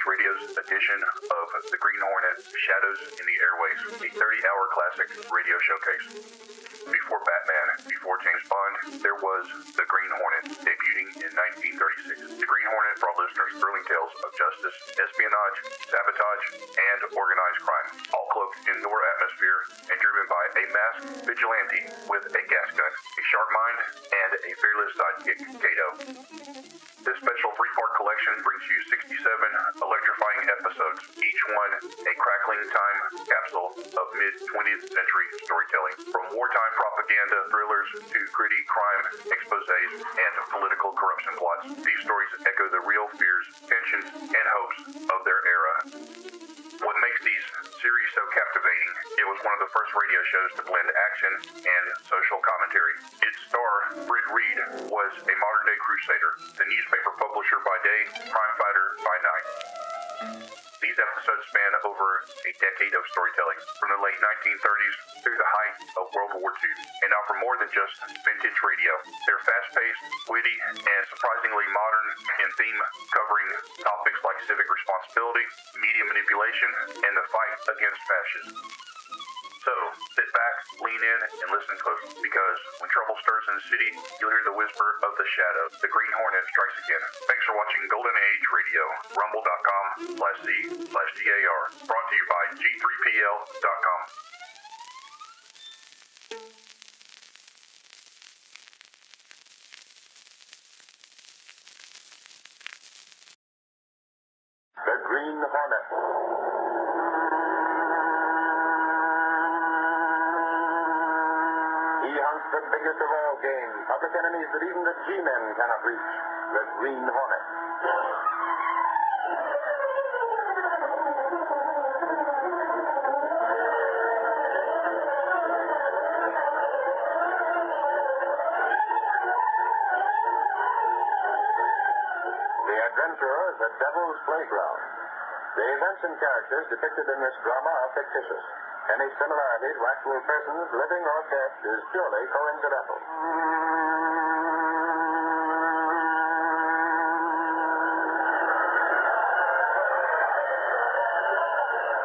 Radio's edition of the Green Hornet Shadows in the Airwaves, a 30-hour classic radio showcase. Before Batman, before James Bond, there was the Green Hornet, debuting in 1936. The Green Hornet brought listeners thrilling tales of justice, espionage, sabotage, and organized crime, all cloaked in Noir atmosphere and driven by a masked vigilante with a gas gun, a sharp mind, and a fearless sidekick, Kato. This special three-part collection brings you 67 electrifying episodes, each one a crackling time capsule of mid-20th century storytelling. From wartime propaganda thrillers to gritty crime exposés and political corruption plots, these stories echo the real fears, tensions, and hopes of their era. What makes these series so captivating, it was one of the first radio shows to blend action and social commentary. Its star, Britt Reed, was a modern-day crusader, the newspaper publisher by day, crime fighter by night. These episodes span over a decade of storytelling, from the late 1930s through the height of World War II, and offer more than just vintage radio. They're fast-paced, witty, and surprisingly modern in theme, covering topics like civic responsibility, media manipulation, and the fight against fascism. So, sit back, lean in, and listen closely, because when trouble stirs in the city, you'll hear the whisper of the shadow. The Green Hornet strikes again. Thanks for watching Golden Age Radio, rumble.com/C/DAR, brought to you by G3PL.com. The Green Hornet. He hunts the biggest of all game, public enemies that even the G-men cannot reach, the Green Hornet. The Adventurer is a devil's playground. The events and characters depicted in this drama are fictitious. Any similarity to actual persons, living or dead, is purely coincidental.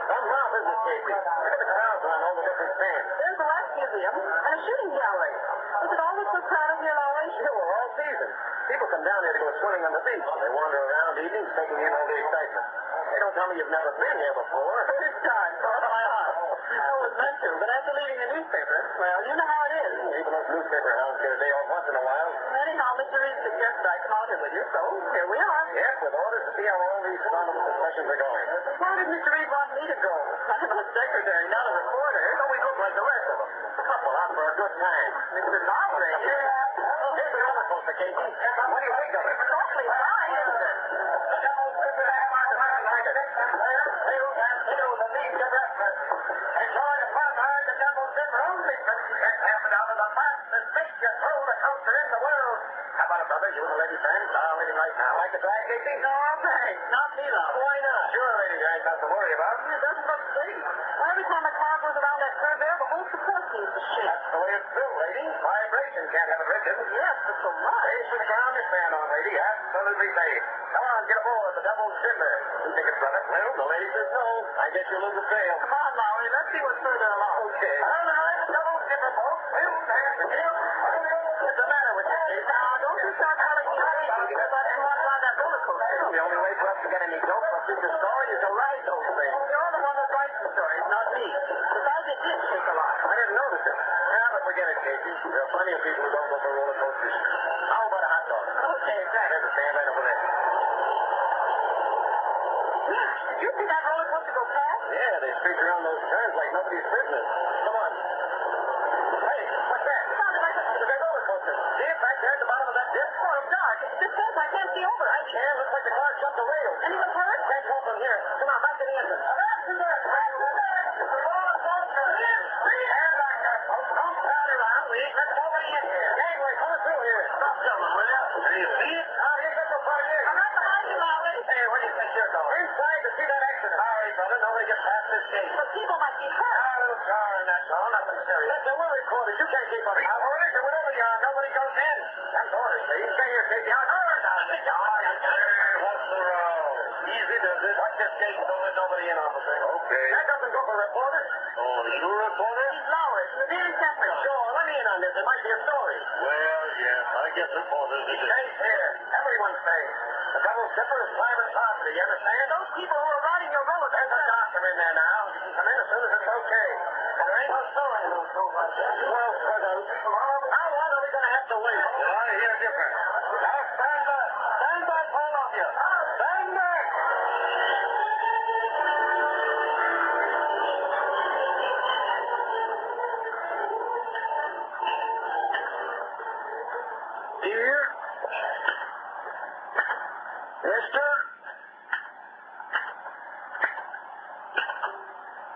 Some rough, isn't it, Casey? Look at the crowds around all the different stands. There's a wax museum and a shooting gallery. Is it always so crowded here, Lowry? Sure, all season. People come down here to go swimming on the beach, and they wander around evenings taking in all the excitement. Hey, don't tell me you've never been here before. This time, cross my heart. I was meant to, but after leaving the newspaper, well, you know how it is. Even those newspaper hounds get a day off once in a while. Anyhow, Mr. Reed suggested I come out here with you, so here we are. Yes, with orders to see how all these carnival discussions are going. Why did Mr. Reed want me to go? I'm a secretary, not a reporter. So we look like the rest of them. A couple out for a good time. Mr. Lowry. Here's the roller coaster, Casey. What do you think of it? It's awfully high, isn't it? The devil's river that market like it. The lead director. Enjoy the fun ride, the devil's river only. It's happened out of the fastest figure roller coaster in the world. How about it, brother? You and the lady friend? I'll ready right now. Like the drag, Casey? No, thanks. Not me, though. Why not? Sure, lady, there ain't nothing to worry about. It doesn't look safe. Well, every time a car goes around that curve there, the whole support seems to shake. That's the way it's built, lady. Vibration can't have it rigid. Yes, but so much. Safe for the ground is stand on, lady. Absolutely safe. Come on, get aboard the Devil's Zimmer. You think it's brother? Well, the lady says no. I guess you'll lose the sale. Come on, Lowry. Let's see what's further along. Okay. All right, the Devil's Zimmer, folks. Well, thanks for you. What's the matter with you, Casey? Now, don't you start calling me crazy because I didn't want to ride that roller coaster. The only way for us to get any dope for future story is to ride those things. You're the one that writes the stories, not me. Besides, it did shake a lot. I didn't notice it. Yeah, but forget it, Casey. There are plenty of people who don't go for roller coasters. How about a hot dog? Okay, exactly. There's a stand right over there. Did you see that roller coaster go past? Yeah, they streak around those turns like nobody's business. Come on. Hey, what's that? Sounded like It's a big roller coaster. See it back there at the bottom of that dip? Oh, it's dark. This fence, I can't see over. I can. Looks like the car jumped the rail. Anyone hurt? Can't go from here. Come on, back to the entrance. Stand back there, folks. Don't crowd around. We ain't let nobody in here. Gangway coming through here. Stop coming, will you? Do you see it? Out here, get so far here. I'm right behind you, Lowry. Hey, where do you think you're going? Inside to see that accident. Sorry, brother. Nobody gets past this gate. But people might be hurt. Ah, a little jar in that all. Nothing serious. Listen, we're recorded. You can't keep us out. Orders or whatever you are. Nobody goes in. That's orders, see? Stay here, Casey. Out. What's the row? Easy does it. Watch this gate and don't let nobody in, officer. Okay. That doesn't go for reporters. Oh, you a reporter? He's Lower. He's the Daily Sentinel. Sure, let me in on this. It might be a story. Well, yes, I guess reporters are safe here. Everyone's safe. The double zipper is private property, you understand? Those people who are riding your roller, there's a doctor in there now. You can come in as soon as it's okay. And there ain't no story in those room like that. Well, for those people, how long are we going to have to wait? Well, I hear different. Now stand back. Stand back, all of you. Stand back. Dear? Mister?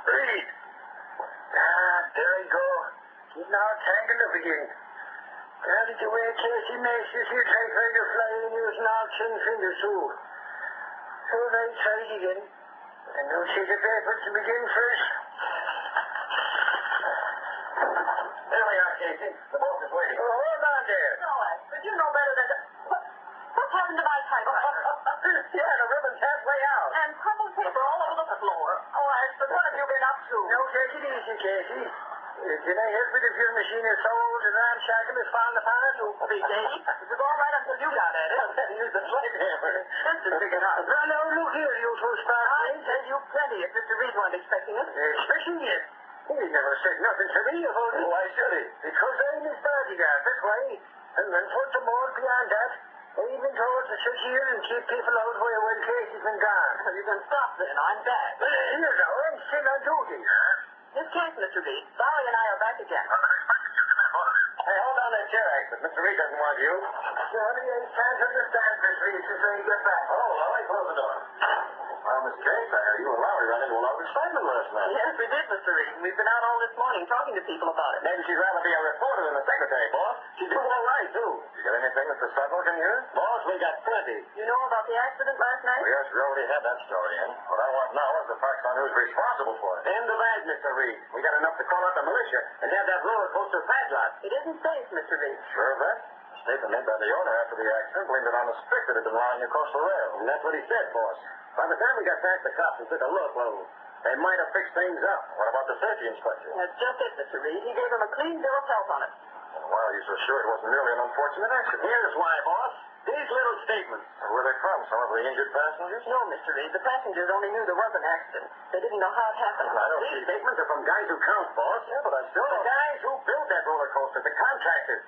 Reed. There you go. He's now tanking up again. Now that the way Casey makes this here typewriter flying using all 10 fingers too. So let's try it again. And don't take the paper to begin first. There we are, Casey. The boat is waiting. Oh, hold on there. Noah, but you know better than... What's happened to my typewriter? Yeah, the ribbon's halfway out. And crumpled paper all over the floor. Oh, Ashford, what have you been up to? No, take it easy, Casey. Can I help it if your machine is so old and ramshackle is falling apart? Big Dave, it was all right until you got at it. Use the sledgehammer. This is big enough. Well, now, look here, you two I sparklings. tell you plenty if Mr. Reed wasn't expecting it. Expecting you. He never said nothing to me about it. Why should he? Because I'm his bodyguard, that's why. And for some more beyond that, I've been told to sit here and keep people out while Casey's been gone. Well, you can stop then. I'm back. Here now, I'm still on duty. This case, Mr. Reed. Barry and I are back again. Hey, hold on that chair, Ashford. Mr. Reed doesn't want you. Sorry, I can't understand this reason so you get back. Oh, all right, close the door. Well, Miss Case, I heard you and Lowry ran into a lot of excitement last night. Yes, we did, Mr. Reed. We've been out all this morning talking to people about it. Maybe she'd rather be a reporter than a secretary, boss. She'd do all right, too. You got anything Mr. Smuggler can use? Boss, we got plenty. You know about the accident last night? Well, yes, we already had that story in. What I want now is the facts on who's responsible for it. In the bag, Mr. Reed. We got enough to call out the militia and have that roller coaster padlock. It isn't safe, Mr. Reed. Sure of that? The statement made by the owner after the accident blamed it on the stick that had been lying across the rail. And that's what he said, boss. By the time we got past the cops and took a look, well, they might have fixed things up. What about the safety inspector? That's just it, Mr. Reed. He gave him a clean bill of health on it. And why are you so sure it wasn't merely an unfortunate accident? Here's why, boss. These little statements. And where they from? Some of the injured passengers? No, Mr. Reed. The passengers only knew there was an accident. They didn't know how it happened. I don't see. Statements are from guys who count, boss. Yeah, but I still... The guys who built that roller coaster, the contractors.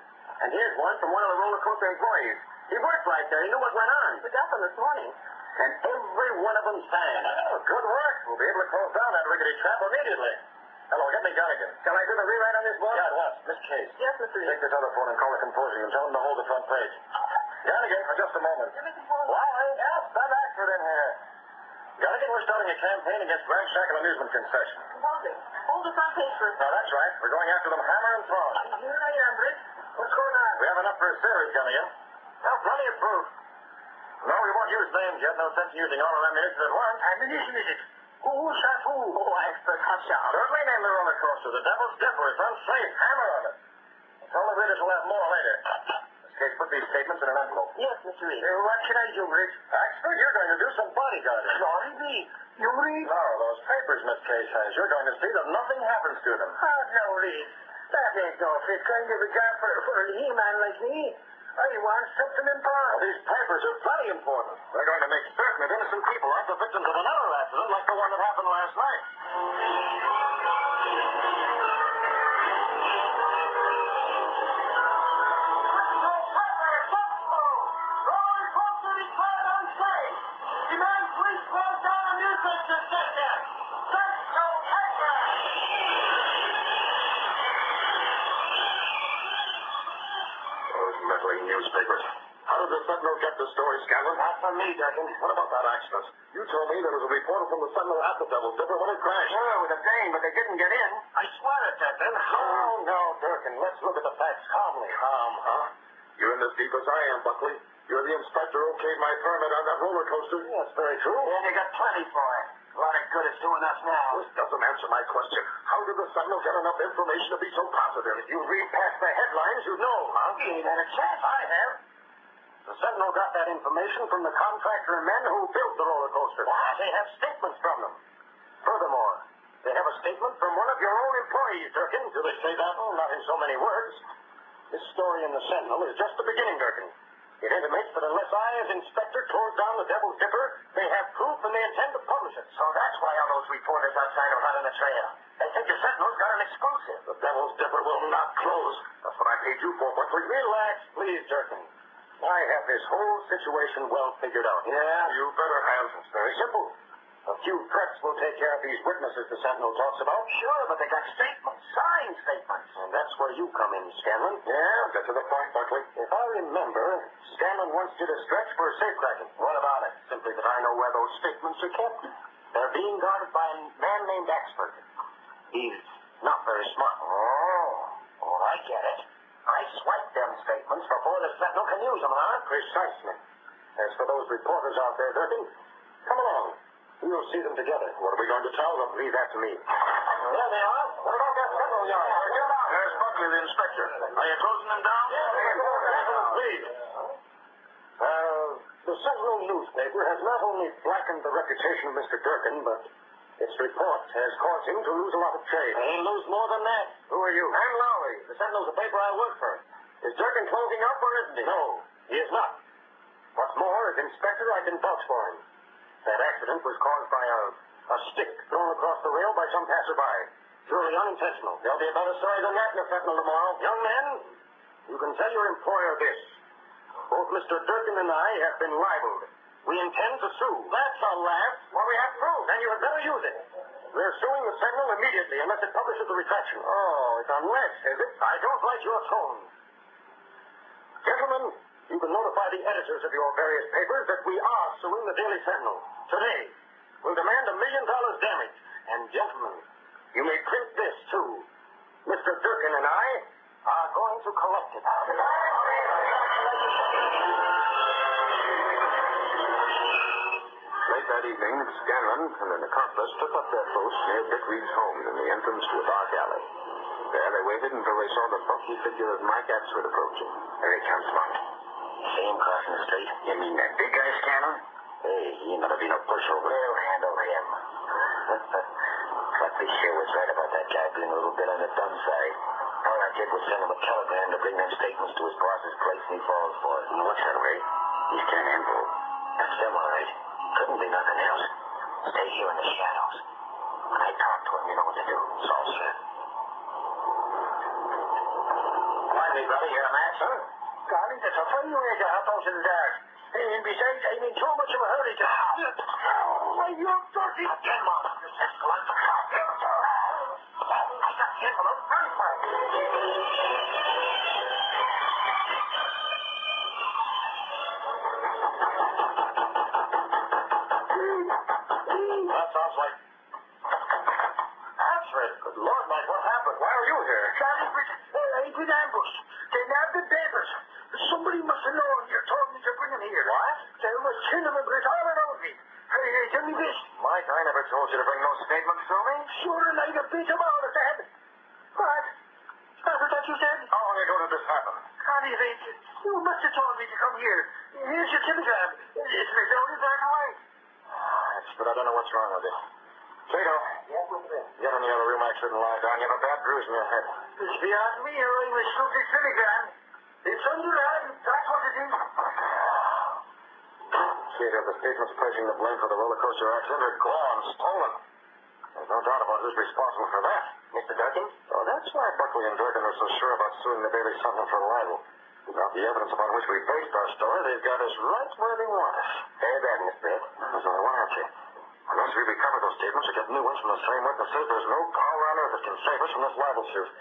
And here's one from one of the roller coaster employees. He worked right there. He knew what went on. We got them this morning. And every one of them's fans. Oh, good work. We'll be able to close down that rickety trap immediately. Hello, get me Gunnigan. Shall I do the rewrite on this book? Yeah, at once. Miss Case. Yes, Mr. Reed. Take this other phone and call the composer and tell him to hold the front page. Gunnigan, for just a moment. Give me some phone. Lowry, yes, send Ashford in here. Gunnigan, we're starting a campaign against ramshackle amusement concession. Composing. Hold the front page first. Now, that's right. We're going after them hammer and thong. Here I am, Rick. What's going on? We have enough for a series, Gunnigan. Well, plenty of proof. No, we won't use names yet. No sense in using all our ammunition at once. Ammunition is it? Who shot who? Oh, Ashford, hush up. Certainly name the roller coaster. The Devil's Dipper. It's unsafe. Hammer on it. Tell the readers we'll have more later. This case, put these statements in an envelope. Yes, Mr. Reed. What can I do, Rich? Axford, you're going to do some bodyguarding. Sorry, me. You read? No, those papers Miss Case has. You're going to see that nothing happens to them. Oh, no, Reed. That ain't no fit kind of a job for a he-man like me. I want something Well, important. these papers are plenty important. They're going to make certain that innocent people aren't the victims of another accident like the one that happened last night. Newspapers. How did the Sentinel get the story, Scanlon? Not from me, Durkin. What about that accident? You told me there was a reporter from the Sentinel at the Devil's Dipper when it crashed. Sure, with a plane, but they didn't get in. I swear it, Durkin. Oh, no, Durkin. Let's look at the facts calmly. Calm, huh? You're in as deep as I am, Buckley. You're the inspector who okayed my permit on that roller coaster. Yeah, that's very true. And you got plenty for it. A lot of good it's doing us now. This doesn't answer my question. How did the Sentinel get enough information to be so positive? If you read past the headlines, you know, huh? You ain't had a chance. I have. The Sentinel got that information from the contractor and men who built the roller coaster. What? They have statements from them. Furthermore, they have a statement from one of your own employees, Durkin. Do they say that? Oh, not in so many words. This story in the Sentinel is just the beginning, Durkin. It intimates that unless I, as inspector, tore down the Devil's Dipper, they have proof and they intend to publish it. So that's why all those reporters outside are hot on the trail. They think the Sentinel's got an exclusive. The Devil's Dipper will not close. That's what I paid you for. But relax, please, Durkin. I have this whole situation well figured out. Yeah? You better have. It's very simple. A few threats will take care of these witnesses the Sentinel talks about. Sure, but they got statements, signed statements. And that's where you come in, Scanlon. Yeah, get to the point, Buckley. If I remember, Scanlon once did a stretch for a safecracking. What about it? Simply that I know where those statements are kept. They're being guarded by a man named Axford. He's not very smart. Oh, I get it. I swiped them statements before the Sentinel can use them, huh? Precisely. As for those reporters out there, Durkin, come along. We'll see them together. What are we going to tell them? Leave that to me. There they are. What about that Sentinel yard? There's Buckley, the inspector. Are you closing them down? Please. The Sentinel newspaper has not only blackened the reputation of Mr. Durkin, but its report has caused him to lose a lot of trade. He'll lose more than that. Who are you? I'm Lowry. The Sentinel's a paper I work for. Is Durkin closing up or isn't he? No, he is not. What's more, as inspector, I can vouch for him. That accident was caused by a stick thrown across the rail by some passerby. Purely unintentional. There'll be a better story than that in the Sentinel tomorrow. Young men, you can tell your employer this. Both Mr. Durkin and I have been libeled. We intend to sue. That's a laugh. Well, we have proof, and you had better use it. We're suing the Sentinel immediately unless it publishes the retraction. Oh, it's unless, is it? I don't like your tone. Gentlemen, you can notify the editors of your various papers that we are suing the Daily Sentinel. Today, we'll demand $1 million damage. And gentlemen, you may print this too. Mr. Durkin and I are going to collect it. Late that evening, Scanlon and an accomplice took up their post near Dick Reed's home in the entrance to a dark alley. There they waited until they saw the bulky figure of Mike Axford approaching. Here he comes, Monk. See him crossing the street? You mean that big guy, Scanlon? Hey, he ain't gonna be no pushover. We'll handle him. Buckley sure was right about that guy being a little bit on the dumb side. All I did was send him a telegram to bring them statements to his boss's place, and he falls for it. And what's that, Ray? He's can't handle it. That's them, all right. Couldn't be nothing else. Stay here in the shadows. When I talk to him, you know what to do. It's all set. Why, me, brother, you're a match, huh? Darling, that's a funny way to hop out in the dark. And besides, I'm in too much of a hurry to... Why, you're dirty! Again, Mom. You're sensible. I got the envelope. Run for it. That sounds like... Alfred, good Lord, Mike, what happened? Why are you here? Charlie, I've been ambushed. They nabbed the papers. Somebody must have known you told me to bring them here. What? There was 10 of them writ all around me. Hey, tell me this. Mike, I never told you to bring those statements to me. Sure, and I'd have beat them all if they had. What? After that you said? How long ago did this happen? Connie, you must have told me to come here. Here's your telegram. It's resolved right away. That's but I don't know what's wrong with it. Cato. Yes, sir. Get in the other room. I shouldn't lie down. You have a bad bruise in your head. It's beyond me how I was struck this telegram. It's under the hand. That's what it is. Cato, the statements placing the blame for the roller coaster accident are gone, stolen. There's no doubt about who's responsible for that. Mr. Durkin? Oh, that's why Buckley and Durkin are so sure about suing the Daily Sentinel for libel. Without the evidence upon which we based our story, they've got us right where they want us. Very bad, Miss Brett. There's only one answer. Unless we recover those statements or get new ones from the same witnesses, there's no power on earth that can save us from this libel suit.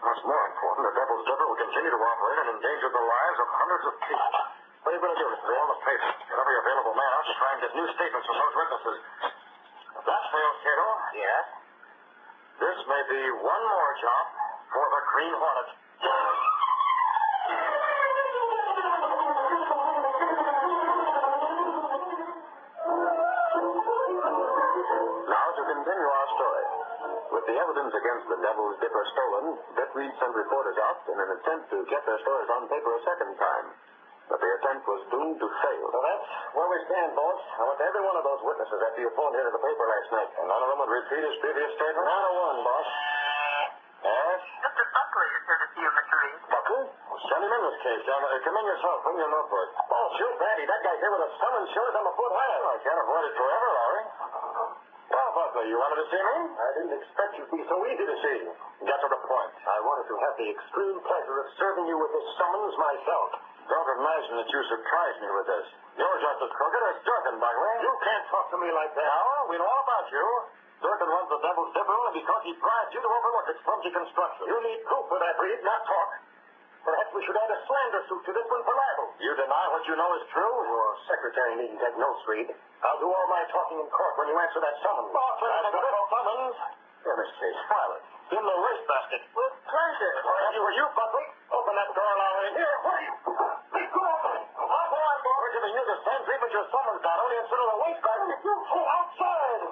What's more important, the Devil's Dipper will continue to operate and endanger the lives of hundreds of people. What are you going to do, Mr. All the papers? Get every available man out to try and get new statements from those witnesses. If that fails, Cato. Yes? This may be one more job for the Green Hornet. Now to continue our story. With the evidence against the Devil's Dipper stolen, Dick Reed sent reporters out in an attempt to get their stories on paper a second time. But the attempt was doomed to fail. So that's where we stand, boss. I went to every one of those witnesses after you phoned here to the paper last night. And none of them would repeat his previous statement? Not a one, boss. Yes? Mr. Smuggler is here to see you, Mr. Reed. Buckley? Well, send him in this case, John. Come in yourself. Bring your notebook. Oh, shoot, Daddy. That guy here with a summons shows I'm a foot high. I can't avoid it forever, Larry. Well, Buckley, you wanted to see me? I didn't expect you'd be so easy to see. Get to the point. I wanted to have the extreme pleasure of serving you with this summons myself. Don't imagine that you surprised me with this. You're just as crooked as Durkin, Buckley. You can't talk to me like that. No, we know all about you. Durkin runs the Devil's Dipper only because he bribed you to overlook its clumsy construction. You need proof for that, Reed, not talk. Perhaps we should add a slander suit to this one for libel. You deny what you know is true? Your secretary needn't take notes, Reed. I'll do all my talking in court when you answer that summons. As for the summons, here, Miss Chase, file it. In the wastebasket. With pleasure. Were you, Buckley? Open that door, Lowry. Here, what are you? Reed, go open. I'll go on, boy. We're giving you the same treatment your summons got, only instead of the wastebasket. You go outside.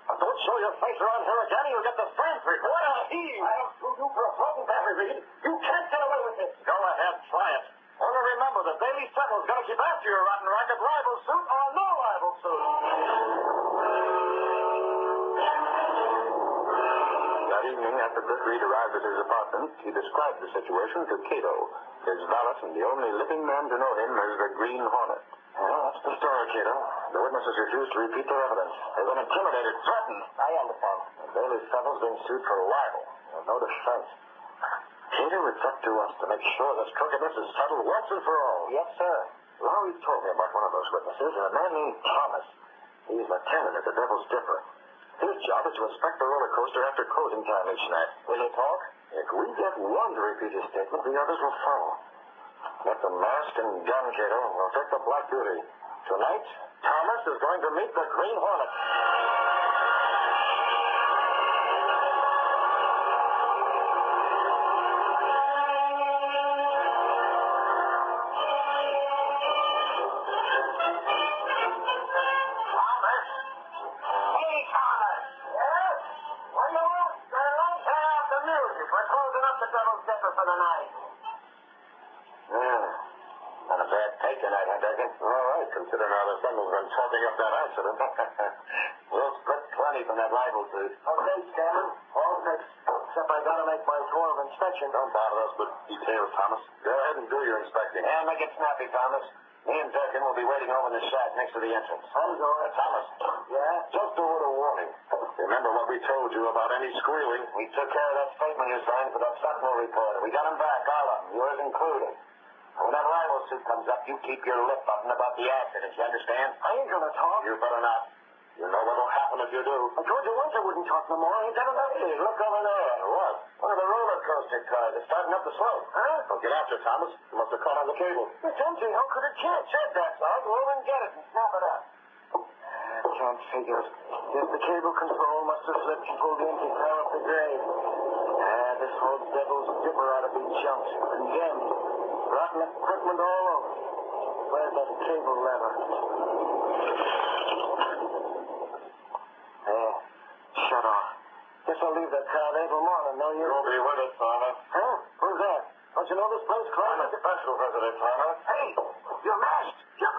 Don't show your face around here again, or you'll get the same treatment. What a heave! I'll sue you for assault and battery, Reed. You can't get away with this. Go ahead, try it. Only remember, the Daily Sentinel's going to keep after your rotten racket libel suit or no libel suit. That evening, after Britt Reed arrived at his apartment, he described the situation to Cato, his valet and the only living man to know him as the Green Hornet. Well, that's the story, Cato. The witnesses refused to repeat their evidence. They've been intimidated, threatened. I understand. The Daily Sentinel's being sued for libel. There's no defense. Cato, it's up to us to make sure this crookedness is settled once and for all. Yes, sir. Lowry told me about one of those witnesses, a man named Thomas. He's lieutenant at the Devil's Dipper. His job is to inspect the roller coaster after closing time each night. Will he talk? If we get one to repeat his statement, the others will follow. Get the mask and gun, Cato. We'll take the black duty. Tonight, Thomas is going to meet the Green Hornet. Thomas? Hey, Thomas. Yes? What do you want? Let's turn off the music. We're closing up the Devil's Dipper for the night. Not a bad take tonight, huh, Durkin? All right, considering how the Sentinel's been talking up that accident. We'll split plenty from that libel suit. Okay, Scanlon. All fixed. Except I gotta make my tour of inspection. Don't bother us with details, Thomas. Go ahead and do your inspecting. Yeah, make it snappy, Thomas. Me and Durkin will be waiting over in the shack next to the entrance. I'm going. Thomas. Yeah? Just a word of warning. Remember what we told you about any squealing? We took care of that statement you signed for that Sentinel reporter. We got him back, all of them, yours included. When that libel suit comes up, you keep your lip button about the accident, you understand? I ain't gonna talk. You better not. You know what'll happen if you do. I told you once I wouldn't talk no more. I ain't got enough. Hey, look over there. What? One of the roller coaster cars is starting up the slope. Huh? Don't get after it, Thomas. You must have caught on the cable. It's empty. How could it catch? Said that, I'll go over and get it and snap it up. I can't figure it. Guess the cable control must have slipped and pulled the empty car up the grade. This whole Devil's Dipper ought to be junked. Condemned. Rotten equipment all over. Where's that cable lever? There. Shut off. Guess I'll leave that car there till morning, no use. You'll be with us, Thomas. Huh? Who's that? Don't you know this place, Clark? I'm a special visitor, Thomas. Hey, you're masked. You're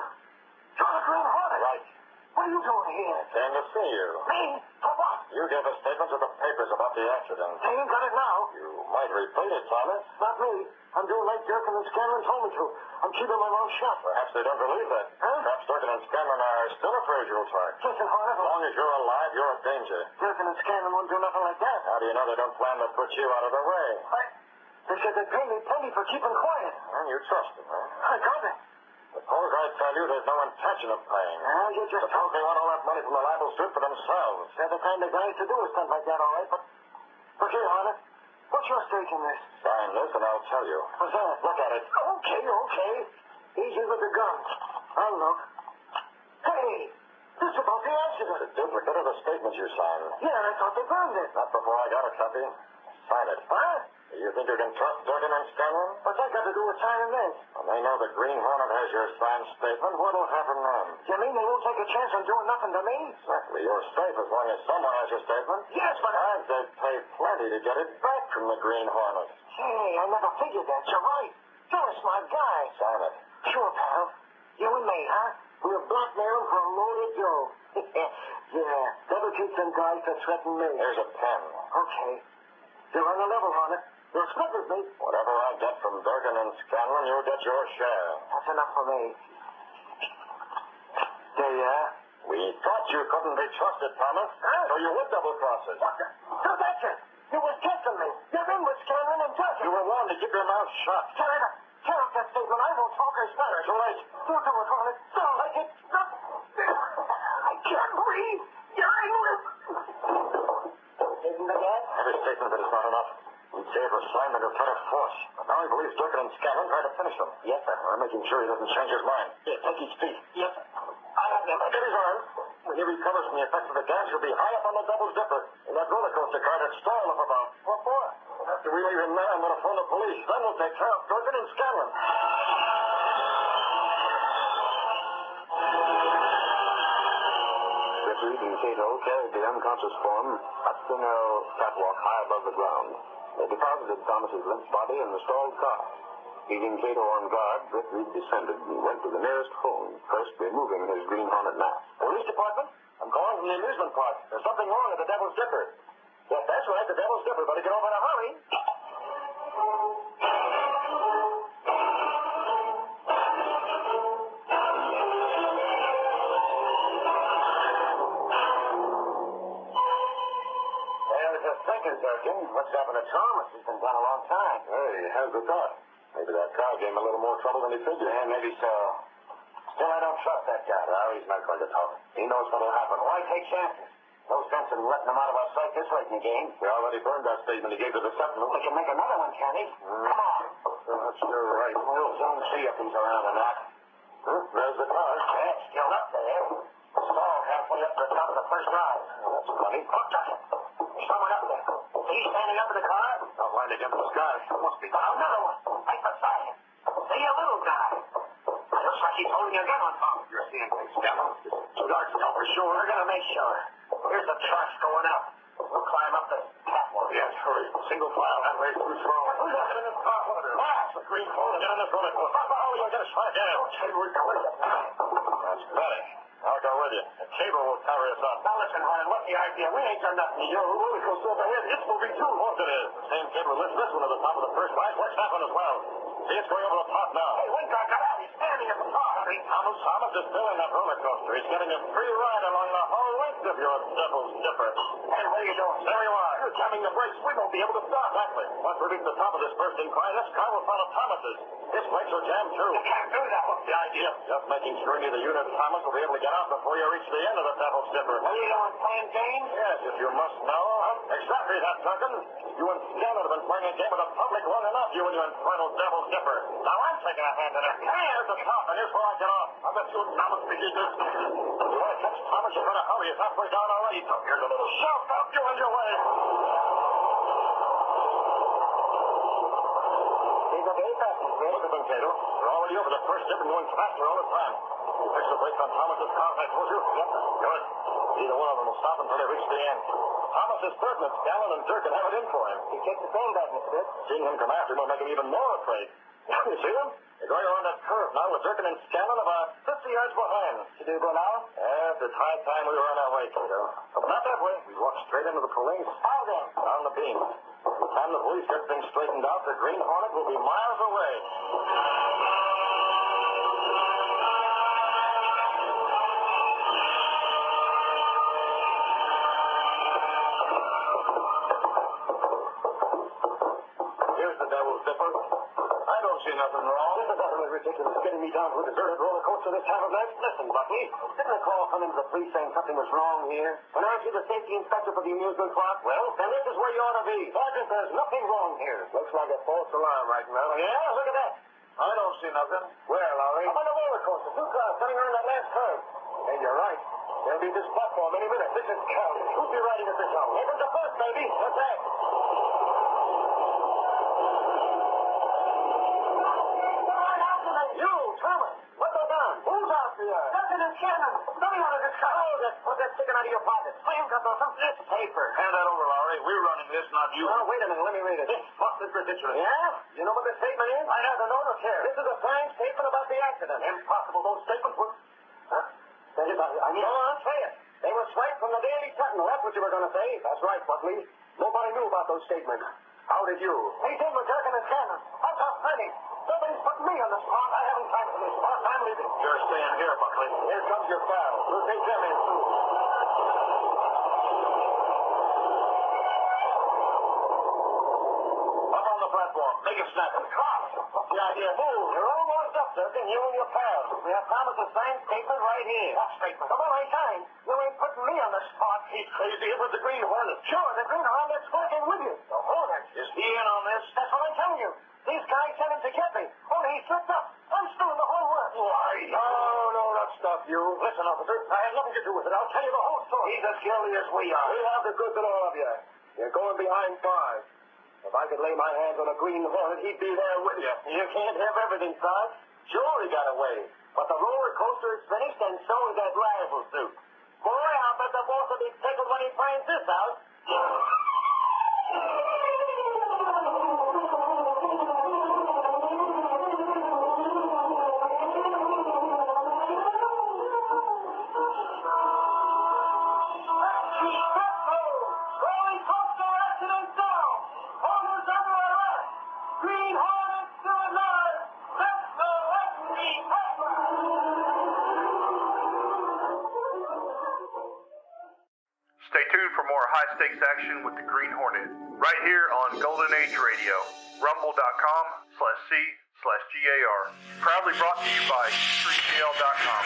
the Green Hornet. Right. What are you doing here? Came to see you. Me? For what? You gave a statement to the papers about the accident. I ain't got it now. You might repeat it, Thomas. Not me. I'm doing like Durkin and Scanlon told me to. I'm keeping my mouth shut. Perhaps they don't believe that. Huh? Perhaps Durkin and Scanlon are still afraid you'll talk. Listen, Hornet. As long as you're alive, you're in danger. Durkin and Scanlon won't do nothing like that. How do you know they don't plan to put you out of the way? They said they'd pay me plenty for keeping quiet. And you trust them, huh? I got it. Suppose I tell you there's no intention of paying. You just suppose they want all that money from the libel suit for themselves. They're the kind of guys to do stuff like that, all right, but... Look here, Hornet. What's your stake in this? Sign this and I'll tell you. What's that? Look at it. Okay. Easy with the gun. I'll look. Hey! This is about the accident. It's a duplicate of the statement you signed. Yeah, I thought they burned it. Not before I got a copy. Sign it. What? You think you can trust Durkin and Scanlon? What's that got to do with signing this? When they know the Green Hornet has your signed statement, what'll happen then? You mean they won't take a chance on doing nothing to me? Exactly. You're safe as long as someone has your statement. Yes, but... And they'd pay plenty to get it back from the Green Hornet. Hey, I never figured that. You're right. You're a my guy. Sign it. Sure, pal. You and me, huh? We're blackmailing for a loaded Joe. Yeah, never keep some guys to threaten me. Here's a pen. Okay. You're on the level, Hornet. You're smugglers, mate. Whatever I get from Durkin and Scanlon, you'll get your share. That's enough for me. There you are. We thought you couldn't be trusted, Thomas. Huh? So you would double-cross us. What the? So that's it. You was testing me. You're in with Scanlon and Durkin. You were warned to keep your mouth shut. Tear up that statement. I won't talk or swear. Too late. Don't do it, Hornet. Don't like it. I can't breathe. You're in with... Isn't that it? Every statement of it is not enough. We'd say it was slammed under threat of force. But now he believes Durkin and Scanlon tried to finish him. Yes, sir. We're making sure he doesn't change his mind. Here, take his feet. Yes, sir. I have them. Get his arm. When he recovers from the effects of the gas, he'll be high up on the double zipper in that roller coaster car that's stalled up above. What for? After we leave him there, I'm going to phone the police. Then we'll take care of Durkin and Scanlon. Reed and Cato carried the unconscious form up the narrow catwalk high above the ground. They deposited Thomas's limp body in the stalled car. Leaving Cato on guard, Reed descended and went to the nearest phone, first removing his Green Hornet mask. Police department? I'm calling from the amusement park. There's something wrong at the Devil's Dipper. Yes, that's right, the Devil's Dipper. Better get over in a hurry. What's happened to Thomas? He's been gone a long time. Hey, how's the thought? Maybe that car gave him a little more trouble than he figured. Yeah, maybe so. Still, I don't trust that guy. No, he's not going to talk. He knows what'll happen. Why take chances? No sense in letting him out of our sight this late in the game. We already burned that statement he gave to the Sentinel. We can make another one, can't he? Come on. Perhaps you're right. We'll soon see if he's around or not. Huh? There's the car. Yeah, it's still up there. Stalled halfway up to the top of the first drive. That's funny. Look, Tucker. There's someone up there. He's standing up in the car? Outlined against the sky. Must be. Another one. Right beside him. See, a little guy. It looks like he's holding a gun on top. You're seeing things, Scanlon. Too dark to tell for sure. We're going to make sure. Here's the trucks going up. We'll climb up the catwalk. Yes, hurry. Single file. That way's too slow. Who's that in this car? That's the Green Hornet. Get in this roller coaster. Oh, you'll get us shot again. Don't tell you we're going. That's better. I'll go with you. The cable will carry us up. Now listen, Hornet, what's the idea? We ain't done nothing to you. The roller coaster over here, it's moving too. Of course it is. The same cable lifts this one to the top of the first rise. What's happened as well? See, it's going over the top now. Hey, Windguard got out. He's standing at the top. Thomas is still in that roller coaster. He's getting a free ride along the whole length of your Devil's Dipper. Hey, what are you doing? There you are. You're jamming the brakes. We won't be able to stop. Exactly. Once we reach the top of this first incline, this car will follow Thomas's. His brakes are jammed too. You can't do that. What's the idea? Just making sure neither you nor Thomas will be able to get out before you reach the end of the Devil's Dipper. Are you doing playing games? Yes, if you must know. Exactly that, Duncan. You and Scanlon have been playing a game with the public long enough, you and your infernal Devil's Dipper. Now I'm taking a hand in it. Hey, there's the top, and here's where I get off. I'll let you and Thomas begin this. If you want to catch Thomas, you're going to hurry. He's halfway down already. So here's a little shove. Help you on your way. These are very fast, look at them, Cato. They're already over the first dip and going faster all the time. You fix the brakes on Thomas's car, I told you? Yep. Good. Either one of them will stop until they reach the end. Thomas is certain that Scanlon and Durkin have it in for him. He takes the same back, Mr. Bitt. Seeing him come after him will make him even more afraid. You see them? They're going around that curve now with Durkin and Scanlon about 50 yards behind. Should we go now? Yes, it's high time we were on our way, Cato. But not that way. We walk straight into the police. How then? Down the beam. By the time the police get things straightened out, the Green Hornet will be miles away. Here's the Devil's Dipper. I don't see nothing wrong. This is utterly ridiculous, getting me down to a deserted roller coaster this time of night. Listen, Bucky, didn't a call come into the police saying something was wrong here? And aren't you the safety inspector for the amusement park? Well, then this is where you ought to be. Sergeant, there's nothing wrong here. Looks like a false alarm right now. Yeah, look at that. I don't see nothing. Where, Lowry? Up on the roller coaster. Two cars coming around that last curve. Hey, you're right. There'll be this platform any minute. This is Cal. Who'll be riding at this hour? Here comes the first, baby. What's that? You, Thomas. What goes on? Who's after you? Durkin and Scanlon. Hurry out of this car. Hold it. What's that sticking out of your pocket? I ain't got no something. It's paper. Hand that over, Lowry. We're running this, not you. Oh, wait a minute. Let me read it. What's this ridiculous? Yeah? You know what this statement is? I have the notice here. This is a signed statement about the accident. Impossible. Those statements were... Huh? Go on, say it. They were swiped from the Daily Sentinel. That's what you were going to say. That's right, Buckley. Nobody knew about those statements. How did you? He's in with jerking his cannon. I've got plenty. Nobody's putting me on the spot. I haven't time for this. Boss, I'm leaving. You're staying here, Buckley. Here comes your pal. We'll take them in, too. Up on the platform. Make it snap. The idea. Move. You're almost up, Durkin. You and your pal. We have promised a signed statement right here. What statement? Come on, I signed. You ain't putting me on the spot. He's crazy. It was the Green Hornet. Sure, the Green Hornet's working with you. The Hornet? Is he in on this? That's what I'm telling you. These guys sent him to get me. Only he slipped up. I'm still in the whole work. Why? No, not stuff, you. Listen, officer, I have nothing to do with it. I'll tell you the whole story. He's as guilty as we are. We have the goods of all of you. You're going behind bars. If I could lay my hands on a Green Hornet, he'd be there with you. You can't have everything, Sarge. Sure, he got away. But the roller coaster is finished, and so is that rifle suit. Boy, I'll bet the boss will be tickled when he finds this out. Stay tuned for more high-stakes action with the Green Hornet, right here on Golden Age Radio, rumble.com/C/GAR. Proudly brought to you by streetgl.com.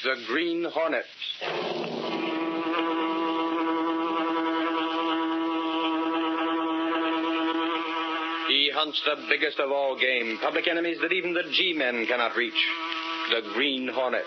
The Green Hornet. He hunts the biggest of all game, public enemies that even the G-men cannot reach. The Green Hornet.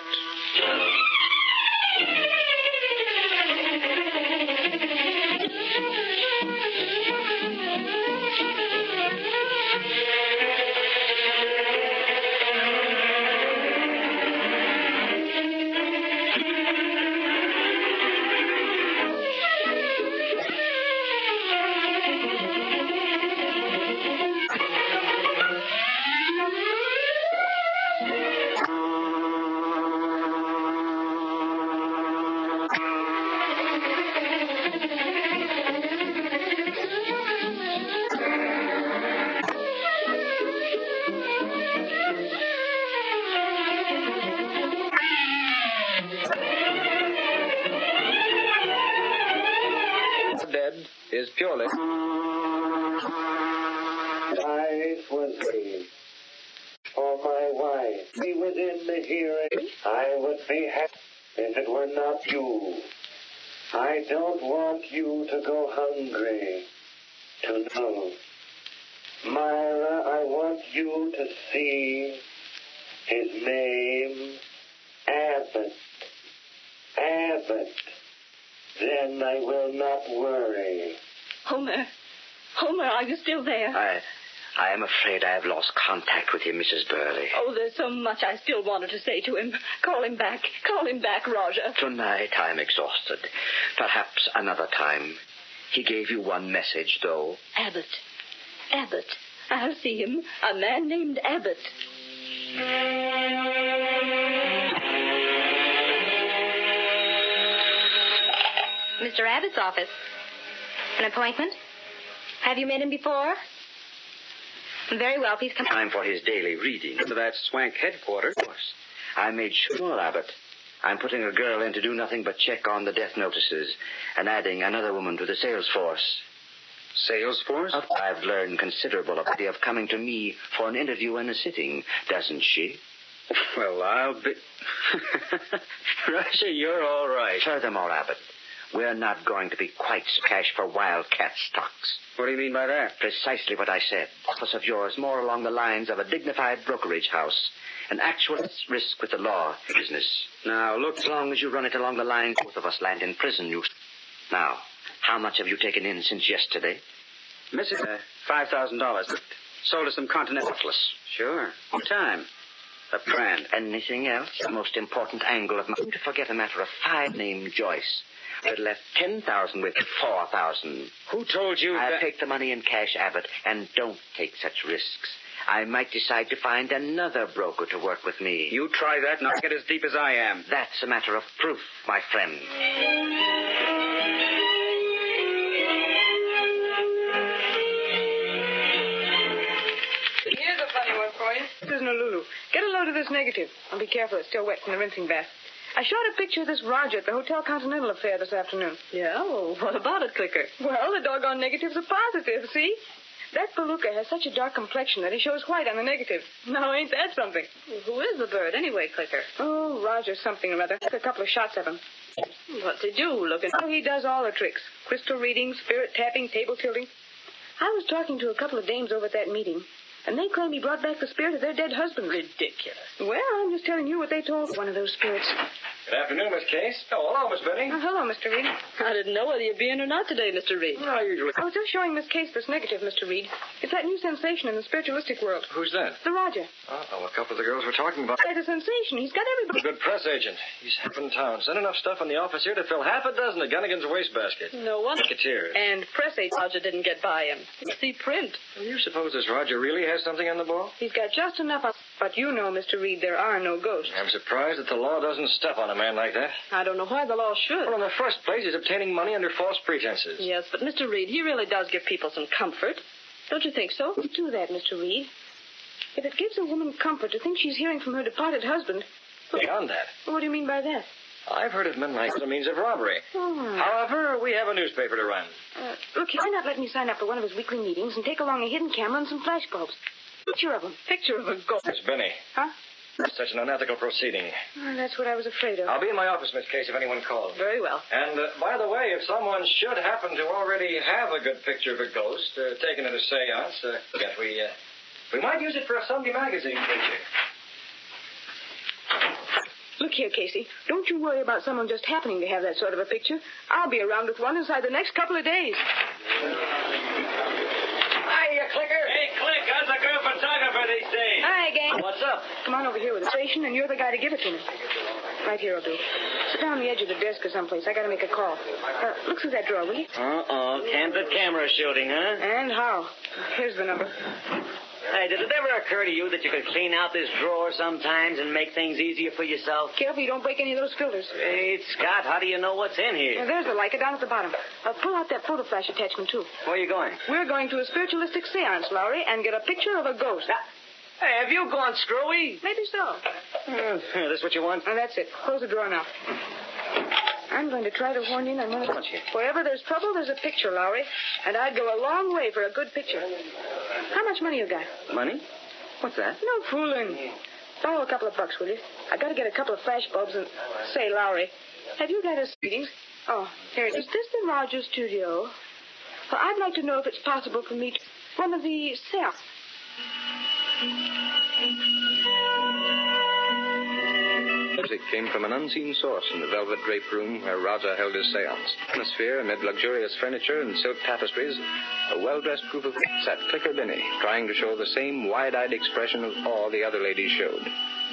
Dead is purely. Life was made for my wife. Be within the hearing. I would be happy if it were not you. I don't want you to go hungry. To know. Myra, I want you to see his name, Abbott. Abbott. Then I will not worry. Homer, are you still there? I am afraid I have lost contact with you, Mrs. Burley. Oh, there's so much I still wanted to say to him. Call him back, Roger. Tonight I'm exhausted. Perhaps another time. He gave you one message, though. Abbott. I'll see him. A man named Abbott. Mr. Abbott's office. An appointment? Have you met him before? Very well, please come. Time for his daily reading. To that swank headquarters. Of course. I made sure, Abbott. I'm putting a girl in to do nothing but check on the death notices and adding another woman to the sales force. Sales force? I've learned considerable of the of coming to me for an interview and a sitting, doesn't she? Well, I'll be... Russia, you're all right. Furthermore, Abbott, we're not going to be quite cash for wildcat stocks. What do you mean by that? Precisely what I said. Office of yours more along the lines of a dignified brokerage house. An actual risk with the law business. Now, look... As long as you run it along the lines, both of us land in prison, you... Now, how much have you taken in since yesterday? $5,000. Sold us some Continentals. Worthless. Sure. What time? The brand. Anything else? The most important angle of my... To forget a matter of 5 named Joyce. I'd left 10,000 with 4,000. Who told you I'll that... take the money in cash, Abbott, and don't take such risks. I might decide to find another broker to work with me. You try that and I'll get as deep as I am. That's a matter of proof, my friend. Here's a funny one for you. This isn't a Lulu. Get a load of this negative. And be careful, it's still wet from the rinsing bath. I shot a picture of this Roger at the Hotel Continental affair this afternoon. Yeah? Well, what about it, Clicker? Well, the doggone negative's a positive, see? That beluga has such a dark complexion that he shows white on the negative. Now, ain't that something? Who is the bird, anyway, Clicker? Oh, Roger something or other. Took a couple of shots of him. What's he do, looking? Oh, he does all the tricks. Crystal reading, spirit tapping, table tilting. I was talking to a couple of dames over at that meeting, and they claim he brought back the spirit of their dead husband. Ridiculous. Well, I'm just telling you what they told one of those spirits. Good afternoon, Miss Case. Oh, hello, Miss Benny. Oh, hello, Mr. Reed. I didn't know whether you'd be in or not today, Mr. Reed. Well, I usually... I was just showing Miss Case this negative, Mr. Reed. It's that new sensation in the spiritualistic world. Who's that? The Roger. Oh, a couple of the girls were talking about... It's a sensation. He's got everybody... Good press agent. He's up in town. Sent enough stuff in the office here to fill half a dozen of Gunnigan's wastebasket. No wonder. Racketeers. And press agent Roger didn't get by him. See print. Well, you suppose this Roger really has something on the ball? He's got just enough of... But you know, Mr. Reed, there are no ghosts. I'm surprised that the law doesn't step on a man like that. I don't know why the law should. Well, in the first place, he's obtaining money under false pretenses. Yes, but Mr. Reed, he really does give people some comfort. Don't you think so? Do that, Mr. Reed. If it gives a woman comfort to think she's hearing from her departed husband... Beyond that, What do you mean by that? I've heard of men like as a means of robbery. Oh. However, we have a newspaper to run. Look, why not let me sign up for one of his weekly meetings and take along a hidden camera and some flash bulbs? Picture of him. Picture of a ghost. Miss Benny. Huh? Such an unethical proceeding. Oh, that's what I was afraid of. I'll be in my office, Miss Case, if anyone calls. Very well. And, by the way, if someone should happen to already have a good picture of a ghost taken at a seance, we might use it for a Sunday magazine picture. Look here, Casey. Don't you worry about someone just happening to have that sort of a picture. I'll be around with one inside the next couple of days. Hi, you clicker. Hey, Click, how's a girl photographer these days? Hi, gang. What's up? Come on over here with the station, and you're the guy to give it to me. Right here will do. Sit down on the edge of the desk or someplace. I gotta make a call. Look through that drawer, will you? Candid camera shooting, huh? And how? Here's the number. Hey, did it ever occur to you that you could clean out this drawer sometimes and make things easier for yourself? Careful you don't break any of those filters. Hey, Scott, how do you know what's in Now, here? there's the Leica down at the bottom. Pull out that photo flash attachment, too. Where are you going? We're going to a spiritualistic seance, Lowry, and get a picture of a ghost. Hey, have you gone screwy? Maybe so. This what you want? Now, that's it. Close the drawer now. I'm going to try to horn in on one of the... Wherever there's trouble, there's a picture, Lowry. And I'd go a long way for a good picture. How much money you got? Money? What's that? No fooling. Borrow a couple of bucks, will you? I got to get a couple of flash bulbs and... Say, Lowry, have you got us meetings? Oh, here it is. Is this the Rogers studio? Well, I'd like to know if it's possible for me to... One of the seance. Music came from an unseen source in the velvet draped room where Raja held his seance. Atmosphere amid luxurious furniture and silk tapestries, a well-dressed group of sat Clicker Benny, trying to show the same wide-eyed expression of awe the other ladies showed.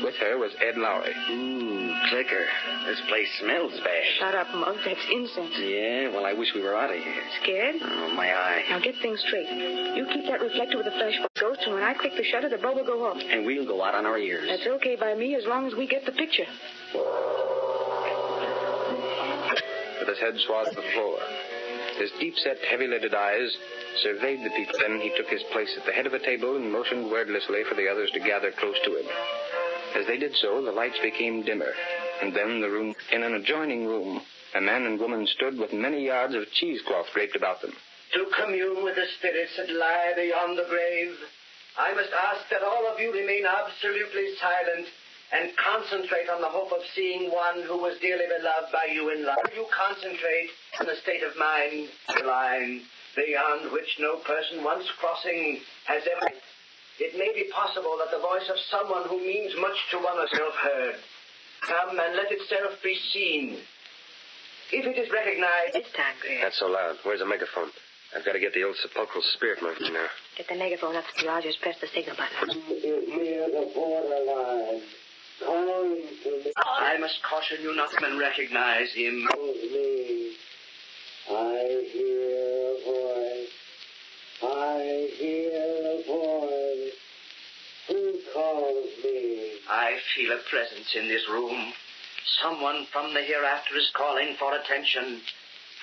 With her was Ed Lowry. Ooh, Clicker. This place smells bad. Shut up, Mug. That's incense. Yeah, well, I wish we were out of here. Scared? Oh, my eye. Now get things straight. You keep that reflector with the flash bulb ghost, and when I click the shutter, the bulb will go off. And we'll go out on our ears. That's okay by me as long as we get the picture. With his head swathed to the floor, his deep-set, heavy-lidded eyes surveyed the people. Then he took his place at the head of a table and motioned wordlessly for the others to gather close to him. As they did so, the lights became dimmer, and then the room... In an adjoining room, a man and woman stood with many yards of cheesecloth draped about them. To commune with the spirits that lie beyond the grave, I must ask that all of you remain absolutely silent and concentrate on the hope of seeing one who was dearly beloved by you in life. You concentrate on the state of mind, the line beyond which no person once crossing has ever... It may be possible that the voice of someone who means much to one is heard. Come and let itself be seen. If it is recognized... It's time, Grant. That's so loud. Where's the megaphone? I've got to get the old sepulchral spirit moving now. Get the megaphone up to Rogers. Press the signal button. Near the borderline. I must caution you not to recognize him. Me. I hear a voice. I hear a voice. Who calls me? I feel a presence in this room. Someone from the hereafter is calling for attention.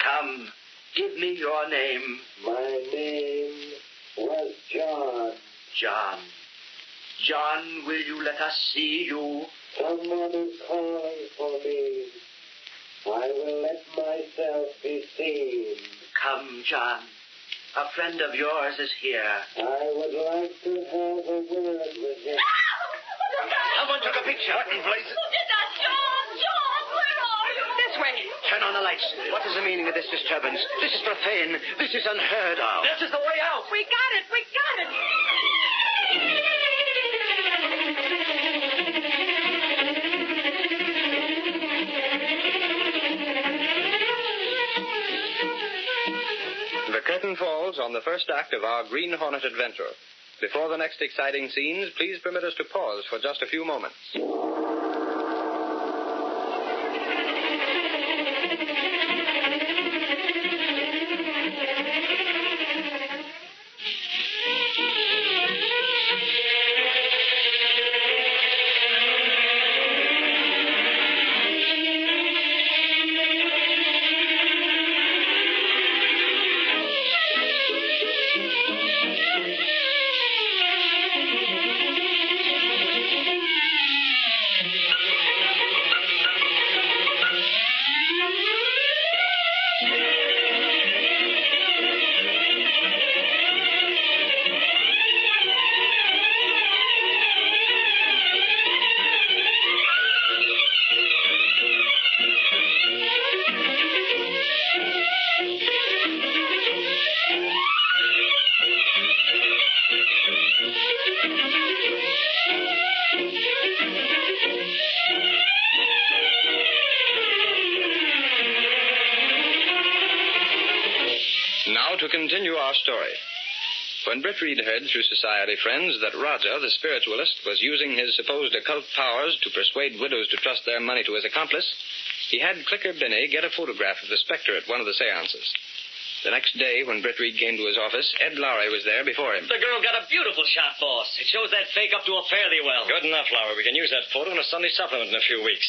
Come, give me your name. My name was John. John. John, will you let us see you? Someone is calling for me. I will let myself be seen. Come, John. A friend of yours is here. I would like to have a word with him. Someone took a picture. What in blazes? Who did that? John, where are you? This way. Turn on the lights. What is the meaning of this disturbance? This is profane. This is unheard of. This is the way out. We got it. We got it. The curtain falls on the first act of our Green Hornet adventure. Before the next exciting scenes, please permit us to pause for just a few moments. Now to continue our story. When Britt Reed heard through society friends that Roger, the spiritualist, was using his supposed occult powers to persuade widows to trust their money to his accomplice, he had Clicker Binney get a photograph of the specter at one of the seances. The next day, when Britt Reed came to his office, Ed Lowry was there before him. The girl got a beautiful shot, boss. It shows that fake up to a fairly well. Good enough, Lowry. We can use that photo in a Sunday supplement in a few weeks.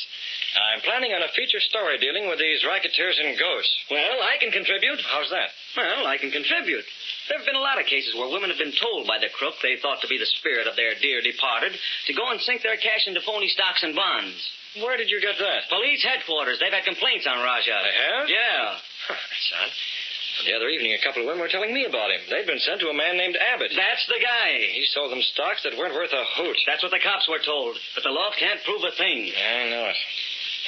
I'm planning on a feature story dealing with these racketeers and ghosts. Well, I can contribute. How's that? Well, I can contribute. There have been a lot of cases where women have been told by the crook they thought to be the spirit of their dear departed to go and sink their cash into phony stocks and bonds. Where did you get that? Police headquarters. They've had complaints on Raja. They have? Yeah. That's odd. The other evening, a couple of women were telling me about him. They'd been sent to a man named Abbott. That's the guy. He sold them stocks that weren't worth a hoot. That's what the cops were told. But the law can't prove a thing. I know it.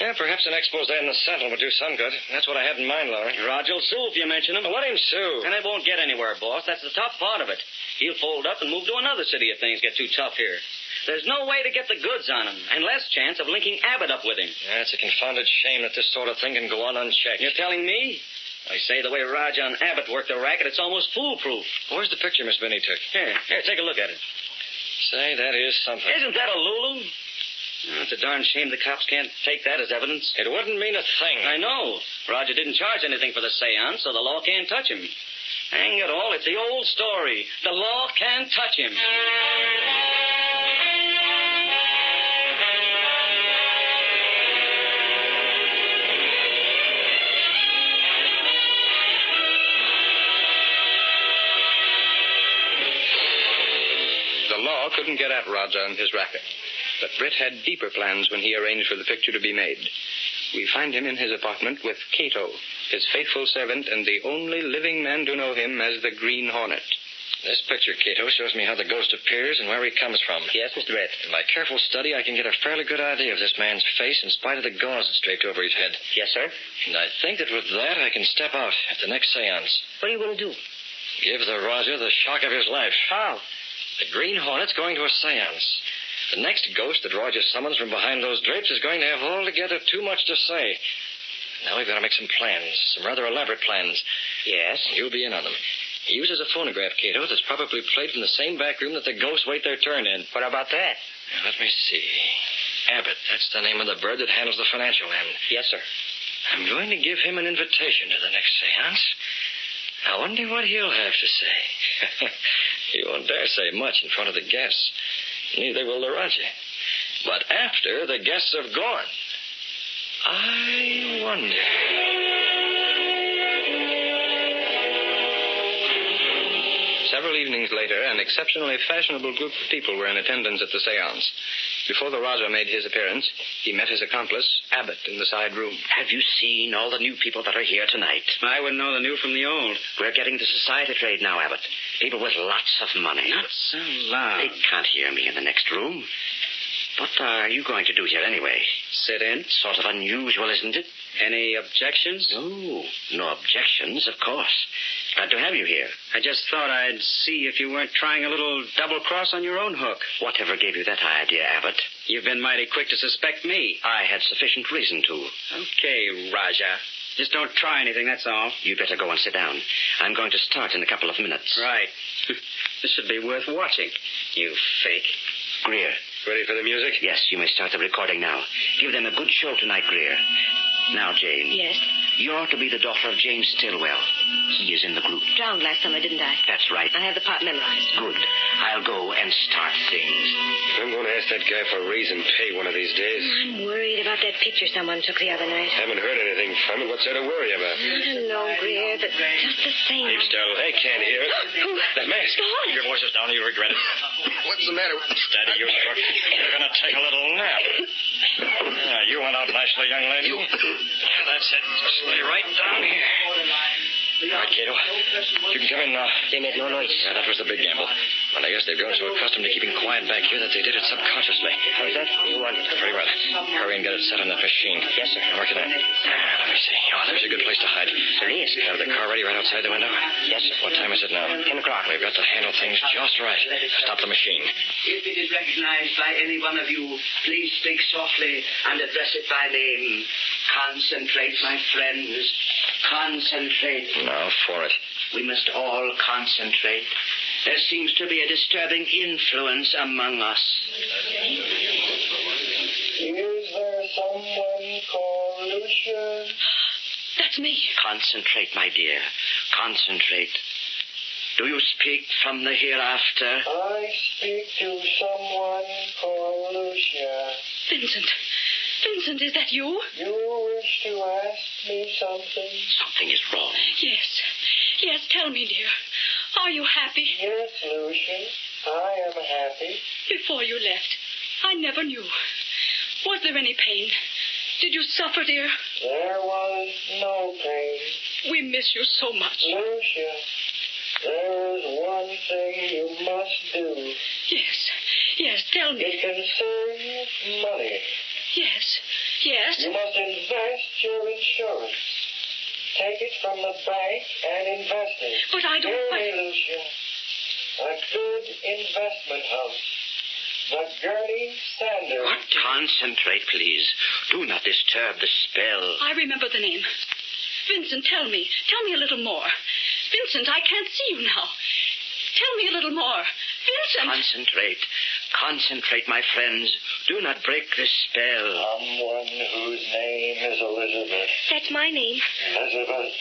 Yeah, perhaps an expose in the Sentinel would do some good. That's what I had in mind, Lowry. Roger will sue if you mention him. Let him sue. And it won't get anywhere, boss. That's the tough part of it. He'll fold up and move to another city if things get too tough here. There's no way to get the goods on him, and less chance of linking Abbott up with him. Yeah, it's a confounded shame that this sort of thing can go on unchecked. You're telling me? I say the way Raja and Abbott work the racket, it's almost foolproof. Where's the picture Miss Binney took? Here, take a look at it. Say, that is something. Isn't that a Lulu? Oh, it's a darn shame the cops can't take that as evidence. It wouldn't mean a thing. I know. Roger didn't charge anything for the seance, so the law can't touch him. Hang it all, it's the old story. The law can't touch him. The law couldn't get at Roger and his racket. But Britt had deeper plans when he arranged for the picture to be made. We find him in his apartment with Cato, his faithful servant and the only living man to know him as the Green Hornet. This picture, Cato, shows me how the ghost appears and where he comes from. Yes, Mr. Brett. In my careful study, I can get a fairly good idea of this man's face in spite of the gauze that's draped over his head. Yes, sir. And I think that with that, I can step out at the next seance. What are you going to do? Give the Roger the shock of his life. How? The Green Hornet's going to a seance. The next ghost that Roger summons from behind those drapes is going to have altogether too much to say. Now we've got to make some plans, some rather elaborate plans. Yes? You'll be in on them. He uses a phonograph, Cato, that's probably played from the same back room that the ghosts wait their turn in. What about that? Now, let me see. Abbott, that's the name of the bird that handles the financial end. Yes, sir. I'm going to give him an invitation to the next seance. I wonder what he'll have to say. He won't dare say much in front of the guests. Neither will the Raja. But after the guests have gone, I wonder. Several evenings later, an exceptionally fashionable group of people were in attendance at the seance. Before the Raja made his appearance, he met his accomplice, Abbott, in the side room. Have you seen all the new people that are here tonight? I wouldn't know the new from the old. We're getting the society trade now, Abbott. People with lots of money. Not so loud. They can't hear me in the next room. What are you going to do here anyway? Sit in. Sort of unusual, isn't it? Any objections? No objections, of course. Glad to have you here. I just thought I'd see if you weren't trying a little double-cross on your own hook. Whatever gave you that idea, Abbott? You've been mighty quick to suspect me. I had sufficient reason to. Okay, Raja. Just don't try anything, that's all. You better go and sit down. I'm going to start in a couple of minutes. Right. This should be worth watching, you fake. Greer. Ready for the music? Yes, you may start the recording now. Give them a good show tonight, Greer. Now, Jane. Yes? You're to be the daughter of James Stillwell. He is in the group. Drowned last summer, didn't I? That's right. I have the part memorized. Good. I'll go and start things. I'm going to ask that guy for a raise and pay one of these days. I'm worried about that picture someone took the other night. Haven't heard anything from it. What's there to worry about? I don't know, Greer, but just the same. Keep still. They can't hear it. That mask. Keep your voices down or you'll regret it. What's the matter? Steady, you crook. You're going to take a little nap. You went out nicely, young lady. That's it. Lay right down here. All right, Cato. You can come in now. They made no noise. Yeah, that was the big gamble. But I guess they've grown so accustomed to keeping quiet back here that they did it subconsciously. How's that? You want? Very well. Hurry and get it set on that machine. Yes, sir. Work it in. Let me see. Oh, there's a good place to hide. There is. Have the car ready right outside the window? Yes, sir. What time is it now? 10 o'clock. We've got to handle things just right. Stop the machine. If it is recognized by any one of you, please speak softly and address it by name. Concentrate, my friends. Concentrate. Now for it. We must all concentrate. There seems to be a disturbing influence among us. Is there someone called Lucia? That's me. Concentrate, my dear. Concentrate. Do you speak from the hereafter? I speak to someone called Lucia. Vincent. Vincent, is that you? You wish to ask me something? Something is wrong. Yes. Yes, tell me, dear. Are you happy? Yes, Lucia. I am happy. Before you left, I never knew. Was there any pain? Did you suffer, dear? There was no pain. We miss you so much. Lucia, there is one thing you must do. Yes. Yes, tell me. It concerns money. Yes. Yes. You must invest your insurance. Take it from the bank and invest it. But I don't... Hear me, Lucia. A good investment house. The Gurney Sanders. What? Concentrate, please. Do not disturb the spell. I remember the name. Vincent, tell me. Tell me a little more. Vincent, I can't see you now. Tell me a little more. Vincent! Concentrate. Concentrate, my friends. Do not break the spell. Someone whose name is Elizabeth. That's my name. Elizabeth,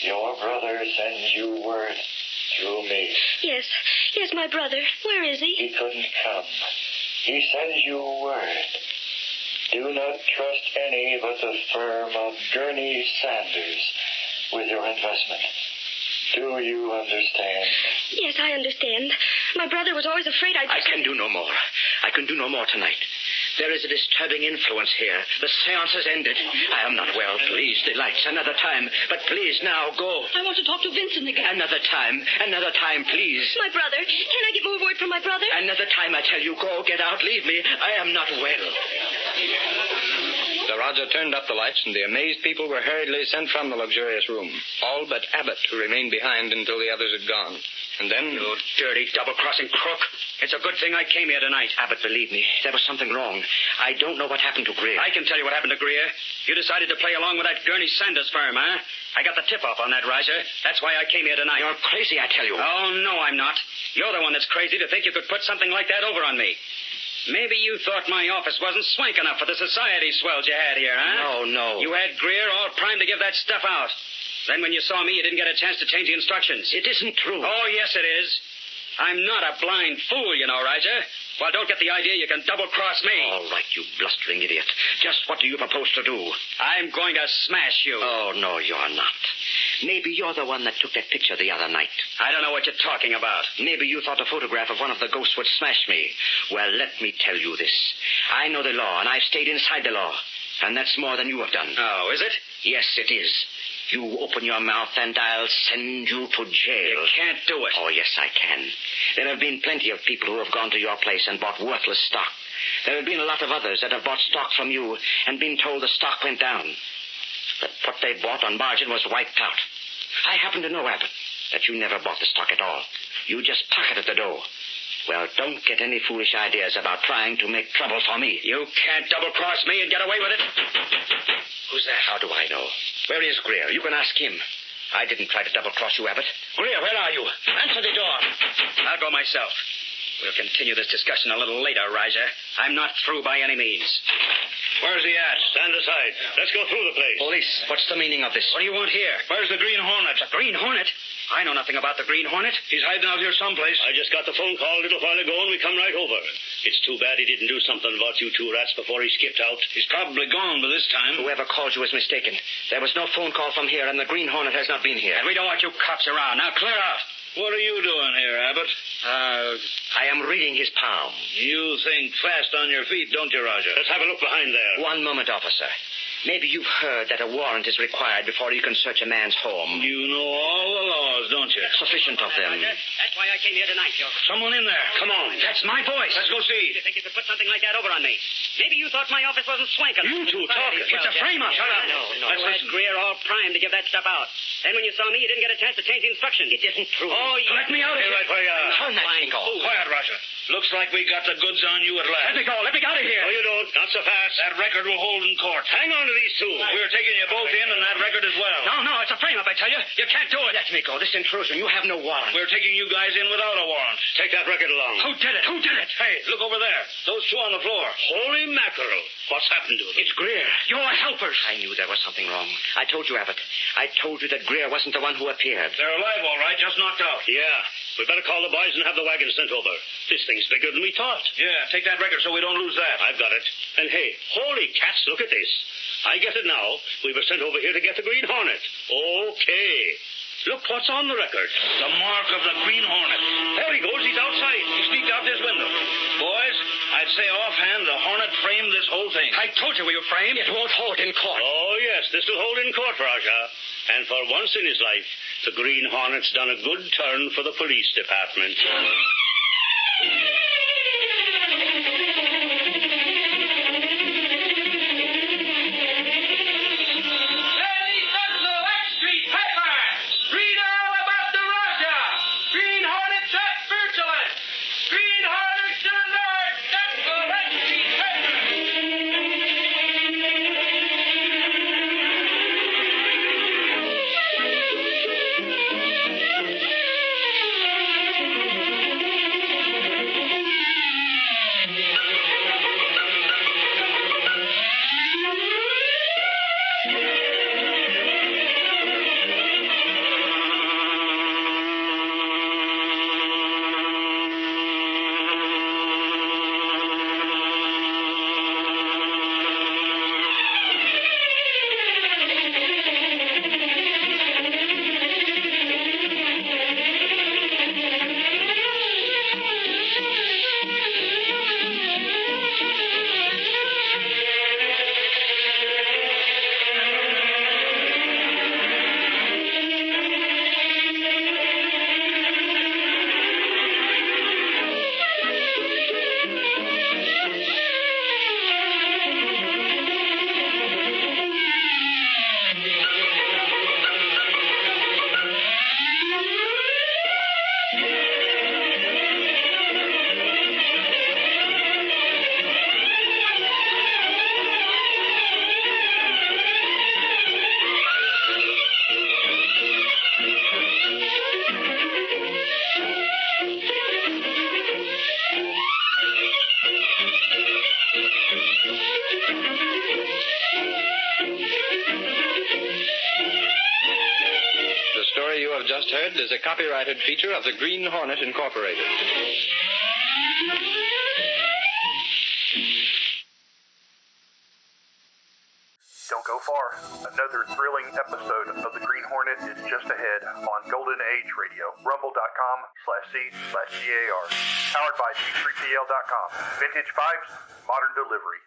your brother sends you word through me. Yes. Yes, my brother. Where is he? He couldn't come. He sends you word. Do not trust any but the firm of Gurney Sanders with your investment. Do you understand? Yes, I understand. My brother was always afraid I'd... I can do no more. I can do no more tonight. There is a disturbing influence here. The seance has ended. I am not well. Please, the lights. Another time. But please, now, go. I want to talk to Vincent again. Another time. Another time, please. My brother. Can I get more word from my brother? Another time, I tell you. Go, get out, leave me. I am not well. The Raja turned up the lights, and the amazed people were hurriedly sent from the luxurious room. All but Abbott, who remained behind until the others had gone. And then... You dirty double-crossing crook. It's a good thing I came here tonight. Abbott, believe me, there was something wrong. I don't know what happened to Greer. I can tell you what happened to Greer. You decided to play along with that Gurney Sanders firm, huh? I got the tip-off on that, Raja. That's why I came here tonight. You're crazy, I tell you. Oh, no, I'm not. You're the one that's crazy to think you could put something like that over on me. Maybe you thought my office wasn't swank enough for the society swells you had here, huh? No. You had Greer all primed to give that stuff out. Then when you saw me, you didn't get a chance to change the instructions. It isn't true. Oh, yes, it is. I'm not a blind fool, you know, Roger. Well, don't get the idea you can double-cross me. All right, you blustering idiot. Just what do you propose to do? I'm going to smash you. Oh, no, you're not. Maybe you're the one that took that picture the other night. I don't know what you're talking about. Maybe you thought a photograph of one of the ghosts would smash me. Well, let me tell you this. I know the law, and I've stayed inside the law. And that's more than you have done. Oh, is it? Yes, it is. You open your mouth and I'll send you to jail. You can't do it. Oh, yes, I can. There have been plenty of people who have gone to your place and bought worthless stock. There have been a lot of others that have bought stock from you and been told the stock went down. But what they bought on margin was wiped out. I happen to know, Abbott, that you never bought the stock at all. You just pocketed the dough. Well, don't get any foolish ideas about trying to make trouble for me. You can't double-cross me and get away with it. Who's that? How do I know? Where is Greer? You can ask him. I didn't try to double-cross you, Abbott. Greer, where are you? Answer the door. I'll go myself. We'll continue this discussion a little later, Roger. I'm not through by any means. Where's he at? Stand aside. Let's go through the place. Police, what's the meaning of this? What do you want here? Where's the Green Hornet? The Green Hornet? I know nothing about the Green Hornet. He's hiding out here someplace. I just got the phone call a little while ago, and we come right over. It's too bad he didn't do something about you two rats before he skipped out. He's probably gone by this time. Whoever called you is mistaken. There was no phone call from here, and the Green Hornet has not been here. And we don't want you cops around. Now, clear out. What are you doing here, Abbott? I am reading his palm. You think fast on your feet, don't you, Roger? Let's have a look behind there. One moment, officer. Maybe you've heard that a warrant is required before you can search a man's home. You know all the laws, don't you? Sufficient of them. That's why I came here tonight, Joe. Someone in there. Come on. That's my voice. Let's go see. You think you could put something like that over on me? Maybe you thought my office wasn't swanking. You two talking. It's a frame-up. Shut up. No. You had Greer all primed to give that stuff out. Then when you saw me, you didn't get a chance to change the instructions. It isn't true. Oh, you... Let me out of here. Right where you are. Turn that thing off. Quiet, Roger. Looks like we got the goods on you at last. Let me go. Let me get out of here. No, you don't. Not so fast. That record will hold in court. Hang on to these two. We're taking you both in and that record as well. No, it's a frame-up, I tell you. You can't do it. Let me go. This intrusion. You have no warrant. We're taking you guys in without a warrant. Take that record along. Who did it? Hey, look over there. Those two on the floor. Holy mackerel. What's happened to them? It's Greer. Your helpers. I knew there was something wrong. I told you, Abbott. I told you that Greer wasn't the one who appeared. They're alive, all right. Just knocked out. Yeah. We better call the boys and have the wagon sent over. This thing's bigger than we thought. Yeah, take that record so we don't lose that. I've got it. And hey, holy cats, look at this. I get it now. We were sent over here to get the Green Hornet. Okay. Look what's on the record. The mark of the Green Hornet. There he goes. He's outside. He sneaked out this window. Boys, I'd say offhand the Hornet framed this whole thing. I told you we were framed. It won't hold in court. Oh, yes. This will hold in court, Raja. And for once in his life, the Green Hornet's done a good turn for the police department. have just heard is a copyrighted feature of the Green Hornet, Incorporated. Don't go far. Another thrilling episode of the Green Hornet is just ahead on Golden Age Radio. Rumble.com/C/GAR. Powered by C3PL.com. Vintage pipes, modern delivery.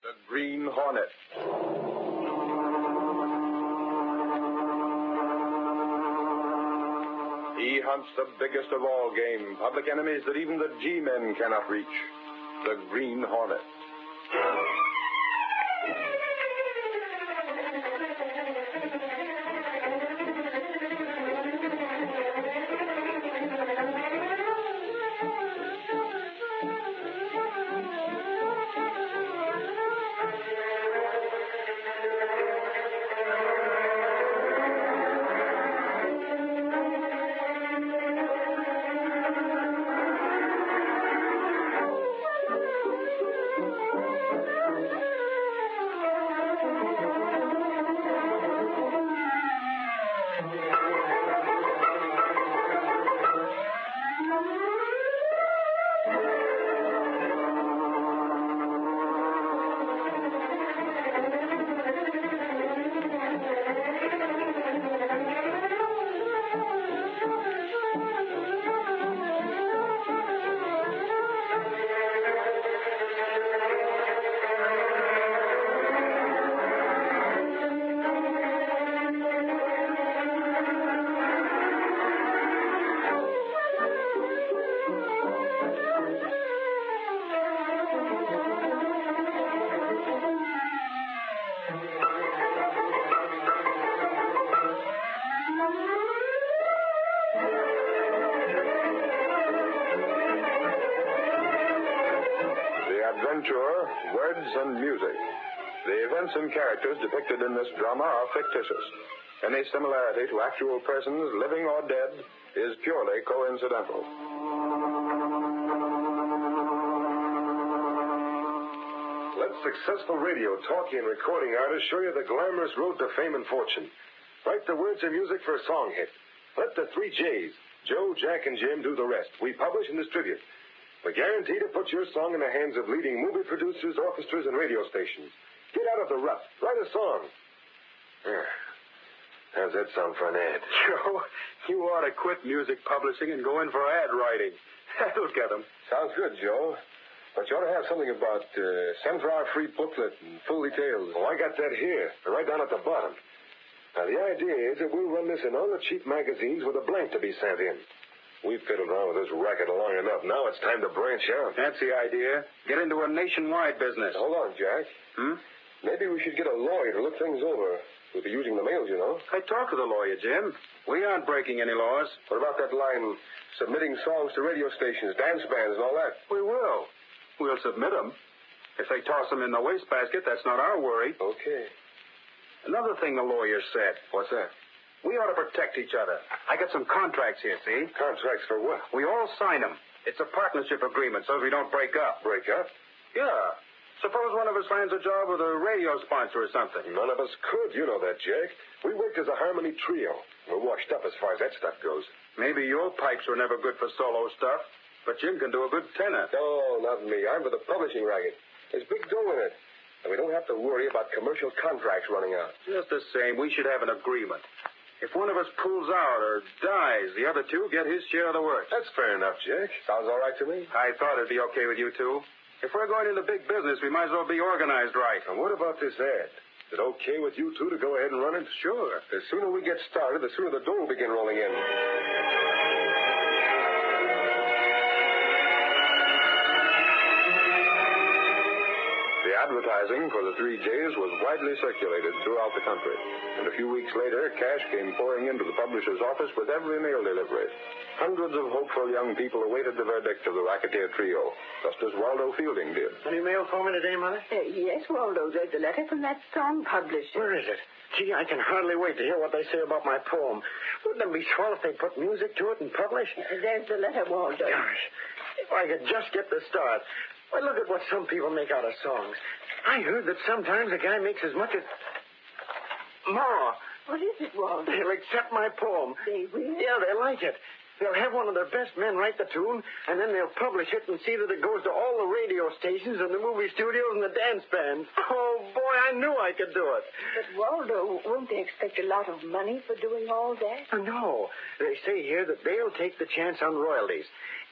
The Green Hornet. He hunts the biggest of all game, public enemies that even the G-men cannot reach. The Green Hornet. Adventure, words, and music. The events and characters depicted in this drama are fictitious. Any similarity to actual persons, living or dead, is purely coincidental. Let successful radio, talkie, and recording artists show you the glamorous road to fame and fortune. Write the words and music for a song hit. Let the 3 J's, Joe, Jack, and Jim, do the rest. We publish and distribute. We guarantee to put your song in the hands of leading movie producers, orchestras, and radio stations. Get out of the rut. Write a song. How's that sound for an ad? Joe, you ought to quit music publishing and go in for ad writing. That'll get them. Sounds good, Joe. But you ought to have something about send for our free booklet and full details. Oh, I got that here, right down at the bottom. Now, the idea is that we'll run this in all the cheap magazines with a blank to be sent in. We've fiddled around with this racket long enough. Now it's time to branch out. That's the idea. Get into a nationwide business. Hold on, Jack. Maybe we should get a lawyer to look things over. We'll be using the mails, you know. I talked to the lawyer, Jim. We aren't breaking any laws. What about that line, submitting songs to radio stations, dance bands, and all that? We will. We'll submit them. If they toss them in the wastebasket, that's not our worry. Okay. Another thing the lawyer said. What's that? We ought to protect each other. I got some contracts here, see? Contracts for what? We all sign them. It's a partnership agreement so we don't break up. Break up? Yeah. Suppose one of us lands a job with a radio sponsor or something. None of us could. You know that, Jack. We worked as a harmony trio. We're washed up as far as that stuff goes. Maybe your pipes were never good for solo stuff, but Jim can do a good tenor. No, not me. I'm for the publishing racket. There's big dough in it. And we don't have to worry about commercial contracts running out. Just the same, we should have an agreement. If one of us pulls out or dies, the other two get his share of the work. That's fair enough, Jack. Sounds all right to me. I thought it'd be okay with you two. If we're going into big business, we might as well be organized right. And what about this ad? Is it okay with you two to go ahead and run it? Sure. The sooner we get started, the sooner the dough will begin rolling in. The advertising for the 3 J's was widely circulated throughout the country. And a few weeks later, cash came pouring into the publisher's office with every mail delivery. Hundreds of hopeful young people awaited the verdict of the Racketeer trio, just as Waldo Fielding did. Any mail for me today, Mother? Yes, Waldo. There's a letter from that song publisher. Where is it? Gee, I can hardly wait to hear what they say about my poem. Wouldn't it be swell if they put music to it and publish? There's the letter, Waldo. Gosh, if I could just get the start. Why, look at what some people make out of songs. I heard that sometimes a guy makes as much as... Ma, What is it, Walter? they'll accept my poem. They will? Yeah, they like it. They'll have one of their best men write the tune, and then they'll publish it and see that it goes to all the radio stations and the movie studios and the dance bands. Oh, boy, I knew I could do it. But, Waldo, won't they expect a lot of money for doing all that? No, they say here that they'll take the chance on royalties.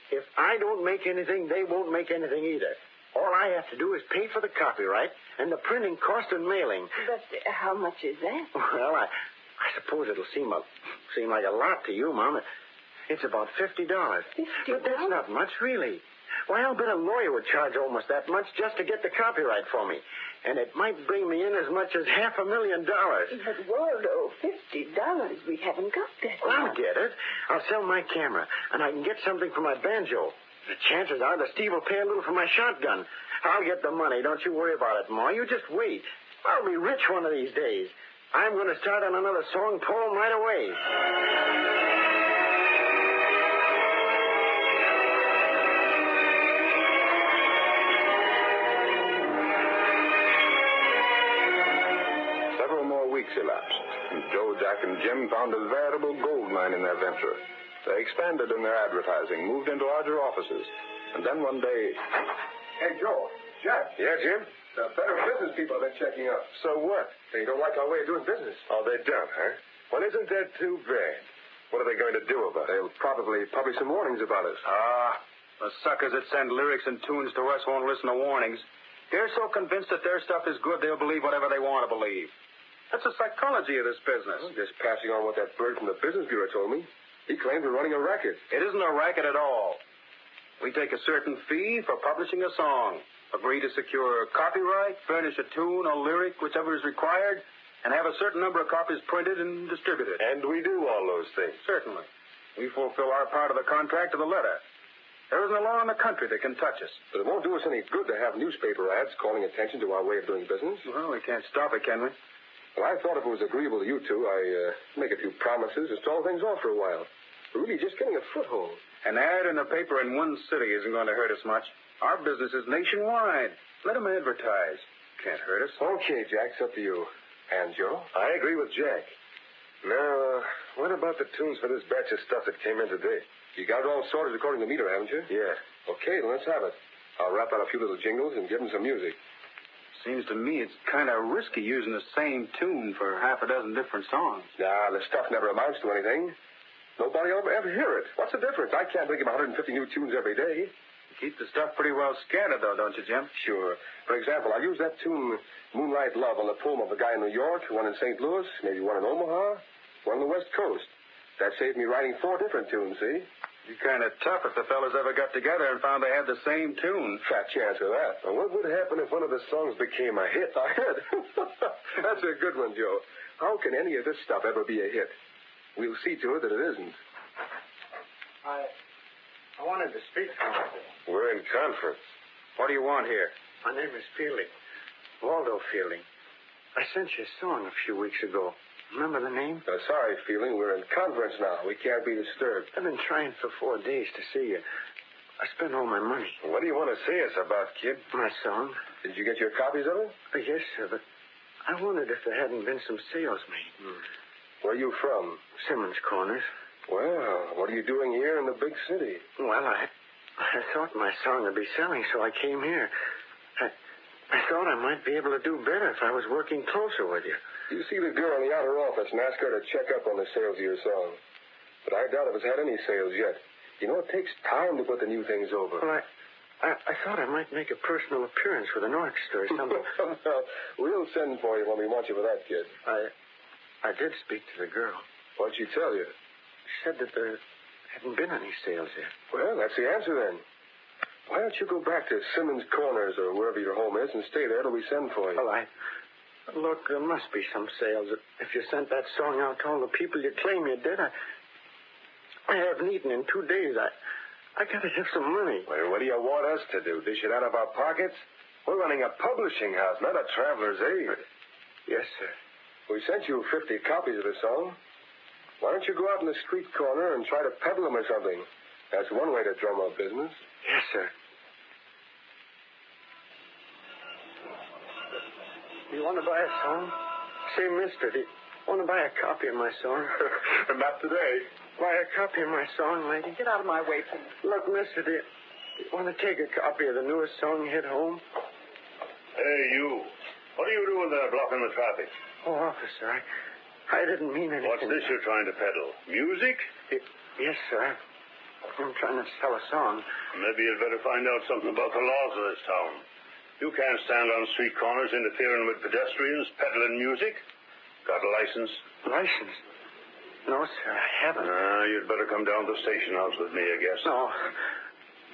If I don't make anything, they won't make anything either. All I have to do is pay for the copyright and the printing cost and mailing. But how much is that? Well, I suppose it'll seem like a lot to you, Mom. It's about $50. $50? But that's not much, really. Why, I'll bet a lawyer would charge almost that much just to get the copyright for me. And it might bring me in as much as $500,000. But, Waldo, $50, we haven't got that. Well, I'll get it. I'll sell my camera, and I can get something for my banjo. The chances are that Steve will pay a little for my shotgun. I'll get the money. Don't you worry about it, Ma. You just wait. I'll be rich one of these days. I'm going to start on another song poem right away. Several more weeks elapsed, and Joe, Jack, and Jim found a veritable gold mine in their venture. They expanded in their advertising, moved into larger offices, and then one day... Hey, Joe. Jack. Yeah, Jim? The better business people have been checking up. So what? They don't like our way of doing business. Oh, they don't, huh? Well, isn't that too bad? What are they going to do about it? They'll probably publish some warnings about us. The suckers that send lyrics and tunes to us won't listen to warnings. They're so convinced that their stuff is good, they'll believe whatever they want to believe. That's the psychology of this business. Well, just passing on what that bird from the Business Bureau told me. He claimed we're running a racket. It isn't a racket at all. We take a certain fee for publishing a song, agree to secure copyright, furnish a tune, a lyric, whichever is required, and have a certain number of copies printed and distributed. And we do all those things. Certainly. We fulfill our part of the contract to the letter. There isn't a law in the country that can touch us. But it won't do us any good to have newspaper ads calling attention to our way of doing business. Well, we can't stop it, can we? Well, I thought if it was agreeable to you two, I'd make a few promises and stall things off for a while. We're really just getting a foothold. An ad in the paper in one city isn't going to hurt us much. Our business is nationwide. Let them advertise. Can't hurt us. Okay, Jack, it's up to you. And Joe? I agree with Jack. Now, what about the tunes for this batch of stuff that came in today? You got it all sorted according to meter, haven't you? Yeah. Okay, then let's have it. I'll rap out a few little jingles and give them some music. Seems to me it's kind of risky using the same tune for half a dozen different songs. Nah, the stuff never amounts to anything. Nobody will ever hear it. What's the difference? I can't think of 150 new tunes every day. You keep the stuff pretty well scattered, though, don't you, Jim? Sure. For example, I use that tune, Moonlight Love, on the poem of a guy in New York, one in St. Louis, maybe one in Omaha, one on the West Coast. That saved me writing 4 different tunes, see? You're kind of tough if the fellas ever got together and found they had the same tune. Fat chance of that. Well, what would happen if one of the songs became a hit? A hit? That's a good one, Joe. How can any of this stuff ever be a hit? We'll see to it that it isn't. I wanted to speak to you. We're in conference. What do you want here? My name is Fielding. Waldo Fielding. I sent you a song a few weeks ago. Remember the name? Sorry, Fielding. We're in conference now. We can't be disturbed. I've been trying for 4 days to see you. I spent all my money. What do you want to see us about, kid? My song. Did you get your copies of it? Yes, sir, but I wondered if there hadn't been some sales made. Where are you from? Simmons Corners. Well, what are you doing here in the big city? Well, I thought my song would be selling, so I came here. I thought I might be able to do better if I was working closer with you. You see the girl in the outer office and ask her to check up on the sales of your song. But I doubt if it's had any sales yet. You know, it takes time to put the new things over. Well, I thought I might make a personal appearance with an orchestra or something. Well, we'll send for you when we want you for that, kid. I did speak to the girl. What'd she tell you? She said that there hadn't been any sales yet. Well, that's the answer then. Why don't you go back to Simmons Corners or wherever your home is and stay there till we send for you? Well, look, there must be some sales. If you sent that song out to all the people you claim you did, I haven't eaten in 2 days. I gotta have some money. Well, what do you want us to do? Dish it out of our pockets? We're running a publishing house, not a traveler's aid. Yes, sir. We sent you 50 copies of the song. Why don't you go out in the street corner and try to peddle them or something? That's one way to drum up business. Yes, sir. You want to buy a song? Say, mister, do you want to buy a copy of my song? Not today. Buy a copy of my song, lady? Get out of my way, please. Look, mister, do you want to take a copy of the newest song hit home? Hey, you. What are you doing there blocking the traffic? Oh, officer, I didn't mean anything. What's this you're trying to peddle? Music? Yes, sir. I'm trying to sell a song. Maybe you'd better find out something about the laws of this town. You can't stand on street corners interfering with pedestrians, peddling music. Got a license? License? No, sir, I haven't. You'd better come down to the station house with me, I guess.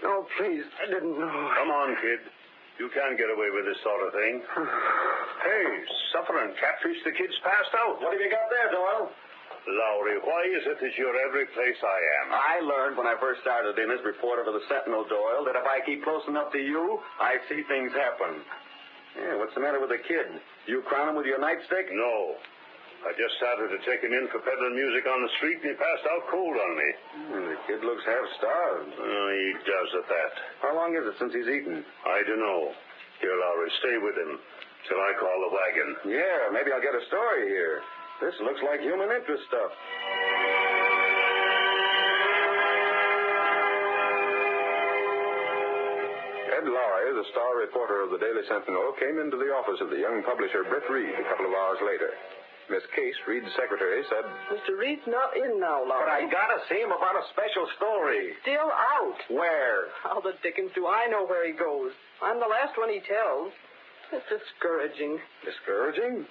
No, please, I didn't know. Come on, kid. You can't get away with this sort of thing. Hey, suffering catfish, the kid's passed out. What have you got there, Doyle? Lowry, why is it that you're every place I am? I learned when I first started in as reporter for the Sentinel, Doyle, that if I keep close enough to you, I see things happen. Yeah, what's the matter with the kid? You crown him with your nightstick? No. I just started to take him in for peddling music on the street, and he passed out cold on me. The kid looks half starved. He does at that. How long is it since he's eaten? I don't know. Here, Lowry, stay with him till I call the wagon. Yeah, maybe I'll get a story here. This looks like human interest stuff. Ed Lowry, the star reporter of the Daily Sentinel, came into the office of the young publisher Britt Reed a couple of hours later. Miss Case, Reed's secretary, said, Mr. Reed's not in now, Lowry. But I gotta see him about a special story. Still out. Where? How the dickens do I know where he goes? I'm the last one he tells. It's discouraging. Discouraging?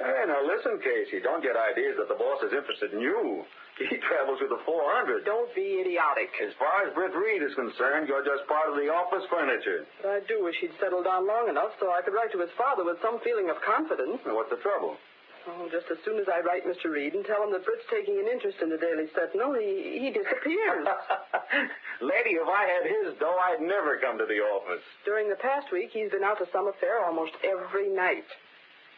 Hey, now listen, Casey. Don't get ideas that the boss is interested in you. He travels with the 400. Don't be idiotic. As far as Britt Reed is concerned, you're just part of the office furniture. But I do wish he'd settled down long enough so I could write to his father with some feeling of confidence. Now, what's the trouble? Oh, just as soon as I write Mr. Reed and tell him that Britt's taking an interest in the Daily Sentinel, he disappears. Lady, if I had his dough, I'd never come to the office. During the past week, he's been out to some affair almost every night.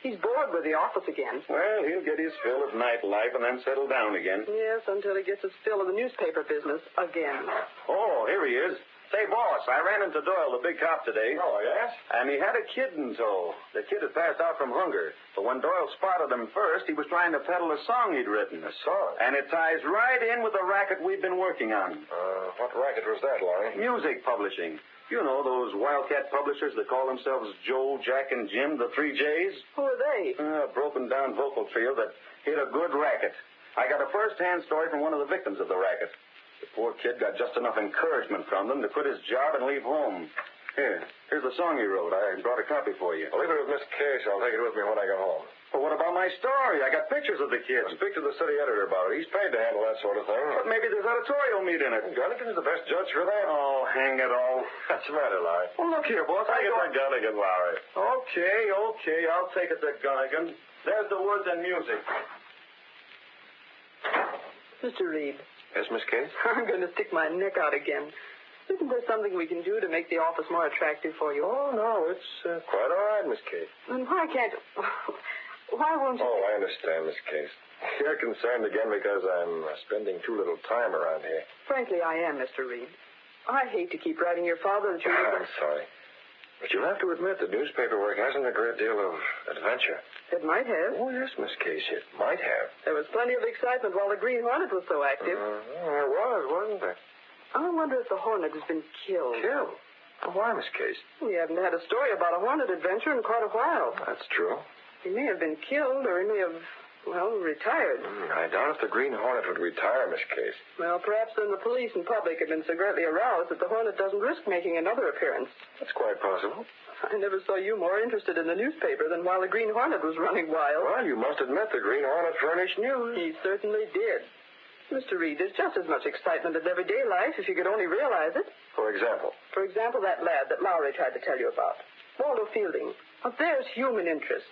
He's bored with the office again. Well, he'll get his fill of nightlife and then settle down again. Yes, until he gets his fill of the newspaper business again. Oh, here he is. Say, boss, I ran into Doyle, the big cop, today. Oh, yes? And he had a kid in tow. The kid had passed out from hunger. But when Doyle spotted him first, he was trying to peddle a song he'd written. A song? And it ties right in with the racket we've been working on. What racket was that, Laurie? Music publishing. You know, those wildcat publishers that call themselves Joe, Jack, and Jim, the 3 J's? Who are they? A broken-down vocal trio that hit a good racket. I got a first-hand story from one of the victims of the racket. The poor kid got just enough encouragement from them to quit his job and leave home. Here's the song he wrote. I brought a copy for you. Well, leave it with Miss Case. I'll take it with me when I get home. Well, what about my story? I got pictures of the kid. Well, speak to the city editor about it. He's paid to handle that sort of thing. But maybe there's editorial meat in it. Gunnigan's the best judge for that. Oh, hang it all. What's the matter, Larry? Well, look here, boss. Take it to Gunnigan, Larry. Okay. I'll take it to Gunnigan. There's the words and music. Mr. Reed. Yes, Miss Case? I'm going to stick my neck out again. Isn't there something we can do to make the office more attractive for you? Oh, no, it's quite all right, Miss Case. And why can't... Why won't you... Oh, I understand, Miss Case. You're concerned again because I'm spending too little time around here. Frankly, I am, Mr. Reed. I hate to keep writing your father that you... I'm sorry. But you'll have to admit that newspaper work hasn't a great deal of adventure. It might have. Oh, yes, Miss Case, it might have. There was plenty of excitement while the Green Hornet was so active. There was, wasn't there? I wonder if the Hornet has been killed. Killed? Well, why, Miss Case? We haven't had a story about a Hornet adventure in quite a while. That's true. He may have been killed, or he may have, retired. I doubt if the Green Hornet would retire, Miss Case. Well, perhaps then the police and public have been so greatly aroused that the Hornet doesn't risk making another appearance. That's quite possible. I never saw you more interested in the newspaper than while the Green Hornet was running wild. Well, you must admit the Green Hornet furnished news. He certainly did. Mr. Reed, there's just as much excitement in everyday life if you could only realize it. For example? For example, that lad that Lowry tried to tell you about. Waldo Fielding. Now, there's human interest.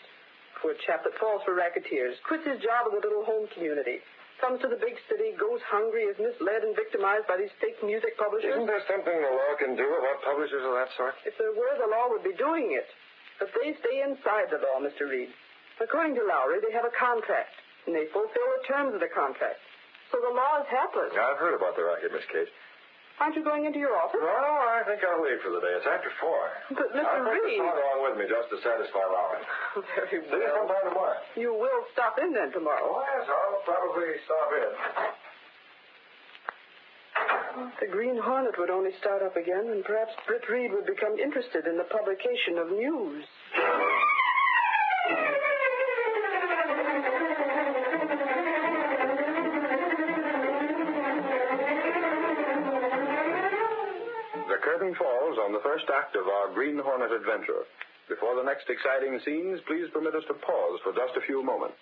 Poor chap that falls for racketeers, quits his job in the little home community, comes to the big city, goes hungry, is misled and victimized by these fake music publishers. Isn't there something the law can do about publishers of that sort? If there were, the law would be doing it. But they stay inside the law, Mr. Reed. According to Lowry, they have a contract, and they fulfill the terms of the contract. So the law is helpless. Yeah, I've heard about the racket, Miss Case. Aren't you going into your office? No, I think I'll leave for the day. It's after 4. But, Mr. I'll take Reed... the song along with me just to satisfy Lauren. Very See you well. sometime tomorrow. You will stop in then tomorrow. Oh, yes, I'll probably stop in. If the Green Hornet would only start up again, and perhaps Britt Reed would become interested in the publication of news. The curtain falls on the first act of our Green Hornet adventure. Before the next exciting scenes, please permit us to pause for just a few moments.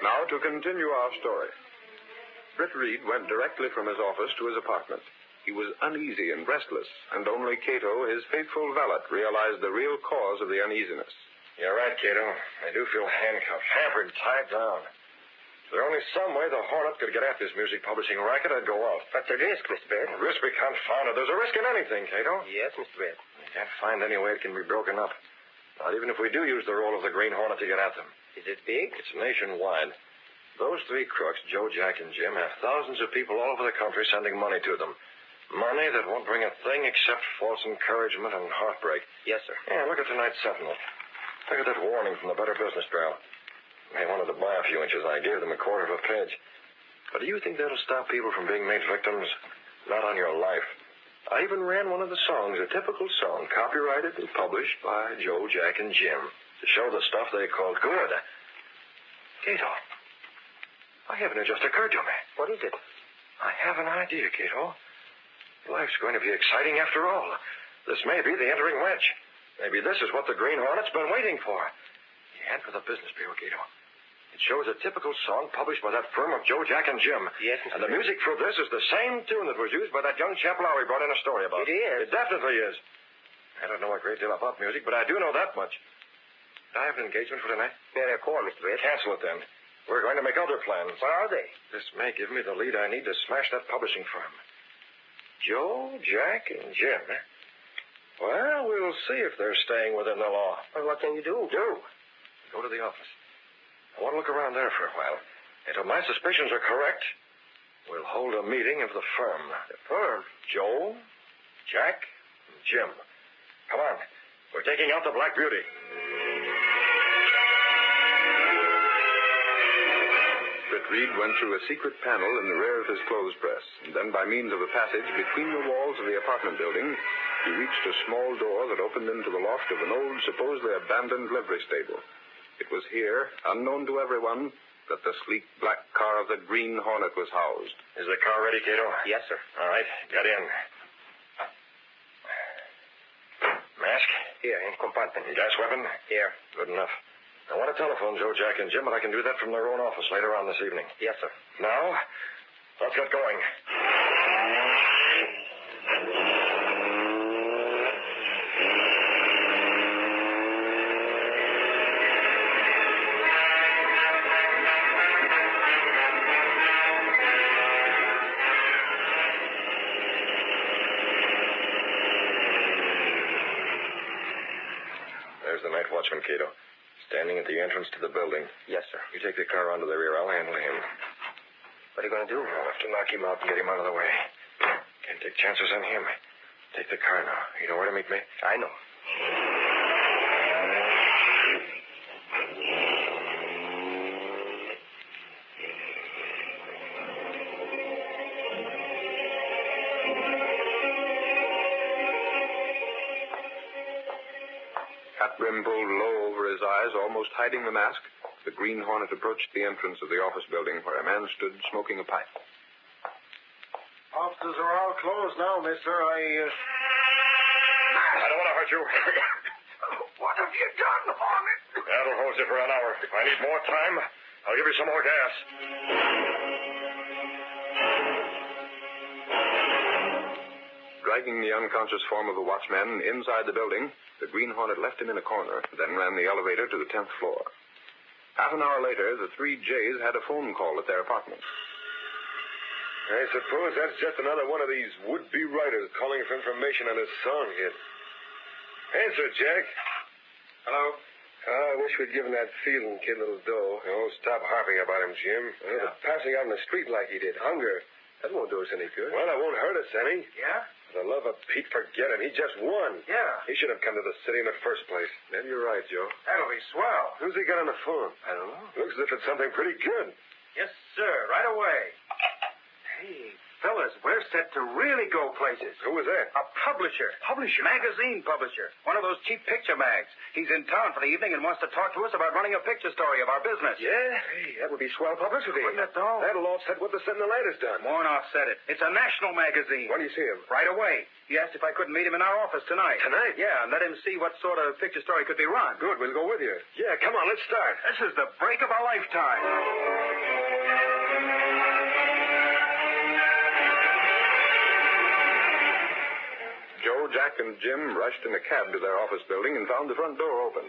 Now to continue our story. Britt Reed went directly from his office to his apartment. He was uneasy and restless, and only Cato, his faithful valet, realized the real cause of the uneasiness. You're right, Cato. I do feel handcuffed, hampered, tied down. If there were only some way the Hornet could get at this music publishing racket, I'd go out. But the risk, Mr. Baird. Risk be confounded. There's a risk in anything, Cato. Yes, Mr. Baird. We can't find any way it can be broken up. Not even if we do use the role of the Green Hornet to get at them. Is it big? It's nationwide. Those 3 crooks, Joe, Jack, and Jim, have thousands of people all over the country sending money to them. Money that won't bring a thing except false encouragement and heartbreak. Yes, sir. Yeah, look at tonight's Sentinel. Look at that warning from the Better Business Bureau. They wanted to buy a few inches. I gave them a quarter of a page. But do you think that'll stop people from being made victims? Not on your life. I even ran one of the songs, a typical song, copyrighted and published by Joe, Jack, and Jim, to show the stuff they called good. Cato, it just occurred to me. What is it? I have an idea, Cato. Life's going to be exciting after all. This may be the entering wedge. Maybe this is what the Green Hornet's been waiting for. The ad for the Business Bureau, Cato. It shows a typical song published by that firm of Joe, Jack, and Jim. Yes, Mr. And the music for this is the same tune that was used by that young chap Lowry brought in a story about. It is. It definitely is. I don't know a great deal about music, but I do know that much. I have an engagement for tonight. Yeah, they're called, Mr. Baird. Cancel it then. We're going to make other plans. What are they? This may give me the lead I need to smash that publishing firm. Joe, Jack, and Jim. Well, we'll see if they're staying within the law. Well, what can you do? Go to the office. I want to look around there for a while. And if my suspicions are correct, we'll hold a meeting of the firm. The firm? Joe, Jack, and Jim. Come on. We're taking out the Black Beauty. Britt Reed went through a secret panel in the rear of his clothes press, and then by means of a passage between the walls of the apartment building, he reached a small door that opened into the loft of an old, supposedly abandoned livery stable. It was here, unknown to everyone, that the sleek black car of the Green Hornet was housed. Is the car ready, Cato? Yes, sir. All right, get in. Mask? Here, in compartment. Gas weapon? Here. Good enough. I want to telephone Joe, Jack, and Jim, but I can do that from their own office later on this evening. Yes, sir. Now, let's get going. There's the night watchman, Cato. Standing at the entrance to the building. Yes, sir. You take the car onto the rear. I'll handle him. What are you going to do? I'll have to knock him out and get him out of the way. Can't take chances on him. Take the car now. You know where to meet me? I know. Hat brim pulled low over his eyes, almost hiding the mask, the Green Hornet approached the entrance of the office building where a man stood smoking a pipe. Offices are all closed now, mister. I don't want to hurt you. What have you done, Hornet? That'll hold you for an hour. If I need more time, I'll give you some more gas. Dragging the unconscious form of the watchman inside the building, the Green Hornet left him in a corner, then ran the elevator to the 10th floor. Half an hour later, the three Jays had a phone call at their apartment. I suppose that's just another one of these would-be writers calling for information on his song hit. Answer, Jack. Hello? I wish we'd given that Fielding kid a little dough. Oh, stop harping about him, Jim. Yeah. Passing out in the street like he did. Hunger. That won't do us any good. Well, it won't hurt us any. Yeah? For the love of Pete, forget it. He just won. Yeah. He should have come to the city in the first place. Maybe you're right, Joe. That'll be swell. Who's he got on the phone? I don't know. Looks as if it's something pretty good. Yes, sir. Right away. Hey, fellas, we're set to really go places. Who was that? A publisher. Publisher? Magazine publisher. One of those cheap picture mags. He's in town for the evening and wants to talk to us about running a picture story of our business. Yeah? Hey, that would be swell publicity. Wouldn't it, though? That'll offset what the Sentinel has done. Won't offset it. It's a national magazine. When do you see him? Right away. He asked if I couldn't meet him in our office tonight. Tonight? Yeah, and let him see what sort of picture story could be run. Good, we'll go with you. Yeah, come on, let's start. This is the break of our lifetime. Joe, Jack, and Jim rushed in a cab to their office building and found the front door open.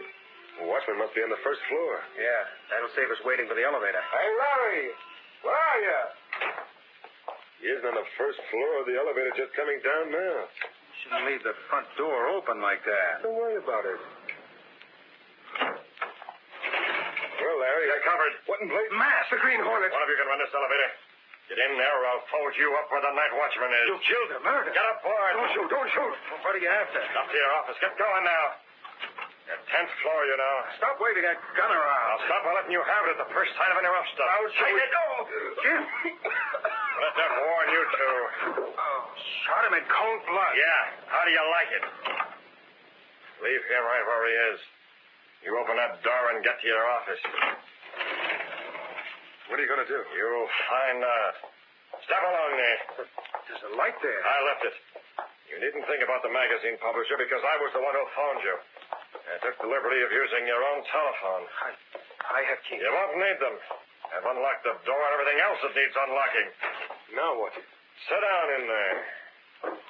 The watchman must be on the first floor. Yeah, that'll save us waiting for the elevator. Hey, Larry! Where are you? He isn't on the first floor. The elevator just coming down now. Shouldn't leave the front door open like that. Don't worry about it. Well, Larry, You're covered. what in place? Mass, the Green Hornet. One of you can run this elevator. Get in there or I'll fold you up where the night watchman is. You killed him, murder. Get aboard. Don't shoot, don't shoot. Well, what are you after? Up to your office. Get going now. You're 10th floor, you know. Stop waving that gun around. I'll stop by letting you have it at the first sign of any rough stuff. Take it. Oh, Jim. Let that warn you two. Oh, shot him in cold blood. Yeah. How do you like it? Leave him right where he is. You open that door and get to your office. What are you going to do? You'll find out. Step along there. There's a light there. I left it. You needn't think about the magazine publisher because I was the one who phoned you. I took the liberty of using your own telephone. I have keys. You won't need them. I've unlocked the door and everything else that needs unlocking. Now what? Sit down in there.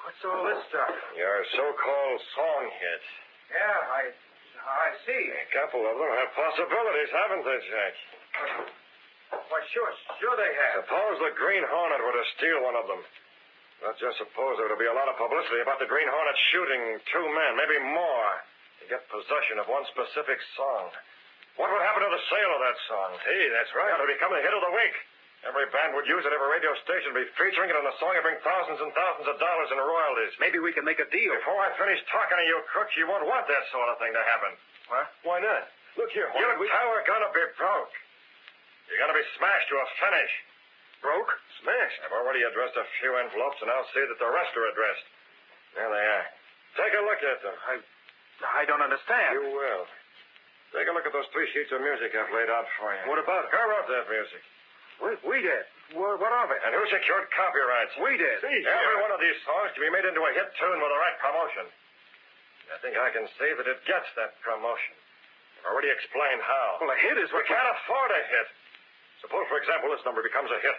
What's all this stuff? Your so-called song hit. Yeah, I see. A couple of them have possibilities, haven't they, Jack? Why, sure they have. Suppose the Green Hornet were to steal one of them. Let's just suppose there would be a lot of publicity about the Green Hornet shooting two men, maybe more, to get possession of one specific song. What would happen to the sale of that song? Hey, that's right. It would become the hit of the week. Every band would use it. Every radio station would be featuring it on the song and bring thousands and thousands of dollars in royalties. Maybe we can make a deal. Before I finish talking to you crooks, you won't want that sort of thing to happen. What? Why not? Look here, You Hornet. two are going to be broke. You're going to be smashed to a finish. Broke? Smashed. I've already addressed a few envelopes, and I'll see that the rest are addressed. There they are. Take a look at them. I don't understand. You will. Take a look at those 3 sheets of music I've laid out for you. What about it? Who wrote that music? We did. What of it? And who secured copyrights? We did. Every one of these songs can be made into a hit tune with the right promotion. I think I can say that it gets that promotion. I've already explained how. Well, a hit is We what... can't afford a hit. Suppose, for example, this number becomes a hit.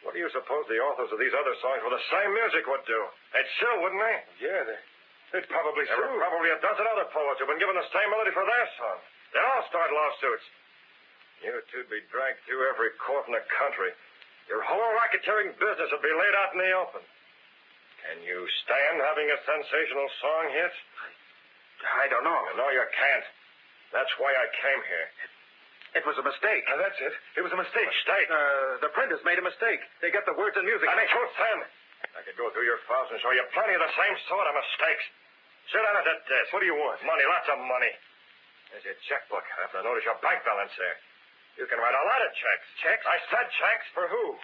What do you suppose the authors of these other songs with the same music would do? They'd sue, wouldn't they? Yeah, they'd probably There were sue. probably a dozen other poets who've been given the same melody for their song. They'd all start lawsuits. You two'd be dragged through every court in the country. Your whole racketeering business would be laid out in the open. Can you stand having a sensational song hit? I don't know. No, you can't. That's why I came here. It was a mistake. That's it. It was a mistake. Mistake? The printers made a mistake. They got the words and music. I mean, truth then. I could go through your files and show you plenty of the same sort of mistakes. Sit down at that desk. What do you want? Money, lots of money. There's your checkbook. I have to notice your bank balance there. You can write a lot of checks. Checks? I said checks. For who?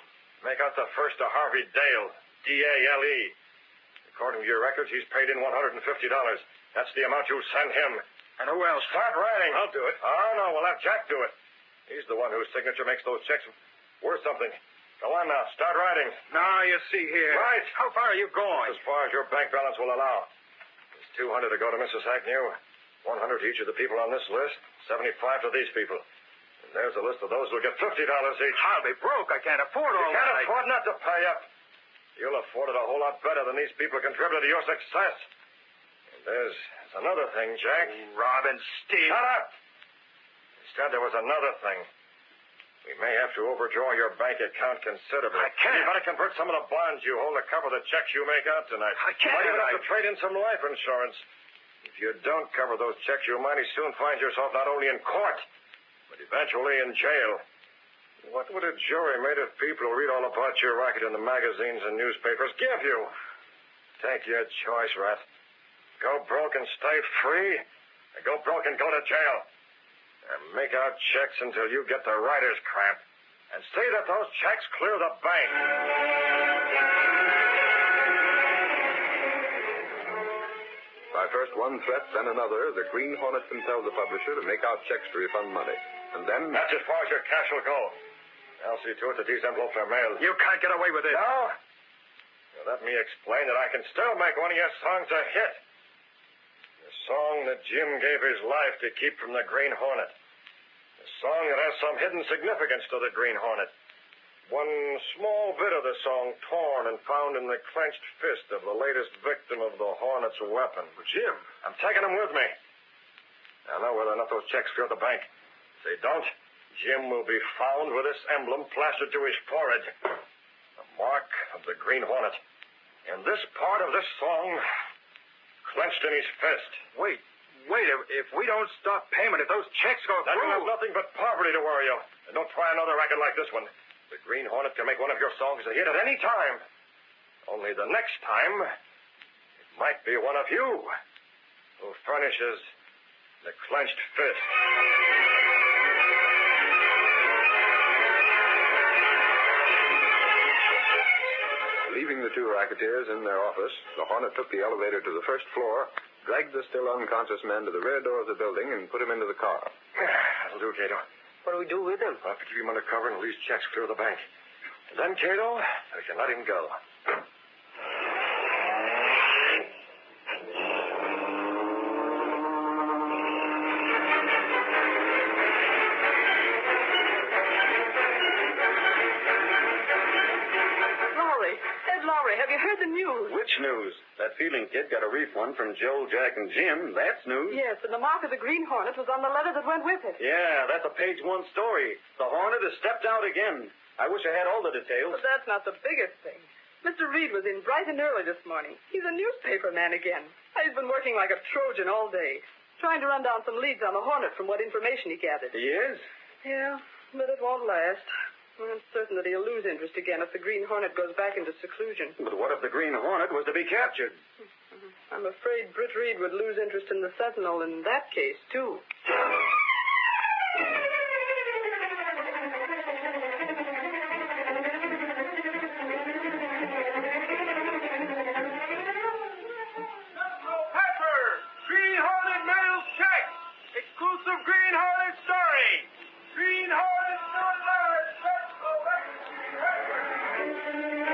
Make out the first to Harvey Dale, D-A-L-E. According to your records, he's paid in $150. That's the amount you send him. And who else? Start writing. I'll do it. Oh, no, we'll have Jack do it. He's the one whose signature makes those checks worth something. Go on now. Start writing. Now, you see here. Right. How far are you going? As far as your bank balance will allow. There's $200 to go to Mrs. Agnew. 100 to each of the people on this list. 75 to these people. And there's a list of those who'll get $50 each. I'll be broke. I can't afford all You can't that. afford not to pay up. You'll afford it a whole lot better than these people contributed to your success. And there's another thing, Jack. Robin, Steve. Shut up! Instead, there was another thing. We may have to overdraw your bank account considerably. I can't. You better convert some of the bonds you hold to cover the checks you make out tonight. I can't. You might even have to trade in some life insurance. If you don't cover those checks, you'll mighty soon find yourself not only in court, but eventually in jail. What would a jury made of people who read all about your racket in the magazines and newspapers give you? Take your choice, Rat. Go broke and stay free, or go broke and go to jail. And make out checks until you get the writer's cramp. And see that those checks clear the bank. By first one threat, then another, the Green Hornet compelled the publisher to make out checks to refund money. And then... That's as far as your cash will go. I'll see to it that these envelopes are mailed. You can't get away with it. No? Well, let me explain that I can still make one of your songs a hit. The song that Jim gave his life to keep from the Green Hornet. A song that has some hidden significance to the Green Hornet. One small bit of the song torn and found in the clenched fist of the latest victim of the Hornet's weapon. Jim. I'm taking him with me. I know whether or not those checks clear the bank. If they don't, Jim will be found with this emblem plastered to his forehead. The mark of the Green Hornet. And this part of this song clenched in his fist. Wait. If we don't stop payment, if those checks go Then through... you'll have nothing but poverty to worry you. And don't try another racket like this one. The Green Hornet can make one of your songs a hit at any time. Only the next time, it might be one of you who furnishes the clenched fist. Leaving the two racketeers in their office, the Hornet took the elevator to the first floor, dragged the still unconscious man to the rear door of the building, and put him into the car. That'll do, Cato. What do we do with him? I'll have to keep him under cover until these checks clear the bank. And then, Cato, we can let him go. Have you heard the news? Which news? That Fielding kid got a refund from Joe, Jack, and Jim. That's news. Yes, and the mark of the Green Hornet was on the letter that went with it. Yeah, that's a page one story. The Hornet has stepped out again. I wish I had all the details. But that's not the biggest thing. Mr. Reed was in bright and early this morning. He's a newspaper man again. He's been working like a Trojan all day, trying to run down some leads on the Hornet from what information he gathered. He is? Yeah, but it won't last. I'm certain that he'll lose interest again if the Green Hornet goes back into seclusion. But what if the Green Hornet was to be captured? I'm afraid Britt Reed would lose interest in the Sentinel in that case, too. Pepper! Green Hornet mails check! Exclusive Green Hornet story! Green Hornet still alive! Let's go back to Pepper!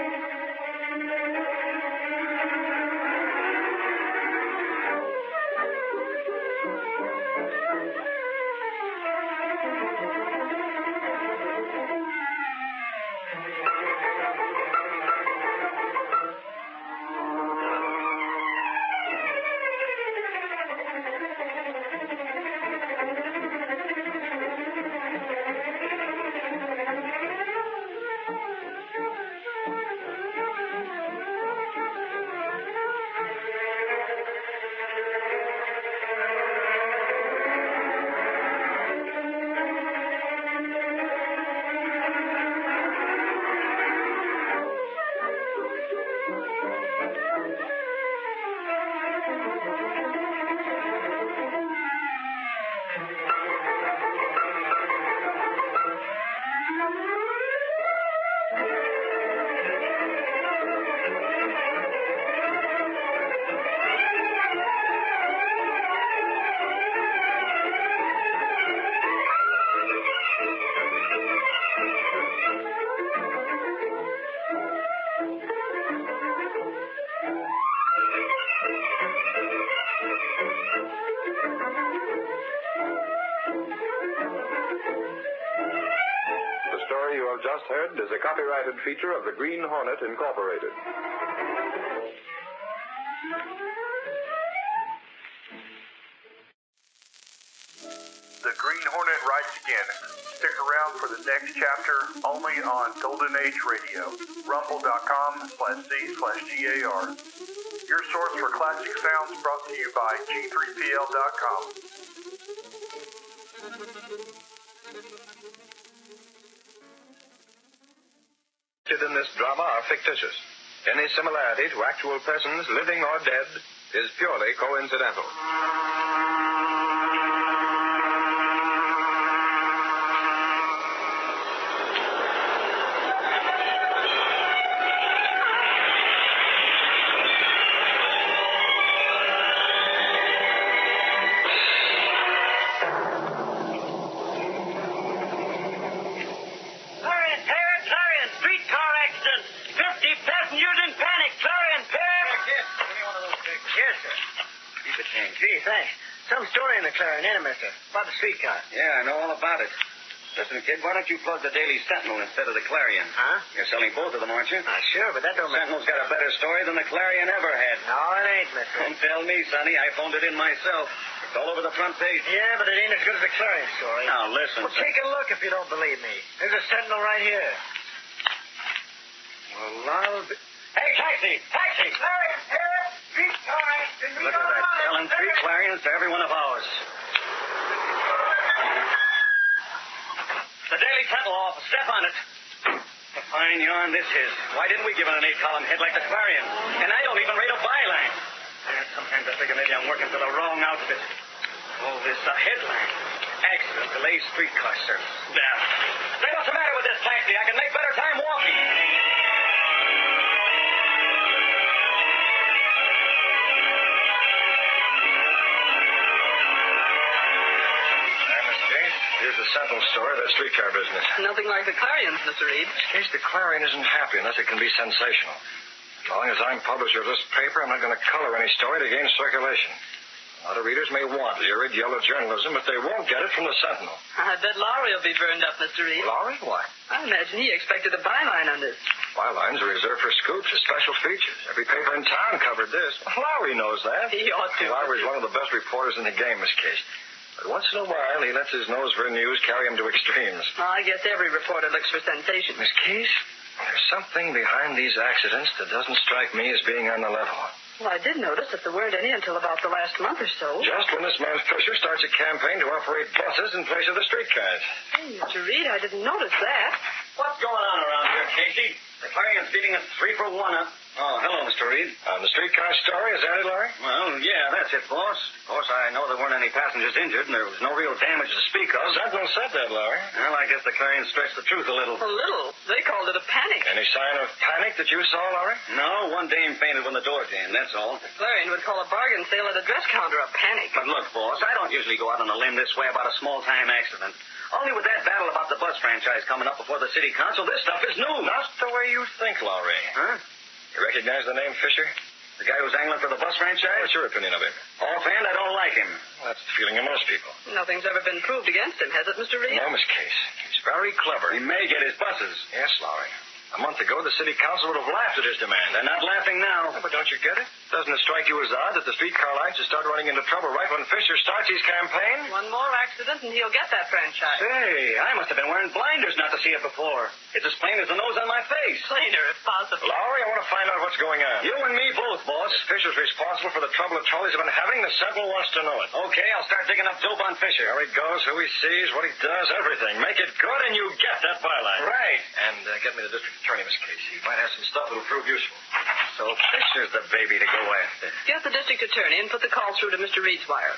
story you have just heard is a copyrighted feature of the Green Hornet, Incorporated. The Green Hornet writes again. Stick around for the next chapter only on Golden Age Radio. Rumble.com/C/GAR. Your source for classic sounds brought to you by G3PL.com. In this drama are fictitious. Any similarity to actual persons, living or dead, is purely coincidental. Gee, thanks. Some story in the Clarion, mister. About the streetcar. Yeah, I know all about it. Listen, kid, why don't you plug the Daily Sentinel instead of the Clarion? Huh? You're selling both of them, aren't you? Sure, but that don't make... Sentinel's got a better story than the Clarion ever had. No, it ain't, mister. Don't tell me, Sonny. I phoned it in myself. It's all over the front page. Yeah, but it ain't as good as the Clarion story. Now, listen. Well, take a look if you don't believe me. There's a Sentinel right here. Well, I'll be... Hey, taxi! Taxi! Clarion, here! Streetcar accident! Look at that. Selling 3 Clarions to every one of ours. The Daily Sentinel office. Step on it. A fine yarn this is. Why didn't we give it an 8-column head like the Clarion? And I don't even rate a byline. Sometimes I figure maybe I'm working for the wrong outfit. Oh, this a headline. Accident delays streetcar service. Now, say what's the matter with this taxi? I can make better time walking. Here's the Sentinel story of that streetcar business. Nothing like the Clarions, Mr. Reed. In this case, the Clarion isn't happy unless it can be sensational. As long as I'm publisher of this paper, I'm not going to color any story to gain circulation. A lot of readers may want lurid yellow journalism, but they won't get it from the Sentinel. I bet Lowry will be burned up, Mr. Reed. Lowry? Why? I imagine he expected a byline on this. Bylines are reserved for scoops or special features. Every paper in town covered this. Lowry knows that. He ought to. Lowry's one of the best reporters in the game, Miss Case. But once in a while, he lets his nose for news carry him to extremes. Well, I guess every reporter looks for sensation. Miss Case, there's something behind these accidents that doesn't strike me as being on the level. Well, I did notice that there weren't any until about the last month or so. Just when this man Fisher starts a campaign to operate buses in place of the streetcars. Hey, Mr. Reed, I didn't notice that. What's going on around here, Casey? The Clarion's beating us 3 for 1 up. Oh, hello, Mr. Reed. On the streetcar story, is that it, Larry? Well, yeah, that's it, boss. Of course, I know there weren't any passengers injured, and there was no real damage to speak of. Sentinel said that, Larry. Well, I guess the Clarion stretched the truth a little. A little? They called it a panic. Any sign of panic that you saw, Larry? No, one dame fainted when the door jammed, that's all. The Clarion would call a bargain sale at a dress counter a panic. But look, boss, I don't usually go out on a limb this way about a small-time accident. Only with that battle about the bus franchise coming up before the city council, this stuff is new. Not the way you think, Lowry. Huh? You recognize the name Fisher? The guy who's angling for the bus franchise? What's your opinion of him? Offhand, I don't like him. Well, that's the feeling of most people. Nothing's ever been proved against him, has it, Mr. Reed? No, Miss Case. He's very clever. He may get his buses. Yes, Lowry. A month ago, the city council would have laughed at his demand. They're not laughing now. But don't you get it? Doesn't it strike you as odd that the streetcar lines should start running into trouble right when Fisher starts his campaign? One more accident and he'll get that franchise. Say, I must have been wearing blinders not to see it before. It's as plain as the nose on my face. Plainer, if possible. Lowry, I want to find out what's going on. You and me both, boss. If Fisher's responsible for the trouble the Trolleys have been having, the Sentinel wants to know it. Okay, I'll start digging up dope on Fisher. There he goes, who he sees, what he does, everything. Make it good and you get that byline. Right. And get me the district attorney, Miss Casey. He might have some stuff that'll prove useful. So Fisher's the baby to go after. Get the district attorney and put the call through to Mr. Reed's wire.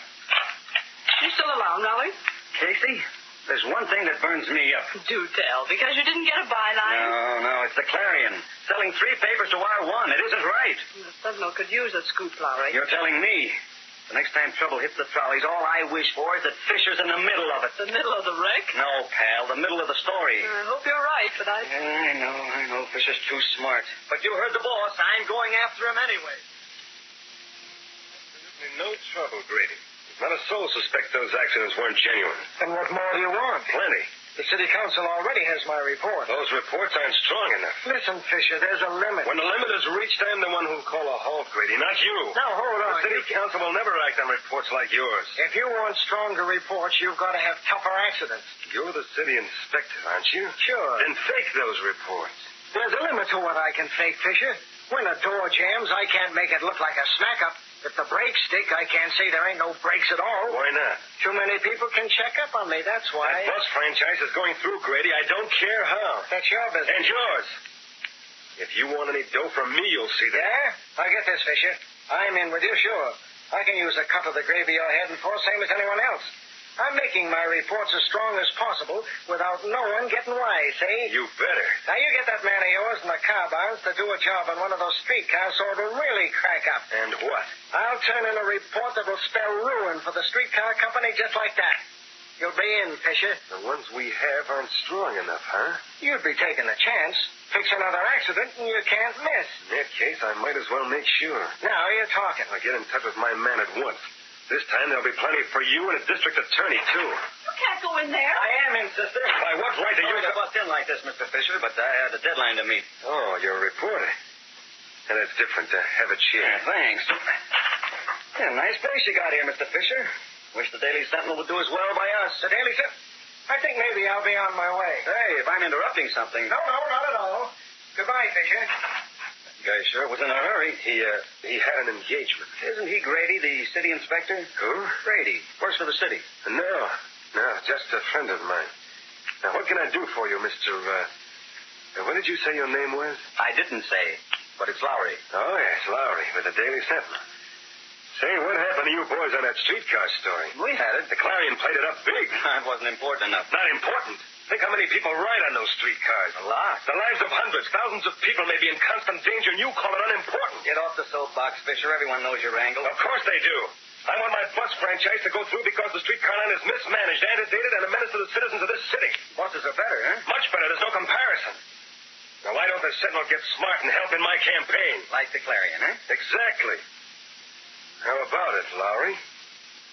You still around, Raleigh? Casey, there's one thing that burns me up. Do tell, because you didn't get a byline. No, it's the Clarion. Selling 3 papers to R1. It isn't right. The Sentinel could use a scoop, Lowry. You're telling me. The next time trouble hits the Trolleys, all I wish for is that Fisher's in the middle of it. The middle of the wreck? No, pal, the middle of the story. I hope you're right, but I know. Fisher's too smart. But you heard the boss. I'm going after him anyway. No trouble, Grady. Not a soul suspects those accidents weren't genuine. And what more do you want? Plenty. The city council already has my report. Those reports aren't strong enough. Listen, Fisher, there's a limit. When the limit is reached, I'm the one who'll call a halt, Grady, not you. Now, hold on. The city council will never act on reports like yours. If you want stronger reports, you've got to have tougher accidents. You're the city inspector, aren't you? Sure. Then fake those reports. There's a limit to what I can fake, Fisher. When a door jams, I can't make it look like a smack-up. If the brakes stick, I can't say there ain't no brakes at all. Why not? Too many people can check up on me, that's why. That bus franchise is going through, Grady. I don't care how. That's your business. And yours. If you want any dough from me, you'll see that. Yeah? I get this, Fisher. I'm in with you, sure. I can use a cut of the gravy you're heading for, same as anyone else. I'm making my reports as strong as possible without no one getting wise, see? You better. Now, you get that man of yours in the car barns to do a job on one of those streetcars so it'll really crack up. And what? I'll turn in a report that will spell ruin for the streetcar company just like that. You'll be in, Fisher. The ones we have aren't strong enough, huh? You'd be taking a chance. Fix another accident and you can't miss. In that case, I might as well make sure. Now you're talking. I'll get in touch with my man at once. This time there'll be plenty for you and a district attorney, too. You can't go in there. I am in, sister. By what right do you... Sorry to bust in like this, Mr. Fisher, but I had a deadline to meet. Oh, you're a reporter. And it's different. Have a chair. Yeah, thanks. Yeah, nice place you got here, Mr. Fisher. Wish the Daily Sentinel would do as well by us. The Daily Sentinel? I think maybe I'll be on my way. Hey, if I'm interrupting something... No, not at all. Goodbye, Fisher. Guy sure was in a hurry. He had an engagement. Isn't he Grady, the city inspector? Who? Grady. Works for the city. No, just a friend of mine. Now, what can I do for you, Mr. What did you say your name was? I didn't say, but it's Lowry. Oh, yes, Lowry, with the Daily Sentinel. Say, what happened to you boys on that streetcar story? We had it. The Clarion played it up big. It wasn't important enough. Not important. Think how many people ride on those streetcars. A lot. The lives of hundreds, thousands of people may be in constant danger, and you call it unimportant. Get off the soapbox, Fisher. Everyone knows your angle. Of course they do. I want my bus franchise to go through because the streetcar line is mismanaged, antedated, and a menace to the citizens of this city. Buses are better, huh? Much better. There's no comparison. Now, why don't the Sentinel get smart and help in my campaign? Like the Clarion, huh? Exactly. How about it, Lowry?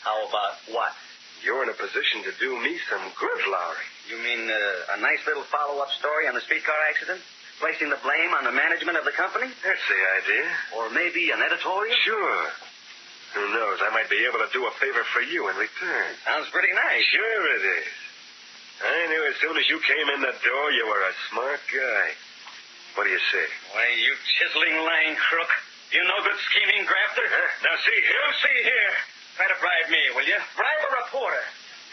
How about what? You're in a position to do me some good, Lowry. You mean a nice little follow-up story on the streetcar accident? Placing the blame on the management of the company? That's the idea. Or maybe an editorial? Sure. Who knows? I might be able to do a favor for you in return. Sounds pretty nice. Sure it is. I knew as soon as you came in the door you were a smart guy. What do you say? Why, you chiseling lying crook. You no good scheming grafter. Huh? Now see here. You see here. Try to bribe me, will you? Bribe a reporter.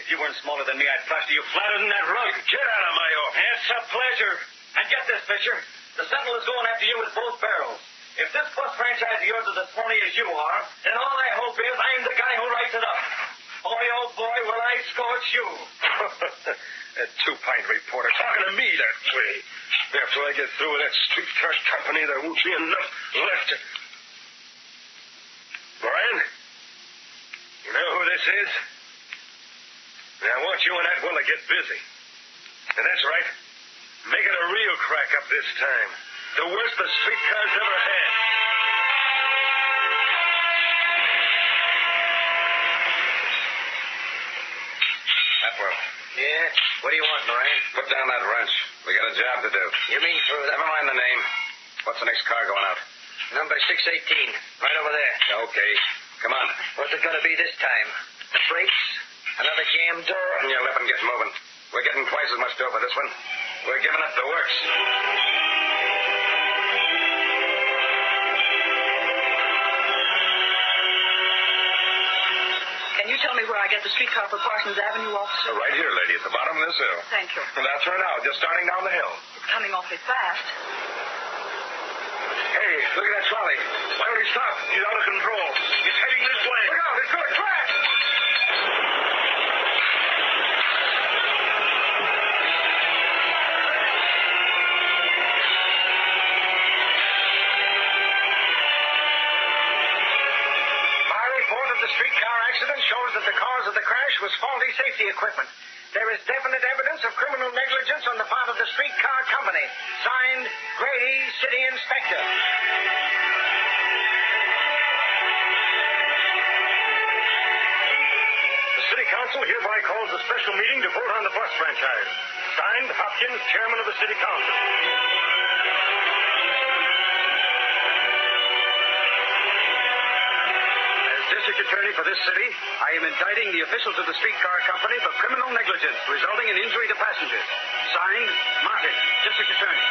If you weren't smaller than me, I'd plaster you flatter than that rug. Get out of my office. It's a pleasure. And get this, Fisher. The Sentinel is going after you with both barrels. If this bus franchise of yours is as phony as you are, then all I hope is I'm the guy who writes it up. Boy, oh boy, will I scorch you. That two-pint reporter talking to me that way. After I get through with that streetcar company, there won't be enough left to... Brian? You know who this is? I want you and Atwell to get busy. And that's right. Make it a real crack-up this time. The worst the streetcars ever had. Atwell. Yeah? What do you want, Moran? Put down that wrench. We got a job to do. You mean for that? Never mind the name. What's the next car going out? Number 618. Right over there. Okay. Come on. What's it going to be this time? The brakes? Another jam door? Your lip and get moving. We're getting twice as much dough for this one. We're giving it the works. Can you tell me where I get the streetcar for Parsons Avenue, officer? Right here, lady, at the bottom of this hill. Thank you. That's her now, just starting down the hill. It's coming awfully fast. Hey, look at that trolley. Why don't he stop? He's out of control. He's heading this way. Look out, it's going to crash! The streetcar accident shows that the cause of the crash was faulty safety equipment. There is definite evidence of criminal negligence on the part of the streetcar company. Signed, Grady, City Inspector. The city City Council hereby calls a special meeting to vote on the bus franchise. Signed, Hopkins, Chairman of the City Council. As District Attorney for this city, I am indicting the officials of the streetcar company for criminal negligence resulting in injury to passengers. Signed, Martin, District Attorney.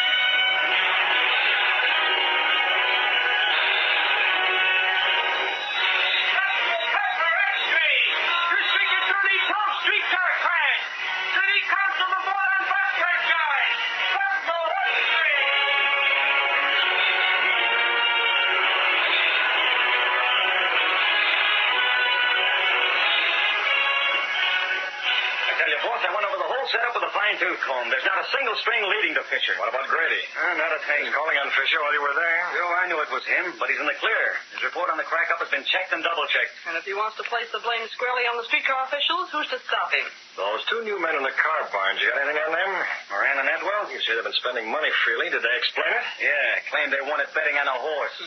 Set up with a fine-tooth comb. There's not a single string leading to Fisher. What about Grady? Not a thing. Calling on Fisher while you were there? Joe, I knew it was him, but he's in the clear. His report on the crack-up has been checked and double-checked. And if he wants to place the blame squarely on the streetcar officials, who's to stop him? Those two new men in the car barns, you got anything on them? Moran and Edwell? You say they've been spending money freely. Did they explain it? Yeah, claimed they won it betting on a horse.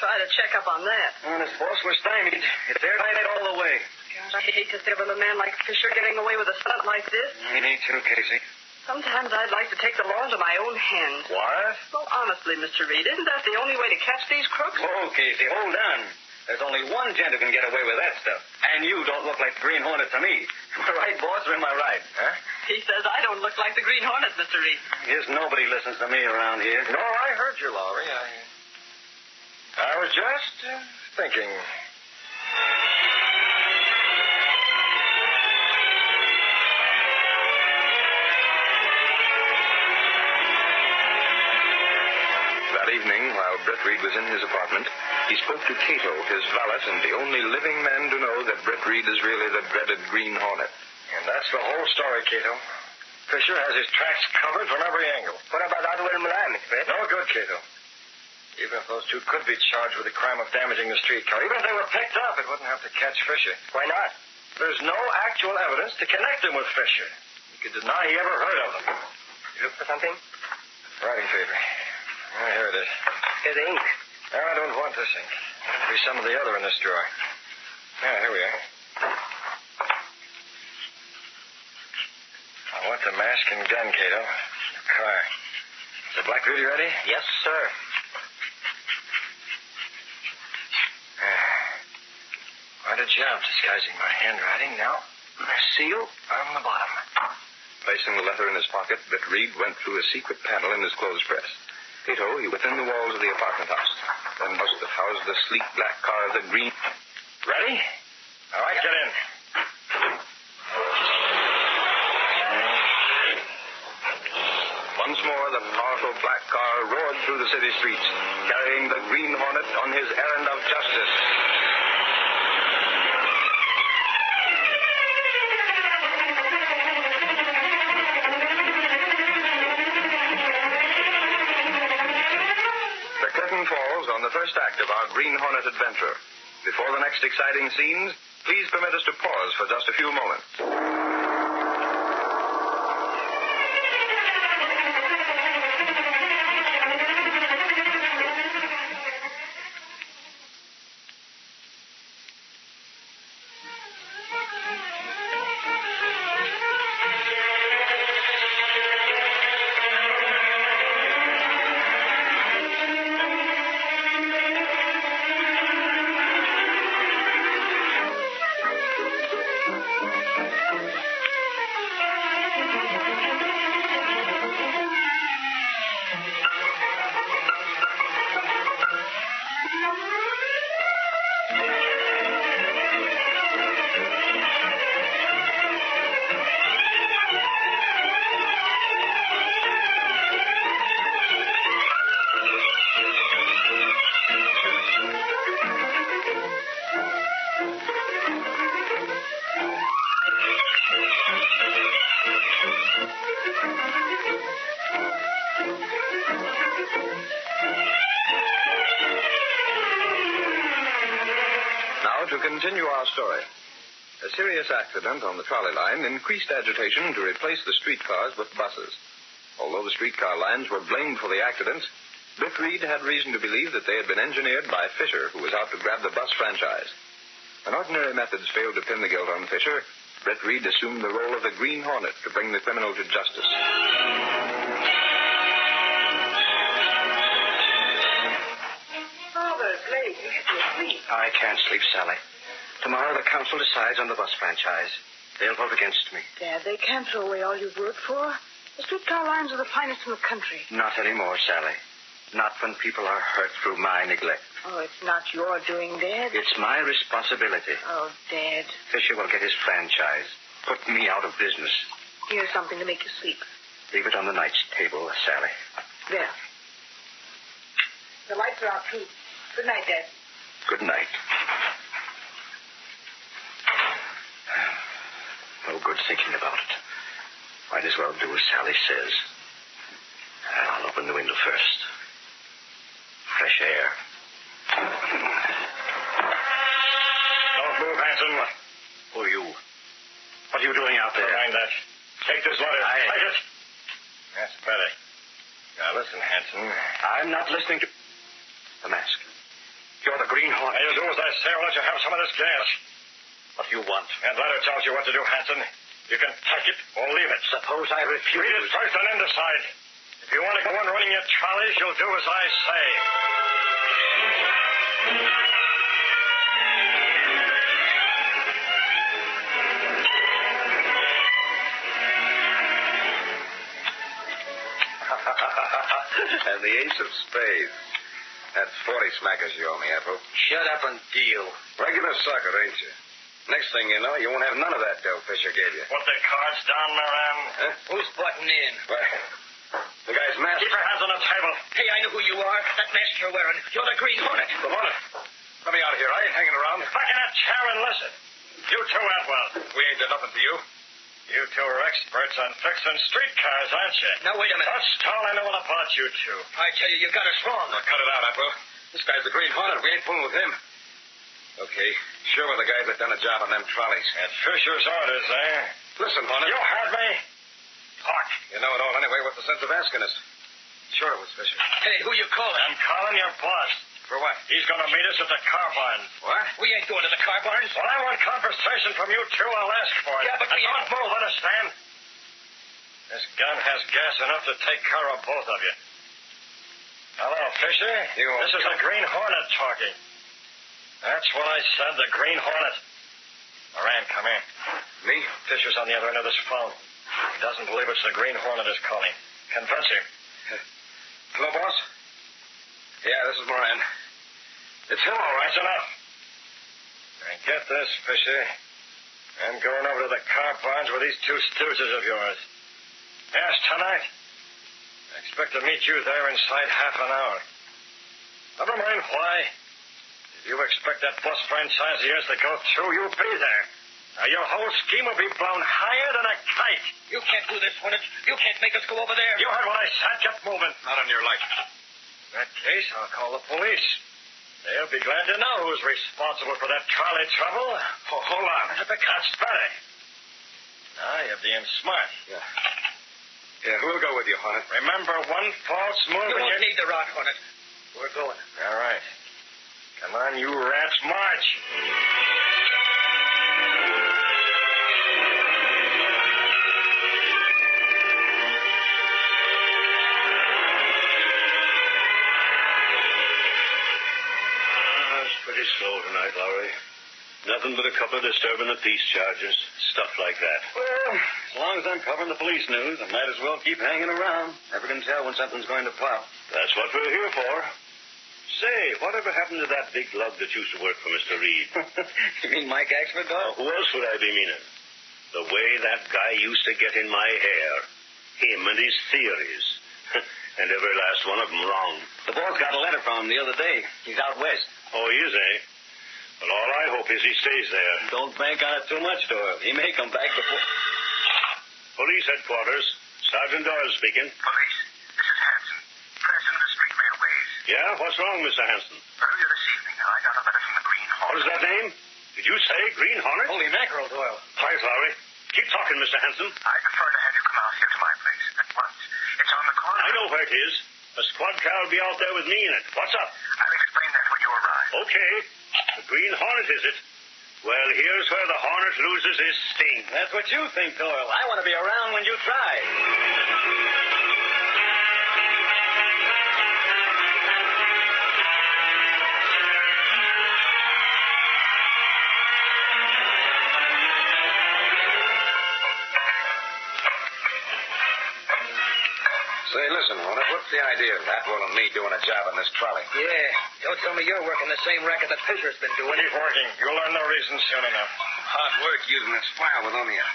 Try to check up on that. Honest, boss, we're stymied. It's airtight all the way. Gosh, I hate to see a little man like Fisher getting away with a stunt like this. Me too, Casey. Sometimes I'd like to take the law into my own hands. What? Well, honestly, Mr. Reed, isn't that the only way to catch these crooks? Oh, Casey, hold on. There's only one gent who can get away with that stuff. And you don't look like the Green Hornet to me. Am I right, boss, or am I right? Huh? He says I don't look like the Green Hornet, Mr. Reed. Guess nobody listens to me around here. No, I heard you, Lowry. I was just thinking. That evening, while Brett Reed was in his apartment, he spoke to Cato, his valet, and the only living man to know that Brett Reed is really the dreaded Green Hornet. And that's the whole story, Cato. Fisher has his tracks covered from every angle. What about Otto and Milan, Miss Brett? No good, Cato. Even if those two could be charged with the crime of damaging the streetcar, even if they were picked up, it wouldn't have to catch Fisher. Why not? There's no actual evidence to connect him with Fisher. He could deny he ever heard of them. You look for something? Writing paper. Here it is. Here's the ink. No, I don't want this ink. There'll be some of the other in this drawer. Here we are. I want the mask and gun, Cato. The car. Is the Black Beauty ready? Yes, sir. Quite a job disguising my handwriting now. My seal on the bottom. Placing the letter in his pocket, Brett Reed went through a secret panel in his clothes press. Cato, he within the walls of the apartment house. Then house that housed the sleek black car of the Green. Ready? All right, get in. Once more, the powerful black car roared through the city streets, carrying the Green Hornet on his errand of justice. The curtain falls on the first act of our Green Hornet adventure. Before the next exciting scenes, please permit us to pause for just a few moments. To continue our story. A serious accident on the trolley line increased agitation to replace the streetcars with buses. Although the streetcar lines were blamed for the accidents, Brett Reed had reason to believe that they had been engineered by Fisher, who was out to grab the bus franchise. When ordinary methods failed to pin the guilt on Fisher, Brett Reed assumed the role of the Green Hornet to bring the criminal to justice. Father, it's late. You should be asleep. I can't sleep, Sally. Tomorrow the council decides on the bus franchise. They'll vote against me. Dad, they can't throw away all you've worked for. The streetcar lines are the finest in the country. Not anymore, Sally. Not when people are hurt through my neglect. Oh, it's not your doing, Dad. It's my responsibility. Oh, Dad. Fisher will get his franchise. Put me out of business. Here's something to make you sleep. Leave it on the night's table, Sally. There. The lights are out, too. Good night, Dad. Good night. No good thinking about it. Might as well do as Sally says. I'll open the window first. Fresh air. Don't move, Hanson. Who are you? What are you doing out there? Mind that. Take this letter. Take it. That's better. Now, listen, Hanson. I'm not listening to... The mask. You're the Green Hornet. Now, you do as I say, or let you have some of this gas. What do you want? That letter tells you what to do, Hanson. You can take it or leave it. Suppose I refuse. Read it first and then decide. If you want to go on running your trolleys, you'll do as I say. And the ace of spades. That's 40 smackers you owe me, Apple. Shut up and deal. Regular sucker, ain't you? Next thing you know, you won't have none of that dough Fisher gave you. Put the cards down, Moran. Huh? Who's butting in? Well, the guy's mask. Keep your hands on the table. Hey, I know who you are. That mask you're wearing. You're the Green Hornet. The Hornet. Let me out of here. I ain't hanging around. Back in that chair and listen. You too, Atwell. We ain't done nothing to you. You two are experts on fixing streetcars, aren't you? Now, wait a minute. That's all I know all about you two. I tell you, you got us wrong. Now, cut it out, Apple. This guy's the Green Hornet. We ain't fooling with him. Okay, sure we're the guys that done a job on them trolleys. At Fisher's orders, eh? Listen, Hornet. You heard me? Talk. You know it all anyway. What's the sense of asking us? Sure it was Fisher. Hey, who you calling? I'm calling your boss. For what? He's going to meet us at the car barn. What? We ain't going to the car barns. Well, I want conversation from you two. I'll ask for it. Yeah, but and don't move, understand? This gun has gas enough to take care of both of you. Hello, Fisher. This is the Green Hornet talking. That's what I said, the Green Hornet. Moran, come here. Me? Fisher's on the other end of this phone. He doesn't believe it's the Green Hornet is calling. Convince him. Hello, boss? Yeah, this is Moran. It's him, all right. That's enough. And get this, Fisher. I'm going over to the car barns with these two stooges of yours. Yes, tonight. I expect to meet you there inside half an hour. Never mind why. If you expect that bus franchise of yours to go through, you'll be there. Now, your whole scheme will be blown higher than a kite. You can't do this, Hornet. You can't make us go over there. You heard what I said. Get moving. Not on your life. In that case, I'll call the police. They'll be glad to know who's responsible for that trolley trouble. Oh, hold on. That's better. Now, you're being smart. Yeah, we'll go with you, Hornet. Remember, one false move You and won't need the rod, Hornet. We're going. All right. Come on, you rats, march. It's pretty slow tonight, Lowry. Nothing but a couple of disturbing the peace charges. Stuff like that. Well, as long as I'm covering the police news, I might as well keep hanging around. Never can tell when something's going to pop. That's what we're here for. Say, whatever happened to that big lug that used to work for Mr. Reed? You mean Mike Axford, dog? Who else would I be meaning? The way that guy used to get in my hair. Him and his theories. And every last one of them wrong. The boss got a letter from him the other day. He's out west. Oh, he is, eh? Well, all I hope is he stays there. Don't bank on it too much, Doyle. He may come back before... Police headquarters. Sergeant Doyle speaking. Police, this is Hanson, president of the Street Railways. Yeah? What's wrong, Mr. Hanson? Earlier this evening, I got a letter from the Green Hornet. What is that name? Did you say Green Hornet? Holy mackerel, Doyle. Quiet, Lowry. Keep talking, Mr. Hanson. I prefer to have you come out here to my place at once. It's on the corner. I know where it is. A squad car will be out there with me in it. What's up? I'll explain that when you arrive. Okay. The Green Hornet, is it? Well, here's where the Hornet loses his sting. That's what you think, Doyle. I want to be around when you try. Say, listen, Hornet, what's the idea of Atwell and me doing a job on this trolley? Yeah. Don't tell me you're working the same racket that Fisher's been doing. Keep working. You'll learn the reason soon enough. Hard work using this file with only a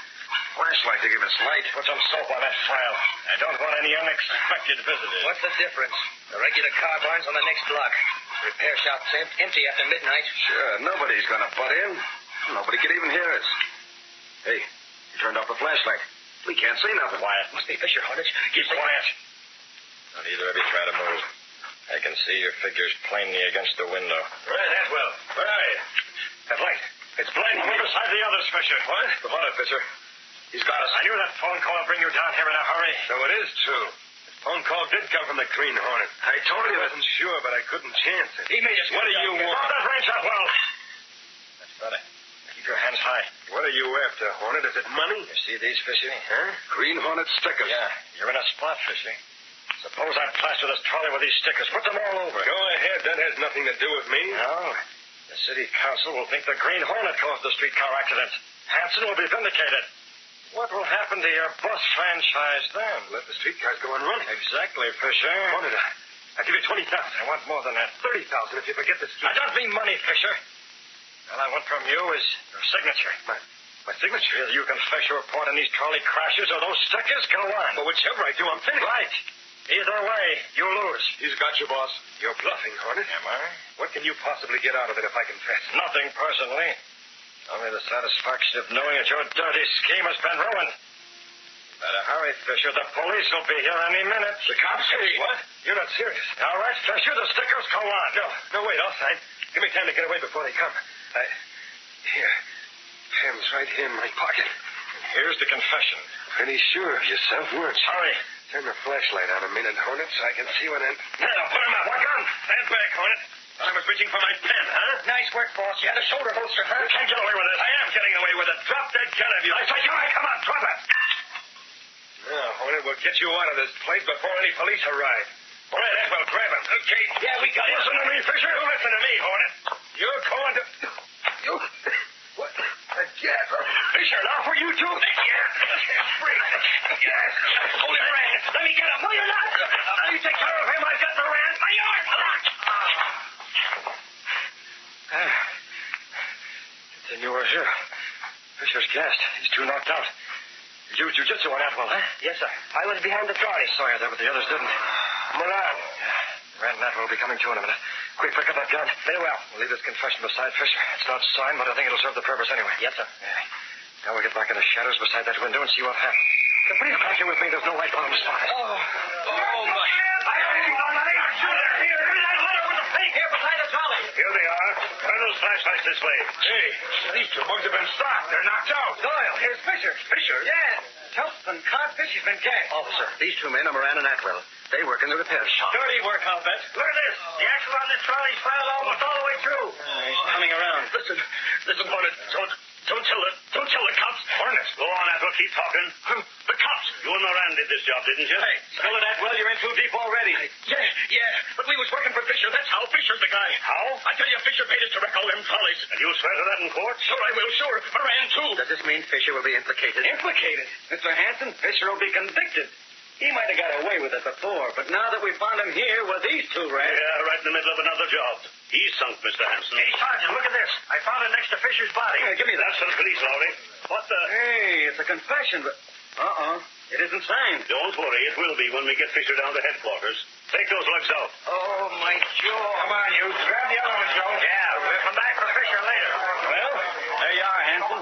flashlight to give us light. Put some soap on that file. I don't want any unexpected visitors. What's the difference? The regular car barn's on the next block. Repair shop's empty after midnight. Sure, nobody's going to butt in. Nobody could even hear us. Hey, you turned off the flashlight. We can't see nothing. Quiet. Must be Fisher, Hornet. Keep quiet. Don't either of you try to move. I can see your figures plainly against the window. Right, Atwell. Where are you? That light. It's blinding. We're beside the others, Fisher. What? The Hornet, Fisher. He's got us. I knew that phone call would bring you down here in a hurry. So it is true. The phone call did come from the Green Hornet. I told you. I wasn't sure, but I couldn't chance it. He made us. What do you want? Drop that range up, well. That's better. Keep your hands high. What are you after, Hornet? Is it money? You see these, Fisher? Huh? Green Hornet stickers. Yeah, you're in a spot, Fisher. Suppose I plaster this trolley with these stickers. Put them all over. Go ahead. That has nothing to do with me. No. The city council will think the Green Hornet caused the streetcar accident. Hanson will be vindicated. What will happen to your bus franchise then? Let the streetcars go on running. Exactly, Fisher. Hornet, I'll give you 20,000. I want more than that. 30,000 if you forget this. I don't mean money, Fisher. All I want from you is your signature. My signature? Either you confess your part in these trolley crashes or those stickers go on. Well, whichever I do, I'm finished. Right. Either way, you lose. He's got you, boss. You're bluffing, Hornet. Am I? What can you possibly get out of it if I confess? Nothing personally. Only the satisfaction of knowing that your dirty scheme has been ruined. Better hurry, Fisher. The police will be here any minute. The cops? Hey. What? You're not serious. All right, Fisher, the stickers go on. No, wait, outside. Give me time to get away before they come. Here. Pen's right here in my pocket. Here's the confession. Pretty sure of yourself, weren't you? Hurry. Turn the flashlight on a minute, Hornet, so I can see what I'm... Now, put him up. What gun? Stand back, Hornet. I was reaching for my pen, huh? Nice work, boss. You had a shoulder holster, huh? You can't get away with this. I am getting away with it. Drop that gun of yours. I said, come on, drop it. Now, Hornet, we'll get you out of this place before any police arrive. All right, Atwell, grab him. Okay. Yeah, we got it. Listen to me, Fisher. You listen to me, Hornet. You're going to... You... What? A gas. Fisher, now for you, too. Yes. Free. Yes. Hold him, Rand. Let me get him. No, you're not. You take care of him. I've got the Rand. My arm. Come on. Then you were here. Fisher's gassed. He's too knocked out. You used jujitsu on Atwell, huh? Yes, sir. I was behind the trolley. Saw you there, but the others didn't. Milan. Rand and Atwell will be coming to in a minute. Quick, pick up that gun. Very well. We'll leave this confession beside Fisher. It's not signed, but I think it'll serve the purpose anyway. Yes, sir. Yeah. Now we'll get back in the shadows beside that window and see what happens. Please back here with me. There's no light on the spot. Oh, my. Here they are. Turn those flashlights this way. Hey, these two bugs have been stopped. They're knocked out. Doyle, here's Fisher. Fisher? Yeah. Tumpton codfish has been gagged. Officer, these two men are Moran and Atwell. They work in the repair shop. Dirty work, I'll bet. Look at this. The axle on this trolley's filed almost all the way through. He's coming around. Listen, Hornet. Don't tell the cops. Hornet. Go on, Atwell. Keep talking. The cops. You and Moran did this job, didn't you? Hey. Spill it, Atwell. You're in too deep already. Yeah. But we was working for Fisher. That's how. Fisher's the guy. How? I tell you, Fisher paid us to wreck all them trolleys. And you'll swear to that in court? Sure I will, sure. Moran, too. Does this mean Fisher will be implicated? Implicated? Mr. Hanson, Fisher will be convicted. He might have got away with it before, but now that we found him here with these two rats... Yeah, right in the middle of another job. He's sunk, Mr. Hanson. Hey, Sergeant, look at this. I found it next to Fisher's body. Give me that. That's for the police, Lowry. What the... Hey, it's a confession, but... It isn't signed. Don't worry, it will be when we get Fisher down to headquarters. Take those legs out. Oh, my jaw. Come on, you. Grab the other one, Joe. Yeah, we'll come back for Fisher later. Well, there you are, Hanson.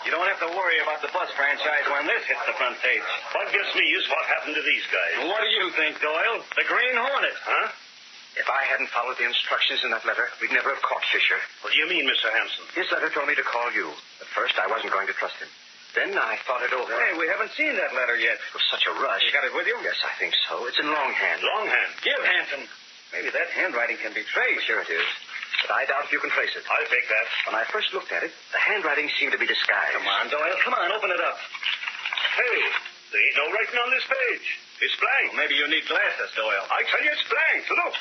You don't have to worry about the bus franchise when this hits the front page. What gets me is what happened to these guys. What do you think, Doyle? The Green Hornet. Huh? If I hadn't followed the instructions in that letter, we'd never have caught Fisher. What do you mean, Mr. Hanson? His letter told me to call you. At first, I wasn't going to trust him. Then I thought it over. Hey, we haven't seen that letter yet. It was such a rush. You got it with you? Yes, I think so. It's in longhand. Longhand? Give, Hanson. Maybe that handwriting can be traced. Sure it is. but I doubt if you can trace it. I'll take that. When I first looked at it, the handwriting seemed to be disguised. Come on, Doyle. Come on, open it up. Hey, there ain't no writing on this page. It's blank. Well, maybe you need glasses, Doyle. I tell you it's blank. Look.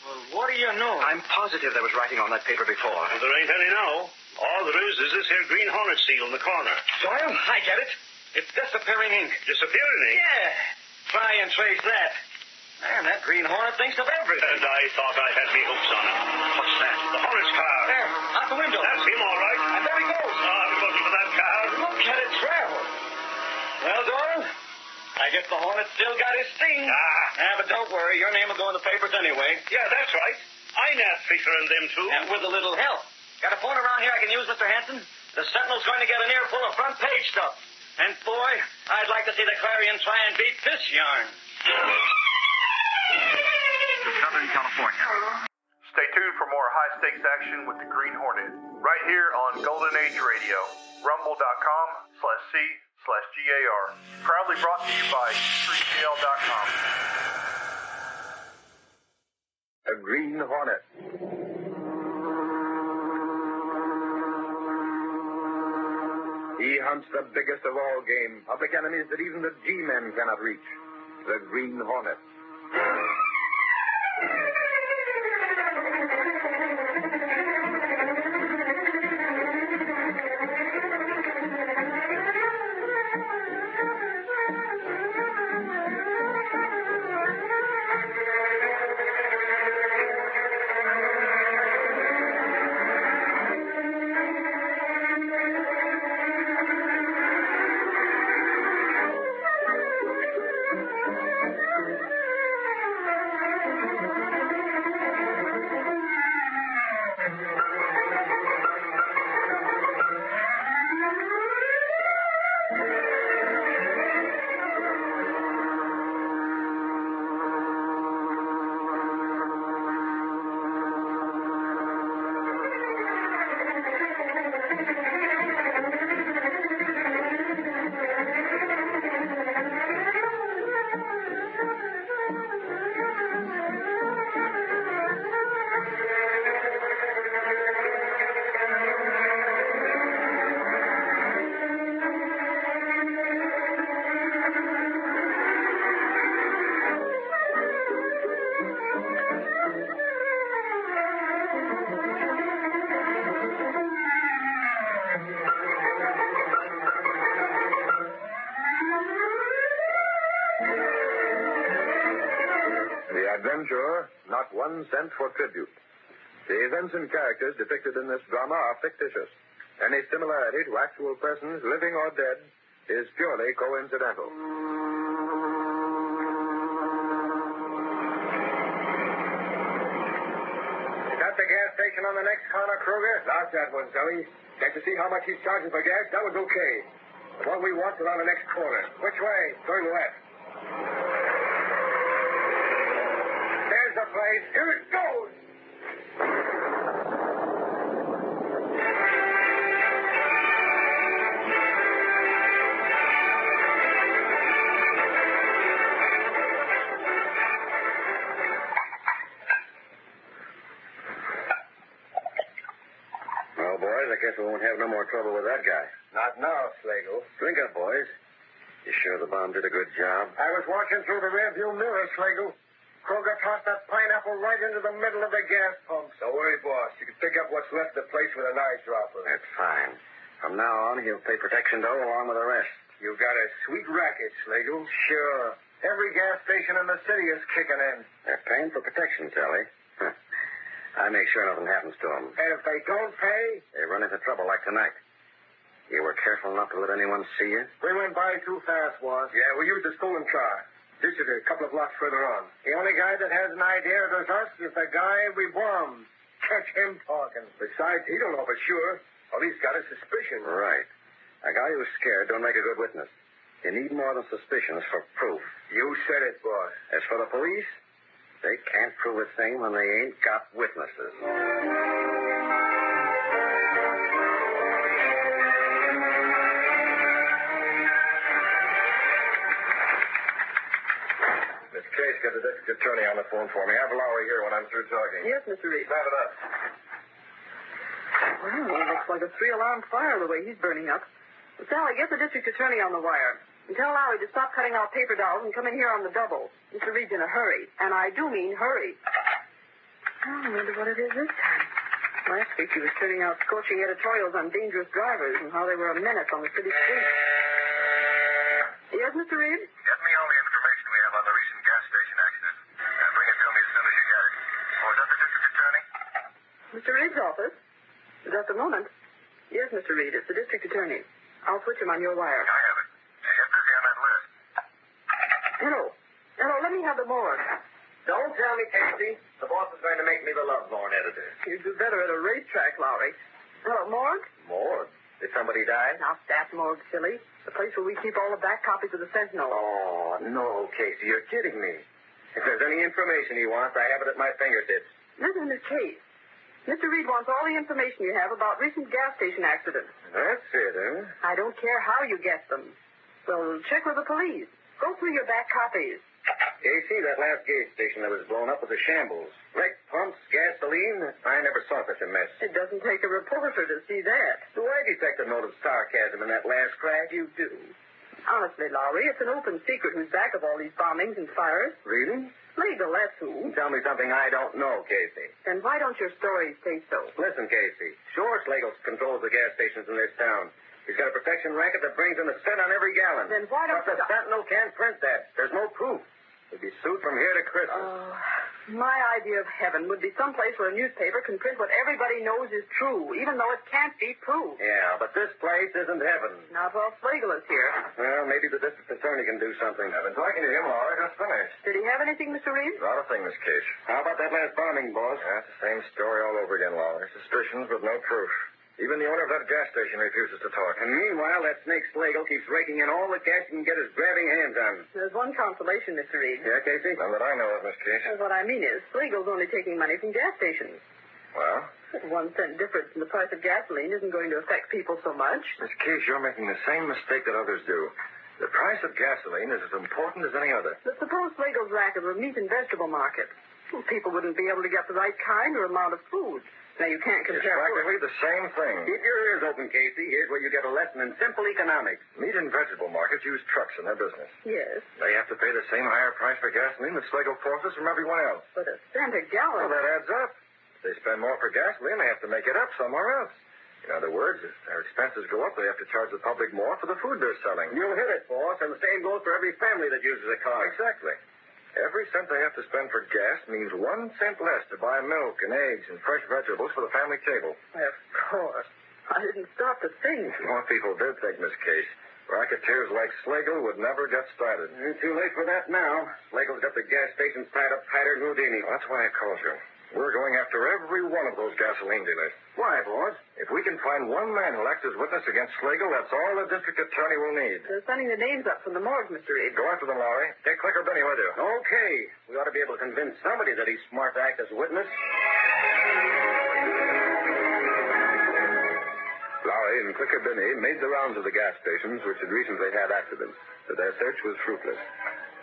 Well, what do you know? I'm positive there was writing on that paper before. Well, there ain't any now. All there is this here Green Hornet seal in the corner. Doyle, I get it. It's disappearing ink. Disappearing ink? Yeah. Try and trace that. Man, that Green Hornet thinks of everything. And I thought I had me hooks on him. What's that? The Hornet's car. There, out the window. That's him, all right. And there he goes. I'm looking for that car. Look at it travel. Well, Doyle, I guess the Hornet still got his sting. But don't worry. Your name will go in the papers anyway. Yeah, that's right. I Nat Fisher and them too. And with a little help. Got a phone around here I can use, Mr. Hanson? The Sentinel's going to get an earful of front page stuff. And, boy, I'd like to see the Clarion try and beat this yarn. To Southern California. Stay tuned for more high-stakes action with the Green Hornet. Right here on Golden Age Radio. Rumble.com/C/GAR. Proudly brought to you by streetgl.com. A Green Hornet. He hunts the biggest of all game, public enemies that even the G-men cannot reach. The Green Hornet. Adventurer, not 1 cent for tribute. The events and characters depicted in this drama are fictitious. Any similarity to actual persons, living or dead, is purely coincidental. Is that the gas station on the next corner, Kruger? Lost that one, Zoe. Check to see how much he's charging for gas. That was okay. The one we want is on the next corner. Which way? Going west. There's the place. Here it goes. Well, boys, I guess we won't have no more trouble with that guy. Not now, Slagle. Drink up, boys. You sure the bomb did a good job? I was watching through the rearview mirror, Slagle. Kruger tossed that pineapple right into the middle of the gas pumps. Don't worry, boss. You can pick up what's left of the place with an eyedropper. That's fine. From now on, he'll pay protection dough along with the rest. You got a sweet racket, Slagle. Sure. Every gas station in the city is kicking in. They're paying for protection, Sally. I make sure nothing happens to them. And if they don't pay? They run into trouble like tonight. You were careful not to let anyone see you? We went by too fast, boss. Yeah, we used a stolen car. This is a couple of blocks further on. The only guy that has an idea of us is the guy we bombed. Catch him talking. Besides, he don't know for sure. All he's got is suspicion. Right. A guy who's scared don't make a good witness. You need more than suspicions for proof. You said it, boss. As for the police, they can't prove a thing when they ain't got witnesses. Miss Case got the district attorney on the phone for me. Have Lowry here when I'm through talking. Yes, Mr. Reed. Have it up. Well, it looks like a 3-alarm fire the way he's burning up. Sally, get the district attorney on the wire. And tell Lowry to stop cutting out paper dolls and come in here on the double. Mr. Reed's in a hurry. And I do mean hurry. Oh, I wonder what it is this time. Last week he was turning out scorching editorials on dangerous drivers and how they were a menace on the city streets. Yes, Mr. Reed? Get me all the information we have on the recent gas station accident. And bring it to me as soon as you get it. Oh, is that the district attorney? Mr. Reed's office? Is that the moment? Yes, Mr. Reed, it's the district attorney. I'll switch him on your wire. I have it. Now, get busy on that list. Hello. Hello, let me have the morgue. Don't tell me, Casey. The boss is going to make me the Lovelorn editor. You'd do better at a racetrack, Lowry. Hello, morgue? Morgue? Did somebody die? Now, staff morgue, silly. The place where we keep all the back copies of the Sentinel. Oh, no, Casey, you're kidding me. If there's any information he wants, I have it at my fingertips. Listen to this case. Mr. Reed wants all the information you have about recent gas station accidents. That's it, huh? I don't care how you get them. So check with the police. Go through your back copies. Casey, that last gas station that was blown up was a shambles. Wrecked pumps, gasoline. I never saw such a mess. It doesn't take a reporter to see that. Do I detect a note of sarcasm in that last crash? You do. Honestly, Lowry, it's an open secret who's back of all these bombings and fires. Really? Legal, that's who. Tell me something I don't know, Casey. Then why don't your stories say so? Listen, Casey. Sure, Slagle controls the gas stations in this town. He's got a protection racket that brings in a cent on every gallon. Then why don't But the Sentinel can't print that. There's no proof. He'll be sued from here to Christmas. Oh, my idea of heaven would be someplace where a newspaper can print what everybody knows is true, even though it can't be proved. Yeah, but this place isn't heaven. Not while Slagle is here. Well, maybe the district attorney can do something. I've been talking to him, Laura. Just finished. Did he have anything, Mr. Reed? Not a thing, Miss Case. How about that last bombing, boss? That's the same story all over again, Laura. Suspicions with no proof. Even the owner of that gas station refuses to talk. And meanwhile, that snake Slagle keeps raking in all the cash he can get his grabbing hands on. There's one consolation, Mr. Reed. Yeah, Casey? None that I know of, Miss Case. Well, what I mean is, Slagle's only taking money from gas stations. Well? 1 cent difference in the price of gasoline isn't going to affect people so much. Miss Case, you're making the same mistake that others do. The price of gasoline is as important as any other. But suppose Slagle's racket were meat and vegetable market. Well, people wouldn't be able to get the right kind or amount of food. Now, you can't compare... It's practically the same thing. Keep your ears open, Casey. Here's where you get a lesson in simple economics. Meat and vegetable markets use trucks in their business. Yes. They have to pay the same higher price for gasoline that Slagle forces from everyone else. But a cent a gallon... Well, that adds up. If they spend more for gasoline, they have to make it up somewhere else. In other words, if their expenses go up, they have to charge the public more for the food they're selling. You hit it, boss, and the same goes for every family that uses a car. Exactly. Every cent they have to spend for gas means 1 cent less to buy milk and eggs and fresh vegetables for the family table. Why, of course. I didn't stop to think. More people did think, Miss Case. Racketeers like Slagle would never get started. Too late for that now. Slagle's got the gas stations tied up tighter than Houdini. Well, that's why I called you. We're going after every one of those gasoline dealers. Why, boss? If we can find one man who'll act as witness against Slagle, that's all the district attorney will need. They're sending the names up from the morgue, Mr. Reed. Go after them, Lowry. Take Clicker Benny with you. Okay. We ought to be able to convince somebody that he's smart to act as witness. Lowry and Clicker Benny made the rounds of the gas stations which had recently had accidents, but their search was fruitless.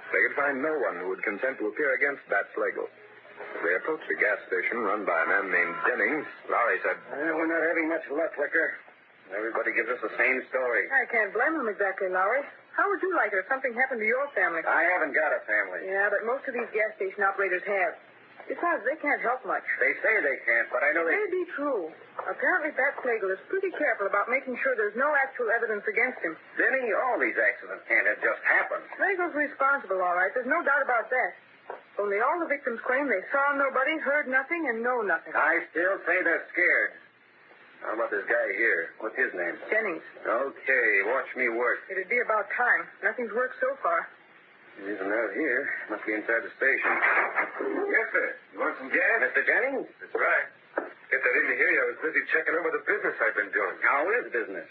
They could find no one who would consent to appear against Bat Slagle. As they approached a gas station run by a man named Jennings, Lowry said, We're not having much luck, Clicker. Everybody gives us the same story. I can't blame them exactly, Lowry. How would you like it if something happened to your family? I haven't got a family. Yeah, but most of these gas station operators have. Besides, they can't help much. They say they can't, but I know It may be true. Apparently, Bat Slagle is pretty careful about making sure there's no actual evidence against him. Denny, all these accidents can't have just happened. Slagle's responsible, all right. There's no doubt about that. Only all the victims claim they saw nobody, heard nothing, and know nothing. I still say they're scared. How about this guy here? What's his name? Jennings. Okay, watch me work. It'd be about time. Nothing's worked so far. He isn't out here. Must be inside the station. Yes, sir. You want some gas? Mr. Jennings? That's right. Guess I didn't hear you. I was busy checking over the business I've been doing. How is business?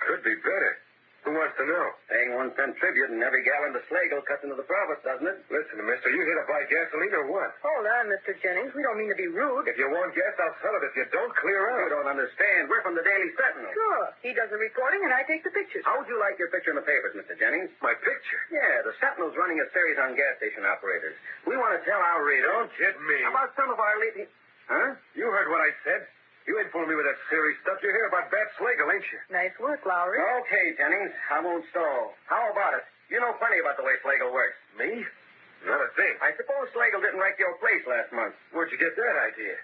Could be better. Who wants to know? Paying 1 cent tribute and every gallon to Slagle cuts into the profit, doesn't it? Listen, mister, you here to buy gasoline or what? Hold on, Mr. Jennings. We don't mean to be rude. If you want gas, I'll sell it. If you don't, clear out. You don't understand. We're from the Daily Sentinel. Sure. He does the reporting, and I take the pictures. How would you like your picture in the papers, Mr. Jennings? My picture? Yeah, the Sentinel's running a series on gas station operators. We want to tell our readers... Don't kid me. About some of our leading... Huh? You heard what I said. You ain't fooling me with that serious stuff. You hear about Bat Slagle, ain't you? Nice work, Lowry. Okay, Jennings. I won't stall. How about it? You know plenty about the way Slagle works. Me? Not a thing. I suppose Slagle didn't wreck your place last month. Where'd you get that idea?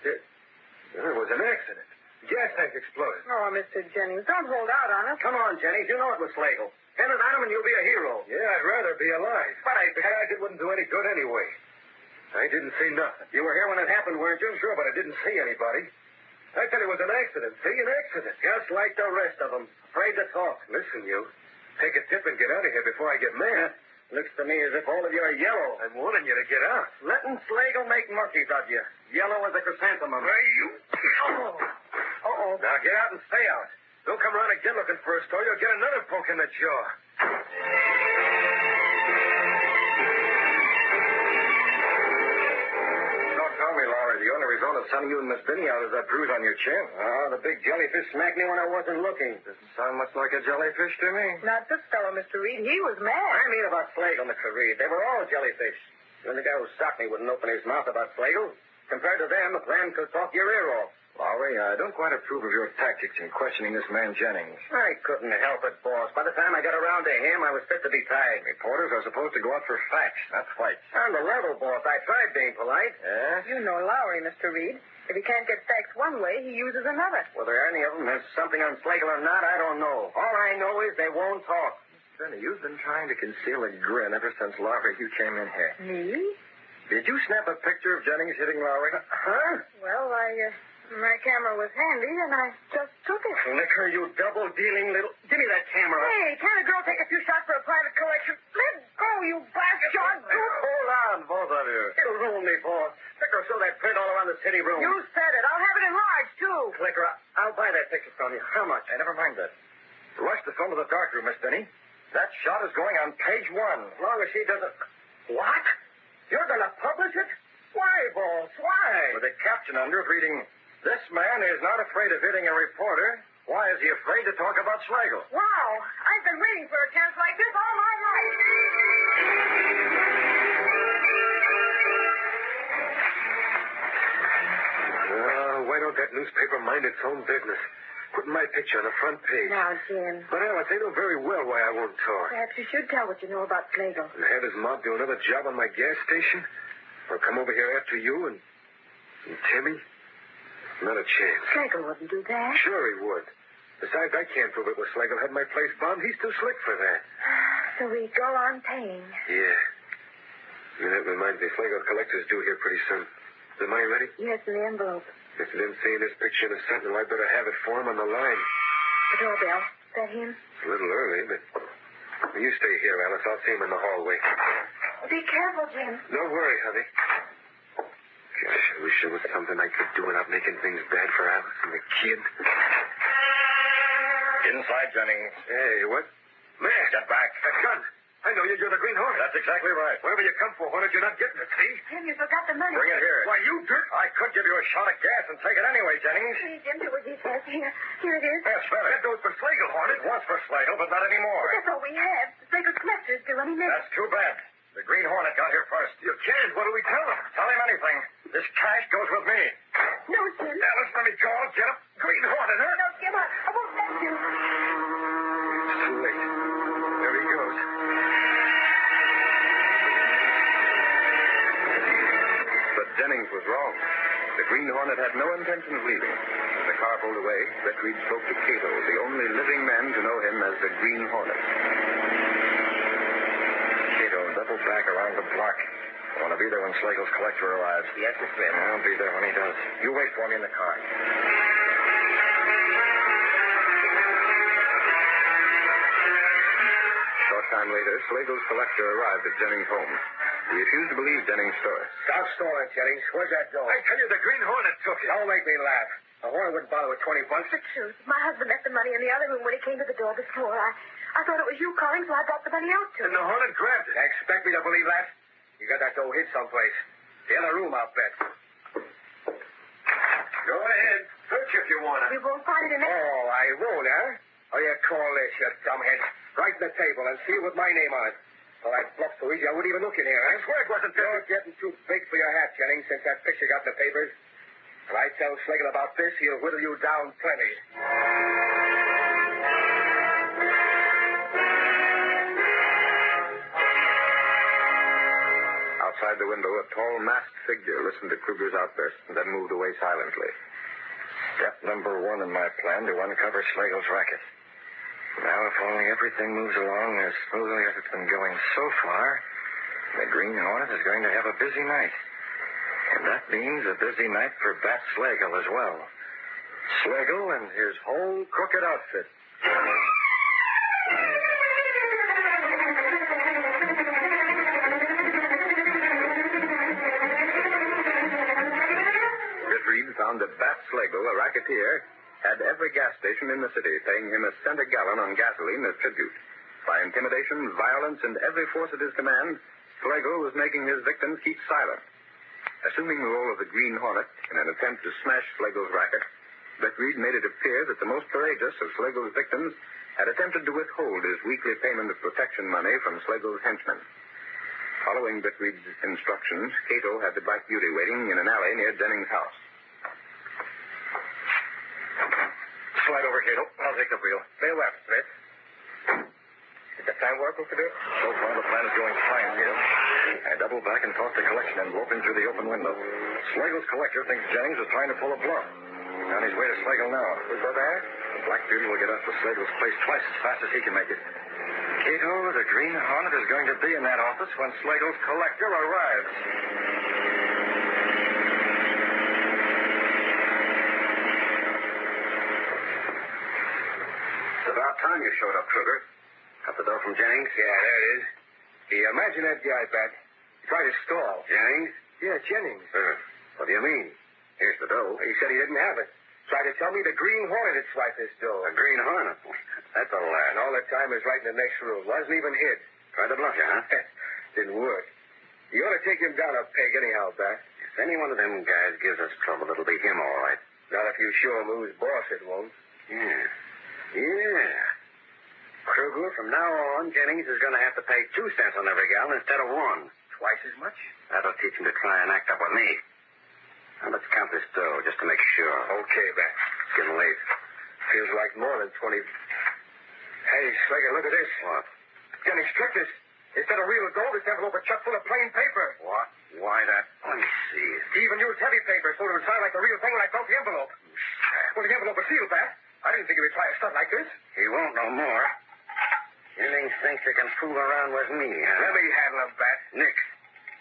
There was an accident. Gas tank exploded. Oh, Mr. Jennings, don't hold out on us. Come on, Jennings. You know it was Slagle. Pin it on him and you'll be a hero. Yeah, I'd rather be alive. But it wouldn't do any good anyway. I didn't see nothing. You were here when it happened, weren't you? Sure, but I didn't see anybody. I said it was an accident. See, an accident. Just like the rest of them. Afraid to talk. Listen, you. Take a tip and get out of here before I get mad. Looks to me as if all of you are yellow. I'm warning you to get out. Letting Slagle make monkeys of you. Yellow as a chrysanthemum. Hey, you. Uh-oh. Now get out and stay out. Don't come around again looking for a store. You'll get another poke in the jaw. Tell me, Laura, the only result of sending you and Miss Binney out is that bruise on your chin. The big jellyfish smacked me when I wasn't looking. Doesn't sound much like a jellyfish to me. Not this fellow, Mr. Reed. He was mad. I mean about Slagle, Mr. Reed. They were all jellyfish. Even the guy who socked me wouldn't open his mouth about Slagle. Compared to them, the plan could talk your ear off. Lowry, I don't quite approve of your tactics in questioning this man Jennings. I couldn't help it, boss. By the time I got around to him, I was fit to be tied. Reporters are supposed to go out for facts, not fights. On the level, boss. I tried being polite. Yeah? You know Lowry, Mr. Reed. If he can't get facts one way, he uses another. Whether any of them has something on Slagle or not, I don't know. All I know is they won't talk. Benny, you've been trying to conceal a grin ever since Lowry, you came in here. Me? Did you snap a picture of Jennings hitting Lowry? Huh? Well, my camera was handy, and I just took it. Liquor, you double-dealing little... Give me that camera. Hey, can't a girl take a few shots for a private collection? Let go, you bastard! Hold on, both of you. It'll ruin me, boss. Liquor, show that print all around the city room. You said it. I'll have it enlarged, too. Liquor, I'll buy that picture from you. How much? Never mind that. Rush the film to the darkroom, Miss Binney. That shot is going on page 1. As long as she doesn't... What? You're going to publish it? Why, boss? Why? With a caption under it reading... This man is not afraid of hitting a reporter. Why is he afraid to talk about Slagle? Wow! I've been waiting for a chance like this all my life. Why don't that newspaper mind its own business? Putting my picture on the front page. Now, Jim. But, Alice, they know very well why I won't talk. Perhaps you should tell what you know about Slagle. And have his mob do another job on my gas station? Or come over here after you and Timmy? Not a chance. Slagle wouldn't do that. Sure he would. Besides, I can't prove it was Slagle had my place bombed. He's too slick for that. So we go on paying. Yeah. That reminds me, Slagle's collector's due here pretty soon. Is the money ready? Yes, in the envelope. If you didn't see this picture in a sentinel, I better have it for him on the line. The doorbell. Is that him? It's a little early, but... You stay here, Alice. I'll see him in the hallway. Be careful, Jim. Don't worry, honey. Gosh, I wish there was something I could do without making things bad for Alice and the kid. Inside, Jennings. Hey, what? Man, Get back. A gun. I know you're the Green Hornet. That's exactly right. Whatever you come for, Hornet, you're not getting it, see? Jim, you forgot the money. Bring it here. Why, you dirt. I could give you a shot of gas and take it anyway, Jennings. Please, Jim, do what he says. Here it is. That's better. That goes for Slagle, Hornet. It was for Slagle, but not anymore. But that's all we have. Slagle collectors do any minute. That's too bad. The Green Hornet got here first. You can't. What do we tell him? Tell him anything. This cash goes with me. No, Jim. Alice, let me go. Get up. Green Hornet, huh? No, Jim, I won't let you. It's too late. There he goes. But Jennings was wrong. The Green Hornet had no intention of leaving. As the car pulled away, Reed spoke to Cato, the only living man to know him as the Green Hornet. Cato, double back around the block. I want to be there when Slagle's collector arrives. Yes, Mr. Flynn. I'll be there when he does. You wait for me in the car. Short time later, Slagle's collector arrived at Jennings' home. He refused to believe Jennings' story. Stop stalling, Jennings. Where's that door? I tell you, the Green Hornet took it. Don't make me laugh. A Hornet wouldn't bother with 20 bucks. The truth. My husband left the money in the other room when he came to the door before. I thought it was you calling, so I brought the money out to And him. the Hornet grabbed it. Expect me to believe that? You got that dough hid someplace. The other room, I'll bet. Go ahead. Search if you want to. We won't find it in there. Oh, I won't, huh? Oh, you call this, you dumbhead. Right in the table and seal with my name on it. Well, that bluff so easy, I wouldn't even look in here, huh? I swear it wasn't You're getting too big for your hat, Jennings, since that picture got in the papers. If I tell Schlegel about this, he'll whittle you down plenty. Outside the window, a tall, masked figure listened to Kruger's outburst and then moved away silently. Step number 1 in my plan to uncover Schlegel's racket. Now, if only everything moves along as smoothly as it's been going so far, the Green Hornet is going to have a busy night. And that means a busy night for Bat Schlegel as well. Schlegel and his whole crooked outfit. Reed found that Bat Schlegel, a racketeer, had every gas station in the city paying him a cent a gallon on gasoline as tribute. By intimidation, violence, and every force at his command, Schlegel was making his victims keep silent. Assuming the role of the Green Hornet in an attempt to smash Schlegel's racket, Reed made it appear that the most courageous of Schlegel's victims had attempted to withhold his weekly payment of protection money from Schlegel's henchmen. Following Reed's instructions, Cato had the Black Beauty waiting in an alley near Jennings' house. Slide over, Cato. I'll take the wheel. Stay left, Smith. Did the plan work, Mr. Bill? So far, the plan is going fine, Cato. I doubled back and tossed the collection envelope in through the open window. Schlegel's collector thinks Jennings is trying to pull a bluff. He's on his way to Schlegel now. We go there? The Black Beauty will get us to Schlegel's place twice as fast as he can make it. Cato, the Green Hornet is going to be in that office when Schlegel's collector arrives. It's about time you showed up, Kruger. Got the dough from Jennings? Yeah, there it is. Imagine that guy, Bat. He tried to stall. Jennings? Yeah, Jennings. What do you mean? Here's the dough. He said he didn't have it. Tried to tell me the Green Hornet had swiped this dough. The Green Hornet? That's a lie. And all that time was right in the next room. Wasn't even hid. Tried to bluff you, huh? Didn't work. You ought to take him down a peg anyhow, Bat. If any one of them guys gives us trouble, it'll be him, all right. Not if you show him who's boss, it won't. Yeah. Kruger, from now on, Jennings is going to have to pay 2 cents on every gallon instead of 1. Twice as much? That'll teach him to try and act up with me. Now, let's count this dough just to make sure. Okay, Bat. It's getting late. Feels like more than 20. Hey, Schlegel, look at this. What? Jennings tricked us. Instead of real gold, this envelope is chock full of plain paper. What? Why that? Let me see. He even used heavy paper so it would sound like the real thing when I broke the envelope. Well, the envelope was sealed, Bat. I didn't think he would try a stunt like this. He won't no more. Jennings thinks he can fool around with me, huh? Let me handle him, Bat. Nick,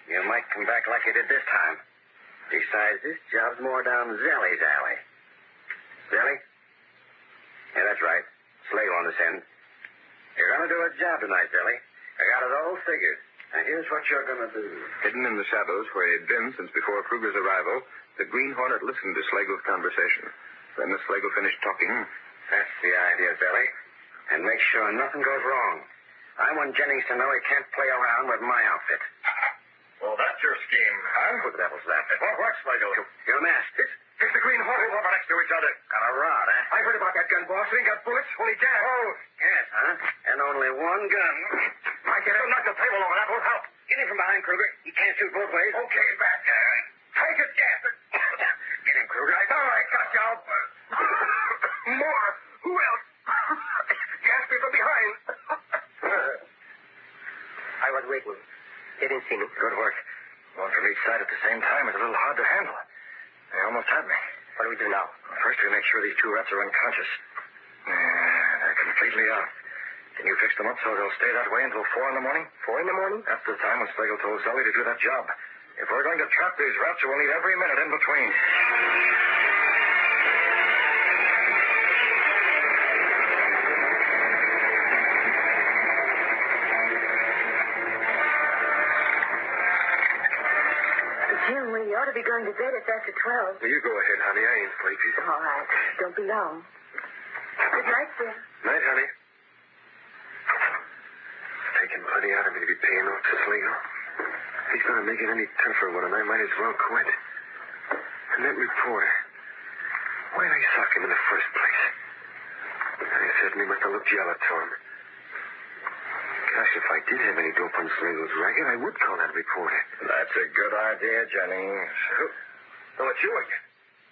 you might come back like you did this time. Besides, this job's more down Zelly's alley. Zelly? Yeah, that's right. Slave on this end. You're going to do a job tonight, Zelly. I got it all figured. Now, here's what you're going to do. Hidden in the shadows where he had been since before Kruger's arrival, the Green Hornet listened to Schlegel's conversation. Then as Schlegel finished talking, That's the idea, Zelly. And make sure nothing goes wrong. I want Jennings to know he can't play around with my outfit. Well, that's your scheme, huh? What the devil's that? It won't work, Schlegel. You're masked. It's the Green Hornet. We're over next to each other. Got a rod, huh? I heard about that gun, boss. It ain't got bullets, only gas. Oh, gas, huh? And only one gun. I get it. Knock the table over. That won't help. Get him from behind, Kruger. He can't shoot both ways. Okay, back. Take it, gas. Get him, Kruger. All right, got you. More. Who else? Gas me from behind. I was waiting. They didn't see me. Good work. One from each side at the same time is a little hard to handle. They almost had me. What do we do now? First, we make sure these 2 rats are unconscious. They're completely out. Can you fix them up so they'll stay that way until 4 in the morning? 4 in the morning? That's the time when Schlegel told Zelly to do that job. If we're going to trap these rats, we'll need every minute in between. Jim, we ought to be going to bed. It's after 12. You go ahead, honey. I ain't sleepy. All right. Don't be long. Good night, Jim. Night, honey. Taking plenty out of me to be paying off to Schlegel. If he's going to make it any tougher one, and I might as well quit. And that reporter. Why'd I sock him in the first place? I certainly must have looked yellow to him. Gosh, if I did have any dope on Schlegel's racket, I would call that reporter. That's a good idea, Jennings. So it's you again.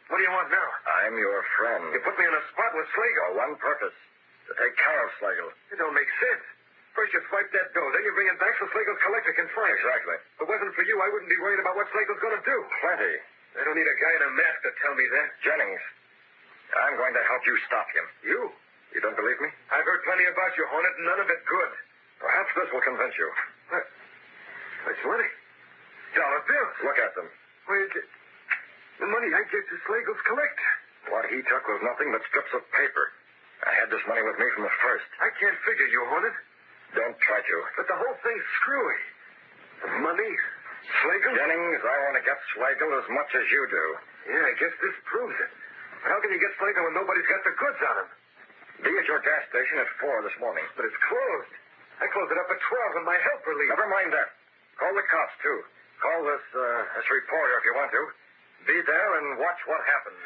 What do you want now? I'm your friend. You put me on a spot with Slagle. For one purpose. To take care of Slagle. It don't make sense. First you swipe that dough, then you bring it back so Slagle's collector can find it. Exactly. If it wasn't for you, I wouldn't be worrying about what Slagle's going to do. Plenty. I don't need a guy in a mask to tell me that. Jennings, I'm going to help you stop him. You? You don't believe me? I've heard plenty about you, Hornet, and none of it good. Perhaps this will convince you. That's money. Dollar bills. Look at them. Where's it? The money I gave to Slagle's collector. What he took was nothing but strips of paper. I had this money with me from the first. I can't figure you, Hornet. Don't try to. But the whole thing's screwy. The money, Slagle. Jennings, I want to get Slagle as much as you do. Yeah, I guess this proves it. But how can you get Slagle when nobody's got the goods on him? Be at your gas station at 4 this morning. But it's closed. I closed it up at 12 when my helper leaves. Never mind that. Call the cops, too. Call this reporter if you want to. Be there and watch what happens.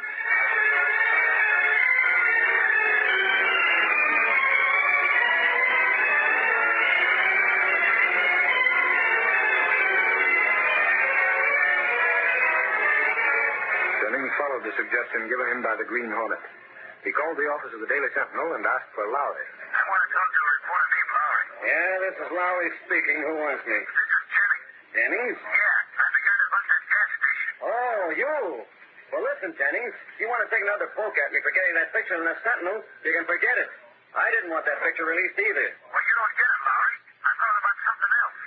Jennings followed the suggestion given him by the Green Hornet. He called the office of the Daily Sentinel and asked for Lowry. I want to talk to a reporter named Lowry. Yeah, this is Lowry speaking. Who wants me? This is Jennings. Jennings? Yeah, I'm the guy that runs that gas station. Oh, you. Well, listen, Jennings. If you want to take another poke at me for getting that picture in the Sentinel, you can forget it. I didn't want that picture released either. Well, you don't get it, Lowry. I'm calling about something else.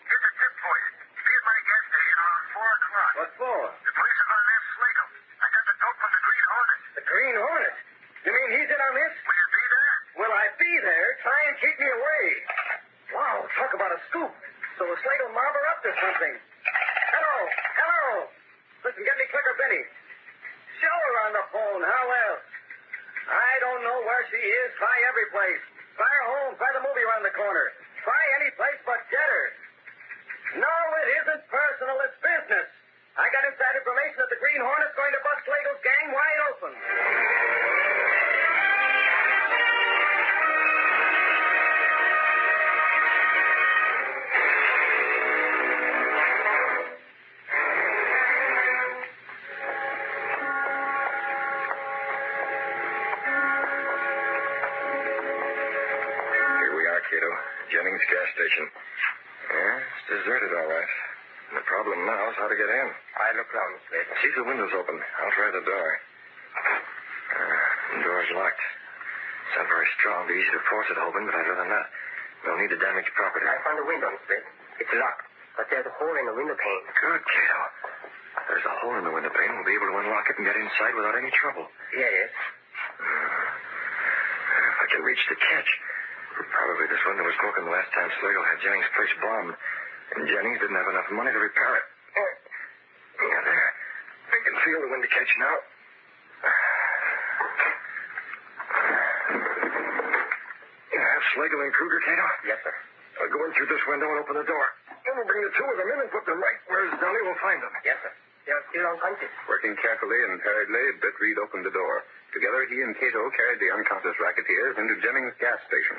Here's a tip for you. Be at my gas station around 4 o'clock. What for? The police are going to nab Slagle. I got the dope from the Green Hornet. The Green Hornet? You mean he's in on this? Will you be there? Will I be there? Try and keep me away. Wow, talk about a scoop. So the Slagle mob are up to something. Hello. Listen, get me Clicker Benny. Show her on the phone. How else? I don't know where she is. Try every place. Try her home. Try the movie around the corner. Try any place but get her. No, it isn't personal. It's business. I got inside information that the Green Hornet's going to bust Slagle's gang wide open. Cato. Jennings gas station. Yeah, it's deserted, all right. The problem now is how to get in. I look round, Slade. See if the window's open. I'll try the door. The door's locked. It's not very strong. Be easy to force it open, but I'd rather not. We'll need to damage property. I found a window, Slade. It's locked, but there's a hole in the window pane. Good, Cato. There's a hole in the window pane. We'll be able to unlock it and get inside without any trouble. Yes. If I can reach the catch. Probably this window was broken the last time Slagle had Jennings' place bombed. And Jennings didn't have enough money to repair it. Yeah, there. I can feel the window catch now. You have Slagle and Kruger, Cato? Yes, sir. I'll go in through this window and open the door. Then we'll bring the two of them in and put them right where Zelly will find them. Yes, sir. They're still unconscious. Working carefully and hurriedly, Britt Reed opened the door. Together, he and Cato carried the unconscious racketeers into Jennings' gas station.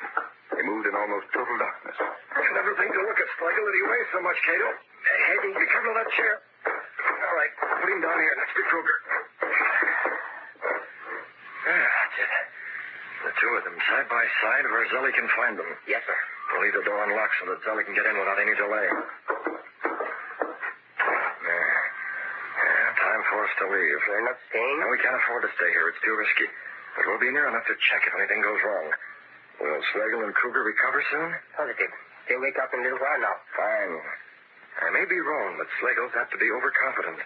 They moved in almost total darkness. I never think to look at Slagle that he weighs so much, Cato. Hey, be careful of that chair. All right, put him down here next to Kruger. That's it. The two of them side by side where Zelly can find them. Yes, sir. We'll leave the door unlocked so that Zelly can get in without any delay. Time for us to leave. They're not staying? No, we can't afford to stay here. It's too risky. But we'll be near enough to check if anything goes wrong. Will Slagle and Kruger recover soon? Positive. They'll wake up in a little while now. Fine. I may be wrong, but Slagle's apt to be overconfident.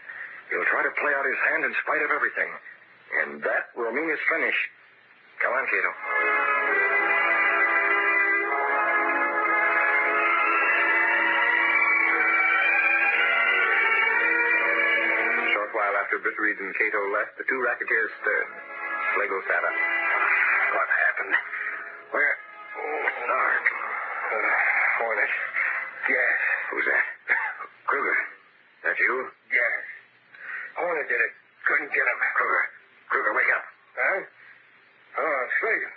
He'll try to play out his hand in spite of everything. And that will mean his finish. Come on, Cato. After Britt Reed and Cato left, the two racketeers stirred. Slagle sat up. What happened? Where? Oh, it's dark. Hornet. Yes. Who's that? Kruger. That you? Yes. Hornet did it. Couldn't get him. Kruger, wake up. Huh? Oh, Slagle.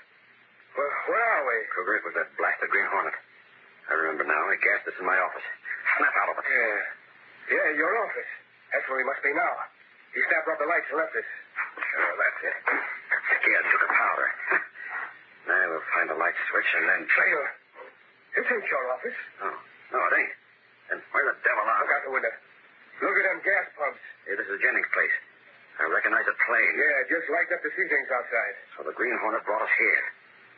Well, where are we? Kruger, it was that blasted Green Hornet. I remember now. He gassed us in my office. Snap out of it. Yeah, your office. That's where we must be now. He snapped off the lights and left us. Sure, that's it. Scared took a powder. Now we'll find a light switch and then... Slagle, this ain't your office. No, it ain't. Then where the devil are we? Look out the window. Look at them gas pumps. Hey, this is Jennings' place. I recognize a plane. Yeah, just lights up to see things outside. So the Green Hornet brought us here.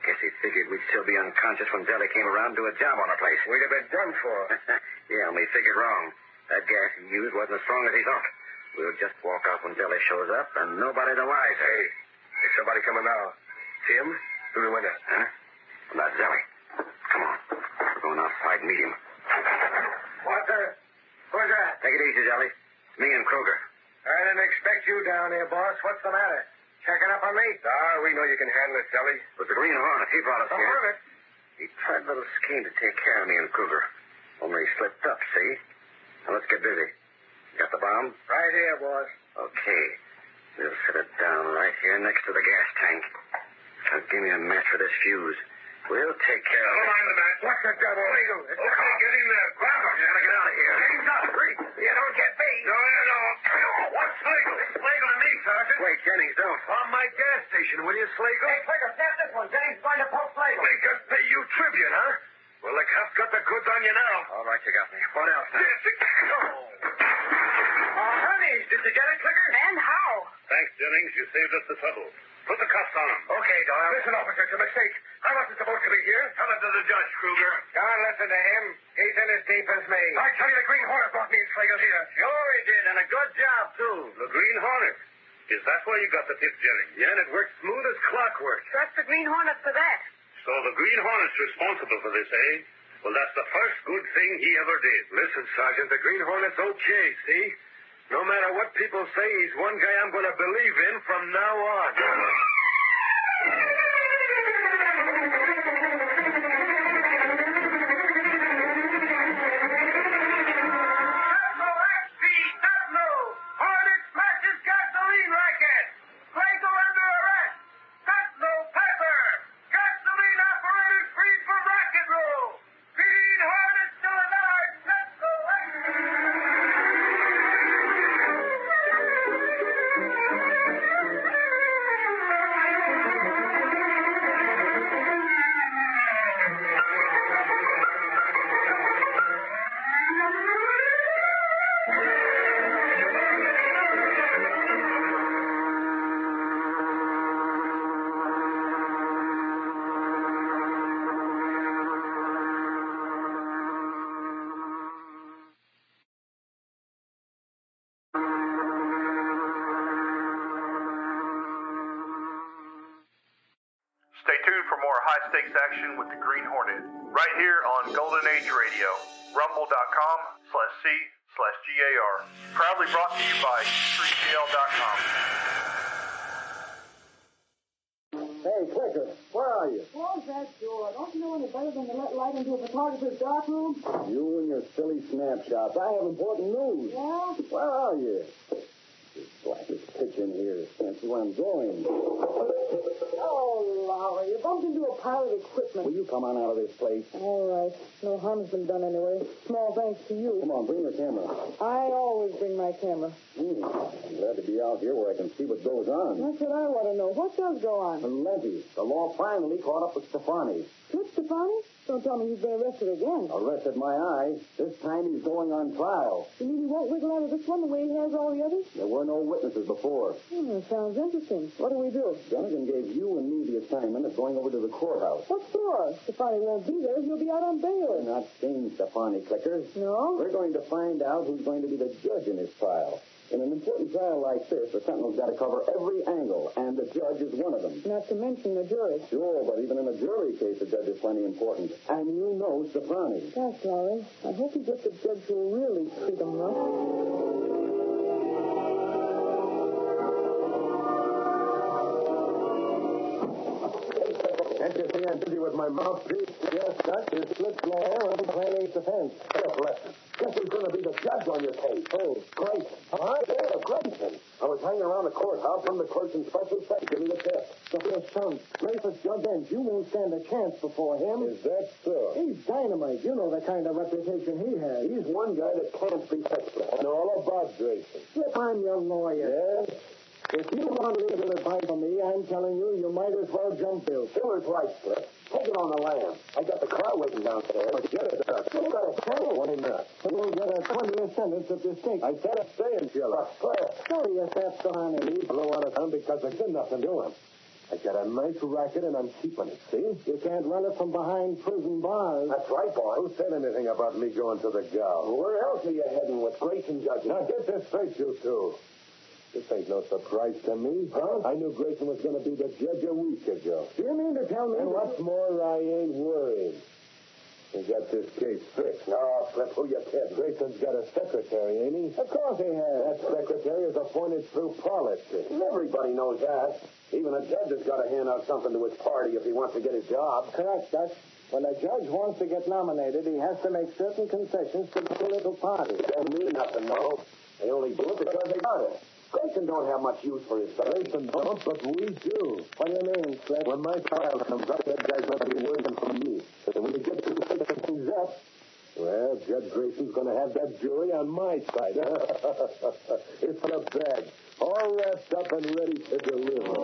Guess he figured we'd still be unconscious when Deli came around to do a job on the place. We'd have been done for. Yeah, we figured wrong. That gas he used wasn't as strong as he thought. We'll just walk out when Deli shows up, and nobody the wiser. Hey, there's somebody coming now. See him? Through the window. Huh? Well, that's Deli. Come on. We're going outside and meet him. What the? Who's that? Take it easy, Deli. It's me and Kruger. I didn't expect you down here, boss. What's the matter? Checking up on me? We know you can handle it, Deli. It was the Green Hornet. He brought us The here. Hornet? He tried a little scheme to take care of me and Kruger. Only he slipped up, see? Now let's get busy. Got the bomb? Right here, boss. Okay. We'll set it down right here next to the gas tank. Now give me a match for this fuse. We'll take care of it. Don't mind the match. What's the devil? Slagle, it's Okay, get in there. Grab him. Gotta get out of here. Hands up. You don't get me. No, you don't. What's Slagle? It's Slagle to me, Sergeant. Wait, Jennings, don't. On my gas station, will you, Slagle? Hey, Slagle, snap this one. Jennings going to poke Slagle. Make us pay you tribute, huh? Well, the cops got the goods on you now. All right, you got me. What else, huh? Honey, did you get it, Clicker? And how? Thanks, Jennings. You saved us the trouble. Put the cuffs on him. Okay, Doyle. Listen, officer, it's a mistake. I wasn't supposed to be here. Tell it to the judge, Kruger. Don't listen to him. He's in as deep as me. I tell you, the Green Hornet brought me and Slagle here. Sure he did, and a good job, too. The Green Hornet. Is that where you got the tip, Jennings? Yeah, and it worked smooth as clockwork. Trust the Green Hornet for that. So the Green Hornet's responsible for this, eh? Well, that's the first good thing he ever did. Listen, Sergeant, the Green Hornet's okay, see? No matter what people say, he's one guy I'm going to believe in from now on. Hornet smashes gasoline racket. Slagle under arrest. Tatlo Pepper. Gasoline operators freed from racket roll. Green Hornet still alive. Tatlo Stay tuned for more high-stakes action with the Green Hornet, right here on Golden Age Radio, rumble.com/C/GAR. Proudly brought to you by E3GL.com. Hey, Clicker, where are you? Close that door. Don't you know any better than to let light into a photographer's darkroom? You and your silly snapshots. I have important news. Yeah? Where are you? This blackest pitch in here. Can't see where I'm going. Oh, Lowry, you bumped into a pile of equipment. Will you come on out of this place? All right. No harm's been done anyway. Small thanks to you. Come on, bring your camera. I always bring my camera. I'm glad to be out here where I can see what goes on. That's what I want to know. What does go on? Levy, the law finally caught up with Stefani. With Stefani? Don't tell me he's been arrested again. Arrested my eye. This time he's going on trial. You mean he won't wiggle out of this one the way he has all the others? There were no witnesses before. Sounds interesting. What do we do? Dunnigan gave you and me the assignment of going over to the courthouse. What for? Stefani won't be there. He'll be out on bail. We're not seeing Stefani, Clicker. No? We're going to find out who's going to be the judge in this trial. In an important trial like this, the Sentinel's got to cover every angle, and the judge is one of them. Not to mention the jury. Sure, but even in a jury case, the judge is plenty important. And you know Stefani. Gosh, Lowry, I hope he gets a judge who'll really treat him rough. Can't you see I'm busy with my mouthpiece? Yes, Dutch. Your slip glare will be plain defense. Yes, listen. Guess who's going to be the judge on your case? Oh, Grayson. Huh? Yeah, Grayson. I was hanging around the courthouse when the clerk's in special said, give me the tip. So here's son. Grayson's judge, and you won't stand a chance before him. Is that so? He's dynamite. You know the kind of reputation he has. He's one guy that can't be touched. I know all about what, Grayson? Slip, I'm your lawyer. Yes? If you want legal advice from me, I'm telling you, you might as well jump Bill. Silver's right, Slip. Take it on the lamb. I got the car waiting downstairs. Get it up. You got a settle. Why not? You'll get a 20-year sentence if you stink. I said I'm staying, Sheila. So you stepped on him. He blew out of town because I did nothing to him. I got a nice racket, and I'm keeping it, see? You can't run it from behind prison bars. That's right, boy. Who said anything about me going to the gal? Where else are you heading with Grayson judging? Now, get this straight, you two. This ain't no surprise to me. Huh? I knew Grayson was going to be the judge a week ago. Do you mean to tell me? And what's more, I ain't worried. We got this case fixed. No, Flip, who you kidding? Grayson's got a secretary, ain't he? Of course he has. That secretary is appointed through politics. Everybody knows that. Even a judge has got to hand out something to his party if he wants to get his job. Correct, Dutch. When a judge wants to get nominated, he has to make certain concessions to the political party. Don't mean nothing, no. They only do it because they got it. Grayson don't have much use for his stuff. Grayson don't, but we do. What do you mean, Flip? When my trial comes up, that guy's going to be working for me. And when he gets to fix things up, well, Judge Grayson's going to have that jury on my side. It's in a bag, all wrapped up and ready to deliver.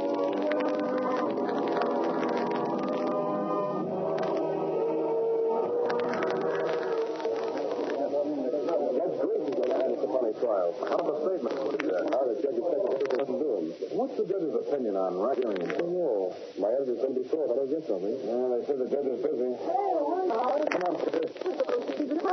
Trial. How about the statement? How the judge's secretary doesn't do him. What's the judge's opinion on racketeering? Oh, my editor's going to be sore if I don't get something. They said the judge is busy. Come on, Chris.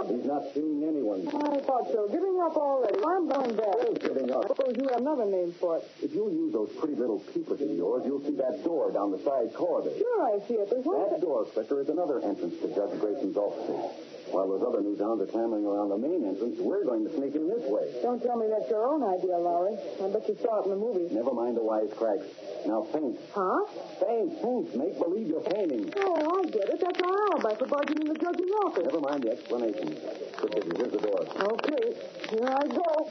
He's not seeing anyone. I thought so. Giving up already. I'm going back. Who's giving up? I suppose you have another name for it. If you use those pretty little peepers of yours, you'll see that door down the side corridor. Sure, I see it. There's one. That door, Flicker, is another entrance to Judge Grayson's office. While those other newshounds are clamoring around the main entrance, we're going to sneak in this way. Don't tell me that's your own idea, Lowry. I bet you saw it in the movie. Never mind the wisecracks. Now faint. Huh? Faint. Make believe you're fainting. Oh, I get it. That's our alibi for barging in the judge's office. Never mind the explanation. Good business. Here's the door. Okay. Here I go.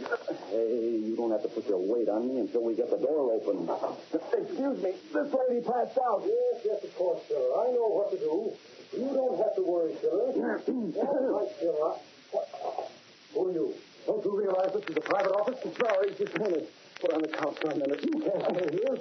Hey, you don't have to put your weight on me until we get the door open. Excuse me. This lady passed out. Yes, of course, sir. I know what to do. You don't have to worry, sir. All right, sir. Who are you? Don't you realize this is a private office? Sorry, just a minute. Put on the couch for a minute. You can't stay here.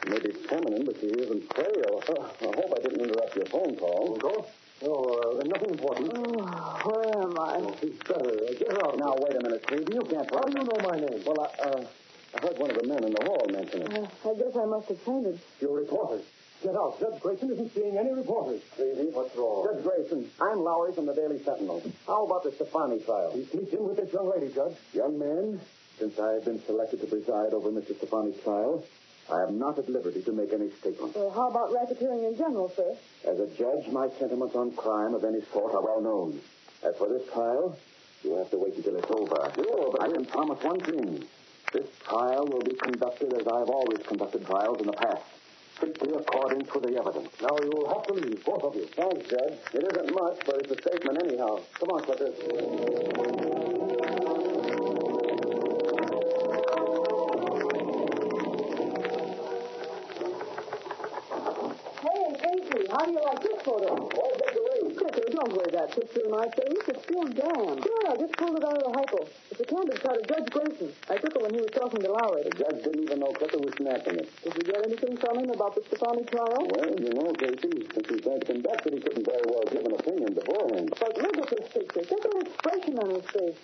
Maybe feminine, but she isn't frail. I hope I didn't interrupt your phone call. Go? Oh, nothing important. Oh, where am I? She's better. Get her out. Now, wait a minute, Steve. You can't talk. How do you know my name? Well, I heard one of the men in the hall mention it. I guess I must have fainted. You're reporters. Get out. Judge Grayson isn't seeing any reporters. Stevie, what's wrong? Judge Grayson, I'm Lowry from the Daily Sentinel. How about the Stefani trial? He sneaked in with this young lady, Judge. Young man, since I have been selected to preside over Mr. Stefani's trial, I am not at liberty to make any statement. Well, how about racketeering in general, sir? As a judge, my sentiments on crime of any sort are well known. As for this trial, you'll have to wait until it's over. Sure, but I can promise one thing. This trial will be conducted as I've always conducted trials in the past. Strictly according to the evidence. Now, you will have to leave, both of you. Thanks, Judge. It isn't much, but it's a statement anyhow. Come on, Flicker. Hey, Casey, how do you like this photo? Oh, take the lead. Quicker, don't wear that picture in my face. It's still damn. Sure, I just pulled it out of the hypo. It's a candid shot of Judge Grayson. I took it when he was talking to Lowry. The judge didn't even know Clipper was snapping it. Did you get anything from him about the Stefani trial? Well, you know, Casey, since he's going to conduct it, he couldn't very well give an opinion beforehand. But look at this picture. Look at the expression on his face.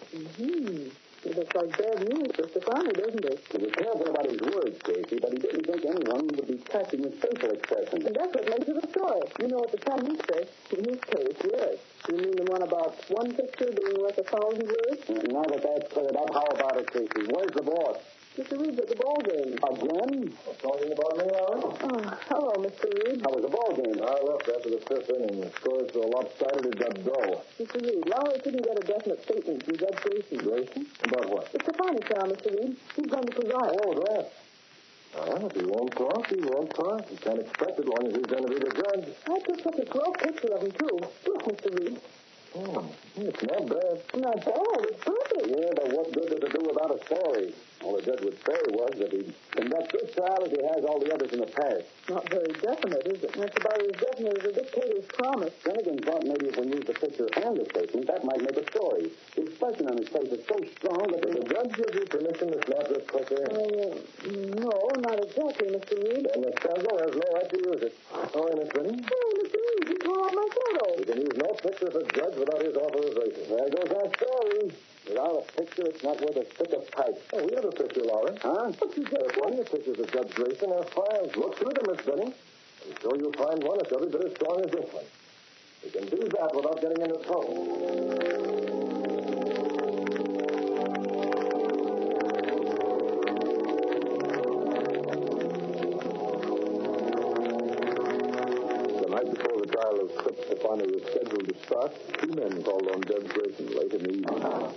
It looks like bad news for Stefani, doesn't it? He was careful about his words, Casey, but he didn't think anyone would be catching his facial expression. And that's what makes it a story. You know what the Chinese say? In his case, yes. You mean the one about one picture being worth 1,000 words? Now that that's cleared up, how about it, Casey? Where's the boss? Mr. Reed's at the ball game. Again? Talking about me, Lowry? Oh, hello, Mr. Reed. How was the ball game? I left after the fifth inning. The scores were lopsided. It got dull. Mr. Reed, Lowry couldn't get a definite statement from Judge Grayson. Grayson? About what? It's the final trial, Mr. Reed. He's going to preside. Oh, that. Well, if he won't talk, he won't talk. You can't expect it long as he's going to be the judge. I took such a swell picture of him, too. Look, Mr. Reed. Oh, it's not bad. Not bad. It's perfect. Yeah, but what good does it do without a story? All the judge would say was that he'd conduct this trial as he has all the others in the past. Not very definite, is it? That's about as definite as a dictator's promise. Finnegan thought maybe if we used the picture and the statement, that might make a story. The expression on his face is so strong that the judge gives you permission to snap this clicker in. No, not exactly, Mr. Reed. Then the Smuggler has no right to use it. Sorry, Miss Winnie. Oh, Mr. Reed, you tore out my photo. We can use no picture of a judge without his authorization. There goes our story. Without a picture, it's not worth a stick of pipe. Oh, we have a picture, Laura. Huh? But you just plenty of pictures of Judge Grace in our files. Look through them, Miss Benny. I'm sure you'll find one that's every bit as strong as this one. We can do that without getting into trouble. Before the trial of Trip Stefani was scheduled to start, 2 men called on Judge Grayson late in the evening.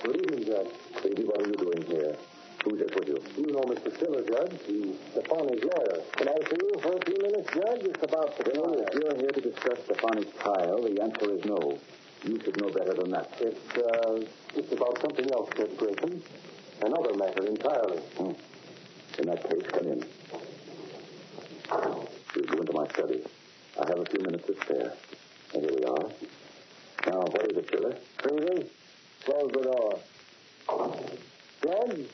Good evening, Judge. Lady, what are you doing here? Who's this with you? You know Mr. Stiller, Judge. He's Stefani's lawyer. Can I see you for a few minutes, Judge? It's about the trial. If you're here to discuss Stefani's trial, the answer is no. You should know better than that. It's about something else, Judge Grayson. Another matter entirely. In that case, come in. We'll go into my study. I have a few minutes to spare. And here we are. Now, what is it, Stiller? Freely, close the door. Judge,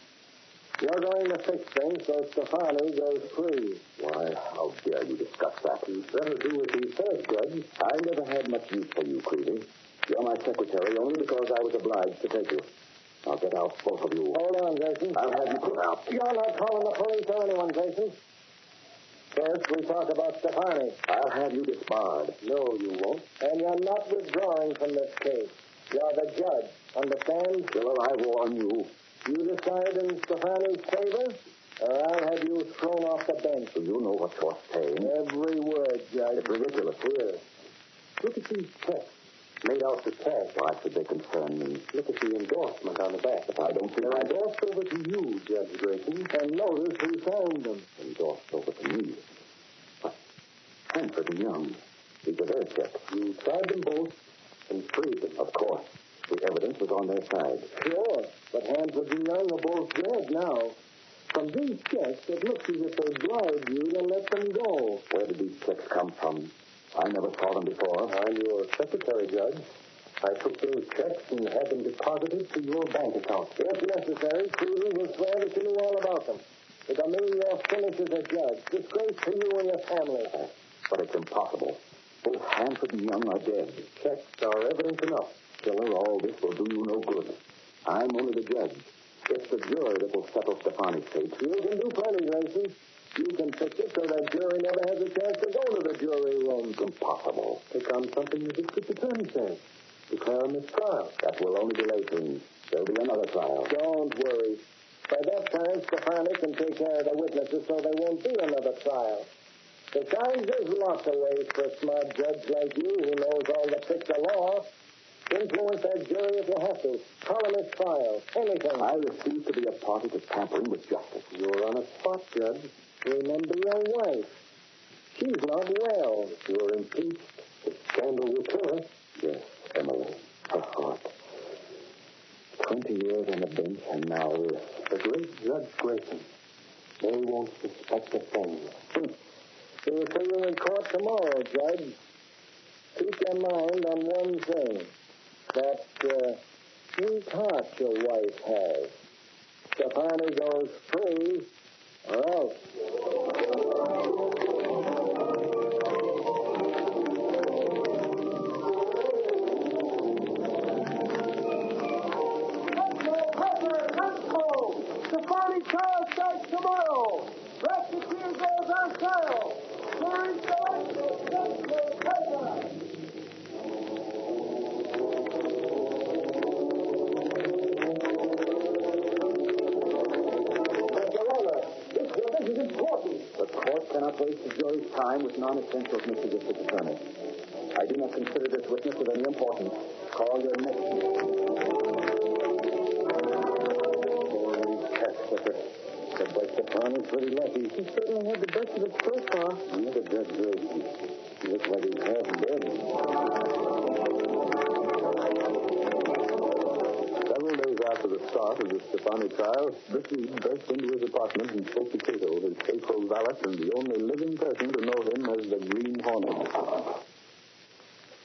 you're going to fix things so Stefani goes free. Why, how dare you discuss that? You'd better do as he says, Judge. I never had much use for you, Creevy. You're my secretary only because I was obliged to take you. Now get out, both of you. Hold on, Jason. I'll have you put out. You're not calling the police or anyone, Jason. First, we talk about Stefani. I'll have you disbarred. No, you won't. And you're not withdrawing from this case. You're the judge. Understand? Stiller, I warn you. You decide in Stefani's favor, or I'll have you thrown off the bench. So you know what you're saying. Every word, Judge. It's ridiculous. Here. Look at these checks. Made out for cash. Why should they concern me? Look at the endorsement on the back. But I don't think they're endorsed over to you, Judge Grayson. And notice who signed them. Endorsed over to me. But Hanford and Young, these are their checks. You tried them both and freed them. Of course. The evidence was on their side. Sure. But Hanford and Young are both dead now. From these checks, it looks as if they bribed you to let them go. Where did these checks come from? I never saw them before. I'm your secretary, Judge. I took those checks and had them deposited to your bank account. If necessary, Creevy will swear that you knew all about them. It'll mean you're finished as a judge. Disgrace to you and your family. But it's impossible. Both Hanford and Young are dead. Checks are evidence enough. Stiller, all this will do you no good. I'm only the judge. It's the jury that will settle Stefani's fate. You can do plenty, Grayson. You can fix it so that jury never has a chance to go to the jury room. It's impossible. Pick on something the district attorney says. Declare a mistrial. That will only delay things. There'll be another trial. Don't worry. By that time, Stefani can take care of the witnesses so there won't be another trial. Besides, there's lots of ways for a smart judge like you who knows all the tricks of law. Influence that jury if you have to. Call a mistrial. Anything. I refuse to be a party to tampering with justice. You're on a spot, Judge. Remember your wife. She's not well. If you're impeached, the scandal will kill her. Yes, Emily. Her heart. 20 years on the bench, and now this. The great Judge Grayson. They won't suspect a thing. We'll see you in court tomorrow, Judge. Keep your mind on one thing. That sweet heart your wife has. Stefani goes free, or else. Stefani trial starts tomorrow. Racketeers goes on trial. Jury selected. This is important. The court cannot waste the jury's time with non-essentials, Mr. District Attorney. I do not consider this witness of any importance. Call your next. But by Stefani's pretty lucky. He certainly had the best of it so far. Look at Judge Grayson. He looks like he's half dead. Several days after After the start of the Stefani trial, Britt Reed burst into his apartment and spoke to Cato, his faithful valet and the only living person to know him as the Green Hornet.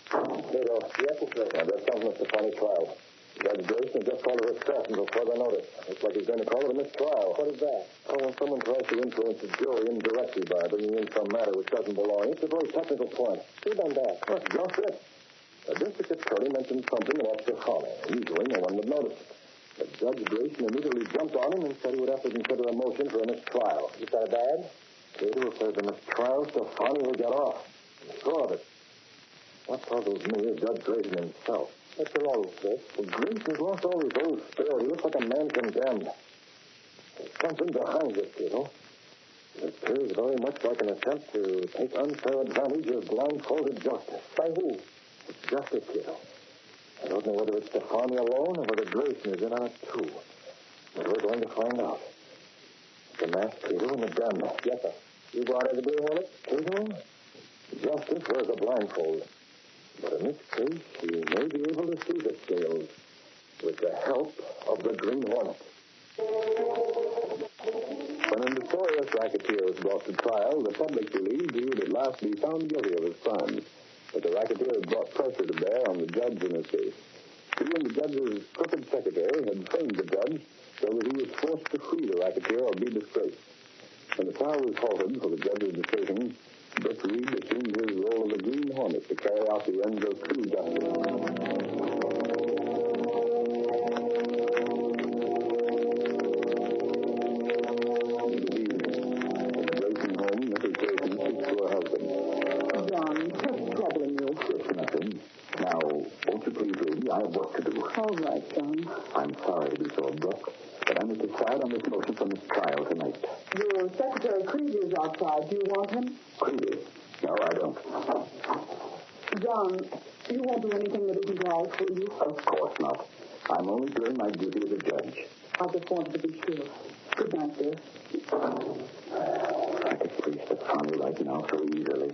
Cato, yes, it's right. That's something at the Stefani trial. Judge Grayson just called it a stress until further notice. Looks like he's going to call it a mistrial. What is that? Oh, when someone tries to influence the jury indirectly by bringing in some matter which doesn't belong, it's a very technical point. Who done that? Well, that's just it. The district attorney mentioned something about Stefani. Usually no one would notice it. But Judge Grayson immediately jumped on him and said he would have to consider a motion for a mistrial. Is that bad? Cato, if there's a mistrial, Stefani will get off. I'm sure of it. What puzzles me is Judge Grayson himself. What's wrong with this? Well, Grayson's lost all his old spirit. He looks like a man condemned. There's something behind this, Cato. It appears very much like an attempt to take unfair advantage of blindfolded justice. By who? It's justice, Cato. I don't know whether it's Stefani alone or whether Grayson is in on it, too. But we're going to find out. The mask, Cato, and the gun. Yes, sir. You brought in the Green Hornet? Cato? Justice wears a blindfold. But in this case, he may be able to see the scales with the help of the Green Hornet. When a notorious racketeer was brought to trial, the public believed he would at last be found guilty of his crimes. But the racketeer had brought pressure to bear on the judge in his case. He and the judge's crooked secretary had framed the judge so that he was forced to free the racketeer or be disgraced. When the trial was halted for the judge's decision, Britt Reed assumed his role of the Green Hornet to carry out the ends of true justice. Now, won't you please, lady? I have work to do. All right, John. I'm sorry to be so abrupt, but I must decide on this motion from this trial tonight. Your secretary, Creevy, is outside. Do you want him? Creevy? No, I don't. John, you won't do anything that isn't right, will you? Of course not. I'm only doing my duty as a judge. I just wanted to be sure. Good night, dear. I could free Stefani right now so easily.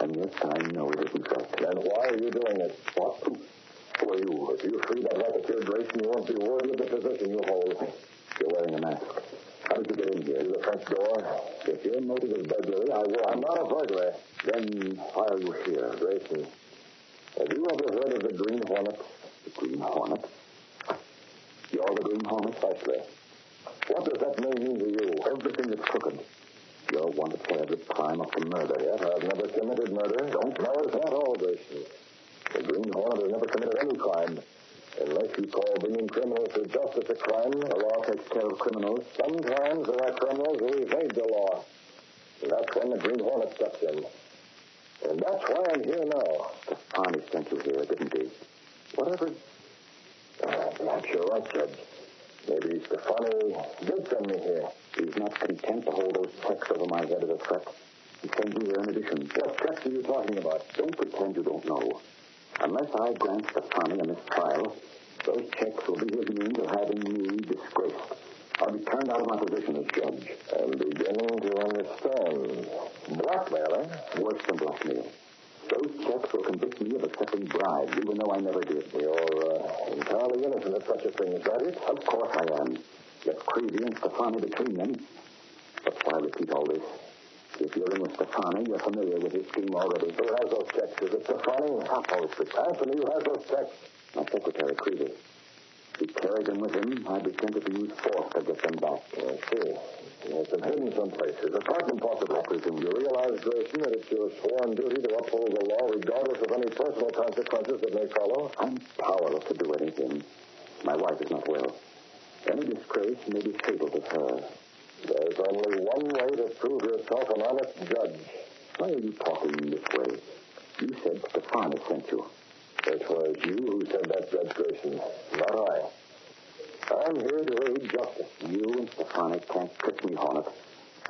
And yes, I know it isn't right. Then why are you doing it? What? Who are you? If you free that racketeer, Grayson, you won't be worthy of the position you hold. You're wearing a mask. How did you get in here? Through the front door? If your motive is burglary, I will. I'm not a burglar. Then why are you here? Grayson, have you ever heard of the Green Hornet? The Green Hornet? You're the Green Hornet? Precisely. What does that name mean to you? Everything that's crooked. You're wanted for every crime up to murder. Yes, I've never committed murder. Don't know it's not all, Grayson. The Green Hornet has never committed any crime. Unless you call bringing criminals to justice a crime, the law takes care of criminals. Sometimes there are criminals who evade the law. And that's when the Green Hornet steps in. And that's why I'm here now. Stefani sent you here, didn't he? Whatever. Perhaps you're right, Judge. Maybe Stefani did send me here. He's not content to hold those checks over my head as a threat. He sends you here in addition. What checks are you talking about? Don't pretend you don't know. Unless I grant Stefani a mistrial, those checks will be his means of having me disgraced. I'll be turned out of my position as judge. I'm beginning to understand. Blackmail, eh? Worse than blackmail. Those checks will convict me of accepting bribes, even though I never did. You're entirely innocent of such a thing, is that it? Of course I am. Yet Creevy and Stefani between them. But why repeat all this? If you're in with Stefani, you're familiar with his scheme already. Who has those checks? Is it Stefani? Anthony, who has those checks? My secretary, Creevy. He carried them with him. I pretended to use force to get them back. I see. He has them hidden someplace. His apartment, possibly. I presume you realize, Grayson, that it's your sworn duty to uphold the law regardless of any personal consequences that may follow. I'm powerless to do anything. My wife is not well. Any disgrace may be fatal to her. There's only one way to prove yourself an honest judge. Why are you talking this way? You said Stefani sent you. It was you who said that, Judge Grayson, not I. I'm here to aid justice. You and Stefani can't trick me, Hornet.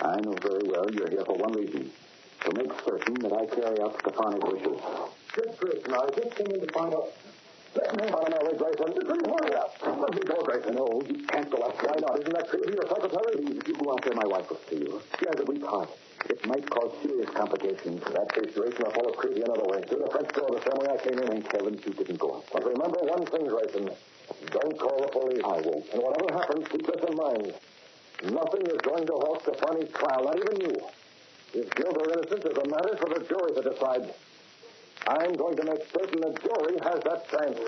I know very well you're here for one reason. To make certain that I carry out Stefani's wishes. Judge Grayson, I just came in to find out. Let me out of my way, Grayson. Let me go, Grayson. No, you can't go out. Why not? Isn't that Creevy, your secretary? Please, if you go out there, my wife will see you. She has a weak heart. It might cause serious complications. In that case, Grayson, I'll follow Creevy another way. Through the front door, the same way I came in. Thank heavens you didn't go out. But remember one thing, Grayson. Don't call the police. I won't. And whatever happens, keep this in mind. Nothing is going to halt Stefani's trial, not even you. His guilt or innocence is a matter for the jury to decide. I'm going to make certain the jury has that chance.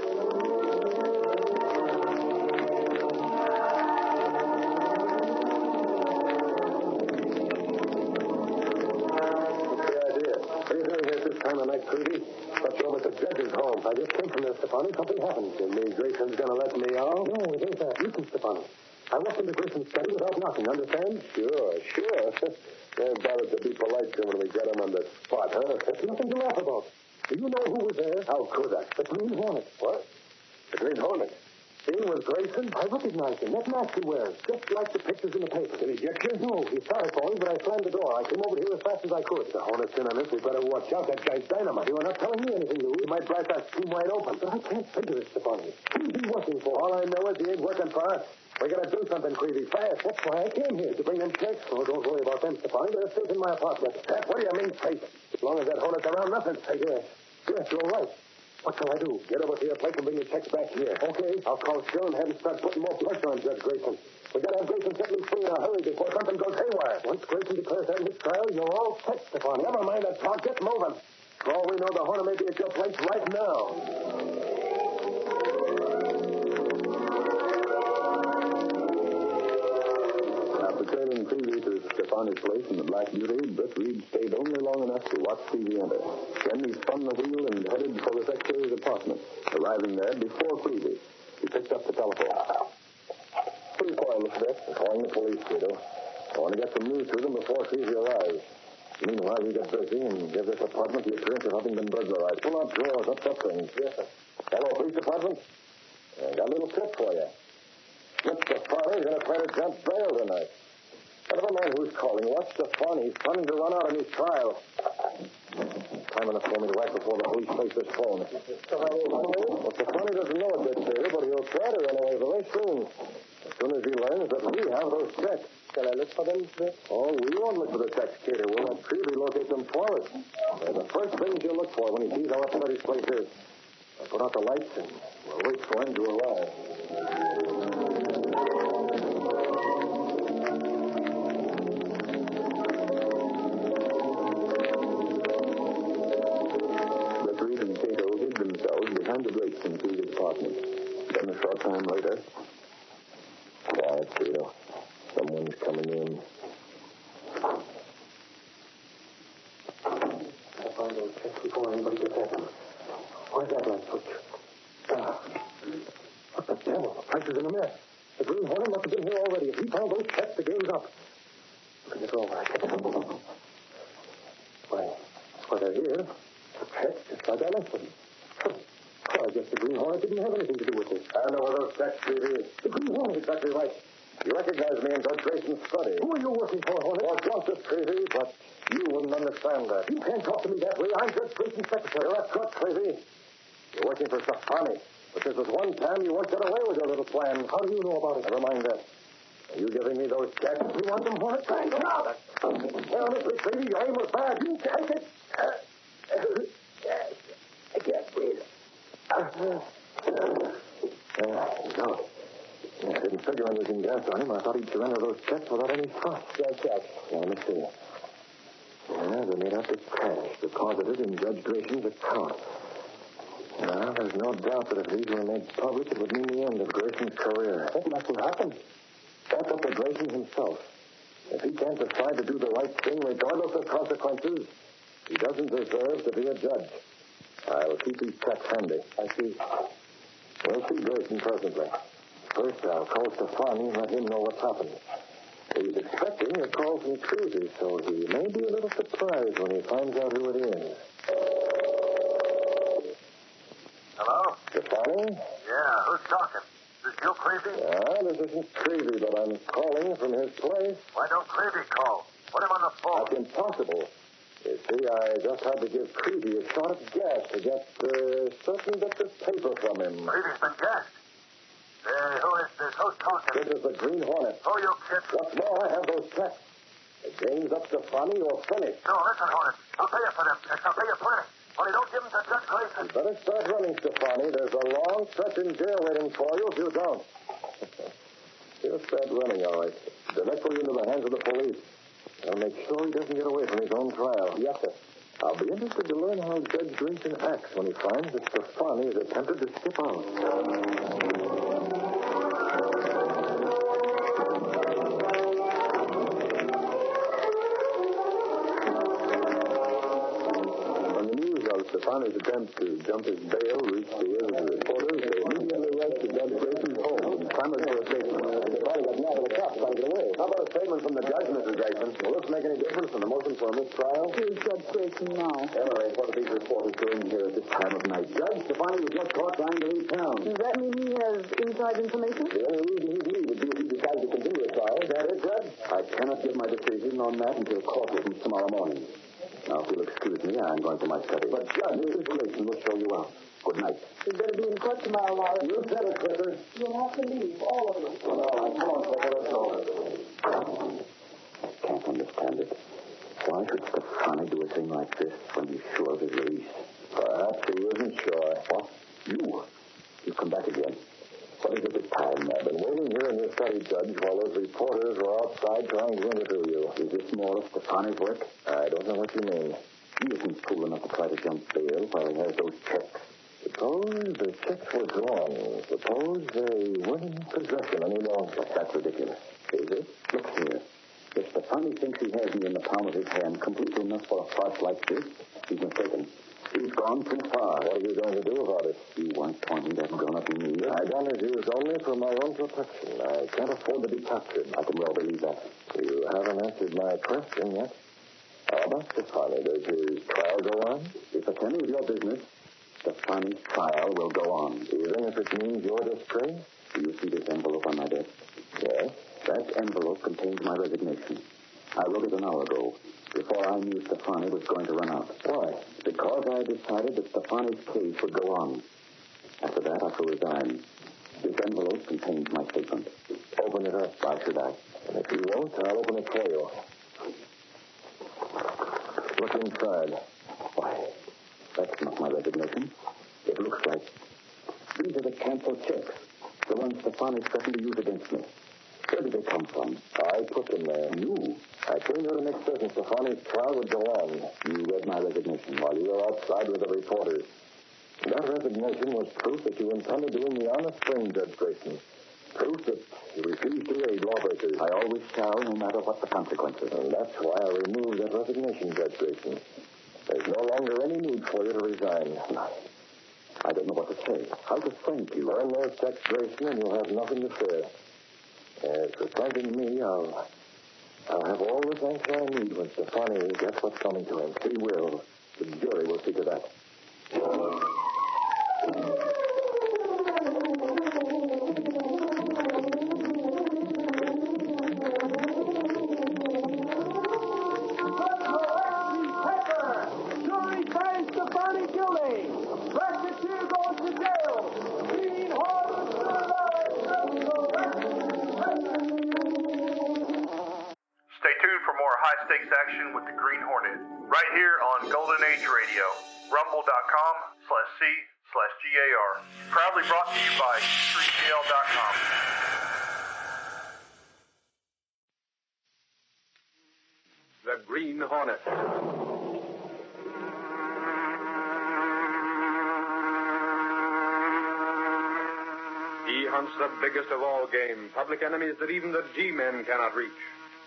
Time of night, Creedy. But you're over at the judge's home. I just came from there, Stefani. Something happened. You mean Grayson's going to let me out? No, it ain't that. Listen, Stefani. I walked into Grayson's study without knocking, understand? Sure. They're bothered to be polite to him when we get him on the spot, huh? There's nothing to laugh about. Do you know who was there? How could I? The Green Hornet. What? The Green Hornet? Seen with Grayson? I recognized him. That mask he wears, just like the pictures in the paper. Did he get you? No, he started for me, but I slammed the door. I came over here as fast as I could. The Hornet's in on this. We better watch out. That guy's dynamite. You are not telling me anything, Lou. He might blast that scheme wide open. But I can't figure it, Stefani. Who's he working for? All I know is he ain't working for us. We gotta do something, Creedy, fast. That's why I came here, to bring them checks. Oh, don't worry about them, Stefani. They're safe in my apartment. What do you mean, safe? As long as that Hornet's around, nothing's safe. Yes, you're right. What shall I do? Get over to your place and bring your checks back here. Okay. I'll call Phil and have him start putting more pressure on Judge Grayson. We gotta have Grayson set me free in a hurry before something goes haywire. Once Grayson declares that in his trial, you're all set, Stefani. Never mind that talk. Get moving. For all we know, the Hornet may be at your place right now. After trailing Creedy to Stefani's place in the Black Beauty, Britt Reed stayed only long enough to watch Creedy enter. Then he spun the wheel and headed for the secretary's apartment. Arriving there before Creedy, he picked up the telephone. Pretty quiet, Elizabeth. They're calling the police, Creedy. I want to get some news to them before Creedy arrives. Meanwhile, you get busy and give this apartment the appearance of having been burglarized. Pull out drawers, up things. Yes, sir. Hello, police department? I got a little tip for you. Mr. Stefani's going to try to jump bail tonight. Never mind who's calling. Watch Stefani. He's planning to run out on his trial. Time enough for me to act before the police face this phone. Well, Stefani doesn't know it yet, Taylor, but he'll try to run away very soon. As soon as he learns that we have those checks. Shall I look for them, sir? Oh, we won't look for the checks, Cater. We'll let Creedy locate them for us. They're the first things you'll look for when he sees how upset his place is. I'll put out the lights and we'll wait for him to arrive. Behind the brakes in Creedy's apartment. Then a short time later. Quiet, Creedy. Someone's coming in. I'll find those checks before anybody gets at them. Where's that light switch? What the devil? The place is in a mess. The Green Hornet must have been here already. If he found those checks, the game's up. Look in the drawer. I can't. Why, they're here. The checks, just like I left them. I guess the Green Hornet didn't have anything to do with this. I know where those checks, Creedy. The Green Hornet, exactly right. You recognize me in Judge Grayson's study. Who are you working for, Hornet? For justice, Creedy, but you wouldn't understand that. You can't talk to me that way. I'm Judge Grayson's secretary. You're a crook, Creedy. You're working for Stefani. But this was one time you won't get away with your little plan. How do you know about it? Never mind that. Are you giving me those checks? You want them, Hornet? Thank God. Well, honestly, Creedy, your aim was bad. You take it. I can't breathe. No. I didn't figure on using gas on him. I thought he'd surrender those checks without any fuss. Yeah, checks. Yeah, let me see. Yeah, they made out the cash deposited in Judge Grayson's account. Now, there's no doubt that if these were made public, it would mean the end of Grayson's career. That must have happened. That's up to Grayson himself. If he can't decide to do the right thing regardless of consequences, he doesn't deserve to be a judge. I'll keep these checks handy. I see. We'll see Grayson presently. First, I'll call Stefani and let him know what's happened. He's expecting a call from Creedy, so he may be a little surprised when he finds out who it is. Hello? Stefani? Yeah, who's talking? Is this you, Creedy? This isn't Creedy, but I'm calling from his place. Why don't Creedy call? Put him on the phone. That's impossible. You see, I just had to give Creedy a shot of gas to get certain bits of paper from him. Creedy's been gassed. Who is this? Who's talking? This is the Green Hornet. Oh, you kid. What's more, I have those checks. The game's up to Stefani or finish. No, listen, Hornet. I'll pay you for them checks. I'll pay you plenty. Only don't give them to Judge Grayson. You better start running, Stefani. There's a long stretch in jail waiting for you if you don't. He'll start running, all right. Directly into the hands of the police. I'll make sure he doesn't get away from his own trial. Yes, sir. I'll be interested to learn how Judge Grayson acts when he finds that Stefani has attempted to skip out. Stefani's attempt to jump his bail reached the ears of the reporters. They immediately rushed to Judge Grayson's home and clamored for a statement. Stefani got nabbed in the cops trying to get away. How about a statement from the judge, Mrs. Grayson? Will this make any difference in the motion for a mistrial? Here's Judge Grayson now. Emily, what are these reporters doing here at this time of night? Judge, Stefani was just caught trying to leave town. Does that mean he has inside information? The only reason he'd leave would be if he decides to continue the trial. Is that it, Judge? I cannot give my decision on that until court opens tomorrow morning. Now, if you'll excuse me, I'm going to my study. But, Judge, Mrs. Grayson will show you out. Good night. You'd better be in court tomorrow, Laura. You said it, Clifford. You'll have to leave, all of you. All right, come on, Clifford, let's go. I can't understand it. Why should Stefani do a thing like this when he's sure of his release? Perhaps he isn't sure. What? You've come back again. What is it this time? I've been waiting here in your study, Judge, while those reporters were outside trying to interview you. Is this more of Stefani's work? I don't know what you mean. He isn't fool enough to try to jump bail while he has those checks. Suppose the checks were drawn. Suppose they weren't in possession any longer. But that's ridiculous. Is it? Look here. If Stefani thinks he has me in the palm of his hand completely enough for a farce like this, he's mistaken. He's gone too far. What are you going to do about it? You weren't pointing that gun at me. My gun is used only for my own protection. I can't afford to be captured. I can well believe that. You haven't answered my question yet. How about Stefani? Does his trial go on? If it's any of your business, Stefani's trial will go on. Even if it means your disgrace? Do you see this envelope on my desk? Yes. That envelope contains my resignation. I wrote it an hour ago, before I knew Stefani was going to run out. Why? Because I decided that Stefani's case would go on. After that, I shall resign. This envelope contains my statement. Open it up. Why should I? And if you won't, I'll open it for you. Look inside. Why, that's not my resignation. It looks like these are the canceled checks. The ones Stefani threatened to use against me. Where did they come from? I put them there. You? I came here to make certain Stefani's trial would go on. You read my resignation while you were outside with the reporters. That resignation was proof that you intended doing the honest thing, Judge Grayson. Proof that you refused to aid lawbreakers. I always shall, no matter what the consequences. And that's why I removed that resignation, Judge Grayson. There's no longer any need for you to resign. I don't know what to say. How to thank you. Earn those checks, Grayson, and you'll have nothing to fear. As for thanking me, I'll have all the thanks I need when Stefani gets what's coming to him. He will. The jury will see to that. Jury finds Stefani guilty. Racketeers goes to jail. Green Hornet Stay tuned for more high-stakes action with the Green Hornet, right here on Golden Age Radio, rumble.com/C/GAR. Proudly brought to you by streetgl.com. The Green Hornet. He hunts the biggest of all game, public enemies that even the G-men cannot reach.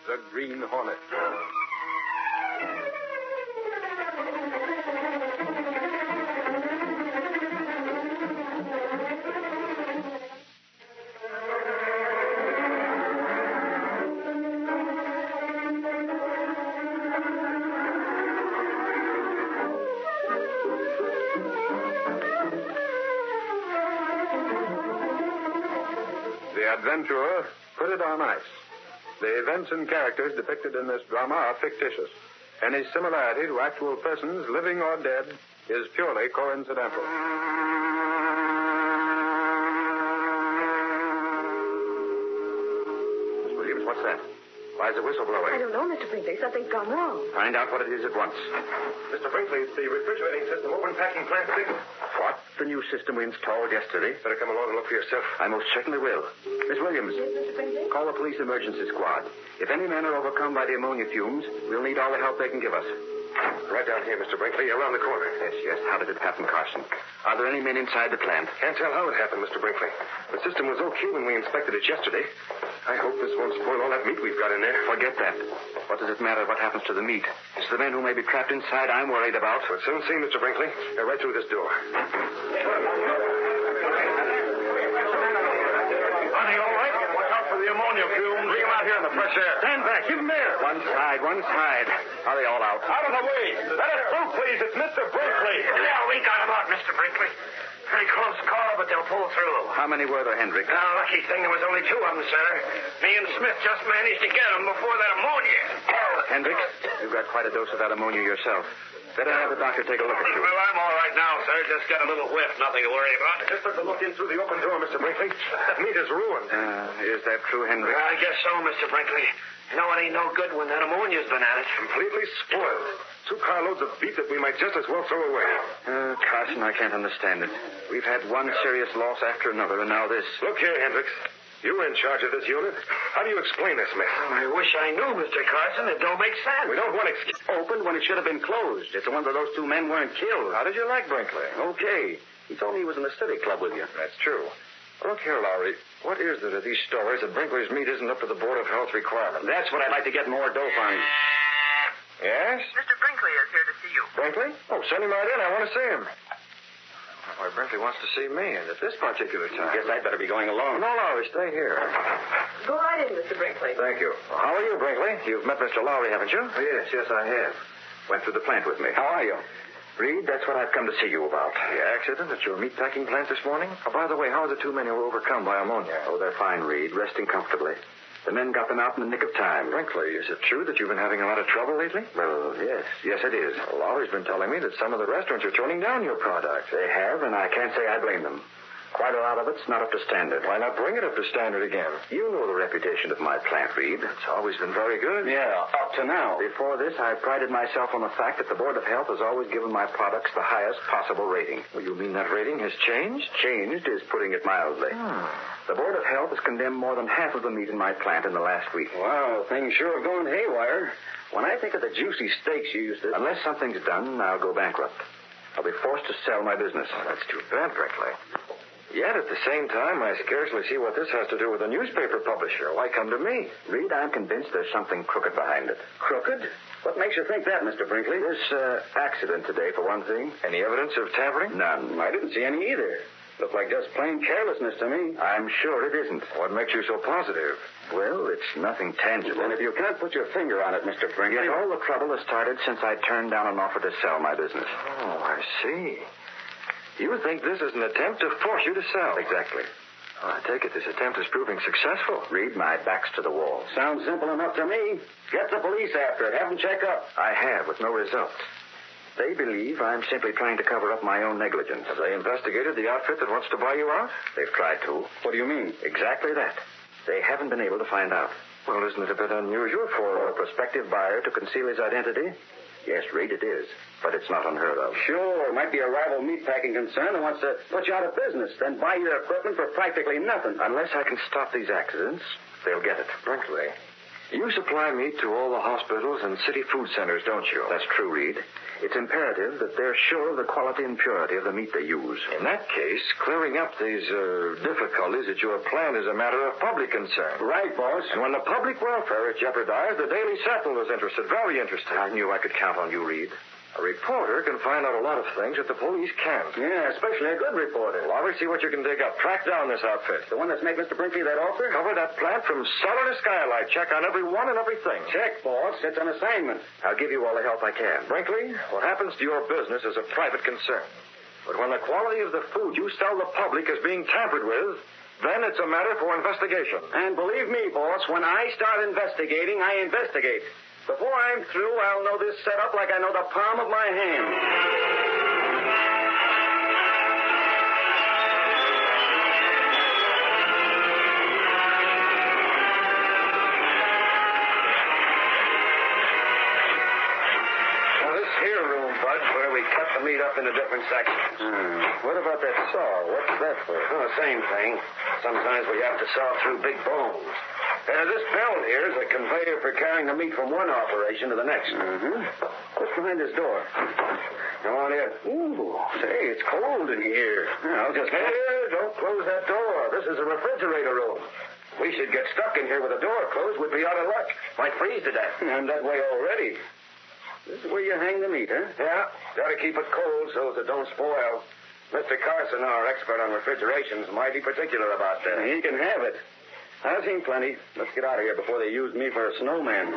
The Green Hornet. The adventurer put it on ice. The events and characters depicted in this drama are fictitious. Any similarity to actual persons, living or dead, is purely coincidental. Miss Williams, what's that? Why is the whistle blowing? I don't know, Mr. Brinkley. Something's gone wrong. Find out what it is at once. Mr. Brinkley, the refrigerating system open packing plant signal. What? The new system we installed yesterday? Better come along and look for yourself. I most certainly will. Miss Williams, call the police emergency squad. If any men are overcome by the ammonia fumes, we'll need all the help they can give us. Right down here, Mr. Brinkley, around the corner. Yes. How did it happen, Carson? Are there any men inside the plant? Can't tell how it happened, Mr. Brinkley. The system was okay when we inspected it yesterday. I hope this won't spoil all that meat we've got in there. Forget that. What does it matter what happens to the meat? It's the men who may be trapped inside I'm worried about. We'll soon see, Mr. Brinkley. They're right through this door. Honey, all right? Watch out for the ammonia fumes. Bring them out here in the fresh air. Stand back. Give them air. One side. Are they all out? Out of the way. Let us through, please. It's Mr. Brinkley. Yeah, we got him out, Mr. Brinkley. Very close call, but they'll pull through. How many were there, Hendrick? Lucky thing there was only 2 of them, sir. Me and Smith just managed to get them before that ammonia. Hendrick, you've got quite a dose of that ammonia yourself. Better have the doctor take a look at you. Well, I'm all right now, sir. Just got a little whiff. Nothing to worry about. Just took a look in through the open door, Mr. Brinkley. That meat is ruined. Is that true, Hendrick? I guess so, Mr. Brinkley. You know, it ain't no good when that ammonia's been at it. Completely spoiled. 2 carloads of beef that we might just as well throw away. Carson, I can't understand it. We've had one serious loss after another, and now this. Look here, Hendricks. You were in charge of this unit. How do you explain this mess? I wish I knew, Mr. Carson. It don't make sense. We don't want it opened when it should have been closed. It's a wonder those 2 men weren't killed. How did you like Brinkley? Okay. He told me he was in the City Club with you. That's true. Look here, Lowry. What is it of these stories that Brinkley's meat isn't up to the Board of Health requirements? That's what I'd like to get more dope on. Yes? Mr. Brinkley is here to see you. Brinkley? Oh, send him right in. I want to see him. Why, Brinkley wants to see me, and at this particular time. Guess I'd better be going along. No, Lowry, stay here. Go right in, Mr. Brinkley. Thank you. Well, how are you, Brinkley? You've met Mr. Lowry, haven't you? Yes, I have. Went through the plant with me. How are you? Reed, that's what I've come to see you about. The accident at your meatpacking plant this morning? Oh, by the way, how are the 2 men who were overcome by ammonia? Oh, they're fine, Reed, resting comfortably. The men got them out in the nick of time. Brinkley, is it true that you've been having a lot of trouble lately? Well, yes, it is. Well, Lowry's been telling me that some of the restaurants are turning down your products. They have, and I can't say I blame them. Quite a lot of it's not up to standard. Why not bring it up to standard again? You know the reputation of my plant, Reed. It's always been very good. Yeah, up to now. Before this, I prided myself on the fact that the Board of Health has always given my products the highest possible rating. Well, you mean that rating has changed? Changed is putting it mildly. The Board of Health has condemned more than half of the meat in my plant in the last week. Wow, things sure have gone haywire. When I think of the juicy steaks you used to... Unless something's done, I'll go bankrupt. I'll be forced to sell my business. Oh, that's too bad, Brinkley. Yet, at the same time, I scarcely see what this has to do with a newspaper publisher. Why come to me? Reed, I'm convinced there's something crooked behind it. Crooked? What makes you think that, Mr. Brinkley? This accident today, for one thing. Any evidence of tampering? None. I didn't see any either. Looked like just plain carelessness to me. I'm sure it isn't. What makes you so positive? Well, it's nothing tangible. And if you can't put your finger on it, Mr. Brinkley... Yes, all the trouble has started since I turned down an offer to sell my business. Oh, I see. You think this is an attempt to force you to sell? Exactly. Well, I take it this attempt is proving successful. Reed, my back's to the wall. Sounds simple enough to me. Get the police after it. Have them check up. I have, with no results. They believe I'm simply trying to cover up my own negligence. Have they investigated the outfit that wants to buy you out? They've tried to. What do you mean? Exactly that. They haven't been able to find out. Well, isn't it a bit unusual for a prospective buyer to conceal his identity? Yes, Reed, it is. But it's not unheard of. Sure, it might be a rival meatpacking concern that wants to put you out of business, then buy your equipment for practically nothing. Unless I can stop these accidents, they'll get it. Brinkley, you supply meat to all the hospitals and city food centers, don't you? That's true, Reed. It's imperative that they're sure of the quality and purity of the meat they use. In that case, clearing up these difficulties at your plant is a matter of public concern. Right, boss. And when the public welfare is jeopardized, the Daily Sentinel is interested. Very interested. I knew I could count on you, Reed. A reporter can find out a lot of things that the police can't. Yeah, especially a good reporter. Well, I'll see what you can dig up. Track down this outfit. The one that's made Mr. Brinkley that offer? Cover that plant from cellar to skylight. Check on every one and everything. Check, boss. It's an assignment. I'll give you all the help I can. Brinkley, what happens to your business is a private concern. But when the quality of the food you sell the public is being tampered with, then it's a matter for investigation. And believe me, boss, when I start investigating, I investigate. Before I'm through, I'll know this setup like I know the palm of my hand. Bud, where we cut the meat up into different sections. What about that saw? What's that for? Oh, same thing. Sometimes we have to saw through big bones. This belt here is a conveyor for carrying the meat from one operation to the next. What's behind this door? Come on in. Ooh, say, it's cold in here. I'll just... Here, don't close that door. This is a refrigerator room. We should get stuck in here with the door closed. We'd be out of luck. Might freeze to death. I'm that way already. This is where you hang the meat, huh? Yeah, got to keep it cold so that it don't spoil. Mr. Carson, our expert on refrigeration, is mighty particular about that. He can have it. I've seen plenty. Let's get out of here before they use me for a snowman.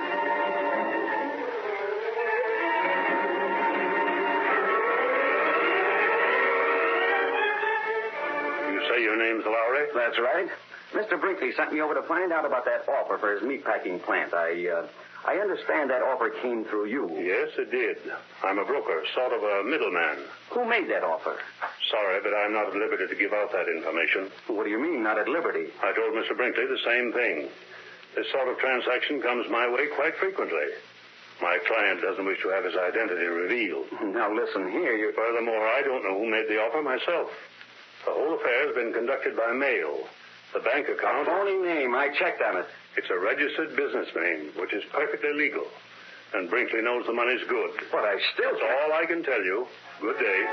You say your name's Lowry? That's right. Mr. Brinkley sent me over to find out about that offer for his meatpacking plant. I understand that offer came through you. Yes, it did. I'm a broker, sort of a middleman. Who made that offer? Sorry, but I'm not at liberty to give out that information. What do you mean, not at liberty? I told Mr. Brinkley the same thing. This sort of transaction comes my way quite frequently. My client doesn't wish to have his identity revealed. Now, listen here. Furthermore, I don't know who made the offer myself. The whole affair has been conducted by mail. The bank account... A phony name. I checked on it. It's a registered business name, which is perfectly legal. And Brinkley knows the money's good. But I still... That's all I can tell you. Good day.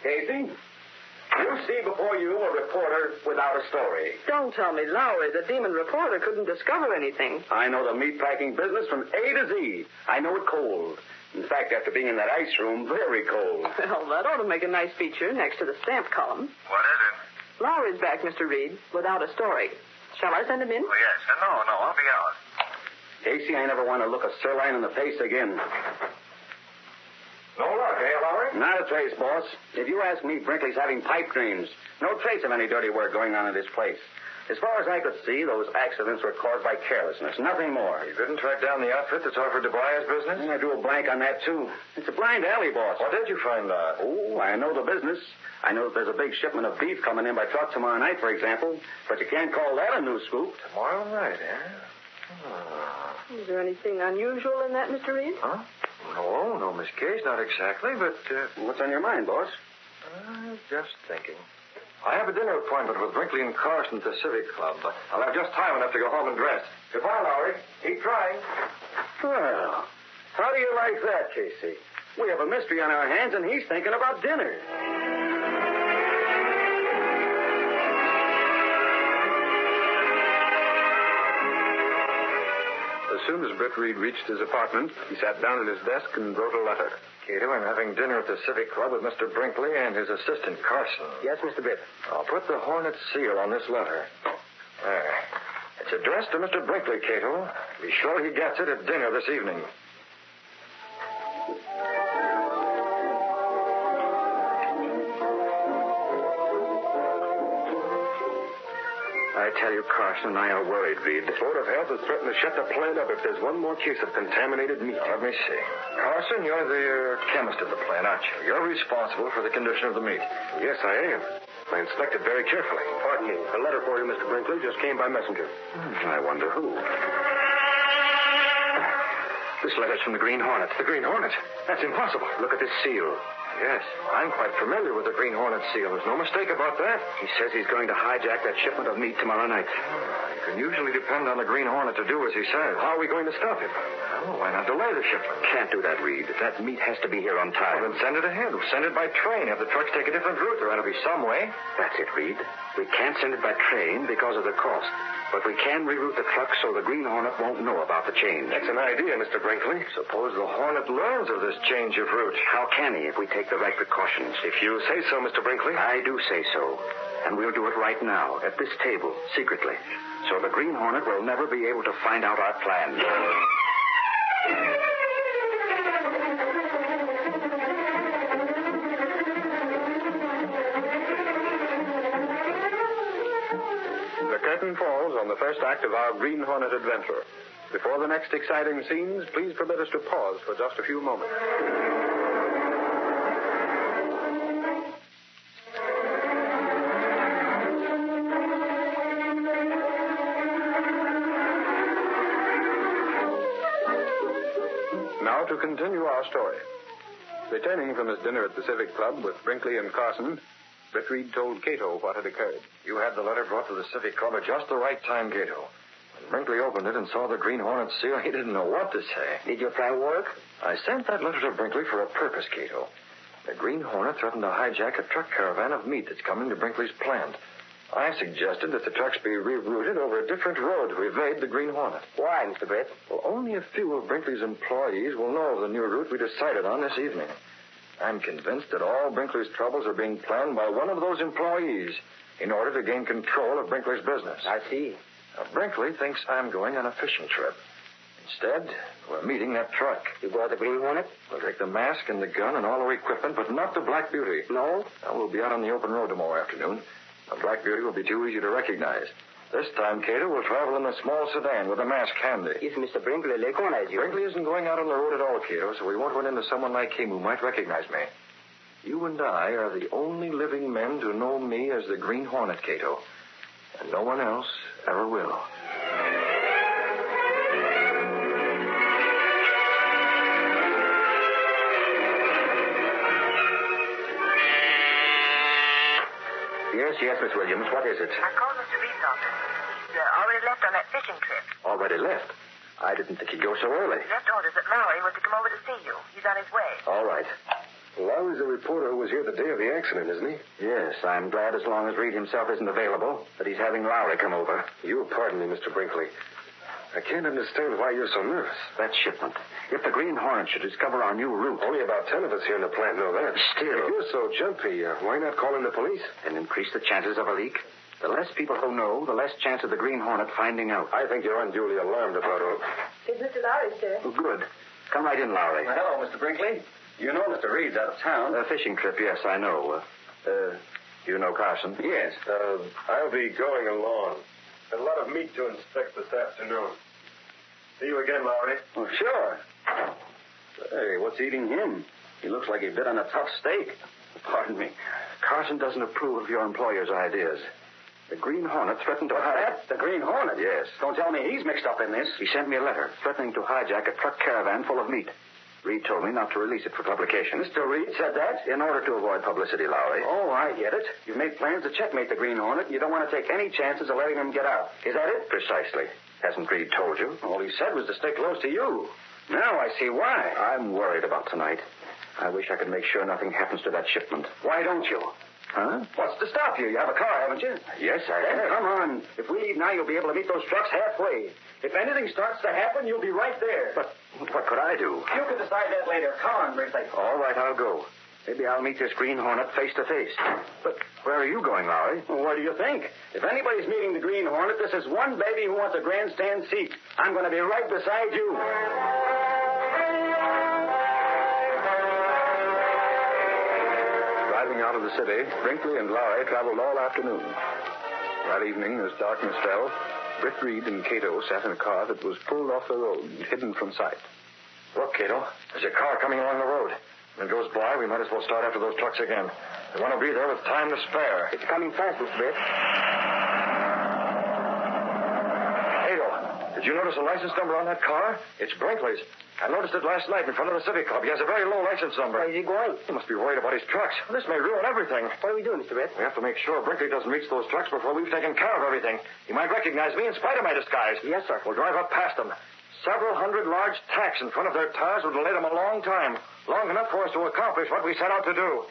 Casey, you see before you a reporter without a story. Don't tell me, Lowry, the demon reporter couldn't discover anything. I know the meatpacking business from A to Z. I know it cold. In fact, after being in that ice room, very cold. Well, that ought to make a nice feature next to the stamp column. What is it? Lowry's back, Mr. Reed, without a story. Shall I send him in? Oh, yes. No, I'll be out. Casey, I never want to look a sirloin in the face again. No luck, eh, Lowry? Not a trace, boss. If you ask me, Brinkley's having pipe dreams. No trace of any dirty work going on in this place. As far as I could see, those accidents were caused by carelessness, nothing more. You couldn't track down the outfit that's offered to buy his business? I drew a blank on that, too. It's a blind alley, boss. What did you find out? Oh, I know the business. I know that there's a big shipment of beef coming in by truck tomorrow night, for example. But you can't call that a new scoop. Tomorrow night, eh? Is there anything unusual in that, Mr. Reed? Huh? No, Miss Case, not exactly, but... What's on your mind, boss? Just thinking. I have a dinner appointment with Brinkley and Carson at the Civic Club. I'll have just time enough to go home and dress. Goodbye, Lowry. Keep trying. Well, how do you like that, Casey? We have a mystery on our hands, and he's thinking about dinner. As soon as Britt Reed reached his apartment, he sat down at his desk and wrote a letter. Cato, I'm having dinner at the Civic Club with Mr. Brinkley and his assistant, Carson. Yes, Mr. Britt. I'll put the Hornet seal on this letter. There. It's addressed to Mr. Brinkley, Cato. Be sure he gets it at dinner this evening. I tell you, Carson and I are worried, Reed. The Board of Health has threatened to shut the plant up if there's one more case of contaminated meat. Let me see. Carson, you're the chemist of the plant, aren't you? You're responsible for the condition of the meat. Yes, I am. I inspected very carefully. Pardon me. A letter for you, Mr. Brinkley, just came by messenger. I wonder who. This letter's from the Green Hornet. The Green Hornet? That's impossible. Look at this seal. Yes, I'm quite familiar with the Green Hornet seal. There's no mistake about that. He says he's going to hijack that shipment of meat tomorrow night. You can usually depend on the Green Hornet to do as he says. How are we going to stop him? Well, why not delay the shipment? Can't do that, Reed. That meat has to be here on time. Well, then send it ahead. Send it by train. Have the trucks take a different route. There ought to be some way. That's it, Reed. We can't send it by train because of the cost. But we can reroute the truck so the Green Hornet won't know about the change. That's an idea, Mr. Brinkley. Suppose the Hornet learns of this change of route. How can he if we take the right precautions? If you say so, Mr. Brinkley. I do say so. And we'll do it right now, at this table, secretly. So the Green Hornet will never be able to find out our plan. The curtain falls on the first act of our Green Hornet adventure. Before the next exciting scenes, please permit us to pause for just a few moments. to continue our story. Returning from his dinner at the Civic Club with Brinkley and Carson, Britt Reed told Cato what had occurred. You had the letter brought to the Civic Club at just the right time, Cato. When Brinkley opened it and saw the Green Hornet seal, he didn't know what to say. Did your plan work? I sent that letter to Brinkley for a purpose, Cato. The Green Hornet threatened to hijack a truck caravan of meat that's coming to Brinkley's plant. I suggested that the trucks be rerouted over a different road to evade the Green Hornet. Why, Mr. Britt? Well, only a few of Brinkley's employees will know of the new route we decided on this evening. I'm convinced that all Brinkley's troubles are being planned by one of those employees in order to gain control of Brinkley's business. I see. Now, Brinkley thinks I'm going on a fishing trip. Instead, we're meeting that truck. You brought the Green Hornet? We'll take the mask and the gun and all our equipment, but not the Black Beauty. No? Now, we'll be out on the open road tomorrow afternoon. The Black Beauty will be too easy to recognize. This time, Cato, we'll travel in a small sedan with a mask handy. If Mr. Brinkley recognize you. Brinkley isn't going out on the road at all, Cato, so we won't run into someone like him who might recognize me. You and I are the only living men to know me as the Green Hornet, Cato. And no one else ever will. Yes, Miss Williams. What is it? I called Mr. Reed's office. He's already left on that fishing trip. Already left? I didn't think he'd go so early. He left orders that Lowry was to come over to see you. He's on his way. All right. Lowry's the reporter who was here the day of the accident, isn't he? Yes, I'm glad as long as Reed himself isn't available that he's having Lowry come over. You'll pardon me, Mr. Brinkley. I can't understand why you're so nervous. That shipment. If the Green Hornet should discover our new route... Only about 10 of us here in the plant know that. Still... If you're so jumpy, why not call in the police? And increase the chances of a leak? The less people who know, the less chance of the Green Hornet finding out. I think you're unduly alarmed about all... It's Mr. Lowry, sir. Oh, good. Come right in, Lowry. Well, hello, Mr. Brinkley. You know Mr. Reed's out of town. A fishing trip, yes, I know. You know Carson? Yes. I'll be going along. A lot of meat to inspect this afternoon. See you again, Lowry. Oh, sure. Hey, what's eating him? He looks like he bit on a tough steak. Pardon me. Carson doesn't approve of your employer's ideas. The Green Hornet threatened to That's the Green Hornet? Yes. Don't tell me he's mixed up in this. He sent me a letter threatening to hijack a truck caravan full of meat. Reed told me not to release it for publication. Mr. Reed said that? In order to avoid publicity, Lowry. Oh, I get it. You've made plans to checkmate the Green Hornet, and you don't want to take any chances of letting him get out. Is that it? Precisely. Hasn't Reed told you? All he said was to stay close to you. Now I see why. I'm worried about tonight. I wish I could make sure nothing happens to that shipment. Why don't you? Huh? What's to stop you? You have a car, haven't you? Yes, I Then have. come on. If we leave now, you'll be able to meet those trucks halfway. If anything starts to happen, you'll be right there. But what could I do? You can decide that later. Come on, Brinkley. All right, I'll go. Maybe I'll meet this Green Hornet face to face. But where are you going, Lowry? Well, what do you think? If anybody's meeting the Green Hornet, this is one baby who wants a grandstand seat. I'm going to be right beside you. Driving out of the city, Brinkley and Lowry traveled all afternoon. That evening, as darkness fell, Britt Reed and Cato sat in a car that was pulled off the road, hidden from sight. Look, Cato, there's a car coming along the road. When it goes by, we might as well start after those trucks again. We want to be there with time to spare. It's coming fast, Mr. Britt. Cato, did you notice the license number on that car? It's Brinkley's. I noticed it last night in front of the Civic Club. He has a very low license number. Where is he going? He must be worried about his trucks. This may ruin everything. What are we doing, Mr. Britt? We have to make sure Brinkley doesn't reach those trucks before we've taken care of everything. He might recognize me in spite of my disguise. Yes, sir. We'll drive up past them. Several hundred large tacks in front of their tires would delay them a long time. Long enough for us to accomplish what we set out to do.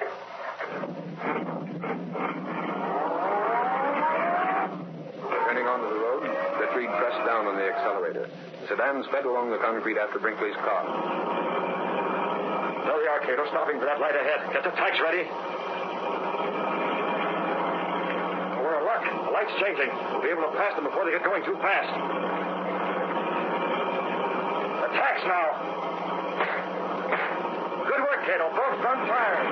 Turning onto the road, Britt Reed pressed down on the accelerator. The sedan sped along the concrete after Brinkley's car. There we are, Cato, stopping for that light ahead. Get the tacks ready. Oh, we're in luck. The light's changing. We'll be able to pass them before they get going too fast. The tacks now. Good work, Cato. Both front tires.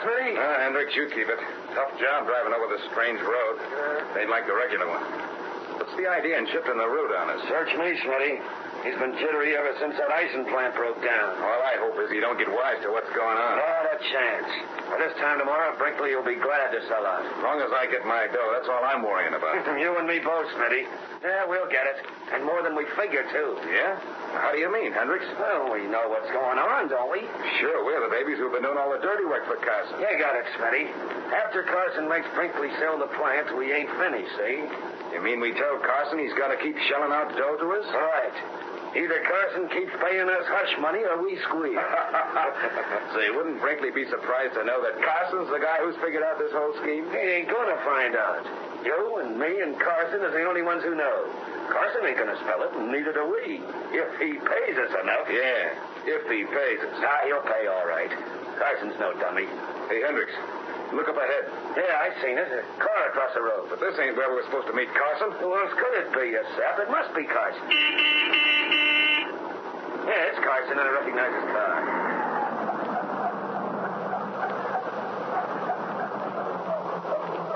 Hendricks, you keep it. Tough job driving over this strange road. Ain't like the regular one. What's the idea in shifting the route on us? Search me, Smitty. He's been jittery ever since that icing plant broke down. All I hope is he don't get wise to what's going on. Not a chance. By this time tomorrow, Brinkley will be glad to sell out. As long as I get my dough, that's all I'm worrying about. You and me both, Smitty. Yeah, we'll get it. And more than we figured, too. Yeah? How do you mean, Hendricks? Well, we know what's going on, don't we? Sure, we're the babies who've been doing all the dirty work for Carson. You got it, Smitty. After Carson makes Brinkley sell the plant, we ain't finished, see? You mean we tell Carson he's got to keep shelling out dough to us? Right. Either Carson keeps paying us hush money or we squeal. Say, wouldn't Brinkley be surprised to know that Carson's the guy who's figured out this whole scheme? He ain't gonna find out. You and me and Carson are the only ones who know. Carson ain't gonna spell it, and neither do we. If he pays us enough. Yeah, if he pays us. He'll pay all right. Carson's no dummy. Hey, Hendricks, look up ahead. Yeah, I seen it. A car across the road. But this ain't where we were supposed to meet Carson. Who else could it be, you sap? It must be Carson. Yeah, it's Carson, and I recognize his car.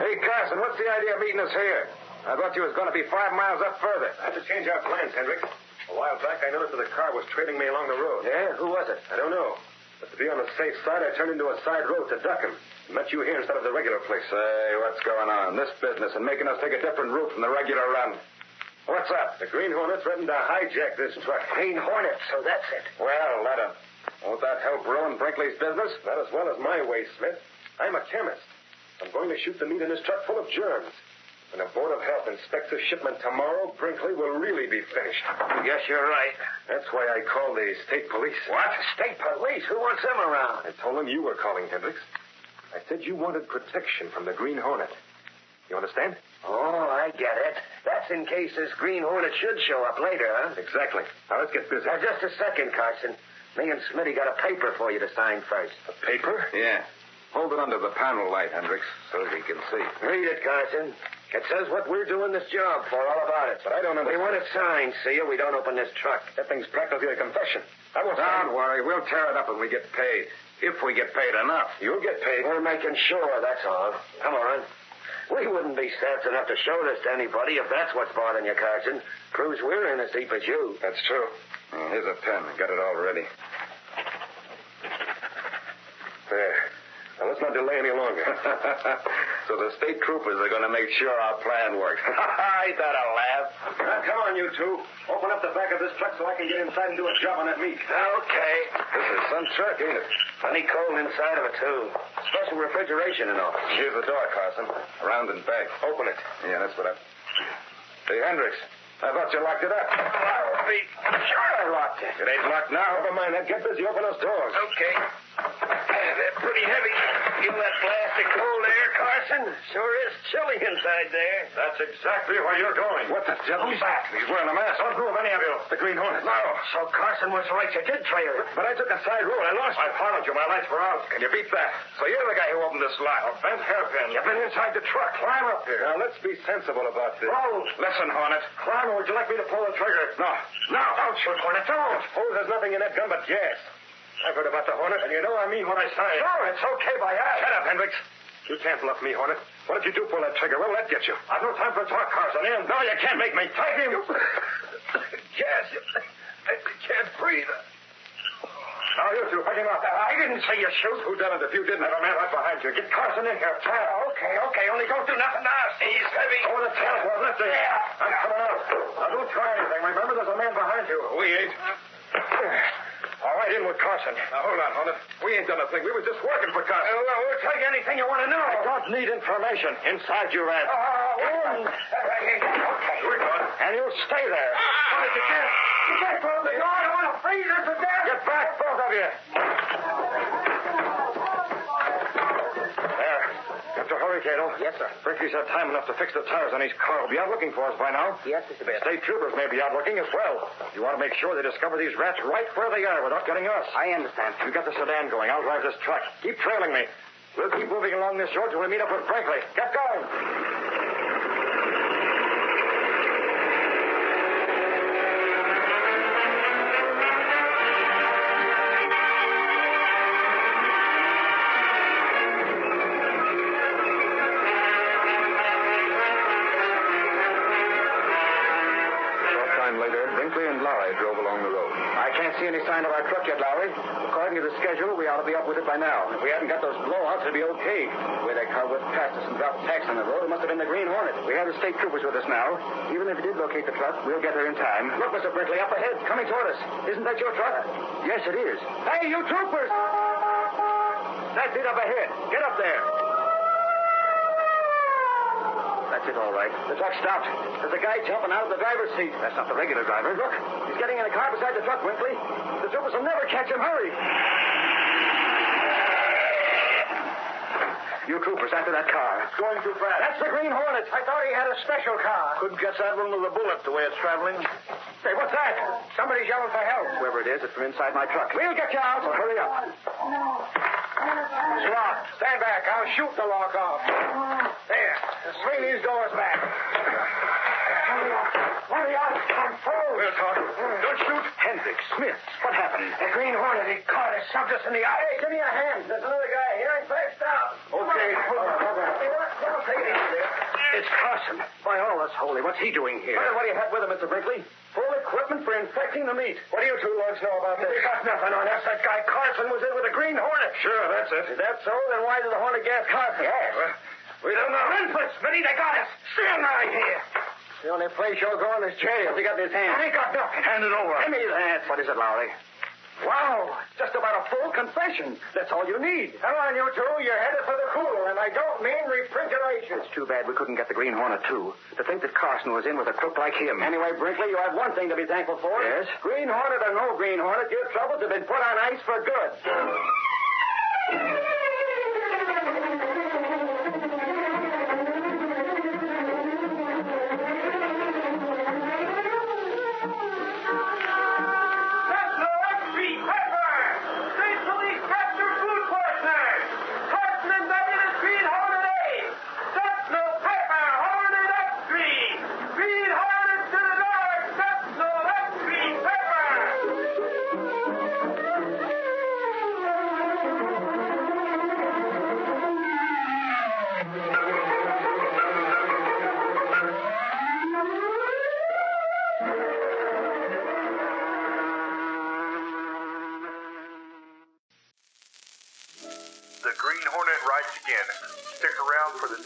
Hey, Carson, what's the idea of meeting us here? I thought you was going to be 5 miles up further. I had to change our plans, Hendricks. A while back, I noticed that the car was trailing me along the road. Yeah? Who was it? I don't know. But to be on the safe side, I turned into a side road to duck him. Met you here instead of the regular place. Say, what's going on? This business and making us take a different route from the regular run. What's up? The Green Hornet threatened to hijack this truck. Green Hornet, so that's it. Well, let him. Won't that help ruin Brinkley's business? Not as well as my way, Smith. I'm a chemist. I'm going to shoot the meat in this truck full of germs. When the Board of Health inspects the shipment tomorrow, Brinkley will really be finished. Yes, you're right. That's why I called the state police. What? State police? Who wants them around? I told them you were calling, Hendricks. I said you wanted protection from the Green Hornet. You understand? Oh, I get it. That's in case this Green Hornet should show up later, huh? Exactly. Now, let's get busy. Now, just a second, Carson. Me and Smitty got a paper for you to sign first. A paper? Yeah. Hold it under the panel light, Hendricks, so we can see. Read it, Carson. It says what we're doing this job for, all about it. But I don't understand. We want it signed, see you. We don't open this truck. That thing's practically a confession. I won't Don't worry. We'll tear it up when we get paid. If we get paid enough. You'll get paid. We're making sure, that's all. Come on. We wouldn't be saps enough to show this to anybody if that's what's bothering you, Carson. Proves we're in as deep as you. That's true. Here's a pen. Got it all ready. There. Now, let's not delay any longer. So the state troopers are going to make sure our plan works. Ain't that a laugh? Now, come on, you two. Open up the back of this truck so I can get inside and do a job on that meat. Okay. This is some truck, ain't it? Plenty cold inside of it, too. Special refrigeration and all. Here's the door, Carson. Around and back. Open it. Yeah, that's what I... Hey, Hendricks, I thought you locked it up. Sure I locked it. It ain't locked now. Never mind that. Get busy. Open those doors. Okay. They're pretty heavy. Give that blasted cold air, Carson. Sure is chilly inside there. That's exactly where you're going. What the devil? Who's that? He's wearing a mask. Don't move, any of you. The Green Hornet. No. So Carson was right. You did trail it. But I took a side road. I lost. I followed you. My lights were out. Can you beat that? So you're the guy who opened this lock. A bent hairpin. You've been inside the truck. Climb up here. Now, let's be sensible about this. Oh, Listen, Hornet. Climb, or would you like me to pull the trigger? No. no, don't shoot, Hornet. Don't. Suppose there's nothing in that gun but gas. I've heard about the Hornet, and you know I mean what I say. Sure, it's okay by us. Shut up, Hendricks. You can't bluff me, Hornet. What did you do? Pull that trigger. Where'll that get you? I've no time for talk, Carson. In. No, you can't make me. Take him. Yes, I can't breathe. Now, you two, pick him up. I didn't say you shoot. Who done it? If you didn't, have a man right behind you. Get Carson in here. Okay. Only don't do nothing to us. He's heavy. Over the tail. Well, left there. Yeah. I'm coming out. Now, don't try anything. Remember, there's a man behind you. We ain't. All right, in with Carson. Now, hold on, Hornet. We ain't done a thing. We were just working for Carson. Well, we'll take anything you want to know. I don't need information. Inside you, Red. Okay. We're going. And you stay there. You can't close the door. I don't want to freeze us to death. Get back, both of you. There. You have to hurry, Cato. Yes, sir. Brinkley's had time enough to fix the tires on his car. He'll be out looking for us by now. Yes, Mr. Baird. State troopers may be out looking as well. You want to make sure they discover these rats right where they are without getting us. I understand. You got the sedan going. I'll drive this truck. Keep trailing me. We'll keep moving along this road till we meet up with Brinkley. Get going. Later, Brinkley and Larry drove along any sign of our truck yet, Lowry. According to the schedule, we ought to be up with it by now. If we hadn't got those blowouts, it'd be okay. The way that car whipped past us and dropped tacks on the road, it must have been the Green Hornet. We have the state troopers with us now. Even if we did locate the truck, we'll get there in time. Look, Mr. Brinkley, up ahead, coming toward us. Isn't that your truck? Yes, it is. Hey, you troopers! That's it up ahead. Get up there. That's it, all right. The truck stopped. There's a guy jumping out of the driver's seat. That's not the regular driver. Look, he's getting in a car beside the truck, Brinkley. The troopers will never catch him. Hurry. You troopers, after that car. It's going too fast. That's the Green Hornet. I thought he had a special car. Couldn't catch that one with a bullet the way it's traveling. Hey, what's that? Somebody's yelling for help. Whoever it is, it's from inside my truck. We'll get you out. So hurry up. It's locked. Stand back. I'll shoot the lock off. There. Swing these doors back. Hurry up. I'm full. We'll talk. Don't shoot. Hendricks. Smith. What happened? The Green Hornet. He caught us. Shoved us in the eye. Hey, give me a hand. There's another guy here. He's fixed up. Okay. Don't take it easy there. It's Carson. By all that's holy. What's he doing here? What do you have with him, Mr. Brinkley? Full equipment for infecting the meat. What do you two lugs know about this? We got nothing on us. That guy Carson was in with a Green Hornet. Sure, that's it. Is that so? Then why did the Hornet gas Carson? Yes. Well, we don't know. Renford, Smitty, they got us. Stand right here. The only place you're going is jail. He got in his hand. I ain't got nothing. Hand it over. Give me that. What is it, Lowry? Wow, just about a full confession. That's all you need. Come on, you two. You're headed for the cooler, and I don't mean refrigeration. It's too bad we couldn't get the Green Hornet, too. To think that Carson was in with a crook like him. Anyway, Brinkley, you have one thing to be thankful for. Yes? Green Hornet or no Green Hornet, your troubles have been put on ice for good.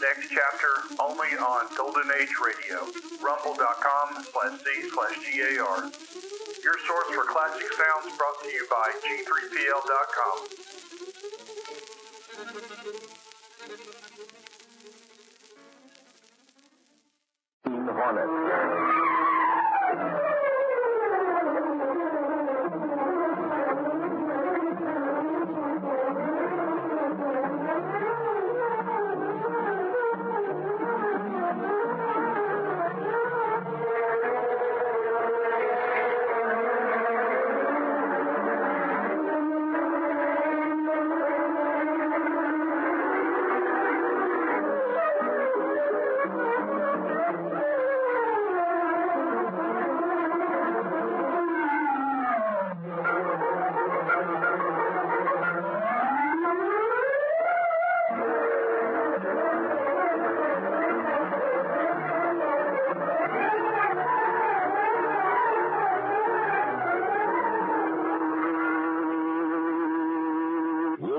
Next chapter only on Golden Age Radio. Rumble.com/C/GAR. Your source for classic sounds brought to you by G3PL.com. Green Hornet.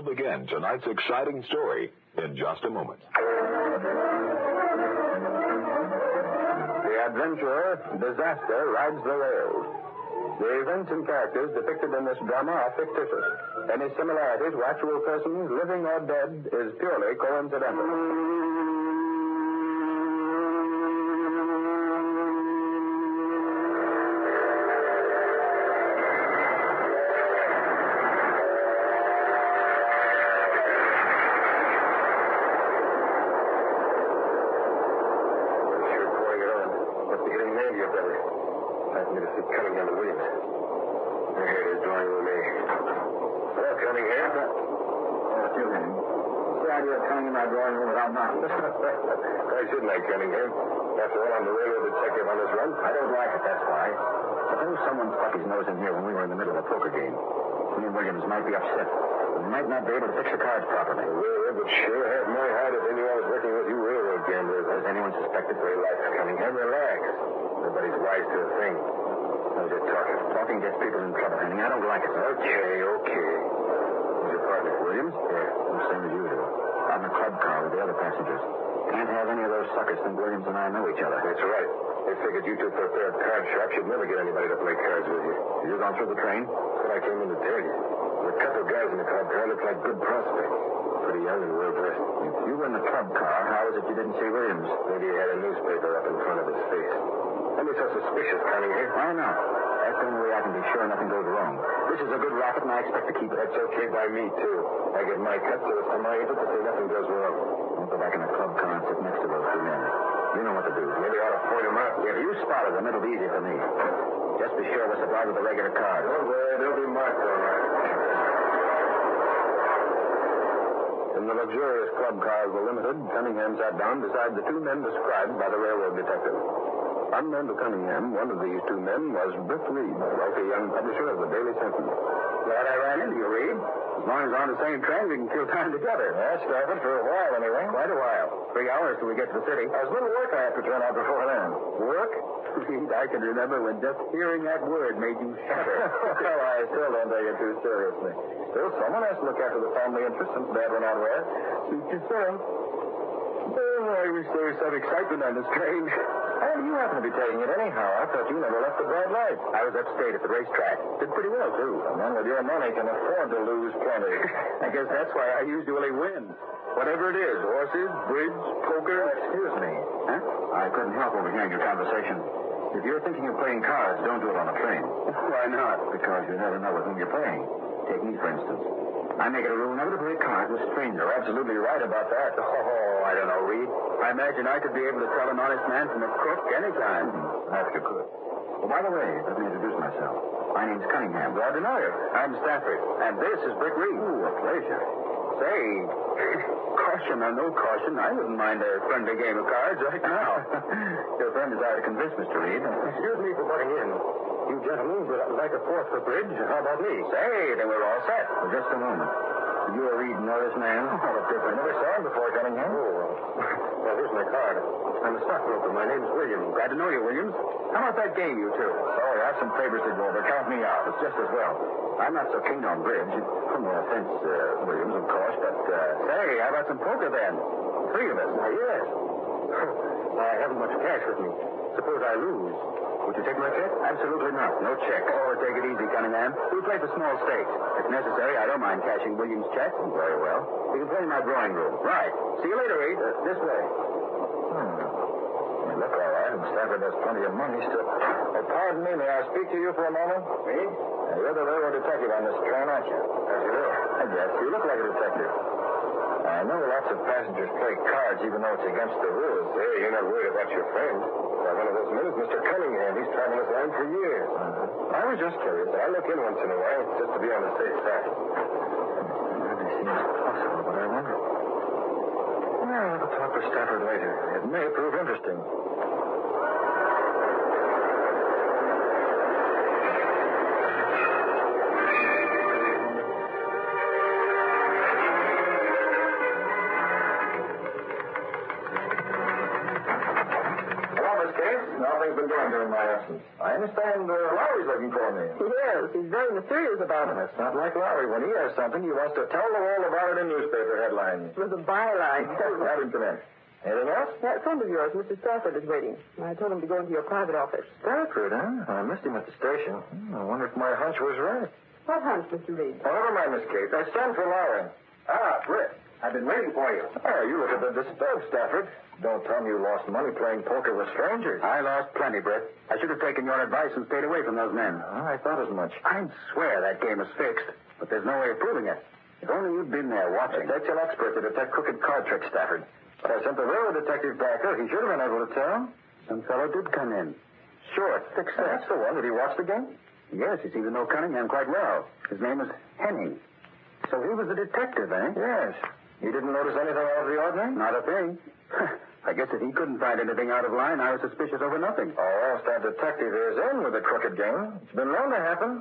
Begin tonight's exciting story in just a moment. The adventurer, Disaster, rides the rails. The events and characters depicted in this drama are fictitious. Any similarities with actual persons, living or dead, is purely coincidental. Why shouldn't I, Cunningham? After all, I'm the railroad detective on this run. I don't like it, that's why. Suppose someone stuck his nose in here when we were in the middle of a poker game. Me and Williams might be upset. We might not be able to fix the cards properly. The railroad would sure have my hide if they knew I was working with you railroad gamblers. Has anyone suspected? Relax, Cunningham, relax. Everybody's wise to a thing. How's your talking? Talking gets people in trouble, Henning. I don't like it. Okay. Who's your partner? Williams? Yeah, the same as you do. Out in a club car with the other passengers. Can't have any of those suckers think Williams and I know each other. That's right. They figured you two for a pair of card sharps. You'd never get anybody to play cards with you. You gone through the train? That's what I came in to tell you. There were a couple of guys in the club car looked like good prospects. Pretty young and well dressed. If you were in the club car, how is it you didn't see Williams? Maybe he had a newspaper up in front of his face. Don't be so suspicious, Cunningham. Why not? That's the only way I can be sure nothing goes wrong. This is a good racket, and I expect to keep it. That's okay by me, too. I get my cut, so it's to my interest to say nothing goes wrong. Don't go back in the club car and sit next to those two men. You know what to do. Maybe I ought to point them out. If you spotted them, it'll be easy for me. Just be sure we're supplied with the regular cards. Don't worry, they'll be marked all right. In the luxurious club cars were limited, Cunningham sat down beside the two men described by the railroad detective. Unknown to Cunningham, one of these two men was Britt Reed, a wealthy young publisher of the Daily Sentinel. Glad I ran into you, Reed. As long as we're on the same train, we can kill time together. Yeah, Stafford, for a while anyway. Quite a while. 3 hours till we get to the city. There's little work I have to turn out before then. Work? Reed, I can remember when just hearing that word made you shudder. Well, I still don't take it too seriously. Still, someone has to look after the family interests since Dad went out west. Suit yourself. Oh, I wish there was some excitement on this train. How do you happen to be taking it anyhow? I thought you never left the bright light. I was upstate at the racetrack. Did pretty well, too. A man with your money can afford to lose plenty. I guess that's why I usually win. Whatever it is, horses, bridge, poker. Excuse me. Huh? I couldn't help overhearing your conversation. If you're thinking of playing cards, don't do it on a train. Why not? Because you never know with whom you're playing. Take me, for instance. I make it a rule never to play cards with strangers. You're absolutely right about that. Oh, I don't know, Reed. I imagine I could be able to tell an honest man from a crook anytime. If you could. Well, by the way, let me introduce myself. My name's Cunningham. Glad to know you. I'm Stafford. And this is Britt Reed. Ooh, a pleasure. Say, caution or no caution, I wouldn't mind a friendly game of cards right now. Your friend is hard to convince, Mr. Reed. Excuse me for butting in. You gentlemen would like a fourth for bridge. How about me? Say, then we're all set. For just a moment. Did you or Reed know this man? Oh, of course. I never saw him before, Cunningham. Well, here's my card. I'm a stockbroker. My name's Williams. Glad to know you, Williams. How about that game, you two? Sorry, I have some favors to go over. Count me out. It's just as well. I'm not so keen on bridge. No offense, Williams, of course, but, say, how about some poker then? 3 of us. Why, yes. I haven't much cash with me. Suppose I lose. Would you take my check? Absolutely not. No check. Oh, take it easy, Cunningham. We play for small stakes. If necessary, I don't mind cashing Williams' check. Very well. We can play in my drawing room. Right. See you later, Reed. This way. You look all right, and Stafford has plenty of money still. Oh, pardon me. May I speak to you for a moment? Me? You're the railroad detective on this train, aren't you? As you will. Yes, you look like a detective. I know lots of passengers play cards even though it's against the rules. Hey, you're not worried about your friend. Why, one of those men is Mr. Cunningham. He's traveled this line for years. I was just curious. I look in once in a while just to be on the safe side. That seems possible, but I wonder. Well, I'll talk to Stafford later. It may prove interesting. Nothing's been going during my absence. I understand Lowry's looking for me. Yes, he's very mysterious about it. That's not like Lowry. When he has something, he wants to tell the world about it in newspaper headlines. With a byline. Have him come in. Anything else? That friend of yours, Mr. Stafford, is waiting. I told him to go into your private office. Stafford, huh? I missed him at the station. I wonder if my hunch was right. What hunch, Mr. Reed? Oh, never mind, Miss Kate. I sent for Lowry. Ah, Britt. I've been waiting for you. Oh, you look a bit disturbed, Stafford. Don't tell me you lost money playing poker with strangers. I lost plenty, Britt. I should have taken your advice and stayed away from those men. I thought as much. I'd swear that game is fixed, but there's no way of proving it. If only you'd been there watching. That's an expert to detect crooked card tricks, Stafford. But I sent the railroad detective back there. He should have been able to tell. Some fellow did come in. Sure, it's fixed. That's the one. Did he watch the game? Yes, he seemed to know Cunningham quite well. His name was Henning. So he was a detective, eh? Yes. You didn't notice anything out of the ordinary? Not a thing. I guess if he couldn't find anything out of line, I was suspicious over nothing. Oh, that detective is in with the crooked game. It's been known to happen.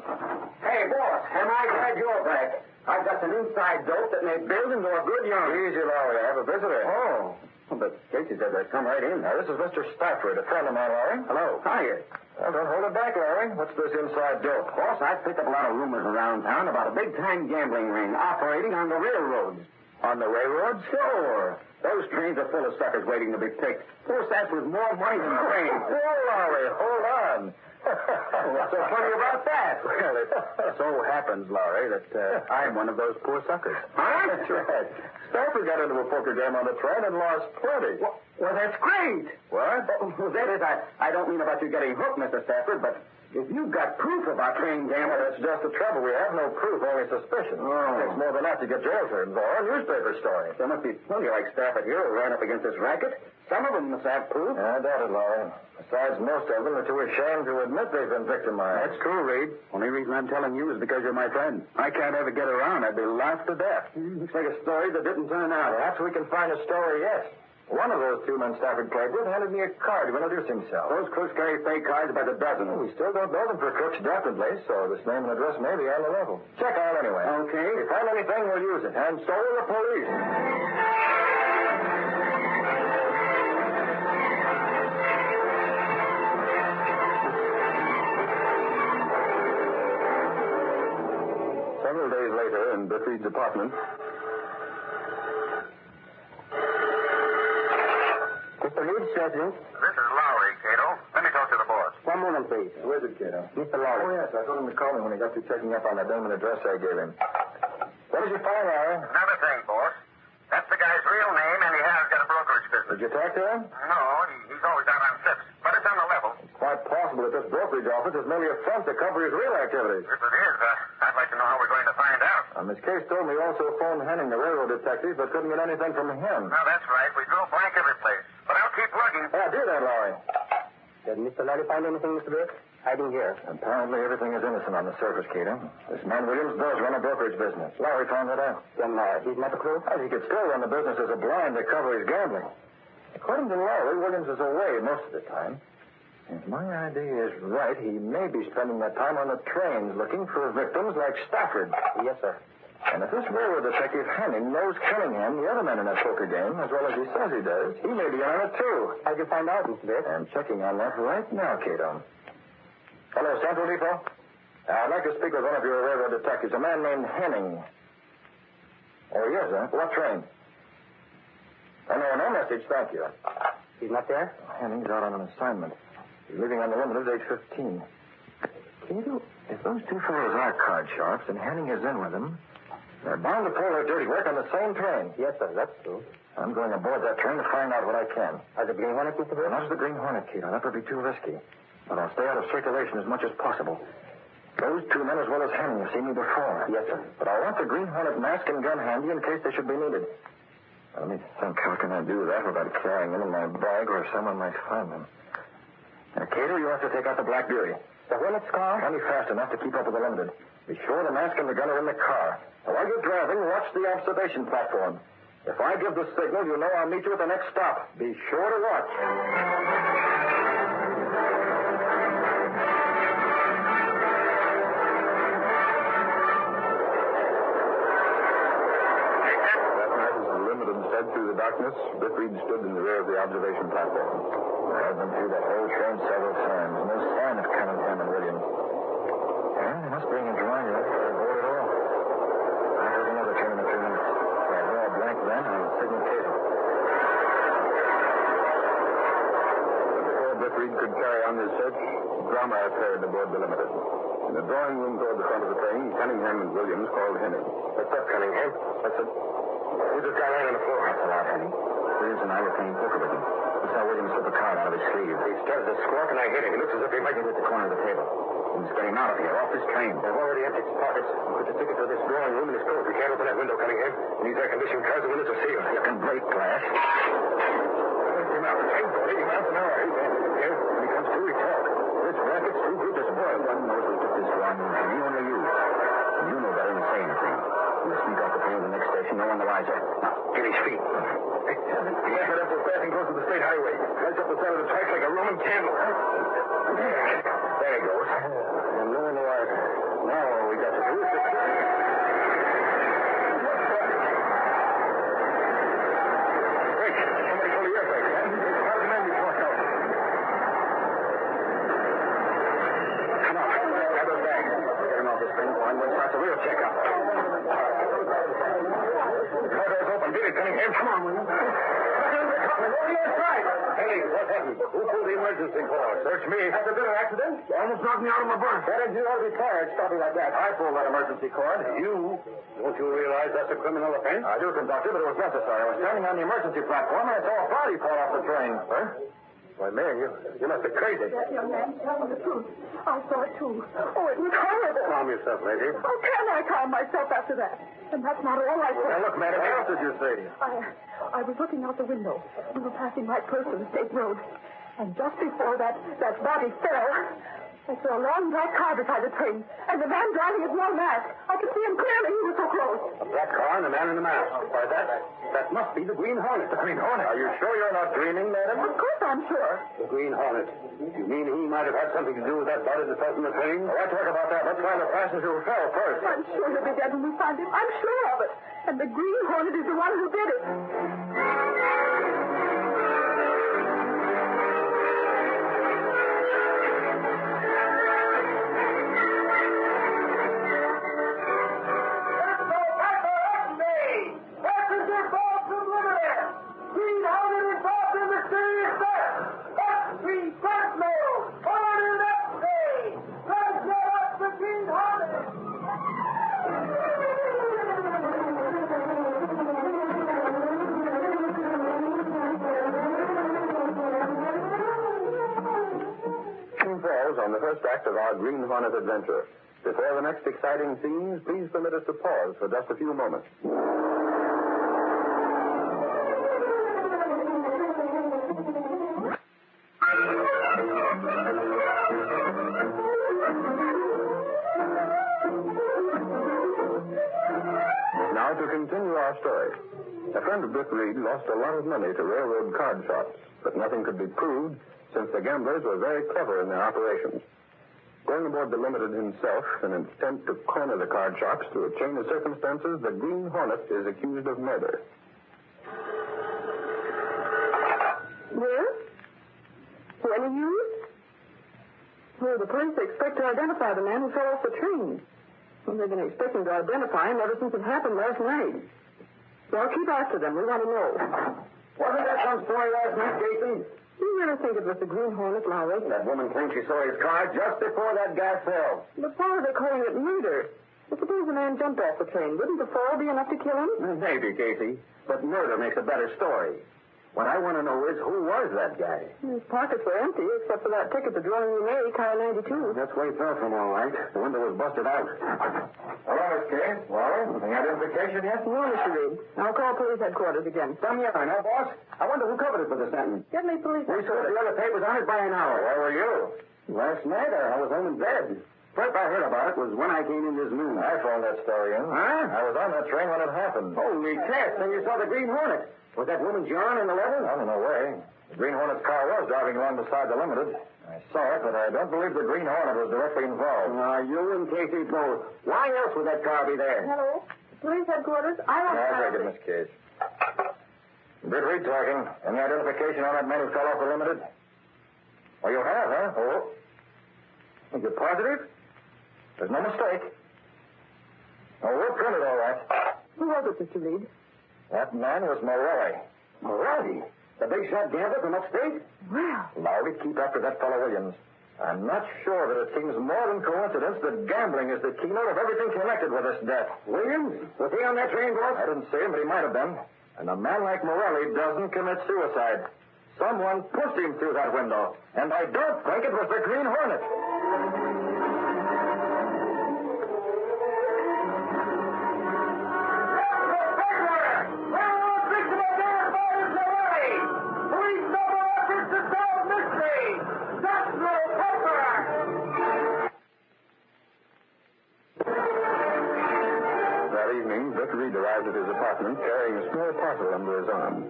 Hey, boss, am I glad you're back? I've got some inside dope that may build into a good yarn. Easy, Lowry. I have a visitor. Oh. Well, but Casey said they'd come right in. Now, this is Mr. Stafford, a friend of mine, Lowry. Hello. Hiya. Well, don't hold it back, Lowry. What's this inside dope? Boss, I've picked up a lot of rumors around town about a big-time gambling ring operating on the railroads. On the railroads? Sure. Those trains are full of suckers waiting to be picked. Poor sats with more money than trains. Oh, Lowry, hold on. What's so funny about that? Well, it so happens, Lowry, that I'm one of those poor suckers. Huh? That's right. Stafford got into a poker game on the train and lost plenty. Well, that's great. What? Well, that is, I don't mean about you getting hooked, Mr. Stafford, but if you've got proof about train gambling... That's just the trouble. We have no proof, only suspicion. Oh. It takes more than that to get jail terms or a newspaper story. There must be plenty like Stafford here who ran up against this racket. Some of them must have proof. I doubt it, Lowry. Besides, most of them are too ashamed to admit they've been victimized. That's true, Reed. Only reason I'm telling you is because you're my friend. I can't ever get around. I'd be laughed to death. Looks like a story that didn't turn out. Perhaps we can find a story yet. One of those two men Stafford played with handed me a card to introduce himself. Those crooks carry fake cards by the dozen. We still don't know them for crooks, definitely, so this name and address may be on the level. Check out anyway. Okay. If we find anything, we'll use it. And so will the police. Several days later, in Bertrude's apartment... Mr. Reed, Sergeant. This is Lowry, Cato. Let me talk to the boss. One moment, please. Where's it, Cato? Mr. Lowry. Oh, yes. I told him to call me when he got through checking up on that name and address I gave him. What did you find, Lowry? Another thing, boss. That's the guy's real name, and he has got a brokerage business. Did you talk to him? No, he's always out on trips, but it's on the level. It's quite possible that this brokerage office is merely a front to cover his real activities. If it is, I'd like to know how we're going to find out. Miss Case told me you also phoned Henning, the railroad detective, but couldn't get anything from him. No, that's right. We drove blank every place. But I'll keep looking. Yeah, do that, Lowry. Did Mr. Lowry find anything, Mr. Burke? Hiding here. Apparently everything is innocent on the surface, Cato. This man Williams does run a brokerage business. Lowry found that out. Then he's not a clue? Well, he could still run the business as a blind to cover his gambling. According to Lowry, Williams is away most of the time. If my idea is right, he may be spending that time on the trains looking for victims like Stafford. Yes, sir. And if this railroad detective Henning knows Cunningham, the other man in that poker game, as well as he says he does, he may be on it too. How'd you find out, Mr. Burke? I'm checking on that right now, Cato. Hello, Central Depot. I'd like to speak with one of your railroad detectives, a man named Henning. Oh, yes, huh? What train? Oh, no message, thank you. He's not there? Henning's out on an assignment. He's leaving on the limited age 15. Cato, if those two fellows are card sharps and Henning is in with them, they're bound to pull their dirty work on the same train. Yes, sir, that's true. I'm going aboard that train to find out what I can. Are the Green Hornet, Mr. Burke? Not as the Green Hornet, Cato. That would be too risky. But I'll stay out of circulation as much as possible. Those two men, as well as Henning, have seen me before. Yes, sir. But I want the Green Hornet mask and gun handy in case they should be needed. Let me think, how can I do that without carrying them in my bag where someone might find them? Now, Cato, you have to take out the Black Beauty. The Hornet's car? Only fast enough to keep up with the limited. Be sure the mask and the gun are in the car. Now, while you're driving, watch the observation platform. If I give the signal, you know I'll meet you at the next stop. Be sure to watch. Through the darkness, Bertrude stood in the rear of the observation platform. I've been through the whole train several times. No sign of Cunningham and Williams. Well, they must be in a drawing room or aboard at all. I heard another train in a few minutes. If I draw a blank then, I'll signal Cato. Before Bertrude could carry on his search, drama occurred aboard the limited. In the drawing room toward the front of the train, Cunningham and Williams called Henning. What's up, Cunningham? What's it? Who's this guy laying on the floor? That's a lot, Henning. Williams and I were playing poker with him. We saw Williams slip a card out of his sleeve. He started to squawk and I hit him. He looks as if he might get at the corner of the table. He's getting out of here, off this train. They've already emptied his pockets. We put the ticket to this drawing room in his coat. We can't open that window, Cunningham. And these air-conditioned cars, the windows are sealed. You can break glass. Lift him out. 80 miles an hour. He's going to here. When he comes to, we talk. This racket's too good to spoil. One knows we took this drawing room from you, only you. And you know better than to say anything. We'll sneak off the train to the next station. No one on the riser. Get his feet. The accident was passing close to the state highway. Lights up the side of the tracks like a Roman candle. There he goes. And Noir. Now all we got to do is to... Wait, somebody pull the air brake. How the man be forced out? Come on, grab his bag. Get him off this thing, boy, and we'll start the real checkup. Car door's open. Beat it, Cunningham. Come on, will you? Hey, what happened? Who pulled the emergency cord? Search me. Has there been an accident? You almost knocked me out of my berth. That is, you ought to be fired stopping like that. I pulled that emergency cord. You? Don't you realize that's a criminal offense? I do, conductor, but it was necessary. I was standing on the emergency platform and I saw a body fall off the train. Huh? Why, man, you must be crazy. That young man telling the truth. I saw it, too. Oh, it was horrible. Calm yourself, lady. How can I calm myself after that? And that's not all I said. Now, look, madam, what else did you say? I was looking out the window. We were passing right close to the state road. And just before that body fell, I saw a long black car beside the train. And the man driving it wore a mask. I could see him clearly. He was so close. A black car and a man in a mask. Why, that must be the Green Hornet. The Green Hornet? Are you sure you're not dreaming, madam? Of course I'm sure. The Green Hornet. You mean he might have had something to do with that body that fell from the train? Well, let's talk about that. Let's find the passenger who fell first. I'm sure he'll be dead when we find him. I'm sure of it. And the Green Hornet is the one who did it. On the first act of our Green Hornet adventure. Before the next exciting scenes, please permit us to pause for just a few moments. Now to continue our story. A friend of Britt Reed lost a lot of money to railroad card shops, but nothing could be proved since the gamblers were very clever in their operations. Going aboard the Limited himself in an attempt to corner the card shops through a chain of circumstances, the Green Hornet is accused of murder. Well? Any news? Well, the police expect to identify the man who fell off the train. Well, they've been expecting to identify him ever since it happened last night. Well, keep after them. We want to know. Wasn't that some story last night, Casey? You really think it was the Green Hornet, Lowry? That woman claimed she saw his car just before that guy fell. But why are they calling it murder? Well, suppose the man jumped off the train. Wouldn't the fall be enough to kill him? Maybe, Casey. But murder makes a better story. What I want to know is, who was that guy? His pockets were empty, except for that ticket to Drawing Room A, car 92. That's where he fell from, all right. The window was busted out. Hello, Miss Kay. Well, any identification yet? No, Mr. Reed. I'll call police headquarters again. Some yarn, huh, boss? I wonder who covered it for the sentence. Get me police We saw the other papers on it by an hour. Where were you? Last night, I was home in bed. First I heard about it was when I came in this noon. I phoned that story in. Huh? I was on that train when it happened. Holy cats, then you saw the Green Hornet. Was that woman John in the letter? No way. The Green Hornet's car was driving along beside the Limited. I saw it, but I don't believe the Green Hornet was directly involved. You and Casey both. Why else would that car be there? Hello? Police headquarters? I want to... I'll take it, Miss Case. Britt Reed talking. Any identification on that man who fell off the Limited? Oh, you have, huh? Oh. Are you positive? There's no mistake. Oh, we'll print it all right. Who was it, Mr. Reed? That man was Morelli. Morelli? The big shot gambler from upstate? Well. Lowry, keep after that fellow Williams. I'm not sure that it seems more than coincidence that gambling is the keynote of everything connected with this death. Williams? Was he on that train, boss? I didn't see him, but he might have been. And a man like Morelli doesn't commit suicide. Someone pushed him through that window. And I don't think it was the Green Hornet. apartment carrying a small parcel under his arm.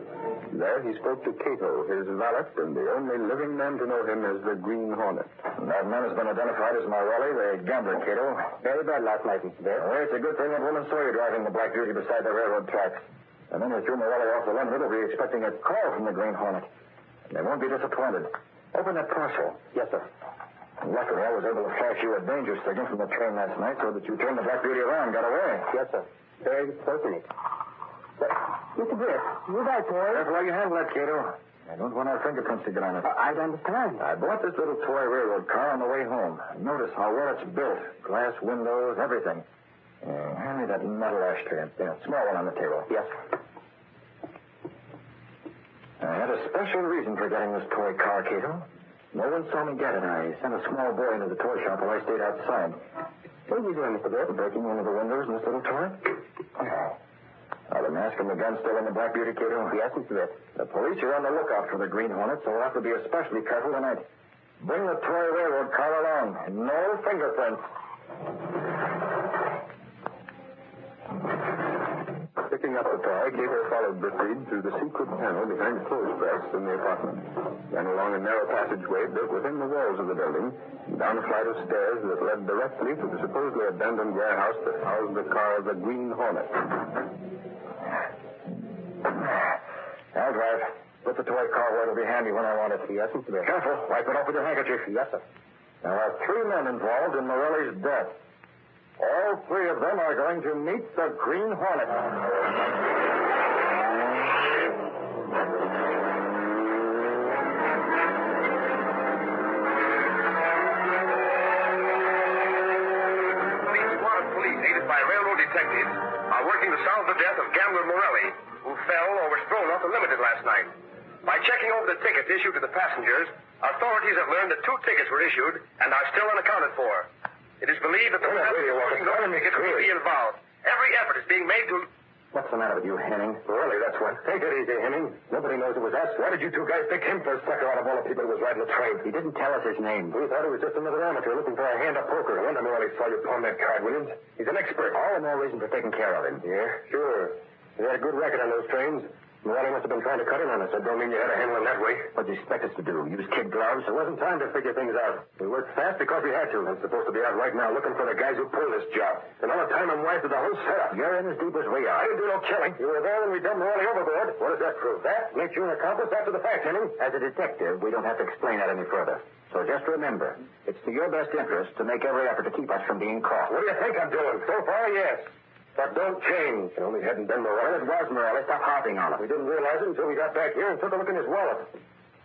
There he spoke to Cato, his valet, and the only living man to know him as the Green Hornet. That man has been identified as Morelli, the gambler, Cato. Very bad last night, Mr. Bear. Well, it's a good thing that woman saw you driving the Black Beauty beside the railroad tracks. And then they threw Morelli off the limit. They'll be expecting a call from the Green Hornet. And they won't be disappointed. Open that parcel. Yes, sir. Luckily, I was able to flash you a danger signal from the train last night so that you turned the Black Beauty around and got away. Yes, sir. Very fortunate. Mr. Griff, you right, boy. Careful how you handle that, Cato. I don't want our fingerprints to get on it. I understand. I bought this little toy railroad car on the way home. Notice how well it's built. Glass windows, everything. Hand me that metal ashtray. There, small one on the table. Yes. I had a special reason for getting this toy car, Cato. No one saw me get it. I sent a small boy into the toy shop while I stayed outside. What are you doing, Mr. Griff? Breaking one of the windows in this little toy? Are the mask and the gun still in the Black Beauty, Cato? Yes, Mr. Griff. The police are on the lookout for the Green Hornet, so we'll have to be especially careful tonight. Bring the toy railroad car along. No fingerprints. Picking up the toy, Cato followed Brickreed through the secret panel behind the clothes press in the apartment. Then along a narrow passageway built within the walls of the building, down a flight of stairs that led directly to the supposedly abandoned warehouse that housed the car of the Green Hornet. I'll drive. Put the toy car where it'll be handy when I want it. Yes, Mr. Griff. Careful. Wipe it off with your handkerchief. Yes, sir. There are 3 men involved in Morelli's death. All 3 of them are going to meet the Green Hornet. Aided by railroad detectives, are working to solve the death of gambler Morelli, who fell or was thrown off the limited last night. By checking over the tickets issued to the passengers, authorities have learned that 2 tickets were issued and are still unaccounted for. It is believed that the passengers holding those tickets will be involved. Every effort is being made to... What's the matter with you, Henning? Really, that's what. Take it easy, Henning. Nobody knows it was us. Why did you 2 guys pick him for a sucker out of all the people who was riding the train? He didn't tell us his name. We thought he was just another amateur looking for a hand at poker. I wonder Morelli saw you pawn that card, Williams. He's an expert. All the more reason for taking care of him. Yeah, sure. He had a good record on those trains. Morelli must have been trying to cut in on us. That don't mean you had to handle him that way. What'd you expect us to do? Use kid gloves? There wasn't time to figure things out. We worked fast because we had to. I'm supposed to be out right now looking for the guys who pulled this job. And all the time I'm wise to the whole setup. You're in as deep as we are. I didn't do no killing. You were there when we dumped Morelli overboard. What does that prove? That makes you an accomplice after the fact, Henning. As a detective, we don't have to explain that any further. So just remember, it's to your best interest to make every effort to keep us from being caught. What do you think I'm doing? So far, yes. But don't change. It only hadn't been Morelli. It was Morelli. Stop harping on it. We didn't realize it until we got back here and took a look in his wallet.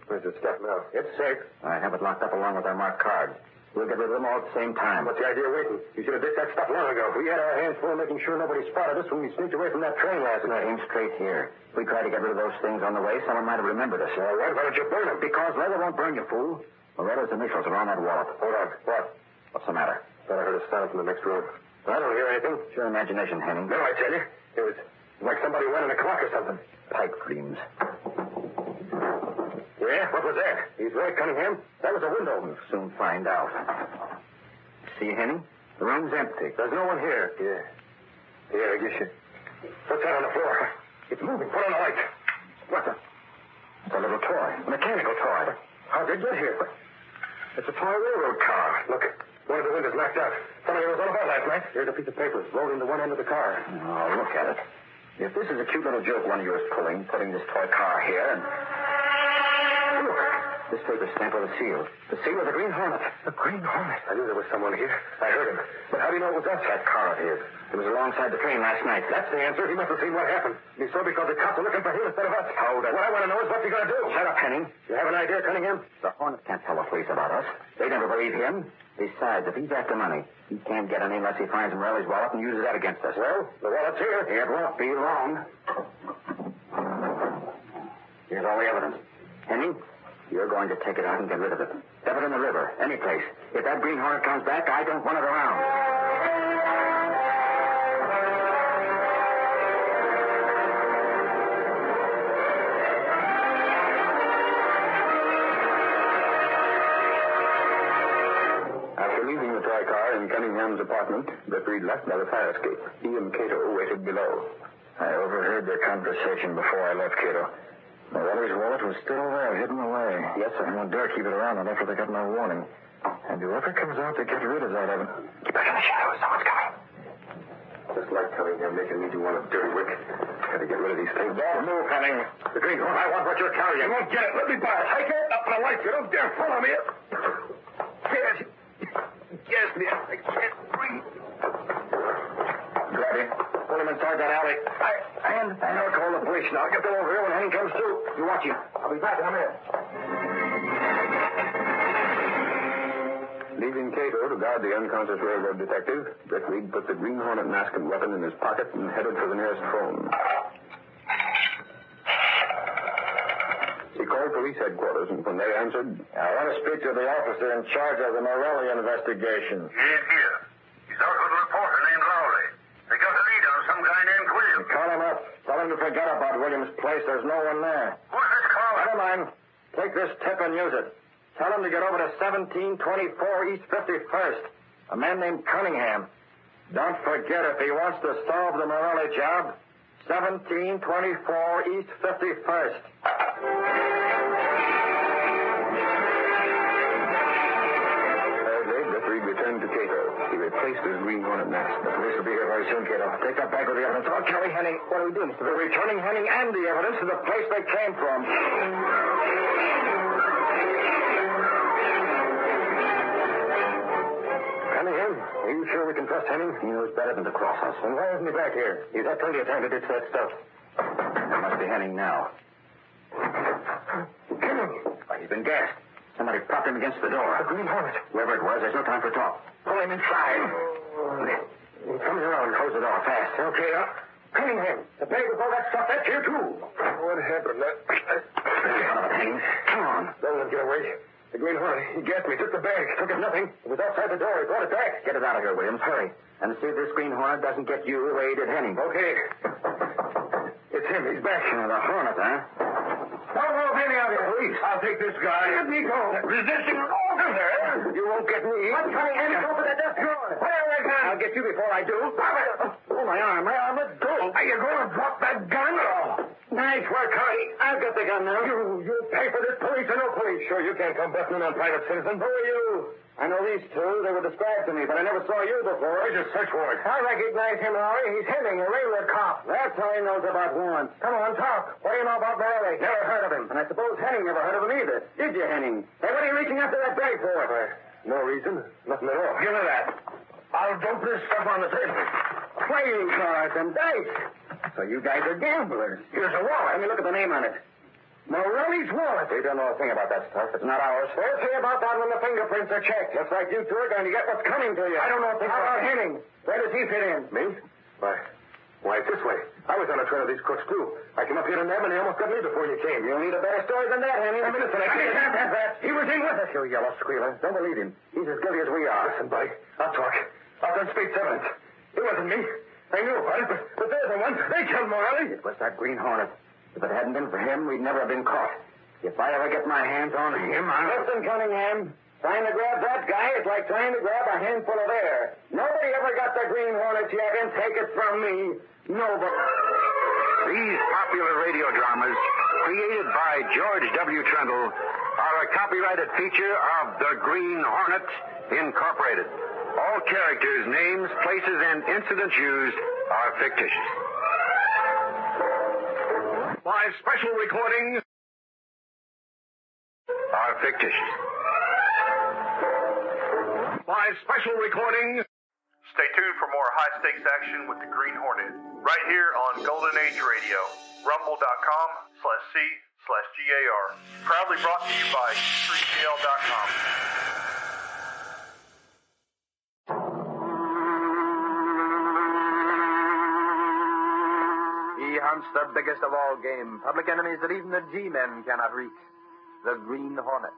Where's the stuff now? It's safe. I have it locked up along with our marked cards. We'll get rid of them all at the same time. What's the idea of waiting? You should have ditched that stuff long ago. We had our hands full making sure nobody spotted us when we sneaked away from that train last night. Aim straight here. If we tried to get rid of those things on the way, someone might have remembered us. All right, why don't you burn them? Because leather won't burn you, fool. Loretta's initials are on that wallet. Hold on. What? What's the matter? Thought I heard a sound from the next room. I don't hear anything. It's your imagination, Henning. No, I tell you. It was like somebody running a clock or something. Pipe dreams. Yeah? What was that? He's right, Cunningham. That was a window. We'll soon find out. See, Henning? The room's empty. There's no one here. Yeah, I guess you... What's that on the floor? It's moving. Put on the light. What's it? It's a little toy. A mechanical toy. How did it get here? It's a toy railroad car. Look, one of the windows knocked out. Somebody was on about last night. Here's a piece of paper rolled into one end of the car. Oh, look at it. If this is a cute little joke one of you is putting this toy car here and... Look, this paper's stamped with a seal. The seal of the Green Hornet. The Green Hornet? I knew there was someone here. I heard him. But how do you know it was us? That car of his. It was alongside the train last night. That's the answer. He must have seen what happened. He saw because the cops were looking for him instead of us. Hold it. What I want to know is what's he going to do? Shut up, Henning. You have an idea, Cunningham? The Hornet can't tell the police about us. They never believe him. Besides, if he's after money, he can't get any unless he finds Morelli's wallet and uses that against us. Well, the wallet's here. It won't be long. Here's all the evidence. Henning, you're going to take it out and get rid of it. Dump it in the river, any place. If that Green Hornet comes back, I don't want it around. Leaving the toy car in Cunningham's apartment, Brickreed left by the fire escape. He and Cato waited below. I overheard their conversation before I left, Cato. Morelli's wallet was still there, hidden away. Yes, sir. I won't dare keep it around after they got no warning. And whoever comes out to get rid of that evidence... Get back in the shadows. Someone's coming. Just like Cunningham making me do one of dirty work. Got to get rid of these things. Don't move, Henning. The Green Hornet, I want what you're carrying. You won't get it. Let me buy it. Take it. Up my life. You don't dare follow me. Yes, me. I can't breathe. Grab him. Pull him inside that alley. I understand. I'll call the police now. I'll get them over here when Henning comes through. You watch him. I'll be back in a minute. Leaving Cato to guard the unconscious railroad detective, Brick Reed put the Green Hornet mask and weapon in his pocket and headed for the nearest phone. He called police headquarters, and when they answered... I want to speak to the officer in charge of the Morelli investigation. He ain't here. He's out with a reporter named Lowry. They got a lead on some guy named Williams. Call him up. Tell him to forget about Williams' place. There's no one there. Who's this caller? Never mind. Take this tip and use it. Tell him to get over to 1724 East 51st. A man named Cunningham. Don't forget, if he wants to solve the Morelli job, 1724 East 51st. Thirdly, Brick Reed returned to Cato. He replaced his Green Hornet mask. The police will be here very soon, Cato. Take that bag with the evidence. I'll carry Henning. What are we doing, Mr. We're returning Henning and the evidence to the place they came from. Are you sure we can trust Henning? He knows better than to cross us. And why isn't he back here? He's had plenty of time to ditch that stuff. That must be Henning now. Henning! Why, he's been gassed. Somebody propped him against the door. The Green Hornet. Whoever it was, there's no time for talk. Pull him inside. He's coming around. Close the door fast. Okay, Cunningham, the bag with all that stuff, that's here, too. What happened? Henning. Come on. Don't let him get away. The Green Hornet, he gassed me, took the bag. Took it nothing. It was outside the door. He brought it back. Get it out of here, Williams. Hurry. And see if this Green Hornet doesn't get you the way he did Henning. Okay. It's him. He's back. The Hornet, huh? Don't move any of you. Police. I'll take this guy. Let me go. Resisting order there. You won't get me. I'm coming in. Go for that desk drawer. Where are you? I'll get you before I do. Oh, my arm. Let go. Are you going to drop that gun? Oh. Nice work, Hardy. I've got the gun now. You pay for this, police or no police? Sure, you can't come busting in on private citizens. Who are you? I know these two. They were described to me, but I never saw you before. Where's your search warrant? I recognize him, Lowry. He's Henning, a railroad cop. That's how he knows about warrants. Come on, talk. What do you know about Morelli? Never heard of him. And I suppose Henning never heard of him either. Did you, Henning? Hey, what are you reaching after that bag for? No reason. Nothing at all. Give me that. I'll dump this stuff on the table. Playing cards and dice. So you guys are gamblers. Here's a wallet. Let me look at the name on it. Morelli's wallet. We don't know a thing about that stuff. It's not ours. We'll see about that when the fingerprints are checked. Looks like you two are going to get what's coming to you. I don't know a thing about Henning. Where does he fit in? Me? Why, it's this way. I was on a trail of these crooks, too. I came up here to them, and they almost got me before you came. You'll need a better story than that, Henning. I'm innocent. I can't have that. He was in with us, you yellow squealer. Don't believe him. He's as guilty as we are. Listen, buddy. I'll talk. I've done speech evidence. It wasn't me. I knew about it, but they're the ones. They killed Morelli. It was that Green Hornet. If it hadn't been for him, we'd never have been caught. If I ever get my hands on him, Listen, Cunningham. Trying to grab that guy is like trying to grab a handful of air. Nobody ever got the Green Hornet yet, and take it from me. Nobody. These popular radio dramas, created by George W. Trendle, are a copyrighted feature of the Green Hornet Incorporated. All characters, names, places, and incidents used are fictitious. My special recordings are fictitious. My special recordings. Stay tuned for more high-stakes action with the Green Hornet, right here on Golden Age Radio, rumble.com/C/GAR. Proudly brought to you by streetgl.com. He hunts the biggest of all game, public enemies that even the G-men cannot reach, the Green Hornet.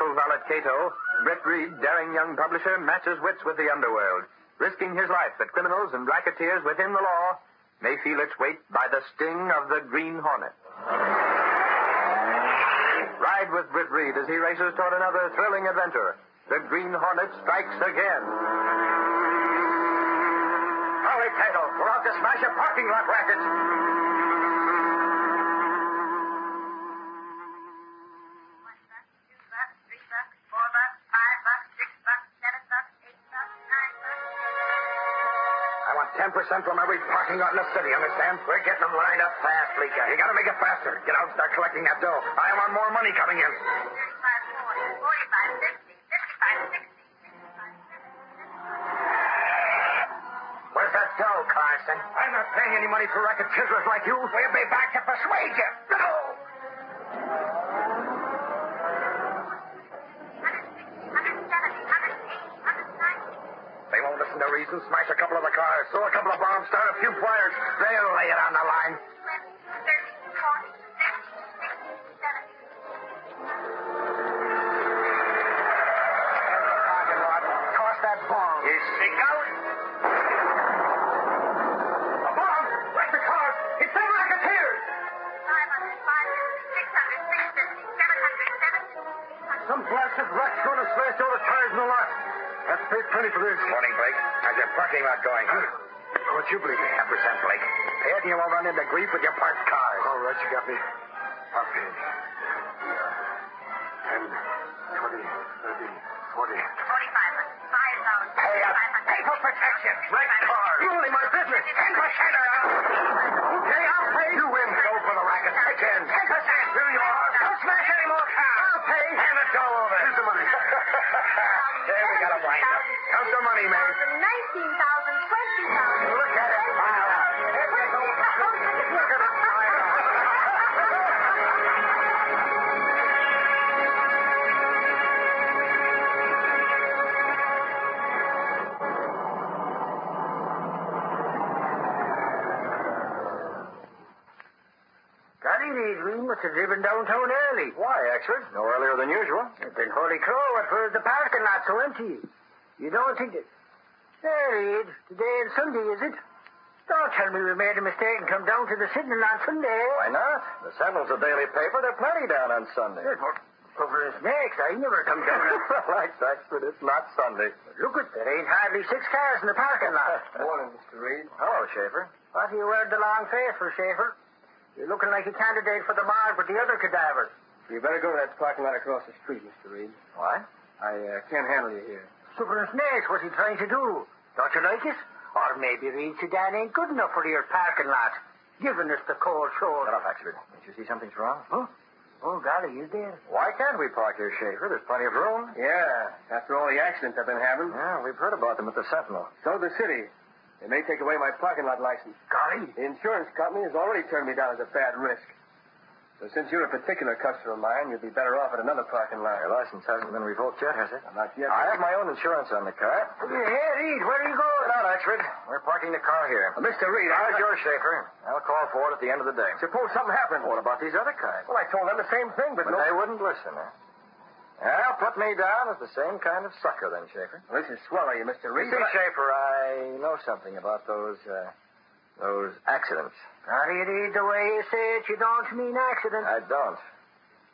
Double valet Cato, Brett Reed, daring young publisher, matches wits with the underworld, risking his life that criminals and racketeers within the law may feel its weight by the sting of the Green Hornet. Ride with Britt Reed as he races toward another thrilling adventure. The Green Hornet strikes again. Hurry, Cato. We're out to smash a parking lot racket. I want 10% from every parking lot in the city, understand? We're getting them lined up fast, Bleeker. You gotta make it faster. Get out and start collecting that dough. I want more money coming in. 35, 40, 45, 50, 55, 60. Where's that dough, Carson? I'm not paying any money for racketeers like you. We'll be back to persuade you. No! They won't listen to reason. Smash a couple of the cars. Throw a couple of bombs. Start a few fires. They'll lay it on the line. 20, 30, 60, 70. Toss that bomb. You speak out. A bomb! Wreck the cars! It's them racketeers! 500, 550, 600, 650, 700, 700. Some blasted rat's going to smash all the tires in the lot. That's plenty for this. Morning, Blake. How's your parking lot going? What's you, Blake? 10%, Blake. Pay it and you won't run into grief with your parked cars. All right, you got me. Okay. 10, 20, 30, 40. 4,500, 5,000. Pay up. Pay for protection. Wreck cars. Ruining my business. 10% Okay, I'll pay. You win. Go for the racket. Take in. 10%. Here you are. Don't smash any more cars. I'll pay. Hand the dough over. Here's the money. There, we got a wind up. Count the money, man. 19,000, 20,000. Look at it. Pile out. Look at it. Pile out. Golly, Reed, we must have driven downtown early. Why, Axford? No earlier than usual. Then holy crow, what for the parking lot so empty? You don't think that... Hey, Reed, today is Sunday, is it? Don't tell me we made a mistake and come down to the Sentinel on Sunday. Why not? The Sentinel's a daily paper. There are plenty down on Sunday. For the snakes, I never come down. Relax, Axford. It's not Sunday. Look at there ain't hardly 6 cars in the parking lot. Morning, Mr. Reed. Hello, Schaefer. What are you wearing the long face for, Schaefer? You're looking like a candidate for the morgue with the other cadavers. You better go to that parking lot across the street, Mr. Reed. Why? I can't handle you here. Sugar and snakes, what's he trying to do? Don't you like it? Or maybe Reed Sedan ain't good enough for your parking lot, giving us the cold shoulder. Shut up, Axford. Did you see something's wrong? Huh? Oh, golly, is there? Why can't we park here, Schaefer? There's plenty of room. Yeah, after all the accidents I've been having. Yeah, we've heard about them at the Sentinel. So the city. They may take away my parking lot license. Golly. The insurance company has already turned me down as a bad risk. So since you're a particular customer of mine, you'll be better off at another parking lot. Your license hasn't been revoked yet, has it? Not yet. I have my own insurance on the car. Hey, Reed, where are you going? Get out, Axford. We're parking the car here. Mr. Reed, How's yours, Schaefer? I'll call for it at the end of the day. Suppose something happened. What about these other cars? Well, I told them the same thing, but no... They wouldn't listen, huh? Well, put me down as the same kind of sucker, then, Schaefer. Well, this is swell of you, Mr. Reed. You see, Schaefer, I know something about those accidents. Golly, Reed, the way you say it, you don't mean accident. I don't.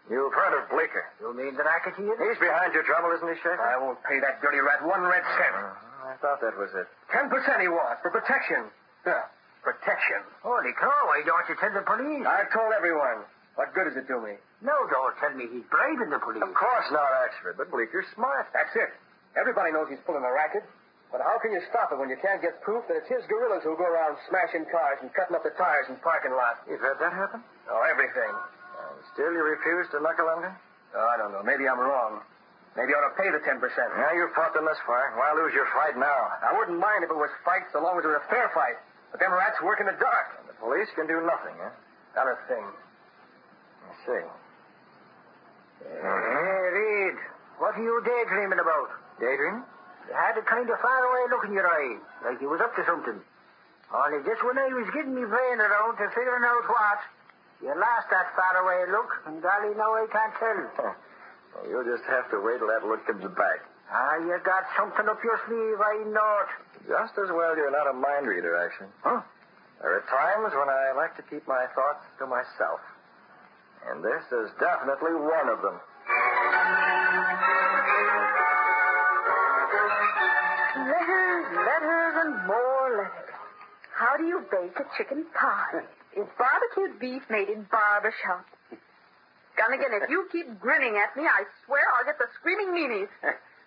You've heard of Bleeker. You mean the racketeers? He's behind your trouble, isn't he, Schaefer? I won't pay that dirty rat 1 red cent. I thought that was it. 10% he wants for protection. Yeah, protection. Holy crow, why don't you tell the police? I've told everyone. What good does it do me? No, don't tell me he's bribing the police. Of course not, Axford, but Bleeker's smart. That's it. Everybody knows he's pulling a racket. But how can you stop it when you can't get proof that it's his guerrillas who go around smashing cars and cutting up the tires in parking lots? You've had that happen? Oh, everything. And still you refuse to knuckle under? Oh, I don't know. Maybe I'm wrong. Maybe I ought to pay the 10%. Yeah, you've fought them this far. Why lose your fight now? I wouldn't mind if it was fight so long as it was a fair fight. But them rats work in the dark. And the police can do nothing, huh? Not a thing. I see. Hey, Reed, what are you daydreaming about? Daydreaming? You had a kind of faraway look in your eye, like you was up to something. Only just when I was getting me brain around to figuring out what, you lost that faraway look, and golly, now I can't tell. Well, you'll just have to wait till that look comes back. You got something up your sleeve, I know it. Just as well you're not a mind reader, actually. Huh? There are times when I like to keep my thoughts to myself. And this is definitely one of them. Letters, and more letters. How do you bake a chicken pie? Is barbecued beef made in barber shop? Gunnigan, if you keep grinning at me, I swear I'll get the screaming meanies.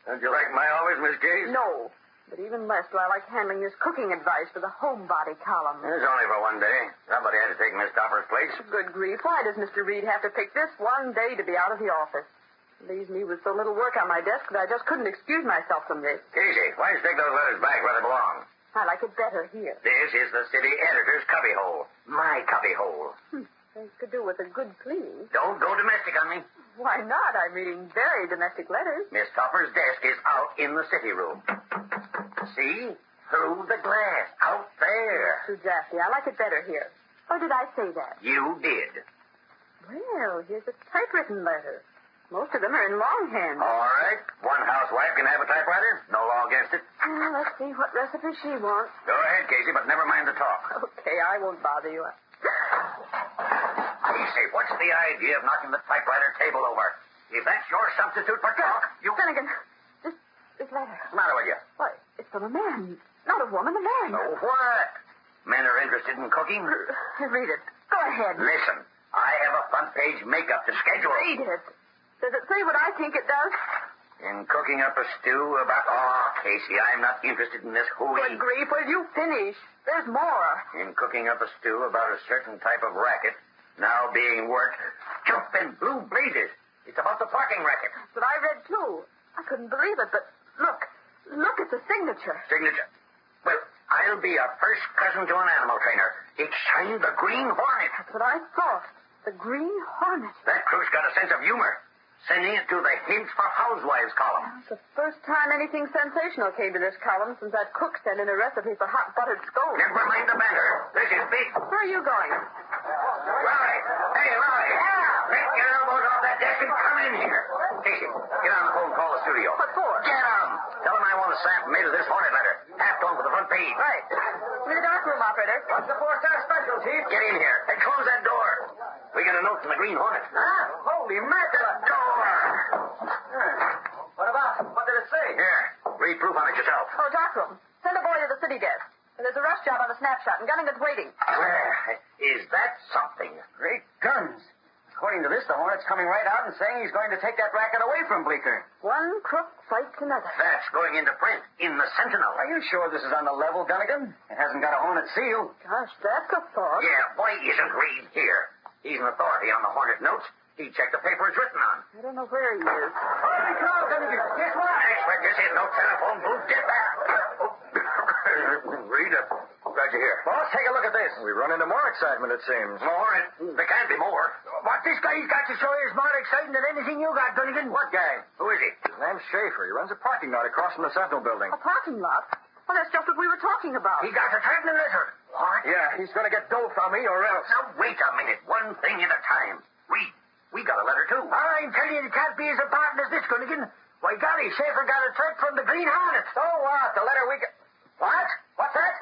Don't you like my always, Miss Case? No, but even less do I like handling this cooking advice for the homebody column. It's only for one day. Somebody had to take Miss Topper's place. Good grief, why does Mr. Reed have to pick this one day to be out of the office? Leaves me with so little work on my desk that I just couldn't excuse myself from this. Casey, why don't you take those letters back where they belong? I like it better here. This is the city editor's cubbyhole. My cubbyhole. Things could do with a good cleaning. Don't go domestic on me. Why not? I'm reading very domestic letters. Miss Topper's desk is out in the city room. See? Through the glass. Out there. Too drafty. I like it better here. Or did I say that? You did. Well, here's a typewritten letter. Most of them are in longhand. All right. One housewife can have a typewriter. No law against it. Well, let's see what recipe she wants. Go ahead, Casey, but never mind the talk. Okay, I won't bother you. Casey, what's the idea of knocking the typewriter table over? If that's your substitute for talk, you... Finnegan, this letter. What's the matter with you? Why, it's from a man. Not a woman, a man. So what? Men are interested in cooking? Read it. Go ahead. Listen, I have a front-page makeup to schedule. Read it. Does it say what I think it does? In cooking up a stew about... Oh, Casey, I'm not interested in this hooey. Good grief, will you finish? There's more. In cooking up a stew about a certain type of racket now being worked. Jump in blue blazes. It's about the parking racket. That's what I read, too. I couldn't believe it, but look. Look, it's a signature. Signature? Well, I'll be a first cousin to an animal trainer. It's signed the Green Hornet. That's what I thought. The Green Hornet. That crew's got a sense of humor. Sending it to the Hints for Housewives column. It's the first time anything sensational came to this column since that cook sent in a recipe for hot buttered scones. Never mind the banner. This is big. Where are you going? Lolly. Hey, Lolly. Yeah. Take your elbows off that desk and come in here. Casey, get on the phone and call the studio. What for? Get on. Tell them I want a sample made of this Hornet letter. Half tone for the front page. Right. Give me the dark room, operator. What's the 4-star special, Chief? Get in here and close that door. We got a note from the Green Hornet. Huh? Holy mackerel. Door. What about? What did it say? Here. Read proof on it yourself. Oh, dark room. Send a boy to the city desk. There's a rush job on the snapshot, and Gunnigan's waiting. Well, is that something? Great guns. According to this, the Hornet's coming right out and saying he's going to take that racket away from Bleecker. One crook fights another. That's going into print in the Sentinel. Are you sure this is on the level, Gunnigan? It hasn't got a Hornet seal. Gosh, that's a thought. Yeah, why isn't Reed here? He's an authority on the Hornet notes. He checked the paper it's written on. I don't know where he is. Holy cow, Gunnigan. Guess what? I expect this is no telephone booth. Get back. Reed, glad you're here. Boss, take a look at this. We run into more excitement, it seems. More? There can't be more. What this guy's got to show you is more exciting than anything you got, Gunnigan. What guy? Who is he? His name's Schaefer. He runs a parking lot across from the Sentinel building. A parking lot? Well, that's just what we were talking about. He got a typing letter. What? Yeah, he's going to get dough from me or else. Now, wait a minute. One thing at a time. Reed, we got a letter, too. I'm telling you, it can't be as important as this, Gunnigan. Why, golly, Schaefer got a threat from the Green Hornet. So what? The letter we got... What? What's that?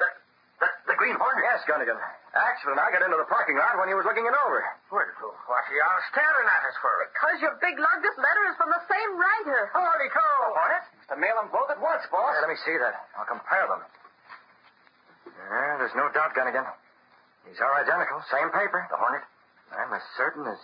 The Green Hornet? Yes, Gunnigan. Axel and I got into the parking lot when he was looking it over. What's he all staring at us for? Because you big lug, this letter is from the same writer. Holy cow. The Hornet? It's to mail them both at once, boss. Yeah, let me see that. I'll compare them. Yeah, there's no doubt, Gunnigan. These are identical. Same paper. The Hornet? I'm as certain as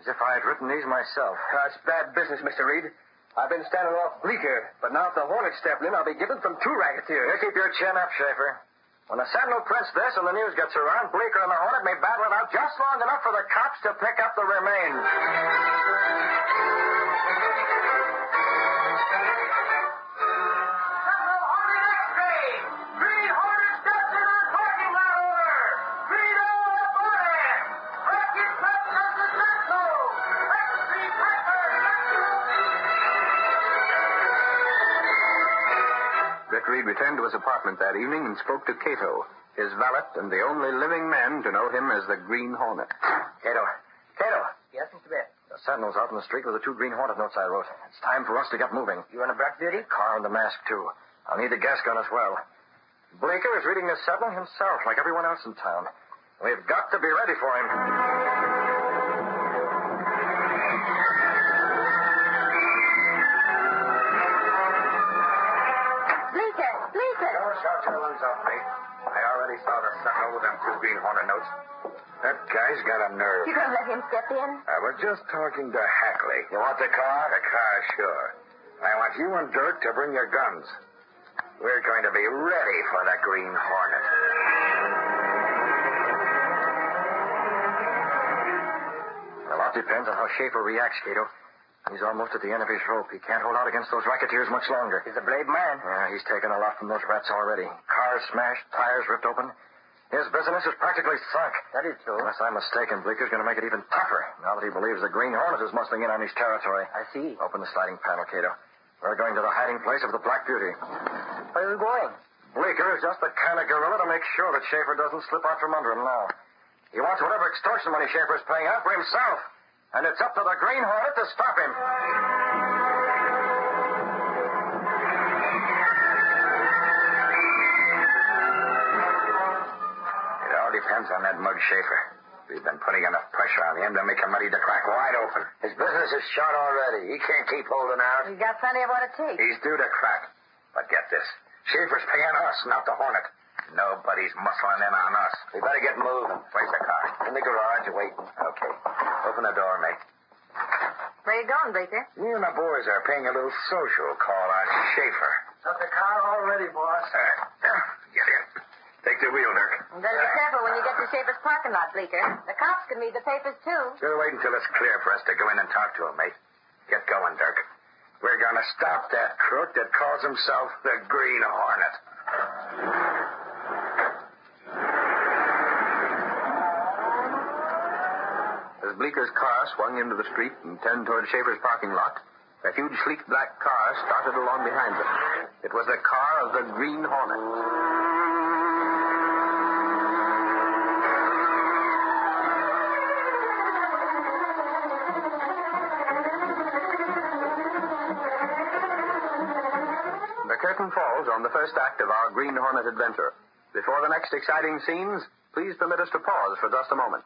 if I had written these myself. That's bad business, Mr. Reed. I've been standing off Bleecker, but now if the Hornet's stepping in, I'll be given from 2 racketeers. You keep your chin up, Schaefer. When the Sentinel prints this and the news gets around, Bleecker and the Hornet may battle it out just long enough for the cops to pick up the remains. Reed returned to his apartment that evening and spoke to Cato, his valet and the only living man to know him as the Green Hornet. Cato. Yes, Mr. Beth. The sentinel's out in the street with the 2 Green Hornet notes I wrote. It's time for us to get moving. You on a black duty? Car and the mask, too. I'll need the gas gun as well. Bleeker is reading the sentinel himself, like everyone else in town. We've got to be ready for him. Bleeker! Don't shout your lungs off, mate. I already saw the sentinel with them 2 Green Hornet notes. That guy's got a nerve. You gonna let him step in? I was just talking to Hackley. You want the car? The car, sure. I want you and Dirk to bring your guns. We're going to be ready for the Green Hornet. A lot depends on how Schaefer reacts, Cato. He's almost at the end of his rope. He can't hold out against those racketeers much longer. He's a brave man. Yeah, he's taken a lot from those rats already. Cars smashed, tires ripped open. His business is practically sunk. That is true. Unless I'm mistaken, Bleeker's going to make it even tougher now that he believes the Green Hornet is muscling in on his territory. I see. Open the sliding panel, Cato. We're going to the hiding place of the Black Beauty. Where are we going? Bleeker is just the kind of gorilla to make sure that Schaefer doesn't slip out from under him now. He wants whatever extortion money Schaefer's paying out for himself. And it's up to the Green Hornet to stop him. It all depends on that mug Schaefer. We've been putting enough pressure on him to make him ready to crack wide open. His business is shot already. He can't keep holding out. He's got plenty of what it takes. He's due to crack. But get this. Schaefer's paying us, not the Hornet. Nobody's muscling in on us. We better get moving. Where's the car? In the garage, waiting. Okay. Open the door, mate. Where you going, Bleeker? Me and the boys are paying a little social call on Schaefer. Got the car all ready, boss. Get in. Take the wheel, Dirk. And better be careful when you get to Schaefer's parking lot, Bleeker. The cops can read the papers, too. We'll wait until it's clear for us to go in and talk to him, mate. Get going, Dirk. We're going to stop that crook that calls himself the Green Hornet. As Bleeker's car swung into the street and turned toward Schaefer's parking lot, a huge, sleek black car started along behind them. It was the car of the Green Hornet. The curtain falls on the first act of our Green Hornet adventure. Before the next exciting scenes, please permit us to pause for just a moment.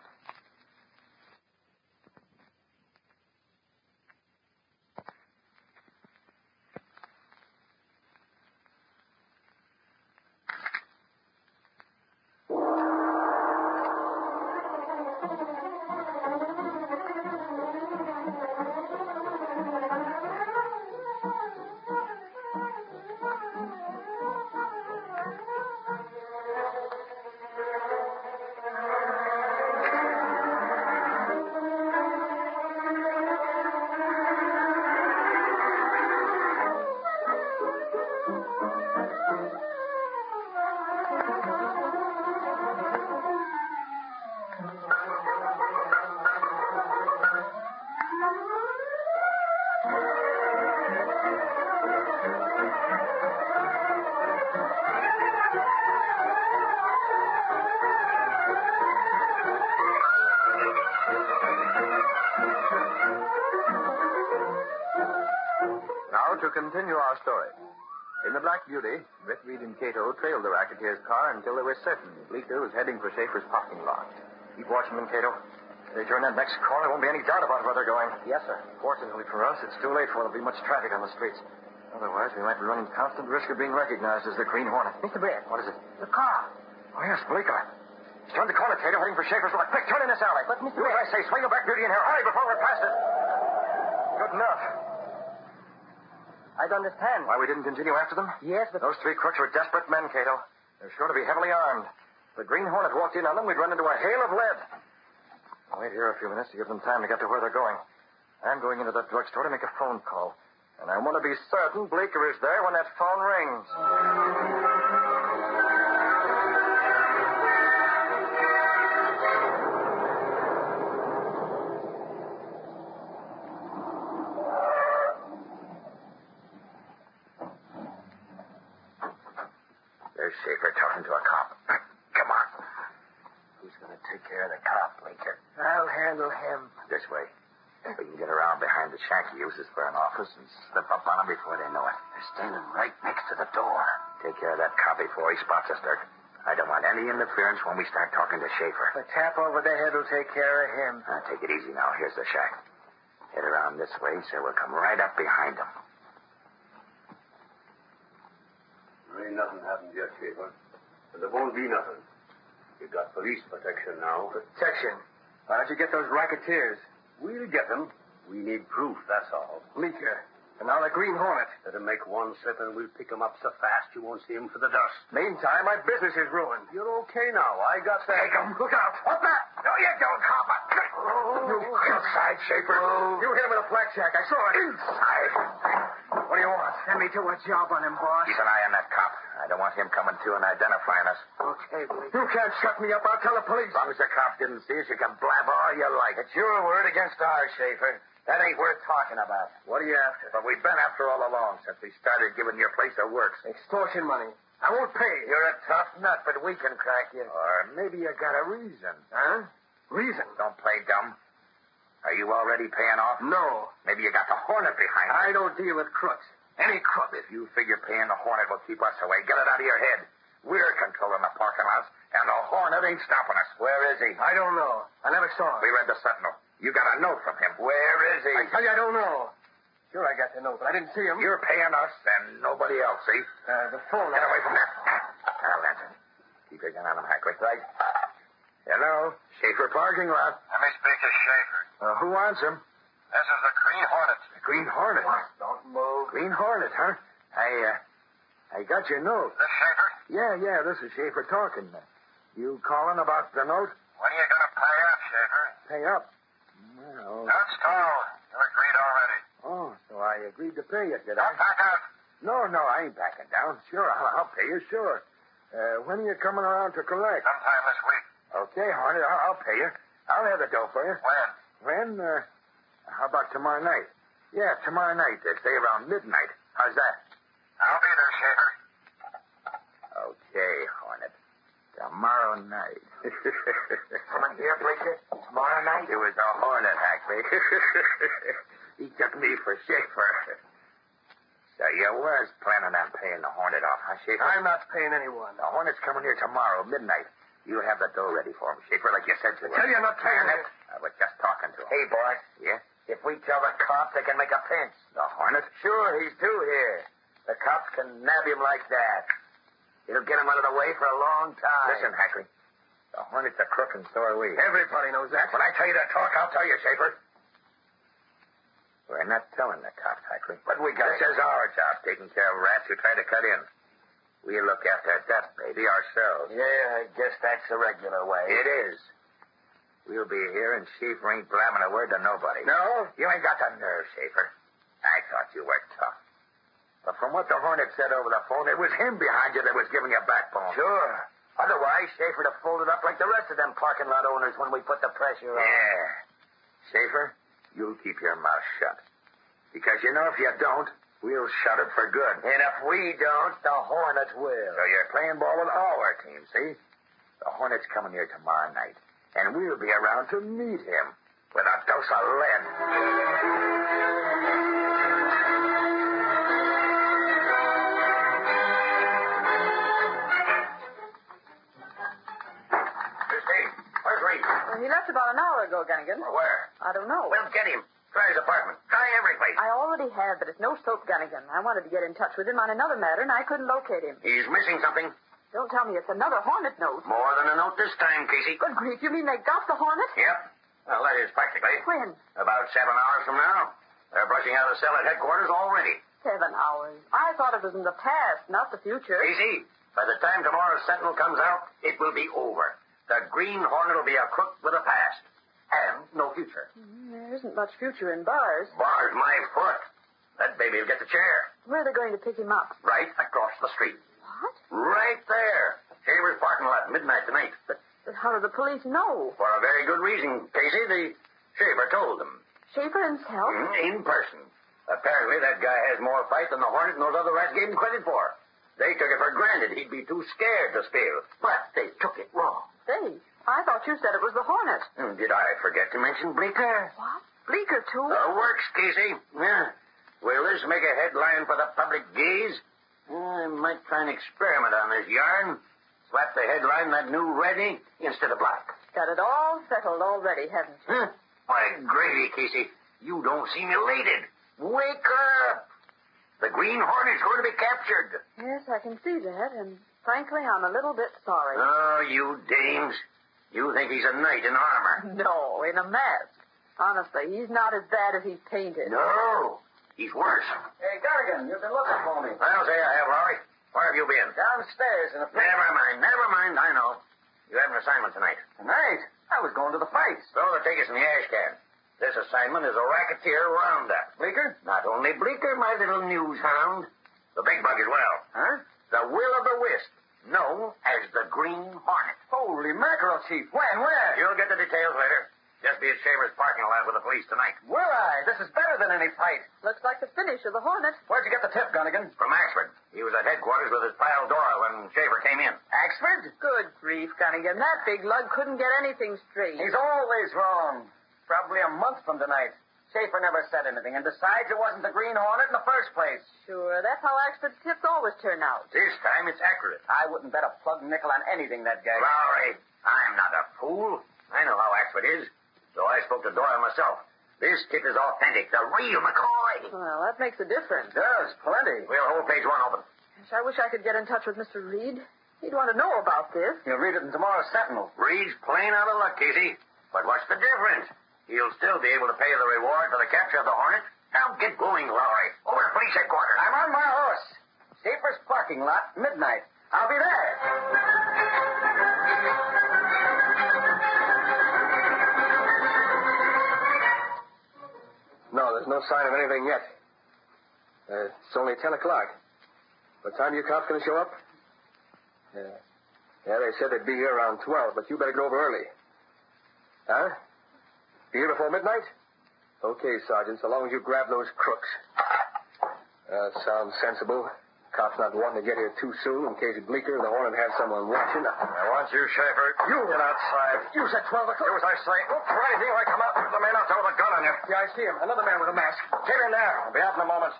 To continue our story. In the Black Beauty, Britt, Reed, and Cato trailed the racketeer's car until they were certain Bleeker was heading for Schaefer's parking lot. Keep watching them, Cato. If they turn that next corner, there won't be any doubt about where they're going. Yes, sir. Fortunately for us, it's too late for there'll be much traffic on the streets. Otherwise, we might be running constant risk of being recognized as the Green Hornet. Mr. Britt. What is it? The car. Oh, yes, Bleeker. He's turned the corner, Cato, heading for Schaefer's lot. Quick, turn in this alley. But, Mr. Do what I say. Swing your Black Beauty in here. Hurry before we're past it. Good enough. I don't understand. Why we didn't continue after them? Yes, but... Those 3 crooks were desperate men, Cato. They're sure to be heavily armed. If the Green Hornet walked in on them, we'd run into a hail of lead. I'll wait here a few minutes to give them time to get to where they're going. I'm going into that drugstore to make a phone call. And I want to be certain Bleeker is there when that phone rings. There's Schaefer talking to a cop. Come on. Who's going to take care of the cop, Bleeker? I'll handle him. This way. We can get around behind the shack he uses for an office and slip up on him before they know it. They're standing right next to the door. Take care of that cop before he spots us, Dirk. I don't want any interference when we start talking to Schaefer. A tap over the head will take care of him. Take it easy now. Here's the shack. Head around this way, so we'll come right up behind him. There ain't nothing happened yet, Schaefer. And there won't be nothing. You got police protection now. Protection? Why don't you get those racketeers? We'll get them. We need proof, that's all. Bleeker. And now the Green Hornet. Let him make one slip and we'll pick him up so fast you won't see him for the dust. Meantime, my business is ruined. You're okay now. I got that. Take him. Look out. What the? No, you don't, copper. You outside, Schaefer. You hit him with a blackjack. I saw it. Inside. What do you want? Send me to a job on him, boss. Keep an eye on that cop. I don't want him coming to and identifying us. Okay, Blake. You can't shut me up. I'll tell the police. As long as the cop didn't see us, you can blab all you like. It's your word against ours, Schaefer. That ain't worth talking about. What are you after? But we've been after all along since we started giving your place a works. Extortion money. I won't pay. You're a tough nut, but we can crack you. Or maybe you got a reason. Huh? Reason? Don't play dumb. Are you already paying off? No. Maybe you got the Hornet behind you. I don't deal with crooks. Any crook. If you figure paying the Hornet will keep us away, get it out of your head. We're controlling the parking lots, and the Hornet ain't stopping us. Where is he? I don't know. I never saw him. We read the Sentinel. You got a note from him. Where is he? I tell you, I don't know. Sure, I got the note, but I didn't see him. You're paying us and nobody else, see? The phone. Get away from that. I'll answer. Keep your gun on him, Hackley. Right. Hello? Schaefer parking lot. Let me speak to Schaefer. Who wants him? This is the Green Hornet. The Green Hornet? What? Don't move. Green Hornet, huh? I got your note. This Schaefer? Yeah, this is Schaefer talking. You calling about the note? When are you going to pay up, Schaefer? Pay up? Well... That's all. You agreed already. Oh, so I agreed to pay you, did I? Don't back out. No, I ain't backing down. Sure, I'll pay you, sure. When are you coming around to collect? Sometime this week. Okay, Hornet, I'll pay you. I'll have the dough for you. When? How about tomorrow night? Yeah, tomorrow night. Say around midnight. How's that? I'll be there, Schaefer. Okay, Hornet. Tomorrow night. Come on here, Bleeker. Tomorrow night? It was a Hornet, Hackley. He took me for Schaefer. So you was planning on paying the Hornet off, huh, Schaefer? I'm not paying anyone. The Hornet's coming here tomorrow, midnight. You have the dough ready for him, Schaefer, like you said you would. I tell you I'm not paying it. I was just talking to him. Hey, boss. Yeah? If we tell the cops, they can make a pinch. The Hornet? Sure, he's due here. The cops can nab him like that. It'll get him out of the way for a long time. Listen, Hackley. The Hornet's a crook, and so are we. Everybody knows that. When I tell you to talk, I'll tell you, Schaefer. We're not telling the cops, Hackley. But we got This is our job, taking care of rats who try to cut in. We'll look after that baby ourselves. Yeah, I guess that's the regular way. It is. We'll be here, and Schaefer ain't blabbing a word to nobody. No? You ain't got the nerve, Schaefer. I thought you were tough. But from what the Hornet said over the phone, it was him behind you that was giving you backbone. Sure. Otherwise, Schaefer'd have folded up like the rest of them parking lot owners when we put the pressure on. Yeah. Schaefer, you'll keep your mouth shut. Because you know if you don't, we'll shut it for good. And if we don't, the Hornet will. So you're playing ball with all our teams, see? The Hornet's coming here tomorrow night, and we'll be around to meet him with a dose of lead. Where's Reed? Well, he left about an hour ago, Gunnigan. Where? I don't know. Well, get him. Try his apartment. Try every place. I already have, but it's no soap, Gunnigan. I wanted to get in touch with him on another matter, and I couldn't locate him. He's missing something. Don't tell me it's another Hornet note. More than a note this time, Casey. Good grief, you mean they got the Hornet? Yep. Well, that is practically. When? About 7 hours from now. They're brushing out a cell at headquarters already. 7 hours. I thought it was in the past, not the future. Casey, by the time tomorrow's Sentinel comes out, it will be over. The Green Hornet will be a crook with a past. And no future. There isn't much future in bars. Bars my foot. That baby will get the chair. Where are they going to pick him up? Right across the street. What? Right there. Shaver's parking lot, midnight tonight. But how do the police know? For a very good reason, Casey. The Shaver told them. Schaefer himself? In person. Apparently, that guy has more fight than the Hornet and those other rats gave him credit for. They took it for granted he'd be too scared to spill. But they took it wrong. They? I thought you said it was the Hornet. Did I forget to mention Bleeker? What? Bleecker, too? Works, Casey. Yeah. Will this make a headline for the public gaze? I might try an experiment on this yarn. Slap the headline that new ready instead of black. Got it all settled already, haven't you? Huh? By gravy, Casey. You don't seem elated. Wake up! The Green Hornet's going to be captured. Yes, I can see that, and frankly, I'm a little bit sorry. Oh, you dames. You think he's a knight in armor. No, in a mask. Honestly, he's not as bad as he's painted. No, he's worse. Hey, Garrigan, you've been looking for me. I'll say I have, Lowry. Where have you been? Downstairs in a... Never mind. I know. You have an assignment tonight. Tonight? I was going to the fights. So to take us in the ash can. This assignment is a racketeer roundup. Bleecker? Not only Bleecker, my little news hound. The big bug as well. Huh? The will-o'-the-wisp, known as the Green Hornet. Holy mackerel, Chief. When? Where? You'll get the details later. Just be at Shaver's parking lot with the police tonight. Will I? This is better than any fight. Looks like the finish of the Hornet. Where'd you get the tip, Gunnigan? From Axford. He was at headquarters with his pal Doyle when Shaver came in. Axford? Good grief, Gunnigan. That big lug couldn't get anything straight. He's always wrong. Probably a month from tonight. Schaefer never said anything, and besides, it wasn't the Green Hornet in the first place. Sure, that's how Axford's tips always turn out. This time it's accurate. I wouldn't bet a plug nickel on anything that guy. Lowry, I'm not a fool. I know how Axford is. So I spoke to Doyle myself. This tip is authentic, the real McCoy. Well, that makes a difference. Does, plenty. We'll hold page one open. Gosh, I wish I could get in touch with Mr. Reed. He'd want to know about this. You'll read it in tomorrow's Sentinel. Reed's plain out of luck, Casey. But what's the difference? He'll still be able to pay the reward for the capture of the Hornet. Now get going, Lowry. Over to police headquarters. I'm on my horse. Schaefer's parking lot, midnight. I'll be there. No, there's no sign of anything yet. It's only 10 o'clock. What time are you cops going to show up? Yeah, they said they'd be here around 12, but you better get over early. Huh? Be here before midnight? Okay, Sergeant, so long as you grab those crooks. Sounds sensible. Cops not wanting to get here too soon in case Bleecker and the Hornet have someone watching. I want you, Schaefer. You get outside. You said 12 o'clock. Do as I say. Look for anything like come out. The man out there with a gun on you. Yeah, I see him. Another man with a mask. Get in there. I'll be out in a moment.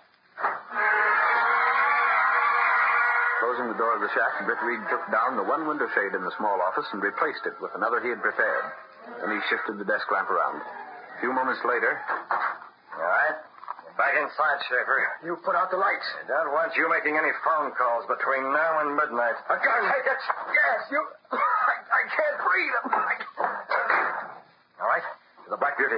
Closing the door of the shack, Britt Reed took down the one window shade in the small office and replaced it with another he had prepared. Then he shifted the desk lamp around. A few moments later... All right. Back inside, Schaefer. You put out the lights. I don't want you making any phone calls between now and midnight. A gun. Take it. Yes, you... I can't breathe. All right. To the Black Beauty.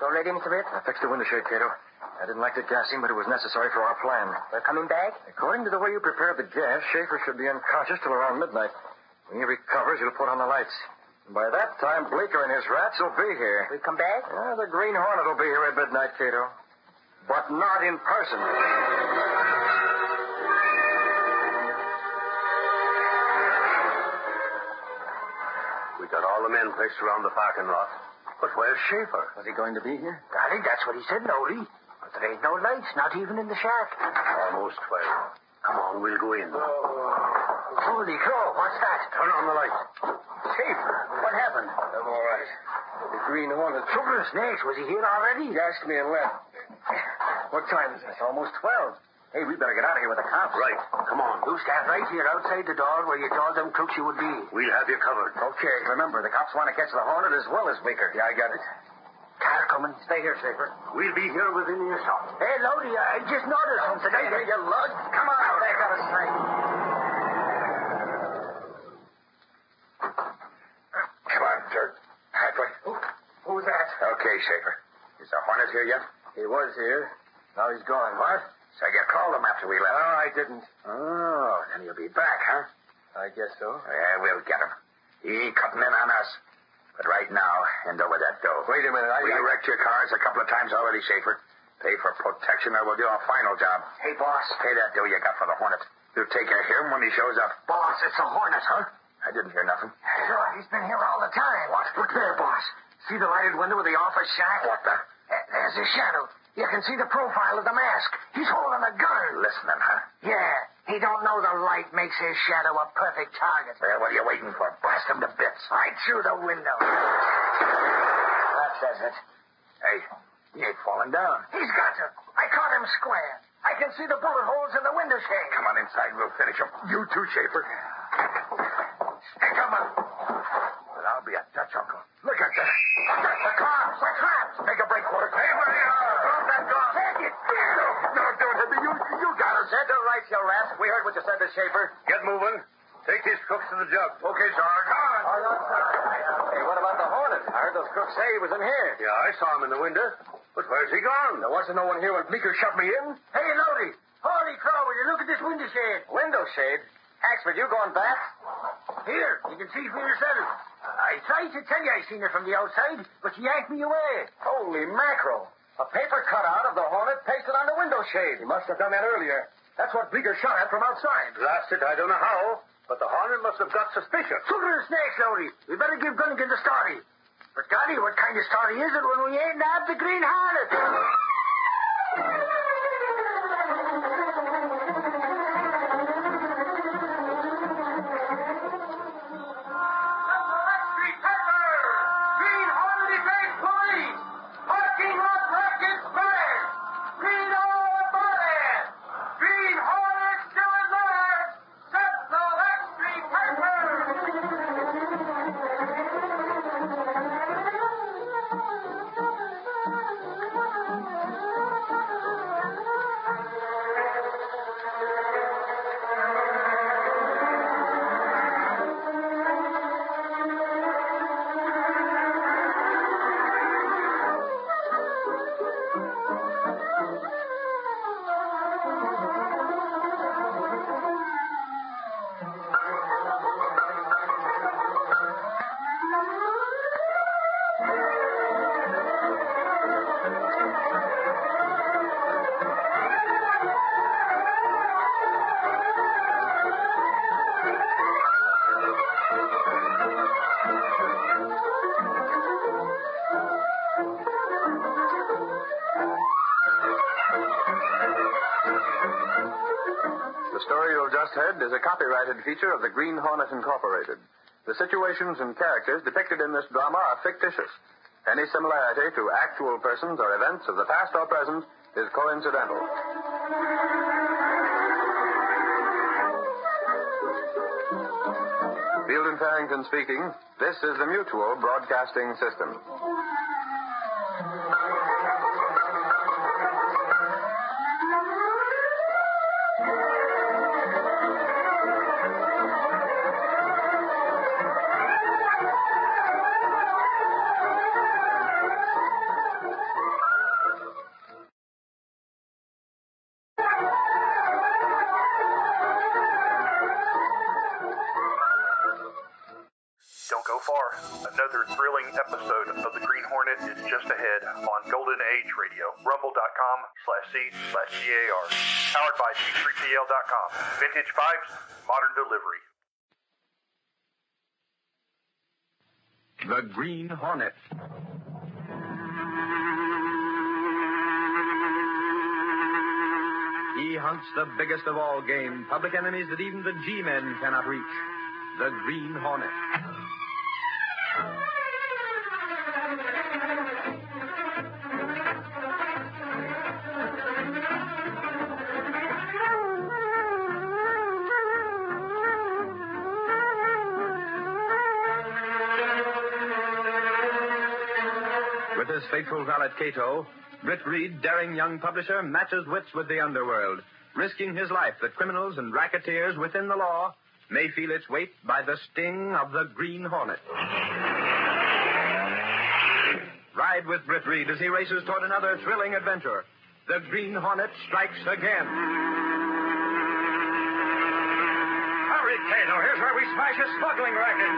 So ready, Mr. Britt? I fixed the window shade, Cato. I didn't like the gassing, but it was necessary for our plan. They're coming back? According to the way you prepared the gas, Schaefer should be unconscious till around midnight. When he recovers, he'll put on the lights. And by that time, Bleecker and his rats will be here. We come back? The Green Hornet will be here at midnight, Cato. But not in person. We got all the men placed around the parking lot. But where's Schaefer? Was he going to be here? Darling, that's what he said, Noli. But there ain't no lights, not even in the shack. Almost 12. Come on, we'll go in. Holy crow, what's that? Turn on the light. Schaefer, what happened? I'm all right. The Green Hornet. Sugar snakes, was he here already? He asked me and left. What time is it? It's almost 12. Hey, we better get out of here with the cops. Right. Come on. You stand right here outside the door where you told them crooks you would be. We'll have you covered. Okay, remember, the cops want to catch the Hornet as well as Bleecker. Yeah, I got it. Car coming. Stay here, Schaefer. We'll be here within earshot. Hey, Lodi, I just noticed something. Hey, you lug. Come on out there, got a sight. Come on, Dirt. Halfway. Who's that? Okay, Schaefer. Is the Hornet here yet? He was here. Now he's gone. What? So you called him after we left? No, I didn't. Oh, then he'll be back, huh? I guess so. Yeah, we'll get him. He cutting in on us. But right now, hand over that dough. Wait a minute. We wrecked your cars a couple of times already, Schaefer. Pay for protection or we'll do a final job. Hey, boss. Pay that dough you got for the Hornet. You'll take care of him when he shows up. Boss, it's a Hornet, huh? I didn't hear nothing. Sure, he's been here all the time. What? Look there, boss. See the lighted window of the office shack? What the? There's his shadow. You can see the profile of the mask. He's holding a gun. Listening, huh? Yeah. He don't know the light makes his shadow a perfect target. Well, what are you waiting for? Blast him to bits. Right through the window. That says it. Hey, He ain't falling down. He's got to. I caught him square. I can see the bullet holes in the window shade. Come on inside. We'll finish him. You too, Schaefer. Hey, come on. But I'll be a Dutch uncle. Look at that. The cops. The traps. Make a break for it. Hey, where you are? Drop that gun. Take it. No, don't hit me. You got us. Set to right, you rat. We heard what you said to Schaefer. Get moving. Take these crooks to the jug. Okay, Sarge. Hey, what about the Hornet? I heard those crooks say he was in here. Yeah, I saw him in the window. But where's he gone? There wasn't no one here when Bleeker shut me in. Hey, Lodi. Holy crow, will you look at this window shade? Window shade? Axford, you going back? Here, you can see for yourself. I tried to tell you I seen her from the outside, but she yanked me away. Holy mackerel. A paper cutout of the Hornet pasted on the window shade. He must have done that earlier. That's what Bleeker shot at from outside. Blast it, I don't know how, but the Hornet must have got suspicious. Sugar and snakes, Lodi. We better give Gunnigan the story. But, Golly, what kind of story is it when we ain't nabbed the Green Hornet? The story you've just heard is a copyrighted feature of the Green Hornet Incorporated. The situations and characters depicted in this drama are fictitious. Any similarity to actual persons or events of the past or present is coincidental. Field and Farrington speaking. This is the Mutual Broadcasting System. Don't go far. Another thrilling episode of The Green Hornet is just ahead on Golden Age Radio. Rumble.com/C/GAR. Powered by G3PL.com. Vintage pipes, modern delivery. The Green Hornet. He hunts the biggest of all game, public enemies that even the G-men cannot reach. The Green Hornet. With his faithful valet Cato, Britt Reed, daring young publisher, matches wits with the underworld, risking his life that criminals and racketeers within the law may feel its weight by the sting of the Green Hornet. Ride with Britt Reed as he races toward another thrilling adventure. The Green Hornet strikes again. Hurry, Cato. Here's where we smash a smuggling racket.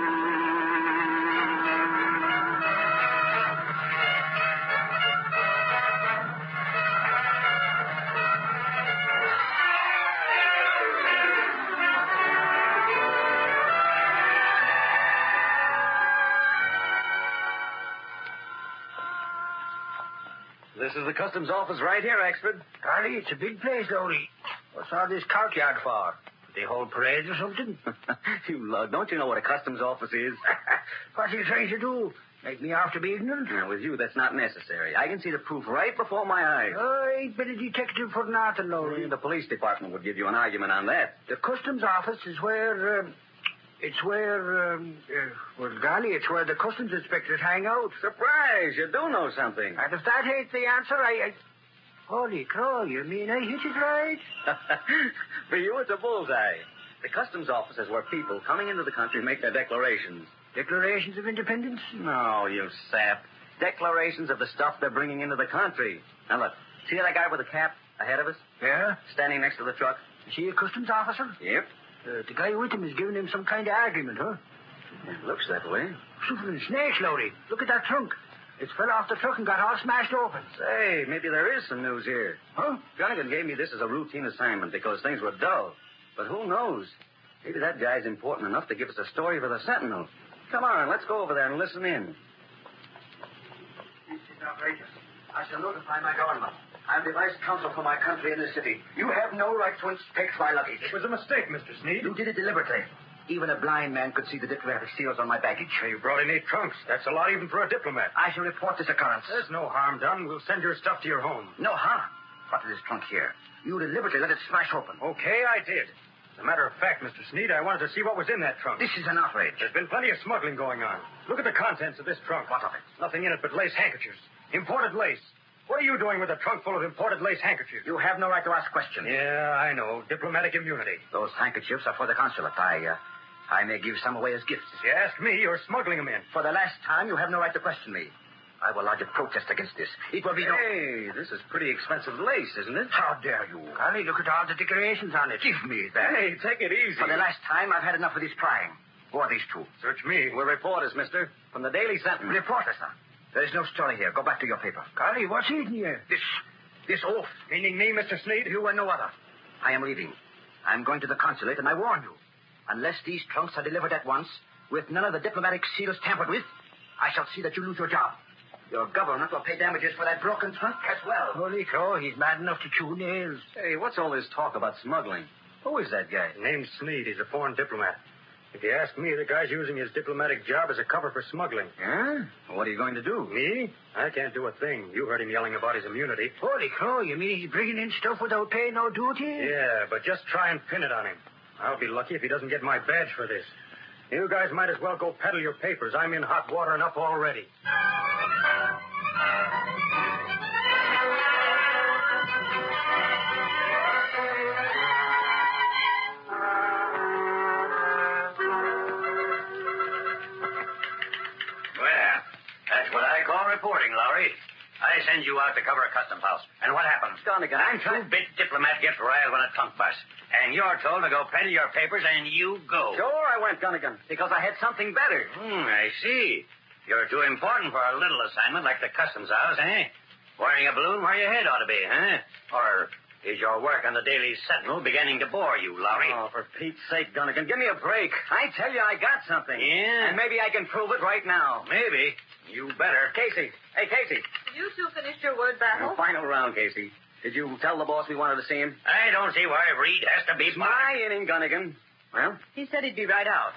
This is the customs office right here, Axford. Golly, it's a big place, Lodi. What's all this courtyard for? They hold parades or something? You lug. Don't you know what a customs office is? What are you trying to do? Make me out to be ignorant? Now, with you, that's not necessary. I can see the proof right before my eyes. I ain't been a detective for nothing, Lowry. The police department would give you an argument on that. The customs office is where, well, golly, it's where the customs inspectors hang out. Surprise! You do know something. And if that ain't the answer, Holy crow, you mean I hit it right? For you, it's a bullseye. The customs office is where people coming into the country make their declarations. Declarations of independence? No, you sap. Declarations of the stuff they're bringing into the country. Now, look. See that guy with the cap ahead of us? Yeah? Standing next to the truck? Is he a customs officer? Yep. The guy with him is giving him some kind of argument, huh? It looks that way. Something snakes, Lowry. Look at that trunk. It's fell off the truck and got all smashed open. Say, maybe there is some news here. Huh? Gunnigan gave me this as a routine assignment because things were dull. But who knows? Maybe that guy's important enough to give us a story for the Sentinel. Come on, let's go over there and listen in. This is outrageous. I shall notify my government. I'm the vice consul for my country in the city. You have no right to inspect my luggage. It was a mistake, Mr. Sneed. You did it deliberately. Even a blind man could see the diplomatic seals on my baggage. You brought in 8 trunks. That's a lot even for a diplomat. I shall report this occurrence. There's no harm done. We'll send your stuff to your home. No harm. What is this trunk here? You deliberately let it smash open. Okay, I did. As a matter of fact, Mr. Sneed, I wanted to see what was in that trunk. This is an outrage. There's been plenty of smuggling going on. Look at the contents of this trunk. What of it? Nothing in it but lace handkerchiefs. Imported lace. What are you doing with a trunk full of imported lace handkerchiefs? You have no right to ask questions. Yeah, I know. Diplomatic immunity. Those handkerchiefs are for the consulate. I may give some away as gifts. If you ask me, you're smuggling them in. For the last time, you have no right to question me. I will lodge a protest against this. It will be no... Hey, this is pretty expensive lace, isn't it? How dare you? Golly, look at all the decorations on it. Give me that. Hey, take it easy. For the last time, I've had enough of this prying. Who are these two? Search me. We're reporters, mister. From the Daily Sentinel. Reporters, sir. There is no story here. Go back to your paper. Golly, what's eating you? This oath. Meaning me, Mr. Sneed? You and no other. I am leaving. I'm going to the consulate, and I warn you. Unless these trunks are delivered at once, with none of the diplomatic seals tampered with, I shall see that you lose your job. Your government will pay damages for that broken trunk as well. Holy crow, he's mad enough to chew nails. Hey, what's all this talk about smuggling? Who is that guy? Name's Sneed. He's a foreign diplomat. If you ask me, the guy's using his diplomatic job as a cover for smuggling. Huh? What are you going to do? Me? I can't do a thing. You heard him yelling about his immunity. Holy crow, you mean he's bringing in stuff without paying no duty? Yeah, but just try and pin it on him. I'll be lucky if he doesn't get my badge for this. You guys might as well go peddle your papers. I'm in hot water enough already. Well, that's what I call reporting, Lowry. I send you out to cover a customs house. And what happens? Gunnigan, I'm two-bit diplomat gets riled when a trunk busts. And you're told to go peddle your papers, and you go. Sure, I went, Gunnigan, because I had something better. I see. You're too important for a little assignment like the customs house, eh? Wearing a balloon where your head ought to be, huh? Or is your work on the Daily Sentinel beginning to bore you, Lowry? Oh, for Pete's sake, Gunnigan, give me a break. I tell you, I got something. Yeah? And maybe I can prove it right now. Maybe. You better. Casey. Hey, Casey. You two finished your word battle? Final round, Casey. Did you tell the boss we wanted to see him? I don't see why Reed has to be... My inning, Gunnigan. Well? He said he'd be right out.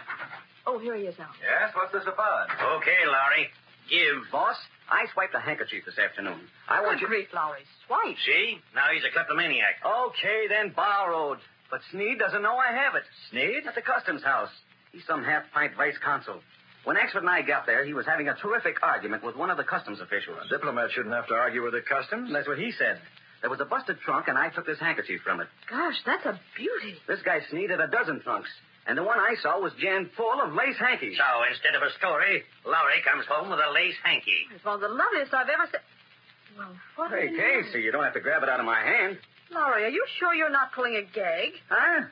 Oh, here he is now. Yes, what's this about? Okay, Lowry. Give. Boss, I swiped a handkerchief this afternoon. I want you... Grief, Lowry. Swipe. See? Now he's a kleptomaniac. Okay, then borrowed. But Sneed doesn't know I have it. Sneed? At the customs house. He's some half-pint vice consul. When Axford and I got there, he was having a terrific argument with one of the customs officials. A diplomat shouldn't have to argue with the customs. That's what he said. There was a busted trunk, and I took this handkerchief from it. Gosh, that's a beauty. This guy Sneed had a dozen trunks, and the one I saw was jammed full of lace hankies. So instead of a story, Lowry comes home with a lace hanky. It's one of the loveliest I've ever seen. Well, what Hey, do you Casey, you don't have to grab it out of my hand. know? Lowry, are you sure you're not pulling a gag? Huh?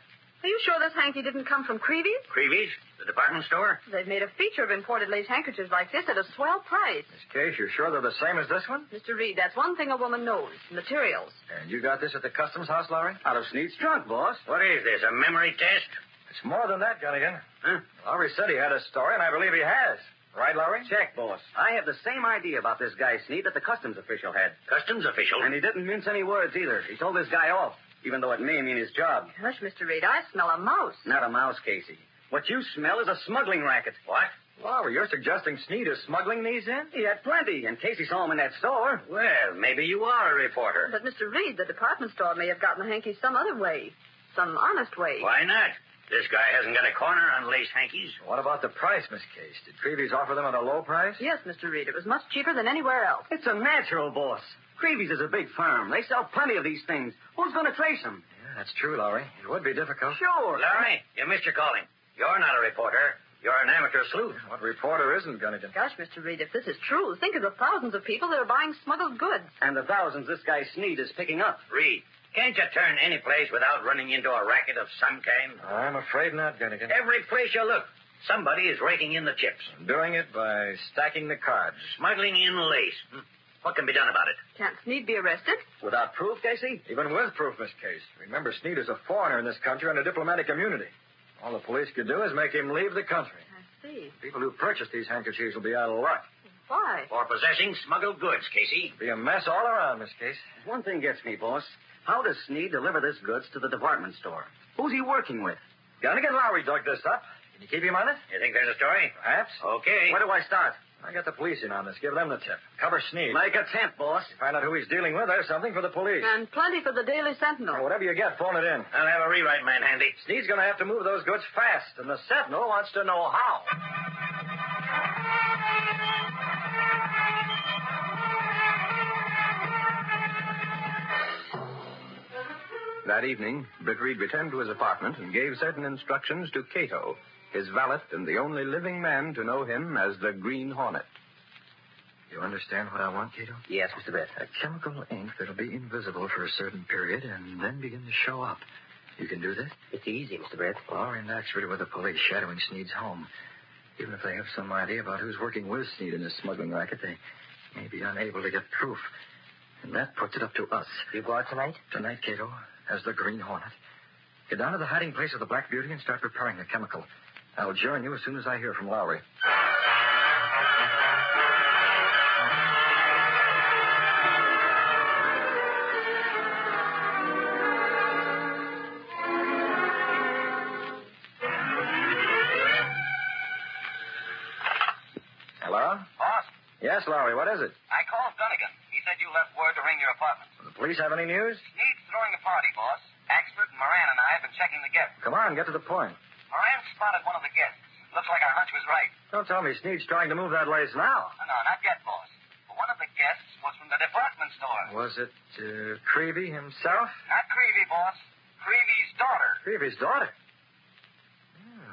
Are you sure this hanky didn't come from Creevy's? Creevy's? The department store? They've made a feature of imported lace handkerchiefs like this at a swell price. Miss Case, you're sure they're the same as this one? Mr. Reed, that's one thing a woman knows. Materials. And you got this at the customs house, Lowry? Out of Sneed's trunk, boss. What is this, a memory test? It's more than that, Gunnigan. Huh? Lowry said he had a story, and I believe he has. Right, Lowry? Check, boss. I have the same idea about this guy Sneed that the customs official had. Customs official? And he didn't mince any words either. He told this guy off, even though it may mean his job. Hush, Mr. Reed, I smell a mouse. Not a mouse, Casey. What you smell is a smuggling racket. What? Lowry, you're suggesting Sneed is smuggling these in? He had plenty, in case he saw him in that store. Well, maybe you are a reporter. But, Mr. Reed, the department store may have gotten the hankies some other way. Some honest way. Why not? This guy hasn't got a corner on lace hankies. What about the price, Miss Case? Did Creevy's offer them at a low price? Yes, Mr. Reed. It was much cheaper than anywhere else. It's a natural, boss. Creevy's is a big firm. They sell plenty of these things. Who's going to trace them? Yeah, that's true, Lowry. It would be difficult. Sure. Larry, you missed your calling. You're not a reporter. You're an amateur sleuth. What reporter isn't going to... Gosh, Mr. Reed, if this is true, think of the thousands of people that are buying smuggled goods. And the thousands this guy Sneed is picking up. Reed, can't you turn any place without running into a racket of some kind? I'm afraid not, Gunnigan. Every place you look, somebody is raking in the chips. Doing it by stacking the cards. Smuggling in lace. What can be done about it? Can't Sneed be arrested? Without proof, Casey? Even with proof, Miss Case. Remember, Sneed is a foreigner in this country on a diplomatic immunity. All the police could do is make him leave the country. I see. People who purchase these handkerchiefs will be out of luck. Why? For possessing smuggled goods, Casey. It'll be a mess all around, Miss Case. One thing gets me, boss. How does Sneed deliver this goods to the department store? Who's he working with? Gunnigan Lowry dug this up. Can you keep him on it? You think there's a story? Perhaps. Okay. Where do I start? I got the police in on this. Give them the tip. Cover Sneed. Make a tent, boss. Find out who he's dealing with. There's something for the police. And plenty for the Daily Sentinel. Whatever you get, phone it in. I'll have a rewrite man handy. Sneed's going to have to move those goods fast, and the Sentinel wants to know how. That evening, Britt Reed returned to his apartment and gave certain instructions to Cato, his valet and the only living man to know him as the Green Hornet. You understand what I want, Cato? Yes, Mr. Britt. A chemical ink that'll be invisible for a certain period and then begin to show up. You can do this? It's easy, Mr. Britt. Lowry and Axe with the police shadowing Sneed's home. Even if they have some idea about who's working with Sneed in this smuggling racket, they may be unable to get proof. And that puts it up to us. You go out tonight? Tonight, Cato, as the Green Hornet. Get down to the hiding place of the Black Beauty and start preparing the chemical. I'll join you as soon as I hear from Lowry. Hello? Boss, Yes, Lowry, what is it? I called Dunnigan. He said you left word to ring your apartment. The police have any news? Sneed's throwing a party, boss. Axford and Moran and I have been checking the guests. Come on, get to the point. Moran spotted one of the guests. Looks like our hunch was right. Don't tell me Sneed's trying to move that lace now. No, not yet, boss. But one of the guests was from the department store. Was it Creevy himself? Not Creevy, boss. Creevy's daughter. Creevy's daughter?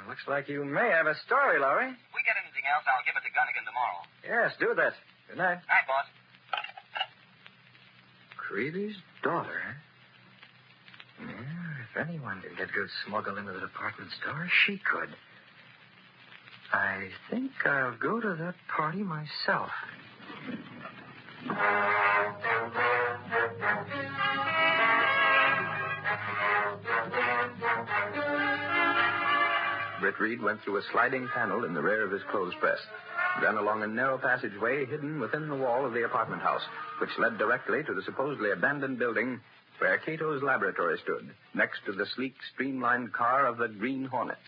Looks like you may have a story, Lowry. If we get anything else, I'll give it to Gunnigan tomorrow. Yes, do that. Good night. Night, boss. Creevy's daughter, huh? Yeah, if anyone could get goods smuggled into the department store, she could. I think I'll go to that party myself. Britt Reed went through a sliding panel in the rear of his clothes press, then along a narrow passageway hidden within the wall of the apartment house, which led directly to the supposedly abandoned building where Cato's laboratory stood, next to the sleek, streamlined car of the Green Hornet.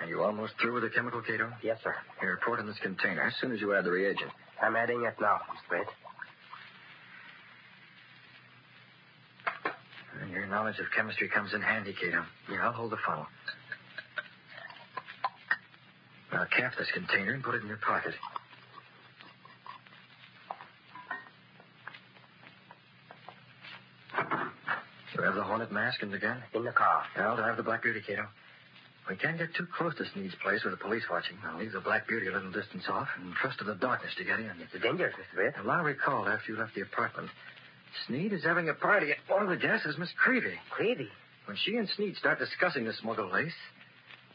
Are you almost through with the chemical, Cato? Yes, sir. Here, pour it in this container as soon as you add the reagent. I'm adding it now, Mr. Britt. And your knowledge of chemistry comes in handy, Cato. Here, I'll hold the funnel. Now, cap this container and put it in your pocket. You have the Hornet mask and the gun? In the car. I'll have the Black Beauty, Cato. We can't get too close to Sneed's place with the police watching. I'll leave the Black Beauty a little distance off and trust to the darkness to get in. It's dangerous, Mr. Britt. Now, Lowry called after you left the apartment. Sneed is having a party. One of the guests is Miss Creevy. Creevy? When she and Sneed start discussing the smuggled lace,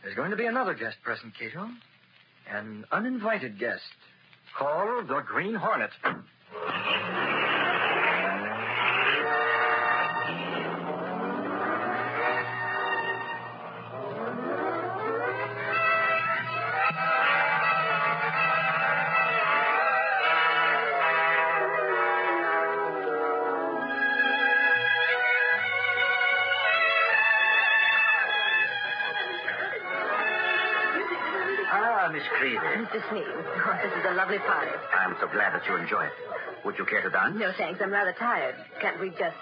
there's going to be another guest present, Cato. An uninvited guest called the Green Hornet. Miss Creevy. Mr. Sneed. Oh, this is a lovely party. I'm so glad that you enjoy it. Would you care to dance? No, thanks. I'm rather tired. Can't we just,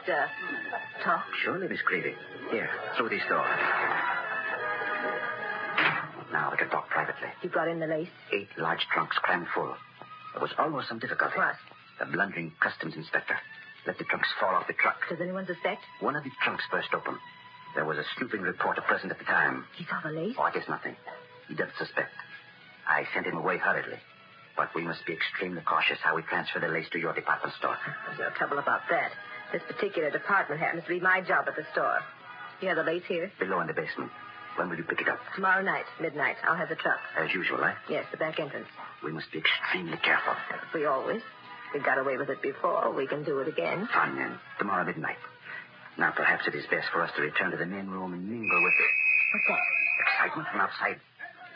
talk? Surely, Miss Creevy. Here, through these doors. Now we can talk privately. You brought in the lace? 8 large trunks crammed full. There was almost some difficulty. What? The blundering customs inspector let the trunks fall off the truck. Does anyone suspect? One of the trunks burst open. There was a snooping reporter present at the time. He saw the lace? Oh, it is nothing. He doesn't suspect. I sent him away hurriedly. But we must be extremely cautious how we transfer the lace to your department store. There's no trouble about that. This particular department happens to be my job at the store. You have the lace here? Below in the basement. When will you pick it up? Tomorrow night, midnight. I'll have the truck. As usual, eh? Yes, the back entrance. We must be extremely careful. We always. We got away with it before. We can do it again. Fine, then. Tomorrow midnight. Now, perhaps it is best for us to return to the main room and mingle with the... What's that? Excitement from outside.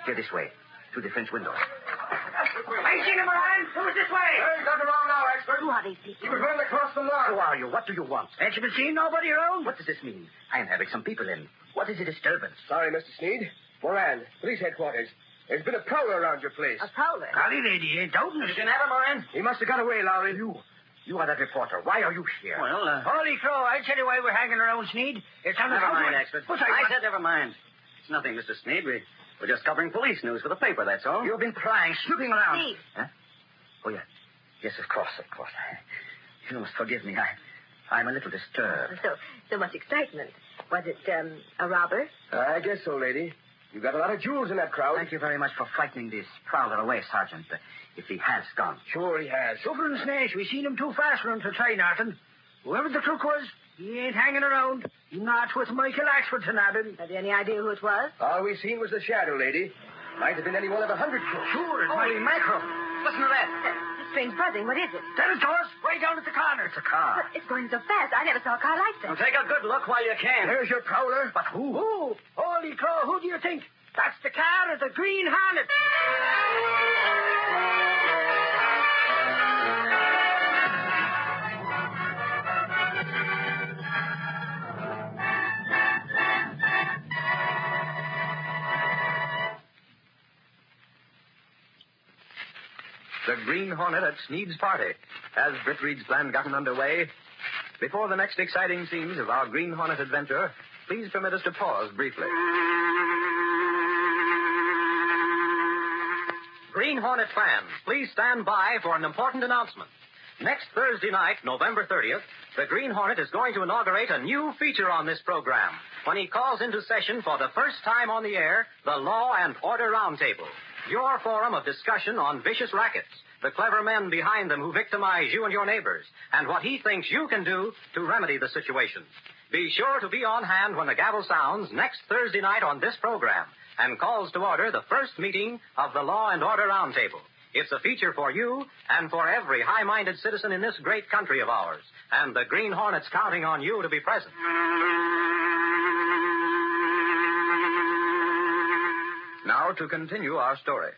Here this way. Through the French windows. I seen him, Moran. Who's this way? Hey, nothing wrong now, expert. Who are these people? He was running across the lawn. Who are you? What do you want? Ain't you been seeing nobody around? What does this mean? I am having some people in. What is a disturbance? Sorry, Mr. Sneed. Moran, police headquarters. There's been a prowler around your place. A prowler? Golly, lady, ain't doubting us. You can have him, Moran. He must have got away, Lowry. You are that reporter. Why are you here? Well, Holy crow, I'll tell you why we're hanging around, Sneed. It's on the Never mind, front. expert. What I said never mind. It's nothing, Mr. Sneed. We're just covering police news for the paper, that's all. You've been prying, snooping around. Sneed. Huh? Oh, yeah. Yes, of course. You must forgive me. I'm a little disturbed. So much excitement. Was it, a robber? I guess so, lady. You've got a lot of jewels in that crowd. Thank you very much for frightening this prowler away, Sergeant. If he has gone. Sure he has. Sugar and Snash, we seen him too fast for him to try nothing. Whoever the crook was, he ain't hanging around. Not with Michael Axford to nab him. Have you any idea who it was? All we seen was the shadow, lady. Might have been any one of 100 crooks. Sure, it's Holy mackerel. Listen to that. Strange buzzing. What is it? Tell it to us. Way down at the corner. It's a car. But it's going so fast. I never saw a car like that. Well, take a good look while you can. There's your prowler. But who? Who? Holy crow, who do you think? That's the car of the Green Hornet. The Green Hornet at Sneed's party. Has Britt Reed's plan gotten underway? Before the next exciting scenes of our Green Hornet adventure, please permit us to pause briefly. Green Hornet fans, please stand by for an important announcement. Next Thursday night, November 30th, the Green Hornet is going to inaugurate a new feature on this program when he calls into session for the first time on the air the Law and Order Roundtable, your forum of discussion on vicious rackets, the clever men behind them who victimize you and your neighbors, and what he thinks you can do to remedy the situation. Be sure to be on hand when the gavel sounds next Thursday night on this program and calls to order the first meeting of the Law and Order Roundtable. It's a feature for you and for every high-minded citizen in this great country of ours, and the Green Hornet's counting on you to be present. Now to continue our story.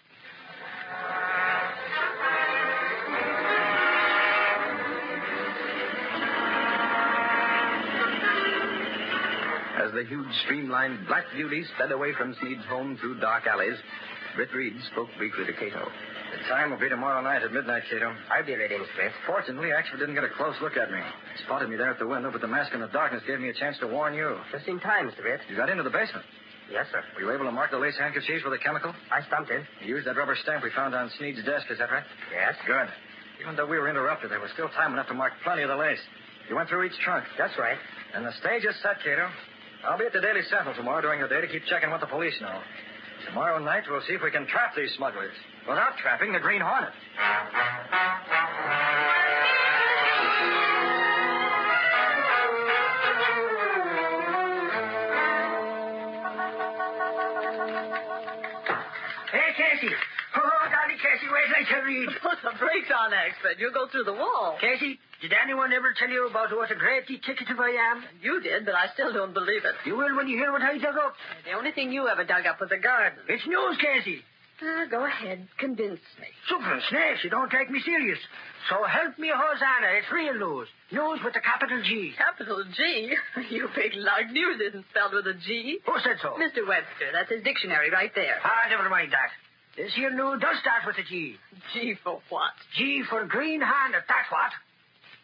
As the huge, streamlined Black Beauty sped away from Sneed's home through dark alleys, Britt Reed spoke briefly to Cato. The time will be tomorrow night at midnight, Cato. I'll be ready, Miss Britt. Fortunately, Axford didn't get a close look at me. He spotted me there at the window, but the mask in the darkness gave me a chance to warn you. Just in time, Mr. Britt. You got into the basement. Yes, sir. Were you able to mark the lace handkerchiefs with a chemical? I stumped in. You used that rubber stamp we found on Sneed's desk, is that right? Yes. Good. Even though we were interrupted, there was still time enough to mark plenty of the lace. You went through each trunk. That's right. And the stage is set, Cato. I'll be at the Daily Sentinel tomorrow during the day to keep checking what the police know. Tomorrow night, we'll see if we can trap these smugglers without trapping the Green Hornet. Hey, Casey. Oh, darling Casey, wait till I read. Put the brakes on, Axford. You'll go through the wall. Casey, did anyone ever tell you about what a great detective I am? You did, but I still don't believe it. You will when you hear what I dug up. The only thing you ever dug up was a garden. It's news, Casey. Go ahead. Convince me. Super Snash, you don't take me serious. So help me, Hosanna. It's real news. News with a capital G. Capital G? You big lug. News isn't spelled with a G. Who said so? Mr. Webster. That's his dictionary right there. Never mind that. This here new does start with a G. G for what? G for Green Hornet, that's what.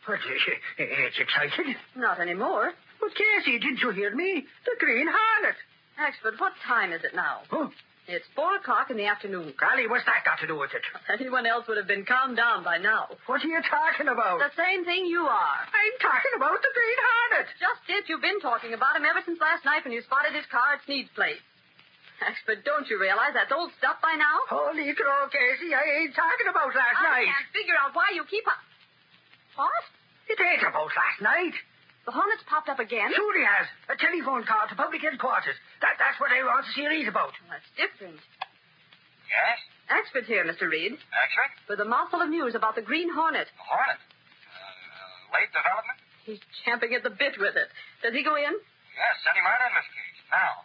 But it's excited. Not anymore. But Casey, didn't you hear me? The Green Hornet. Axford, what time is it now? Huh? It's 4 o'clock in the afternoon. Golly, what's that got to do with it? Anyone else would have been calmed down by now. What are you talking about? The same thing you are. I'm talking about the Green Hornet. Just it. You've been talking about him ever since last night when you spotted his car at Sneed's place. Axford, don't you realize that's old stuff by now? Holy crow, Casey, I ain't talking about last night. I can't figure out why you keep on... What? It ain't about last night. The Hornet's popped up again? Sure he has. A telephone call to public headquarters. That's what I want to see read about. Well, that's different. Yes? Axford's here, Mr. Reed. Axford? With a mouthful of news about the Green Hornet. The Hornet? Late development? He's champing at the bit with it. Does he go in? Yes, send him right in, Miss Cage. Now.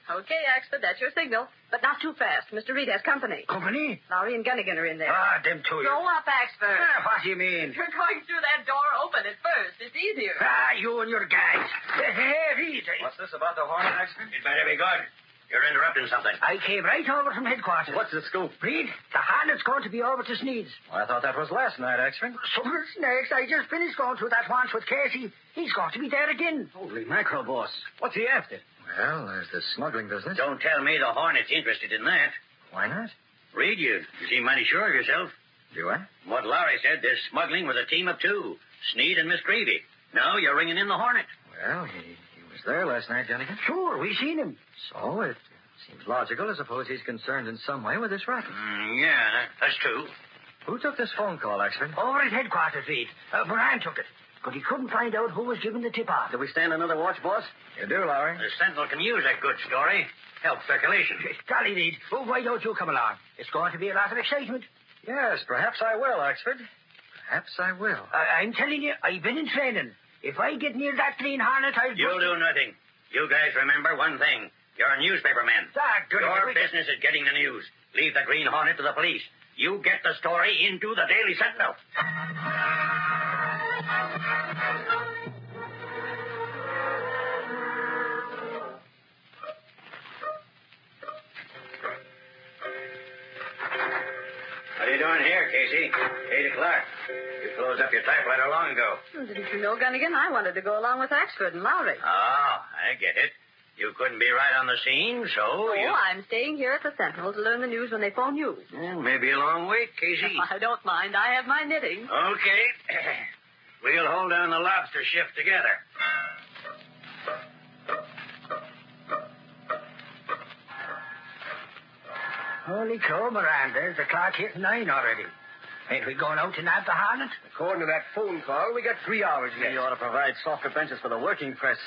Okay, Axford, that's your signal. But not too fast. Mr. Reed has company. Company? Lowry and Gunnigan are in there. Ah, them two. Go up, Axford. What do you mean? You're going through that door open at first. It's easier. You and your guys. Reed. What's this about the Hornet, Axford? It better be good. You're interrupting something. I came right over from headquarters. What's the scoop? Reed, the Hornet's going to be over to Sneed's. Well, I thought that was last night, Axford. So snakes, I just finished going through that once with Casey. He's going to be there again. Holy mackerel, boss. What's he after? Well, there's the smuggling business. Don't tell me the Hornet's interested in that. Why not? Reed, you seem mighty sure of yourself. Do I? What Lowry said, this smuggling was a team of two. Sneed and Miss Greavy. Now you're ringing in the Hornet. Well, he was there last night, Gunnigan. Sure, we seen him. So it seems logical to suppose he's concerned in some way with this racket. Yeah, that's true. Who took this phone call, Axford? Over at headquarters, Reed. Moran took it. But he couldn't find out who was giving the tip-off. Do we stand another watch, boss? You do, Lowry. The Sentinel can use that good story. Help circulation. Golly, Reed, why don't you come along? It's going to be a lot of excitement. Yes, perhaps I will, Axford. Perhaps I will. I'm telling you, I've been in training. If I get near that Green Hornet, I'll... You'll do nothing. You guys remember one thing. You're newspaper men. Your business is getting the news. Leave the Green Hornet to the police. You get the story into the Daily Sentinel. What are you doing here, Casey? 8 o'clock. You closed up your typewriter long ago. Didn't you know, Gunnigan? I wanted to go along with Axford and Lowry. Oh, I get it. You couldn't be right on the scene, so I'm staying here at the Sentinel to learn the news when they phone you. Well, maybe a long wait, Casey. I don't mind. I have my knitting. Okay. We'll hold down the lobster shift together. Holy crow, Moran, there's the clock hitting 9 already. Ain't we going out to nab the Hornet? According to that phone call, we got 3 hours yet. You ought to provide softer benches for the working press.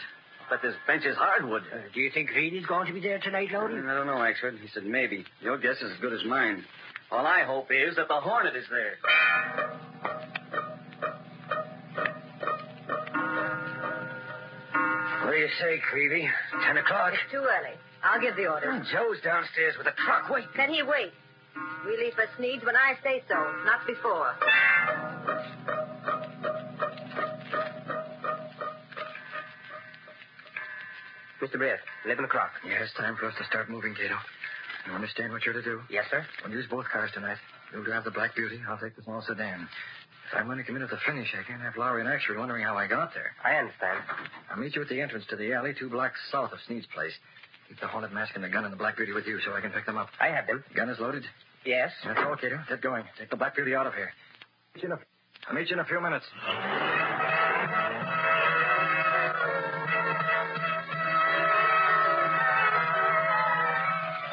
But this bench is hardwood. Do you think Reed is going to be there tonight, Lowry? I don't know, Axford. He said maybe. Your guess is as good as mine. All I hope is that the Hornet is there. What do you say, Creevy? 10 o'clock? It's too early. I'll give the order. Joe's downstairs with a truck waiting. Then he wait. We leave for Sneed's when I say so, not before. Mr. Brett, 11 o'clock. Yes, time for us to start moving, Cato. You understand what you're to do? Yes, sir. We'll use both cars tonight. You'll drive the Black Beauty. I'll take the small sedan. If I'm going to come in at the finish, I can't have Lowry and Axford wondering how I got there. I understand. I'll meet you at the entrance to the alley 2 blocks south of Sneed's place. Keep the Hornet mask and the gun and the Black Beauty with you so I can pick them up. I have them. Gun is loaded? Yes. That's all, Cato. Get going. Take the Black Beauty out of here. I'll meet you in a few minutes.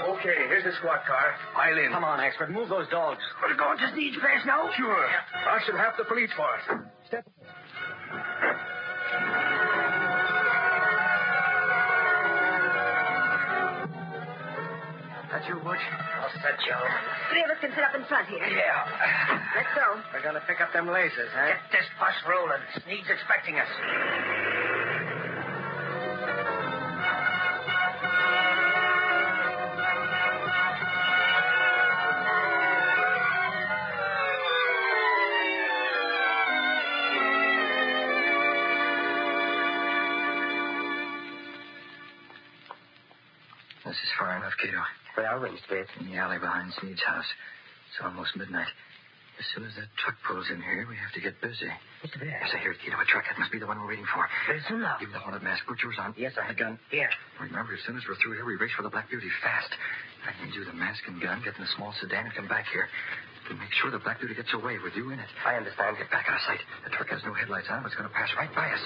Okay, here's the squad car. Pile in. Come on, Axford. Move those dogs. We're going to Sneed's place now? Sure. I should have the police force. Step. That you, Butch? I'll set you. 3 of us can sit up in front here. Yeah. Let's go. We're going to pick up them laces, huh? Get this bus rolling. Sneed's expecting us. This is far enough, Cato. Where are we, Spade? In the alley behind Sneed's house. It's almost midnight. As soon as that truck pulls in here, we have to get busy. What's there? Yes, I hear it, Cato. A truck. That must be the one we're waiting for. Listen now. Give me the Hornet mask. Put yours on. Yes, I have a gun. Here. Remember, as soon as we're through here, we race for the Black Beauty fast. I need you the mask and gun, get in a small sedan, and come back here. To make sure the Black Beauty gets away with you in it. I understand. Get back out of sight. The truck has no headlights on. It's going to pass right by us.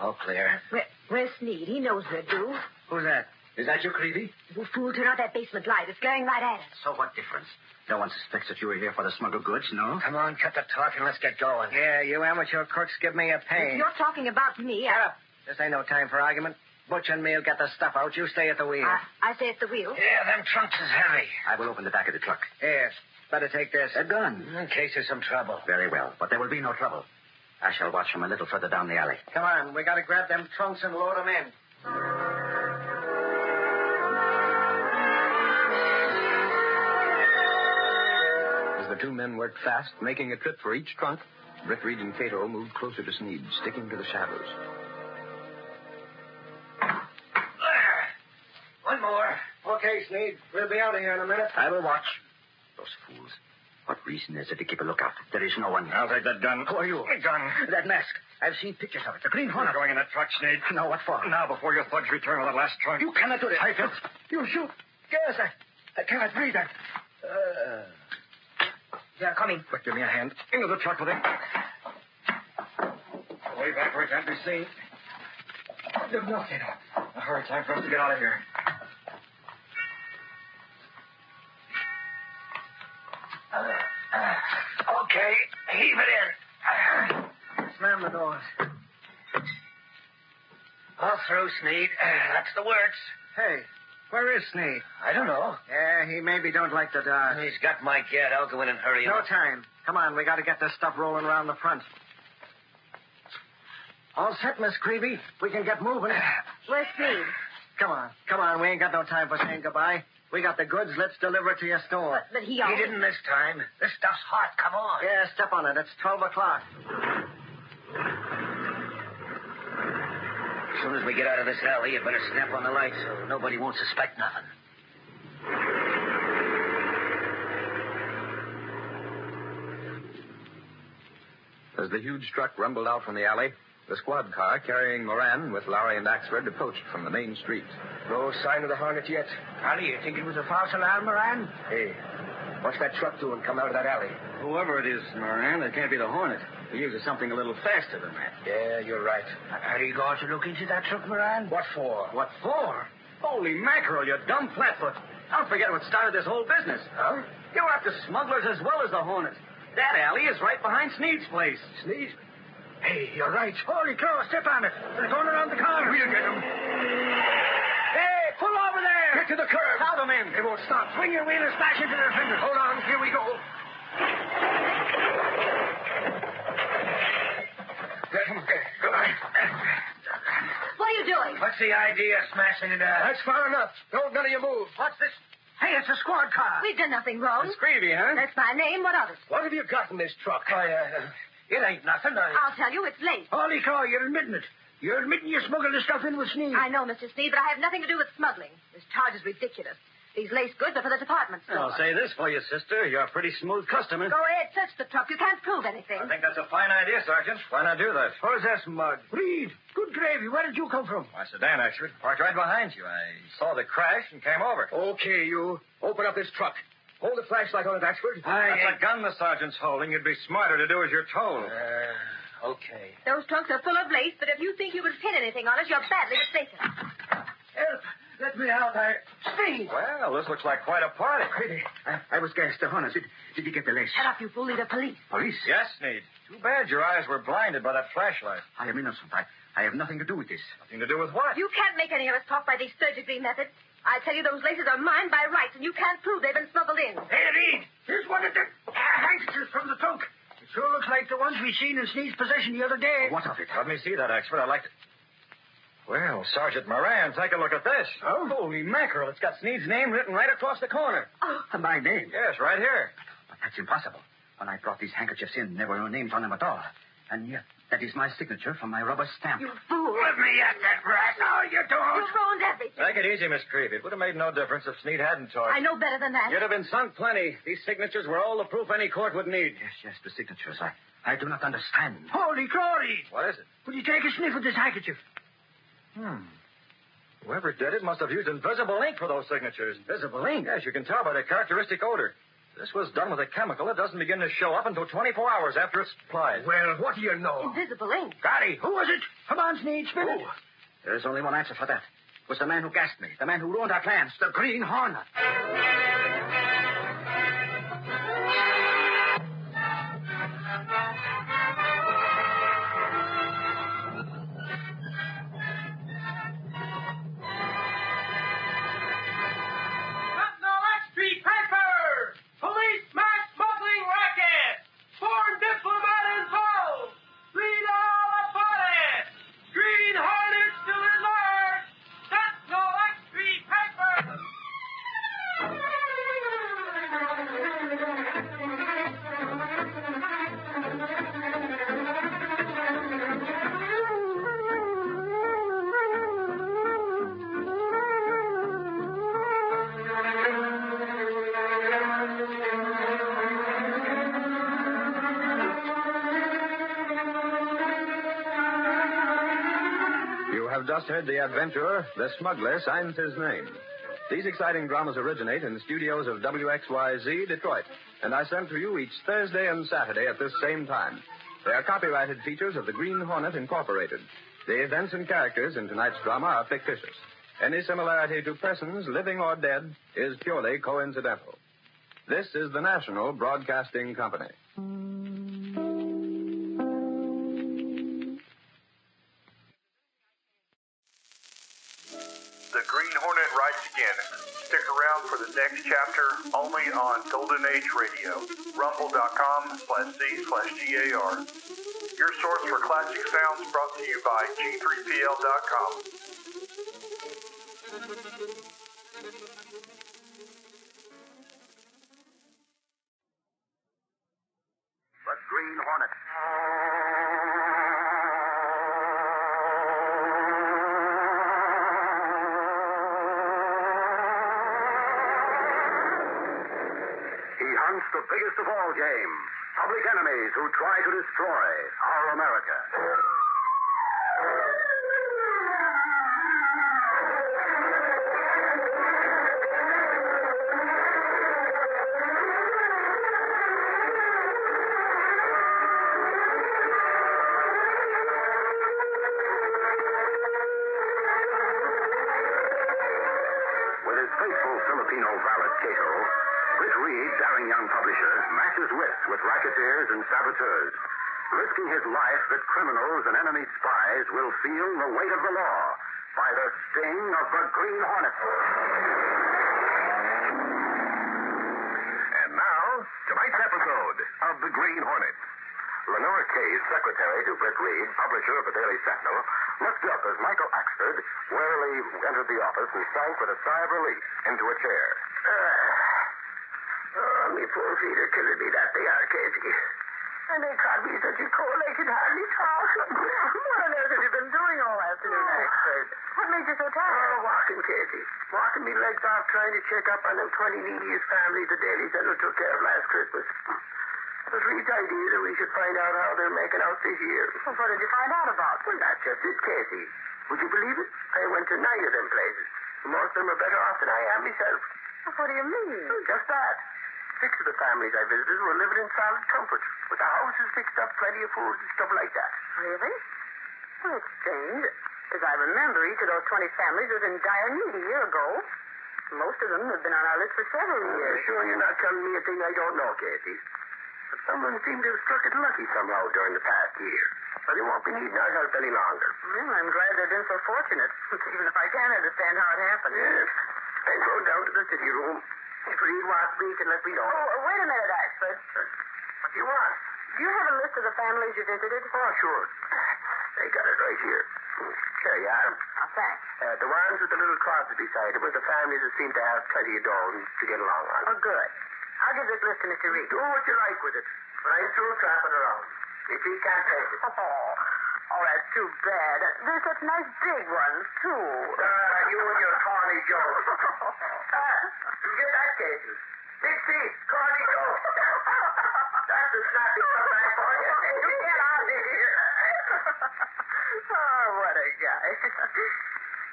All clear. Where's Sneed? He knows we're due. Who's that? Is that you, Creevy? You fool, turn out that basement light. It's glaring right at us. So what difference? No one suspects that you were here for the smuggled goods, no? Come on, cut the talk and let's get going. Yeah, you amateur crooks give me a pain. If you're talking about me, Shut up. This ain't no time for argument. Butch and me'll get the stuff out. You stay at the wheel. I say it's the wheel. Yeah, them trunks is heavy. I will open the back of the truck. Yes. Better take this. A gun. In case there's some trouble. Very well, but there will be no trouble. I shall watch from a little further down the alley. Come on. We gotta grab them trunks and load them in. As the two men worked fast, making a trip for each trunk, Brick Reed and Cato moved closer to Sneed, sticking to the shadows. One more. Okay, Sneed. We'll be out of here in a minute. I will watch. Those fools. What reason is there to keep a lookout? There is no one. I'll take that gun. Who are you? A gun. That mask. I've seen pictures of it. The Green Hornet. Going in that truck, Sneed. No, what for? Now, before your thugs return with that last trunk. You cannot do this. I can. You shoot. Yes, I cannot breathe. They're coming. Quick, give me a hand. Into the truck with him. Way back where he can't be seen. No, Cato. Hurry, time for us to get out of here. Okay, heave it in. Slam the doors. All through, Sneed. That's the works. Hey, where is Sneed? I don't know. Yeah, he maybe don't like the dark. He's got my get. I'll go in and hurry him No up. time. Come on, we gotta get this stuff rolling around the front. All set, Miss Creevy. We can get moving. Where's Sneed? Come on. We ain't got no time for saying goodbye. We got the goods. Let's deliver it to your store. But he He didn't this time. This stuff's hot. Come on. Yeah, step on it. It's 12 o'clock. As soon as we get out of this alley, you better snap on the light so nobody won't suspect nothing. As the huge truck rumbled out from the alley, the squad car carrying Moran with Lowry and Axford approached from the main street. No sign of the Hornet yet. Harley, you think it was a false alarm, Moran? Hey, what's that truck doing coming out of that alley? Whoever it is, Moran, it can't be the Hornet. He uses something a little faster than that. Yeah, you're right. Are you going to look into that truck, Moran? What for? What for? Holy mackerel, you dumb flatfoot. Don't forget what started this whole business. Huh? You're after smugglers as well as the Hornet. That alley is right behind Sneed's place. Sneed? Hey, you're right. Holy crow, step on it. They're going around the corner. We'll get him. Hey, pull over there. Get to the curb. Crowd them in. They won't stop. Swing your wheel and smash into their fenders. Hold on. Here we go. What are you doing? What's the idea of smashing it out? That's far enough. Don't none of you move. What's this? Hey, it's a squad car. We've done nothing wrong. It's Creevy, huh? That's my name. What of it? What have you got in this truck? It ain't nothing. I'll tell you, it's late. Holy cow, you're admitting it. You're admitting you smuggled the stuff in with Sneed. I know, Mr. Sneed, but I have nothing to do with smuggling. This charge is ridiculous. These lace goods are for the department store. I'll say this for you, sister. You're a pretty smooth customer. Go ahead, search the truck. You can't prove anything. I think that's a fine idea, Sergeant. Why not do that? Where's this mug? Reed, good gravy. Where did you come from? My sedan, actually. Parked right behind you. I saw the crash and came over. Okay, you. Open up this truck. Hold the flashlight on it, Axford. That's a gun the sergeant's holding. You'd be smarter to do as you're told. Okay. Those trunks are full of lace, but if you think you can pin anything on us, you're badly mistaken. Help. Let me out. Sneed. Well, this looks like quite a party. I was gassed. The Hornet. Did you get the lace? Shut up, you fool. These are police. Police? Yes, Sneed. Too bad your eyes were blinded by that flashlight. I am innocent. I have nothing to do with this. Nothing to do with what? You can't make any of us talk by these third-degree methods. I tell you, those laces are mine by rights, and you can't prove they've been smuggled in. Hey, Reed. Here's one of the handkerchiefs from the trunk. It sure looks like the ones we seen in Sneed's possession the other day. What of it? Let me see that, Axford. I'd like to... Well, Sergeant Moran, take a look at this. Oh? Holy mackerel. It's got Sneed's name written right across the corner. Oh. My name? Yes, right here. But that's impossible. When I brought these handkerchiefs in, there were no names on them at all. And yet, that is my signature from my rubber stamp. You fool. Let me at that rat. No, you don't. You ruined everything. Take it easy, Miss Creevy. It would have made no difference if Sneed hadn't torched. I know better than that. You'd have been sunk plenty. These signatures were all the proof any court would need. Yes, the signatures. I do not understand. Holy glory! What is it? Would you take a sniff at this handkerchief? Whoever did it must have used invisible ink for those signatures. Invisible ink? Yes, you can tell by the characteristic odor. This was done with a chemical that doesn't begin to show up until 24 hours after it's applied. Well, what do you know? Invisible ink. Gotti, who was it? Come on, Sneed, spin it. There is only one answer for that. It was the man who gassed me, the man who ruined our plans, the Green Hornet. Street paper! Police mass smuggling racket! 4 diplomat involved! Read all about it! Green Hornet still at large! Sentinel Street paper! Have just heard the adventurer, the smuggler, signs his name. These exciting dramas originate in the studios of WXYZ Detroit, and are sent to you each Thursday and Saturday at this same time. They are copyrighted features of the Green Hornet Incorporated. The events and characters in tonight's drama are fictitious. Any similarity to persons, living or dead, is purely coincidental. This is the National Broadcasting Company. The Green Hornet writes again. Stick around for the next chapter only on Golden Age Radio. Rumble.com/C/GAR. Your source for classic sounds brought to you by G3PL.com. The Green Hornet. The biggest of all game. Public enemies who try to destroy our America. With his faithful Filipino valet Cato, Britt Reed, daring young publisher, matches wits with racketeers and saboteurs, risking his life that criminals and enemy spies will feel the weight of the law by the sting of the Green Hornet. And now, tonight's episode of the Green Hornet. Lenore Kay's secretary to Britt Reed, publisher of the Daily Sentinel, looked up as Michael Axford warily entered the office and sank with a sigh of relief into a chair. Me poor feet are killing me, that they are, Casey. And they caught me such a cold I could hardly talk. What on earth have you been doing all afternoon, Axford? What made you so tired? Oh, walking, Casey. Walking me legs off trying to check up on them 20 neediest families the Daily Sentinel took care of last Christmas. It was Reed's idea that we should find out how they're making out this year. Well, what did you find out about? Well, that's just it, Casey. Would you believe it? I went to 9 of them places. Most of them are better off than I am myself. Well, what do you mean? Well, just that. 6 of the families I visited were living in solid comfort, with the houses fixed up, plenty of food and stuff like that. Really? Well, it's strange. As I remember, each of those 20 families was in dire need a year ago. Most of them have been on our list for several years. Yeah, sure you're not telling me a thing I don't know, Casey. But someone seemed to have struck it lucky somehow during the past year. But they won't be needing our help any longer. Well, I'm glad they've been so fortunate, even if I can't understand how it happened. Yes. I go down to the city room. If Reed wants me, he can let me know. Oh, wait a minute, Axford. What do you want? Do you have a list of the families you visited? Oh, sure. They got it right here. Here you are. Oh, thanks. The ones with the little closet beside it were the families that seemed to have plenty of dough to get along on. Oh, good. I'll give this list to Mr. Reed. Do what you like with it. But I'm through trapping around. If he can't take it. Oh, that's too bad. There's such nice big ones, too. You and your corny jokes. You get that, Casey. Big teeth, corny jokes. That's a snappy comeback for you. You get out of here. Oh, what a guy.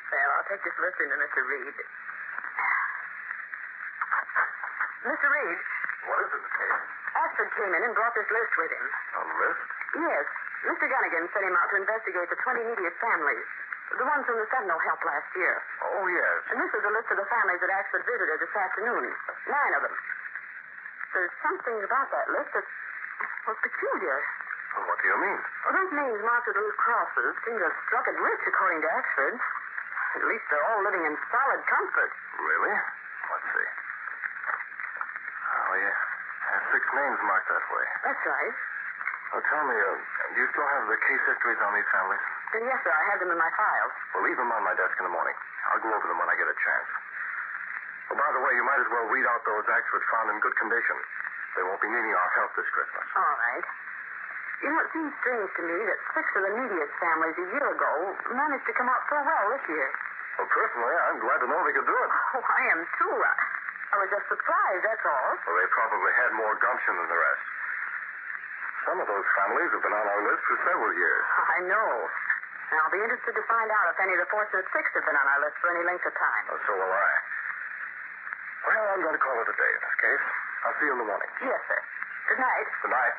Well, I'll take this list into Mr. Reed. Mr. Reed. What is it, Kate? Ashford came in and brought this list with him. A list? Yes. Mr. Gunnigan sent him out to investigate the 20 neediest families. The ones from the Sentinel help last year. Oh, yes. And this is a list of the families that Ashford visited this afternoon. 9 of them. There's something about that list that was peculiar. Well, what do you mean? Well, those names marked with little crosses seem to have struck it rich, according to Ashford. At least they're all living in solid comfort. Really? Let's see. Oh, yeah. 6 names marked that way. That's right. Well, tell me, do you still have the case histories on these families? Yes, sir. I have them in my files. Well, leave them on my desk in the morning. I'll go over them when I get a chance. Oh, by the way, you might as well read out those Axford found in good condition. They won't be needing our help this Christmas. All right. You know, it seems strange to me that 6 of the neediest families a year ago managed to come out so well this year. Well, personally, I'm glad to know they could do it. Oh, I am too. I was just surprised, that's all. Well, they probably had more gumption than the rest. Some of those families have been on our list for several years. I know. And I'll be interested to find out if any of the fortunate 6 have been on our list for any length of time. Oh, so will I. Well, I'm going to call it a day in this case. I'll see you in the morning. Yes, sir. Good night. Good night.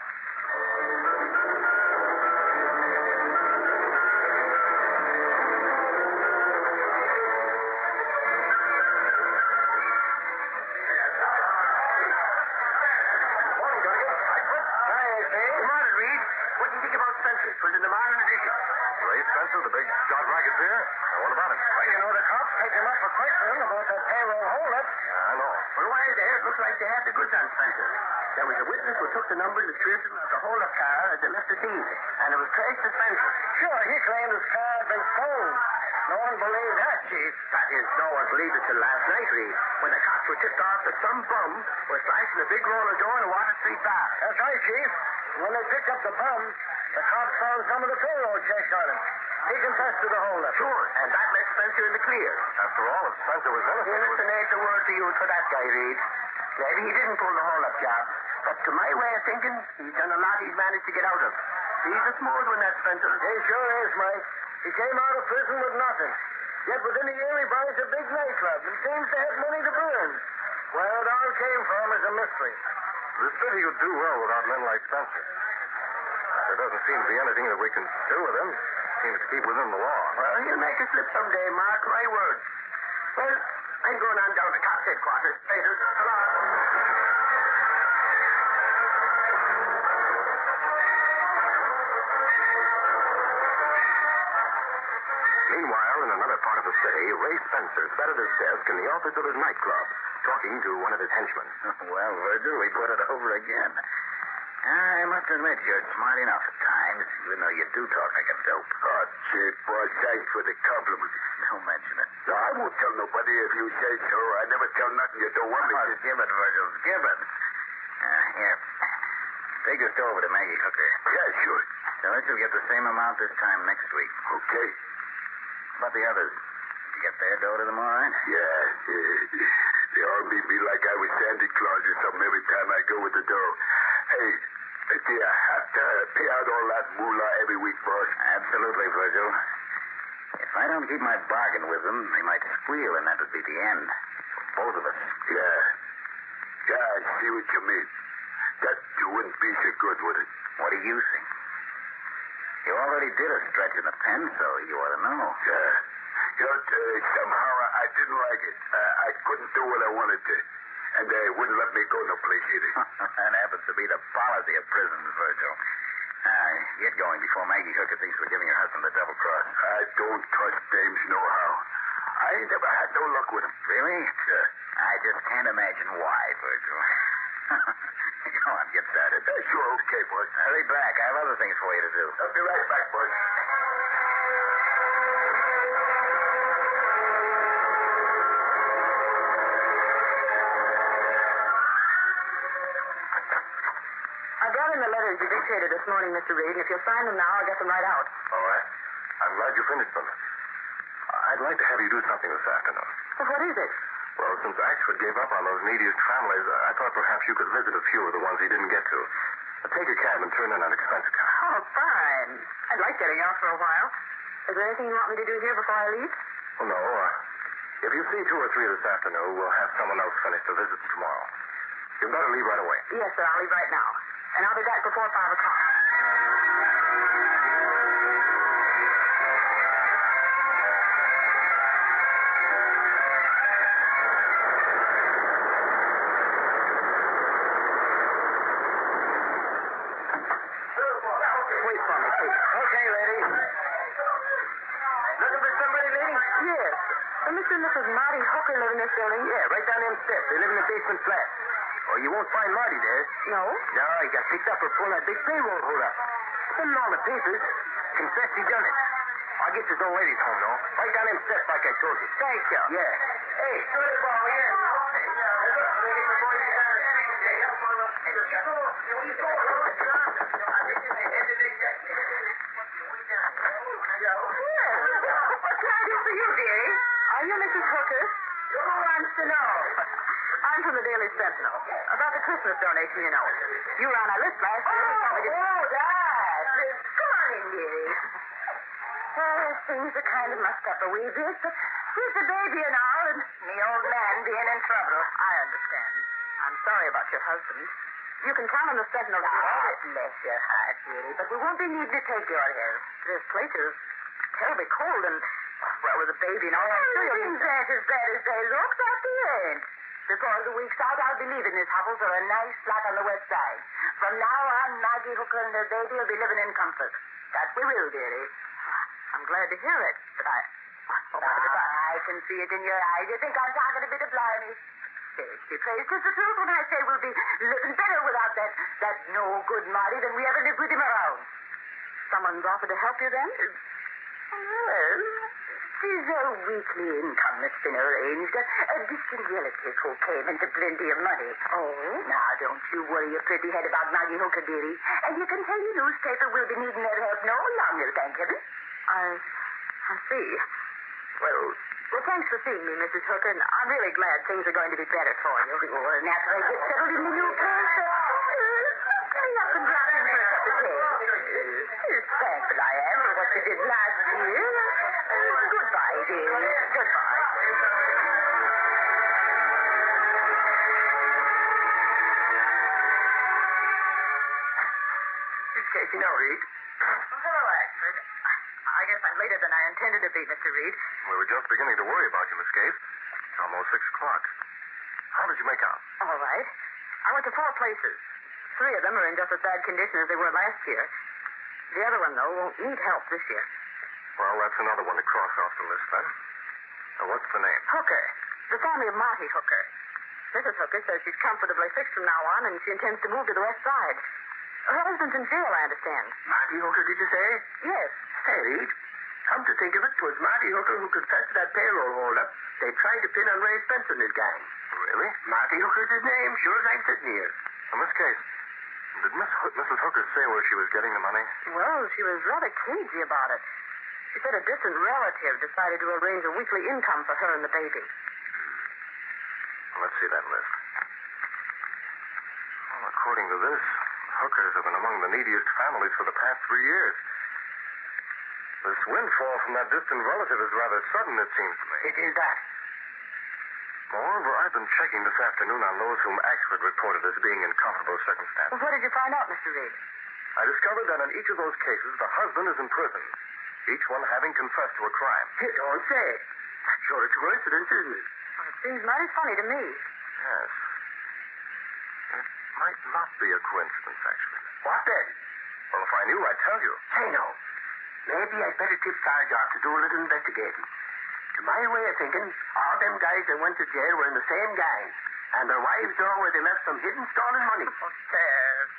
Was in the modern edition. Ray Spencer, the big shot racketeer? Now, what about him? Well, you know, the cops picked him up for questioning about that payroll holdup. Yeah, I know. Well, while there, it looks like they had the goods on Spencer. There was a witness who took the numbers description of the holdup car as they left the scene, and it was traced to Spencer. Sure, he claimed his car had been stolen. No one believed that, Chief. That is, no one believed it till last night, Reed, when the cops were tipped off that some bum was slicing a big roller door in a Water Street bar. That's right, Chief. When they picked up the bum, the cops found some of the payroll checks on him. He confessed to the holdup. Sure, and that left Spencer in the clear. After all, if Spencer was innocent... Innocent ain't the word to use for that guy, Reed. Maybe he didn't pull the holdup job, but to my way of thinking, he's done a lot he's managed to get out of. He's a smooth one, that Spencer. He sure is, Mike. He came out of prison with nothing. Yet within a year, he buys a big nightclub and seems to have money to burn. Where it all came from is a mystery. The city would do well without men like Spencer. There doesn't seem to be anything that we can do with him. Seems to keep within the law. Well, he'll make a slip someday, mark my words. Well, I'm going on down to cops headquarters. Later. So long. Meanwhile, in another part of the city, Ray Spencer sat at his desk in the office of his nightclub, talking to one of his henchmen. Well, Virgil, we put it over again. I must admit, you're smart enough at times, even though you do talk like a dope. Oh, Chief, boss, thanks for the compliment. Don't mention it. No, I won't tell nobody if you say so. I never tell nothing you don't want me to. Give it, Virgil. Give it. Here. Take this over to Maggie Hooker. Yeah, sure. Tell her she'll get the same amount this time next week. Okay. How about the others? Did you get their dough to them all right? Yeah. They all meet me like I was Santa Claus or something every time I go with the dough. Hey, do you have to pay out all that moolah every week, boss? Absolutely, Virgil. If I don't keep my bargain with them, they might squeal, and that would be the end. Both of us. Yeah. Yeah, I see what you mean. That wouldn't be so good, would it? What do you think? You already did a stretch in the pen, so you ought to know. Yeah. You know, somehow I didn't like it. I couldn't do what I wanted to. And they wouldn't let me go no place either. That happens to be the policy of prisons, Virgil. Get going before Maggie Hooker thinks we're giving her husband the double cross. I don't trust dames nohow. I ain't never had no luck with them. Really? Yeah. I just can't imagine why, Virgil. Go on, get started. Sure, okay, boss. Hurry back. I have other things for you to do. I'll be right back, boss. I brought in the letters you dictated this morning, Mr. Reed, and if you'll sign them now, I'll get them right out. All right. I'm glad you finished them. I'd like to have you do something this afternoon. Well, what is it? Well, since Axford gave up on those neediest families, I thought perhaps you could visit a few of the ones he didn't get to. Take a cab and turn in an expense account. Oh, fine. I'd like getting out for a while. Is there anything you want me to do here before I leave? Well, no. If you see 2 or 3 this afternoon, we'll have someone else finish the visits tomorrow. You'd better leave right away. Yes, sir. I'll leave right now. And I'll be back before 5 o'clock. Wait for me, please. Okay, lady. Looking for somebody, lady? Yes. Mr. and Mrs. Marty Hooker live in this building? Yeah, right down them steps. They live in the basement flat. Oh, you won't find Marty there. No? No, he got picked up for pulling that big payroll hold-up. Put all the papers. Confessed he done it. I guess there's no ladies home, though. Right down them steps like I told you. Thank you. Yeah. Hey, good ball, yeah. What can I do for you, dearie? Are you Mrs. Hooker? Who wants to know? I'm from the Daily Sentinel. About the Christmas donation, you know. You were on our list last year. That. Come on in, dearie. Well, things are kind of mucked up a wee bit, but with the baby and all, and the old man being in trouble. I understand. I'm sorry about your husband. You can count on the Sentinel to bless your heart, dearie, but we won't be needing to take your help. This place is terribly cold, and, well, with the baby and all, I'm sure you'll be that as bad as they look, that they ain't. Before the week's out, I'll be leaving this hovel for a nice flat on the west side. From now on, Maggie Hooker and their baby will be living in comfort. That we will, dearie. I'm glad to hear it, but I can see it in your eyes. You think I'm talking a bit of blimey. She prays to the truth when I say we'll be living better without that no-good Marty than we ever lived with him around. Someone's offered to help you, then? Well, she's a weekly income that's been arranged. A distant relative who came into plenty of money. Oh? Now, don't you worry your pretty head about Maggie Hooker, dearie. And you can tell your newspaper we'll be needing their help no longer, thank heaven. I see. Well, thanks for seeing me, Mrs. Hooker, and I'm really glad things are going to be better for you. Oh, and after I get settled in the new place, hurry up and drop in for a cup of tea. Thankful I am for what you did last year. Goodbye, dear. Goodbye. It's Casey now, Reed. Hello, Axford. I guess I'm later than I intended to be, Mr. Reed. We were just beginning to worry about you, Miss Case. It's almost 6 o'clock. How did you make out? All right. I went to 4 places. 3 of them are in just as bad condition as they were last year. The other one, though, won't need help this year. Well, that's another one to cross off the list, then. Now, what's the name? Hooker. The family of Marty Hooker. Mrs. Hooker says she's comfortably fixed from now on, and she intends to move to the west side. Her husband's in jail, I understand. Marty Hooker, did you say? Yes. Hey, Reed. Come to think of it, 'twas Marty Hooker who confessed to that payroll hold-up. They tried to pin on Ray Spencer and his gang. Really? Marty Hooker's his name, sure as I'm sitting here. In this case, did Mrs. Hooker say where she was getting the money? Well, she was rather cagey about it. She said a distant relative decided to arrange a weekly income for her and the baby. Well, let's see that list. Well, according to this, Hookers have been among the neediest families for the past 3 years. This windfall from that distant relative is rather sudden, it seems to me. It is that. Moreover, I've been checking this afternoon on those whom Axford reported as being in comfortable circumstances. Well, what did you find out, Mr. Reed? I discovered that in each of those cases, the husband is in prison, each one having confessed to a crime. You don't say. Sure, it's a coincidence, isn't it? Well, it seems mighty funny to me. Yes. It might not be a coincidence, actually. What then? Well, if I knew, I'd tell you. Say no. Maybe I'd better tip Sarge off to do a little investigating. To my way of thinking, all them guys that went to jail were in the same gang. And their wives know where they left some hidden stolen money. Oh,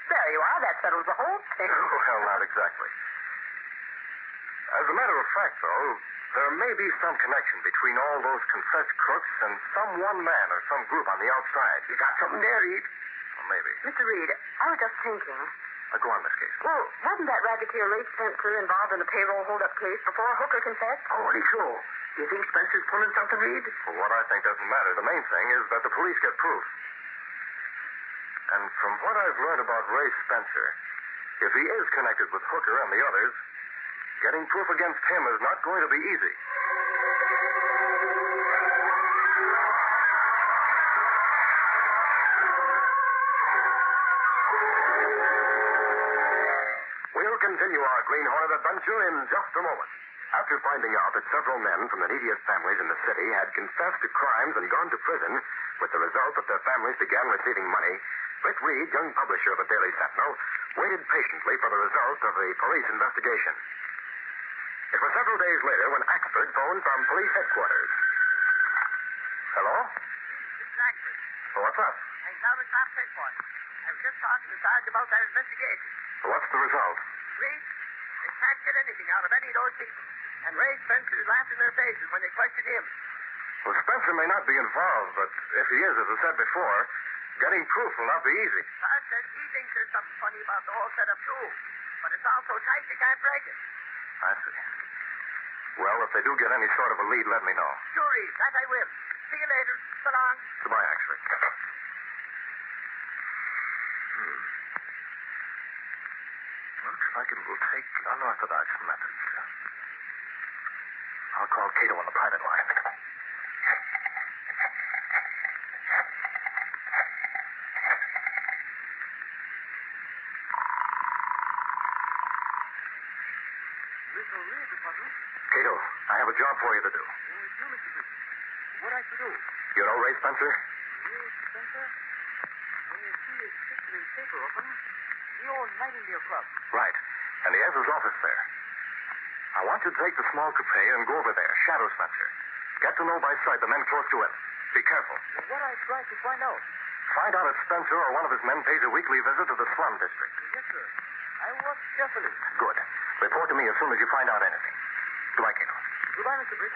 there you are. That settles the whole thing. Well, not exactly. As a matter of fact, though, there may be some connection between all those confessed crooks and some one man or some group on the outside. You got something there, Reed? Well, maybe. Mr. Reed, I was just thinking. Go on, Miss Case. Well, wasn't that racketeer Ray Spencer involved in the payroll holdup case before Hooker confessed? Holy so. You think Spencer's pulling something, Reed? Well, what I think doesn't matter. The main thing is that the police get proof. And from what I've learned about Ray Spencer, if he is connected with Hooker and the others, getting proof against him is not going to be easy. We'll continue our Green Hornet adventure in just a moment. After finding out that several men from the neediest families in the city had confessed to crimes and gone to prison, with the result that their families began receiving money, Rick Reed, young publisher of the Daily Sentinel, waited patiently for the result of the police investigation. It was several days later when Axford phoned from police headquarters. Hello? This is Axford. Oh, what's up? I'm now the top report. I was just talking to Sarge about that investigation. What's the result? Reed, they can't get anything out of any of those people. And Ray Spencer is laughing in their faces when they question him. Well, Spencer may not be involved, but if he is, as I said before, getting proof will not be easy. Sarge says he thinks there's something funny about the whole setup, too. But it's all so tight they can't break it. I see. Well, if they do get any sort of a lead, let me know. Sure, Reed, that I will. See you later. So long. Goodbye, Axford. Looks like it will take unorthodox methods. I'll call Cato on the private line. Cato, I have a job for you to do. What I to do? You know Ray Spencer? Ray Spencer? I see his picture in paper open. The old Nightingale Club. Right. And he has his office there. I want you to take the small coupe and go over there, shadow Spencer. Get to know by sight the men close to him. Be careful. What I try to find out? Find out if Spencer or one of his men pays a weekly visit to the slum district. Yes, sir. I watch carefully. Good. Report to me as soon as you find out anything. Goodbye, Cato. Goodbye, Mr. Britt.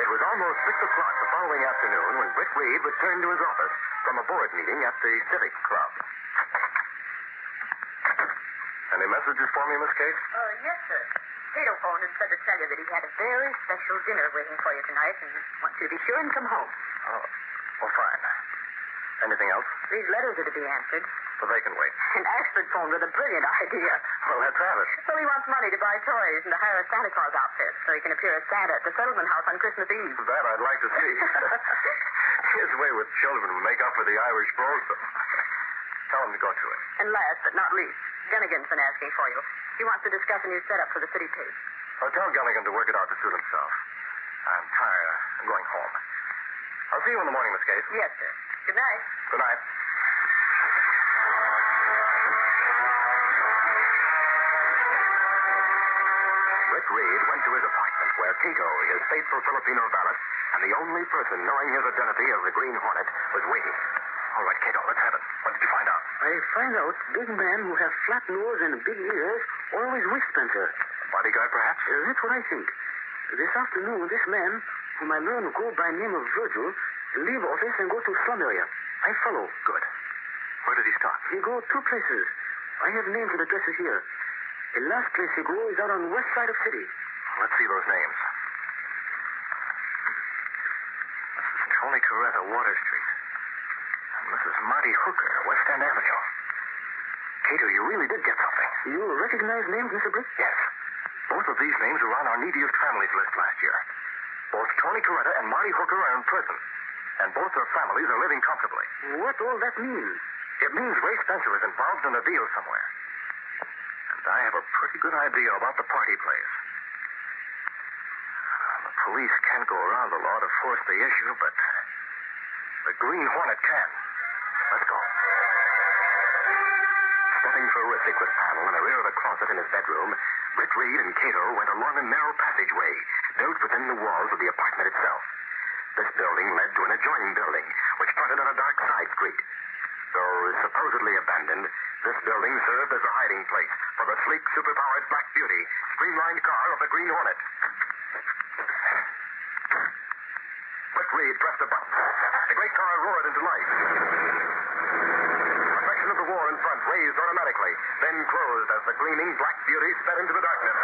It was almost 6 o'clock the following afternoon when Rick Reed returned to his office from a board meeting at the Civic Club. Any messages for me, Miss Kate? Yes, sir. Cato phoned and said to tell you that he had a very special dinner waiting for you tonight and wants you to be sure and come home. Oh, well, fine. Anything else? These letters are to be answered. Well, they can wait. And Axford phoned with a brilliant idea. Well, let's have it. So he wants money to buy toys and to hire a Santa Claus outfit so he can appear as Santa at the settlement house on Christmas Eve. That I'd like to see. His way with children will make up for the Irish brogue. Tell him to go to it. And last but not least, Gunnigan's been asking for you. He wants to discuss a new setup for the city page. I'll tell Gunnigan to work it out to suit himself. I'm tired. I'm going home. I'll see you in the morning, Miss Case. Yes, sir. Good night. Good night. Rick Reed went to his apartment where Cato, his faithful Filipino valet, and the only person knowing his identity as the Green Hornet, was waiting. All right, Cato, let's have it. What did you find out? I find out big men who have flat nose and big ears always with Spencer. Bodyguard, perhaps? That's what I think. This afternoon, this man, whom I learn to go by name of Virgil, leave office and go to slum area. I follow. Good. Where did he stop? He go 2 places. I have names and addresses here. The last place he go is out on west side of city. Let's see those names. Mrs. Tony Coretta, Water Street. And Mrs. Marty Hooker, West End Avenue. Cato, you really did get something. You recognize names, Mr. Britt? Yes. Both of these names were on our neediest families list last year. Both Tony Coretta and Marty Hooker are in prison. And both their families are living comfortably. What all that mean? It means Ray Spencer is involved in a deal somewhere. And I have a pretty good idea about the party place. The police can't go around the law to force the issue, but the Green Hornet can. Let's go. Stepping through a secret panel in the rear of a closet in his bedroom, Rick Reed and Cato went along a narrow passageway built within the walls of the apartment itself. This building led to an adjoining building, which fronted on a dark side street. Though supposedly abandoned, this building served as a hiding place for the sleek, superpowered Black Beauty, streamlined car of the Green Hornet. Reed pressed a button. The great car roared into life. A section of the wall in front raised automatically, then closed as the gleaming black beauty sped into the darkness.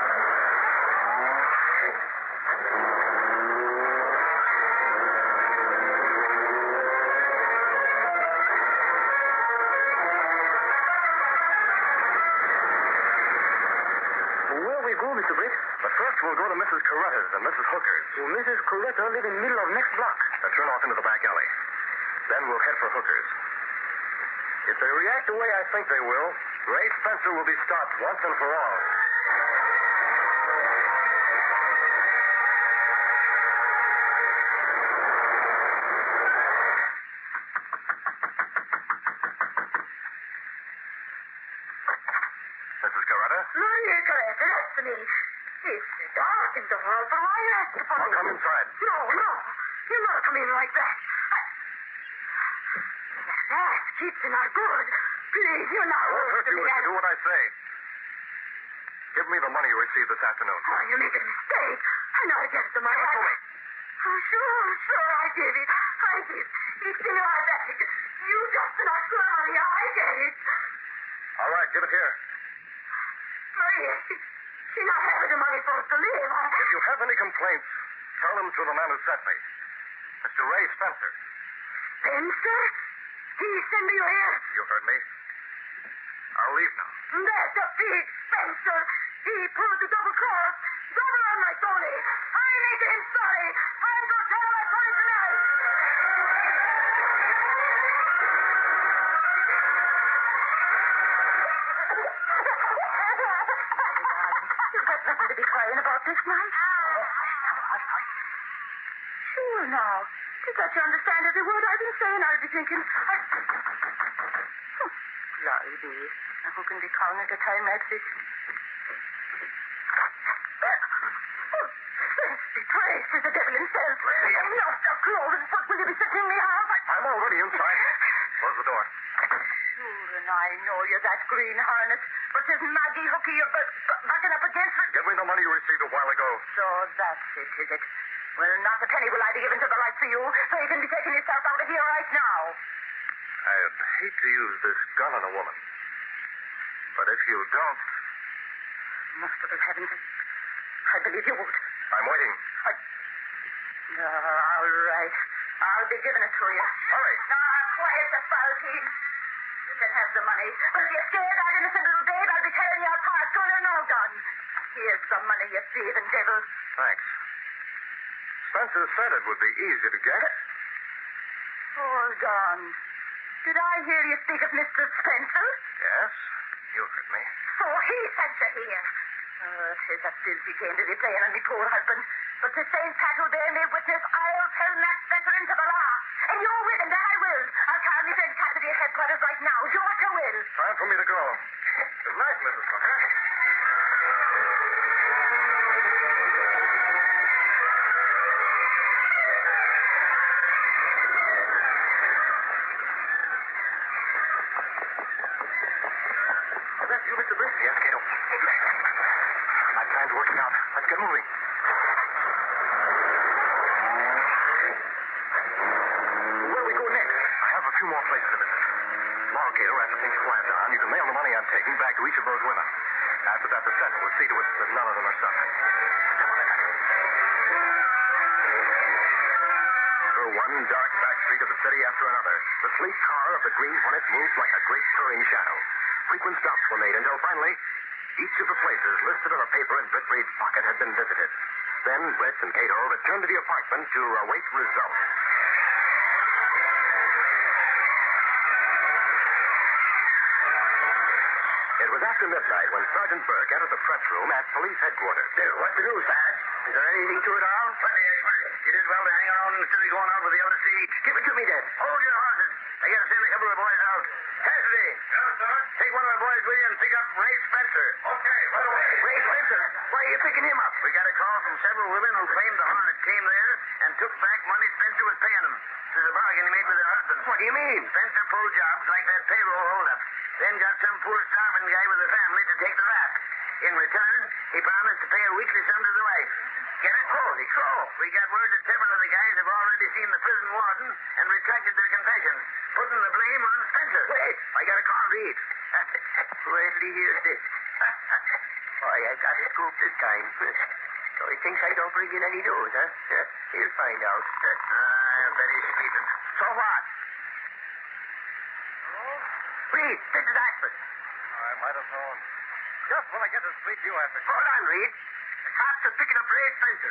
Where we go, Mr. Britt? But first we'll go to Mrs. Coretta's and Mrs. Hooker's. Well, Mrs. Coretta live in the middle of next block. Turn off into the back alley. Then we'll head for Hooker's. If they react the way I think they will, Ray Spencer will be stopped once and for all. Mrs. Coretta? Maria Coretta, that's me. It's dark in the hall, but why ask for I'll come inside. No. You must come in like that. That keeps you not good. Please, you're not I won't hurt you if you do what I say. Give me the money you received this afternoon. Oh, you make a mistake. I know I gave the money. Give it to me. Oh, sure, I gave it. It's in your bag. You just not sure money. I gave it. All right, give it here. Maria, she not having the money for us to live. If you have any complaints, tell them to the man who sent me. Mr. Ray Spencer. Spencer? He sent me here. You heard me. I'll leave now. That's a big Spencer. He pulled the double cross. Double on my Tony. I make him sorry. I'm going to tell my friend tonight. You've got nothing to be crying about this night. Sure now. You got to understand every word I've been saying. I'll be thinking. Glory be. Now, who can be calling at a time like this? Praise to the devil himself. Lost of clothes. What will you be setting me off? I'm already inside. Close the door. Sure, and I know you're that Green Hornet. But there's Maggie Hooky you're backing up against it. Give me the money you received a while ago. So that's it, is it? Well, not a penny will I be given to the likes of you, so you can be taking yourself out of here right now. I'd hate to use this gun on a woman. But if you don't... Merciful heavens, I believe you would. I'm waiting. All right. I'll be giving it to you. Hurry. Now, quiet the foul team. You can have the money. But if you scare that innocent little babe, I'll be tearing you apart, gun or no gun. Here's the money, you thieving devil. Thanks. Spencer said it would be easy to get. Hold on. Did I hear you speak of Mr. Spencer? Yes, you heard me. So he sent you here. It's a filthy game to be playing on me poor husband. But to St. Pat will bear me witness, I'll turn that Spencer into the law. And you're with him, that I will. I'll call me friend Cassidy at headquarters right now. Sure you will. Time for me to go. Good night, Mrs. Hooker. That's you, Mr. Britt? Yes, Cato. My plan's working out. Let's get moving. Where we go next? I have a few more places to visit. Tomorrow, Cato, after things quiet down, you can mail the money I'm taking back to each of those women. After that, the Sentinel will see to it that none of them are suffering. Come on, then. Through one dark back street of the city after another, the sleek car of the Green Hornet moved like a great purring shadow. Frequent stops were made until finally, each of the places listed on a paper in Britt Reed's pocket had been visited. Then Britt and Cato returned to the apartment to await results. It was after midnight when Sergeant Burke entered the press room at police headquarters. What to do, Sarge? Is there anything to it all? Plenty, plenty. You did well to hang around instead of going out with the other C. Give it to me, then. Hold your horses. I got to send a couple of the boys out. Cassidy. Yes, sir. Take one of the boys with you and pick up Ray Spencer. Okay, right away. Ray Spencer? Why are you picking him up? We got a call from several women who claimed the Hornet came there and took back money Spencer was paying them. This is a bargain he made with their husbands. What do you mean? Spencer pulled jobs like that payroll holdup. Then got some poor starving guy with a family to take the rap. In return, he promised to pay a weekly sum to the wife. Get it? Holy crow. We got word that several of the guys have already seen the prison warden and retracted their confessions, putting the blame on Spencer. Wait, I got to call Reed. Wait till he hears this. Boy, I got a scoop this time. So he thinks I don't bring in any news, huh? He'll find out. I bet he's sleeping. So what? Reed, this is Ashford. I might have known. Just when I get to sleep, you answer. Hold on, Reed. The cops are picking up Ray Spencer.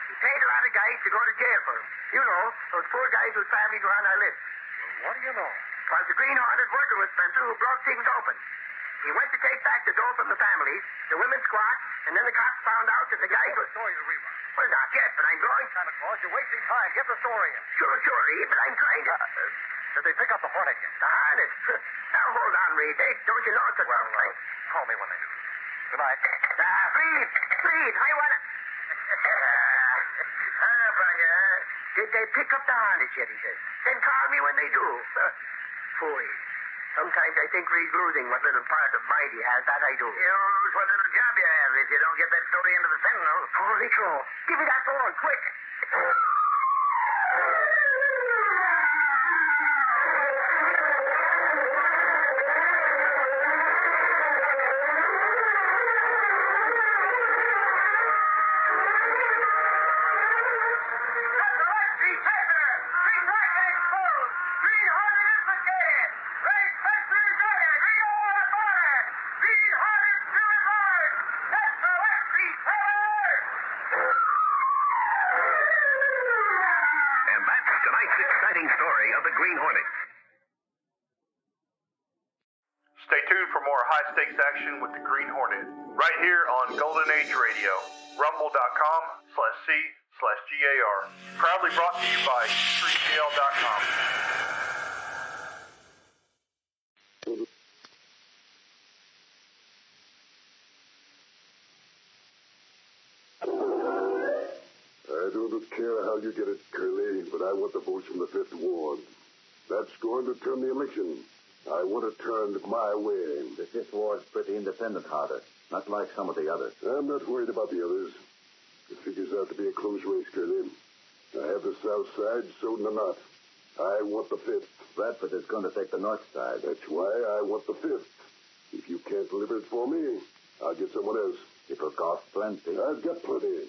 He paid a lot of guys to go to jail for him. You know, those poor guys whose families were on our list. Well, what do you know? It was the Green Hornet working with Spencer who broke things open. He went to take back the dough from the families, the women squawked, and then the cops found out that the guys were... Story to rerun. Well, not yet, but I'm going... Santa Claus, you're wasting time. Get the story in. Sure, Reed, but I'm trying to... Did they pick up the Hornet yet? The Hornet? Now, hold on, Reed. Don't you know it's a... Well, call me when they do. Good night. Reed, I want to... Brother, did they pick up the Hornet yet, he says. Then call me when they do. Fool. Sometimes I think Reed's losing what little part of mind he has, that I do. You lose what little job you have if you don't get that story into the Sentinel. Holy crow. Give me that phone, quick. Story of the Green Hornet. Stay tuned for more high-stakes action with the Green Hornet, right here on Golden Age Radio, rumble.com/C/GAR. Proudly brought to you by streetgl.com. I don't care how you get it, Curly, but I want the votes from the 5th Ward. That's going to turn the election. I want it turned my way. The 5th Ward's pretty independent, Harder. Not like some of the others. I'm not worried about the others. It figures out to be a close race, Curly. I have the South Side sewed in a knot. I want the 5th. Bradford is going to take the North Side. That's why I want the 5th. If you can't deliver it for me, I'll get someone else. It'll cost plenty. I've got plenty.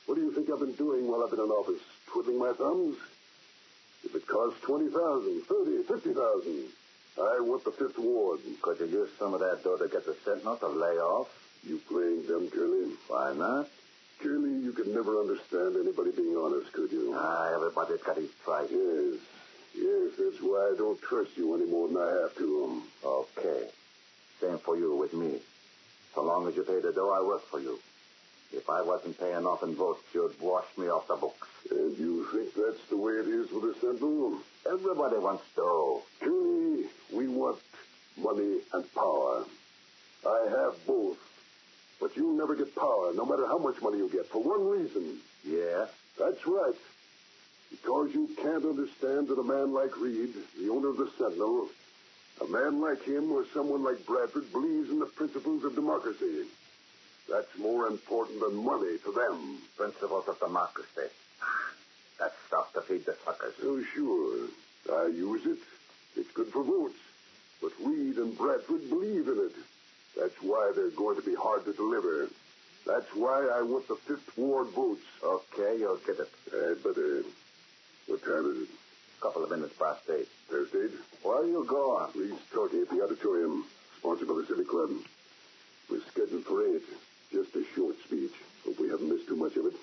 What do you think I've been doing while I've been in office? Twiddling my thumbs? If it costs $20,000, $30,000, $50,000, I want the 5th Ward. Could you use some of that dough to get the Sentinel to lay off? You playing dumb, Curly? Why not? Curly, you could never understand anybody being honest, could you? Everybody's got his price. Yes, that's why I don't trust you any more than I have to. Okay. Same for you with me. So long as you pay the dough, I work for you. If I wasn't paying off in votes, you'd wash me off the books. And you think that's the way it is with the Sentinel? Everybody wants dough. Curly, we want money and power. I have both. But you'll never get power, no matter how much money you get, for one reason. Yeah? That's right. Because you can't understand that a man like Reed, the owner of the Sentinel, a man like him or someone like Bradford believes in the principles of democracy. That's more important than money to them. Principles of democracy. That's stuff to feed the suckers. Oh, sure. I use it. It's good for votes. But Reed and Bradford believe in it. That's why they're going to be hard to deliver. That's why I want the 5th Ward votes. Okay, you'll get it. But what time is it? Couple of minutes past 8. Thursday? Where you going? Reed's talking at the auditorium, sponsored by the Civic Club. We're scheduled for 8. Just a short speech. Hope we haven't missed too much of it.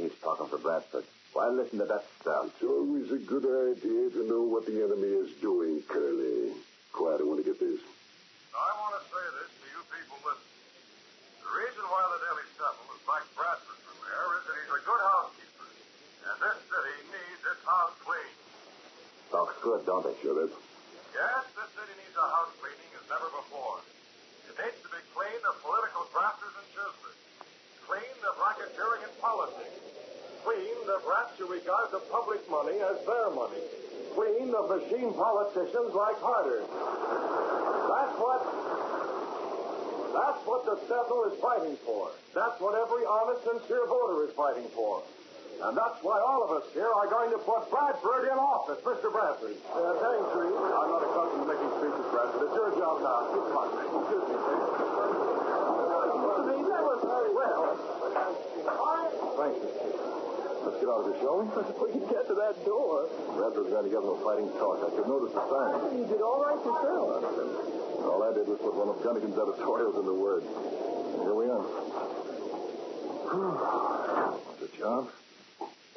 He's talking for Bradford. Why listen to that stuff? It's always a good idea to know what the enemy is doing, Curly. Quiet, I want to get this. I want to say this to you people listening. The reason why the Daily Sentinel is like Bradford for mayor is that he's a good housekeeper. And this city needs its house cleaned. Talks good, don't it? Shut up. Yes, this city needs a house cleaning as never before. It needs to be clean of political grafters and chismers. Clean of racketeering and politics. Clean of rats who regard the public money as their money. Clean of machine politicians like Harder. That's what That's what the Sentinel is fighting for. That's what every honest, sincere voter is fighting for. And that's why all of us here are going to put Bradford in office, Mr. Bradford. Thanks, Reed. I'm not accustomed to making speeches, Bradford. It's your job now. Come on. Excuse me, please. Mr. Reed, that was very well. Thank you. Let's get out of here, shall we? We can get to that door. Bradford's going to give him a fighting talk. I could notice the sign. You did all right yourself. All I did was put one of Gunnigan's editorials into words. And here we are. What's it, John?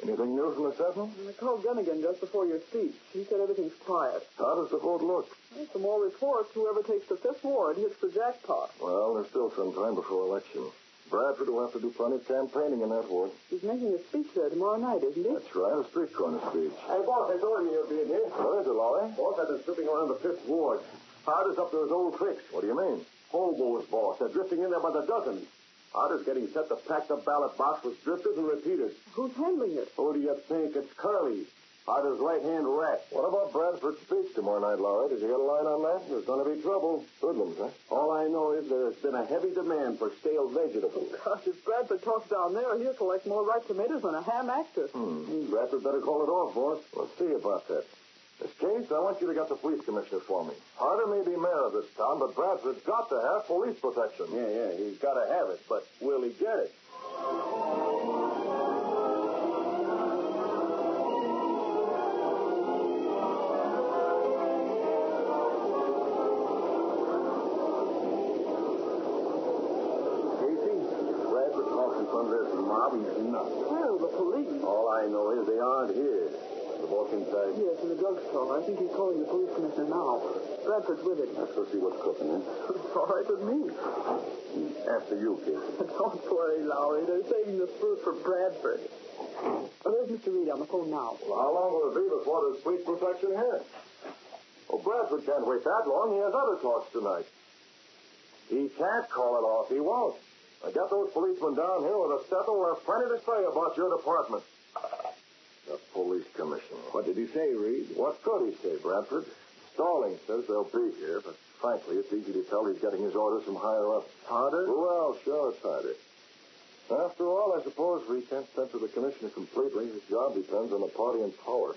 Anything new from the Sentinel? I called Gunnigan just before your speech. He said everything's quiet. How does the vote look? Well, for more reports, whoever takes the 5th ward hits the jackpot. Well, there's still some time before election. Bradford will have to do plenty of campaigning in that ward. He's making a speech there tomorrow night, isn't he? That's right, a street corner speech. Hey, boss, I told him you'd be in here. What is it, Lolly? Boss, I've been snooping around the 5th ward. Harder's up to his old tricks. What do you mean? Hobos, boss. They're drifting in there by the dozen. Harder's getting set to pack the ballot box with drifters and repeaters. Who's handling it? Who do you think? It's Curly. Harder's right-hand rat. What about Bradford's speech tomorrow night, Lowry? Did you get a line on that? There's going to be trouble. Hoodlums, huh? All I know is there's been a heavy demand for stale vegetables. Gosh, if Bradford talks down there, he'll collect more ripe tomatoes than a ham actor. Bradford better call it off, boss. We'll see about that. Miss Case, I want you to get the police commissioner for me. Harder may be mayor of this town, but Bradford's got to have police protection. Yeah, he's got to have it, but will he get it? Thunderous mob, he's nuts. Well, the police. All I know is they aren't here. The boss inside? Yes, in the drugstore. I think he's calling the police commissioner now. Bradford's with him. Let's go see what's cooking, huh? It's all right with me. After you, kid. Don't worry, Lowry. They're saving the fruit for Bradford. Oh, there's Mr. Reed on the phone now. Well, how long will it be before there's police protection here? Well, Bradford can't wait that long. He has other talks tonight. He can't call it off. He won't. I got those policemen down here with a Sentinel who have plenty to say about your department. The police commissioner. What did he say, Reed? What could he say, Bradford? Stalling says they'll be here, but frankly, it's easy to tell he's getting his orders from higher up. Harder? Well, sure, it's harder. After all, I suppose we can't censor the commissioner completely. His job depends on the party in power.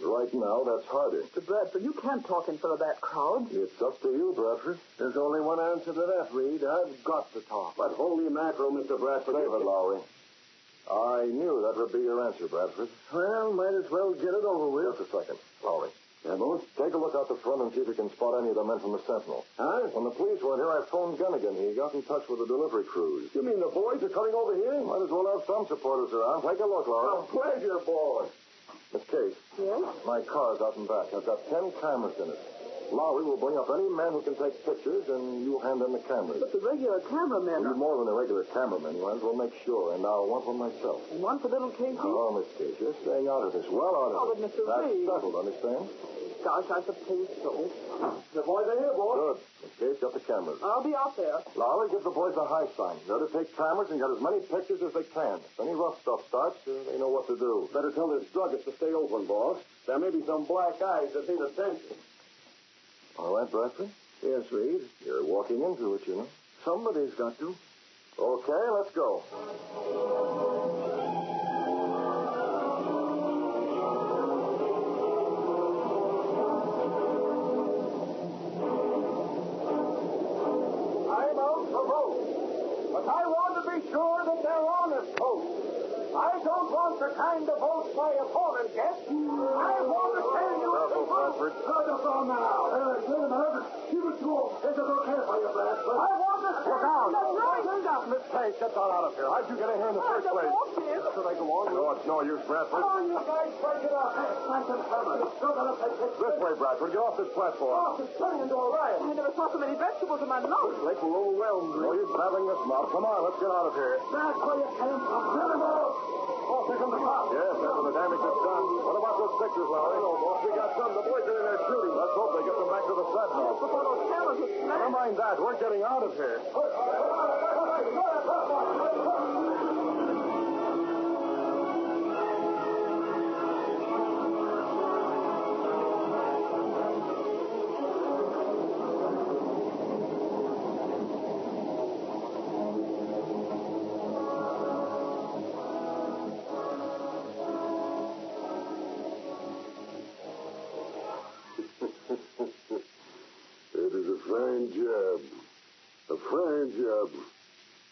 Right now, that's harder. Mr. Bradford, you can't talk in front of that crowd. It's up to you, Bradford. There's only one answer to that, Reed. I've got to talk. But holy mackerel, Mr. Bradford. Save it, Lowry. I knew that would be your answer, Bradford. Well, might as well get it over with. Just a second, Lowry. Yeah, boss? Take a look out the front and see if you can spot any of the men from the Sentinel. Huh? When the police weren't here, I phoned Gunnigan. He got in touch with the delivery crews. You mean the boys are coming over here? Might as well have some supporters around. Take a look, Lowry. A pleasure, boy. Miss Case. Yes? My car's out and back. I've got 10 cameras in it. Lowry will bring up any man who can take pictures, and you'll hand in the cameras. But the regular cameramen... You're more than a regular cameraman. You might as well make sure, and I'll want one myself. And one for little Casey? Oh, Miss Case, you're staying out of this. Well out of Oh, it. but Mr. That's Reed... settled, understand? Gosh, I suppose so. The boys are here, boy. Good. Miss Case, got the cameras. I'll be out there. Lowry, give the boys a high sign. They're to take cameras and get as many pictures as they can. If any rough stuff starts, they know what to do. Better tell this druggist to stay open, boss. There may be some black eyes that need attention. All right, Bradford? Yes, Reed. You're walking into it, you know. Somebody's got to. Okay, let's go. I'm out for votes, but I want to be sure that they're honest votes. I don't want the kind of votes my opponent gets. I want to tell you... Careful, Bradford. Let us on now. Wait a minute. Keep it cool. This is okay for you, Bradford. I want to... Look out. Look out. Miss Case, get that out of here. How'd you get in here in the first place? Should I go on? No, it's no use, Bradford. Oh, you guys break it up. I can cover it. You're going to take it. This way, Bradford. Get off this platform. Oh, it's turning into a riot. I never saw so many vegetables in my mouth. Looks like we're overwhelmed. No use battling this mob. Come on, let's get out of here. That's where you came from. Let him out. Oh, here come the cops. Yes, after the damage is done. What about those pictures, Lowry? Oh, boss, we got some. The boys are in there shooting. Let's hope they get them back to the Sentinel. Look at those cameras with Never mind that. We're getting out of here. fine job. A fine job.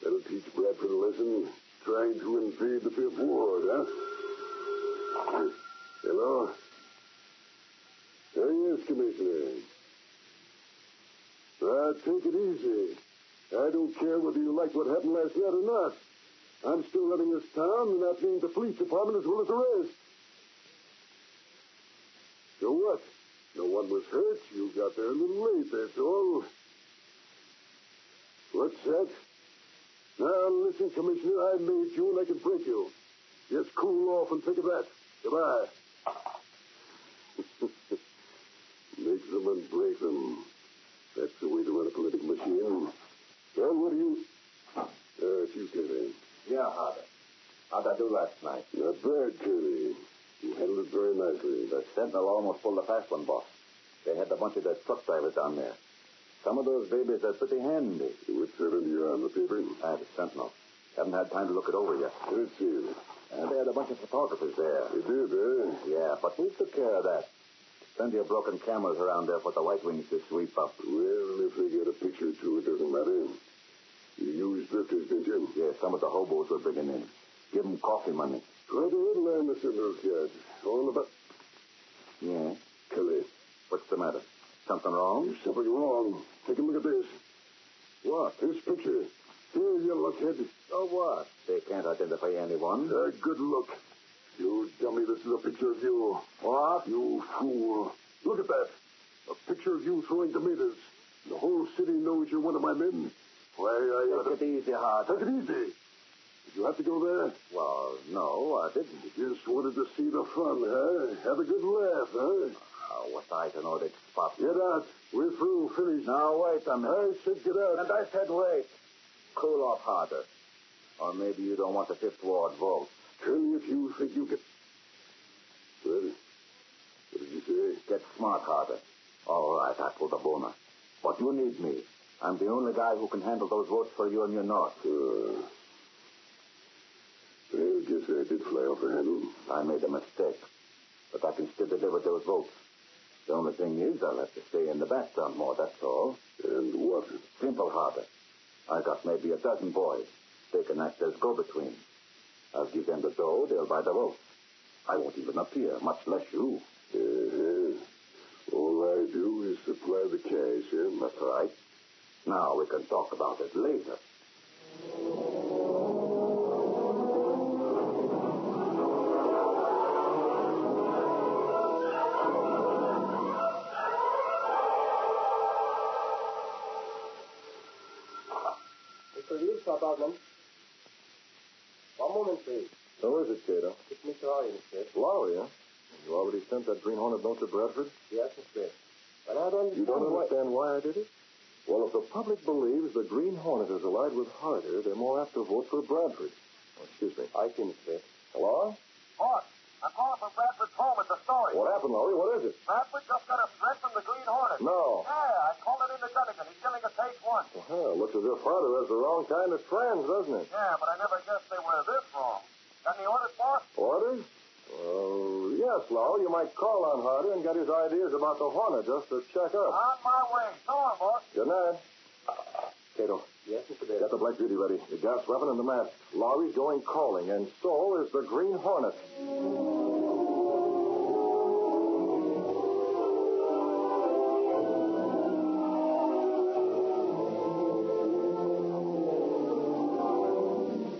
That'll teach Bradford a lesson. Trying to invade the Fifth Ward, huh? Hello? Yes, Commissioner. Take it easy. I don't care whether you like what happened last night or not. I'm still running this town, and that means the police department as well as the rest. So what? No one was hurt. You got there a little late, that's all. What's that? Now, listen, Commissioner, I made you and I can break you. Just cool off and think of that. Goodbye. Make them and break them. That's the way to run a political machine. Well, what do you... it's you, Curly. Yeah, Harder. How'd I do last night? Not bad, Curly. You handled it very nicely. The Sentinel almost pulled a fast one, boss. They had a bunch of their truck drivers down there. Some of those babies are pretty handy. What's that in your arm, the paper? The Sentinel. Haven't had time to look it over yet. Let's see. They had a bunch of photographers there. You did, eh? Yeah, but we took care of that. Plenty of broken cameras around there for the White Wings to sweep up. Well, if they get a picture or two, it doesn't matter. You used drifters, didn't you? Yeah, some of the hobos were bringing in. Give them coffee money. Try to headline the Sentinel's yard. All about... Yeah? Kelly. What's the matter? Something wrong? There's something wrong. Take a look at this. What? This picture. Here, you luckhead. So what? They can't identify anyone. Good look. You dummy, this is a picture of you. What? You fool. Look at that. A picture of you throwing tomatoes. The whole city knows you're one of my men. Why, I... Take it easy, Hart. Take it easy. Did you have to go there? Well, no, I didn't. You just wanted to see the fun, huh? Have a good laugh, huh? What's I to know that spot? Get out. We're through. Finished. Now, wait a minute. I said get out. And I said wait. Cool off, Harder. Or maybe you don't want the Fifth Ward vote. Tell me if you think you can... Well, what did you say? Get smart, Harder. All right, I pulled a boner. But you need me. I'm the only guy who can handle those votes for you and your North. Well, guess I did fly off the handle. I made a mistake. But I can still deliver those votes. The only thing is I'll have to stay in the background more, that's all. And what? Simple, Harder. I got maybe a dozen boys. They can act as go-between. I'll give them the dough, they'll buy the votes. I won't even appear, much less you. All I do is supply the cash, eh? That's right. Now we can talk about it later. Mr. Reeves, South Outland. One moment, please. Who is it, Cato? It's Mr. Lowry, Mr. Lowry, huh? You already sent that Green Hornet note to Bradford? Yes, Mr. But I don't understand. You don't understand why I did it? Well, if the public believes the Green Hornet is allied with Harder, they're more apt to vote for Bradford. Oh, excuse me. I see, Mr. Hello? Boss, I'm calling from Bradford's home at the story. What happened, Lowry? What is it? Bradford just got a threat from the Green Hornet. No. Yeah, I called it in to Dunnigan. He's giving a take one. Looks as if Harder has the wrong kind of friends, doesn't it? Yeah, but I never guessed they were this wrong. Got any orders, boss? Orders? Well, yes, Lowry. You might call on Harder and get his ideas about the Hornet just to check up. On my way. So long, boss. Good night. Cato. Yes, Mr. Davis. Get the Black Beauty ready. The gas weapon and the mask. Lowry's going calling, and so is the Green Hornet.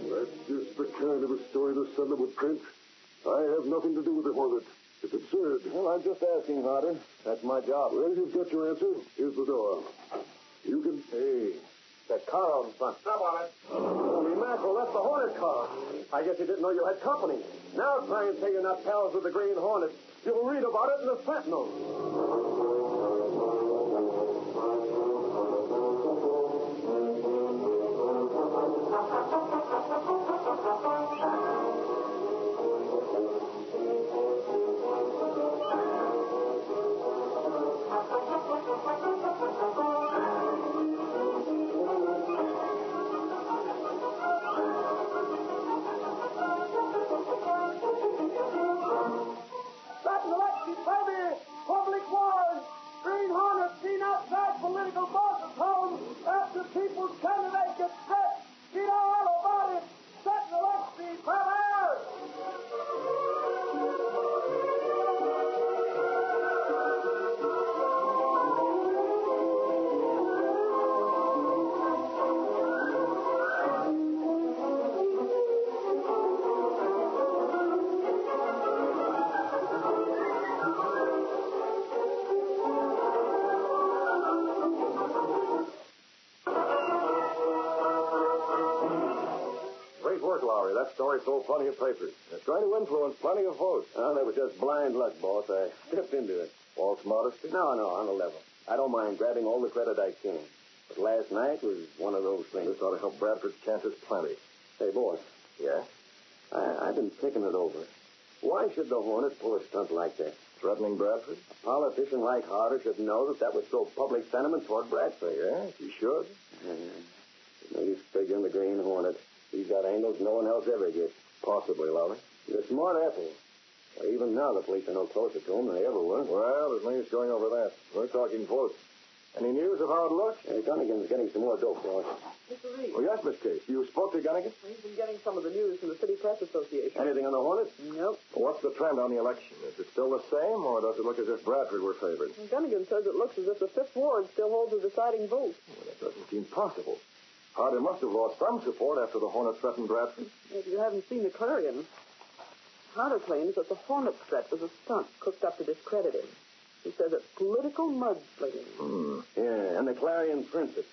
That's just the kind of a story the Smuggler would print. I have nothing to do with the Hornet. It's absurd. Well, I'm just asking, Harder. That's my job. Well, you've got your answer. Here's the door. You can... Hey, that car out in front. Stop on it. Holy mackerel, that's the Hornet car. I guess you didn't know you had company. Now try and say you're not pals with the Green Hornet. You'll read about it in the Sentinel. Public wars! Green Hornet seen outside political bosses' home! that story sold plenty of papers. It's going to influence plenty of votes. Oh, that was just blind luck, boss. I stepped into it. False modesty? No, on the level. I don't mind grabbing all the credit I can. But last night was one of those things. This ought to help Bradford's chances plenty. Hey, boss. Yeah? I've been thinking it over. Why should the Hornet pull a stunt like that? Threatening Bradford? A politician like Harder should know that would throw public sentiment toward Bradford. Yeah, he should. No use figuring the Green Hornet. He's got angles no one else ever gets. Possibly, Lolly. He's a smart apple. Well, even now the police are no closer to him than they ever were. Well, there's no use going over that. We're talking votes. Any news of how it looks? Gunnigan's getting some more dope, boss. Mr. Reed. Oh, yes, Miss Case. You spoke to Gunnigan? He's been getting some of the news from the City Press Association. Anything on the Hornet? Nope. What's the trend on the election? Is it still the same, or does it look as if Bradford were favored? Gunnigan says it looks as if the Fifth Ward still holds the deciding vote. Well, that doesn't seem possible. Harder must have lost some support after the Hornet threatened Bradford. Maybe you haven't seen the Clarion. Harder claims that the Hornet threat was a stunt cooked up to discredit him. He says it's political mudslinging. Yeah, and the Clarion prints it.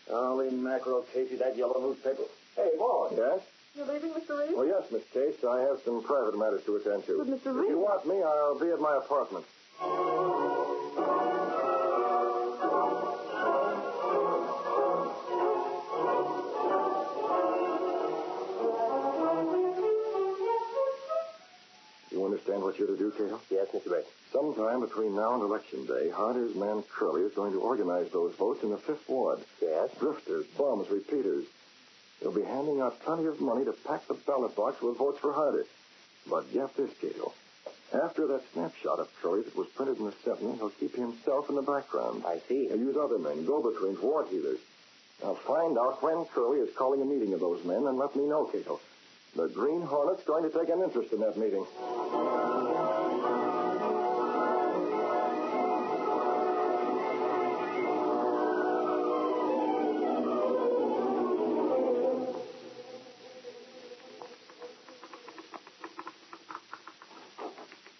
Holy mackerel, Casey, that yellow newspaper. Hey, boss. Yes? You're leaving, Mr. Reed? Oh, yes, Miss Case. I have some private matters to attend to. But, Mr. Reed... If you want me, I'll be at my apartment. You understand what you're to do, Cato? Yes, Mr. Bates. Sometime between now and Election Day, Harder's man Curly is going to organize those votes in the Fifth Ward. Yes? Drifters, bums, repeaters. He'll be handing out plenty of money to pack the ballot box with votes for Harder. But get this, Cato. After that snapshot of Curly that was printed in the Sentinel, he'll keep himself in the background. I see. He'll use other men, go-betweens, ward healers. Now find out when Curly is calling a meeting of those men and let me know, Cato. The Green Hornet's going to take an interest in that meeting.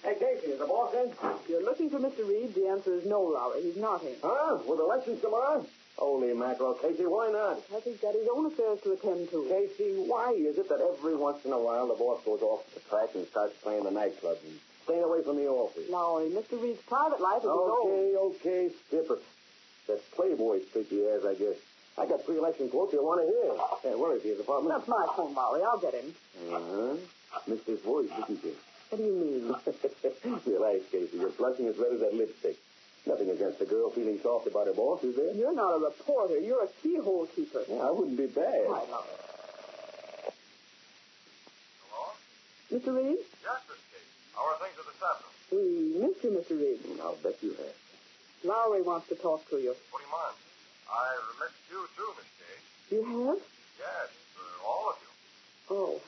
Hey, Casey, is the boss in? If you're looking for Mr. Reed, the answer is no, Lowry. He's not in. Huh? With elections tomorrow? Holy mackerel, Casey, why not? I think he's got his own affairs to attend to. Casey, why is it that every once in a while the boss goes off the track and starts playing the nightclubs and staying away from the office? Lowry, Mr. Reed's private life is his own. Okay, skip it. That playboy speak he has, I guess. I got pre-election quotes you want to hear. Hey, where is he, his apartment? That's my phone, Lowry. I'll get him. Uh-huh. Missed his voice, didn't you? What do you mean? Relax, Casey. You're blushing as red as that lipstick. Nothing against the girl feeling soft about her boss, is there? You're not a reporter. You're a keyhole keeper. Yeah, I wouldn't be bad. Hello? Mr. Reed? Yes, Miss Case. How are things at the Sentinel? We missed you, Mr. Reed. I'll bet you have. Lowry wants to talk to you. What do you mind? I missed you, too, Miss Case. You have? Yes, all of you.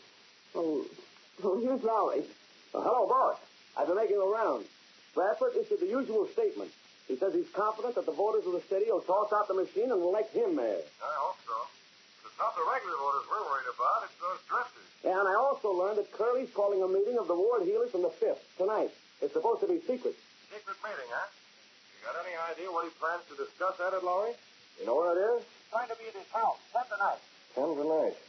Oh, here's Lowry. Hello, boss. I've been making the rounds. Bradford issued the usual statement. He says he's confident that the voters of the city will toss out the machine and elect him mayor. I hope so. It's not the regular voters we're worried about. It's those drifters. Yeah, and I also learned that Curly's calling a meeting of the ward healers from the 5th tonight. It's supposed to be secret. Secret meeting, huh? You got any idea what he plans to discuss at it, Laurie? You know where it is? It's going to be at his house, 10 tonight. 10 tonight.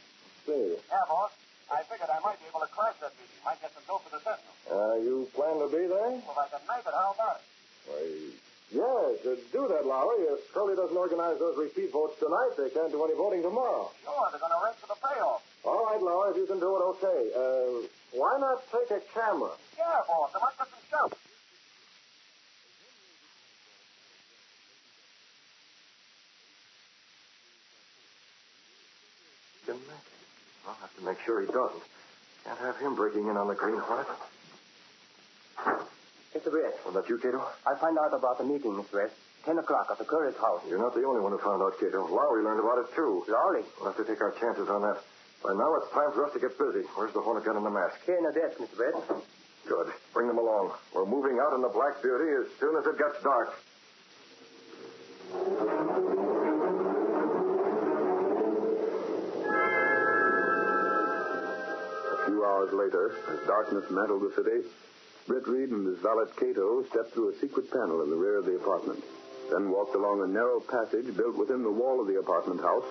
See. Yeah, boss. I figured I might be able to crash that meeting. Might get some dope for the Sentinel. You plan to be there? Well, if I can make it, how about it? Why, yes, do that, Lowry. If Curly doesn't organize those repeat votes tonight, they can't do any voting tomorrow. Sure, they're going to race for the payoff. All right, Lowry, if you can do it, okay. Why not take a camera? Yeah, boss. I might get some shots. I'll have to make sure he doesn't. Can't have him breaking in on the Green Hornet. Mr. Brett. Was that you, Cato? I found out about the meeting, Mr. Brett. 10 o'clock at the Curry's house. You're not the only one who found out, Cato. Lowry learned about it, too. Lowry? We'll have to take our chances on that. By now, it's time for us to get busy. Where's the Hornet gun and the mask? Here in the desk, Mr. Brett. Good. Bring them along. We're moving out in the Black Beauty as soon as it gets dark. A few hours later, as darkness mantled the city, Britt Reed and his valet Cato stepped through a secret panel in the rear of the apartment, then walked along a narrow passage built within the wall of the apartment house,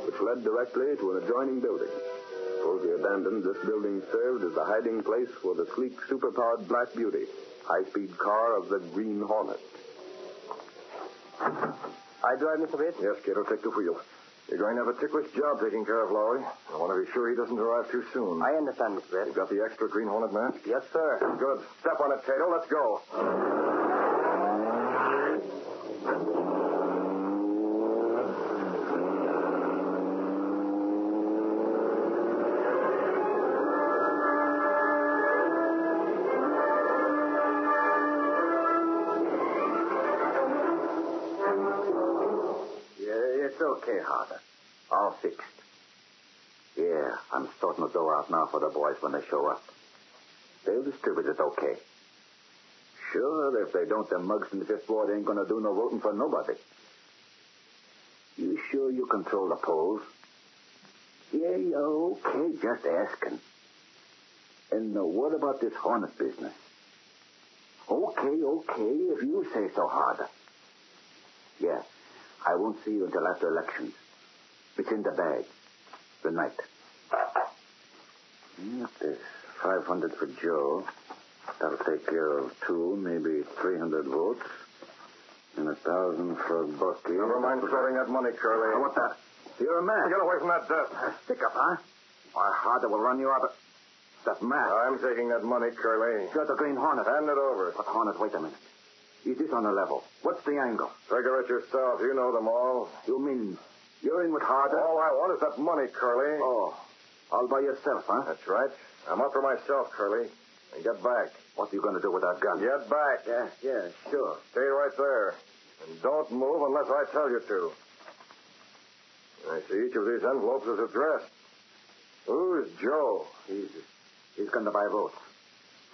which led directly to an adjoining building. Supposedly abandoned, this building served as the hiding place for the sleek, super-powered Black Beauty, high-speed car of the Green Hornet. I drive, Mr. Bates? Yes, kid, I'll take the wheel. You're going to have a ticklish job taking care of Lowry. I want to be sure he doesn't arrive too soon. I understand, Mr. Bates. You got the extra Green Hornet mask? Yes, sir. Good. Step on it, Cato. Let's go. It's okay, Harder. All fixed. Yeah, I'm sorting the dough out now for the boys when they show up. They'll distribute it okay. Sure, if they don't, them mugs in the fifth ward ain't gonna do no voting for nobody. You sure you control the polls? Yeah, okay, just asking. And what about this Hornet business? Okay, if you say so, Harder. Yeah. I won't see you until after elections. It's in the bag. Good night. Yep, there's 500 for Joe. That'll take care of 2, maybe 300 votes. And 1,000 for Bucky. Never mind throwing that money, Curly. What's that? You're a man. Get away from that desk. Stick up, huh? Why, Harder will run you out of... That man. I'm taking that money, Curly. You're the Green Hornet. Hand it over. But Hornet, wait a minute. Is this on the level? What's the angle? Figure it yourself. You know them all. You mean you're in with Harder? All I want is that money, Curly. Oh, all by yourself, huh? That's right. I'm up for myself, Curly. And get back. What are you going to do with that gun? Get back. Yeah, sure. Stay right there. And don't move unless I tell you to. I see each of these envelopes is addressed. Who's Joe? He's going to buy votes.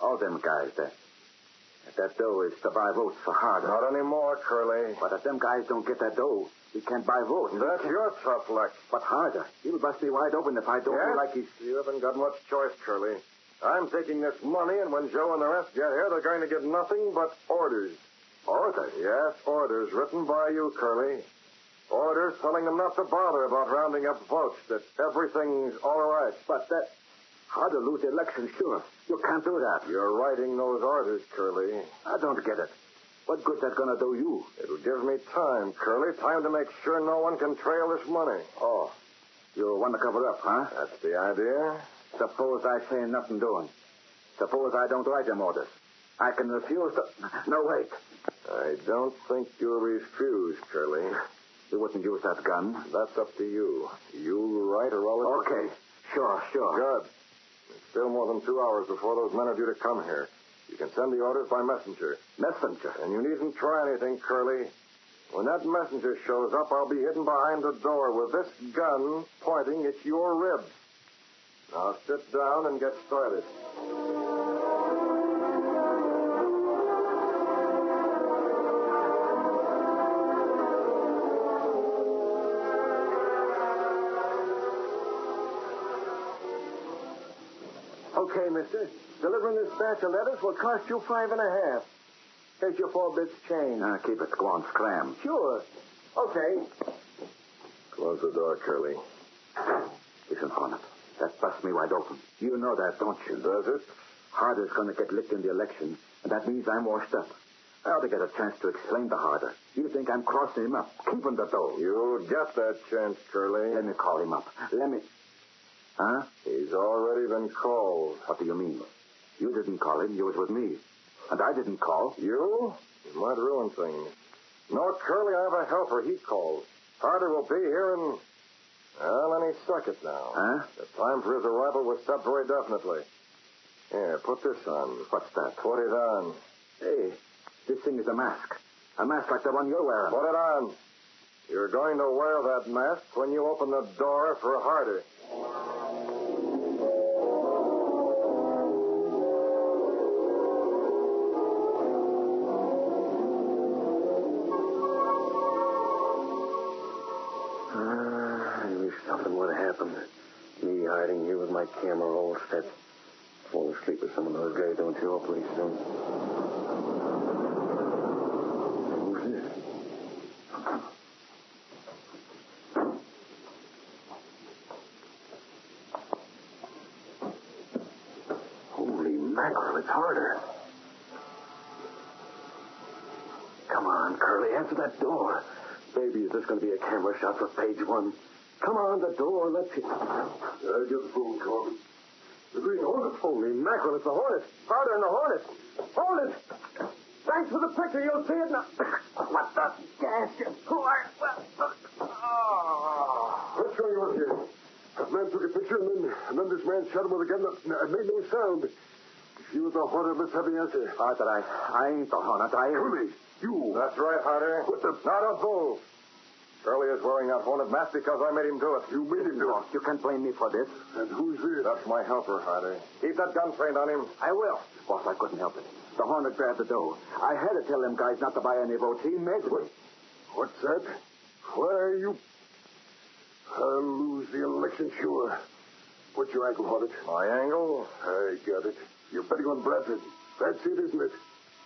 All them guys there. That dough is to buy votes for Harder. Not anymore, Curly. But if them guys don't get that dough, he can't buy votes. That's your tough luck. But Harder, he'll bust me wide open if I don't feel like he's... You haven't got much choice, Curly. I'm taking this money, and when Joe and the rest get here, they're going to get nothing but orders. Orders? Yes, orders written by you, Curly. Orders telling them not to bother about rounding up votes, that everything's all right. But that... Harder lose the election, sure. You can't do that. You're writing those orders, Curly. I don't get it. What good's that going to do you? It'll give me time, Curly. Time to make sure no one can trail this money. Oh. You want to cover up, huh? That's the idea. Suppose I say nothing doing. Suppose I don't write them orders. I can refuse to... No, wait. I don't think you'll refuse, Curly. You wouldn't use that gun. That's up to you. You write or all it's... Okay. Sure. Good. It's still more than 2 hours before those men are due to come here. You can send the orders by messenger. Messenger? And you needn't try anything, Curly. When that messenger shows up, I'll be hidden behind the door with this gun pointing at your ribs. Now sit down and get started. Okay, mister. Delivering this batch of letters will cost you $5.50. Here's your 4 bits change. Keep it, go on, scram. Sure. Okay. Close the door, Curly. Listen, Hornet. That busts me wide open. You know that, don't you? Does it? Harder's going to get licked in the election, and that means I'm washed up. I ought to get a chance to explain to Harder. You think I'm crossing him up, keeping the dough. You'll get that chance, Curly. Let me call him up. Huh? He's already been called. What do you mean? You didn't call him. You was with me. And I didn't call. You? You might ruin things. No, Curly, I have a helper. He called. Harder will be here in... Well, any second now. Huh? The time for his arrival was set very definitely. Here, put this on. What's that? Put it on. Hey, this thing is a mask. A mask like the one you're wearing. Put it on. You're going to wear that mask when you open the door for Harder. Something would have happened. Me hiding here with my camera all set. Fall asleep with some of those guys don't show up pretty soon. Who's this? harder. Come on, Curly, answer that door. Baby, is this going to be a camera shot for page 1? Come on, the door, let's see. I get the phone call. The Green Hornet. Holy mackerel, it's the Hornet. Harder than the Hornet. Hold it. Thanks for the picture. You'll see it now. What the gas? Who are... What's going on here? That man took a picture, and then this man shot him with a gun that made no sound. If you were the Hornet, let's have the answer. Arthur, I ain't the Hornet. Curly, you. That's right, Harder. What the... Not a fool. Curly is wearing that Hornet mask because I made him do it. You made him do it? You can't blame me for this. And who's this? That's my helper, Harder. Keep that gun trained on him. I will. Boss, I couldn't help it. The Hornet grabbed the dough. I had to tell them guys not to buy any votes. He made it. What's that? Why are you... I'll lose the election, sure. What's your angle, Hornet? My angle? I got it. You're betting on Bradford. That's it, isn't it?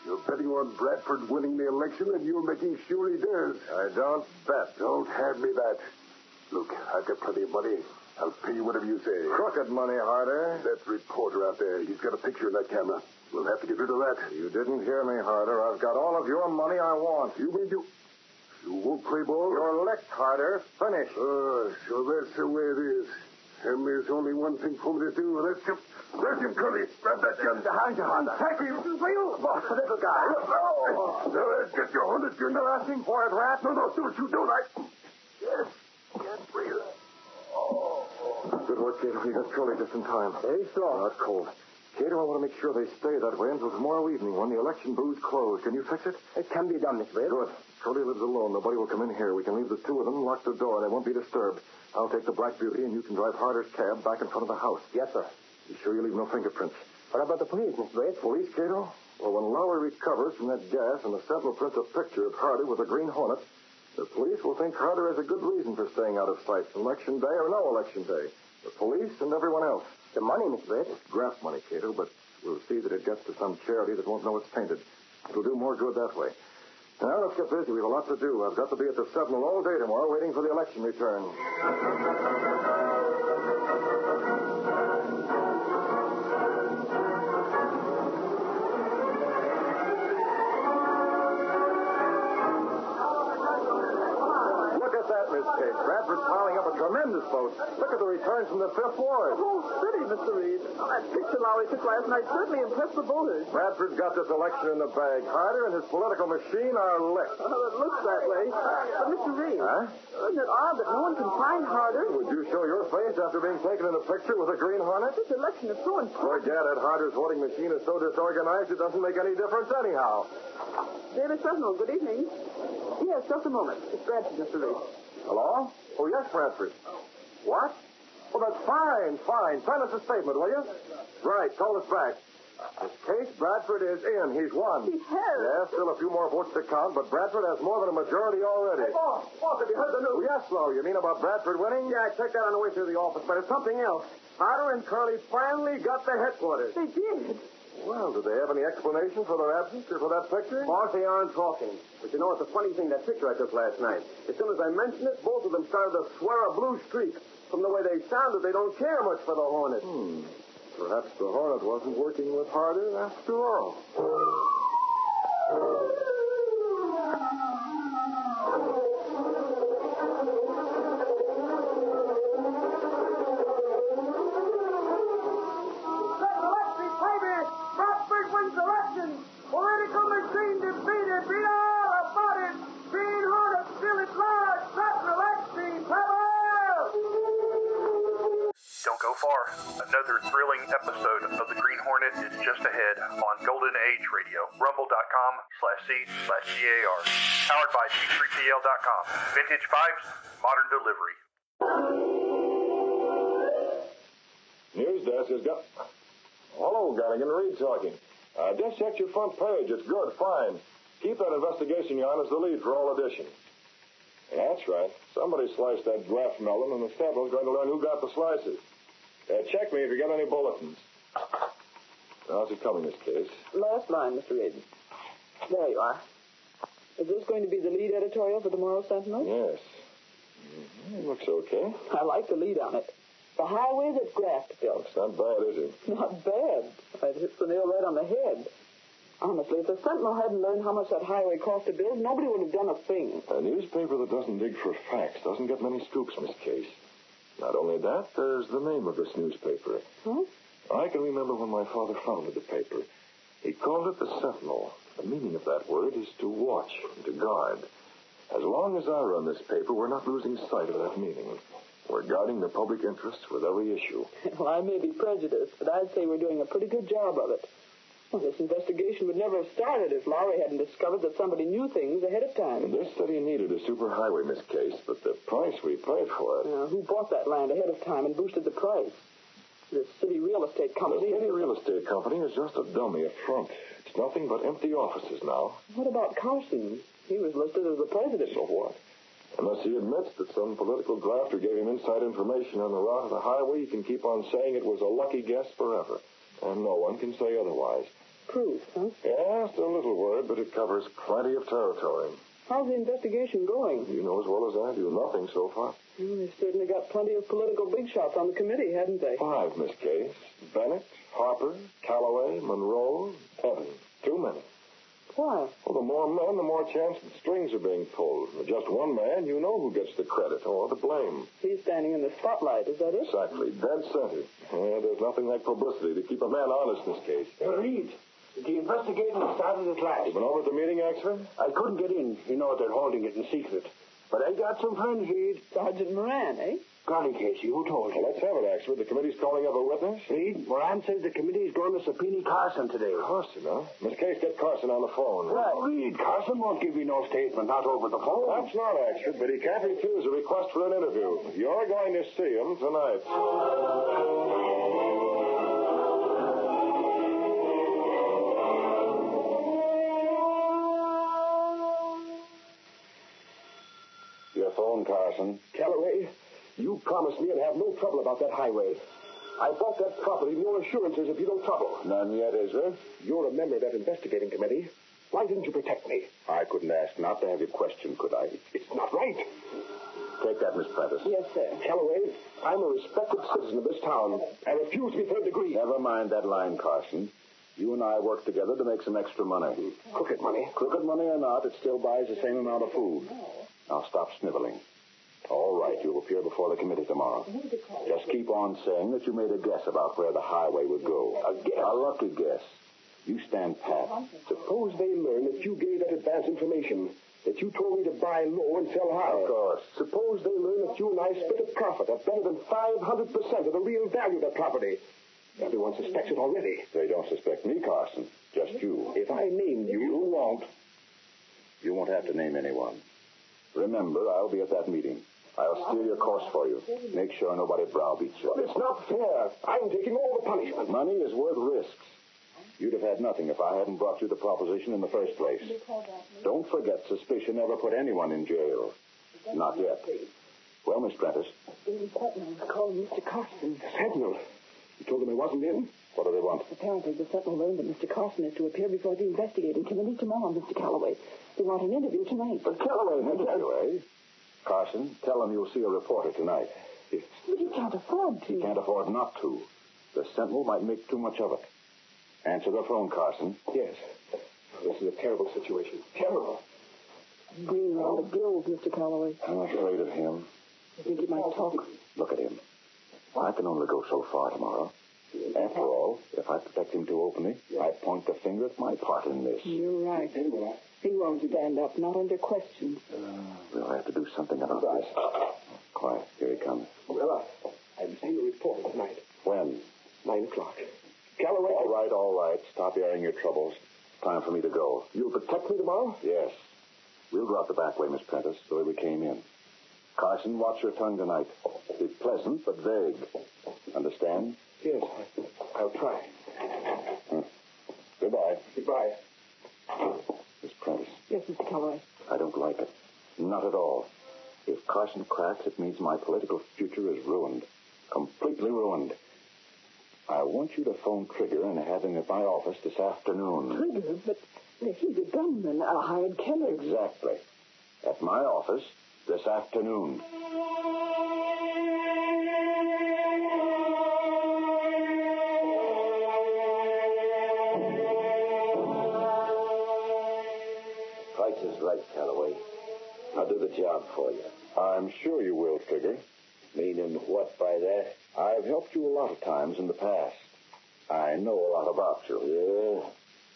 You're betting on Bradford winning the election, and you're making sure he does. I don't bet. Don't hand me that. Look, I've got plenty of money. I'll pay you whatever you say. Crooked money, Harder. That reporter out there, he's got a picture in that camera. We'll have to get rid of that. You didn't hear me, Harder. I've got all of your money I want. You mean you won't play ball? You're licked, Harder. Finish. So that's the way it is. And there's only one thing for me to do, and that's him. There's him, Curly. Grab that gun. Behind you, Honda. Take him. Wheel. Boss, the little guy. No. Get your Hornet. You're not asking for it, rat. No, don't you do that. Yes. Get free. Good work, Cato. You got Curly just in time. Very strong. Not cold. Cato, I want to make sure they stay that way until tomorrow evening when the election booths close. Can you fix it? It can be done, Miss Wade. Good. Curly lives alone. Nobody will come in here. We can leave the two of them, lock the door. They won't be disturbed. I'll take the Black Beauty, and you can drive Harder's cab back in front of the house. Yes, sir. Be sure you leave no fingerprints. What about the police, Miss Wade? Police, Cato? Well, when Lowry recovers from that gas and the Sentinel prints a picture of Harder with a Green Hornet, the police will think Harder has a good reason for staying out of sight, election day or no election day. The police and everyone else. The money, Miss Wade? It's graft money, Cato, but we'll see that it gets to some charity that won't know it's tainted. It'll do more good that way. Now, let's get busy. We have a lot to do. I've got to be at the Sentinel all day tomorrow waiting for the election return. Miss Kate. Bradford's piling up a tremendous boat. Look at the returns from the Fifth Ward. The whole city, Mr. Reed. That picture Lowry took last night certainly impressed the voters. Bradford's got this election in the bag. Harder and his political machine are licked. It looks that way. But, Mr. Reed, isn't it odd that no one can find Harder? Would you show your face after being taken in a picture with a Green Hornet? This election is so important. Forget it. Harder's voting machine is so disorganized it doesn't make any difference anyhow. Daily Sentinel, good evening. Yes, just a moment. It's Bradford, Mr. Reed. Hello? Oh, yes, Bradford. What? Oh, that's fine. Send us a statement, will you? Right, call us back. This case, Bradford is in. He's won. He has? Yes, still a few more votes to count, but Bradford has more than a majority already. Hey, boss, have you heard the news? Oh, yes, Lo. You mean about Bradford winning? Yeah, I checked that on the way through the office, but it's something else. Harder and Curly finally got the headquarters. They did. Well, do they have any explanation for their absence or for that picture? Boss, they aren't talking. But you know, it's a funny thing, that picture I took last night. As soon as I mentioned it, both of them started to swear a blue streak. From the way they sounded, they don't care much for the Hornet. Perhaps the Hornet wasn't working with Harder after all. Political machine defeated. Read all about it. Green Hornet still at large. National election. Don't go far. Another thrilling episode of The Green Hornet is just ahead on Golden Age Radio. Rumble.com/C/GAR. Powered by G3PL.com. Vintage pipes, modern delivery. News desk has got... Hello, Gunnigan. Reed talking. Just checked your front page. It's good. Fine. Keep that investigation you're on as the lead for all edition. That's right. Somebody sliced that Graft melon, and the stable's going to learn who got the slices. Check me if you get any bulletins. How's it coming, Miss Case? Last line, Mr. Reed. There you are. Is this going to be the lead editorial for tomorrow's Sentinel? Yes. It looks okay. I like the lead on it. The highway that Graft built. It's not bad, is it? Not bad. I'd hit the nail right on the head. Honestly, if the Sentinel hadn't learned how much that highway cost to build, nobody would have done a thing. A newspaper that doesn't dig for facts doesn't get many scoops, Miss Case. Not only that, there's the name of this newspaper. Huh? I can remember when my father founded the paper. He called it the Sentinel. The meaning of that word is to watch and to guard. As long as I run this paper, we're not losing sight of that meaning. We're guarding the public interest with every issue. Well, I may be prejudiced, but I'd say we're doing a pretty good job of it. Well, this investigation would never have started if Lowry hadn't discovered that somebody knew things ahead of time. This city needed a superhighway, Miss Case, but the price we paid for it... Who bought that land ahead of time and boosted the price? The city real estate company. The city real estate company is just a dummy up front. It's nothing but empty offices now. What about Carson? He was listed as the president. So what? Unless he admits that some political grafter gave him inside information on the route of the highway, he can keep on saying it was a lucky guess forever. And no one can say otherwise. Proof, huh? Yeah, still a little word, but it covers plenty of territory. How's the investigation going? You know as well as I do. Nothing so far. Well, they've certainly got plenty of political big shots on the committee, hadn't they? 5, Miss Case. Bennett, Harper, Calloway, Monroe, Evans. Too many. Why? Well, the more men, the more chance that strings are being pulled. With just one man, you know who gets the credit or the blame. He's standing in the spotlight, is that it? Exactly. Dead center. Yeah, there's nothing like publicity to keep a man honest in this case. Reed, the investigating started at last. You been over at the meeting, Axford? I couldn't get in. You know they're holding it in secret. But I got some friends, Reed. Sergeant Moran, eh? Golly, Casey, who told you? Well, let's have it, Axford. The committee's calling up a witness. Reed, Moran says the committee's going to subpoena Carson today. Carson, huh? Miss Case, get Carson on the phone. Right. Reed, Carson won't give you no statement, not over the phone. That's not, Axford, but he can't refuse a request for an interview. You're going to see him tonight. Your phone, Carson. Calloway, you promised me I'd have no trouble about that highway. I bought that property, no assurances if you don't trouble. None yet, is there? You're a member of that investigating committee. Why didn't you protect me? I couldn't ask not to have you questioned, could I? It's not right. Take that, Miss Prentice. Yes, sir. Calloway, I'm a respected citizen of this town. I refuse to be third degree. Never mind that line, Carson. You and I work together to make some extra money. Crooked money? Crooked money or not, it still buys the same amount of food. Now stop sniveling. All right, you'll appear before the committee tomorrow. Just keep on saying that you made a guess about where the highway would go. A guess? A lucky guess. You stand pat. Suppose they learn that you gave that advance information, that you told me to buy low and sell high. Of course. Suppose they learn that you and I split a profit of better than 500% of the real value of that property. Everyone suspects it already. They don't suspect me, Carson. Just you. If I name you... You won't. You won't have to name anyone. Remember, I'll be at that meeting. I'll steer your course for you. Make sure nobody browbeats you. But it's not fair. I'm taking all the punishment. Money is worth risks. You'd have had nothing if I hadn't brought you the proposition in the first place. Don't forget, suspicion never put anyone in jail. Not yet. Well, Miss Prentice? The Sentinel called Mr. Carson. The Sentinel? You told them I wasn't in? What do they want? Apparently, the Sentinel learned that Mr. Carson is to appear before the investigating committee tomorrow, Mr. Calloway. They want an interview tonight. But Calloway, Anyway, Carson, tell them you'll see a reporter tonight. But you can't afford to. You can't afford not to. The Sentinel might make too much of it. Answer the phone, Carson. Yes. Oh, this is a terrible situation. Terrible. Green around the gills, Mr. Calloway. I'm afraid of him. You think he might talk? Look at him. I can only go so far tomorrow. After all, if I protect him too openly, I point the finger at my part in this. You're right. He won't stand up, not under question. We'll have to do something about this. Quiet. Here he comes. Well, I'm seeing a reporter tonight. When? 9 o'clock. Calloway... All right. Stop airing your troubles. Time for me to go. You'll protect me tomorrow? Yes. We'll go out the back way, Miss Prentice, the way we came in. Carson, watch your tongue tonight. Be pleasant, but vague. Understand? Yes, I'll try. Goodbye. Goodbye. Miss Prentice. Yes, Mr. Calloway. I don't like it. Not at all. If Carson cracks, it means my political future is ruined. Completely ruined. I want you to phone Trigger and have him at my office this afternoon. Trigger? But he's a gunman, a hired killer. Exactly. At my office this afternoon. right, Calloway. I'll do the job for you. I'm sure you will, Trigger. Meaning what by that? I've helped you a lot of times in the past. I know a lot about you. Yeah,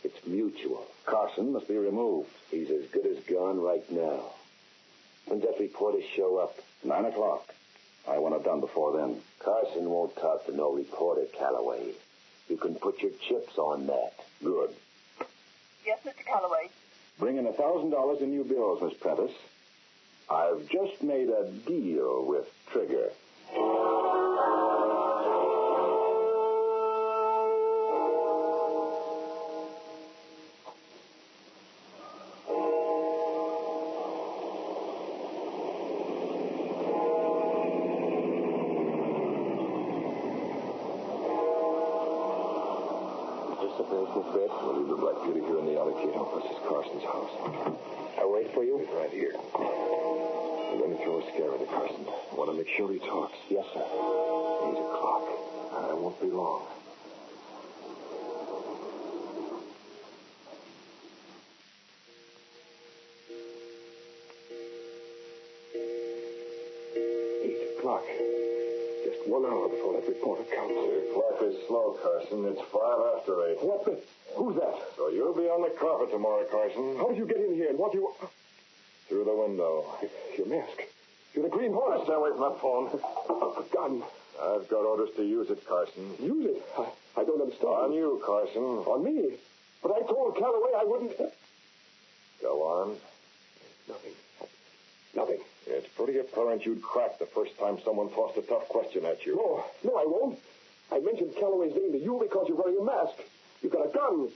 it's mutual. Carson must be removed. He's as good as gone right now. When does reporters show up? 9 o'clock. I want it done before then. Carson won't talk to no reporter, Calloway. You can put your chips on that. Good. Yes, Mr. Calloway. Bring in $1,000 in new bills, Miss Prentice. I've just made a deal with Trigger. We'll leave the Black Beauty here in the alley, Cato. This is Carson's house. I'll wait for you? Right here. I'm going to throw a scare at Carson. I want to make sure he talks. Yes, sir. 8 o'clock. I won't be long. Just 1 hour before that reporter comes. Your clock is slow, Carson. It's 5 after 8. What the? Who's that? So you'll be on the carpet tomorrow, Carson. How did you get in here, and what do you... Through the window. Your mask. You're the Green Hornet. Stay away from that phone. A gun. I've got orders to use it, Carson. Use it? I don't understand. On you, Carson. On me? But I told Calloway I wouldn't... Go on. Nothing. It's pretty apparent you'd crack the first time someone tossed a tough question at you. No, I won't. I mentioned Calloway's name to you because you're wearing a mask. You've got a gun.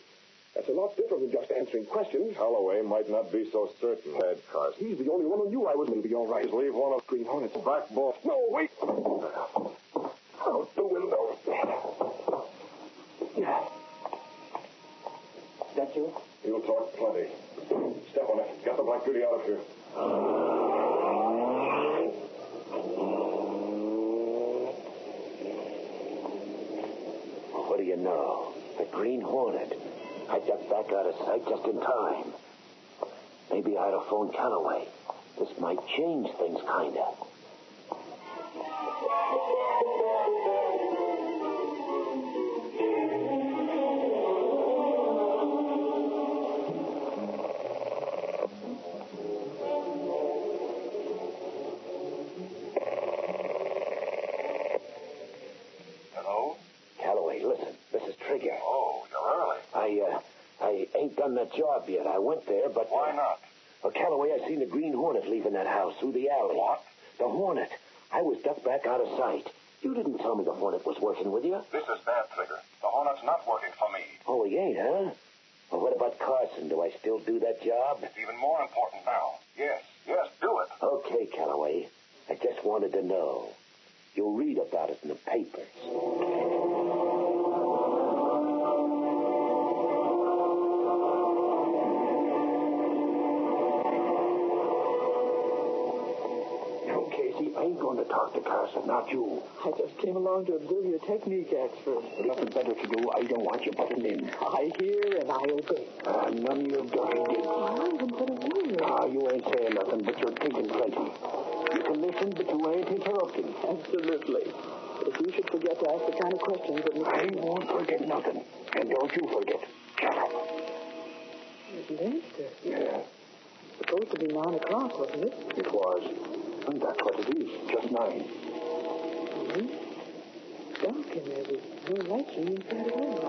That's a lot different than just answering questions. Calloway might not be so certain, Ed Carson. He's the only one who knew I was going to be all right. Just leave one of Green Hornet's back ball. No, wait. Out the window. Yeah. That you? You'll talk plenty. Step on it. Get the Black Beauty out of here. What do you know? The Green Hornet. I ducked back out of sight just in time. Maybe I ought to phone Calloway. This might change things, kinda. Hello? Calloway, listen. This is Trigger. Oh, you're early. I ain't done that job yet. I went there, but... Why not? Well, Calloway, I seen the Green Hornet leaving that house through the alley. What? The Hornet. I was ducked back out of sight. You didn't tell me the Hornet was working with you. This is bad, Trigger. The Hornet's not working for me. Oh, he ain't, huh? Well, what about Carson? Do I still do that job? It's even more important now. Yes, do it. Okay, Calloway. I just wanted to know. You'll read about it in the papers. I ain't going to talk to Carson, not you. I just came along to observe your technique, Axford. There's nothing better to do. I don't want you butting in. I hear and I obey. None of your dirty digs. I haven't said a word. You ain't saying nothing, but you're thinking plenty. You can listen, but you ain't interrupting. Absolutely. But if you should forget to ask the kind of questions that... I won't forget nothing. And don't you forget. Shut up. It's Leinster. Yeah. Supposed to be 9 o'clock, wasn't it? It was. And that's what it is. Just 9. Mm-hmm. Dark in there with no light showing inside the window.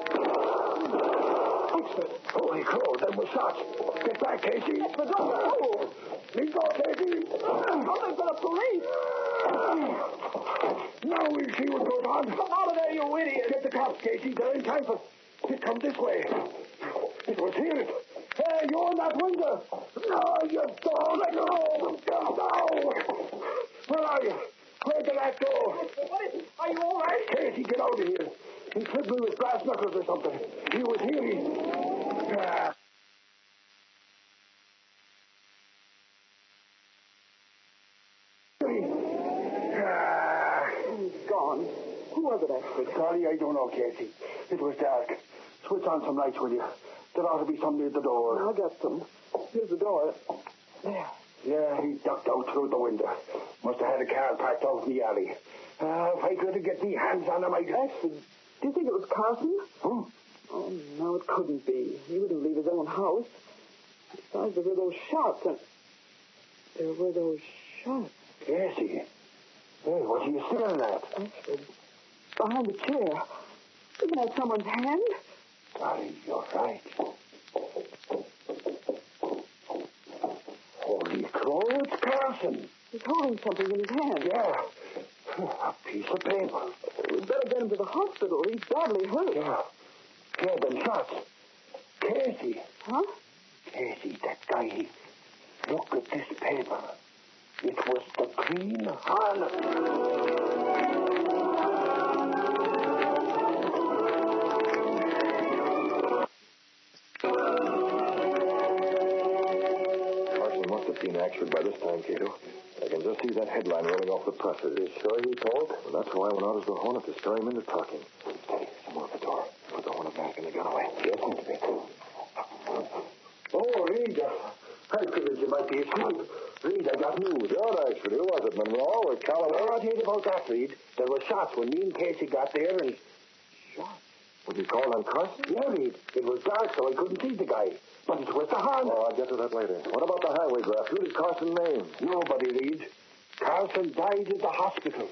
Oxford! Holy crow, them were shots. Get back, Casey. That's the door. Oh! Leave go, Casey. Oh, they've got a police. Now we'll see what goes on. Come out of there, you idiot. Get the cops, Casey. They're in time for... It come this way. It was here. Hey, you're in that window. No, you dog. Let go. No. Where are you? Where did that go? What is it? Are you all right? Casey, get out of here. He tripped me with brass knuckles or something. He was here. He's gone. Who was it, Axford? Sorry, I don't know, Casey. It was dark. Switch on some lights, will you? There ought to be some near the door. I got some. Here's the door. through the window. Must have had a car parked out in the alley. If I could get me hands on him, I'd... Actually, do you think it was Carson? Oh, no, it couldn't be. He wouldn't leave his own house. Besides, there were those shots, Casey. Hey, what are you staring at? Actually, behind the chair. Isn't that someone's hand? Dolly, you're right. Holy crow, it's Carson. He's holding something in his hand. Yeah. A piece of paper. We'd better get him to the hospital. He's badly hurt. Yeah, them shots. Casey. Huh? Casey, that guy. Look at this paper. It was the Green Hornet. Carson must have seen action by this time, Cato. I can just see that headline rolling off the presses. You sure he told? Well, that's why I went out as the Hornet to stir him into talking. Steady. Someone at the door. Put the Hornet back and the gun away. Yes, Mr. Bates. Oh, Reed. I figured you might be asleep. Reed, I got news. Good, actually. Who was it, Monroe or Calloway? Oh, I'll tell you about that, Reed. There were shots when me and Casey got there and... Shots? Was he called on Carson? Yeah, Reed. It was dark, so I couldn't see the guy. But it was the Hornet. Oh, I'll get to that later. What about the highway graft? Who did Carson name? Nobody, Reed. Carson died at the hospital.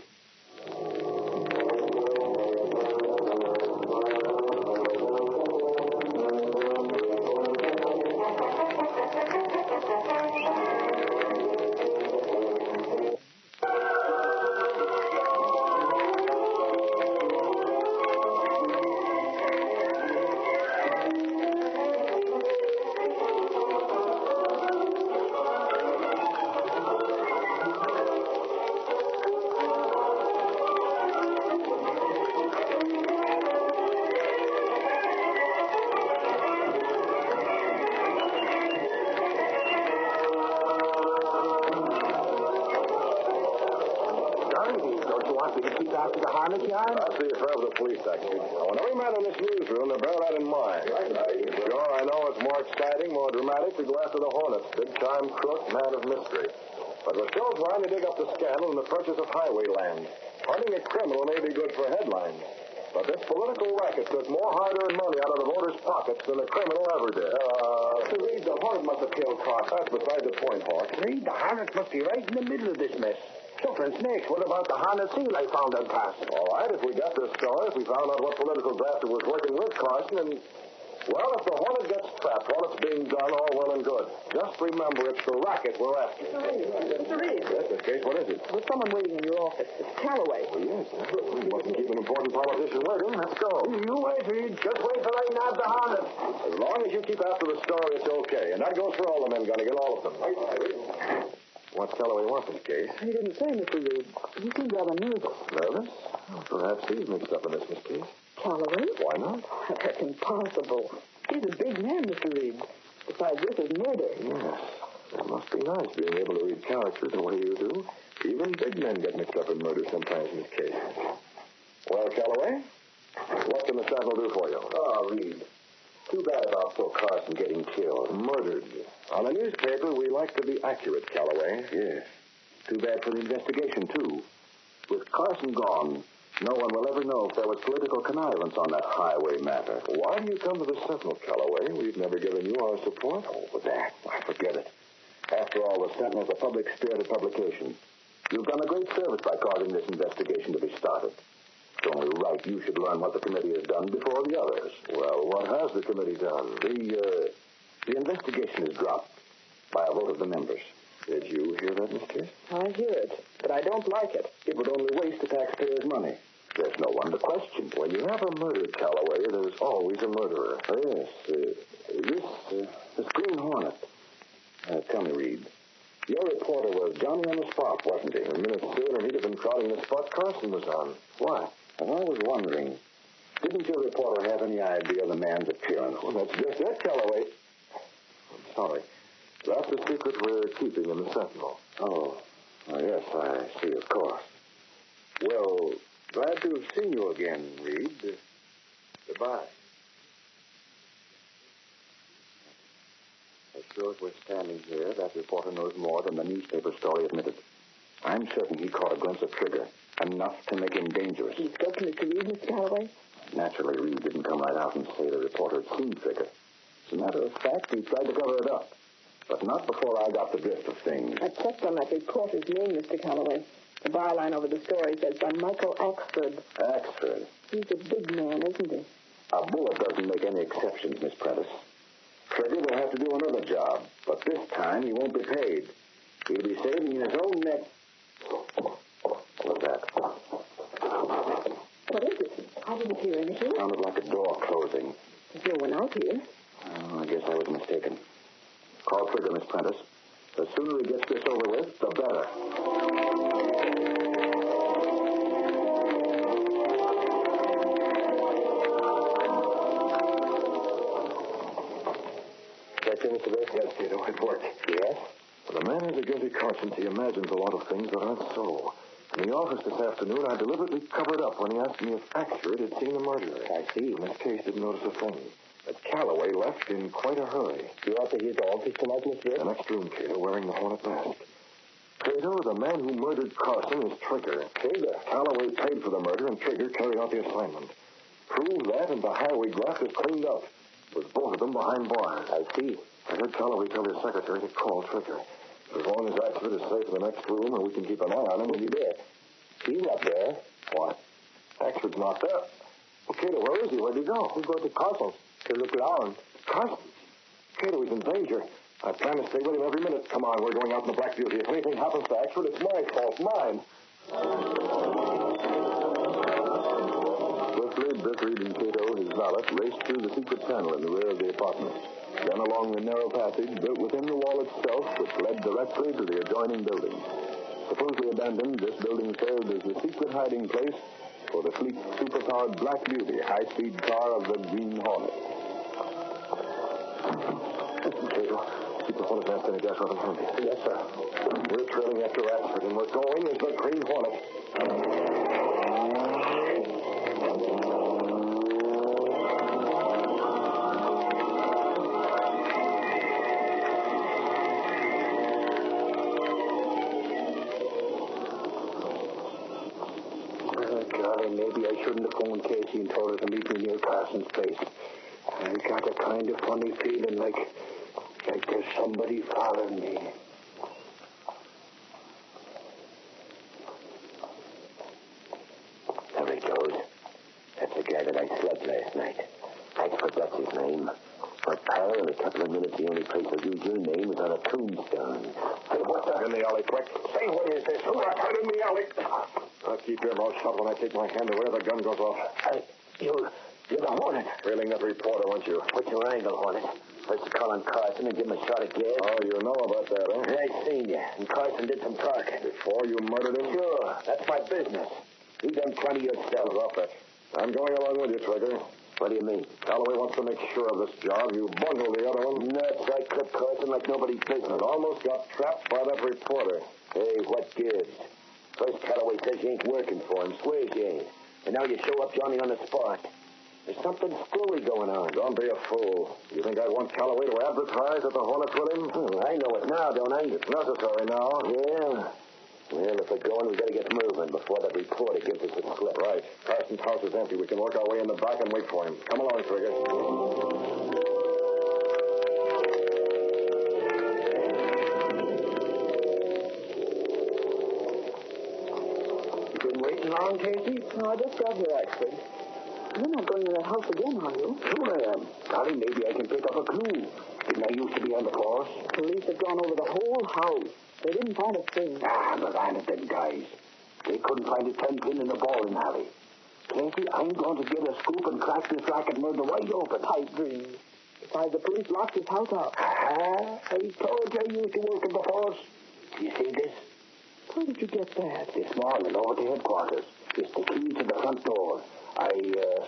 That's the affair of the police, actually. I want every man in this newsroom to bear that in mind. Sure, I know it's more exciting, more dramatic to go after the Hornets, big-time crook, man of mystery. But we're still trying to dig up the scandal in the purchase of highway land. Hunting a criminal may be good for headlines, but this political racket took more hard-earned money out of the voters' pockets than the criminal ever did. Reed, the Hornet must have killed Carson. That's beside the point, Hawk. Reed, the Hornet must be right in the middle of this mess. Suffering snakes, what about the Hornet seal I found on Carson? All right, if we got this story, if we found out what political grafter was working with Carson, and... Well, if the Hornet gets trapped while it's being done, all well and good. Just remember, it's the Racket we're after. Mr. Reed. Yes, Miss Case, what is it? There's someone waiting in your office. It's Calloway. Oh, yes. We mustn't keep an important politician waiting. Let's go. You wait, Reed. Just wait till I nab the Hornet. As long as you keep after the story, it's okay. And that goes for all the men, Gunnigan, all of them. What's Calloway want, Miss Case? He didn't say, Mr. Reed. He seemed rather nervous. Nervous? Well, perhaps he's mixed up in this, Miss Case. Calloway? Why not? That's impossible. He's a big man, Mr. Reed. Besides, this is murder. Yes. It must be nice being able to read character the way you do. Even big men get mixed up in murder sometimes, Miss Case. Well, Calloway, what can the Sentinel do for you? Oh, Reed. Too bad about poor Carson getting killed. Murdered. On a newspaper, we like to be accurate, Calloway. Yes. Too bad for the investigation, too. With Carson gone, no one will ever know if there was political connivance on that highway matter. Why do you come to the Sentinel, Calloway? We've never given you our support. Oh, but that, I forget it. After all, the Sentinel's a public-spirited publication. You've done a great service by causing this investigation to be started. It's only right you should learn what the committee has done before the others. Well, what has the committee done? The investigation is dropped by a vote of the members. Did you hear that, Miss Case? I hear it, but I don't like it. It would only waste the taxpayers' money. There's no one to question. When you have a murder, Calloway, there's always a murderer. Oh, yes. This Green Hornet. Tell me, Reed. Your reporter was Johnny on the spot, wasn't he? A minute sooner, he'd have been crowding the spot Carson was on. Why? I was wondering, didn't your reporter have any idea of the man's appearance? Well, that's just it, Calloway. I'm sorry. That's a secret we're keeping in the Sentinel. Oh, yes, I see, of course. Well, glad to have seen you again, Reed. Goodbye. I sure shows we're standing here, that reporter knows more than the newspaper story admitted. I'm certain he caught a glimpse of Trigger, enough to make him dangerous. You spoke to Mr. Reed, Mr. Calloway? Naturally, Reed didn't come right out and say the reporter had seen Trigger. As a matter of fact, he tried to cover it up. But not before I got the drift of things. I checked on that reporter's name, Mr. Calloway. The byline over the story says by Michael Axford. Axford? He's a big man, isn't he? A bullet doesn't make any exceptions, Miss Prentice. Trigger will have to do another job, but this time he won't be paid. He'll be saving his own neck. What was that? What is it? I didn't hear anything. It sounded like a door closing. There's no one out here. Oh, I guess I was mistaken. Call Trigger, Miss Prentice. The sooner he gets this over with, the better. That's it, Mr. Bates? Yes, Tito, it worked. Yes? Well, the man has a guilty conscience. He imagines a lot of things that aren't so. In the office this afternoon, I deliberately covered up when he asked me if Axford had seen the murderer. I see. Miss Case didn't notice a thing. But Calloway left in quite a hurry. You ought to his office tonight, Mr. Bates? The next room, Cato, wearing the Hornet mask. Cato, the man who murdered Carson is Trigger. Trigger? Calloway paid for the murder, and Trigger carried out the assignment. Prove that, and the highway graft is cleaned up, with both of them behind bars. I see. I heard Calloway tell his secretary to call Trigger. As long as Axford is safe in the next room, and we can keep an eye on him, we'll be there. He's not there. What? Axford's not there. Well, Cato, where is he? Where'd he go? He'll go to Carson's to look around. Carson? Cato, he's in danger. I plan to stay with him every minute. Come on, we're going out in the Black Beauty. If anything happens to Axford, it's my fault. Mine. Swiftly, Biff Reed and Cato, his valet, raced through the secret panel in the rear of the apartment. Then along the narrow passage built within the wall itself, which led directly to the adjoining building. Supposedly abandoned, this building served as the secret hiding place for the sleek, superpowered Black Beauty, high-speed car of the Green Hornet. Cato, keep the Hornet mask in a gas weapon handy. Yes, sir. We're trailing after Axford, and we're going as the Green Hornet. Maybe I shouldn't have phoned Casey and told her to meet me near Carson's place. I got a kind of funny feeling like there's somebody following me. There he goes. That's the guy that I slept last night. Axford, that's his name. But, pal, in a couple of minutes, the only place I'll use your name is on a tombstone. Hey, what the? In the alley, quick. Say, what is this? Who got hurt in the alley? Now keep your mouth shut when I take my hand away. The gun goes off. You're the Hornet. Trailing that reporter, weren't you? What's your angle, Hornet? First you call on Carson and give him a shot at gas. Oh, you know about that, huh? I seen you. And Carson did some talking. Before you murdered him? Sure. That's my business. You done plenty yourself. Off it. I'm going along with you, Trigger. What do you mean? Calloway wants to make sure of this job. You bungled the other one. Nuts. I clipped Carson like nobody's business. Almost got trapped by that reporter. Hey, what gives? First Calloway says you ain't working for him. Swears you ain't. And now you show up Johnny on the spot. There's something screwy going on. Don't be a fool. You think I'd want Calloway to advertise at the Hornets with him? I know it now, don't I? It's necessary now. Yeah. Well, if we're going, we got to get moving before that reporter gives us a slip. Right. Carson's house is empty. We can work our way in the back and wait for him. Come along, Trigger. You been waiting long, Casey? No, I just got here, Axford. You're not going to that house again, are you? Sure I am. Golly, maybe I can pick up a clue. Didn't I used to be on the force? Police have gone over the whole house. They didn't find a thing. But I had them guys. They couldn't find a 10-pin in the bowling alley. Casey, I'm going to get a scoop and crack this racket murder wide open. Pipe dream. Besides, the police locked his house up. I told you I used to work in the force. You see this? Where did you get that? This morning over to headquarters. It's the key to the front door. I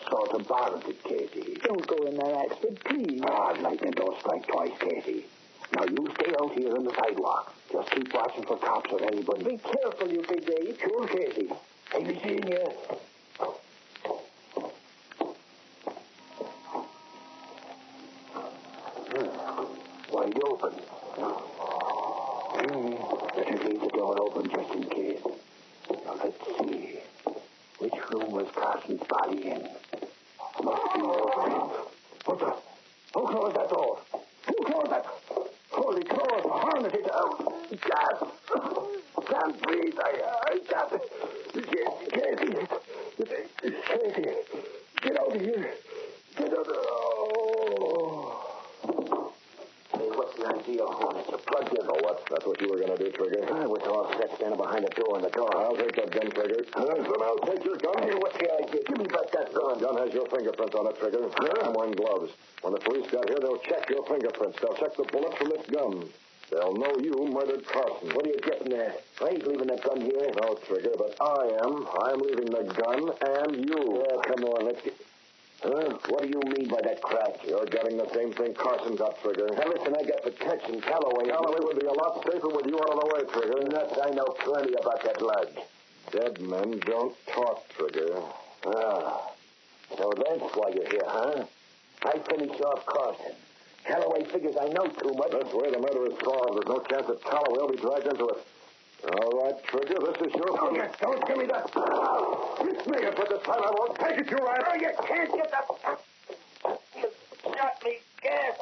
sort of borrowed it, Casey. Don't go in there, Axford, please. Lightning don't strike twice, Casey. Now, you stay out here on the sidewalk. Just keep watching for cops or anybody. Be careful, you big Dave. Sure, Casey. I'll be seeing you. Wide open. Better leave the door open just in case. Now, let's see. Which room was Carson's body in? Must be over. What the? Who closed that door? Who closed that? Holy claws, the Hornet is out. Gas. Can't breathe. I can't. Casey. Casey. Get out of here. Get out of... Oh. Hey, what's the idea, Hornet? You plugged in. Oh, what? That's what you were going to do, Trigger? I was all set standing behind the door in the car. I'll take that gun, Trigger. Then I'll take your gun. Hey, what's the idea? Give me back that gun. The gun has your fingerprints on it, Trigger. I'm wearing gloves. When the police got here, they'll check your fingerprints. They'll check the bullets from this gun. They'll know you murdered Carson. What are you getting there? I ain't leaving that gun here. No, Trigger, but I am. I'm leaving the gun and you. Yeah, come on, let's get... Huh? What do you mean by that crack? You're getting the same thing Carson got, Trigger. Now, listen, I got protection. Calloway would be a lot safer with you out of the way, Trigger. Nuts, I know plenty about that lug. Dead men don't talk, Trigger. Ah. So that's why you're here, huh? I finished off Carson. Calloway figures I know too much. That's the way the matter is solved. There's no chance that Calloway will be dragged into it. All right, Trigger, this is your... Don't give me that. It's me, but this time I won't take it, you right? No, you can't get that. You shot me, gas.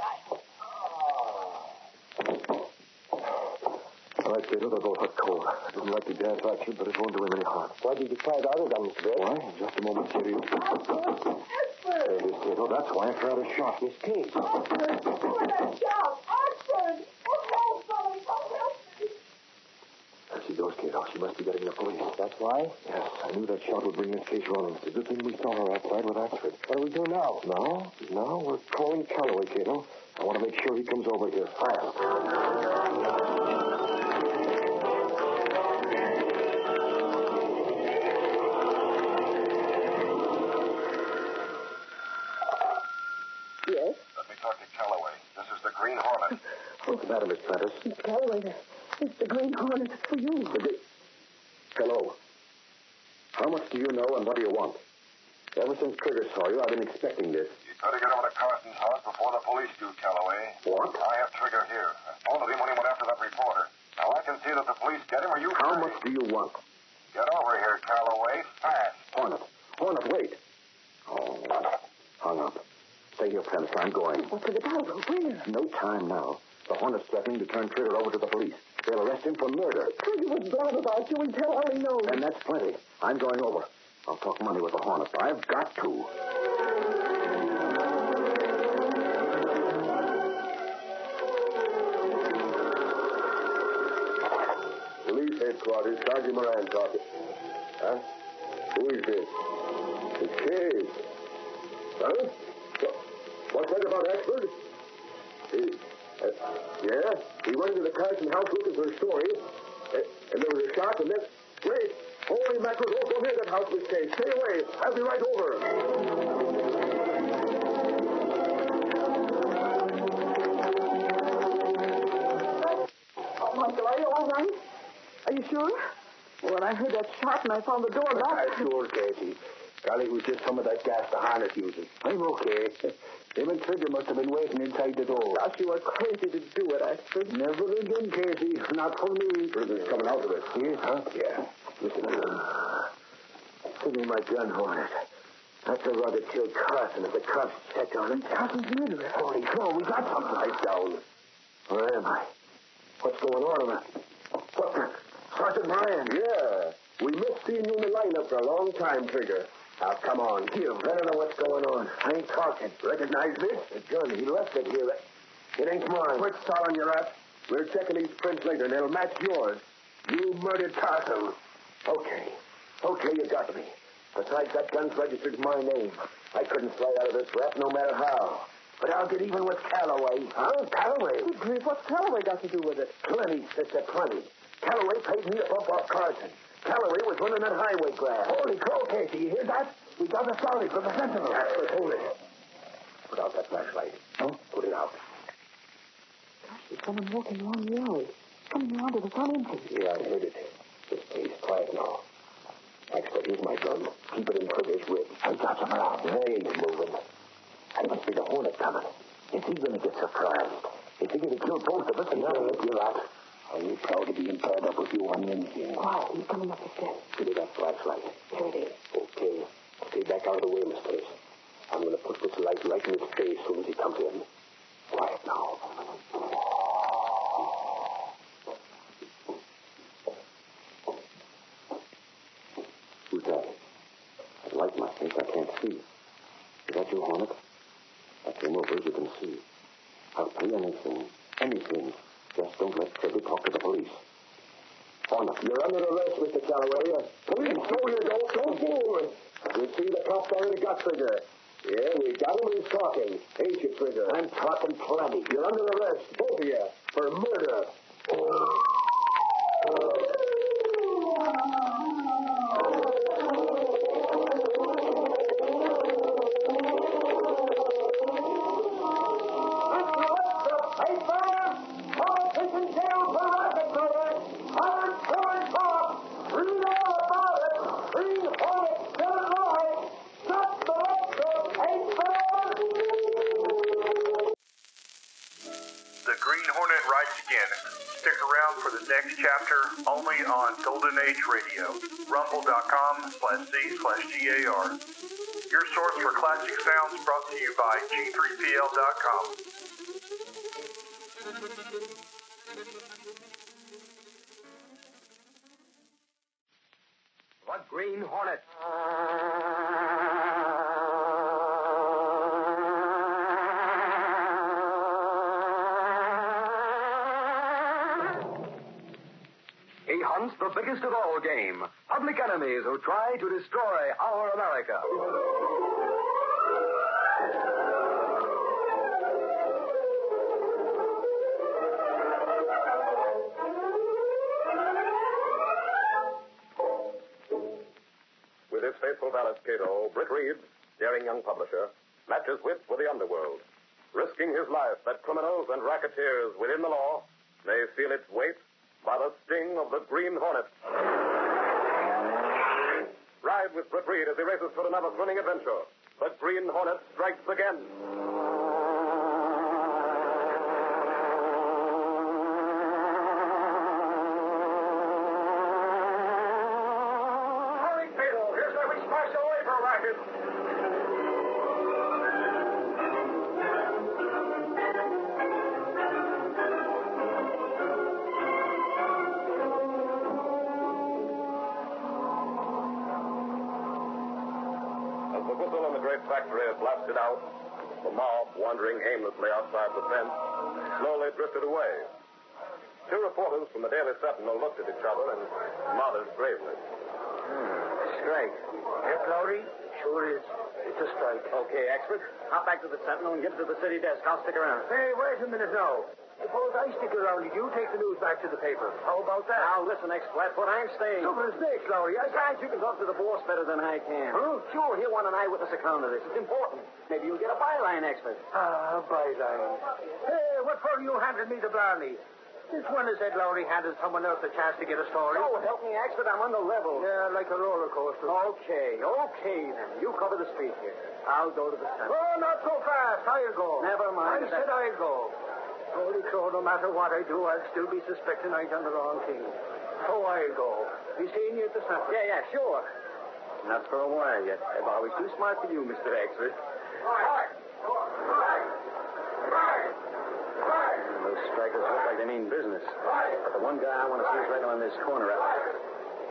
All right, Gator, they'll go hot cold. I didn't like the gas action, but it won't do him any harm. Why did you try the other gun, Mr. Why? In just a moment, Kitty. There it is, Gator. That's why I fired a shot. Miss Kate. There she goes, Kato. She must be getting the police. That's why? Yes, I knew that shot would bring this case running. It's a good thing we saw her outside with Axford. What do we do now? Now we're calling Calloway, Kato. I want to make sure he comes over here fast. Yes? Let me talk to Calloway. This is the Green Hornet. What's the matter, Miss Prentice? It's Calloway. It's the Green Hornet. It's for you. Hello. How much do you know and what do you want? Ever since Trigger saw you, I've been expecting this. You better get over to Carson's house before the police do, Calloway. What? I have Trigger here. I phoned him when he went after that reporter. Now I can see that the police get him, or you... How much do you want? Get over here, Calloway, fast. Hornet, wait. Oh, hung up. Stay here, Prentice. I'm going. What's it about? Where? No time now. The Hornet's threatening to turn Trigger over to the police. They'll arrest him for murder. Trigger was glad about you and tell all he knows. And that's plenty. I'm going over. I'll talk money with the Hornet. I've got to. Police headquarters, Sergeant Moran talking. Huh? Who is this? It's Cave. Huh? What's that about Axford? Yeah? He went into the Carson house looking for a story. And there was a shot, and then... Wait! Holy mackerel, don't go near that house, Miss Kay. Stay away. I'll be right over. Michael, are you all right? Are you sure? Well, when I heard that shot and I found the door locked... I'm sure, Casey. Golly, it was just some of that gas the Hornet uses. I'm okay. Him and Trigger must have been waiting inside the door. Gosh, you were crazy to do it, Axford. Never again, Casey. Not for me. Trigger's coming out of it. He is, huh? Yeah. Listen to him. Give me my gun, Hornet. That's the rug that killed Carson if the cops checked on him. Carson's murderer. Holy cow, we got something. Right down. Where am I? What's going on? What's that? Sergeant Moran. Yeah. We missed seeing you in the lineup for a long time, Trigger. Now, come on, give. Let her know what's going on. I ain't talking. Recognize this? The gun. He left it here. It ain't mine. Quit stalling your ass. We're checking these prints later, and they'll match yours. You murdered Carson. Okay, you got me. Besides, that gun's registered my name. I couldn't fly out of this rap no matter how. But I'll get even with Calloway. Huh? Calloway? Good grief, what's Calloway got to do with it? Plenty, sister, plenty. Calloway paid me to bump off Carson. Calloway was running that highway Graft. Holy crow, Casey, you hear that? We got a sorry from the sentinel. Axford, hold it. Put out that flashlight. Huh? Put it out. Gosh, there's someone walking along the alley. Coming around to the front entrance. Yeah, I heard it. Just please, quiet now. Axford, here's my gun. Keep it in Trigger's ribs. I got him around. They ain't moving. I must be the Hornet coming. Is he going to get surprised? Is he going to kill both of us? Yeah, you're right. Are you proud of being paired up with you on anything? Quiet, he's coming up the steps. Give me that flashlight. Here it is. Okay. Stay back out of the way, mistress. I'm going to put this light right in his face as soon as he comes in. Quiet now. Who's that? That light my face I can't see. Is that you, Hornet? I came over as you can see. I'll pay anything. Anything. Just don't let Freddy talk to the police. Hornet, you're under arrest, Mr. Calloway. Police, no, you don't. Don't move. You see, the cops already got Trigger. Yeah, we got him. He's talking. Ain't you, Trigger? I'm talking plenty. You're under arrest, both of you, for murder. The Green Hornet writes again. Stick around for the next chapter only on Golden Age Radio. Rumble.com/C/GAR. Your source for classic sounds brought to you by G3PL.com. The Green Hornet. He hunts the biggest of all game, public enemies who try to destroy our America. With his faithful valet, Cato, Britt Reed, daring young publisher, matches wits with the underworld, risking his life that criminals and racketeers within the law may feel its weight by the sting of the Green Hornet. Ride with Britt Reed as he races for another thrilling adventure. The Green Hornet strikes again. Hurry, Cato. Here's where we smash away for Racket. As the whistle in the great factory blasted out, the mob, wandering aimlessly outside the fence, slowly drifted away. Two reporters from the Daily Sentinel looked at each other and nodded gravely. Strike. Yes, Lowry? Sure is. It's a strike. Okay, expert. Hop back to the Sentinel and get it to the city desk. I'll stick around. Hey, wait a minute now. Suppose I stick around and you take the news back to the paper. How about that? Now, listen, ex-Flatfoot, I'm staying. Super snakes, Lowry. Besides, you can talk to the boss better than I can. Huh? Sure, he'll want an eyewitness account of this. It's important. Maybe you'll get a byline, expert. Byline. Hey, what for you handed me the blarney? This one has said Lowry handed someone else a chance to get a story. Oh, help me, expert. I'm on the level. Yeah, like a roller coaster. Okay then. You cover the street here. I'll go to the Sentinel. Oh, not so fast. I'll go. Never mind. I said I'll go. Holy crow, no matter what I do, I'll still be suspecting I've done the wrong thing. So I'll go. Be seeing you at the Sentinel. Yeah, sure. Not for a while yet. I'm always too smart for you, Mr. Expert. Those strikers look like they mean business. But the one guy I want to see is right on this corner out there.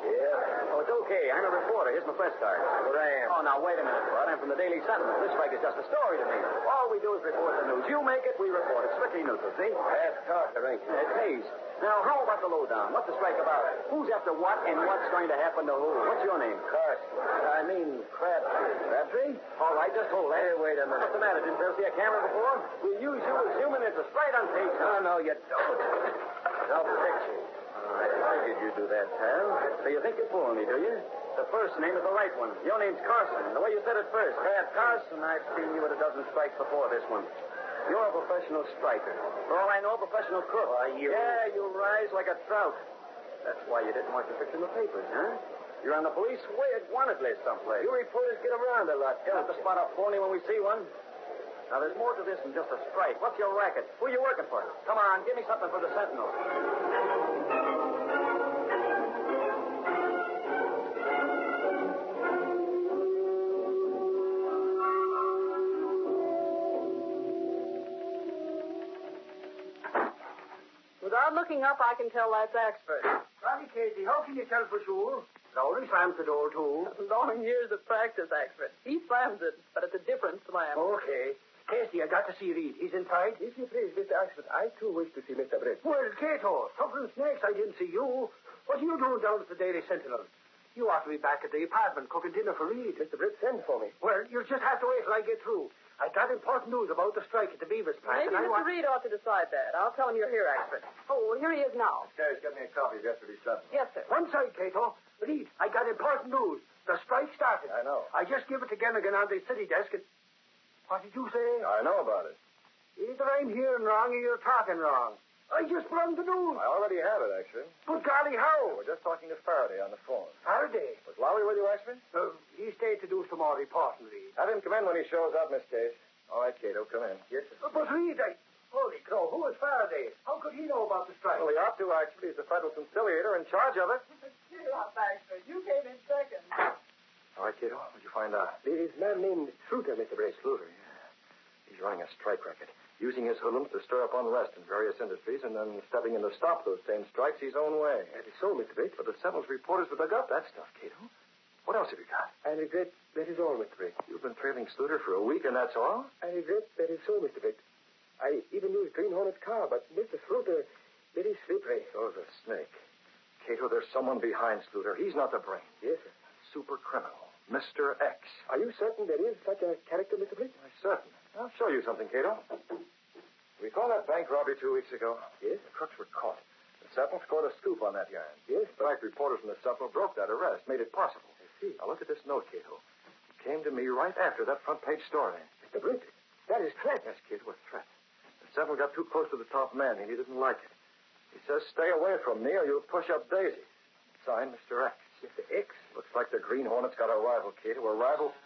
Yeah. Oh, it's okay. I'm a reporter. Here's my press card. Where I am. Oh, now, wait a minute, Bud. I'm from the Daily Sentinel. This strike is just a story to me. All we do is report the news. You make it, we report it. Strictly neutral, see? That's Carter, ain't it? It pays. Now, how about the lowdown? What's the strike about? Who's after what and what's going to happen to who? What's your name? Carson. Crabtree. Crabtree? All right, just hold that. Hey, wait a minute. What's the matter? Didn't ever see a camera before? We'll use you as human interest right on tape. No, you don't. No picture. I figured you'd do that, pal. So you think you're fooling me, do you? The first name is the right one. Your name's Carson. The way you said it first. Carson, I've seen you at a dozen strikes before this one. You're a professional striker. For all I know, a professional crook. Yeah, you rise like a trout. That's why you didn't want your picture in the papers, huh? You're on the police wanted list someplace. You reporters get around a lot, You'll have to spot a phony when we see one. Now, there's more to this than just a strike. What's your racket? Who are you working for? Come on, give me something for the Sentinel. looking up, I can tell that's expert. Ronnie Casey, how can you tell for sure? Lowry slams the door, too. Long years of practice, expert. He slams it, but it's a different slam. Okay. Casey, I got to see Reed. He's inside? If you please, Mr. Axford, I too wish to see Mr. Brett. Well, Cato, suffering snakes, I didn't see you. What are you doing down at the Daily Sentinel? You ought to be back at the apartment cooking dinner for Reed. Mr. Brett sent for me. Well, you'll just have to wait till I get through. I got important news about the strike at the Beavers plant. Maybe Mr. Reed ought to decide that. I'll tell him you're here, expert. Oh, well, here he is now. Guys, get me a copy of yesterday's Sentinel. Yes, sir. One side, Cato. Reed, I got important news. The strike started. I know. I just give it to Gennigan on the city desk and... What did you say? I know about it. Either I'm hearing wrong or you're talking wrong. I just brought the news. I already have it, actually. But golly, how? We're just talking to Faraday on the phone. Faraday? Was Lowry with you, Axford? He stayed to do some more reporting, Reed. Have him come in when he shows up, Miss Case. All right, Cato, come in. Yes, sir. But Reed, Holy crow, who is Faraday? How could he know about the strike? Well, he ought to, actually. He's the federal conciliator in charge of it. Cheer up, Baxter. You came in second. All right, Cato, what'd you find out? There is a man named Sluter, Mr. Brett. Sluter, yeah. He's running a strike racket, using his hoodlums to stir up unrest in various industries and then stepping in to stop those same strikes his own way. That is so, Mr. Brett. But the Sentinel's reporters would dug up that stuff, Cato. What else have you got? I regret that is all, Mr. Brett. You've been trailing Sluter for a week and that's all? I regret that is so, Mr. Brett. I even used Green Hornet's car, but Mr. Sluter, very slippery. Oh, the snake. Cato, there's someone behind Sluter. He's not the brain. Yes, sir. Super criminal. Mr. X. Are you certain there is such a character, Mr. Brett? I'm certain. I'll show you something, Cato. Recall that bank robbery 2 weeks ago? Yes. The crooks were caught. The Sentinel scored a scoop on that yarn. Yes, In fact, reporters from the Sentinel broke that arrest, made it possible. I see. Now, look at this note, Cato. It came to me right after that front page story. Mr. Brett, that is threat. Yes, Cato, a threat. The Sentinel got too close to the top man, and he didn't like it. He says, stay away from me or you'll push up Daisy. Signed, Mr. X. Mr. X? Looks like the Green Hornet's got a rival, Cato. A rival?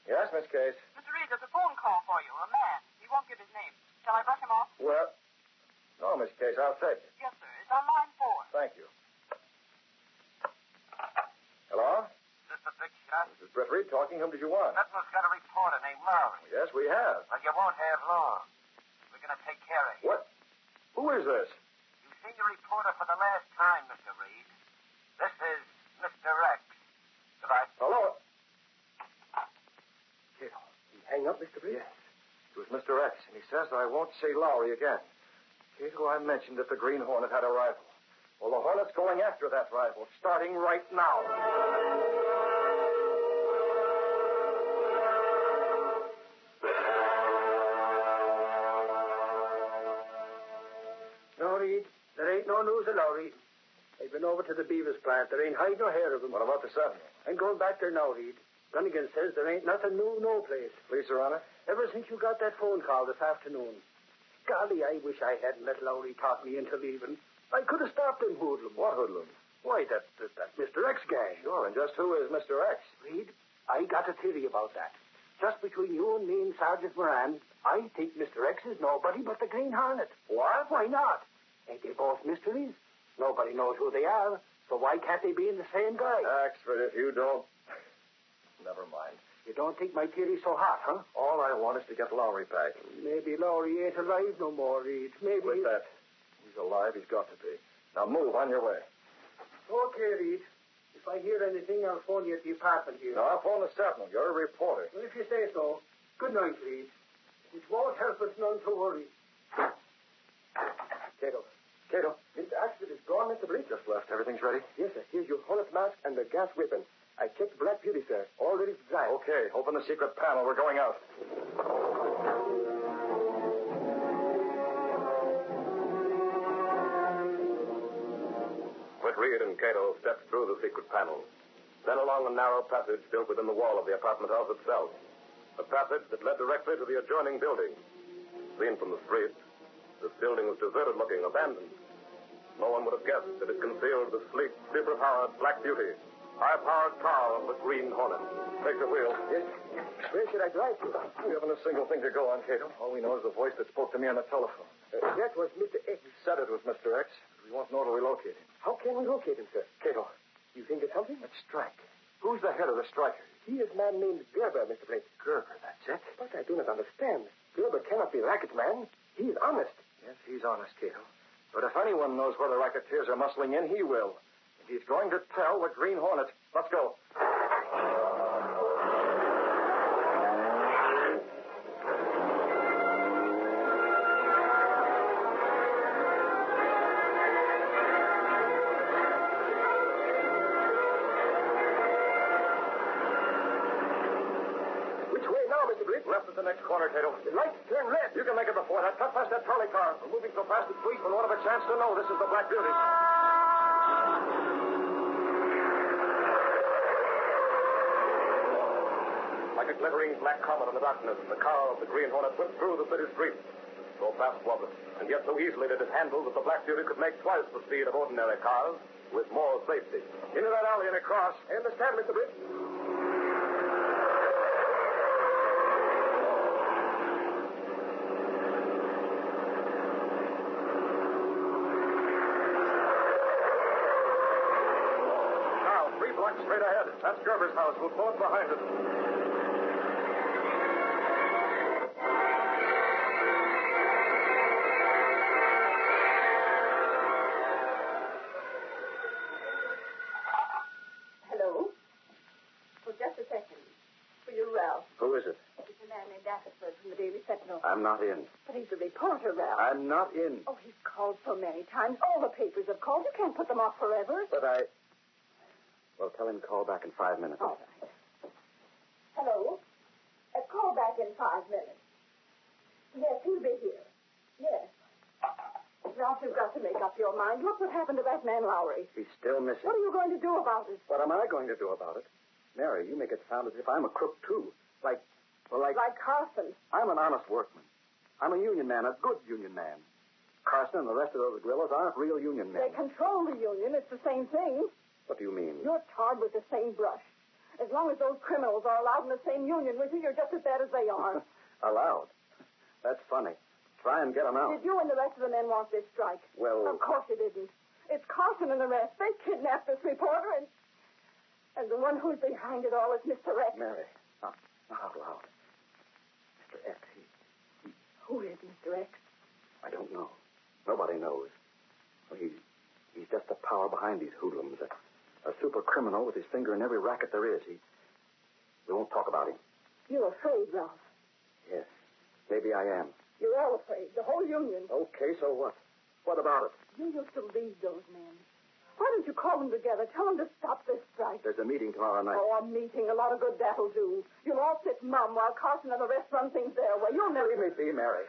Yes, Miss Case. Mr. Reed, there's a phone call for you. A man. He won't give his name. Shall I brush him off? Well, no, Miss Case, I'll take it. Yes, sir. It's on line 4. Thank you. Hello? This is the big shot? This is Brett Reed talking. Whom did you want? Sentinel's got a reporter named Lowry. Yes, we have. Well, you won't have long. We're going to take care of you. What? Who is this? You've seen the reporter for the last time, Mr. Reed. This is Mr. X. Goodbye. Hello? Cato, you hang up, Mr. Brett? Yes. It was Mr. X, and he says I won't see Lowry again. Cato, I mentioned that the Green Hornet had a rival. Well, the Hornet's going after that rival, starting right now. No, Reed. There ain't no news of Lowry. They've been over to the Beavers plant. There ain't hide nor hair of him. What about the Sentinel? I'm going back there now, Reed. Gunnigan says there ain't nothing new, no place. Police are on it? Ever since you got that phone call this afternoon. Golly, I wish I hadn't let Lowry talk me into leaving. I could have stopped him hoodlum. What hoodlum? Why, that Mr. X guy. Sure, and just who is Mr. X? Reed, I got a theory about that. Just between you and me and Sergeant Moran, I think Mr. X is nobody but the Green Hornet. What? Why not? Ain't they both mysteries? Nobody knows who they are, so why can't they be in the same guy? Axford, if you don't... Never mind. You don't think my theory's so hot, huh? All I want is to get Lowry back. Maybe Lowry ain't alive no more, Reed. Maybe... With that, he's alive. He's got to be. Now move on your way. Okay, Reed. If I hear anything, I'll phone you at the apartment here. No, I'll phone the Sentinel. You're a reporter. Well, if you say so. Good night, Reed. It won't help us none to worry. Cato, Mr. Axford is gone, Mr. Brett? Just left. Everything's ready? Yes, sir. Here's your Hornet mask and the gas weapon. I checked Black Beauty, sir. All ready to drive. Okay. Open the secret panel. We're going out. Britt Reed and Cato stepped through the secret panel. Then along a narrow passage built within the wall of the apartment house itself. A passage that led directly to the adjoining building. Seen from the street, this building was deserted-looking, abandoned. No one would have guessed that it concealed the sleek, super-powered Black Beauty, high-powered car of the Green Hornet. Take the wheel. Yes. Where should I drive to? We haven't a single thing to go on, Cato. All we know is the voice that spoke to me on the telephone. That was Mr. X. He said it was Mr. X. We won't know till we locate him. How can we locate him, sir? Cato. You think it's something? Let's strike. Who's the head of the strikers? He is a man named Gerber, Mr. Blake. Gerber, that's it? But I do not understand. Gerber cannot be Racket man. He is honest. Yes, he's honest, Cato. But if anyone knows where the racketeers are muscling in, he will. If he's going to tell the Green Hornet. Let's go. Left at the next corner, Cato. The lights turn red. You can make it before that. Cut past that trolley car. We're moving so fast that police will not have a chance to know this is the Black Beauty. Like a glittering black comet in the darkness, the car of the Green Hornet whipped through the city streets. So fast was it, and yet so easily did it handle that the Black Beauty could make twice the speed of ordinary cars with more safety. Into that alley and across. I understand, Mr. Britt. Straight ahead. That's Gerber's house. We'll pull it behind us. Hello? For just a second. For you, Ralph. Who is it? It's a man named Atherford from the Daily Sentinel. I'm not in. But he's a reporter, Ralph. I'm not in. Oh, he's called so many times. All the papers have called. You can't put them off forever. But Well, tell him to call back in 5 minutes. All right. Hello? Call back in 5 minutes. Yes, he'll be here. Yes. Ralph, you've got to make up your mind. Look what happened to that man Lowry. He's still missing. What are you going to do about it? What am I going to do about it? Mary, you make it sound as if I'm a crook, too. Like Carson. I'm an honest workman. I'm a union man, a good union man. Carson and the rest of those guerrillas aren't real union men. They control the union. It's the same thing. What do you mean? You're tarred with the same brush. As long as those criminals are allowed in the same union with you, you're just as bad as they are. Allowed? That's funny. Try and get them out. Did you and the rest of the men want this strike? Well... Of course you didn't. It's Carson and the rest. They kidnapped this reporter, and the one who's behind it all is Mr. X. Mary, not out loud. Mr. X, Who is Mr. X? I don't know. Nobody knows. Well, he's just the power behind these hoodlums. A super criminal with his finger in every racket there is. We won't talk about him. You're afraid, Ralph. Yes, maybe I am. You're all afraid. The whole union. Okay, so what? What about it? You used to lead those men. Why don't you call them together? Tell them to stop this strike. There's a meeting tomorrow night. Oh, a meeting. A lot of good that'll do. You'll all sit mum while Carson and the rest run things their way. You'll never... Leave me be, Mary.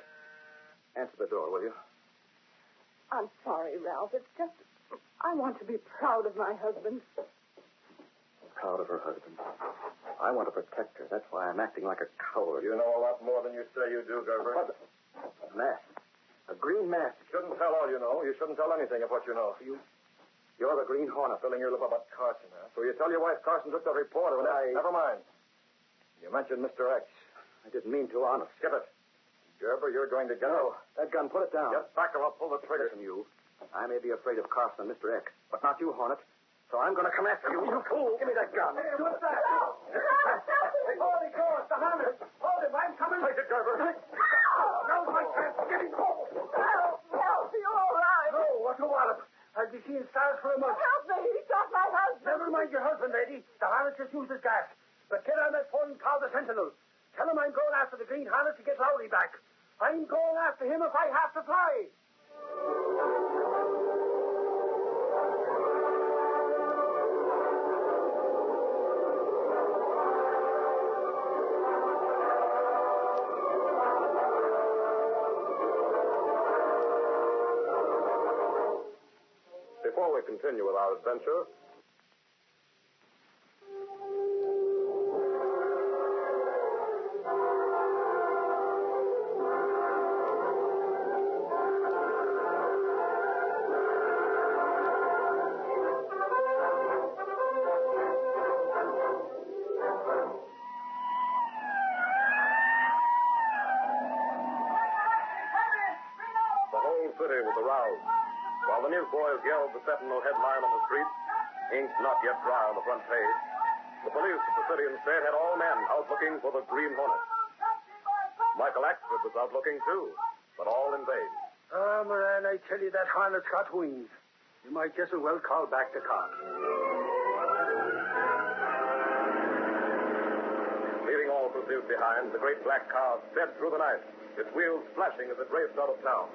Answer the door, will you? I'm sorry, Ralph. It's just... I want to be proud of my husband. Proud of her husband. I want to protect her. That's why I'm acting like a coward. You know a lot more than you say you do, Gerber. What? A mask. A green mask. You shouldn't tell all you know. You shouldn't tell anything of what you know. You're the Green Hornet. Filling your lip about Carson, huh? So you tell your wife Carson took the reporter and Never mind. You mentioned Mr. X. I didn't mean to, honest. Skip it. Gerber, you're going to get... No, that gun, put it down. Get back or I'll pull the trigger. Listen, you. I may be afraid of Carson and Mr. X, but not you, Hornet. So I'm going to come after you. You fool. Give me that gun. Hey, what's that? Holy Ghost, the Hornet. Hold him. I'm coming. Take it, Gerber. Now's my chance. Get him. Help, you're all right. No, what's the wallop? I'll be seeing stars for a month. Help me. He shot my husband. Never mind your husband, lady. The Hornet just used his gas. But get on that phone and call the Sentinel. Tell him I'm going after the Green Hornet to get Lowry back. I'm going after him if I have to fly. Before we continue with our adventure, the whole city was aroused. While the newsboys yelled the Sentinel headline on the street, ink not yet dry on the front page, the police of the city instead had all men out looking for the Green Hornet. Michael Axford was out looking, too, but all in vain. Ah, Moran, I tell you, that Hornet's got wings. You might just as well call back the car. Leaving all pursuit behind, the great black car sped through the night, its wheels flashing as it raced out of town.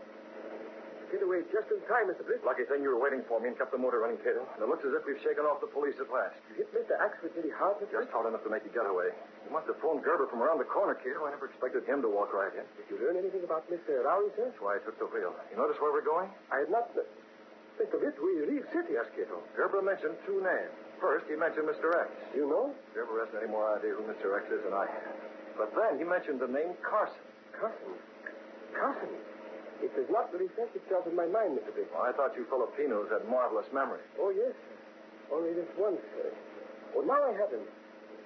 Get away just in time, Mr. Bliss. Lucky thing you were waiting for me and kept the motor running, Cato. And it looks as if we've shaken off the police at last. You hit Mr. Axford pretty hard, Mr. Just hard enough to make you get away. You must have phoned Gerber from around the corner, Cato. I never expected him to walk right in. Did you learn anything about Mr. Lowry, sir? That's why I took the wheel. You notice where we're going? I had not... Mr. Bliss, we leave city, yes, Cato. Gerber mentioned two names. First, he mentioned Mr. X. You know? Gerber hasn't any more idea who Mr. X is than I have. But then he mentioned the name Carson. Carson? Carson? It does not reflect itself in my mind, Mr. Bliss. Well, I thought you Filipinos had marvelous memory. Oh, yes, sir. Only this once, sir. Well, now I have him.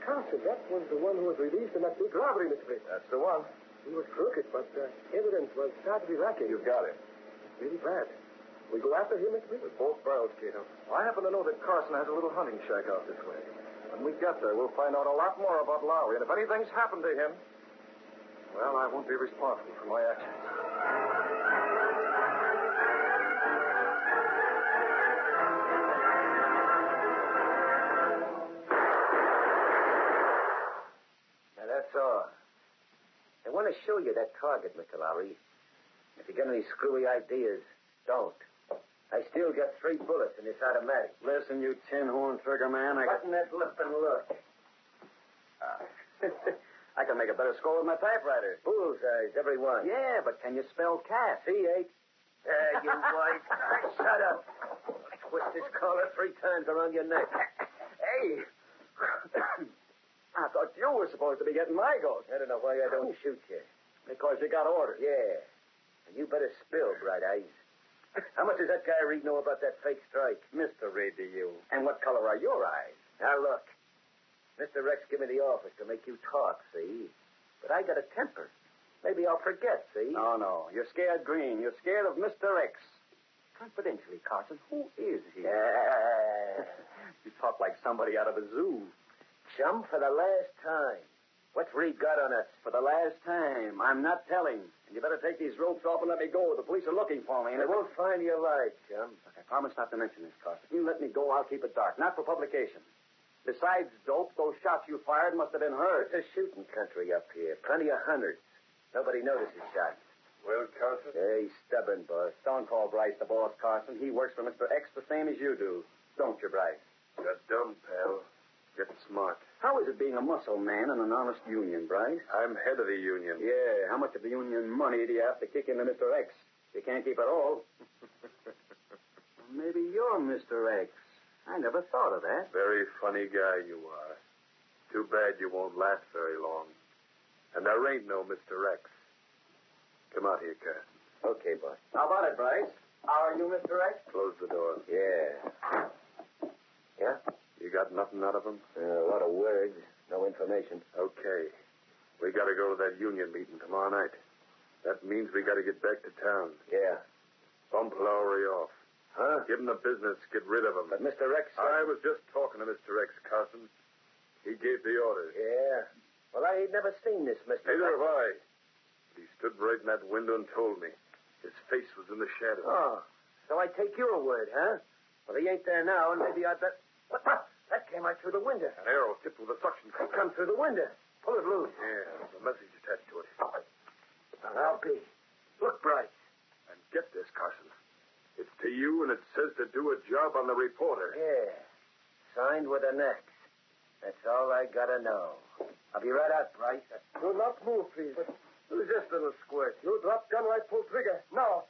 Carson, that was the one who was released in that big robbery, Mr. Bliss. That's the one. He was crooked, but evidence was started to be lacking. You've got him. Really bad. We go after him, Mr. Bliss? With both barrels, Cato. I happen to know that Carson has a little hunting shack out this way. When we get there, we'll find out a lot more about Lowry. And if anything's happened to him, well, I won't be responsible for my actions. Now, that's all. I want to show you that target, Mr. Lowry. If you get any screwy ideas, don't. I still got 3 bullets in this automatic. Listen, you tin-horn trigger man, Button that lip and look. I can make a better score with my typewriter. Bullseyes, every one. Yeah, but can you spell cat? C-8. You white. Shut up. Twist this collar 3 times around your neck. Hey! I thought you were supposed to be getting my goat. I don't know why I don't shoot you. Because you got orders. Yeah. And you better spill, Bright Eyes. How much does that guy Reed know about that fake strike? Mr. Reed to you. And what color are your eyes? Now, look. Mr. Rex gave me the office to make you talk, see? But I got a temper. Maybe I'll forget, see? No. You're scared green. You're scared of Mr. X. Confidentially, Carson, who is he? You talk like somebody out of a zoo. Chum, for the last time. What's Reed got on us? For the last time. I'm not telling. And you better take these ropes off and let me go. The police are looking for me. And they won't find you alive, Chum. Look, I promise not to mention this, Carson. If you let me go, I'll keep it dark. Not for publication. Besides dope, those shots you fired must have been heard. It's a shooting country up here. Plenty of hunters. Nobody notices shots. Well, Carson? Hey, stubborn, boss. Don't call Bryce the boss, Carson. He works for Mr. X the same as you do. Don't you, Bryce? You're dumb, pal. Get smart. How is it being a muscle man in an honest union, Bryce? I'm head of the union. Yeah, how much of the union money do you have to kick into Mr. X? You can't keep it all. Maybe you're Mr. X. I never thought of that. Very funny guy you are. Too bad you won't last very long. And there ain't no Mr. X. Come out here, Carson. Okay, boss. How about it, Bryce? How are you, Mr. X? Close the door. Yeah. Yeah? You got nothing out of him? A lot of words. No information. Okay. We got to go to that union meeting tomorrow night. That means we got to get back to town. Yeah. Bump Lowry off. Huh? Give him the business. Get rid of him. But Mr. X... I was just talking to Mr. X, Carson. He gave the orders. Yeah. Well, I ain't never seen this, Mr. Neither X. have I. But he stood right in that window and told me. His face was in the shadow. Oh. So I take your word, huh? Well, he ain't there now, and maybe I'd bet... What the... That came right through the window. An arrow tipped with a suction cup. It come through the window. Pull it loose. Yeah, there's a message attached to it. Well, I'll be. Look, Bryce. And get this, Carson. It's to you, and it says to do a job on the reporter. Yeah. Signed with an X. That's all I gotta know. I'll be right out, Bryce. Do not move, please. Who's this little squirt? You drop gun, right, pull trigger. Now.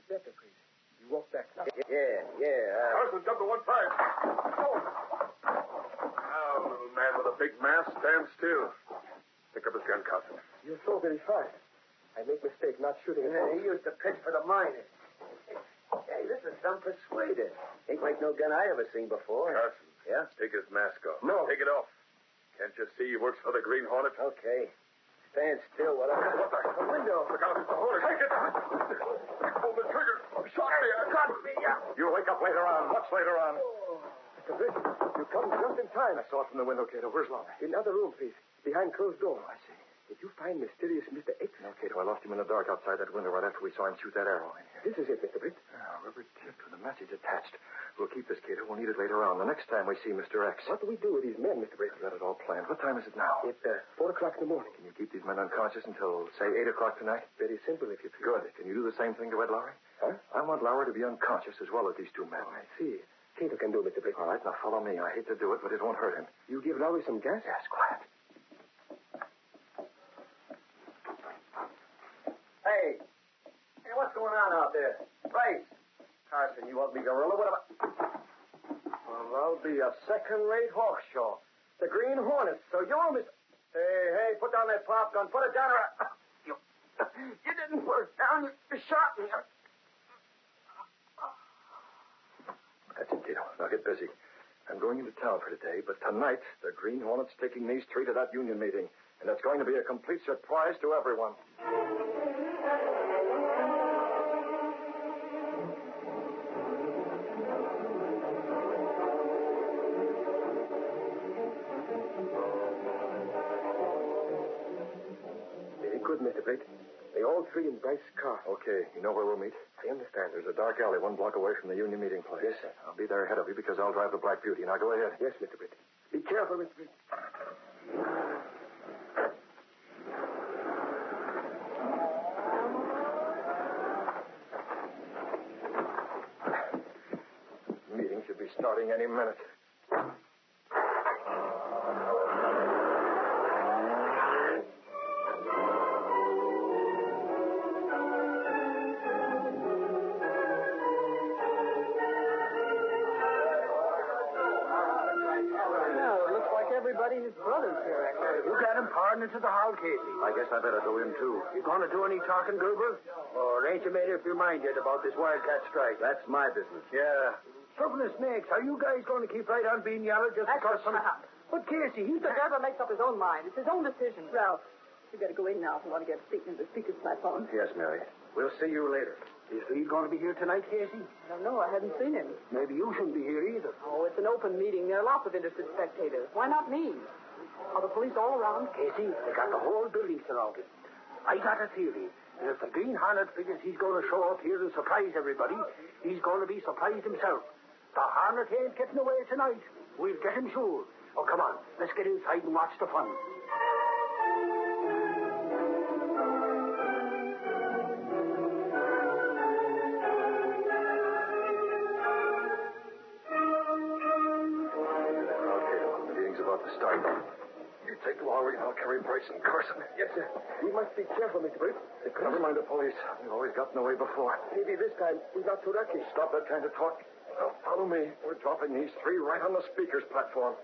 Better, please. You walk back now. Yeah. Carson, jump to one side. Now, little man with a big mask, stand still. Pick up his gun, Carson. You're so very fast. I make mistake not shooting at He used to pitch for the miners. Hey, this is some persuader. Ain't like no gun I ever seen before. Carson. Yeah? Take his mask off. No. Take it off. Can't you see he works for the Green Hornet? Okay. Stand still while I... What the? The window. Look out, Mr. Hornet. Take it. Pull the trigger. Shot me. Got me. You'll wake up later on. Much later on. Mr. Bliss, you come just in time. I saw it from the window, Cato. Where's Lowry? In the other room, please. Behind closed door. I see. Did Did you find mysterious Mr. X? No, Cato, I lost him in the dark outside that window right after we saw him shoot that arrow in here. This is it, Mr. Britt. A rubber tip with a message attached. We'll keep this, Cato. We'll need it later on, the next time we see Mr. X. What do we do with these men, Mr. Britt? I've got it all planned. What time is it now? It's 4 o'clock in the morning. Can you keep these men unconscious until, say, 8 o'clock tonight? Very simple, if you please. Good. Can you do the same thing to Ed Lowry? Huh? I want Lowry to be unconscious as well as these two men. Oh, I see. Cato can do it, Mr. Britt. All right, now follow me. I hate to do it, but it won't hurt him. You give Lowry some gas? Yes, quiet. Hey, what's going on out there? Right. Carson, you ugly gorilla. What about... Well, there'll be a second-rate hawk show. The Green Hornet. So you're Mr... Hey, put down that pop gun. Put it down or... You didn't put it down. You shot me. That's it, Tito. Now get busy. I'm going into town for today, but tonight the Green Hornet's taking these three to that union meeting, and it's going to be a complete surprise to everyone. Very good, Mr. Britt. They all three in Bryce's car. Okay, you know where we'll meet? I understand. There's a dark alley 1 block away from the union meeting place. Yes, sir. I'll be there ahead of you because I'll drive the Black Beauty. Now go ahead. Yes, Mr. Britt. Be careful, Mr. Britt. The meeting should be starting any minute. Everybody, his brother's here, actually. You got him pardoned into the hall, Casey. I guess I better go in, too. You going to do any talking, Gerber? Or ain't you made up your mind yet about this wildcat strike? That's my business. Yeah. Trouble is, snakes, are you guys going to keep right on being yellow just because some... But, Casey, he's the... Gerber makes up his own mind. It's his own decision. Ralph, you better go in now if you want to get a statement to the speaker's platform. Yes, Mary. We'll see you later. Is Reed going to be here tonight, Casey? I don't know. I haven't seen him. Maybe you shouldn't be here either. Oh, it's an open meeting. There are lots of interested spectators. Why not me? Are the police all around? Casey, they got the whole building surrounded. I got a theory that if the Green Hornet figures he's going to show up here and surprise everybody, he's going to be surprised himself. The Hornet ain't getting away tonight. We'll get him sure. Oh, come on. Let's get inside and watch the fun. About to start. You take Lowry and I'll carry Bryce and Carson. Yes, sir. We must be careful, Mr. Britt. Never mind the police. We've always gotten away before. Maybe this time we're not too lucky. Stop that kind of talk. Now, follow me. We're dropping these three right on the speaker's platform.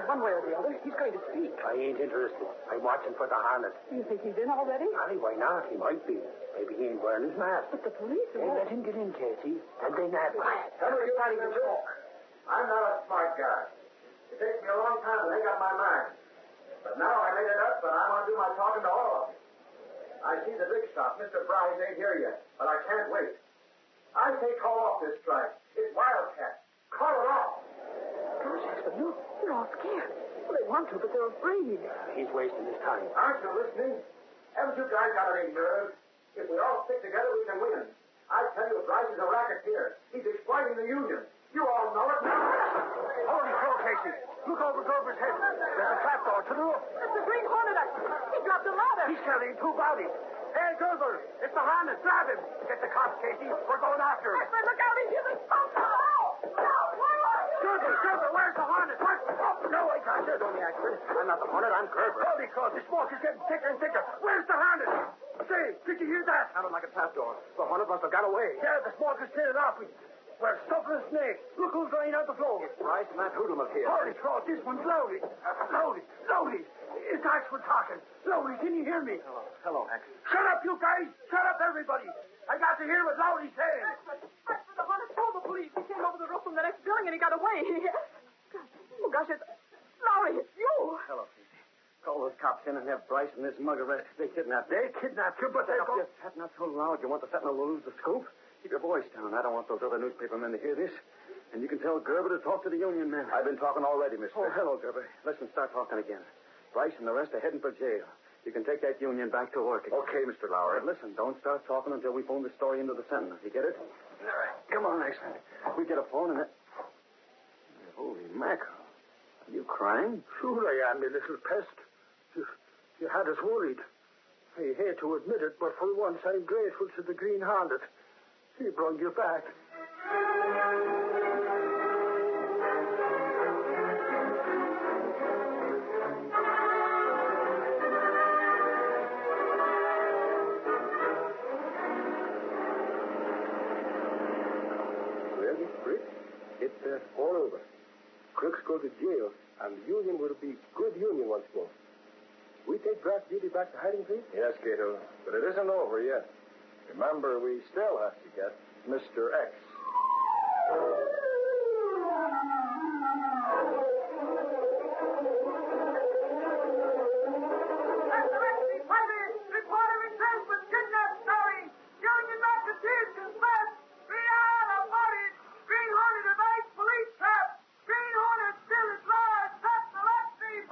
One way or the other, he's going to speak. I ain't interested. I'm watching for the Hornet. You think he's in already? Aye, why not? He might be. Maybe he ain't wearing his mask. But the police are... They let him get in, Casey. And they nab him. Tell me you're starting to talk. I'm not a smart guy. It takes me a long time to make up my mind. But now I made it up, and I want to do my talking to all of you. I see the big stuff. Mr. Bryce ain't here yet, but I can't wait. I say call off this strike. It's wildcat. Call it off. Gosh, but look, they're all scared. Well, they want to, but they're afraid. He's wasting his time. Aren't you listening? Haven't you guys got any nerve? If we all stick together, we can win. I tell you, Bryce is a racketeer. He's exploiting the union. You all know it now. Holy crow, Casey. Look over Gerber's head. There's a trapdoor to the roof. It's the Green Hornet. He dropped a ladder. He's carrying two bodies. Hey, Gerber, it's the Hornet. Grab him. Get the cops, Casey. We're going after him. Look out. He's using pump. Gerber, where's the Hornet? What? Oh, no, I can't. There's only accident. I'm not the Hornet. I'm Gerber. Holy crow, the smoke is getting thicker and thicker. Where's the Hornet? Say, did you hear that? Sounded like a trapdoor. The Hornet must have got away. Yeah, the smoke is clearing off. We're stuck in a snake. Look who's going out the floor. It's Bryce and that hoodlum up here. Holy crow, this one's Lowry. Lowry. It's Axford talking. Lowry, can you hear me? Hello, Ax. Shut up, you guys. Shut up, everybody. I got to hear what Lowry's saying. Axford, the Hornet told the police. He came over the roof from the next building and he got away. Oh, gosh, it's... Lowry, it's you. Hello, Casey. Call those cops in and have Bryce and this mug arrested. They kidnapped you. They kidnapped you, but they're going... Just not so loud. You want the Sentinel to lose the scoop? Keep your voice down. I don't want those other newspapermen to hear this. And you can tell Gerber to talk to the union men. I've been talking already, mister. Oh, hello, Gerber. Listen, start talking again. Bryce and the rest are heading for jail. You can take that union back to work again. Okay, Mr. Lowry. But listen, don't start talking until we phone the story into the Sentinel. You get it? All right. Come on, Axel. We get a phone and it... Holy mackerel. Are you crying? Sure I am, you little pest. You had us worried. I hate to admit it, but for once I'm grateful to the Green Hornet. He brought you back. Well, Britt, it's all over. Crooks go to jail, and the union will be good union once more. We take Graft Beauty back to hiding place? Yes, Cato, but it isn't over yet. Remember, we still have to get Mr. X. Reporter returns with kidnapped story. Union racketeers confess. 3 hours bodies. Green Hornet evades police trap. Green Hornet still is live. That's the Lexi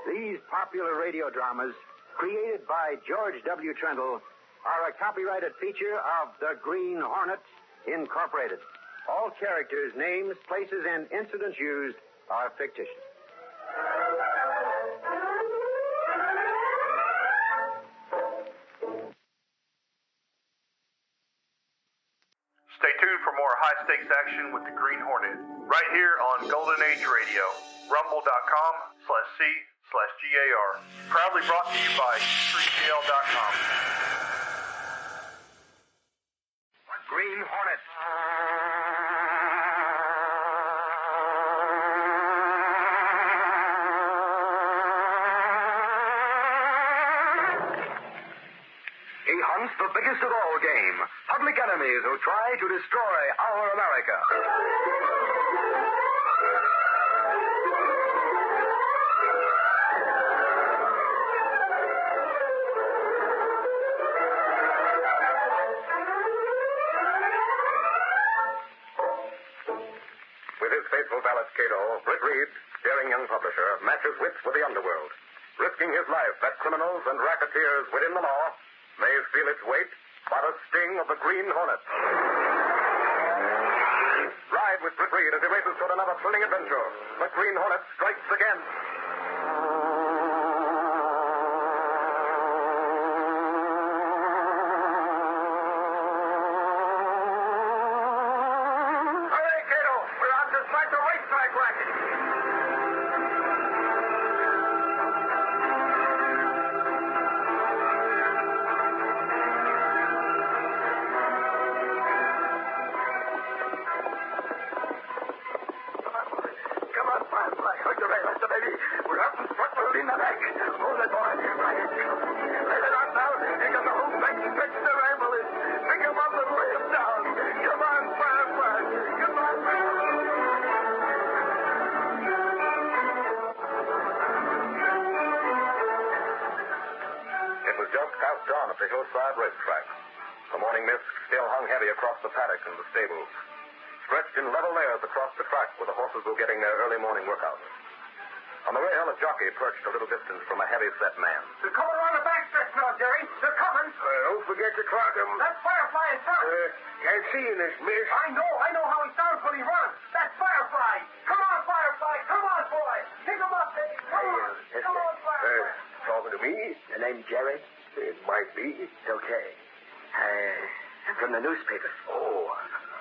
These popular radio dramas, created by George W. Trendle, are a copyrighted feature of the Green Hornet, Incorporated. All characters, names, places, and incidents used are fictitious. Stay tuned for more high-stakes action with the Green Hornet, right here on Golden Age Radio, rumble.com/C/GAR. Proudly brought to you by streetgl.com. Green Hornet. He hunts the biggest of all game, public enemies who try to destroy our America. With his faithful valet, Cato, Britt Reed, daring young publisher, matches wits with the underworld, risking his life that criminals and racketeers within the law may feel its weight by the sting of the Green Hornet. Ride with Britt Reed as he races toward another thrilling adventure. The Green Hornet strikes again. Hurry, Cato. We're out to strike the racetrack racket. Come on, Firefly. Hug the rail, the baby. We're up and struck with in the back. Hold it, boy. Right. Let it on now. You got the whole back stretched the ambulance. Pick him up and lay him down. Come on, Firefly. Come on, It was just past dawn at the hillside racetrack. The morning mist still hung heavy across the paddock and the stables. Stretched in level layers across the track where the horses were getting their early morning workout. On the rail, a jockey perched a little distance from a heavy-set man. They're coming around the back stretch now, Jerry. They're coming. Don't forget to clock him. That's Firefly in front. Can't see in this mist. I know how he sounds when he runs. That's Firefly. Come on, Firefly. Come on, boy. Pick him up, baby. Come on. Come on, Firefly. Talking to me? The name Jerry? It might be. It's okay. I'm from the newspaper. Oh,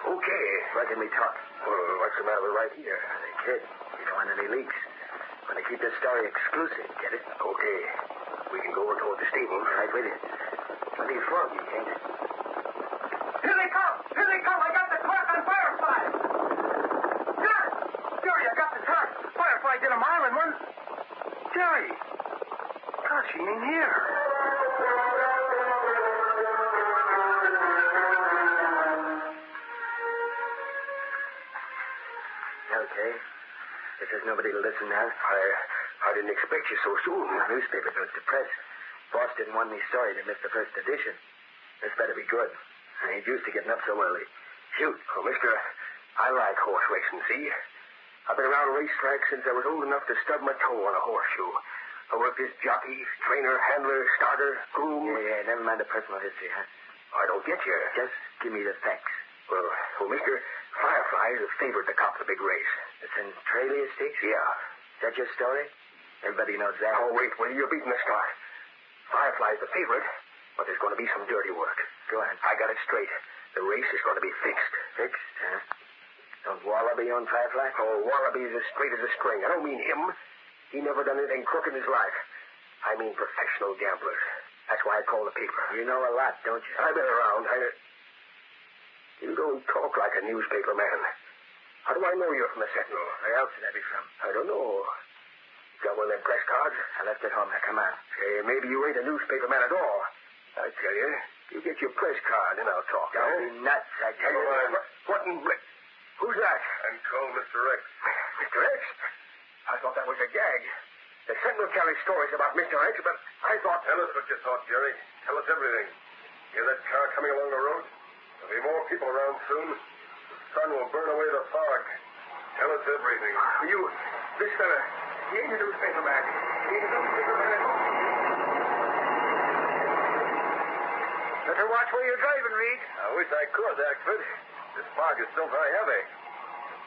Okay. Where can we talk? Well, what's the matter right here? Kid, you don't want any leaks. Want to keep this story exclusive, get it? Okay. We can go over toward the stable. Right with you. Plenty foggy, ain't it? Here they come! Here they come! I got the clock on Firefly! Jerry, I got the clock. Firefly did a mile in one... Jerry! God, she ain't here. Okay. Guess there's nobody to listen now. I didn't expect you so soon. The newspaper goes to press. Boss didn't want any story to miss the first edition. This better be good. I ain't used to getting up so early. Shoot. Oh, mister, I like horse racing, see? I've been around racetracks since I was old enough to stub my toe on a horseshoe. I worked as jockey, trainer, handler, starter, groom. Yeah, never mind the personal history, huh? I don't get you. Just give me the facts. Well, mister, Firefly is a favorite to cop the big race. It's in Trolleys Stakes? Yeah. Is that your story? Everybody knows that. Oh, wait, will you? You're beating the start. Firefly's the favorite, but there's going to be some dirty work. Go on. I got it straight. The race is going to be fixed. Fixed, huh? Don't Wallaby own Firefly? Oh, Wallaby's as straight as a string. I don't mean him. He never done anything crook in his life. I mean professional gamblers. That's why I call the paper. You know a lot, don't you? I've been around. You don't talk like a newspaper man. How do I know you're from the Sentinel? Where else would I be from? I don't know. Got one of them press cards? I left it home. Now, come on. Hey, maybe you ain't a newspaper man at all. I tell you, you get your press card, and I'll talk. Don't be nuts, I tell you. What in... Who's that? I'm called Mr. X. Mr. X? I thought that was a gag. The Sentinel carries stories about Mr. X, but I thought... Tell us what you thought, Jerry. Tell us everything. Hear that car coming along the road? There'll be more people around soon. The sun will burn away the fog. Tell us everything. This fella, he ain't a newspaper man. He ain't a newspaper man at all. Better watch where you're driving, Reed. I wish I could, Axford. This fog is still very heavy.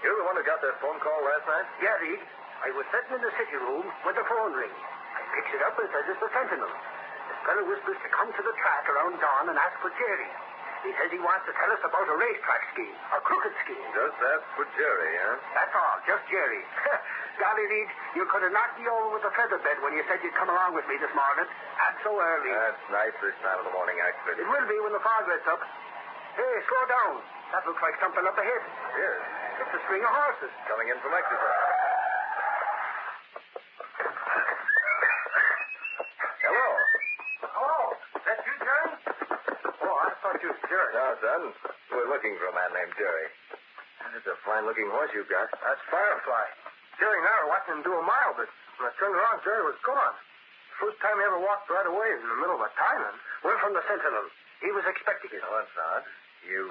You're the one who got that phone call last night? Yeah, Reed. I was sitting in the city room when the phone rings. I picks it up and says it's the Sentinel. The fellow whispers to come to the track around dawn and ask for Jerry. He says he wants to tell us about a racetrack scheme, a crooked scheme. Just ask for Jerry, huh? That's all, just Jerry. Golly, Reed, you could have knocked me over with a feather bed when you said you'd come along with me this morning. And so early. That's nice this time of the morning, Axford. It will be when the fog lets up. Hey, slow down. That looks like something up ahead. Yes. It's a string of horses. Coming in from exercise. Hello. Hello. Is that you, Jerry? Oh, I thought you was Jerry. No, son. We're looking for a man named Jerry. That's a fine-looking horse you've got. That's Firefly. Jerry and I were watching him do a mile, but when I turned around, Jerry was gone. First time he ever walked right away in the middle of a timing. We're from the Sentinel. He was expecting it. Oh, that's odd. You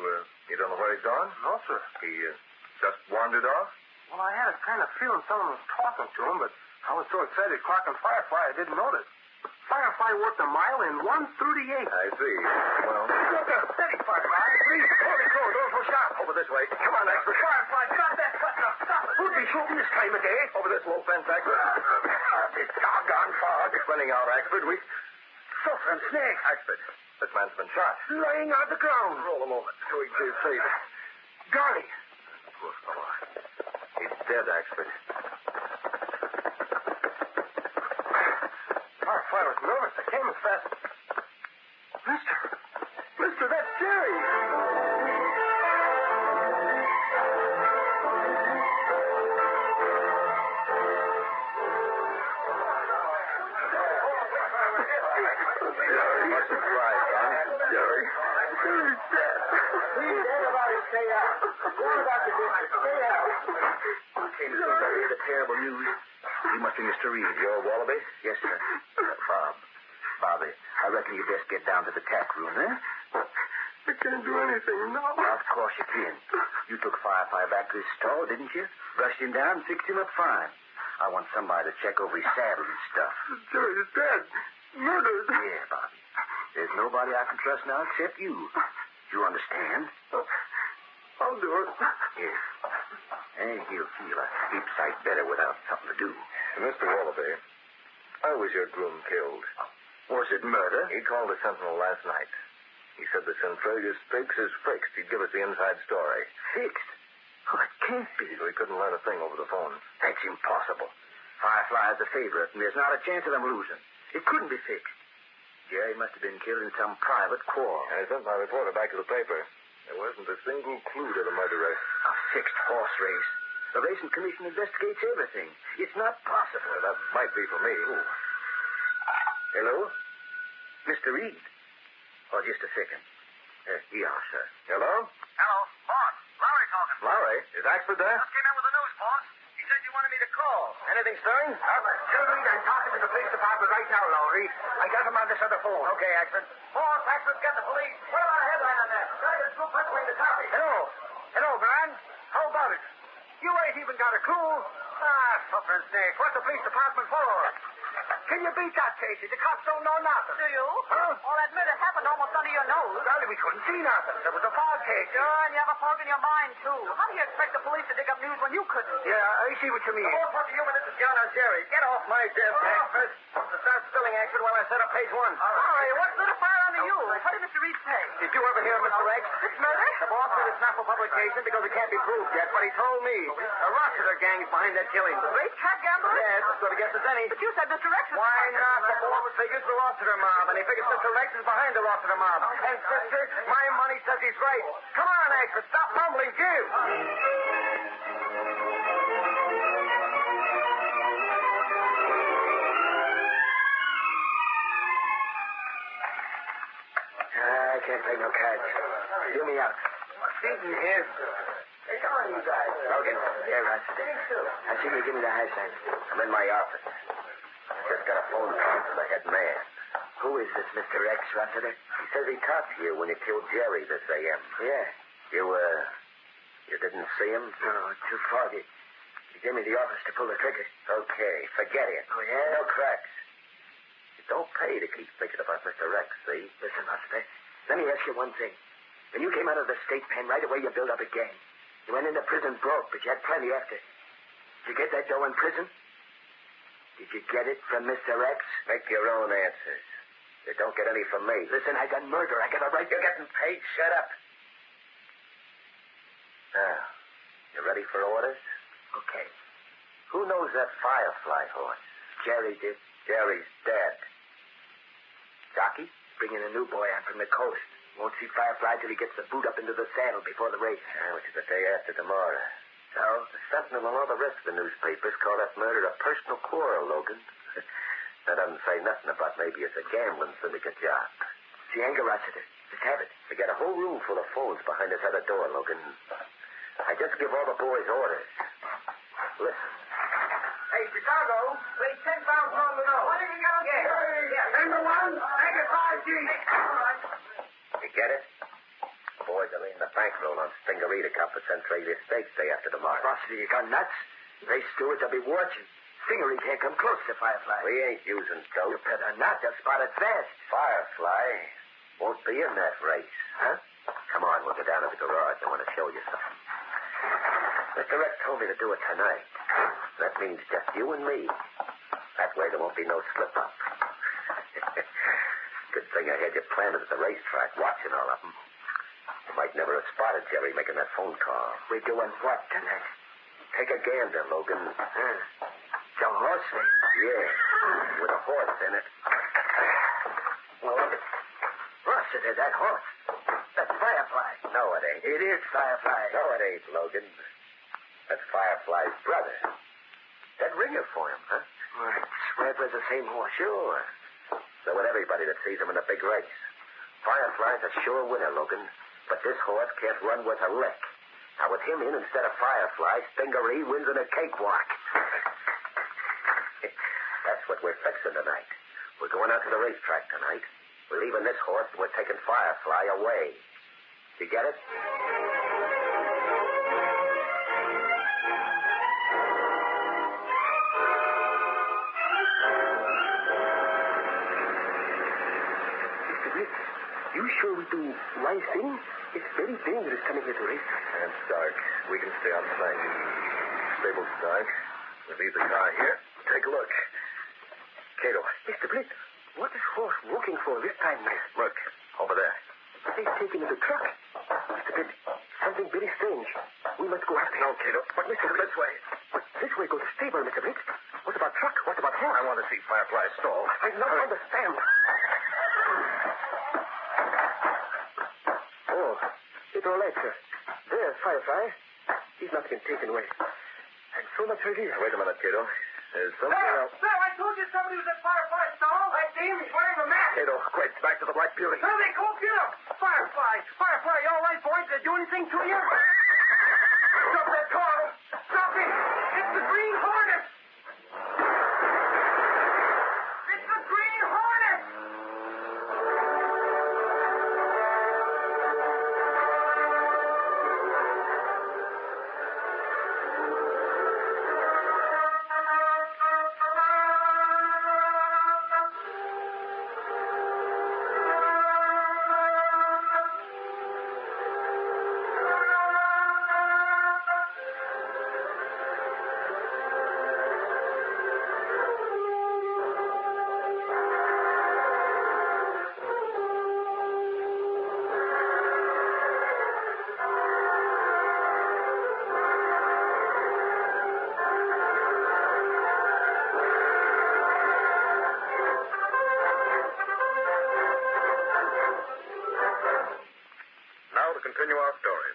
don't know where he's gone? No, sir. He just wandered off? Well, I had a kind of feeling someone was talking to him, but I was so excited clocking Firefly, I didn't notice. Firefly worked a mile in 1:38. I see. Well... Look there. Steady, Firefly. Please. Holy crow, don't go shot. Over this way. Come on, Axford. Firefly, drop that cut now. Stop it. Who'd be shooting this time of day? Over this low fence, Axford. This doggone fog. It's running out, Axford. Suffering snakes. Axford, this man's been shot. Lying on the ground. Roll him over so he can see his face. Golly. Poor fellow. He's dead, Axford. Firefly was nervous. I came as fast. Mister, that's Jerry. Much surprised, huh? Jerry's dead. Please, everybody stay out. Go on about your business. Stay out. Came as soon as I heard the terrible news. You must be Mr. Reed. You're Wallaby? Yes, sir. Bobby, I reckon you best get down to the tack room, eh? I can't do anything now. Of course you can. You took Firefly back to his stall, didn't you? Brushed him down and fixed him up fine. I want somebody to check over his saddle and stuff. Jerry's dead. Murdered. Yeah, Bobby. There's nobody I can trust now except you. You understand? I'll do it. Yes. And he'll feel a heap sight better without something to do. Mr. Wallaby, how was your groom killed? Was it murder? He called the Sentinel last night. He said the Centralia's fix is fixed. He'd give us the inside story. Fixed? Oh, it can't be. We couldn't learn a thing over the phone. That's impossible. Firefly is a favorite, and there's not a chance of them losing. It couldn't be fixed. Jerry must have been killed in some private quarrel. I sent my reporter back to the paper. There wasn't a single clue to the murder race. A fixed horse race. The racing commission investigates everything. It's not possible. That might be for me. Oh. Hello? Mr. Reed? Oh, just a second. Here you are, sir. Hello? Hello, boss. Lowry talking. Lowry? Is Axford there? Just came in with the news, boss. He said you wanted me to call. Anything stirring? I'm talking to the police department right now, Lowry. I got him on this other phone. Okay, Axford. Boss, Axford's got the police. What about a headline on that? Gotta get a scoop penciling the copy. Hello. Hello, Brian. How about it? You ain't even got a clue. Suffering snake. What's the police department for? Can you beat that, Casey? The cops don't know nothing. Do you? Huh? Well, admit it happened almost under your nose. Well, we couldn't see nothing. There was a fog, Casey. Sure, and you have a fog in your mind, too. How do you expect the police to dig up news when you couldn't? Yeah, I see what you mean. Boss, what do you mean this is John and Jerry? Get off my desk, Axford. To start spilling Axford while I set up page one. All right, what's lit a fire under you? What did Mr. Reed say? Did you ever hear Mr. Rex? It's murder? The boss said it's not for publication because it can't be proved yet, but he told me the Rocketeer gang's behind that killing. Racetrack gambler? Yes, as good a guess as any. But you said Mr. Rex was... Why not? The boss figures the Rocketeer mob, and he figures Mr. Rex is behind the Rocketeer mob. And, sister, my money says he's right. Come on, Axford, stop mumbling, give. I can't play no cards. Hear me out. Satan here. Hey, come on, you guys. Logan, here, Rochester. I see you give me the high sign. I'm in my office. I just got a phone call from the head man. Who is this, Mr. X, Rochester? He says he talked to you when you killed Jerry this AM. Yeah. You didn't see him? No, too foggy. You gave me the office to pull the trigger. Okay, forget it. Oh, yeah? No cracks. It don't pay to keep thinking about Mr. Rex, see? Listen, Rochester, let me ask you one thing. When you came out of the state pen, right away you built up a gang. You went into prison broke, but you had plenty after. Did you get that dough in prison? Did you get it from Mr. X? Make your own answers. You don't get any from me. Listen, I done murder. I got a right... You're getting paid. Shut up. Now, you ready for orders? Okay. Who knows that Firefly horse? Jerry did. Jerry's dead. Jockey? Bringing a new boy on from the coast. Won't see Firefly till he gets the boot up into the saddle before the race. Which is the day after tomorrow. So? The Sentinel and all the rest of the newspapers call that murder a personal quarrel, Logan. That doesn't say nothing about maybe it's a gambling syndicate job. See, anger, Rochester. Just have it. We got a whole room full of phones behind this other door, Logan. I just give all the boys orders. Listen. Hey, Chicago, play 10 pounds on the nose. What have you got on there? Yeah. Number one, make it 5G. All right. You get it? The boys are laying the bankroll on Stingarita Cup at Centralia Stakes day after tomorrow. Rochester, you got nuts? Race stewards will be watching. Stingery can't come close to Firefly. We ain't using dope. You better not. They'll spot it fast. Firefly won't be in that race. Huh? Come on, we'll go down to the garage. I want to show you something. Mr. Rex told me to do it tonight. That means just you and me. That way there won't be no slip-up. Good thing I had you planted at the racetrack, watching all of them. You might never have spotted Jerry making that phone call. We're doing what tonight? Take a gander, Logan. The horse thing? Yeah, with a horse in it. Well, Rochester, that horse. That's Firefly. No, it ain't. It is Firefly. No, it ain't, Logan. That's Firefly's brother. That ringer for him, huh? Well, I swear it was the same horse. Sure. So would everybody that sees him in a big race. Firefly's a sure winner, Logan. But this horse can't run worth a lick. Now, with him in instead of Firefly, Stingaree wins in a cakewalk. That's what we're fixing tonight. We're going out to the racetrack tonight. We're leaving this horse and we're taking Firefly away. You get it? Mr. Blitz, you sure we do wise thing? It's very dangerous coming here to racetrack. It's dark. We can stay outside. Stable's dark. We'll leave the car here. Take a look. Cato. Mr. Blitz, what is horse walking for this time, man? Look, over there. They've taken the truck. Mr. Pitt, something very strange. We must go after him. No, Cato. But, Mr. Pitt... This way. But this way goes to stable, Mr. Pitt. What about truck? What about horse? I want to see Firefly stall. I don't understand. Oh, it's all right, sir. There's Firefly. He's not been taken away. And so much relief. Wait a minute, Cato. There's something else. There, I told you somebody was at Firefly stall. I see him. He's wearing a mask. Cato, quick, back to the Black Beauty. There they go. Get him. Firefly. Firefly, you all right, boys? Did they do anything to you? Stop that car. Stop it. It's the Green Hornet. It's the Green Hornet. Continue our story.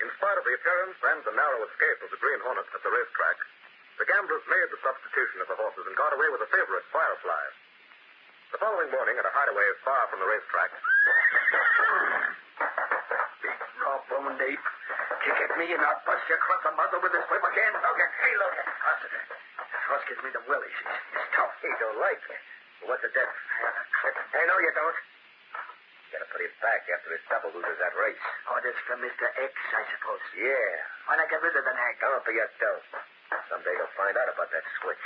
In spite of the appearance and the narrow escape of the Green Hornet at the racetrack, the gamblers made the substitution of the horses and got away with a favorite, Firefly. The following morning, at a hideaway far from the racetrack... Big raw-boned ape. Kick at me and I'll bust you across the muzzle with this whip again. Logan, hey, Logan. This horse gives me the willies. It's tough. He don't like me. What's the difference? I have a clip. Hey, no, you don't. You gotta put him back after his double loses that race. Orders from Mr. X, I suppose. Yeah. Why not get rid of the nag? Don't be a dope. Someday you'll find out about that switch.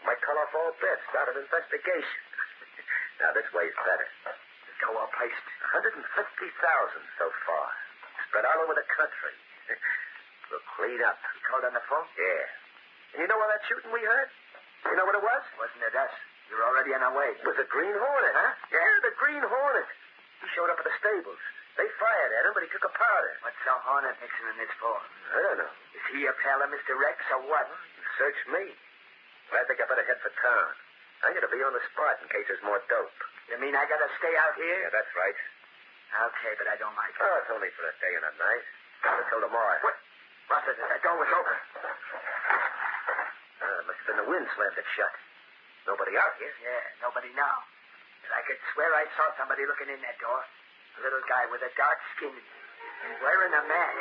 Might call off all bets, start an investigation. Now, this way's better. Go well placed. 150,000 so far. Spread all over the country. We'll clean up. You called on the phone? Yeah. And you know all that shooting we heard? You know what it was? Wasn't it us? You're already on our way. It was the Green Hornet. Huh? Yeah, the Green Hornet. He showed up at the stables. They fired at him, but he took a powder. What's the Hornet mixing in this for? I don't know. Is he a pal of Mr. Rex or what? You search me. But I think I better head for town. I'm going to be on the spot in case there's more dope. You mean I got to stay out here? Yeah, that's right. Okay, but I don't like it. Oh, it's only for a day and a night. Not until tomorrow. What? Buster, that door was open. It must have been the wind slammed it shut. Nobody out here? Yeah, nobody now. But I could swear I saw somebody looking in that door. A little guy with a dark skin and wearing a mask.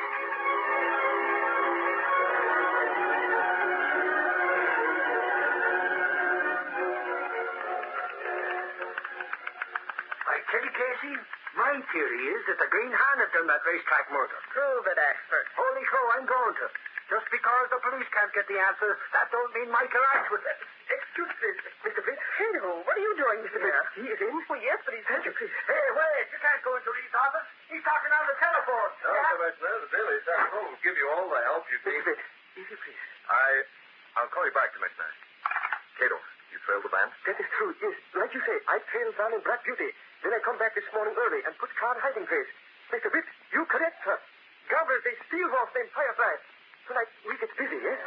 I tell you, Casey, my theory is that the Green Hornet done that racetrack murder. Prove it, expert. Holy crow, I'm going to. Just because the police can't get the answer, that don't mean Michael Arch would. Excuse me, Mr. Pitt. Hello, what are you doing, Mr. Pitt? He is in? Oh, yes, but he's... Hey, wait, you can't go into Reed's office. He's talking on the telephone. No, Commissioner, the Billy Central will give you all the help you need. Mr. Pitt, easy, please. I'll call you back, Commissioner. Cato, you trailed the band? That is true, yes. Like you say, I trailed down in Black Beauty. Then I come back this morning early and put car in hiding place. Mr. Pitt, you correct, sir. Gamblers, they steal horse named Firefly. Tonight, we get busy, yes?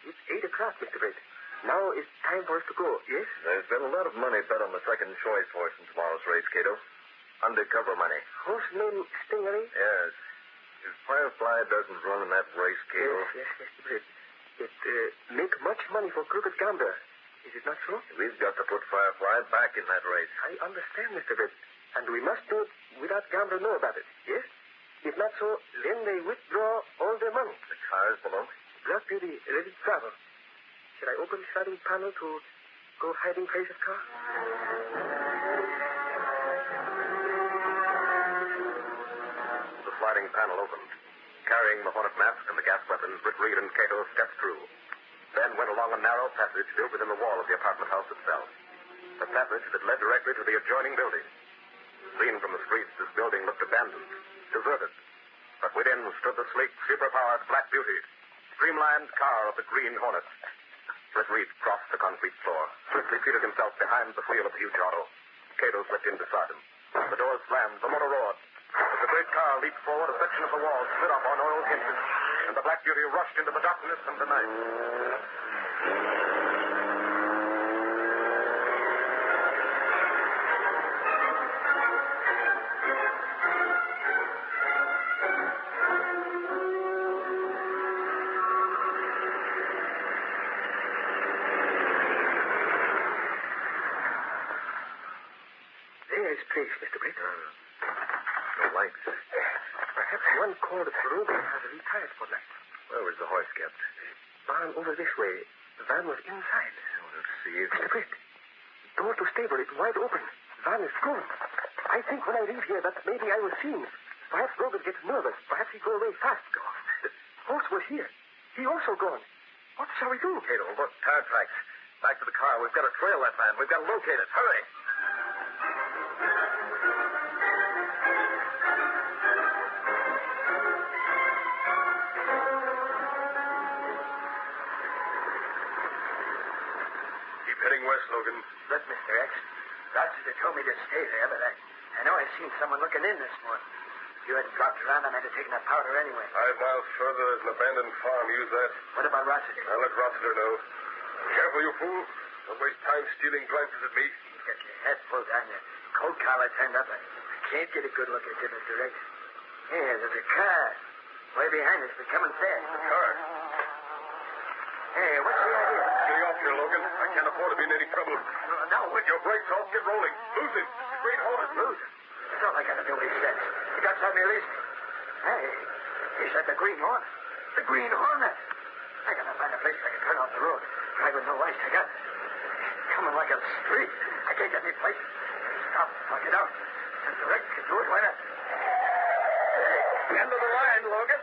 It's 8 o'clock, Mr. Pitt. Now it's time for us to go, yes? There's been a lot of money bet on the second choice horse in tomorrow's race, Cato. Undercover money. Horse named Stingery? Yes. If Firefly doesn't run in that race, Cato... Yes, Mr. Pitt. It make much money for crooked gambler. Is it not so? We've got to put Firefly back in that race. I understand, Mr. Pitt. And we must do it without gambler know about it, yes? If not so, then they withdraw all their money. The cars below? Black Beauty, ready to travel. Should I open sliding panel to go hiding place of car? The sliding panel opened. Carrying the Hornet mask and the gas weapons, Britt Reed and Cato stepped through. Then went along a narrow passage built within the wall of the apartment house itself. A passage that led directly to the adjoining building. Seen from the streets, this building looked abandoned, deserted. But within stood the sleek, super-powered Black Beauty. streamlined car of the Green Hornet. Fred Reed crossed the concrete floor, swiftly seated himself behind the wheel of the huge auto. Cato slipped in beside him. The doors slammed, the motor roared. As the great car leaped forward, a section of the wall slid up on oiled hinges, and the Black Beauty rushed into the darkness and the night. There's place, Mr. Britt. No lights. Perhaps one called the room has retired for night. Where was the horse kept? Barn over this way. The van was inside. Let's see if... Mr. Britt, door to stable is wide open. Van is gone. I think when I leave here that maybe I was seen. Perhaps Logan gets nervous. Perhaps he go away fast. The horse was here. He also gone. What shall we do? Cato, look, tire tracks. Back to the car. We've got to trail that van. We've got to locate it. Hurry. Keep heading west, Logan. Look, Mr. X. Rogers told me to stay there, but I know I've seen someone looking in this morning. If you hadn't dropped around, I might have taken that powder anyway. 5 miles further, there's an abandoned farm. Use that. What about Rossiter? I'll let Rossiter know. Careful, you fool. Don't waste time stealing glances at me. You got your head pulled down, your coat collar turned up. I can't get a good look at you, Mr. X. Here, there's a car. Way behind us. They're coming fast. The car. Hey, what's the idea? Getting off here, Logan. I can't afford to be in any trouble. No. With your brakes off, get rolling. Lose it. Green Hornet. Lose it? That's all I got to do, he says. You got something to listen. Hey, he said the Green Hornet. The Green Hornet. I got to find a place I can turn off the road. Drive with no lights. I got coming like a street. I can't get any place. Stop. I'll get out. If the wreck can do it, why not? End of the line, Logan.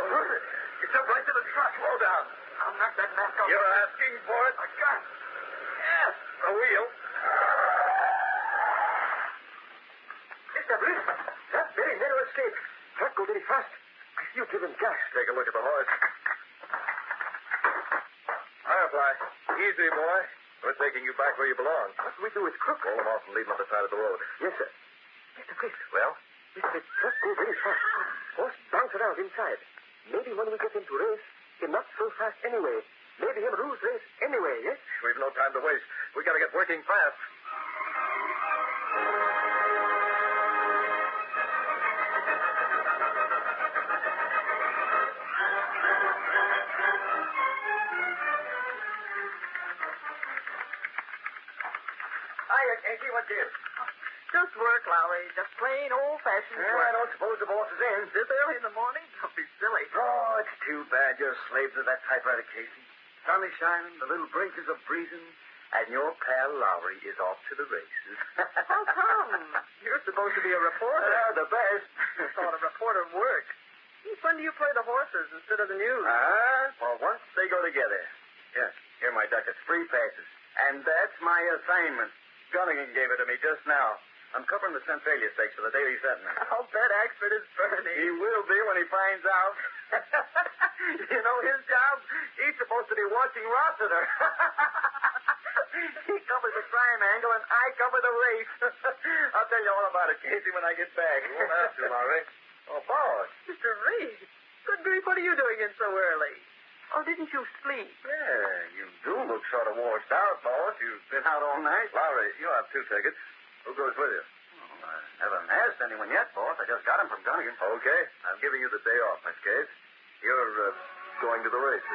Don't lose it. You jump right to the truck. Slow down. I'll knock that mask off. You're asking for it? A gun. Yes. The wheel. Mr. Britt, that very narrow escape. Truck go very fast. I see you give him gas. Take a look at the horse. Firefly. Easy, boy. We're taking you back where you belong. What do we do with Crook? Roll him off and leave him at the side of the road. Yes, sir. Mr. Britt. Well? Mr. Truck go very fast. Horse bounce around inside. Maybe when we get him to race, him not so fast anyway. Maybe him lose race anyway, yes? We've no time to waste. We got to get working fast. Hiya, Casey. What's this? Just work, Lowry. Just plain old-fashioned work. I don't suppose the boss is in. This early in the morning? Don't be silly. Oh, it's too bad you're slaves of that typewriter, Casey. Sun is shining, the little breakers are breezing, and your pal Lowry is off to the races. How come? You're supposed to be a reporter. The best. I thought a reporter worked. When do you play the horses instead of the news? For once they go together. Here are my ducats. Free passes. And that's my assignment. Gunnigan gave it to me just now. I'm covering the Centralia stakes for the Daily Sentinel. I'll bet Axford is burning. He will be when he finds out. You know his job? He's supposed to be watching Rossiter. He covers the triangle and I cover the race. I'll tell you all about it, Casey, when I get back. You won't have to, Lowry. Oh, boss. Mr. Reed, good grief, what are you doing in so early? Oh, didn't you sleep? Yeah, you do look sort of washed out, boss. You've been out all night. Lowry, you have 2 tickets. Who goes with you? Oh, I haven't asked anyone yet, boss. I just got him from Gunnigan. Okay. I'm giving you the day off, Miss Case. You're going to the races.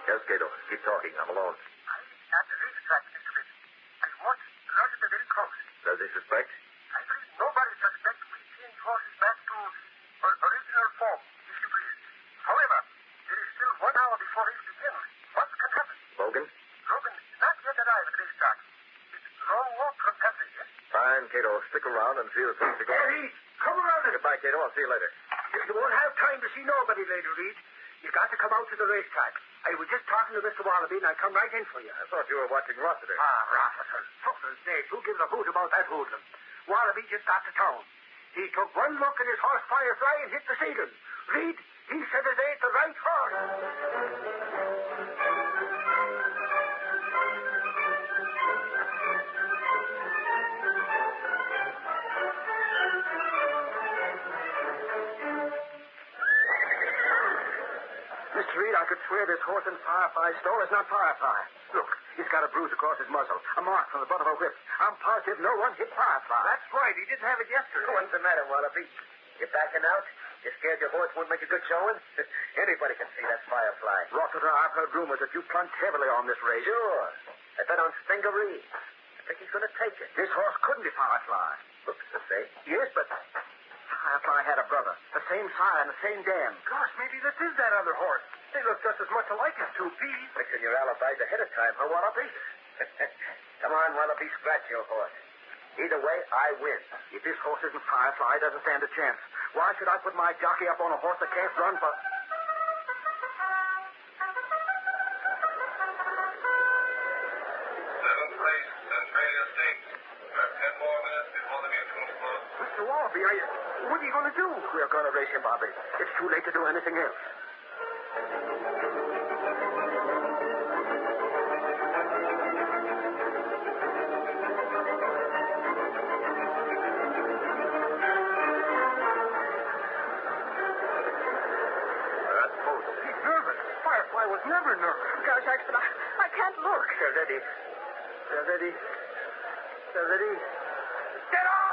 Yes, Cato. Keep talking. I'm alone. At the racetrack, Mr. Britt. I watched Rossiter very close. Does he suspect? I believe nobody suspects we change horses back to original form, if you please. However, there is still 1 hour before race begins. What can happen? Logan? Logan is not yet arrived at the racetrack. It's a long walk from country, yes? Fine, Cato. Stick around and see if things are going. Hey, come around. Goodbye, Cato. I'll see you later. You won't have time to see nobody, Lady Reed. You got to come out to the racetrack. I was just talking to Mr. Wallaby, and I come right in for you. I thought you were watching Rossiter. Rossiter. Fuckers, Nate. Who gives a hoot about that hoodlum? Wallaby just got to town. He took one look at his horse Firefly and hit the ceiling. Reed, he said it ain't the right horse. Mr. Reed, I could swear this horse in Firefly's stall is not Firefly. Look, he's got a bruise across his muzzle, a mark from the butt of a whip. I'm positive no one hit Firefly. That's right. He didn't have it yesterday. What's the matter, Wallaby? You backing out? You scared your horse won't make a good showing? Anybody can see that's Firefly. Rossiter, I've heard rumors that you plunged heavily on this race. Sure. I bet on Stingaree. I think he's going to take it. This horse couldn't be Firefly. Looks the same. Yes, but Firefly had a brother. The same sire and the same dam. Gosh, maybe this is that other horse. They look just as much alike as two peas. Fixing your alibis ahead of time, huh, Wallaby? Come on, Wallaby, scratch your horse. Either way, I win. If this horse isn't Firefly, it doesn't stand a chance. Why should I put my jockey up on a horse that can't run for... Seventh place, Centralia Stakes. We have 10 more minutes before the mutual close. Mr. Wallaby, what are you going to do? We're going to race him, Bobby. It's too late to do anything else. I was never nervous. Gosh, Axel, I can't look. They're ready. They're ready. They're ready. Get on!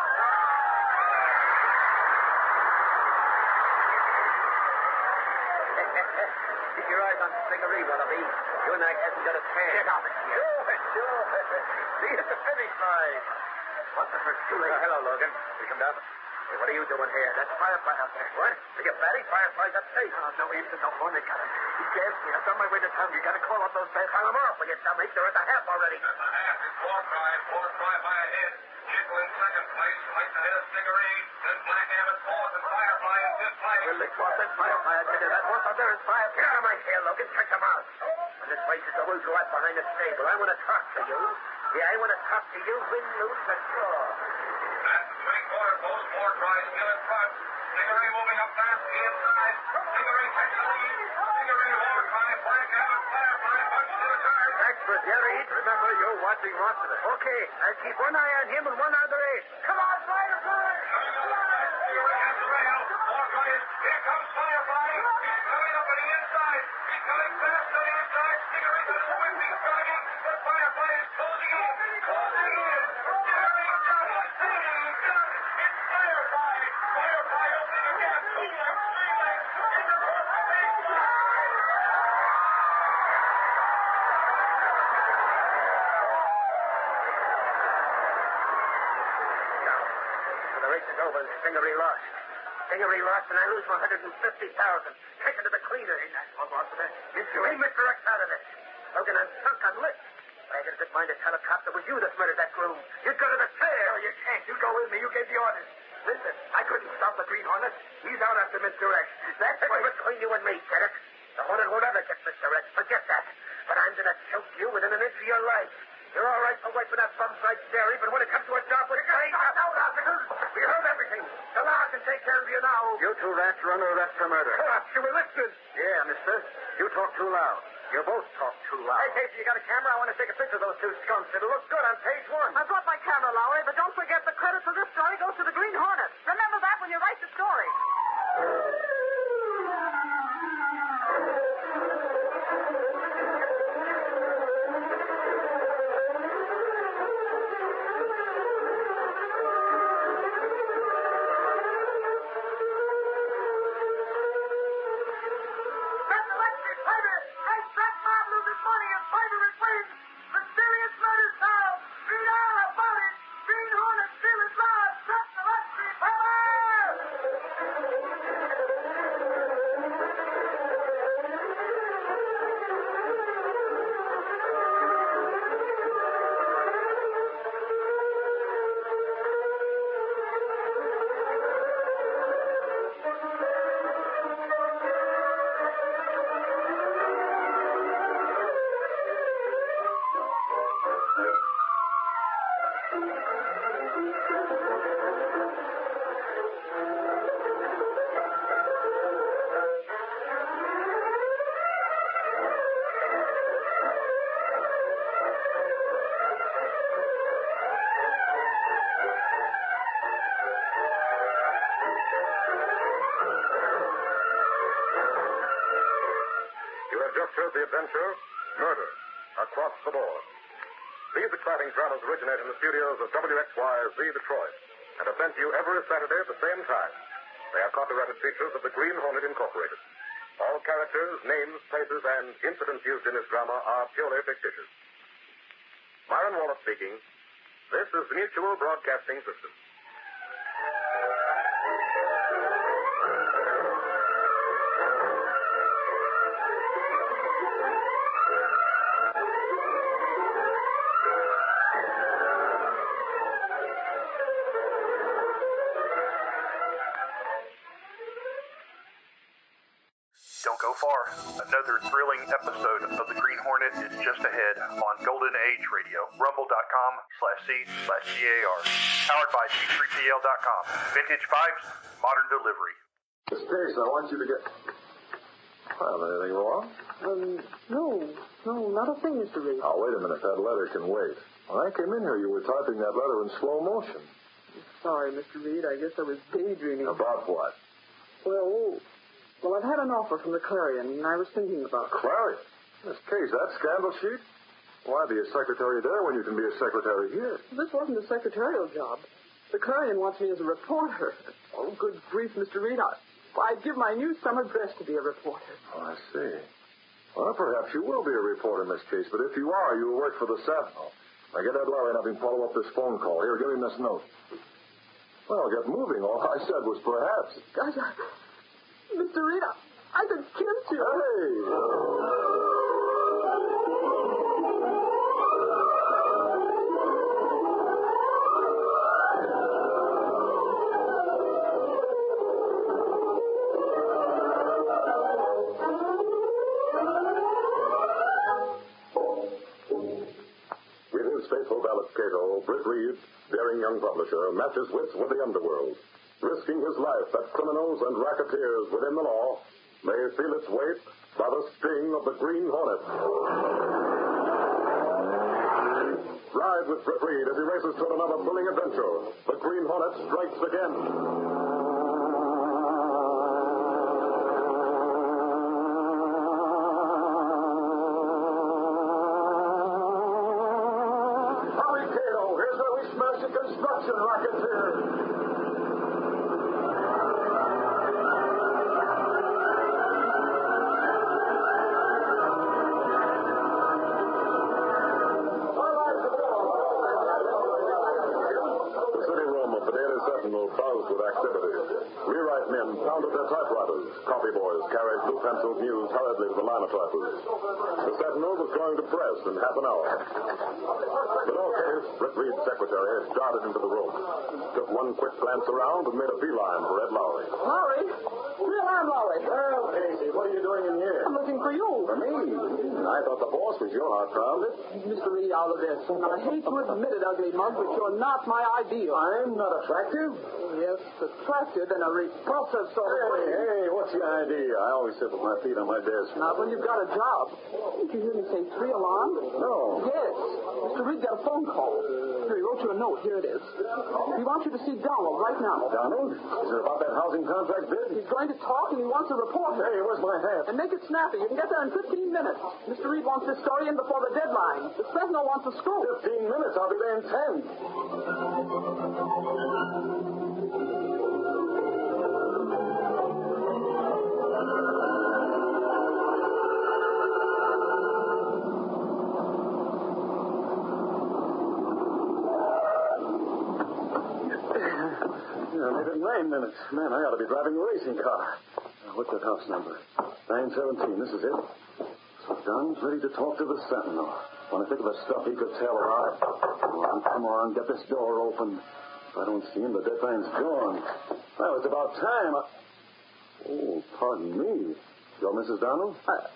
Keep your eyes on Stingaree, Wallaby. Your night hasn't got a chance. Get out of here. Sure. See you at the finish line. What the first too late? Hello, Logan. We come down. Hey, what are you doing here? That's Firefly out there. What? Are you batty? Firefly's upstate. Oh, no, he isn't. No phone. They got him. He gassed me. I was on my way to town. You got to call up those bad. Call them off, will you, Tommy? They're at the half already. At the half is Wartime by a head. Chickle in second place, lights ahead of Stingaree. Then Black Abbott fourth and Firefly in fifth place. Well, Lick was that Firefly. I tell you that horse out there is Firefly. Get out of my tail, Logan. Check them out. When this race is over, go out behind the stable. I want to talk to you. Yeah, I want to talk to you. Win, lose, and draw. At the three-quarter post, Wartime still in front. Stingaree moving up fast to the inside. Stingaree takes the lead. Stingaree, Wartime, Black Abbott, Firefly punched to the turn. Expert, Jerry. Remember, you're watching Rossiter. Okay, I'll keep one eye on him and one on the race. Come on, Firefly! Coming up the back, Stingaree has the rail. Wartime, here comes Firefly. He's coming up on the inside. He's coming fast to the inside. Stingaree does a whip. He's coming. But Firefly is closing in. Closing in. Stingaree got it. Stingaree got it. It's Firefly. Firefly opening again. 2 lengths, 3 lengths. It's a perfect big one. The race is over and Stingaree lost. Stingaree lost and I lose $150,000. Taken to the cleaner. Ain't that what, Rossiter? You ain't Mr. X out of this. Logan, I'm sunk, I'm licked. I had a good mind to tell a cop that was you that murdered that groom. You'd go to the chair. No, you can't. You go with me. You gave the orders. Listen, I couldn't stop the Green Hornet. He's out after Mr. X. That's why between you and me, get it? The Hornet won't ever get Mr. X. Forget that. But I'm going to choke you within an inch of your life. You're all right for wiping that bum's right dairy, but when it comes to a job with Graft... We heard everything. The law can take care of you now. You two rats run a arrest for murder. Cops, you were listening. Yeah, mister. You talk too loud. You both talk too loud. Hey, Casey, you got a camera? I want to take a picture of those two skunks. It'll look good on page 1. I brought my camera, Lowry, but don't forget the credit for this story goes to the Green Hornet. Remember that when you write the story. adventure, murder, across the board. These exciting dramas originate in the studios of WXYZ Detroit and are sent to you every Saturday at the same time. They are copyrighted features of the Green Hornet Incorporated. All characters, names, places, and incidents used in this drama are purely fictitious. Myron Wallace speaking. This is the Mutual Broadcasting System. Don't go far. Another thrilling episode of the Green Hornet is just ahead on Golden Age Radio, rumble.com/C/GAR. Powered by C3PL.com. Vintage pipes, modern delivery. Miss Case, I want you to get... Well, anything wrong? No, not a thing, Mr. Reed. Oh, wait a minute. That letter can wait. When I came in here, you were typing that letter in slow motion. Sorry, Mr. Reed. I guess I was daydreaming. About what? Well, I've had an offer from the Clarion, and I was thinking about it. Clarion? Miss Case, that scandal sheet? Why be a secretary there when you can be a secretary here? This wasn't a secretarial job. The Clarion wants me as a reporter. Oh, good grief, Mr. Reed. I'd give my new summer dress to be a reporter. Oh, I see. Well, perhaps you will be a reporter, Miss Case, but if you are, you will work for the Sentinel. Now, get that Larry and have him follow up this phone call. Here, give him this note. Well, get moving. All I said was perhaps. Gosh, Mr. Reed, I could kiss you. Hey! With his faithful valet Cato, Britt Reed, daring young publisher, matches wits with the underworld, risking his life that criminals and racketeers within the law may feel its weight by the sting of the Green Hornet. Ride with Britt Reed as he races toward another thrilling adventure. The Green Hornet strikes again. Hurry, Cato. Here's where we smash the construction racketeers. Buzzed with activity. Rewrite men pounded their typewriters. Copy boys carried blue penciled news hurriedly to the linotypers. The Sentinel was going to press in half an hour. In all case, Britt Reed's secretary had darted into the room, took one quick glance around, and made a beeline for Ed Lowry. Lowry? Real, I'm Lowry. Well, Casey, what are you doing in here? I'm looking for you. For me? I thought the boss was your hot crowd. Mr. Reed, out of this. I hate to admit it, ugly mug, but you're not my ideal. I'm not attractive? Yes, attractive and a repulsive sort of way. Hey, what's your idea? I always sit with my feet on my desk. Not when you've got a job. Did you hear me say 3 alarm? No. Yes. Mr. Reed got a phone call. Here, he wrote you a note. Here it is. He wants you to see Donald right now. Donald? Is it about that housing contract bid? He's going to talk, and he wants a reporter. Hey, where's my hat? And make it snappy. You can get there in 15 minutes. Mr. Reed wants this story in before the deadline. The Sentinel wants a scoop. 15 minutes. I'll be there in 10. It didn't rain minutes. Man, I ought to be driving a racing car. What's that house number? 917. This is it. So Don's ready to talk to the Sentinel. Want to think of the stuff he could tell about. Come on, get this door open. If I don't see him, the deadline's gone. Well, it's about time. Oh, pardon me. You're Mrs. Donald? I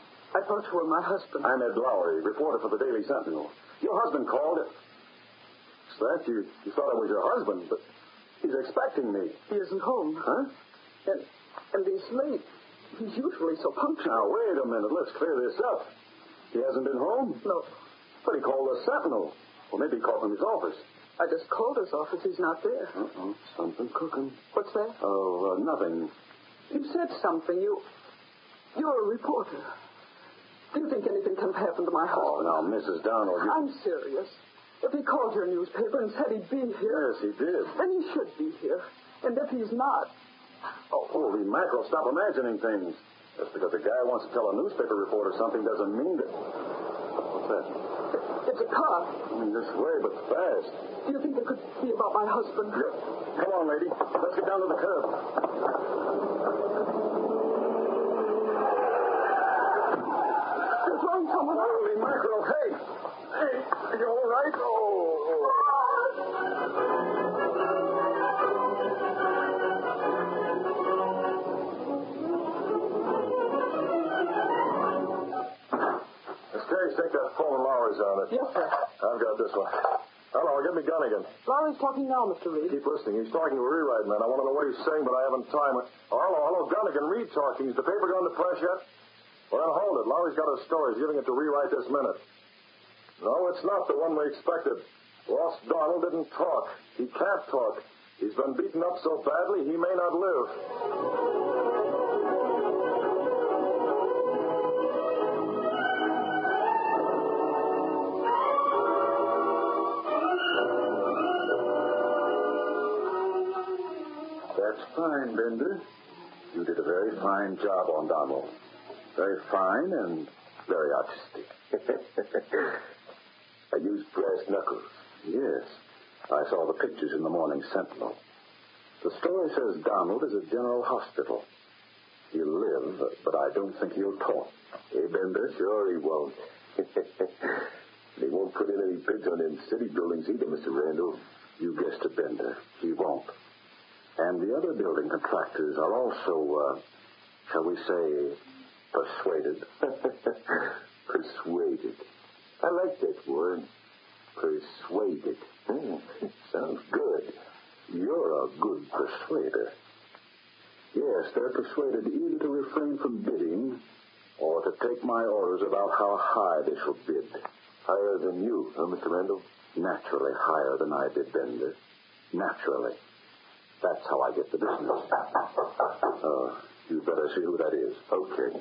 thought you were my husband. I'm Ed Lowry, reporter for the Daily Sentinel. Your husband called. What's that? You thought I was your husband, but he's expecting me. He isn't home. Huh? And he's late. He's usually so punctual. Now, wait a minute. Let's clear this up. He hasn't been home? No. But he called the Sentinel. Or maybe he called from his office. I just called his office. He's not there. Uh-oh. Something cooking. What's that? Oh, nothing. You said something. You're a reporter. Do you think anything can have happened to my husband? Oh, now, Mrs. Donald, you... I'm serious. If he called your newspaper and said he'd be here... Yes, he did. Then he should be here. And if he's not... Oh, holy mackerel, stop imagining things. Just because a guy wants to tell a newspaper reporter something doesn't mean that... What's that? It's a car. Coming this way, but fast. Do you think it could be about my husband? Yeah. Come on, lady. Let's get down to the curb. There's someone. Holy mackerel. Hey! Hey, are you all right? Oh. Take that phone Lowry's on it. Yes, sir. I've got this one. Hello, give me Gunnigan. Lowry's talking now, Mr. Reed. Keep listening. He's talking to a rewrite man. I want to know what he's saying, but I haven't time. Oh, hello, Gunnigan. Reed talking. Is the paper going to press yet? Well, hold it. Lowry's got a story. He's giving it to rewrite this minute. No, it's not the one we expected. Ross Donald didn't talk. He can't talk. He's been beaten up so badly, he may not live. That's fine, Bender. You did a very fine job on Donald. Very fine and very artistic. I used brass knuckles. Yes. I saw the pictures in the Morning Sentinel. The story says Donald is at General Hospital. He'll live, but I don't think he'll talk. Hey, Bender? Sure he won't. They won't put in any bids on them city buildings either, Mr. Randall. You guessed it, Bender. He won't. And the other building contractors are also, shall we say, persuaded. Persuaded. I like that word. Persuaded. Sounds good. You're a good persuader. Yes, they're persuaded either to refrain from bidding or to take my orders about how high they shall bid. Higher than you, huh, Mr. Randall? Naturally higher than I did, Bender. Naturally. That's how I get the business. You better see who that is. Okay.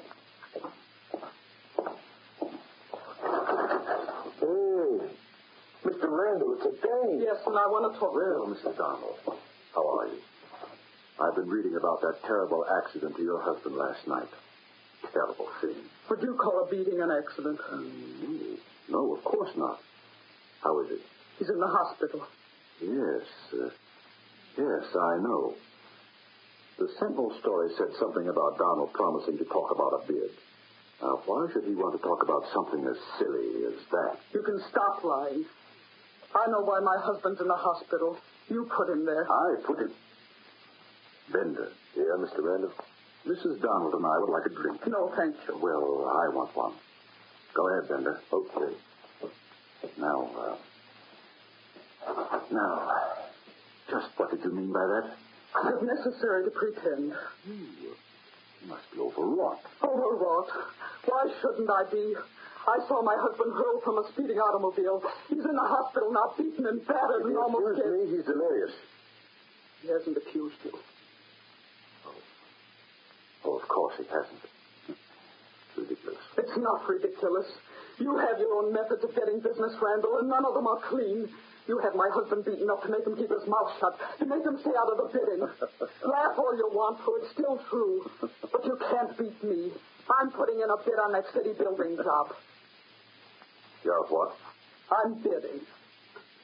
Hey, Mr. Randall, it's a dame. Yes, and I want to talk to you. Well, Mrs. Donald, how are you? I've been reading about that terrible accident to your husband last night. Terrible thing. Would you call a beating an accident? No, of course not. How is it? He's in the hospital. Yes, yes, I know. The Sentinel story said something about Donald promising to talk about a bid. Now, why should he want to talk about something as silly as that? You can stop lying. I know why my husband's in the hospital. You put him there. I put him... Bender. Yeah, Mr. Randall? Mrs. Donald and I would like a drink. No, thank you. Well, I want one. Go ahead, Bender. Okay. Now, just what did you mean by that? It's necessary to pretend. You must be overwrought. Overwrought? Why shouldn't I be? I saw my husband hurled from a speeding automobile. He's in the hospital now, beaten and battered and almost dead. Me, he's delirious. He hasn't accused you. Oh, of course he hasn't. It's ridiculous. It's not ridiculous. You have your own methods of getting business, Randall, and none of them are clean. You had my husband beaten up to make him keep his mouth shut, to make him stay out of the bidding. Laugh all you want, for it's still true. But you can't beat me. I'm putting in a bid on that city building job. You're what? I'm bidding.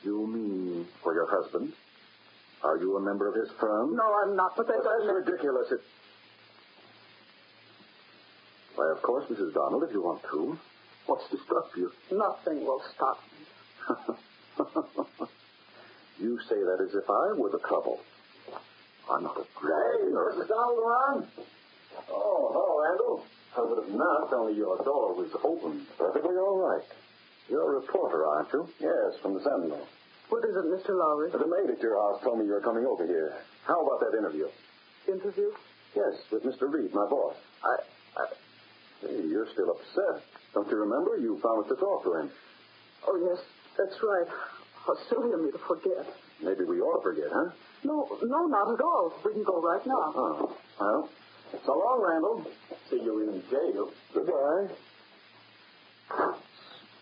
You mean for your husband? Are you a member of his firm? No, I'm not, but that's ridiculous. Why, of course, Mrs. Donald, if you want to. What's to stop you? Nothing will stop me. You say that as if I were the trouble. I'm not a dragon or... Mrs. Donald around? Oh, hello, Randall. I would have knocked, only your door was open. Perfectly all right. You're a reporter, aren't you? Yes, from the Sentinel. What is it, Mr. Lowry? The maid at your house told me you were coming over here. How about that interview? Interview? Yes, with Mr. Reed, my boss. Hey, you're still upset. Don't you remember? You promised to talk to him. Oh, yes, that's right. How silly of me to forget. Maybe we ought to forget, huh? No, not at all. We can go right now. Oh, well, so long, Randall. See you in jail. Goodbye.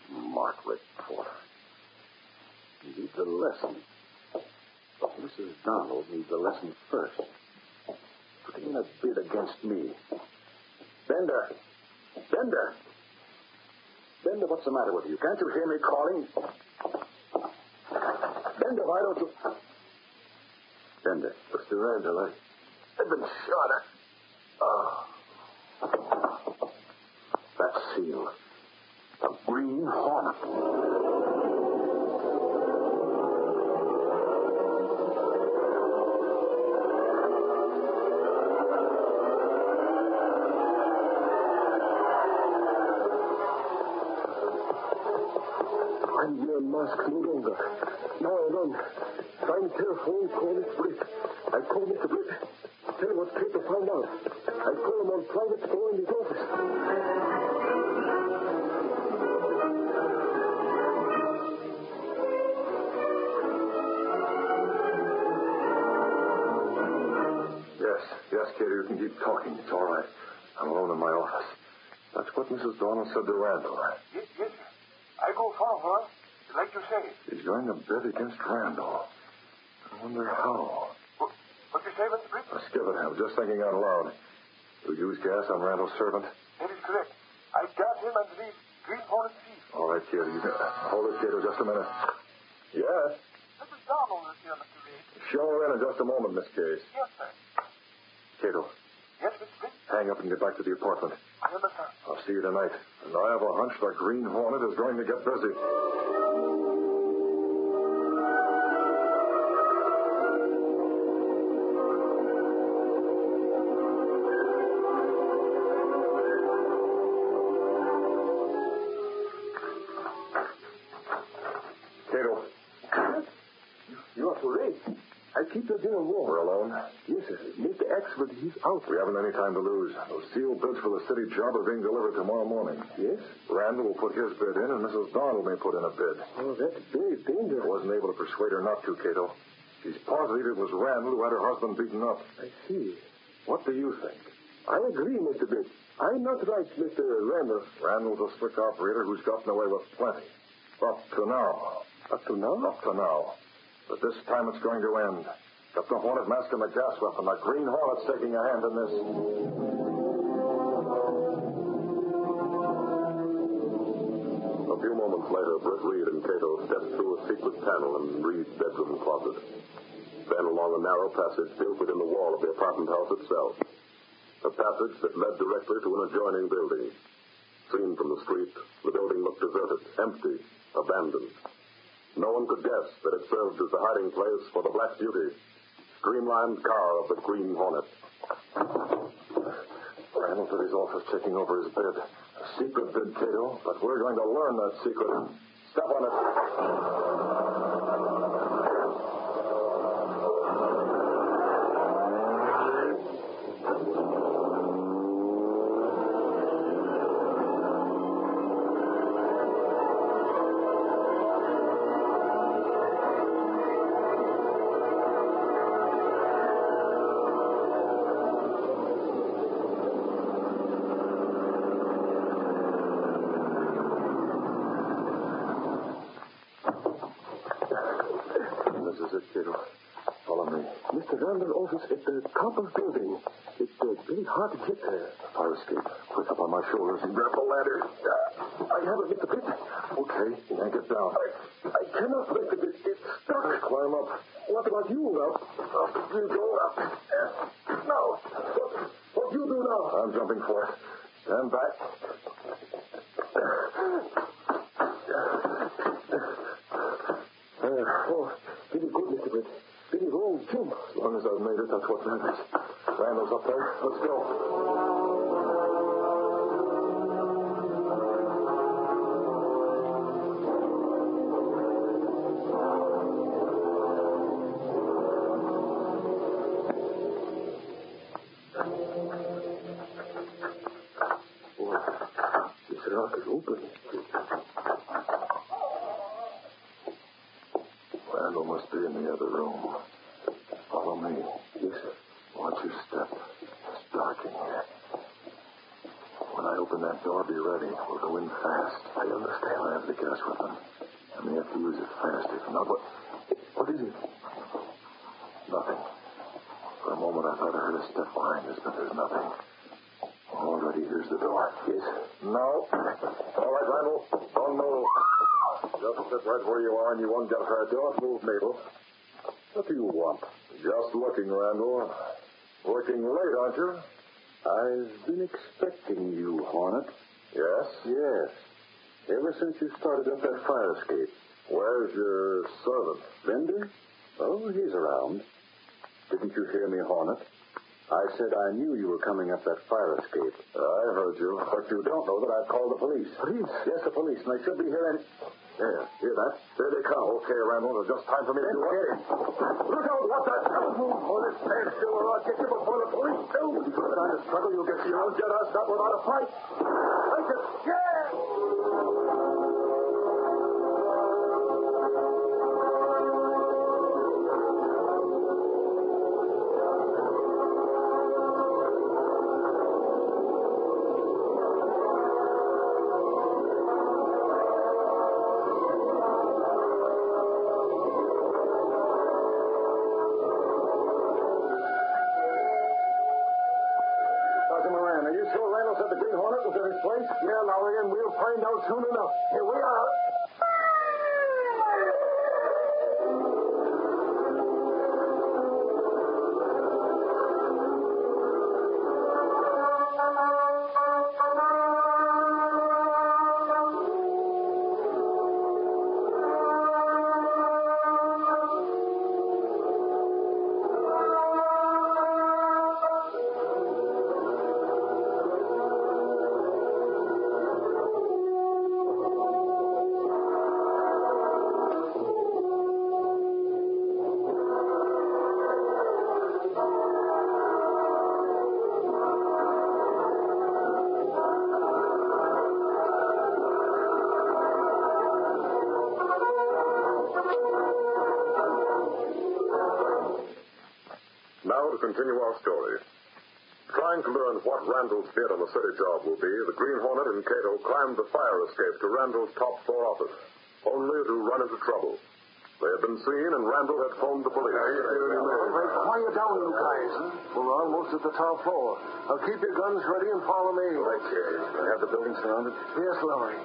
Smart reporter. He needs a lesson. But Mrs. Donald needs a lesson first. Putting in a bid against me. Bender! Bender! Bender, what's the matter with you? Can't you hear me calling? Bender, why don't you... Bender. Mr. Randall, I've been shot at. Oh. That seal. The Green Hornet. I'm your mask no longer. Now I run. Find telephone, call it Britt. I call Mr. Britt. Tell him what Cato found out. I call him on private phone in his office. Yes, Katie, you can keep talking. It's all right. I'm alone in my office. That's what Mrs. Donald said to Randall. Yes, sir. I go far, huh? Like you say. He's going to bid against Randall. I wonder how. What you say, Mr. Britt? Let's give it him. Just thinking out loud. You use gas on Randall's servant? That is correct. I got him under the Green Hornet thief. All right, Kato. You can... Hold it, Kato, just a minute. Yes? Mrs. Donald is here, Mr. Reed. Show her in just a moment, Miss Case. Yes, sir. Kato. Yes, Mr. Britt? Hang up and get back to the apartment. I understand. I'll see you tonight. And I have a hunch the Green Hornet is going to get busy. Kato. You are too late. I keep the dinner warm. We're alone? Yes, sir. Mr. Axford, he's out. We haven't any time to lose. Those sealed bids for the city job are being delivered tomorrow morning. Yes? Randall will put his bid in, and Mrs. Donald may put in a bid. Oh, that's very dangerous. I wasn't able to persuade her not to, Cato. She's positive it was Randall who had her husband beaten up. I see. What do you think? I agree, Mr. Britt. I'm not right, Mr. Randall. Randall's a slick operator who's gotten away with plenty. Up to now. Up to now? Up to now. But this time it's going to end. Got the Hornet mask and the gas weapon. The Green Hornet's taking a hand in this. A few moments later, Britt Reed and Cato stepped through a secret panel in Reed's bedroom closet. Then along a narrow passage built within the wall of the apartment house itself. A passage that led directly to an adjoining building. Seen from the street, the building looked deserted, empty, abandoned. No one could guess that it served as the hiding place for the Black Beauty, streamlined car of the Green Hornet. Randall's at his office checking over his bid. A secret bid, Cato, but we're going to learn that secret. Step on it. Randall office at the top of the building. It's very hard to get there. Fire escape. Quick, up on my shoulders and grab the ladder. I have it, Mr. Britt. Okay, you can't get down. I cannot lift it. It's stuck. Climb up. What about you now? Up you go. Up. Now, what do you do now? I'm jumping for it. Stand back. Oh, very good, Mr. Britt. Very wrong, Jim. As long as I've made it, that's what matters. Randall's up there. Let's go. This lock is open. Randall must be in the other room. Follow me. Yes, sir. Watch your step. It's dark in here. When I open that door, be ready. We'll go in fast. I understand. I have the gas weapon. I may have to use it fast. If not, what is it? Nothing. For a moment, I thought I heard a step behind us, but there's nothing. Already, here's the door. Yes? No. All right, Randall. Don't move. Just sit right where you are and you won't get hurt. Don't move, Mabel. What do you want? Just looking, Randall. Working late, aren't you? I've been expecting you, Hornet. Yes? Yes. Ever since you started up that fire escape. Where's your servant? Bender? Oh, he's around. Didn't you hear me, Hornet? I said I knew you were coming up that fire escape. I heard you. But you don't know that I've called the police. Police? Yes, the police, and they should be here any... Yeah, hear that? There they come. Okay, Randall, it's just time for me to do it. Look out, what's that? Don't move, Hornet. Stand still or I'll get you before the police do. If you try to struggle, you'll get you. You'll get us not without a fight. Take it. Yeah! Yeah, Lowry, and we'll find out soon enough. Here we are. Now to continue our story. Trying to learn what Randall's bid on the city job will be, the Green Hornet and Cato climbed the fire escape to Randall's top floor office, only to run into trouble. They had been seen, and Randall had phoned the police. Quiet down, you guys. We're almost at the top floor. Now keep your guns ready and follow me. Right, Jerry. You have the building surrounded? Yes, Lowry.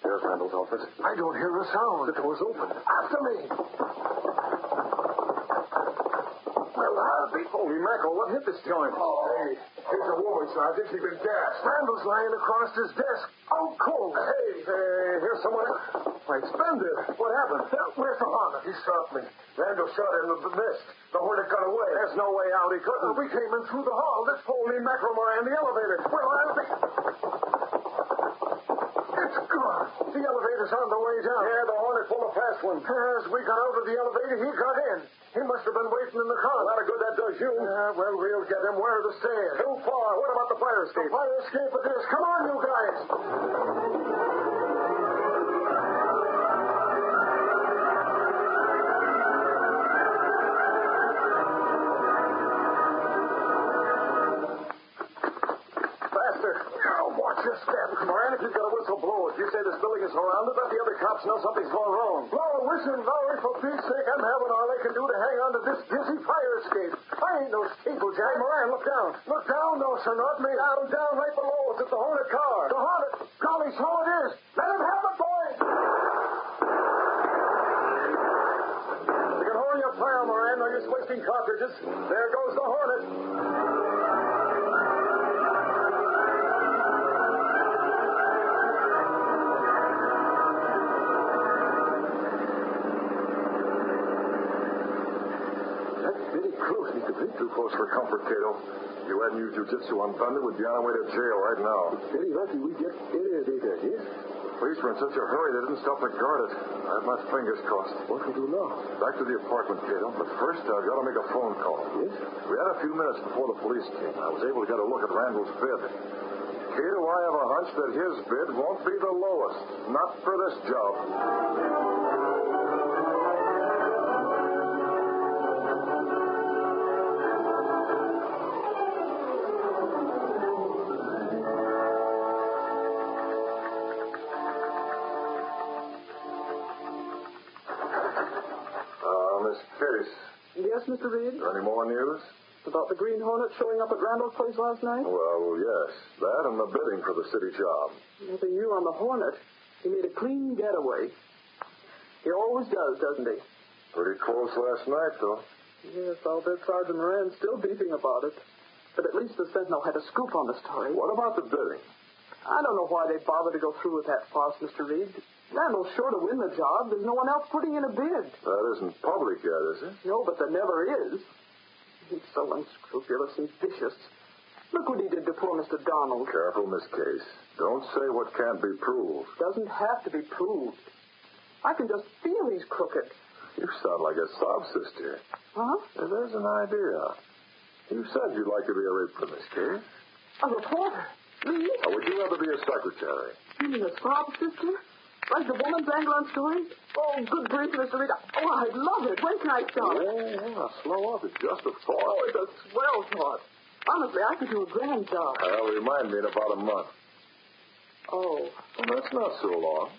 Here's Randall's office. I don't hear a sound. The door's open. After me. Well, I'll be... Holy mackerel, what hit this joint? Oh, hey, here's a woman, Sergeant. She's been gassed. Randall's lying across his desk. Out cold. Hey, here's someone. Why, it's Bender. What happened? Where's the Hornet? He shot me. Randall shot him in the mist. The Hornet got away. There's no way out. He couldn't. We came in through the hall. This holy mackerel in the elevator. Well, I'll be... It's gone. The elevator's on the way down. Yeah, the Hornet pulled a fast one. As we got out of the elevator, he got in. He must have been waiting in the car. A lot of good that does you. Well, we'll get him. Where are the stairs? Too far. What about the fire escape? The fire escape it is. Come on, you guys. Your step. Moran, if you've got a whistle, blow it. You say this building is surrounded, but the other cops know something's going wrong. Blow a whistle, Lowry, for Pete's sake. I'm having all they can do to hang on to this dizzy fire escape. I ain't no steeplejack. Moran, look down. Look down, no, sir, not me. Down right below us. It's the Hornet car. The Hornet? Golly, so it is. Let him have it, boys. You can hold your fire, Moran. No use wasting cartridges. There goes the Hornet. Too close for comfort, Cato. If you hadn't used jiu-jitsu on Thunder, we'd be on our way to jail right now. Pretty lucky we get Airdate, yes? The police were in such a hurry they didn't stop to guard it. I have my fingers crossed. What we do now? Back to the apartment, Cato. But first, I've got to make a phone call. Yes? We had a few minutes before the police came. I was able to get a look at Randall's bid. Cato, I have a hunch that his bid won't be the lowest. Not for this job. Case. Yes, Mr. Reed? Any more news? About the Green Hornet showing up at Randall's place last night? Well, yes. That and the bidding for the city job. Nothing new on the Hornet. He made a clean getaway. He always does, doesn't he? Pretty close last night, though. Yes, I'll bet Sergeant Moran's still beefing about it. But at least the Sentinel had a scoop on the story. What about the bidding? I don't know why they bothered to go through with that farce, Mr. Reed. Randall's sure to win the job. There's no one else putting in a bid. That isn't public yet, is it? No, but there never is. He's so unscrupulous and vicious. Look what he did to poor Mr. Donald. Careful, Miss Case. Don't say what can't be proved. Doesn't have to be proved. I can just feel he's crooked. You sound like a sob sister. Huh? There's an idea. You said you'd like to be a reporter, Miss Case. A reporter? Me? Or would you rather be a secretary? You mean a sob sister? Like the woman's angle on stories? Oh, good grief, Mr. Reed. Oh, I'd love it. When can I start? Yeah, slow up. It's just a thought. Oh, it's a swell thought. Honestly, I could do a grand job. Well, remind me in about a month. Oh. Well, that's not so long.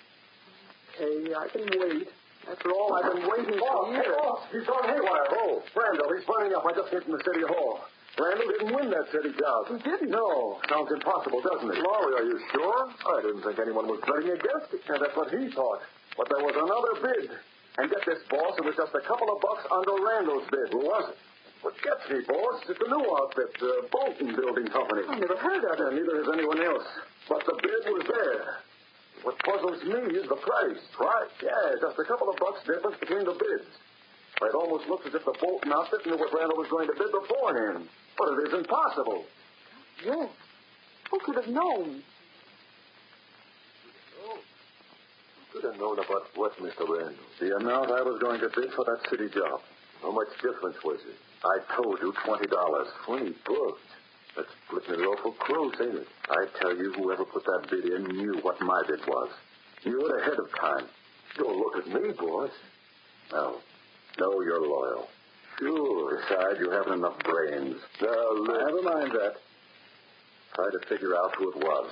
Okay, I can wait. After all, I've been waiting for years. Hey, boss, he's gone haywire. Oh. Randall, he's burning up. I just came from the city hall. Randall didn't win that city job. He didn't? No. Sounds impossible, doesn't it? Laurie, are you sure? I didn't think anyone was betting against it. Yeah, that's what he thought. But there was another bid. And get this, boss, it was just a couple of bucks under Randall's bid. Who was it? What gets me, boss? It's a new outfit, the Bolton Building Company. I never heard of it. And neither has anyone else. But the bid was there. What puzzles me is the price. Price? Yeah, just a couple of bucks difference between the bids. It almost looks as if the Bolton outfit knew what Randall was going to bid beforehand. But it isn't possible. Yes. Who could have known? Who could have known about what, Mr. Randall? The amount I was going to bid for that city job. How much difference was it? I told you $20. $20 bucks. That's splitting it awful close, ain't it? I tell you, whoever put that bid in knew what my bid was. Knew it ahead of time. Don't look at me, boss. No, you're loyal. Sure. Besides, you haven't enough brains. Never mind that. Try to figure out who it was.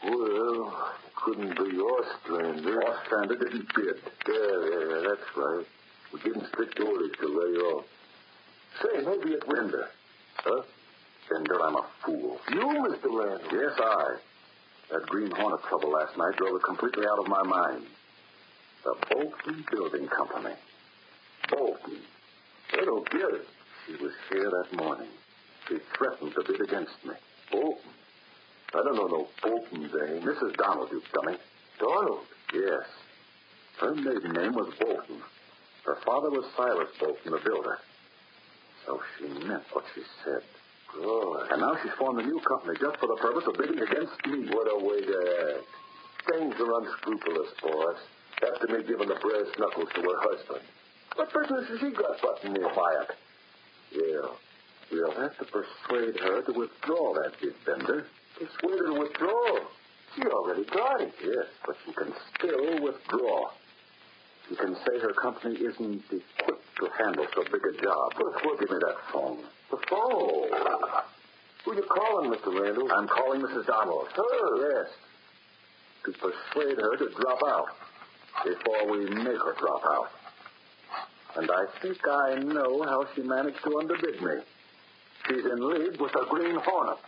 Well, couldn't be Ostrander. Ostrander didn't bid. Yeah, that's right. We didn't stick to orders to lay off. Say, maybe it's Winder. Huh? Winder, I'm a fool. You, Mr. Randall? Yes, I. That Green Hornet trouble last night drove it completely out of my mind. The Bolton Building Company. Bolton. I don't get it. She was here that morning. She threatened to bid against me. Bolton? I don't know no Bolton's name. Mrs. Donald, you dummy. Donald? Yes. Her maiden name was Bolton. Her father was Silas Bolton, the builder. So she meant what she said. Good. And now she's formed a new company just for the purpose of bidding against me. What a way to act. Things are unscrupulous, boss. After me giving the brass knuckles to her husband. What business has she got butting me? Quiet. Yeah. We'll have to persuade her to withdraw that bid, Bender. Persuade her to withdraw? She already got it. Yes, but she can still withdraw. She can say her company isn't equipped to handle so big a job. Give me that phone. The phone? Who you calling, Mr. Randall? I'm calling Mrs. Donald. Her? Yes. To persuade her to drop out before we make her drop out. And I think I know how she managed to underbid me. She's in league with the Green Hornet.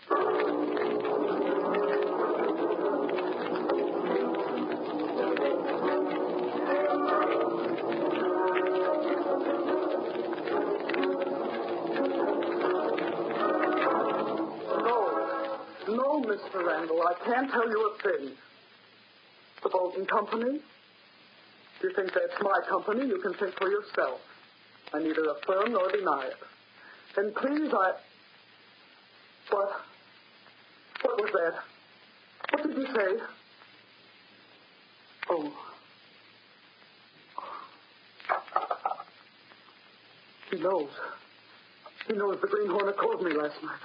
No, Mr. Randall, I can't tell you a thing. The Bolton Company? If you think that's my company, you can think for yourself. I neither affirm nor deny it. And please, What? What was that? What did you say? Oh. He knows. He knows the Green Hornet called me last night.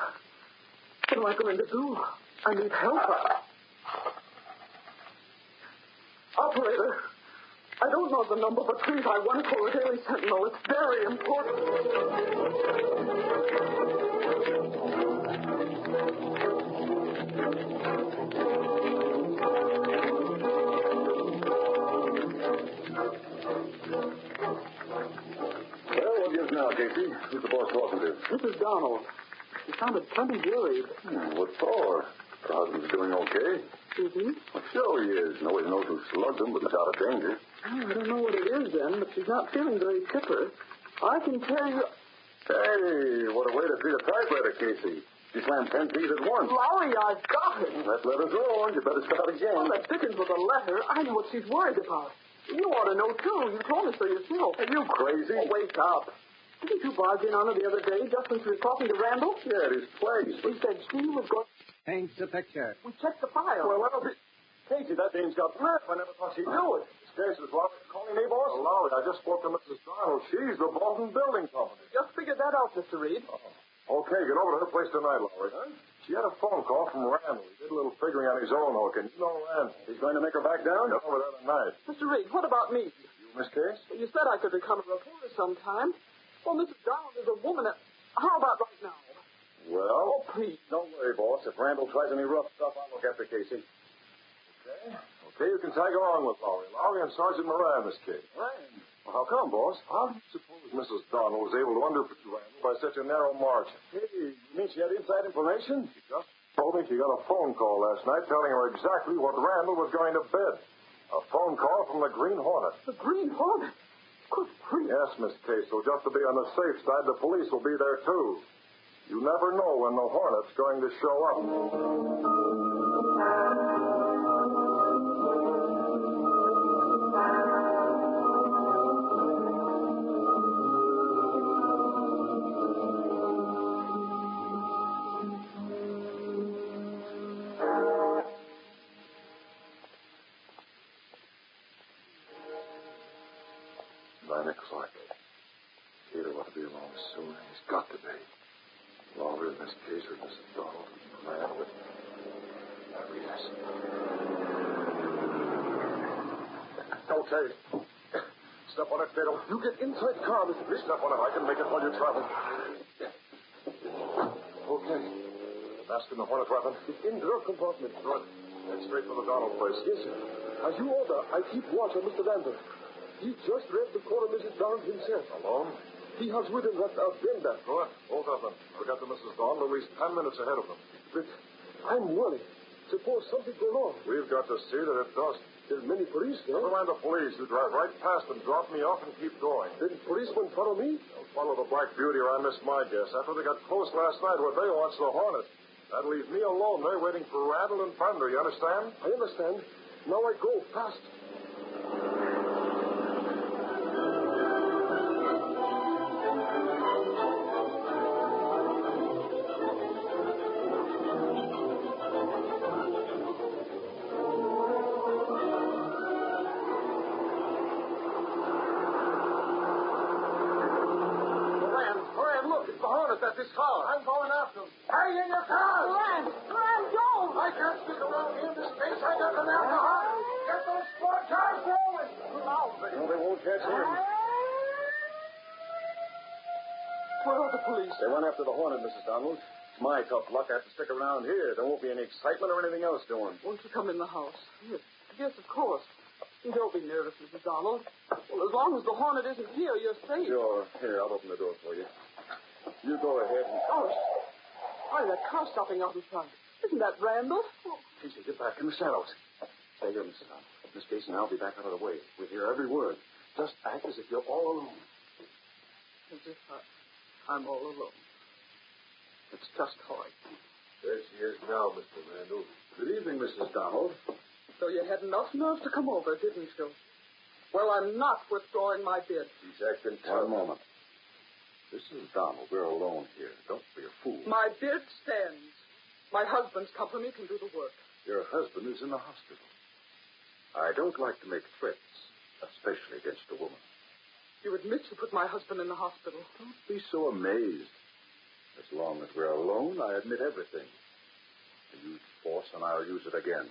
What am I going to do? I need help. Operator, I don't know the number, but please, I want to call the Daily Sentinel. It's very important. Who's the boss talking to? Mrs. Donald. She sounded plenty worried. What for? Her husband's doing okay. Is he? Well, sure he is. Nobody knows who slugged him, but he's out of danger. Oh, I don't know what it is then, but she's not feeling very chipper. I can tell you... Hey, what a way to treat a typewriter, Casey. She slammed 10 keys at once. Lowry, I've got it. That letter's on. You better start again. Well, that Dickens with a letter. I know what she's worried about. You ought to know, too. You told me so yourself. Are you crazy? Oh, wake up. Didn't you barge in on her the other day just when she was talking to Randall? Yeah, at his place. He said she was going... Paint the picture. We checked the file. Well, that'll be... Casey, that dame's got nerve. I never thought she'd do it. Scarce is Lowry calling me, boss? Well, Lowry, I just spoke to Mrs. Donald. She's the Bolton Building Company. Just figured that out, Mr. Reed. Okay, get over to her place tonight, Lowry. Huh? She had a phone call from Randall. He did a little figuring on his own hook, and you know Randall. He's going to make her back down? Get over there tonight. Mr. Reed, what about me? You, Miss Case? You said I could become a reporter sometime. Well, Mrs. Donald is a woman that... How about right now? Well? Oh, please. Don't worry, boss. If Randall tries any rough stuff, I'll look after Casey. Okay, you can tag along with Lowry. Lowry and Sergeant Moran, Miss Case. Right. Well, how come, boss? How do you suppose Mrs. Donald was able to underfeed Randall by such a narrow margin? Hey, you mean she had inside information? She just told me she got a phone call last night telling her exactly what Randall was going to bid. A phone call from the Green Hornet. The Green Hornet? Good grief. Yes, Miss Case. So just to be on the safe side, the police will be there, too. You never know when the Hornet's going to show up. Peter ought to be along soon. He's got to be. Longer in this case or Mrs. Donald. Man with... Yes. Don't say it. Step on it, Fiddle. You get inside the car, Mr. Reed. Step on it. I can make it while you travel. Okay. The mask and the Hornet weapon? It's in your compartment. Good. Head straight for the Donald place. Yes, sir. As you order, I keep watch on Mr. Randall. He just read the call of Mrs. Donald himself. Alone? He has with him that bender. Good. Both of them. I've got the Mrs. Donald at least 10 minutes ahead of them. But I'm worried. Suppose something go wrong. We've got to see that it doesn't. There's many police there. Never mind the police. You drive right past them, drop me off, and keep going. Then policemen follow me? They'll follow the Black Beauty, or I missed my guess. After they got close last night where they watched the Hornet. That leaves me alone there waiting for Randall and Thunder. You understand? I understand. Now I go fast. At this car. I'm going after him. Hurry in your car! Moran, don't! I can't stick around here in this space. I got to nail the heart. Get those sport cars rolling. No, they won't catch him. Where are the police? They went after the Hornet, Mrs. Donald. It's my tough luck. I have to stick around here. There won't be any excitement or anything else doing. Won't you come in the house? Yes, of course. Don't be nervous, Mrs. Donald. Well, as long as the Hornet isn't here, you're safe. Sure. Here, I'll open the door for you. You go ahead. Oh, why, that car stopping out in front. Isn't that Randall? Casey, get back in the shadows. Stay here, Mrs. Donald. Miss Casey and I'll be back out of the way. We'll hear every word. Just act as if you're all alone. As if I'm all alone. It's just horrid. There she is now, Mr. Randall. Good evening, Mrs. Donald. So you had enough nerve to come over, didn't you? Well, I'm not withdrawing my bid. She's acting tough. 1 moment. This is Donald. We're alone here. Don't be a fool. My bid stands. My husband's company can do the work. Your husband is in the hospital. I don't like to make threats, especially against a woman. You admit you put my husband in the hospital. Don't be so amazed. As long as we're alone, I admit everything. I used force, and I'll use it again.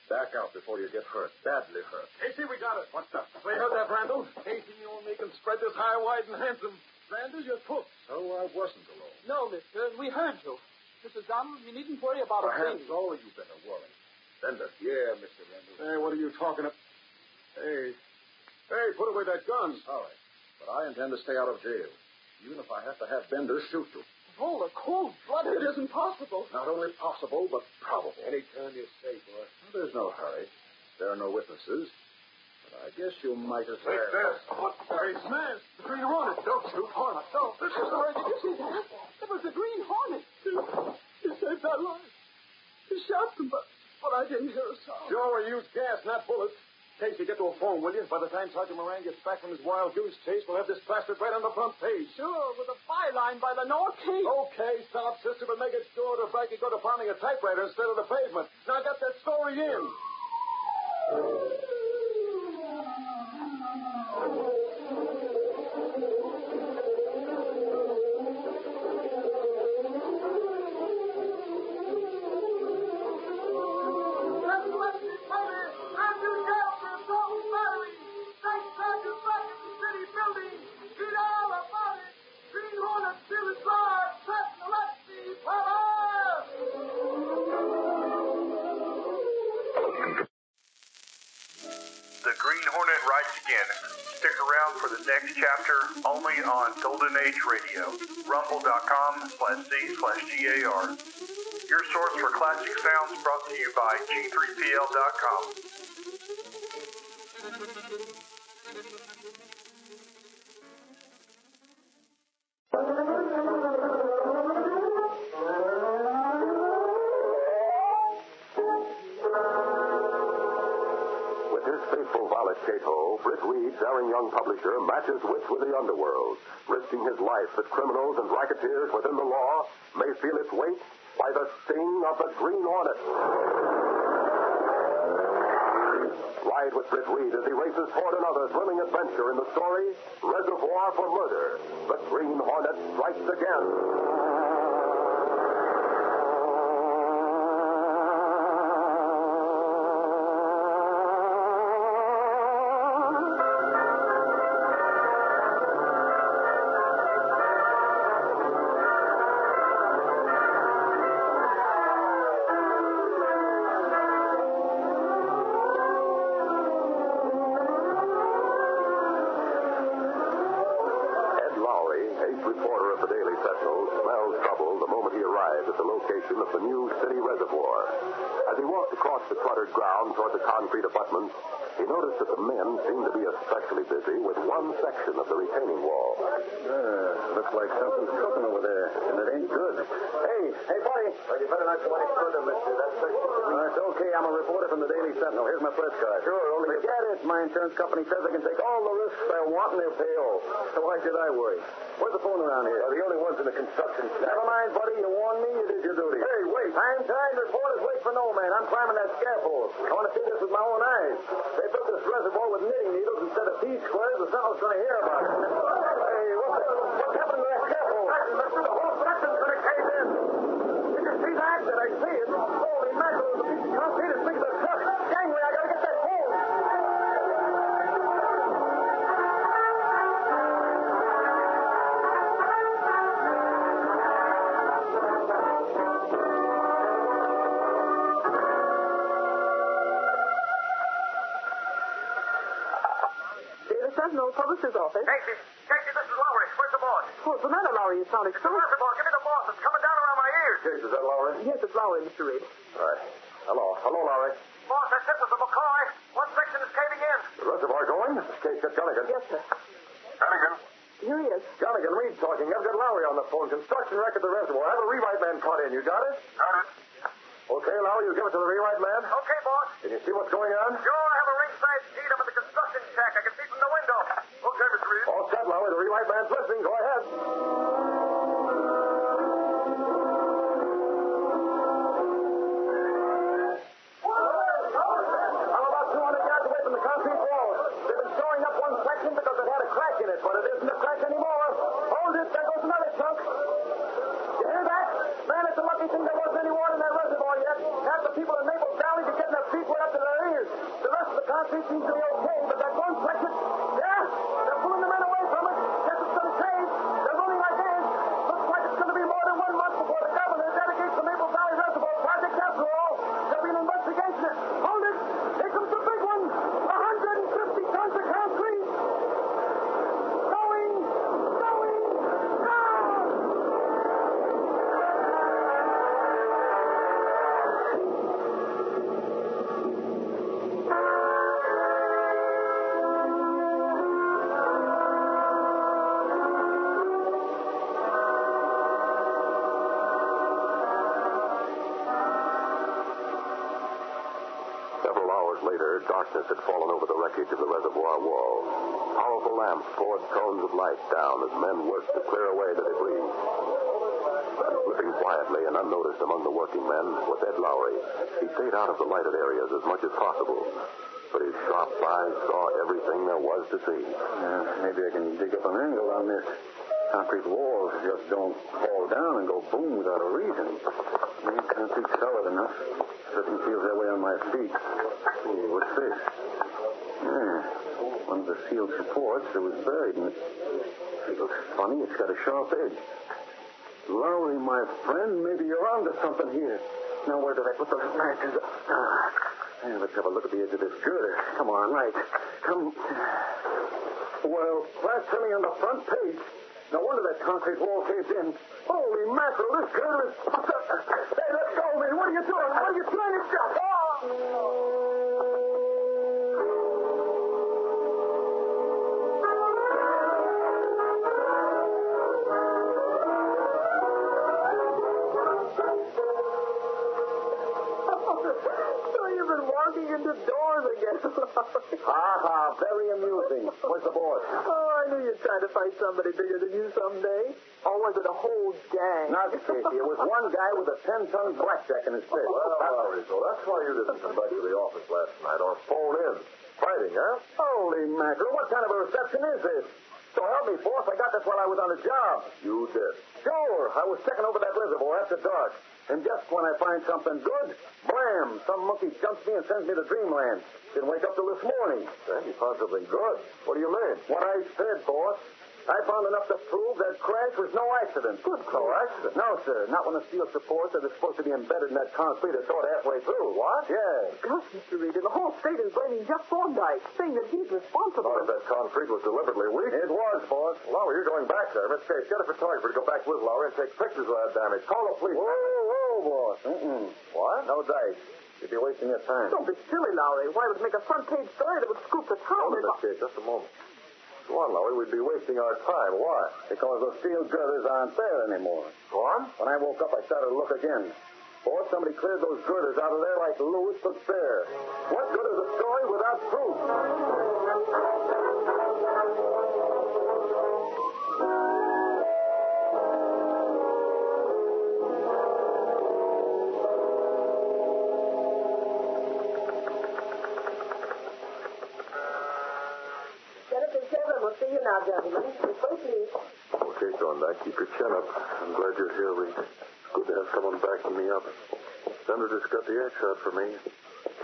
Back out before you get hurt, badly hurt. Casey, we got it. What's up? We heard that, Randall. Casey, you won't make him spread this high, wide, and handsome. Randall, you're took. So I wasn't alone. No, mister. We heard you. Mrs. Donald, you needn't worry about a thing. Perhaps all of you better worry. Bender. Yeah, Mr. Randall. Hey, what are you talking about? Hey, put away that gun. Sorry, but I intend to stay out of jail. even if I have to have Bender shoot you. Oh, the cold-blooded. It isn't possible. Not only possible, but probable. Anytime you say, boss. Well, there's no hurry. There are no witnesses. But I guess you might as well. Take this. What? Hey, man, the Green Hornet. Don't shoot. Hornet, don't. This is the way. Did you see that? It was the Green Hornet. He saved our lives. He shot them, but I didn't hear a sound. Sure, we used gas, not bullets. Casey, get to a phone, will you? By the time Sergeant Moran gets back from his wild goose chase, we'll have this plastered right on the front page. Sure, with a byline by the North Cape. Okay, stop, sister, but make it sure to Frankie go to pounding a typewriter instead of the pavement. Now get that story in. The Green Hornet writes again. Stick around for the next chapter only on Golden Age Radio. Rumble.com/C/GAR. Your source for classic sounds brought to you by G3PL.com. With his faithful valet Cato, Britt Reed's erring young publisher matches wits with the underworld, risking his life that criminals and racketeers within the law may feel its weight by the sting of the Green Hornet. Ride with Britt Reed as he races toward another thrilling adventure in the story, Reservoir for Murder. The Green Hornet strikes again. Reporter of the Daily Sentinel smells trouble the moment he arrives at the location of the new city reservoir. As he walked across the cluttered ground toward the concrete abutments, he noticed that the men seemed to be especially busy with one section of the retaining wall. Looks like something's cooking over there, and it ain't good. Hey, buddy. Well, you better not go any further, mister. That's It's okay. I'm a reporter from the Daily Sentinel. Here's my press card. Sure, only... Forget it. My insurance company says I can take all the risks I want, and they'll pay all. So why should I worry? Where's the phone around here? The only ones in the construction shack. Never mind, buddy. You warned me. You did your duty. Hey, wait. Time. Reporters wait for no man. I'm climbing that scaffold. I want to see this with my own eyes. They built this reservoir with knitting needles instead of T-squares. The Sentinel's going to hear about it. Hey, what's happening to that scaffold? The whole section's going to cave in. Did you see that? Did I see it? Holy mackerel, the piece of concrete as big as a truck. Gangway, I got to get that pole. Sentinel, publisher's office. Casey, this is Lowry. Where's the boss? Oh, what's the matter, Lowry? You sound excited. Reservoir, give me the boss. It's coming down around my ears. Case, is that Lowry? Yes, it's Lowry, Mr. Reed. All right. Hello, Lowry. Boss, that's it with the McCoy. One section is caving in. The reservoir going? Case, get Gunnigan. Yes, sir. Gunnigan. Here he is. Gunnigan, Reed talking. I've got Lowry on the phone. Construction wreck at the reservoir. Have a rewrite man caught in. You got it? Got it. Okay, Lowry, you give it to the rewrite man? Okay, boss. Can you see what's going on? Sure, I have a ringside seat up at the construction shack. I can see from the window. Okay, Mr. Reed. All set, Lowry. The rewrite man's listening. Go ahead. I'm about 200 yards away from the concrete walls. They've been shoring up one section because it had a crack in it, but it isn't a crack anymore. Hold it. There goes another chunk. You hear that? Man, it's a lucky thing there wasn't any water in that reservoir yet. Half the people in Maple Valley are getting their feet wet up to their ears. The rest of the concrete seems to be okay, but that one section, yeah, they're pulling the men away from it. Guess it's going to change. They're running like ants. Looks like it's going to be more than 1 month before the governor dedicates the Maple Valley Reservoir project after all. There'll be an investigation. Hold it. Here comes the big one. 150 tons of concrete. Going. Several hours later, darkness had fallen over the wreckage of the reservoir wall. Powerful lamps poured cones of light down as men worked to clear away the debris. Slipping quietly and unnoticed among the working men was Ed Lowry. He stayed out of the lighted areas as much as possible, but his sharp eyes saw everything there was to see. Maybe I can dig up an angle on this. Concrete walls just don't fall down and go boom without a reason. Concrete solid enough. Certainly feels that way on my feet. Ooh, what's this? One of the sealed supports that was buried in it. It looks funny. It's got a sharp edge. Lowry, my friend, maybe you're onto something here. Now, where did I put those matches? Let's have a look at the edge of this girder. Come on, right. Come. Well, plasterly on the front page. No wonder that concrete wall caved in. Holy mackerel, this girder is... Hey, let go of me. What are you doing? What are you trying to do? So you've been walking into doors again, Lowry. Ha, very amusing. Where's the boss? Oh, I knew you'd try to fight somebody bigger than you someday. Or was it a whole gang? Not Casey. It was one guy with a 10-ton blackjack in his fist. Well, Lowry, so that's why you didn't come back to the office last night or phone in. Fighting, huh? Holy mackerel, what kind of a reception is this? So help me, boss, I got this while I was on the job. You did. Sure, I was checking over that reservoir after dark. And just when I find something good, blam, some monkey jumps me and sends me to dreamland. Didn't wake up till this morning. Then you found something good. What do you mean? What I said, boss. I found enough to prove that crash was no accident. Good call. No accident? No, sir. Not when the steel support that is supposed to be embedded in that concrete is sawed halfway through. What? Yeah. Gosh, Mr. Reed, and the whole state is blaming Jeff Thorndyke, saying that he's responsible. Thought that concrete was deliberately weak. It was, boss. Lowry, you're going back there. Miss Case, get a photographer to go back with Lowry and take pictures of that damage. Call the police. Whoa, boss. What? No dice. You'd be wasting your time. Don't be silly, Lowry. Why would make a front-page story that would scoop the town? Hold it, Miss Case, just a moment. Go on, Lowry. We'd be wasting our time. Why? Because the steel girders aren't there anymore. Go on. When I woke up, I started to look again. Boy, somebody cleared those girders out of there like Louis took fair. What good is a story without proof? We'll see you now, gentlemen. Before please. Okay, Thorndyke, keep your chin up. I'm glad you're here, Reed. It's good to have someone backing me up. Thunder just got the axe out for me.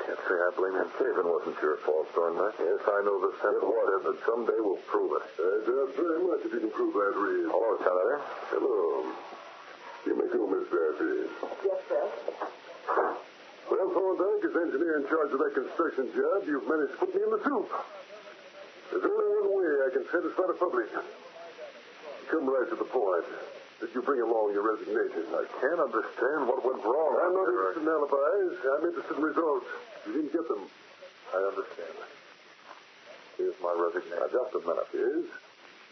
Can't say I blame him. Cave-in wasn't your fault, Thorndyke. Yes, I know the sense of water, but someday we'll prove it. Very much if you can prove that, Reed. Hello, Senator. Hello. You may go, Miss Graffy. Yes, sir. Well, Thorndyke, as engineer in charge of that construction job, you've managed to put me in the soup. There's only one way I can satisfy the public. Come right to the point. Did you bring along your resignation? I can't understand what went wrong. I'm not interested in alibis. I'm interested in results. You didn't get them. I understand. Here's my resignation. Now, just a minute. Yes?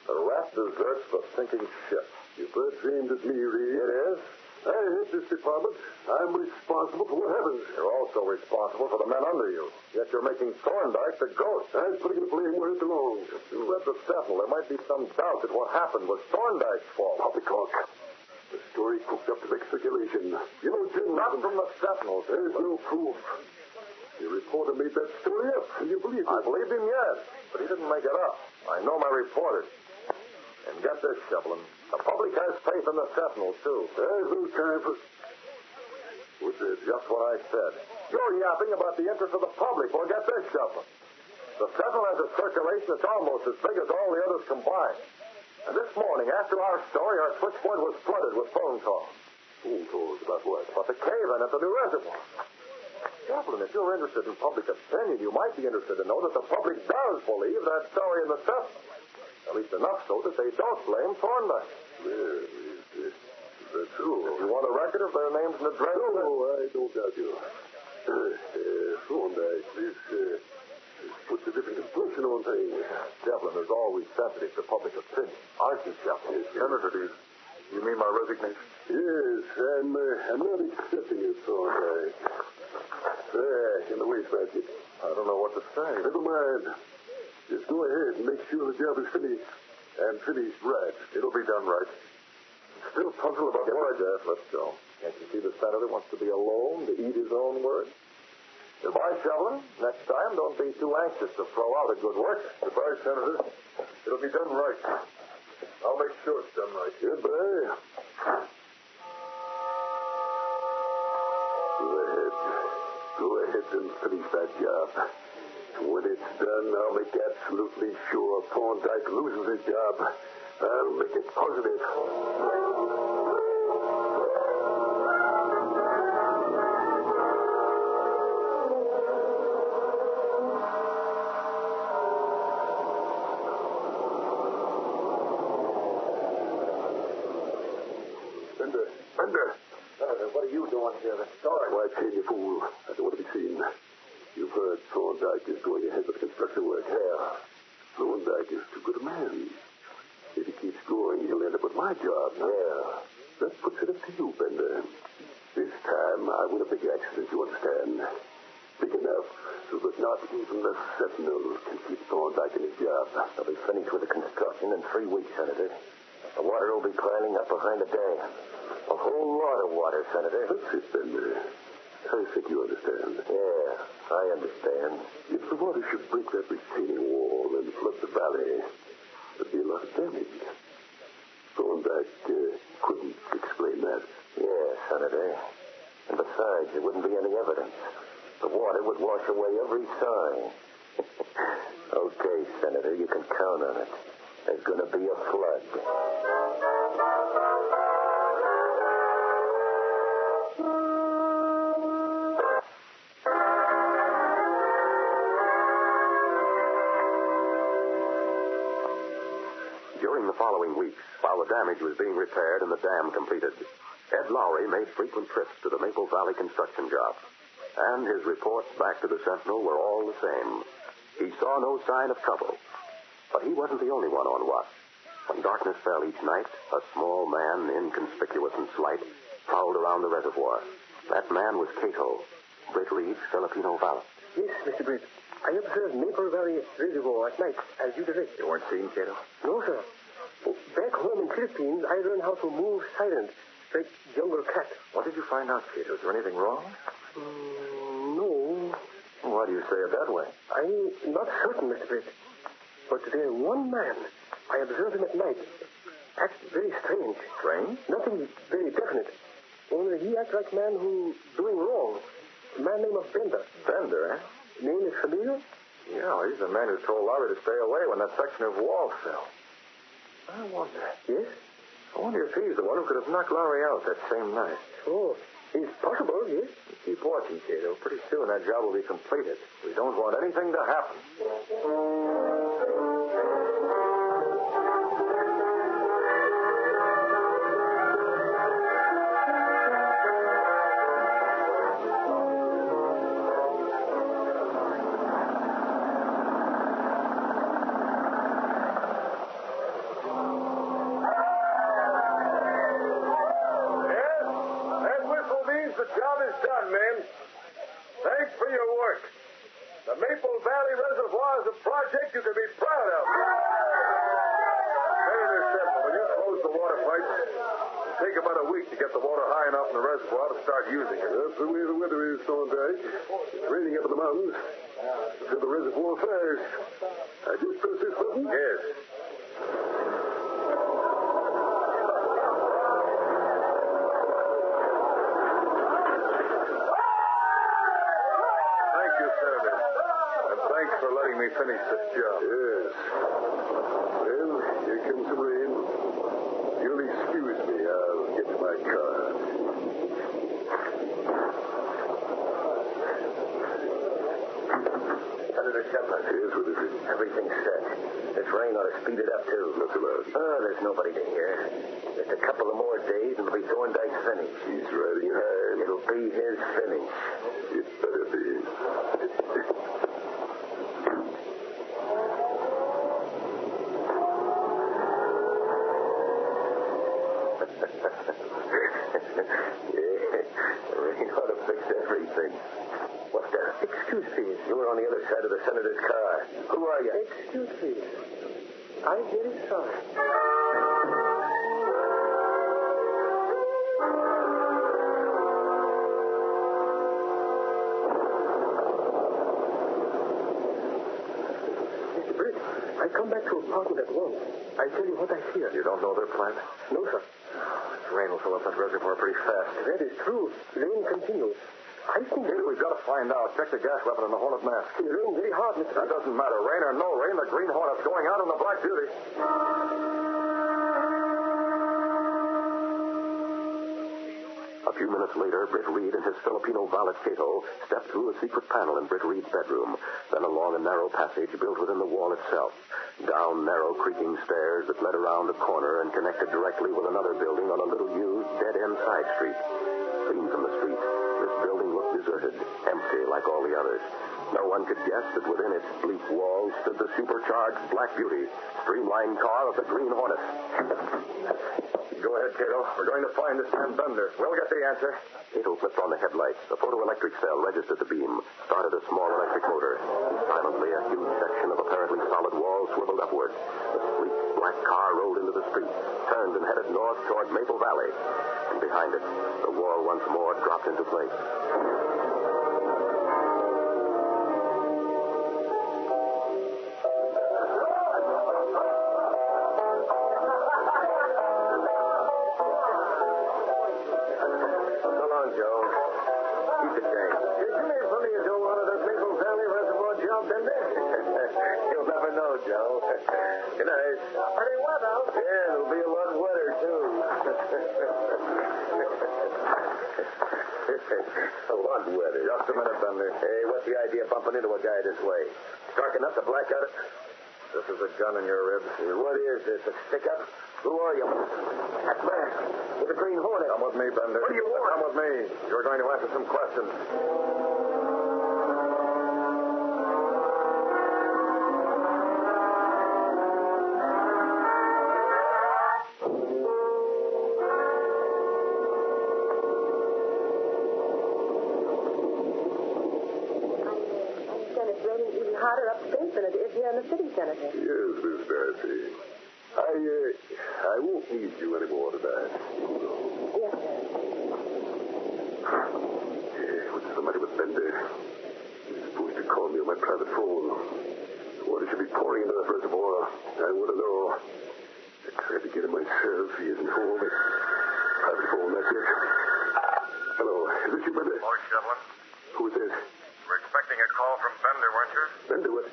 The rat deserts the sinking ship. If that's aimed at me, Reed. It is? I head this department. I'm responsible for what happens. You're also responsible for the men under you. Yet you're making Thorndyke the ghost. I'm putting the blame where it belongs. If you read the Sentinel, there might be some doubt that what happened was Thorndyke's fault. Poppycock. The story cooked up to make speculation. You know, General... Not from the Sentinels. There's no proof. The reporter made that story up, and you believed it. I believed him, yes. But he didn't make it up. I know my reporters. And get this, Shevlin. The public has faith in the Sentinel, too. There's no time for... Which is just what I said. You're yapping about the interest of the public. Well, get this, Shevlin. The Sentinel has a circulation that's almost as big as all the others combined. And this morning, after our story, our switchboard was flooded with phone calls. Phone calls about what? About the cave-in at the new reservoir. Shevlin, if you're interested in public opinion, you might be interested to know that the public does believe that story in the Sentinel. At least enough so that they don't blame Thorndyke. Well, is that true? You want a record of their names and addresses? No, I don't doubt you. Thorndyke, this puts a different impression on things. Devlin is always sensitive to public opinion. Aren't you, Devlin? Yes, Senator, do you mean my resignation? Yes, I'm not accepting it, Thorndyke. There, in the wastebasket. I don't know what to say. Never mind. Just go ahead and make sure the job is finished. And finished right. It'll be done right. Still puzzled about why, Jeff. Let's go. Can't you see the senator wants to be alone, to eat his own words? Goodbye, Shovelin. Next time, don't be too anxious to throw out a good work. Goodbye, Senator. It'll be done right. I'll make sure it's done right. Goodbye. Go ahead and finish that job. When it's done, I'll make absolutely sure Thorndyke loses his job. I'll make it positive. Bender. What are you doing here? The story. Why, chain, you fool. I don't want to be seen. You've heard Thorndyke is going ahead with construction work. Yeah. Thorndyke is too good a man. If he keeps going, he'll end up with my job. Yeah. That puts it up to you, Bender. This time, I win a big accident, you understand. Big enough so that not even the Sentinel can keep Thorndyke in his job. I'll be finished with the construction in 3 weeks, Senator. The water will be piling up behind the dam. A whole lot of water, Senator. That's it, Bender. I think you understand. Yeah, I understand. If the water should break that retaining wall and flood the valley, there'd be a lot of damage. Thorndyke couldn't explain that. Yeah, Senator. And besides, there wouldn't be any evidence. The water would wash away every sign. Okay, Senator, you can count on it. There's going to be a flood. During the following weeks, while the damage was being repaired and the dam completed, Ed Lowry made frequent trips to the Maple Valley construction job. And his reports back to the Sentinel were all the same. He saw no sign of trouble. But he wasn't the only one on watch. When darkness fell each night, a small man, inconspicuous and slight, prowled around the reservoir. That man was Cato, Britt Reed's Filipino valet. Yes, Mr. Britt. I observed Maple Valley Reservoir at night, as you direct. You weren't seen, Cato? No, sir. Back home in Philippines, I learned how to move silent, like jungle cat. What did you find out, Cato? Is there anything wrong? No. Why do you say it that way? I'm not certain, Mr. Britt. But there's one man. I observed him at night. Acts very strange. Strange? Nothing very definite. Only he acts like a man who's doing wrong. A man named Bender. Bender, eh? Name is familiar? Yeah, he's the man who told Lowry to stay away when that section of wall fell. I wonder. Yes? I wonder if he's the one who could have knocked Lowry out that same night. Oh, it's possible, yes. Keep watching, Cato. Pretty soon that job will be completed. We don't want anything to happen. The job is done, men. Thanks for your work. The Maple Valley Reservoir is a project you can be proud of. Senator Sentinel, when you close the water pipes, it'll take about a week to get the water high enough in the reservoir to start using it. That's the way the weather is, Thorndyke. It's raining up in the mountains. Fill the reservoir fast. I just press this button? Yes. Thanks for letting me finish this job. Yes. Well, here comes the rain. You'll excuse me. I'll get to my car. Senator Shepard. Yes, what is it? Everything's set. This rain ought to speed it up, too. Not so loud. Oh, there's nobody to hear. Just a couple of more days and it'll be Thorndyke's finish. He's riding high. It'll be his finish. It better be. Yeah, the rain ought to fix everything. What's Excuse, please. You were on the other side of the senator's car. Who are you? Excuse, please. I'm very sorry. Mr. Britt, I come back to apartment at once. I tell you what I hear. You don't know their plan? No, sir. This rain will fill up that reservoir pretty fast. That is true. Rain continues. I think we've got to find out. Check the gas weapon and the Hornet mask. It's raining very hard, Mr. That doesn't matter. Rain or no rain, the Green Hornet's going out on the Black Beauty. A few minutes later, Britt Reed and his Filipino valet Cato stepped through a secret panel in Britt Reed's bedroom, then along a narrow passage built within the wall itself, down narrow creaking stairs that led around a corner and connected directly with another building on a little-used dead-end side street. Seen from the street, this building looked deserted, empty like all the others. No one could guess that within its bleak walls stood the supercharged Black Beauty, streamlined car of the Green Hornet. Go ahead, Cato. We're going to find this man Thunder. We'll get the answer. Cato flipped on the headlights. The photoelectric cell registered the beam, started a small electric motor. Silently, a huge section of apparently solid wall swiveled upward. The sleek black car rolled into the street, turned and headed north toward Maple Valley. And behind it, the wall once more dropped into place. Good night. Pretty wet out. Yeah, it'll be a lot wetter, too. A lot wetter. Just a minute, Thunder. Hey, what's the idea of bumping into a guy this way? Dark enough to black out it? This is a gun in your ribs. What is this, a stick-up? Who are you? That man with the Green Hornet. Come with me, Bender. What do you want? Come with me. You're going to answer some questions. Hotter upstate than it is here in the city, Senator. Yes, Miss Darcy. I won't need you anymore tonight. Yes, sir. What's the matter with Bender? He's supposed to call me on my private phone. What he should be pouring into that reservoir, I want to know. I tried to get him myself. He isn't home. Private phone, that's it. Hello, is this you, Bender? Morning, Devlin. Who is this? You were expecting a call from Bender, weren't you? Bender, what?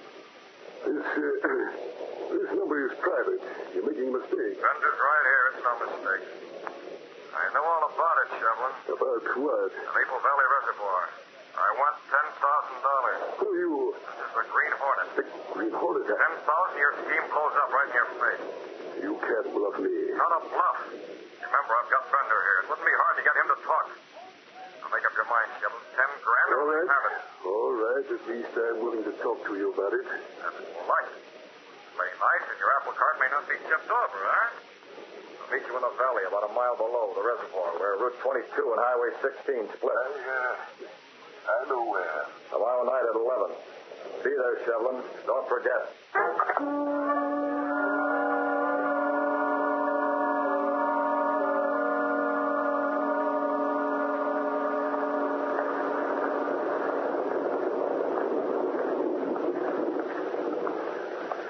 This number is private. You're making a mistake. Bender's right here. It's no mistake. I know all about it, Devlin. About what? The Maple Valley Reservoir. I want $10,000. Who are you? This is the Green Hornet. The Green Hornet? 10,000, your scheme blows up right in your face. You can't bluff me. Not a bluff. Remember, I've got Bender here. It wouldn't be hard to get him to talk. Now make up your mind, Devlin. $10,000 All right. have it. All right. At least I'm willing to talk to you about it. That's polite. Play nice, and your apple cart may not be tipped over, huh? I'll meet you in the valley about a mile below the reservoir, where Route 22 and Highway 16 split. I know where. Tomorrow night at 11. Be there, Shevlin. Don't forget.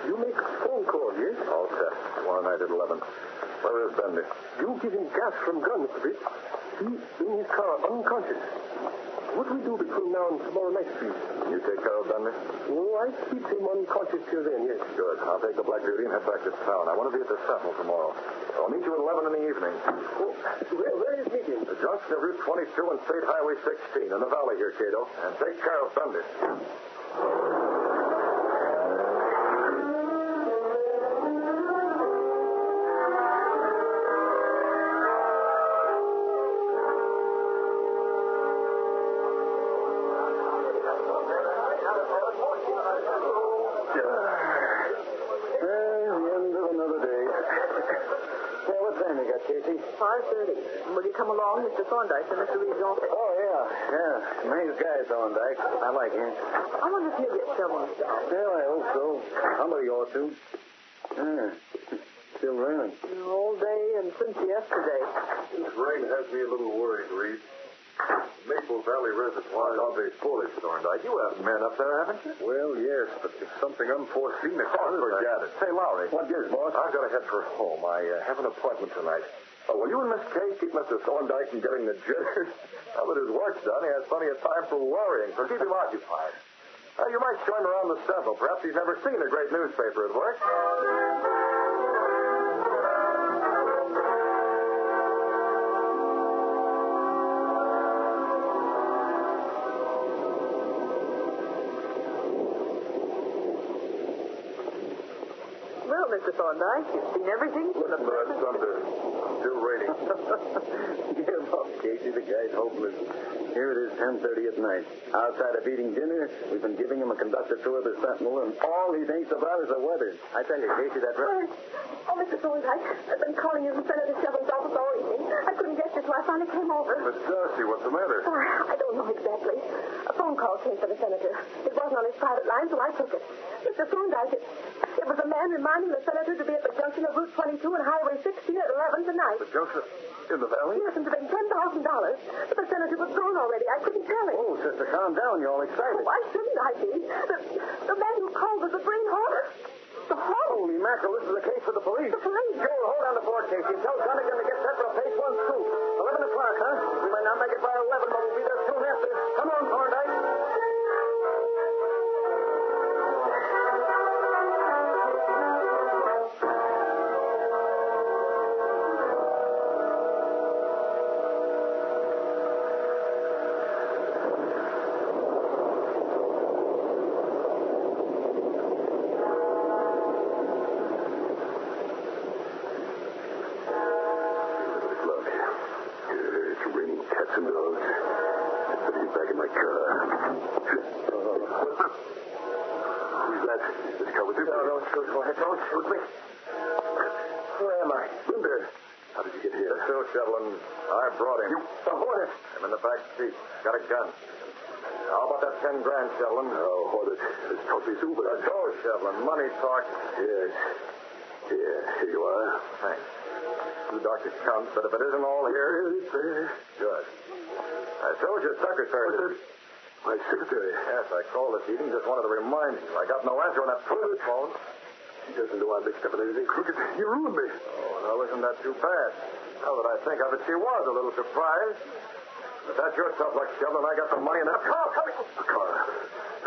You make a phone call, yes? All set. Tomorrow night at 11. Where is Bender? You give him gas from gun, Mr. Britt. He's in his car, unconscious. What do we do between now and tomorrow night, please? You take care of Bender? Oh, I keep him unconscious till then, yes. Good. I'll take the Black Beauty and head back to town. I want to be at the Sentinel tomorrow. I'll meet you at 11 in the evening. Oh, where is meeting? The junction of Route 22 and State Highway 16 in the valley here, Cato. And take care of Bender. Casey. 5:30. Will you come along, Mr. Thorndyke, to Mr. Reed's office? Oh, yeah. Yeah, nice guy, Thorndike. I like him. I wonder if he'll get someone to stop. Well, I hope so. Somebody ought to. Yeah. Still raining. All day and since yesterday. This rain has me a little worried, Reed. Maple Valley Reservoir. Don't be foolish, Thorndike. You have men up there, haven't you? Well, yes, but if something unforeseen occurs... Forget it. Say, Lowry. What gives, boss? I've got to head for home. I have an appointment tonight. Oh, will you and Miss Kay keep Mr. Thorndike from getting the jitters? Now that his work's done, he has plenty of time for worrying, so keep him occupied. You might show him around the Sentinel. Perhaps he's never seen a great newspaper at work. Well, Mr. Thorndike, you've seen everything? Look at that thunder. Still raining. Give up, Casey. The guy's hopeless. Here it is, 10:30 at night. Outside of eating dinner, we've been giving him a conductor tour of the Sentinel, and all he thinks about is the weather. I tell you, Casey, that... Oh, Mr. Thorndike, I've been calling you from Senator Shevlin's office all evening. I couldn't get you, so I finally came over. Miss Darcy, what's the matter? Oh, I don't know exactly. A phone call came for the senator. It wasn't on his private line, so I took it. Mr. Thorndike, it was a man reminding the senator to be at the junction of Route 22 and Highway 16 at 11 tonight. The junction in the valley? Yes, and to pay $10,000. But the senator was gone already. I couldn't tell him. Oh, sister, calm down. You're all excited. Why shouldn't I be? The man who called was the Green Hornet. The Hornet? Holy mackerel, this is a case for the police. The police? Joel, hold on the board, Casey. Tell Gunnigan to get set for a page one scoop. 11 o'clock, huh? We might not make it by 11, but we'll be there soon after. Come on, Thorndike. Shevlin, I brought him. The Hornet. I'm in the back seat. Got a gun. How about that $10,000, Shevlin? Oh, Hornet. It's totally super. Go, Shevlin. Money talk. Yes. Yeah, here you are. Thanks. You Dr. Kunt, but if it isn't all here... Good. I showed your secretary. What's that? My secretary? Yes, I called this evening. Just wanted to remind you. I got no answer on that phone. He doesn't know I'm mixed up in anything crooked. You ruined me. Oh, no, isn't that too bad? Now that I think of it, she was a little surprised. But that's your tough luck, Shevlin. I got the money in that car coming. The car.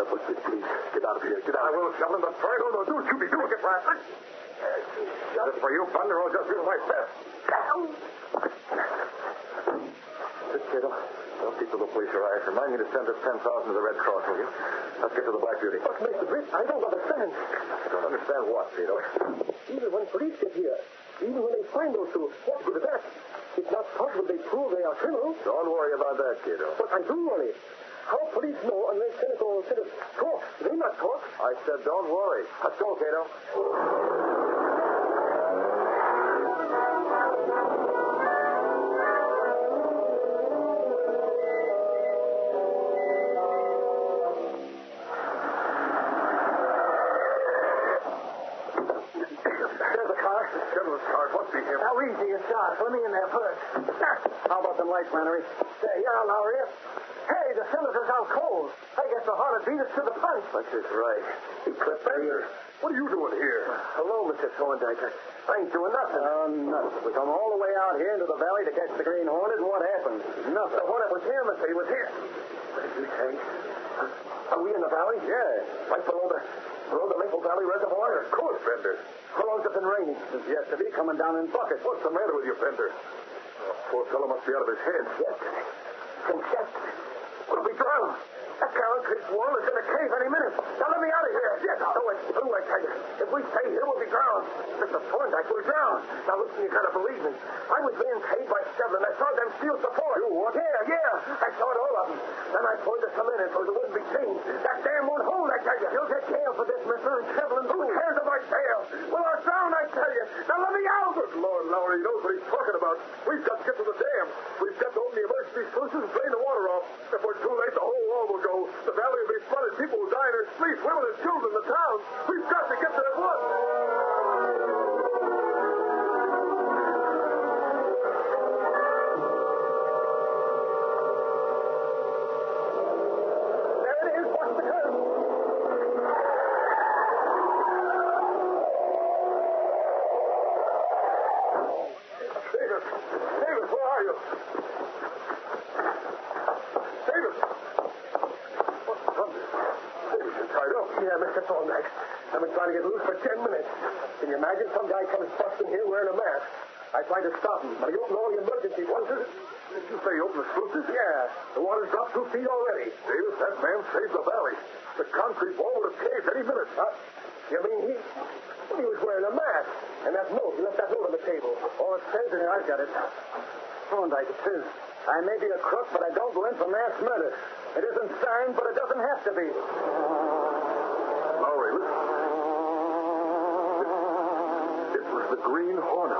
What's this, please? Get out of here. Get out. I will, Shevlin, but first... No, don't shoot me. Don't get back. Is this for you, Thunder, or just use my fist? This kiddo. Don't keep to the police or I remind you to send us 10,000 to the Red Cross, will you? Let's get to the Black Beauty. But, Mr. Britt, I don't understand. You don't understand what, Tito? Even when police get here, even when they find those two, what good is that? It's not possible they prove they are criminals. Don't worry about that, kiddo. But I do worry. How police know unless Senator said talk? They not talk. I said don't worry. Let's go, Cato. Now, easy, it's dark. Let me in there first. How about them lights, Flannery? Say, yeah, Lowry. Hey, the senator's out cold. I guess the Hornet beat us to the punch. That's just right. He clipped Bender. What are you doing here? Hello, Mr. Thorndike. I ain't doing nothing. Nothing. We come all the way out here into the valley to catch the Green Hornet, and what happened? Nothing. The Hornet was here, mister. He was here. What did you say? Are we in the valley? Yeah. Right below the Maple Valley Reservoir? Of course, Bender. How long's it been raining? Since yesterday, coming down in buckets. What's the matter with you, Bender? Oh, poor fellow must be out of his head. Yesterday. Since yesterday. We'll be drowned. That concrete wall is in a cave any minute. Now let me out of here. Yes, so it's true, I tell you. If we stay here, we'll be drowned. Mr. Thorndike, we'll drown. Now listen, you gotta believe me. I was being paid by Shevlin. I saw them steal support. You what? Yeah. I saw it, all of them. Then I told the some in it so it wouldn't be seen. That damn won't hold, I tell you. You'll get jailed for this, mister. And Shevlin, who cares about jail? Well, I'll drown, I tell you. Now let me out. Good Lord, Lowry, he knows what he's talking about. We've got to get to the dam. We've got to open the emergency sluices and drain the water off. If we're police, women, and children in the town. We've got to get there at once. There it is. Watch the curve. Davis! Davis, where are you? Davis! What thunder? Davis, you're tied up. Yeah, Mr. Thorndyke. I've been trying to get loose for 10 minutes. Can you imagine some guy comes busting here wearing a mask? I tried to stop him, but he opened all the emergency ones. Did you say you opened the sluices? Yeah, the water's dropped 2 feet already. Davis, that man saved the valley. The concrete wall would have caved any minute. You mean he was wearing a mask? And that note, he left that note on the table. Oh, it says in here, I've got it. Thorndyke, it says, I may be a crook, but I don't go in for mass murder. It isn't signed, but it doesn't have to be. Lowry, listen. It was the Green Hornet.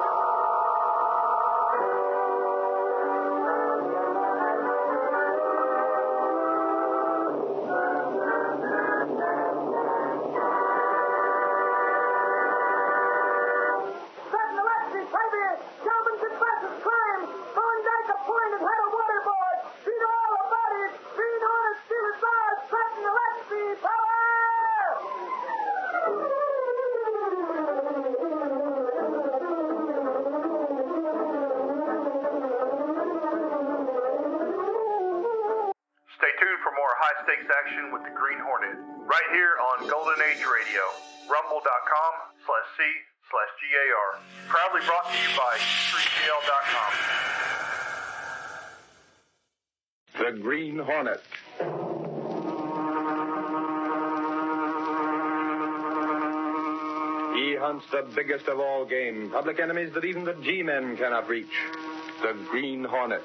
Stay tuned for more high-stakes action with the Green Hornet, right here on Golden Age Radio, rumble.com/C/GAR. Proudly brought to you by streetgl.com. The Green Hornet. He hunts the biggest of all game, public enemies that even the G-men cannot reach. The Green Hornet.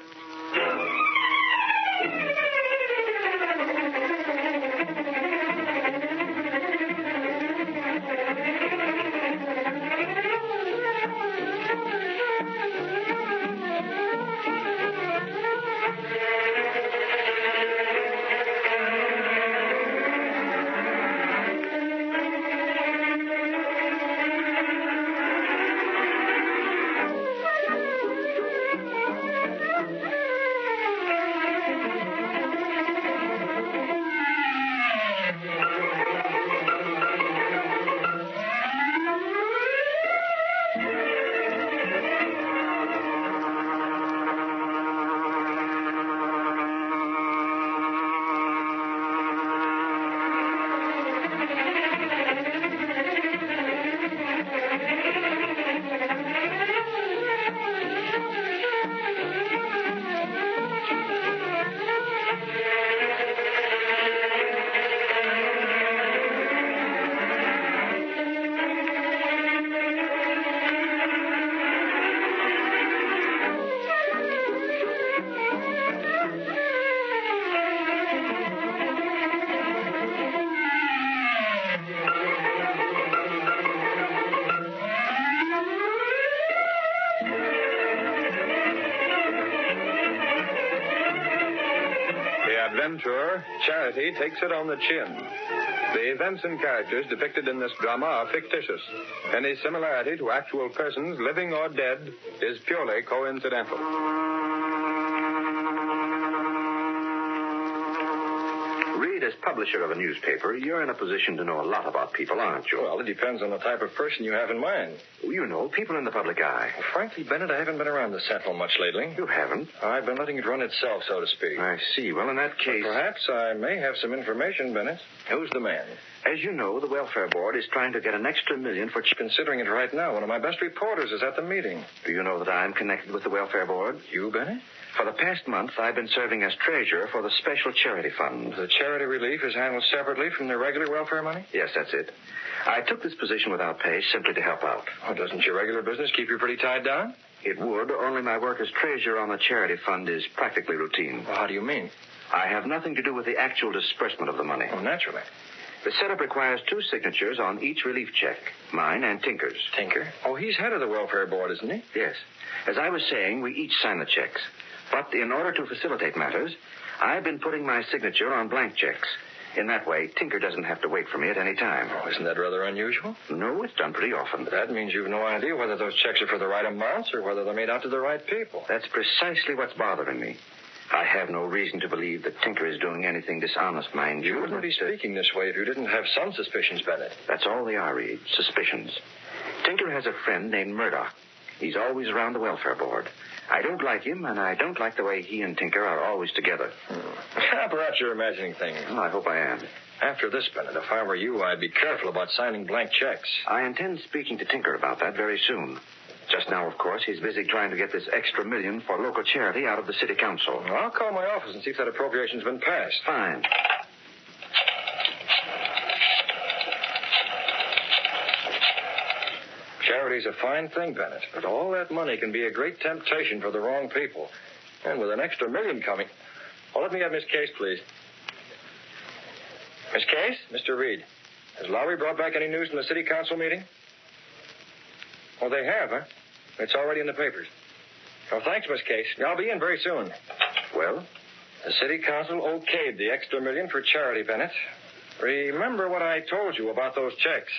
Adventurer, Charity, takes it on the chin. The events and characters depicted in this drama are fictitious. Any similarity to actual persons, living or dead, is purely coincidental. Reed, as publisher of a newspaper, you're in a position to know a lot about people, aren't you? Well, it depends on the type of person you have in mind. You know, people in the public eye. Well, frankly, Bennett, I haven't been around the Sentinel much lately. You haven't? I've been letting it run itself, so to speak. I see. Well, in that case... But perhaps I may have some information, Bennett. Who's the man? As you know, the Welfare Board is trying to get an extra $1 million for... Considering it right now, one of my best reporters is at the meeting. Do you know that I'm connected with the Welfare Board? You, Bennett? For the past month, I've been serving as treasurer for the Special Charity Fund. The charity relief is handled separately from the regular welfare money? Yes, that's it. I took this position without pay simply to help out. Oh, doesn't your regular business keep you pretty tied down? It would, only my work as treasurer on the charity fund is practically routine. Well, how do you mean? I have nothing to do with the actual disbursement of the money. Oh, naturally. The setup requires 2 signatures on each relief check, mine and Tinker's. Tinker? Oh, he's head of the welfare board, isn't he? Yes. As I was saying, we each sign the checks. But in order to facilitate matters, I've been putting my signature on blank checks. In that way, Tinker doesn't have to wait for me at any time. Oh, isn't that rather unusual? No, it's done pretty often. That means you've no idea whether those checks are for the right amounts or whether they're made out to the right people. That's precisely what's bothering me. I have no reason to believe that Tinker is doing anything dishonest, mind you. You wouldn't be speaking this way if you didn't have some suspicions, Bennett. That's all they are, Reed. Suspicions. Tinker has a friend named Murdoch. He's always around the welfare board. I don't like him, and I don't like the way he and Tinker are always together. Perhaps you're imagining things. Well, I hope I am. After this, Bennett, if I were you, I'd be careful about signing blank checks. I intend speaking to Tinker about that very soon. Just now, of course, he's busy trying to get this extra $1 million for local charity out of the city council. Well, I'll call my office and see if that appropriation's been passed. Fine. Charity's a fine thing, Bennett, but all that money can be a great temptation for the wrong people. And with an extra $1 million coming... Oh, let me have Miss Case, please. Miss Case? Mr. Reed. Has Lowry brought back any news from the city council meeting? Oh, they have, huh? It's already in the papers. Oh, thanks, Miss Case. I'll be in very soon. Well? The city council okayed the extra $1 million for charity, Bennett. Remember what I told you about those checks.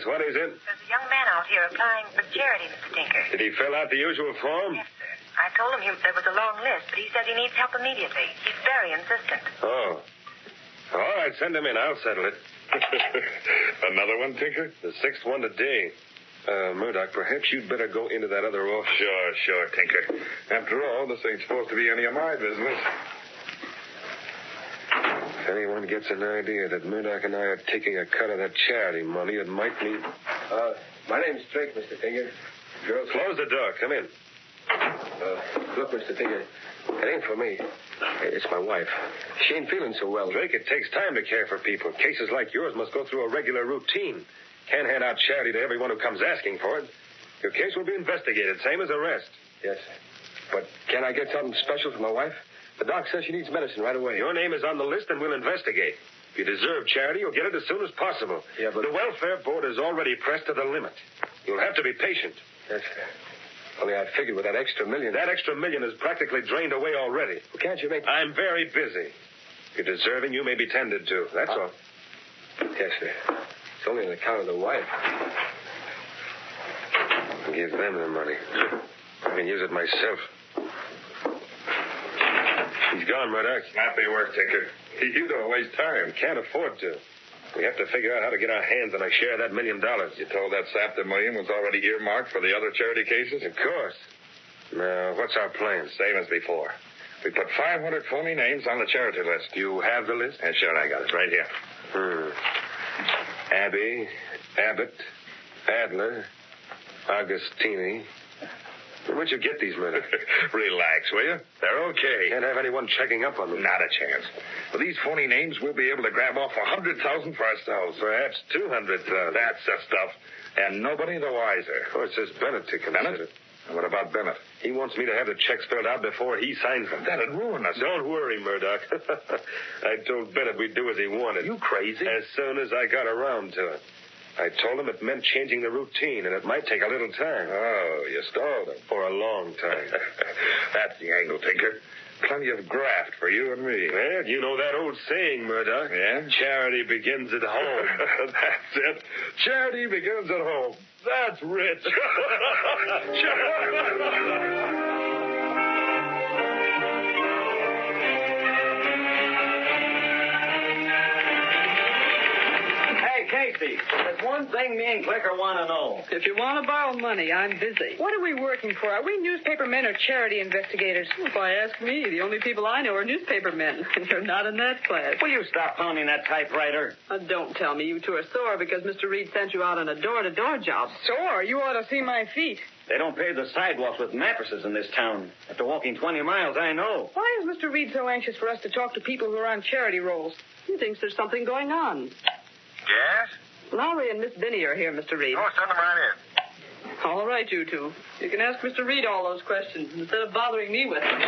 What is it? There's a young man out here applying for charity, Mr. Tinker. Did he fill out the usual form? Yes, sir. I told him there was a long list, but he said he needs help immediately. He's very insistent. Oh. All right, send him in. I'll settle it. Another one, Tinker? The sixth one today. Murdoch, perhaps you'd better go into that other office. Sure, Tinker. After all, this ain't supposed to be any of my business. If anyone gets an idea that Murdoch and I are taking a cut of that charity money, it might mean... My name's Drake, Mr. Tinker. Girls, close the door. Come in. Look, Mr. Tinker, it ain't for me. It's my wife. She ain't feeling so well. Drake, it takes time to care for people. Cases like yours must go through a regular routine. Can't hand out charity to everyone who comes asking for it. Your case will be investigated, same as arrest. Yes, but can I get something special for my wife? The doc says she needs medicine right away. Your name is on the list, and we'll investigate. If you deserve charity, you'll get it as soon as possible. Yeah, but... The welfare board is already pressed to the limit. You'll have to be patient. Yes, sir. Only I figured with that extra $1 million... That extra $1 million is practically drained away already. Well, can't you make... I'm very busy. If you're deserving, you may be tended to. That's all. Yes, sir. It's only on account of the wife. Give them the money. I can use it myself. He's gone, Murdoch. Snappy work, Tinker. You don't waste time. Can't afford to. We have to figure out how to get our hands on a share of that $1 million. You told that sap the $1 million was already earmarked for the other charity cases? Of course. Now, what's our plan? Same as before. We put 500 phony names on the charity list. You have the list? Yeah, sure, I got it right here. Abbey, Abbott, Adler, Augustini. Where'd you get these, Murdoch? Relax, will you? They're okay. Can't have anyone checking up on them. Not a chance. With these phony names, we'll be able to grab off 100,000 for ourselves. Perhaps 200,000. That's the stuff. And nobody the wiser. Of course, there's Bennett to consider. Bennett? And what about Bennett? He wants me to have the checks filled out before he signs them. That'd ruin us. Don't worry, Murdoch. I told Bennett we'd do as he wanted. You crazy? As soon as I got around to it. I told him it meant changing the routine, and it might take a little time. Oh, you stalled him. For a long time. That's the angle, Tinker. Plenty of graft for you and me. Well, you know that old saying, Murdoch. Yeah? Charity begins at home. That's it. Charity begins at home. That's rich. Casey, there's one thing me and Clicker want to know. If you want to borrow money, I'm busy. What are we working for? Are we newspaper men or charity investigators? If I ask me, the only people I know are newspaper men, and you're not in that class. Will you stop pounding that typewriter? Don't tell me you two are sore because Mr. Reed sent you out on a door-to-door job. Sore? You ought to see my feet. They don't pave the sidewalks with mattresses in this town. After walking 20 miles, I know. Why is Mr. Reed so anxious for us to talk to people who are on charity rolls? He thinks there's something going on. Yes? Lowry and Miss Binney are here, Mr. Reed. Oh, send them right in. All right, you two. You can ask Mr. Reed all those questions instead of bothering me with them.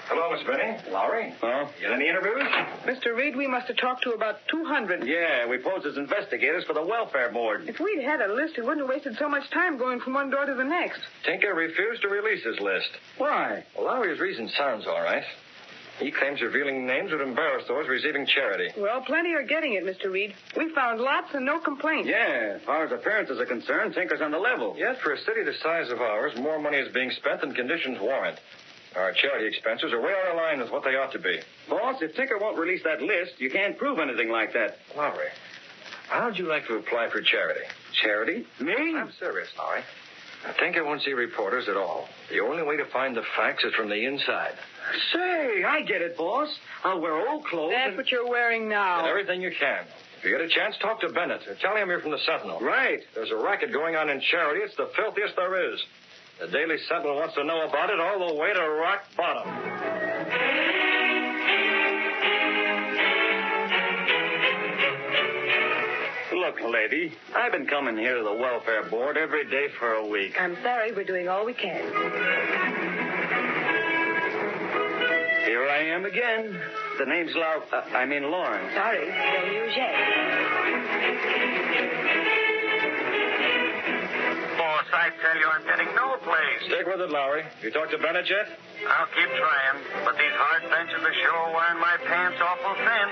Hello, Miss Benny. Lowry. Oh? You got any interviews? Mr. Reed, we must have talked to about 200. Yeah, we posed as investigators for the welfare board. If we'd had a list, we wouldn't have wasted so much time going from one door to the next. Tinker refused to release his list. Why? Well, Lowry's reason sounds all right. He claims revealing names would embarrass those receiving charity. Well, plenty are getting it, Mr. Reed. We found lots and no complaints. Yeah, as far as appearances are concerned, Tinker's on the level. Yet, for a city the size of ours, more money is being spent than conditions warrant. Our charity expenses are way out of line with what they ought to be. Boss, if Tinker won't release that list, you can't prove anything like that. Lowry, how'd you like to apply for charity? Charity? Me? I'm serious, Lowry. Tinker won't see reporters at all. The only way to find the facts is from the inside. Say, I get it, boss. I'll wear old clothes. That's what you're wearing now. And everything you can. If you get a chance, talk to Bennett. Tell him you're from the Sentinel. Right. There's a racket going on in charity. It's the filthiest there is. The Daily Sentinel wants to know about it all the way to rock bottom. Look, lady, I've been coming here to the welfare board every day for a week. I'm sorry, we're doing all we can. Here I am again. The name's Lawrence. Sorry, don't use yet. Boss, I tell you, I'm getting no place. Stick with it, Lowry. You talked to Bennett yet? I'll keep trying, but these hard benches are sure wearing my pants awful thin.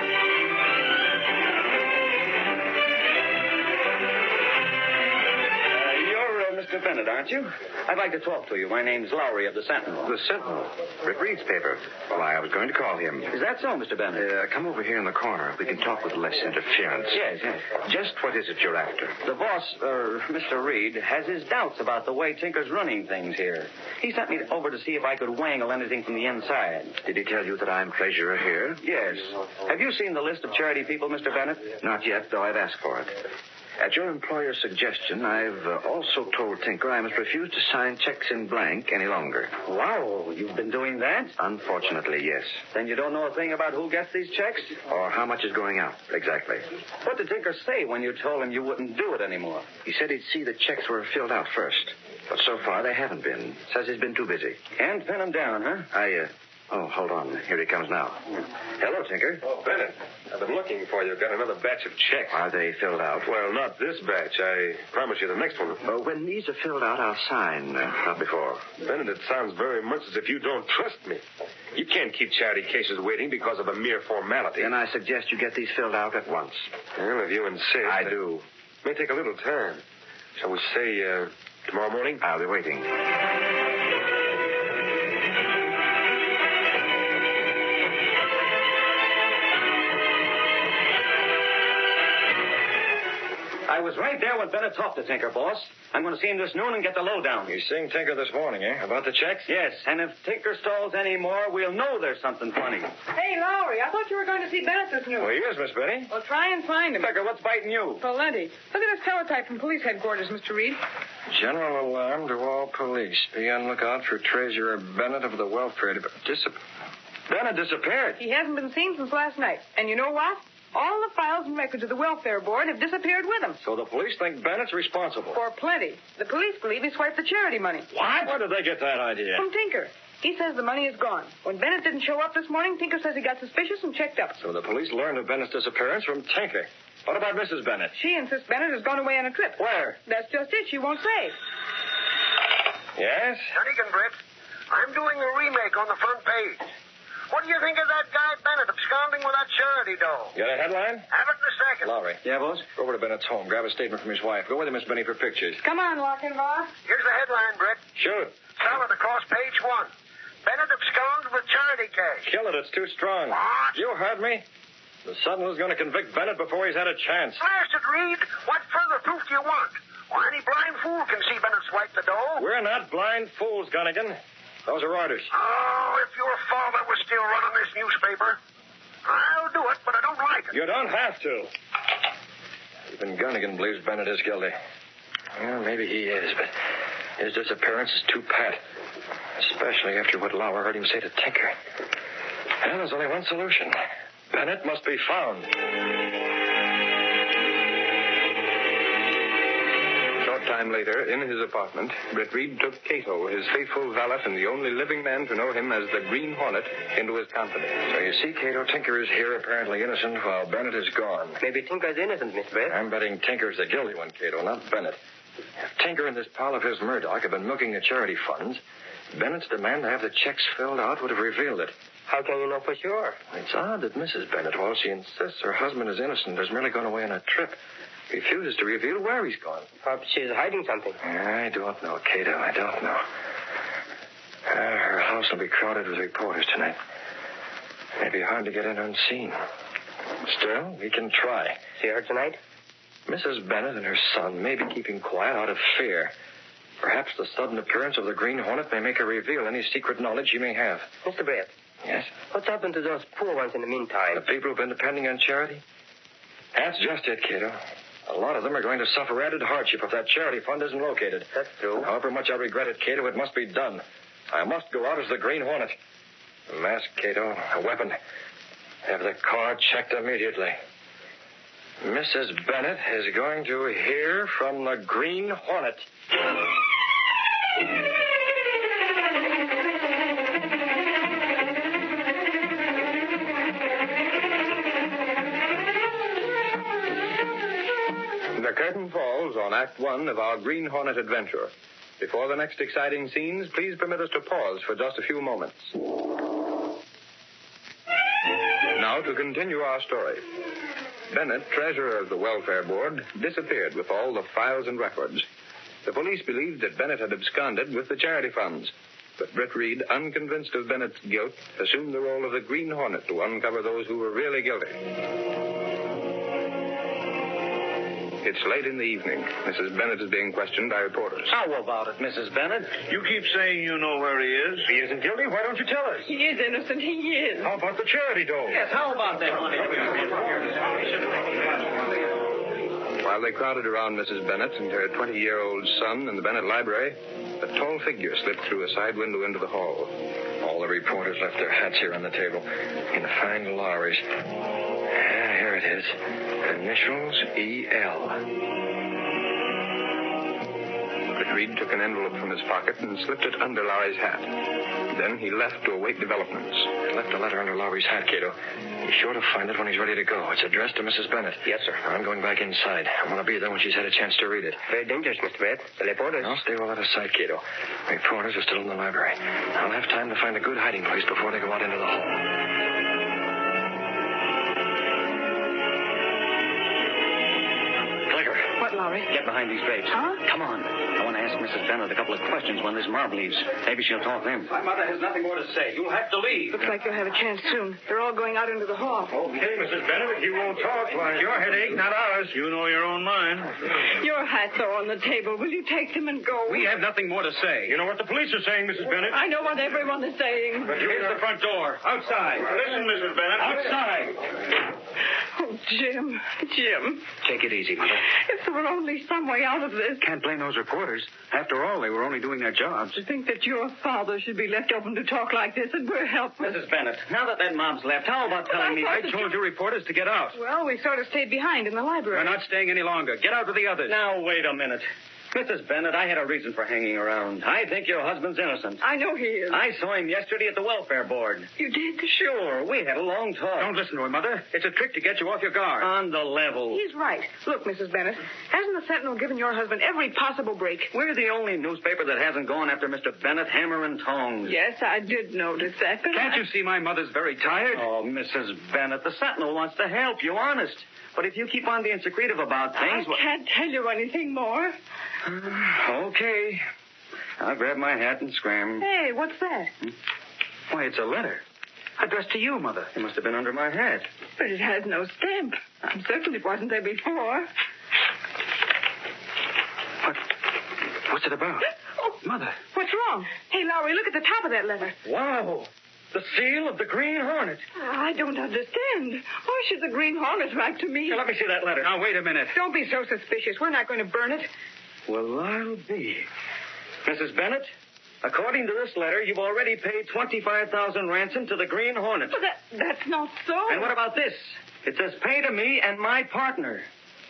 Mr. Bennett, aren't you? I'd like to talk to you. My name's Lowry of the Sentinel. The Sentinel? Rick Reed's paper. Well, I was going to call him. Is that so, Mr. Bennett? Come over here in the corner. We can talk with less interference. Yes. Just what is it you're after? The boss, Mr. Reed, has his doubts about the way Tinker's running things here. He sent me over to see if I could wangle anything from the inside. Did he tell you that I'm treasurer here? Yes. Have you seen the list of charity people, Mr. Bennett? Not yet, though I've asked for it. At your employer's suggestion, I've also told Tinker I must refuse to sign checks in blank any longer. Wow, you've been doing that? Unfortunately, yes. Then you don't know a thing about who gets these checks? Or how much is going out, exactly. What did Tinker say when you told him you wouldn't do it anymore? He said he'd see the checks were filled out first. But so far, they haven't been. Says he's been too busy. Can't pin him down, huh? Oh, hold on. Here he comes now. Hello, Tinker. Oh, Bennett. I've been looking for you. Got another batch of checks. Are they filled out? Well, not this batch. I promise you the next one. When these are filled out, I'll sign. Not before. Bennett, it sounds very much as if you don't trust me. You can't keep charity cases waiting because of a mere formality. Then I suggest you get these filled out at once. Well, if you insist. I do. It may take a little time. Shall we say, tomorrow morning? I'll be waiting. I was right there when Bennett talked to Tinker, boss. I'm going to see him this noon and get the lowdown. You seen Tinker this morning, eh? About the checks? Yes, and if Tinker stalls any more, we'll know there's something funny. Hey, Lowry, I thought you were going to see Bennett this noon. Well, he is, Miss Benny. Well, try and find him. Tinker, what's biting you? Plenty. Look at this teletype from police headquarters, Mr. Reed. General alarm to all police. Be on lookout for Treasurer Bennett of the Welfare Department. Bennett disappeared. He hasn't been seen since last night. And you know what? All the files and records of the welfare board have disappeared with him. So the police think Bennett's responsible. For plenty. The police believe he swiped the charity money. What? Where did they get that idea? From Tinker. He says the money is gone. When Bennett didn't show up this morning, Tinker says he got suspicious and checked up. So the police learned of Bennett's disappearance from Tinker. What about Mrs. Bennett? She insists Bennett has gone away on a trip. Where? That's just it. She won't say. Yes? Dunnigan, Britt. I'm doing a remake on the front page. What do you think of that guy Bennett absconding with that charity dough? Got a headline? Have it in a second. Lowry. Yeah, boss? Go over to Bennett's home. Grab a statement from his wife. Go with him, Miss Benny, for pictures. Come on, Lochinvar. Here's the headline, Britt. Shoot. Solid across page 1. Bennett absconds with charity cash. Kill it. It's too strong. What? You heard me. The Sentinel's going to convict Bennett before he's had a chance. Blast it, Reed. What further proof do you want? Why, any blind fool can see Bennett swipe the dough. We're not blind fools, Gunnigan. Those are orders. Oh, if your father was still running this newspaper, I'll do it, but I don't like it. You don't have to. Even Gunnigan believes Bennett is guilty. Well, maybe he is, but his disappearance is too pat. Especially after what Lauer heard him say to Tinker. And there's only one solution. Bennett must be found. time later, in his apartment, Britt Reed took Cato, his faithful valet and the only living man to know him as the Green Hornet, into his confidence. So you see, Cato, Tinker is here apparently innocent while Bennett is gone. Maybe Tinker's innocent, Miss Britt. I'm betting Tinker's the guilty one, Cato, not Bennett. If Tinker and this pal of his, Murdoch, have been milking the charity funds, Bennett's demand to have the checks filled out would have revealed it. How can you know for sure? It's odd that Mrs. Bennett, while she insists her husband is innocent, has merely gone away on a trip, refuses to reveal where he's gone. Perhaps she's hiding something. I don't know, Cato. I don't know. Her house will be crowded with reporters tonight. It'd be hard to get in unseen. Still, we can try. See her tonight? Mrs. Bennett and her son may be keeping quiet out of fear. Perhaps the sudden appearance of the Green Hornet may make her reveal any secret knowledge she may have. Mr. Britt. Yes? What's happened to those poor ones in the meantime? The people who've been depending on charity? That's just it, Cato. A lot of them are going to suffer added hardship if that charity fund isn't located. That's true. However much I regret it, Cato, it must be done. I must go out as the Green Hornet. A mask, Cato, a weapon. Have the car checked immediately. Mrs. Bennett is going to hear from the Green Hornet. The curtain falls on Act 1 of our Green Hornet adventure. Before the next exciting scenes, please permit us to pause for just a few moments. Now to continue our story. Bennett, treasurer of the Welfare Board, disappeared with all the files and records. The police believed that Bennett had absconded with the charity funds, but Britt Reed, unconvinced of Bennett's guilt, assumed the role of the Green Hornet to uncover those who were really guilty. It's late in the evening. Mrs. Bennett is being questioned by reporters. How about it, Mrs. Bennett? You keep saying you know where he is. He isn't guilty. Why don't you tell us? He is innocent. He is. How about the charity doll? Yes, how about that money? While they crowded around Mrs. Bennett and her 20-year-old son in the Bennett library, a tall figure slipped through a side window into the hall. All the reporters left their hats here on the table in fine lorries. Here it is. Initials E.L. Reed took an envelope from his pocket and slipped it under Lowry's hat. Then he left to await developments. I left a letter under Lowry's hat, Cato. He's sure to find it when he's ready to go. It's addressed to Mrs. Bennett. Yes, sir. I'm going back inside. I want to be there when she's had a chance to read it. Very dangerous, Mr. Brett. The reporters. I'll stay well out of sight, Cato. Reporters are still in the library. I'll have time to find a good hiding place before they go out into the hall. Lowry. Get behind these drapes. Huh? Come on. I want to ask Mrs. Bennett a couple of questions when this mob leaves. Maybe she'll talk then. My mother has nothing more to say. You'll have to leave. Looks like you'll have a chance soon. They're all going out into the hall. Okay, Mrs. Bennett, if you won't talk, why, it's your headache, not ours. You know your own mind. Your hats are on the table. Will you take them and go? We have nothing more to say. You know what the police are saying, Mrs. Bennett? I know what everyone is saying. But here's the front door. Outside. Listen, Mrs. Bennett. Outside. Oh, Jim. Jim. Take it easy, Mother. If there were only some way out of this. Can't blame those reporters. After all, they were only doing their jobs. To think that your father should be left open to talk like this and we're helpless. Mrs. Bennett, now that mob's left, how about telling me? I told you reporters to get out. Well, we sort of stayed behind in the library. We're not staying any longer. Get out with the others. Now, wait a minute. Mrs. Bennett, I had a reason for hanging around. I think your husband's innocent. I know he is. I saw him yesterday at the welfare board. You did? Sure. We had a long talk. Don't listen to him, Mother. It's a trick to get you off your guard. On the level. He's right. Look, Mrs. Bennett, hasn't the Sentinel given your husband every possible break? We're the only newspaper that hasn't gone after Mr. Bennett hammer and tongs. Yes, I did notice that. But Can't you see my mother's very tired? Oh, Mrs. Bennett, the Sentinel wants to help you, honest. But if you keep on being secretive about things... I can't tell you anything more. Okay. I'll grab my hat and scram. Hey, what's that? Why, it's a letter. Addressed to you, Mother. It must have been under my hat. But it has no stamp. I'm certain it wasn't there before. What's it about? Oh, Mother. What's wrong? Hey, Lowry, look at the top of that letter. Wow. The seal of the Green Hornet. I don't understand. Why should the Green Hornet write to me? Now, let me see that letter. Now, wait a minute. Don't be so suspicious. We're not going to burn it. Well, I'll be. Mrs. Bennett, according to this letter, you've already paid $25,000 ransom to the Green Hornet. But that's not so. And what about this? It says pay to me and my partner.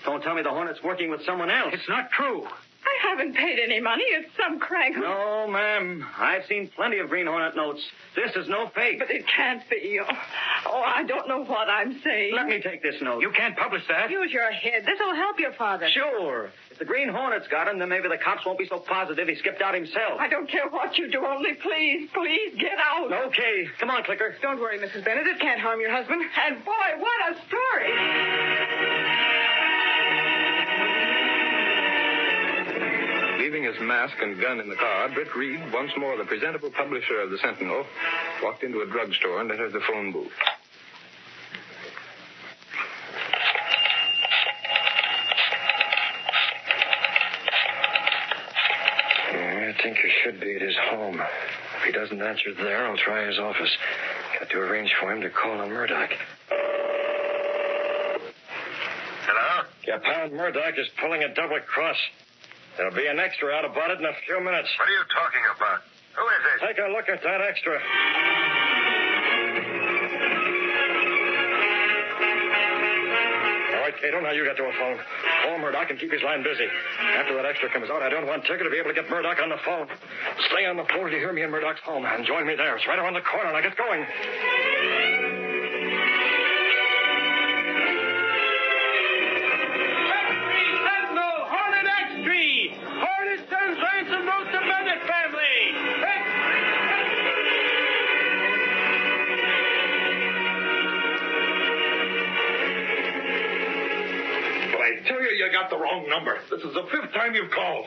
Don't tell me the Hornet's working with someone else. It's not true. I haven't paid any money. It's some crank. No, ma'am. I've seen plenty of Green Hornet notes. This is no fake. But it can't be. Oh, I don't know what I'm saying. Let me take this note. You can't publish that. Use your head. This will help your father. Sure. If the Green Hornet's got him, then maybe the cops won't be so positive he skipped out himself. I don't care what you do. Only please get out. Okay. Come on, Clicker. Don't worry, Mrs. Bennett. It can't harm your husband. And boy, what a story. Leaving his mask and gun in the car, Britt Reed, once more the presentable publisher of the Sentinel, walked into a drugstore and entered the phone booth. I think he should be at his home. If he doesn't answer there, I'll try his office. Got to arrange for him to call on Murdoch. Hello? Your pal Murdoch is pulling a double cross. There'll be an extra out about it in a few minutes. What are you talking about? Who is it? Take a look at that extra. All right, Cato, now you get to a phone. Call Murdoch and keep his line busy. After that extra comes out, I don't want Ticker to be able to get Murdoch on the phone. Stay on the phone till you hear me in Murdoch's home, and join me there. It's right around the corner. Now get going. You got the wrong number. This is the 5th time you've called.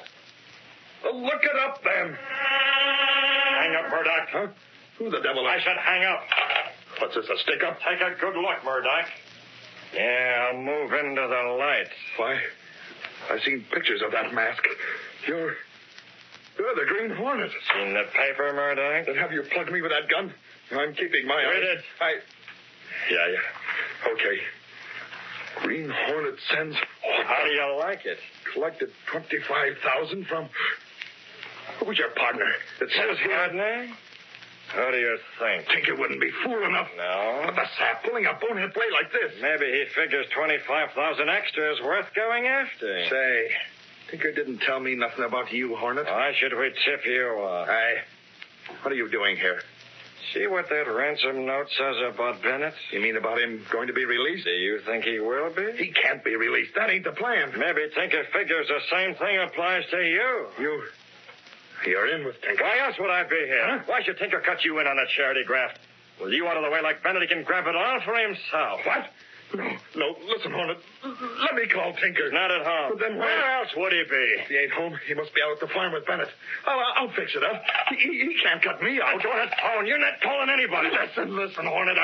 Well, look it up, then. Hang up, Murdoch. Huh? Who the devil? I said hang up. What's this, a stick-up? Take a good look, Murdoch. Yeah, I'll move into the light. Why, I've seen pictures of that mask. You're the Green Hornet. Seen the paper, Murdoch? Then have you plugged me with that gun? I'm keeping my Read eyes. it. Yeah. Okay. Green Hornet sends... How do you like it? Collected $25,000 from... Who's your partner? It says here... Partner? Who do you think? Tinker wouldn't be fool enough. No? But the sap pulling a bonehead play like this. Maybe he figures 25,000 extra is worth going after. Say, Tinker didn't tell me nothing about you, Hornet. Why should we tip you off? What are you doing here? See what that ransom note says about Bennett? You mean about him going to be released? Do you think he will be? He can't be released. That ain't the plan. Maybe Tinker figures the same thing applies to you. You're in with Tinker. Why else would I be here? Huh? Why should Tinker cut you in on a charity graft? With you out of the way like Bennett, he can grab it all for himself. What? No, listen, Hornet. Let me call Tinker. He's not at home. But then where else would he be? If he ain't home, he must be out at the farm with Bennett. I'll fix it up. He can't cut me out. Go ahead, phone. You're not calling anybody. Listen, Hornet.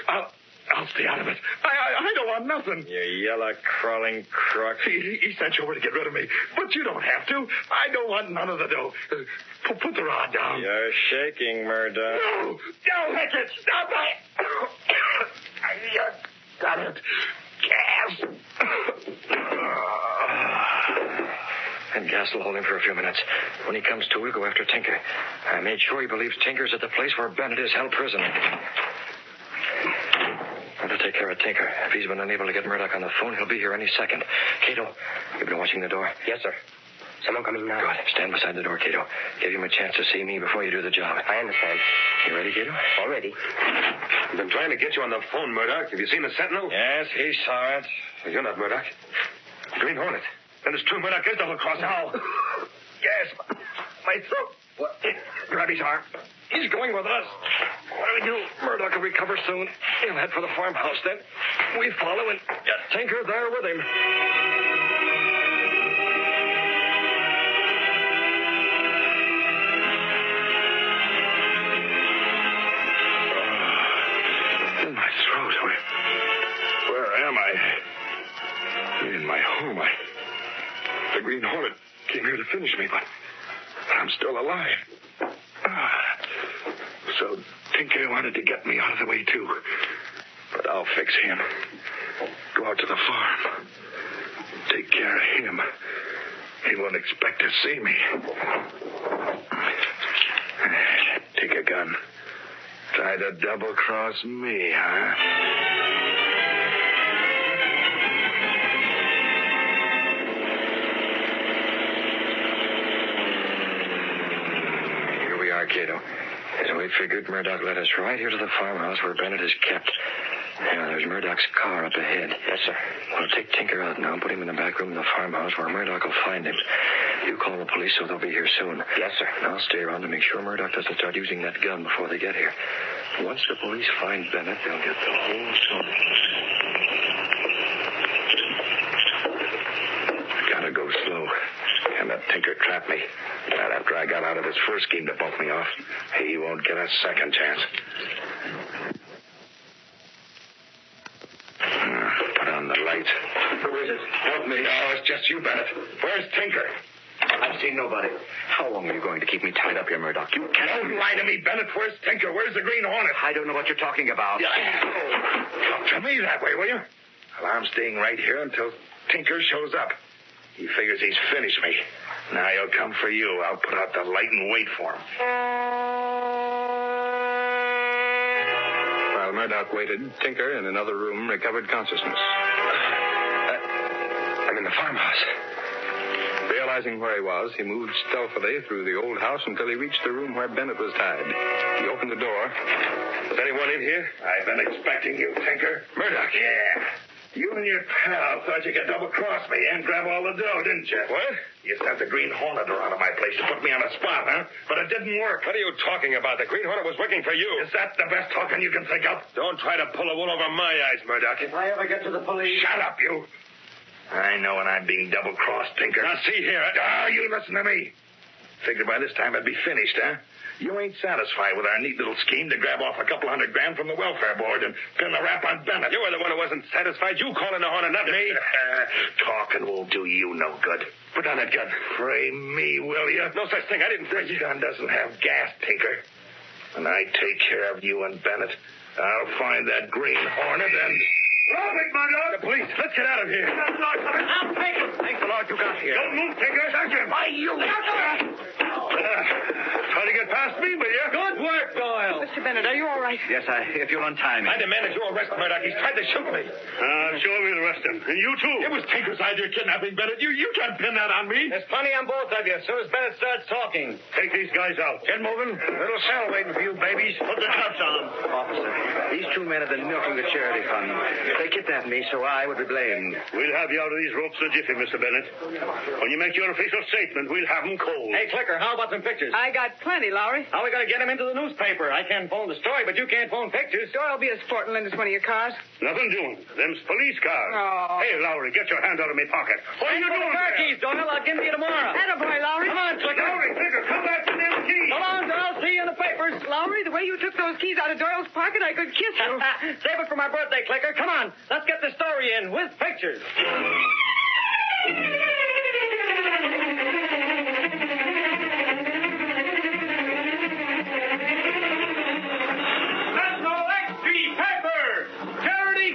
I'll stay out of it. I don't want nothing. You yellow crawling crook. He sent you over to get rid of me. But you don't have to. I don't want none of the dough. Put the rod down. You're shaking, Murdoch. No, Racket. Stop it. Got it. Gas. And gas will hold him for a few minutes. When he comes to, we'll go after Tinker. I made sure he believes Tinker's at the place where Bennett is held prisoner. Now to take care of Tinker. If he's been unable to get Murdoch on the phone, he'll be here any second. Cato, you've been watching the door? Yes, sir. Someone coming now. Good. Stand beside the door, Cato. Give him a chance to see me before you do the job. I understand. You ready, Cato? All ready. I've been trying to get you on the phone, Murdoch. Have you seen the Sentinel? Yes, he saw it. You're not Murdoch. Green Hornet. Then it's true Murdoch is double-crossing. No. Yes. My throat. What? Grab his arm. He's going with us. What do we do? Murdoch will recover soon. He'll head for the farmhouse then. We follow and get Tinker there with him. My throat. Where am I? In my home. The Green Hornet came here to finish me, but I'm still alive. So Tinker wanted to get me out of the way, too. But I'll fix him. Go out to the farm. Take care of him. He won't expect to see me. Take a gun. Try to double-cross me, huh? Cato. As we figured, Murdoch led us right here to the farmhouse where Bennett is kept. Yeah, there's Murdoch's car up ahead. Yes, sir. We'll take Tinker out now and put him in the back room of the farmhouse where Murdoch will find him. You call the police so they'll be here soon. Yes, sir. And I'll stay around to make sure Murdoch doesn't start using that gun before they get here. Once the police find Bennett, they'll get the whole story. Gotta go slow. And that Tinker trapped me. Not after I got out of his first scheme to bump me off. He won't get a second chance. Put on the lights. Who is it? Help me. Oh, it's just you, Bennett. Where's Tinker? I've seen nobody. How long are you going to keep me tied up here, Murdoch? You can't. Don't lie to me, Bennett. Where's Tinker? Where's the Green Hornet? I don't know what you're talking about. Talk to me that way, will you? Well, I'm staying right here until Tinker shows up. He figures he's finished me. Now he'll come for you. I'll put out the light and wait for him. While Murdoch waited, Tinker, in another room, recovered consciousness. I'm in the farmhouse. Realizing where he was, he moved stealthily through the old house until he reached the room where Bennett was tied. He opened the door. Is anyone in here? I've been expecting you, Tinker. Murdoch. Yeah. You and your pal thought you could double-cross me and grab all the dough, didn't you? What? You sent the Green Hornet around to my place to put me on the spot, huh? But it didn't work. What are you talking about? The Green Hornet was working for you. Is that the best talking you can think of? Don't try to pull a wool over my eyes, Murdoch. If I ever get to the police... Shut up, you. I know when I'm being double-crossed, Tinker. Now, see here. You listen to me. Figured by this time I'd be finished, huh? You ain't satisfied with our neat little scheme to grab off a couple $100 grand from the welfare board and pin the rap on Bennett. You were the one who wasn't satisfied. You calling the Hornet, not me. Talking won't do you no good. Put down that gun. Pray me, will you? No such thing. I didn't think... This gun doesn't have gas, Tinker. When I take care of you and Bennett, I'll find that Green Hornet and... Rob it, Murdoch! The police. Let's get out of here. I'll take him. Thank the Lord you got here. Don't move, Tinker. Search him. Why, you... Try to get past me, will you? Good work, Doyle. Mr. Bennett, are you all right? Yes, if you'll untie me. I demand that you arrest Murdoch. He's tried to shoot me. Sure we'll arrest him. And you, too. It was Tinker's idea kidnapping Bennett. You can't pin that on me. There's plenty on both of you as soon as Bennett starts talking. Take these guys out. Get moving. Little cell waiting for you, babies. Put the cuffs on them. Officer, these two men have been milking the charity fund. They kidnapped me, so I would be blamed. We'll have you out of these ropes in a jiffy, Mr. Bennett. When you make your official statement, we'll have them cold. Hey, Clicker, how about some pictures? I got plenty, Lowry. How are we going to get them into the newspaper? I can't phone the story, but you can't phone pictures. Doyle will be a sport and lend us one of your cars. Nothing doing. Them's police cars. Oh. Hey, Lowry, get your hand out of my pocket. What are you doing car there? keys, Doyle. I'll give them to you tomorrow. Attaboy, Lowry. Come on, Clicker. Lowry, Clicker, come back with them keys. Come on, Doyle. See you in the papers. Lowry, the way you took those keys out of Doyle's pocket, I could kiss you. Save it for my birthday, Clicker. Come on. Let's get the story in with pictures.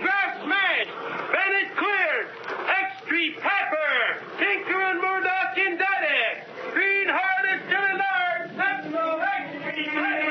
Graft smashed! Bennett cleared! X-Street Pepper! Tinker and Murdoch indicted! Green Hornet still alert! Sentinel X-Street Pepper!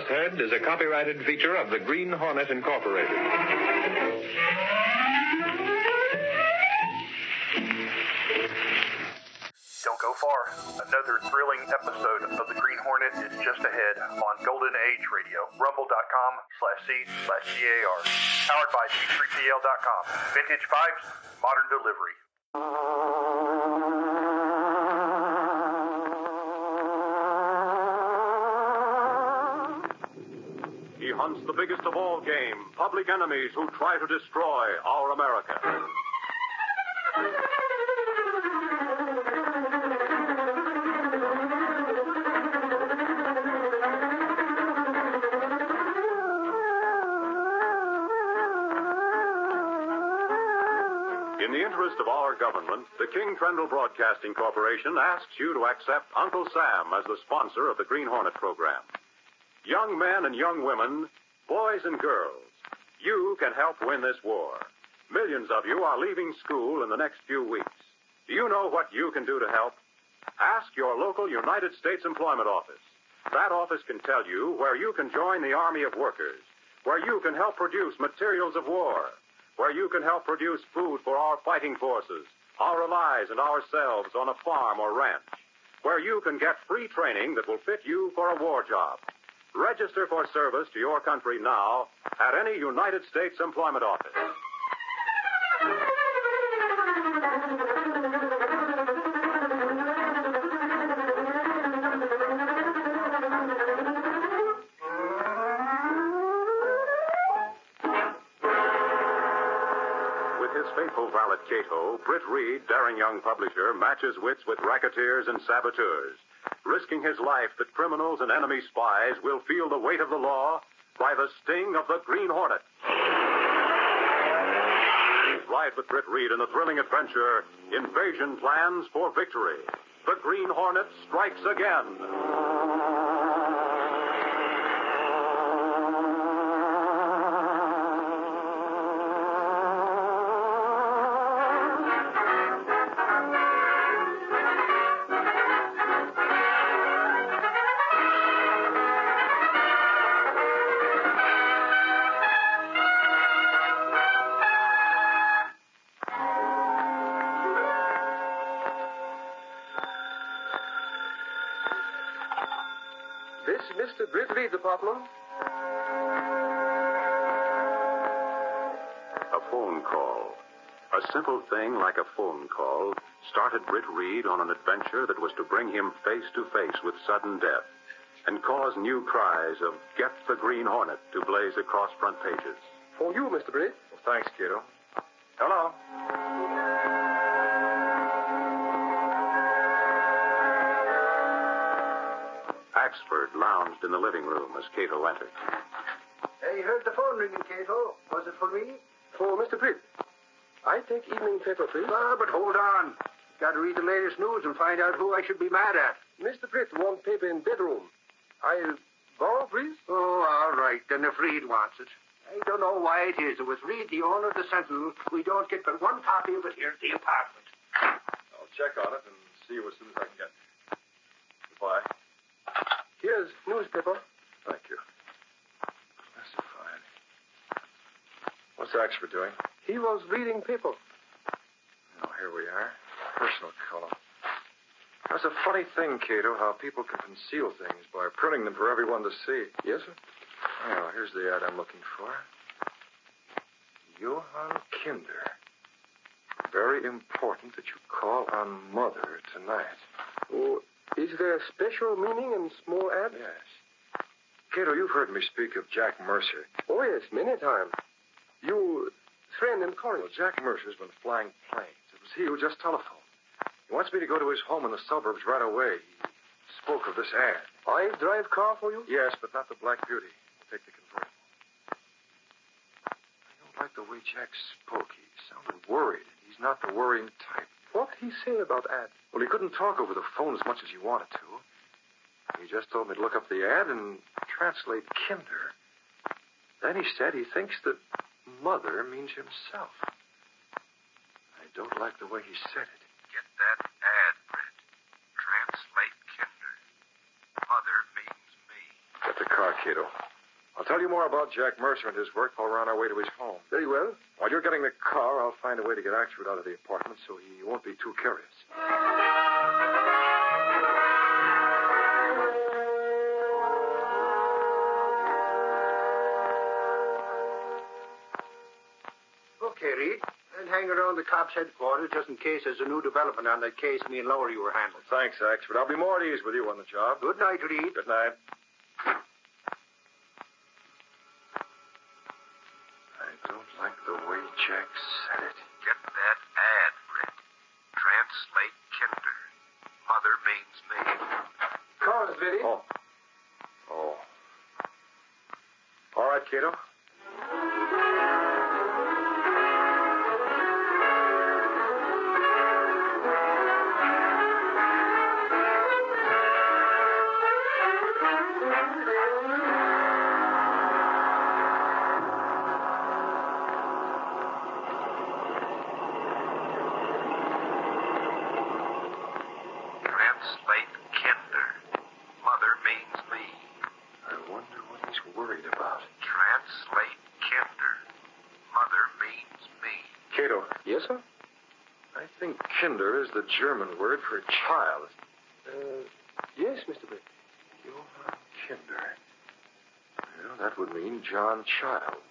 heard is a copyrighted feature of the Green Hornet, Incorporated. Don't go far. Another thrilling episode of the Green Hornet is just ahead on Golden Age Radio, rumble.com/C/CAR. Powered by G3PL.com. Vintage pipes, modern delivery. He hunts the biggest of all game, public enemies who try to destroy our America. In the interest of our government, the King Trendle Broadcasting Corporation asks you to accept Uncle Sam as the sponsor of the Green Hornet program. Young men and young women, boys and girls, you can help win this war. Millions of you are leaving school in the next few weeks. Do you know what you can do to help? Ask your local United States Employment Office. That office can tell you where you can join the Army of Workers, where you can help produce materials of war, where you can help produce food for our fighting forces, our allies and ourselves on a farm or ranch, where you can get free training that will fit you for a war job. Register for service to your country now at any United States Employment Office. With his faithful valet Cato, Britt Reed, daring young publisher, matches wits with racketeers and saboteurs, risking his life that criminals and enemy spies will feel the weight of the law by the sting of the Green Hornet. Ride with Britt Reed in the thrilling adventure, Invasion Plans for Victory. The Green Hornet strikes again. This Mr. Britt Reed's apartment? A phone call. A simple thing like a phone call started Britt Reed on an adventure that was to bring him face to face with sudden death and cause new cries of "Get the Green Hornet" to blaze across front pages. For you, Mr. Britt. Well, thanks, Cato. Hello. Axford lounged in the living room as Cato entered. Hey, heard the phone ringing, Cato. Was it for me? For Mr. Britt. I take evening paper, please. Ah, but hold on. Got to read the latest news and find out who I should be mad at. Mr. Britt wants paper in bedroom. I'll borrow, please? Oh, all right. Then if Reed wants it. I don't know why it is. It was Reed, the owner of the Sentinel. We don't get but one copy of it here at the apartment. I'll check on it and see you as soon as I can get. Goodbye. Here's newspaper. Thank you. That's fine. What's Axford doing? He was reading paper. Oh, here we are. Personal column. That's a funny thing, Cato, how people can conceal things by printing them for everyone to see. Yes, sir. Oh, here's the ad I'm looking for. Johann Kinder. Very important that you call on Mother tonight. Oh, is there a special meaning in small ad? Yes. Cato, you've heard me speak of Jack Mercer. Oh, yes, many times. You friend in college. Well, Jack Mercer's been flying planes. It was he who just telephoned. He wants me to go to his home in the suburbs right away. He spoke of this ad. I drive car for you? Yes, but not the Black Beauty. We'll take the convertible. I don't like the way Jack spoke. He sounded worried. He's not the worrying type. What did he say about ad? Well, he couldn't talk over the phone as much as he wanted to. He just told me to look up the ad and translate Kinder. Then he said he thinks that Mother means himself. I don't like the way he said it. Get that ad, Britt. Translate Kinder. Mother means me. Get the car, Cato. tell you more about Jack Mercer and his work while we're on our way to his home. Very well. While you're getting the car, I'll find a way to get Axford out of the apartment so he won't be too curious. Okay, Reed. And hang around the cops' headquarters just in case there's a new development on that case me and Lowery were handling. Thanks, Axford. I'll be more at ease with you on the job. Good night, Reed. Good night. I don't like the way Jack said it. Get that ad, Rick. Translate Kinder. Mother means me. Cars, Vinny. Oh. All right, Cato. Translate Kinder. Mother means me. I wonder what he's worried about. Translate Kinder. Mother means me. Cato. Yes, sir? I think Kinder is the German word for child. Yes, Mr. Brick. Johann Kinder. Well, that would mean John Child.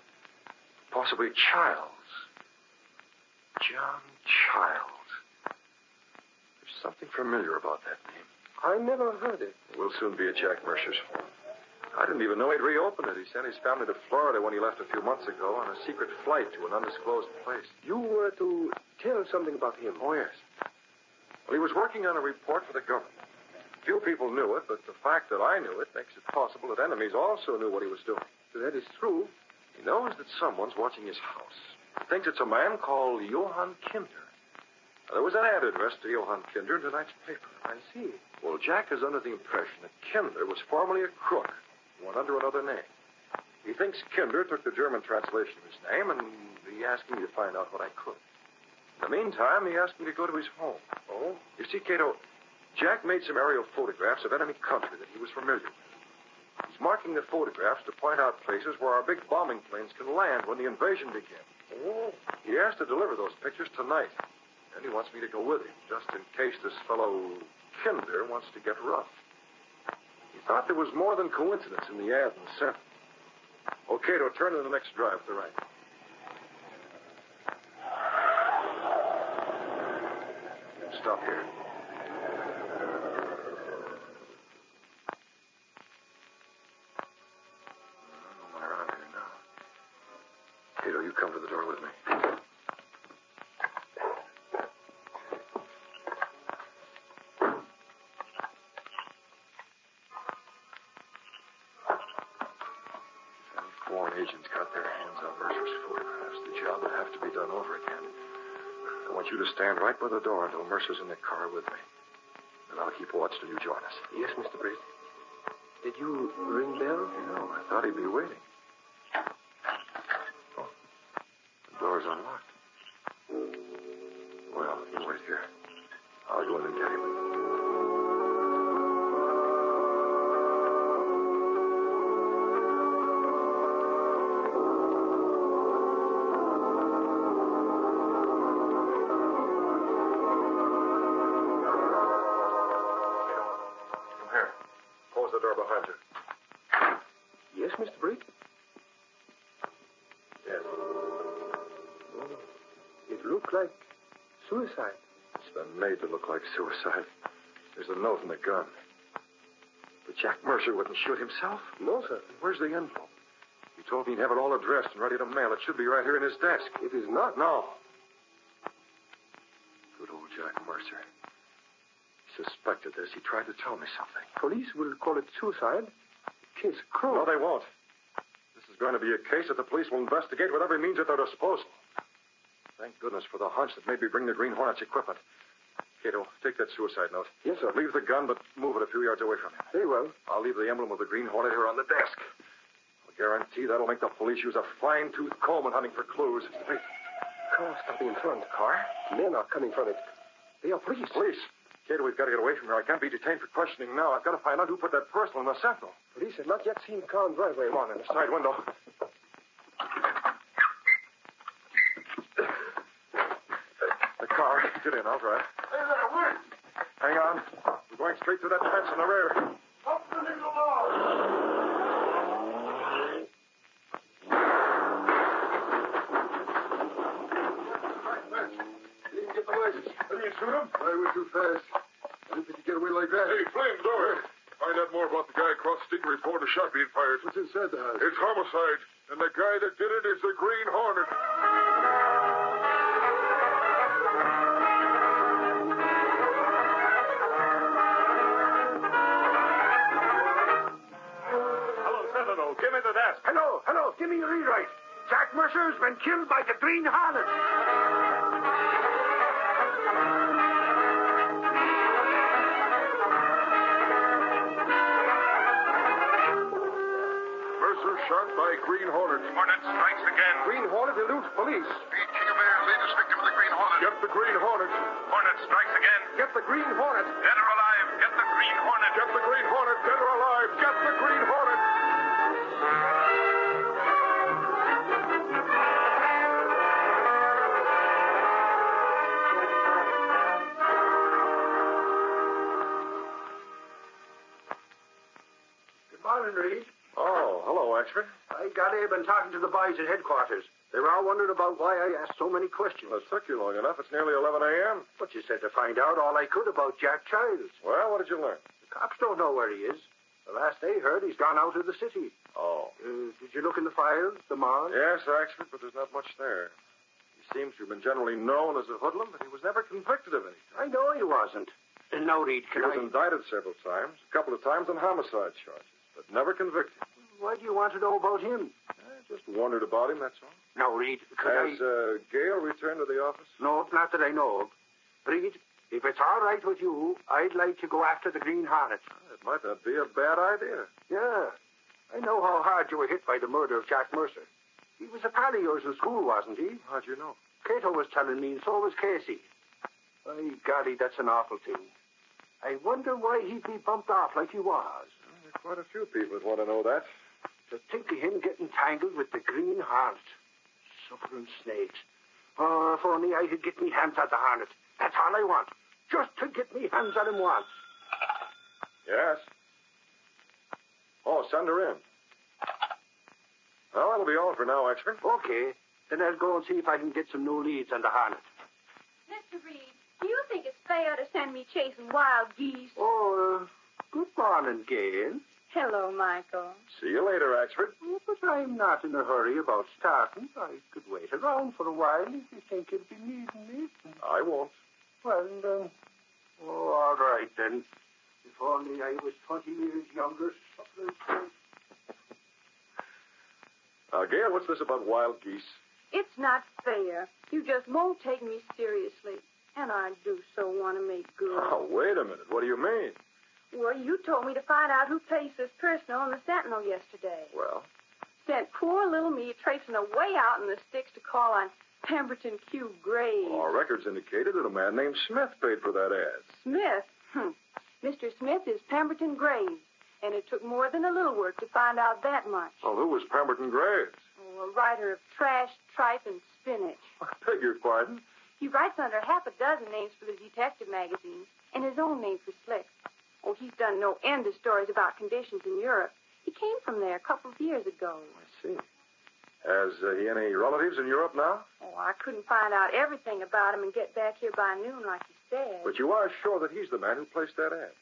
Possibly Childs. John Child. There's something familiar about that name. I never heard it. We'll soon be at Jack Mercer's home. I didn't even know he'd reopened it. He sent his family to Florida when he left a few months ago on a secret flight to an undisclosed place. You were to tell something about him. Oh, yes. Well, he was working on a report for the government. Few people knew it, but the fact that I knew it makes it possible that enemies also knew what he was doing. That is true. He knows that someone's watching his house. He thinks it's a man called Johann Kinder. There was an ad addressed to Johann Kinder in tonight's paper. I see. Well, Jack is under the impression that Kinder was formerly a crook who went under another name. He thinks Kinder took the German translation of his name, and he asked me to find out what I could. In the meantime, he asked me to go to his home. Oh? You see, Cato, Jack made some aerial photographs of enemy country that he was familiar with. He's marking the photographs to point out places where our big bombing planes can land when the invasion begins. Oh. He asked to deliver those pictures tonight. And he wants me to go with him, just in case this fellow Kinder wants to get rough. He thought there was more than coincidence in the ad and sent. Okay, to turn to the next drive to the right. Stop here. I'm around here now. Cato, you come to the door with me. Agents got their hands on Mercer's photographs. The job would have to be done over again. I want you to stand right by the door until Mercer's in the car with me. And I'll keep watch till you join us. Yes, Mr. Britt. Did you ring bell? No, I thought he'd be waiting. Oh, the door's unlocked. Well, you wait here. I'll go in and get him. Yes, Mr. Britt? Yes. Oh, it looked like suicide. It's been made to look like suicide. There's a note in the gun. But Jack Mercer wouldn't shoot himself. No, sir. Where's the envelope? He told me he'd have it all addressed and ready to mail. It should be right here in his desk. It is not. No. Good old Jack Mercer. He suspected this. He tried to tell me something. Police will call it suicide. Case closed. No, they won't. This is going to be a case that the police will investigate with every means at their disposal. Thank goodness for the hunch that made me bring the Green Hornet's equipment. Cato, take that suicide note. Yes, sir. Leave the gun, but move it a few yards away from him. Very well. I'll leave the emblem of the Green Hornet here on the desk. I'll guarantee that'll make the police use a fine-tooth comb in hunting for clues. Wait. Car stopping in front. Car? Men are coming from it. They are police. Police? Cato, we've got to get away from here. I can't be detained for questioning now. I've got to find out who put that parcel in the Sentinel. Police had not yet seen the car in the driveway. Come on, in the side window. The car. Get in, I'll drive. Hey there, wait. Hang on. We're going straight through that fence in the rear. Up the little law. Didn't get the license. Didn't you shoot him? I went too fast. I didn't think you'd get away like that. Hey, Flames, over. Find out more about the guy across the street and report a shot being fired. What's inside the house? It's homicide, and the guy that did it is the Green Hornet. Hello, Sentinel. Give me the desk. Hello. Give me your rewrite. Jack Mercer's been killed by the Green Hornet. Mercer shot by Green Hornet. Hornet strikes again. Green Hornet eludes police. Beat King of Air's latest victim of the Green Hornet. Get the Green Hornet. Hornet strikes again. Get the Green Hornet. Dead or alive, get the Green Hornet. Get the Green Hornet. Dead or alive, get the Green Hornet. Good morning, Reed. Oh, hello, Axford. I got Abe and talking to the boys at headquarters. They were all wondering about why I asked so many questions. Well, it took you long enough. It's nearly 11 a.m. But you said to find out all I could about Jack Childs. Well, what did you learn? The cops don't know where he is. The last they heard, he's gone out of the city. Oh. Did you look in the files, the morgue? Yes, Axford, but there's not much there. He seems to have been generally known as a hoodlum, but he was never convicted of anything. I know he wasn't. And now, Reed, He was indicted several times, a couple of times on homicide charges, but never convicted. Why do you want to know about him? I just wondered about him, that's all. Now, Reed, Has Gail returned to the office? No, not that I know of. Reed, if it's all right with you, I'd like to go after the Green Hornet. It might not be a bad idea. Yeah. I know how hard you were hit by the murder of Jack Mercer. He was a pal of yours in school, wasn't he? How'd you know? Cato was telling me, and so was Casey. By golly, that's an awful thing. I wonder why he'd be bumped off like he was. Well, there are quite a few people that want to know that. To think of him getting tangled with the Green Hornet. Suffering snakes. Oh, if only I could get me hands on the Hornet. That's all I want. Just to get me hands on him once. Yes. Oh, send her in. Well, that'll be all for now, Axford. Okay. Then I'll go and see if I can get some new leads on the Hornet. Mr. Reed, do you think it's fair to send me chasing wild geese? Oh, good morning, Gail. Hello, Michael. See you later, Axford. Oh, but I'm not in a hurry about starting. I could wait around for a while if you think you'll be needing me. I won't. Well, all right, then. If only I was 20 years younger. Now, Gail, what's this about wild geese? It's not fair. You just won't take me seriously. And I do so want to make good. Oh, wait a minute. What do you mean? Well, you told me to find out who placed this personal in the Sentinel yesterday. Well? Sent poor little me tracing away out in the sticks to call on Pemberton Q. Graves. Our records indicated that a man named Smith paid for that ad. Smith? Mr. Smith is Pemberton Graves. And it took more than a little work to find out that much. Well, who was Pemberton Graves? Oh, a writer of trash, tripe, and spinach. I beg your pardon? He writes under half a dozen names for the detective magazines, and his own name for Slick. Oh, he's done no end of stories about conditions in Europe. He came from there a couple of years ago. I see. Has he any relatives in Europe now? Oh, I couldn't find out everything about him and get back here by noon like he said. But you are sure that he's the man who placed that ad?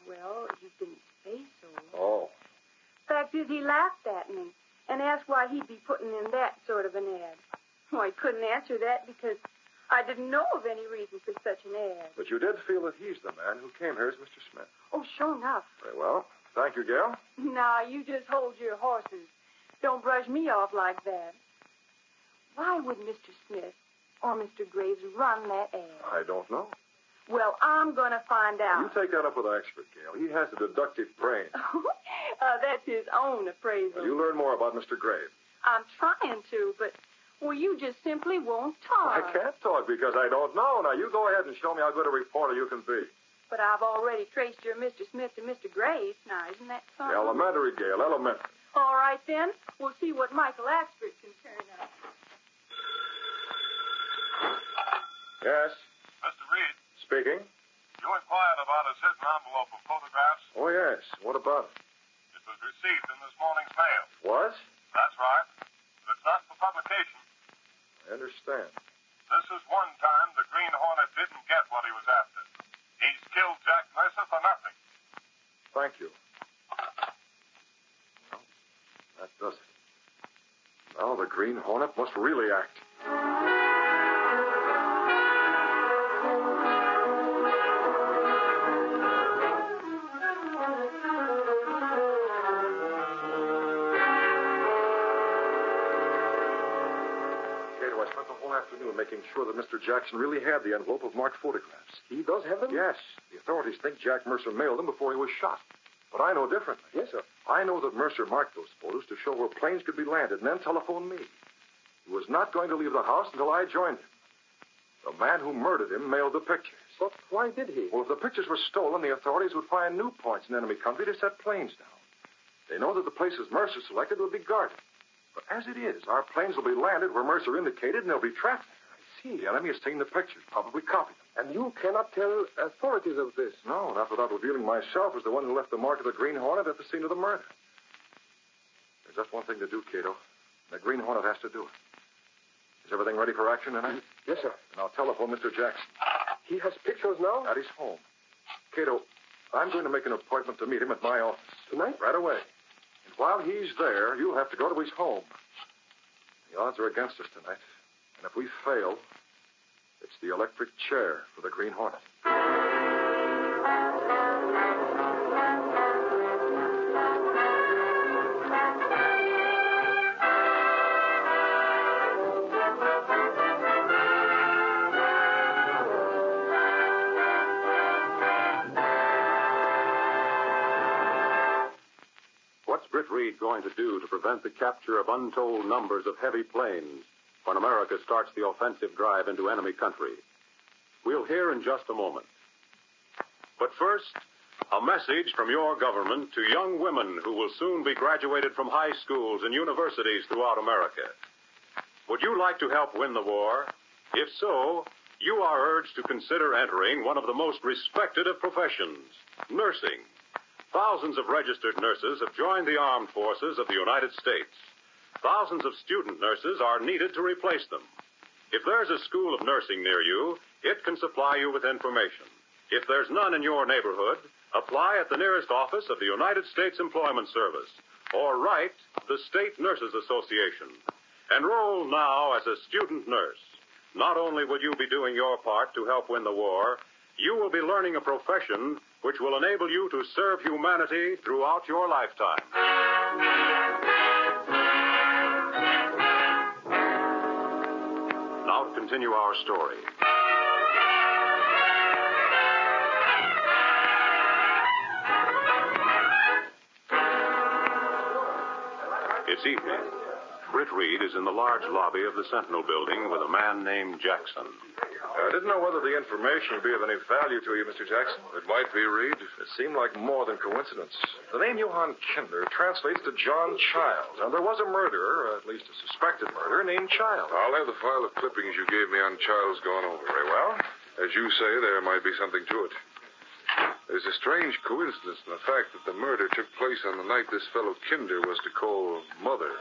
Well, he didn't say so. Oh. Fact is, he laughed at me and asked why he'd be putting in that sort of an ad. Well, I couldn't answer that because I didn't know of any reason for such an ad. But you did feel that he's the man who came here as Mr. Smith. Oh, sure enough. Very well. Thank you, Gail. Now, you just hold your horses. Don't brush me off like that. Why would Mr. Smith or Mr. Graves run that ad? I don't know. Well, I'm going to find out. You take that up with Axford, Gail. He has a deductive brain. That's his own appraisal. Well, you learn more about Mr. Graves. I'm trying to, but, well, you just simply won't talk. I can't talk because I don't know. Now, you go ahead and show me how good a reporter you can be. But I've already traced your Mr. Smith to Mr. Graves. Now, isn't that something? Elementary, Gail, elementary. All right, then. We'll see what Michael Axford can turn up. Yes, Mr. Reed, speaking. you inquired about a certain envelope of photographs. Oh, yes. What about it? It was received in this morning's mail. Was? That's right. But it's not for publication. I understand. This is one time the Green Hornet didn't get what he was after. He's killed Jack Mercer for nothing. Thank you. Well, that does it. Now the Green Hornet must really act. Cato, I spent the whole afternoon making sure that Mr. Jackson really had the envelope of marked photographs. He does have them? Yes. The authorities think Jack Mercer mailed them before he was shot. But I know differently. Yes, sir. I know that Mercer marked those photos to show where planes could be landed and then telephoned me. He was not going to leave the house until I joined him. The man who murdered him mailed the pictures. But why did he? Well, if the pictures were stolen, the authorities would find new points in enemy country to set planes down. They know that the places Mercer selected would be guarded. But as it is, our planes will be landed where Mercer indicated, and they'll be trapped there. I see. The enemy has seen the pictures, probably copied them. And you cannot tell authorities of this? No, not without revealing myself as the one who left the mark of the Green Hornet at the scene of the murder. There's just one thing to do, Cato. The Green Hornet has to do it. Is everything ready for action tonight? Yes, sir. And I'll telephone Mr. Jackson. He has pictures now? At his home. Cato, I'm going to make an appointment to meet him at my office. Tonight? Right away. And while he's there, you'll have to go to his home. The odds are against us tonight. And if we fail, it's the electric chair for the Green Hornet. What's Britt Reed going to do to prevent the capture of untold numbers of heavy planes when America starts the offensive drive into enemy country? We'll hear in just a moment. But first, a message from your government to young women who will soon be graduated from high schools and universities throughout America. Would you like to help win the war? If so, you are urged to consider entering one of the most respected of professions, nursing. Thousands of registered nurses have joined the armed forces of the United States. Thousands of student nurses are needed to replace them. If there's a school of nursing near you, it can supply you with information. If there's none in your neighborhood, apply at the nearest office of the United States Employment Service or write the State Nurses Association. Enroll now as a student nurse. Not only will you be doing your part to help win the war, you will be learning a profession which will enable you to serve humanity throughout your lifetime. Now to continue our story. It's evening. Britt Reed is in the large lobby of the Sentinel building with a man named Jackson. I didn't know whether the information would be of any value to you, Mr. Jackson. It might be, Reed. It seemed like more than coincidence. The name Johann Kinder translates to John Childs, and there was a murderer, at least a suspected murderer, named Childs. I'll have the file of clippings you gave me on Childs gone over. Very well. As you say, there might be something to it. There's a strange coincidence in the fact that the murder took place on the night this fellow Kinder was to call Mother.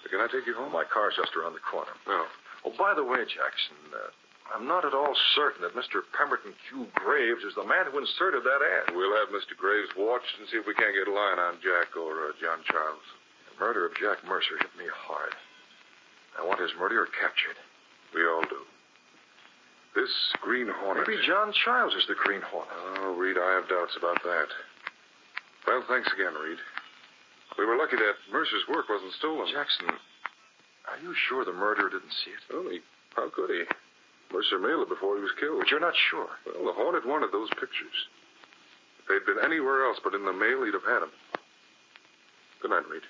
Can I take you home? My car's just around the corner. No. Oh, by the way, Jackson, I'm not at all certain that Mr. Pemberton Q. Graves is the man who inserted that ad. We'll have Mr. Graves watched and see if we can't get a line on Jack or John Childs. The murder of Jack Mercer hit me hard. I want his murderer captured. We all do. This Green Hornet... Maybe John Childs is the Green Hornet. Oh, Reed, I have doubts about that. Well, thanks again, Reed. We were lucky that Mercer's work wasn't stolen. Jackson, are you sure the murderer didn't see it? Well, how could he? Mercer mailed it before he was killed. But you're not sure. Well, the Hornet wanted those pictures. If they'd been anywhere else but in the mail, he'd have had them. Good night, Reed.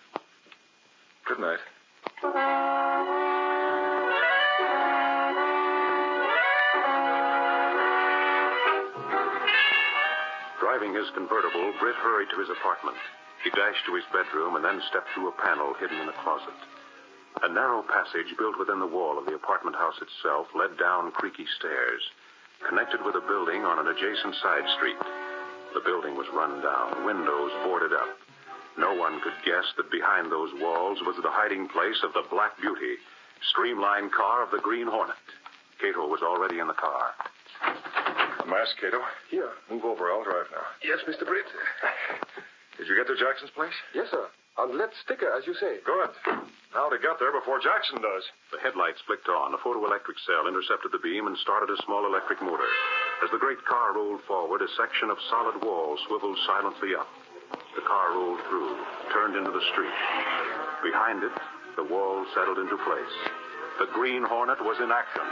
Good night. Driving his convertible, Britt hurried to his apartment. He dashed to his bedroom and then stepped through a panel hidden in a closet. A narrow passage built within the wall of the apartment house itself led down creaky stairs, connected with a building on an adjacent side street. The building was run down, windows boarded up. No one could guess that behind those walls was the hiding place of the Black Beauty, streamlined car of the Green Hornet. Cato was already in the car. A mask, Cato. Here. Move over. I'll drive now. Yes, Mr. Britt. Did you get to Jackson's place? Yes, sir. On that sticker, as you say. Good. Now to get there before Jackson does. The headlights flicked on. A photoelectric cell intercepted the beam and started a small electric motor. As the great car rolled forward, a section of solid wall swiveled silently up. The car rolled through, turned into the street. Behind it, the wall settled into place. The Green Hornet was in action.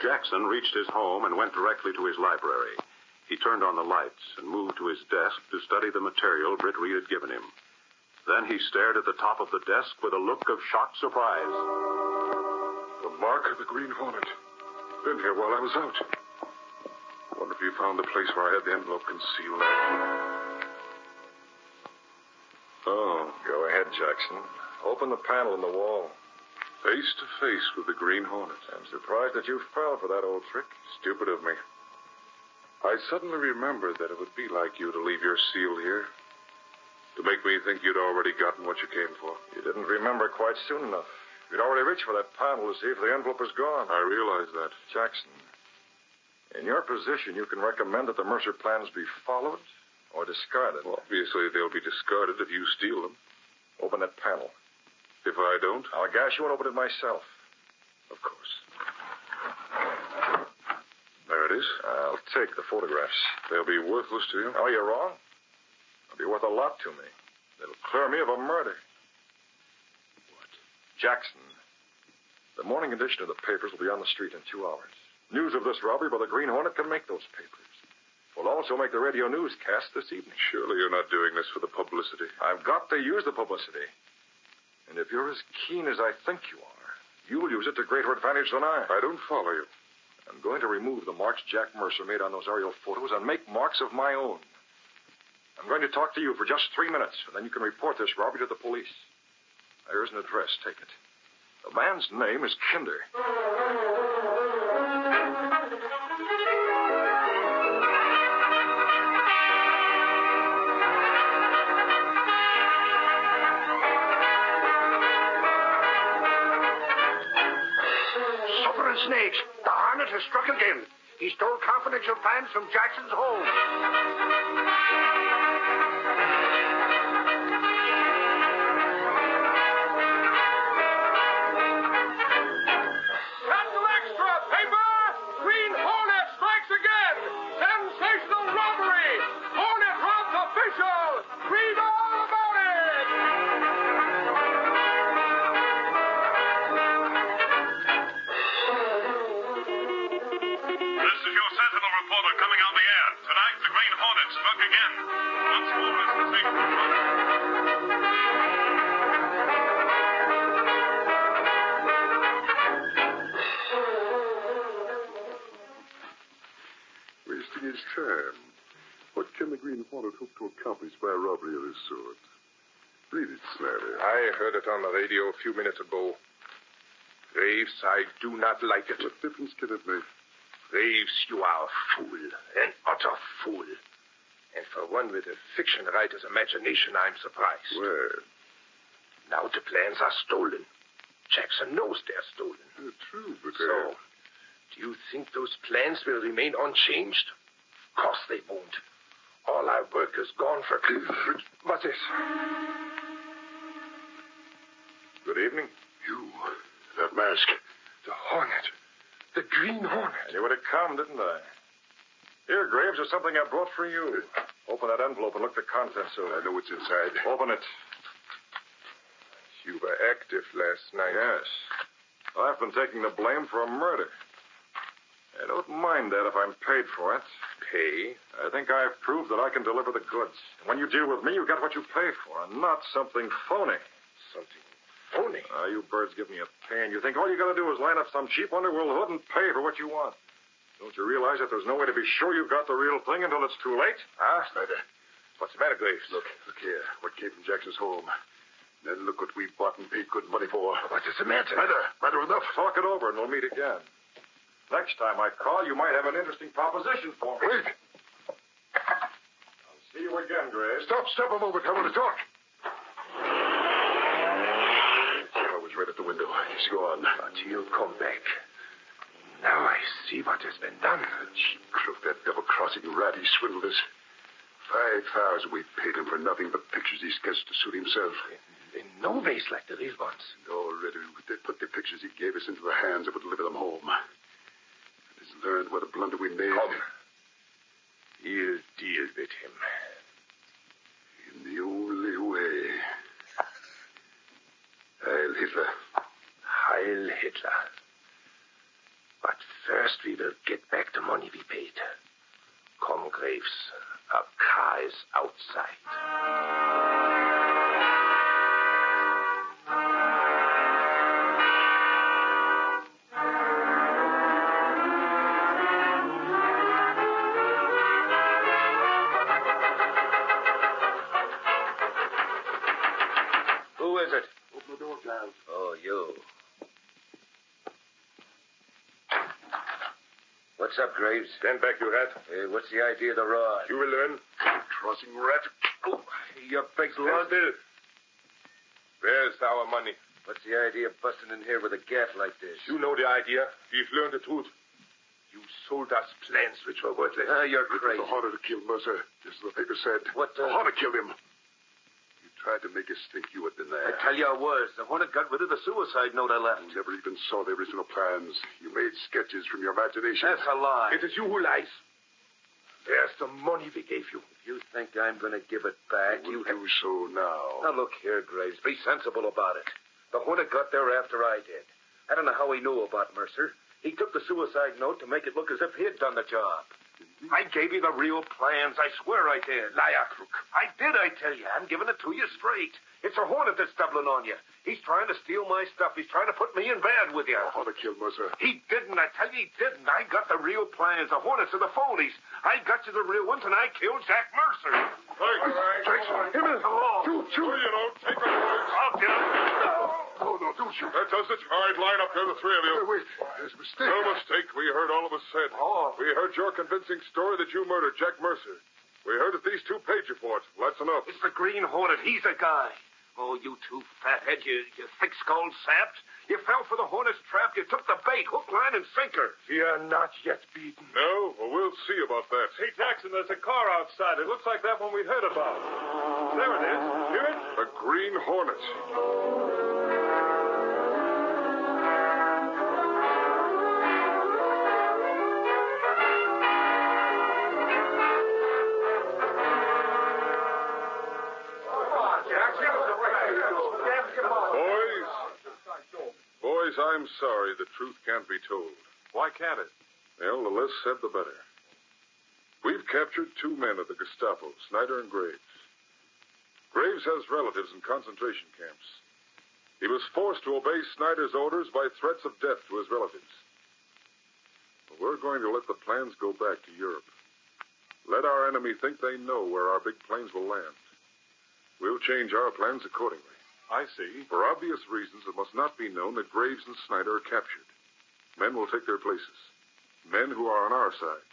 Jackson reached his home and went directly to his library. He turned on the lights and moved to his desk to study the material Britt Reed had given him. Then he stared at the top of the desk with a look of shocked surprise. The mark of the Green Hornet. Been here while I was out. Wonder if you found the place where I had the envelope concealed. Oh. Go ahead, Jackson. Open the panel in the wall. Face to face with the Green Hornet. I'm surprised that you fell for that old trick. Stupid of me. I suddenly remembered that it would be like you to leave your seal here. To make me think you'd already gotten what you came for. You didn't remember quite soon enough. You'd already reached for that panel to see if the envelope was gone. I realize that. Jackson, in your position, you can recommend that the Mercer plans be followed or discarded. Well, obviously, they'll be discarded if you steal them. Open that panel. If I don't? I'll gas you and open it myself. Of course. There it is. I'll take the photographs. They'll be worthless to you? Oh, you're wrong. They'll be worth a lot to me. They'll clear me of a murder. What? Jackson, the morning edition of the papers will be on the street in 2 hours. News of this robbery by the Green Hornet can make those papers. We'll also make the radio newscast this evening. Surely you're not doing this for the publicity. I've got to use the publicity. And if you're as keen as I think you are, you'll use it to greater advantage than I. I don't follow you. I'm going to remove the marks Jack Mercer made on those aerial photos and make marks of my own. I'm going to talk to you for just 3 minutes, and then you can report this robbery to the police. There's an address. Take it. The man's name is Kinder. Snakes. The Hornet has struck again. He stole confidential plans from Jackson's home. Capital Extra paper! Green Hornet strikes again! Sensational robbery! Hornet robs official! Read all about it! This is your Sentinel reporter coming on the air. Tonight, the Green Hornet struck again. Once more, as the signal. Wasting his time. What can the Green Hornet hope to accomplish by a robbery of this sort? Read it, Snarly. I heard it on the radio a few minutes ago. Graves, I do not like it. What difference can it make? Graves, you are a fool, an utter fool. And for one with a fiction writer's imagination, I'm surprised. Well? Now the plans are stolen. Jackson knows they're stolen. True, but... So, do you think those plans will remain unchanged? Of course they won't. All our work is gone for... What's this? Good evening. You, that mask. The Hornet. The Green Hornet. I knew it'd come, didn't I? Here, Graves, there's something I brought for you. Open that envelope and look the contents over. I know what's inside. Open it. You were active last night. Yes. I've been taking the blame for a murder. I don't mind that if I'm paid for it. Pay? I think I've proved that I can deliver the goods. When you deal with me, you get what you pay for, and not something phony. Something phony? You birds give me a pain. You think all you got to do is line up some cheap underworld hood and pay for what you want. Don't you realize that there's no way to be sure you've got the real thing until it's too late? Snyder. What's the matter, Graves? Look here. What came from Jackson's home. Then look what we bought and paid good money for. What is the matter? Matter enough. Talk it over and we'll meet again. Next time I call, you might have an interesting proposition for me. Wait. I'll see you again, Graves. Stop a moment. I want to talk. I was right at the window. He's gone. But he'll come back. Now I see what has been done. Cheap crook, that double-crossing rat. He swindled us. 5,000 we paid him for nothing but pictures he sketched to suit himself. In no ways like the real ones. Already, they put the pictures he gave us into the hands that would deliver them home. And he's learned what a blunder we made. Come. You'll deal with him. In the only way. Heil Hitler. Heil Hitler. But first we will get back the money we paid. Come, Graves. Our car is outside. Who is it? Open the door, Giles. Oh, you. What's up, Graves? Stand back, you rat. What's the idea of the rod? You will learn. Crossing rat. Oh, your big still. Where's our money? What's the idea of busting in here with a gaff like this? You know the idea. We've learned the truth. You sold us plans which were worthless. You're It crazy. was the Hornet who killed Mercer, just as the paper said. What, The Hornet killed him. You tried to make us think you had been there. I tell you I was. The Hornet got rid of the suicide note I left. You never even saw the original plans. You made sketches from your imagination. That's a lie. It is you who lies. There's the money we gave you. If you think I'm going to give it back, You do so now. Now, look here, Graves. Be sensible about it. The Hornet got there after I did. I don't know how he knew about Mercer. He took the suicide note to make it look as if he had done the job. I gave you the real plans. I swear I did. Liar, crook. I did, I tell you. I'm giving it to you straight. It's a Hornet that's doubling on you. He's trying to steal my stuff. He's trying to put me in bed with you. The Hornet killed Mercer. He didn't. I tell you, he didn't. I got the real plans. The Hornets are the phonies. I got you the real ones, and I killed Jack Mercer. Jackson. Shoot. You know, take a look. I'll get him. No, don't shoot. That does it. All right, line up here, the three of you. Wait. There's a mistake. No mistake. We heard all of us said. We heard your convincing story that you murdered Jack Mercer. We heard that these two paid you for it. Well, that's enough. It's the Green Hornet. He's the guy. Oh, you two fatheads, you thick-skulled saps. You fell for the Hornet's trap. You took the bait, hook, line, and sinker. You're not yet beaten. No? Well, we'll see about that. Hey, Jackson, there's a car outside. It looks like that one we heard about. There it is. Hear it? The Green Hornet. Boys, I'm sorry the truth can't be told. Why can't it? Well, the less said, the better. We've captured two men of the Gestapo, Snyder and Graves. Graves has relatives in concentration camps. He was forced to obey Snyder's orders by threats of death to his relatives. But we're going to let the plans go back to Europe. Let our enemy think they know where our big planes will land. We'll change our plans accordingly. I see. For obvious reasons, it must not be known that Graves and Snyder are captured. Men will take their places. Men who are on our side.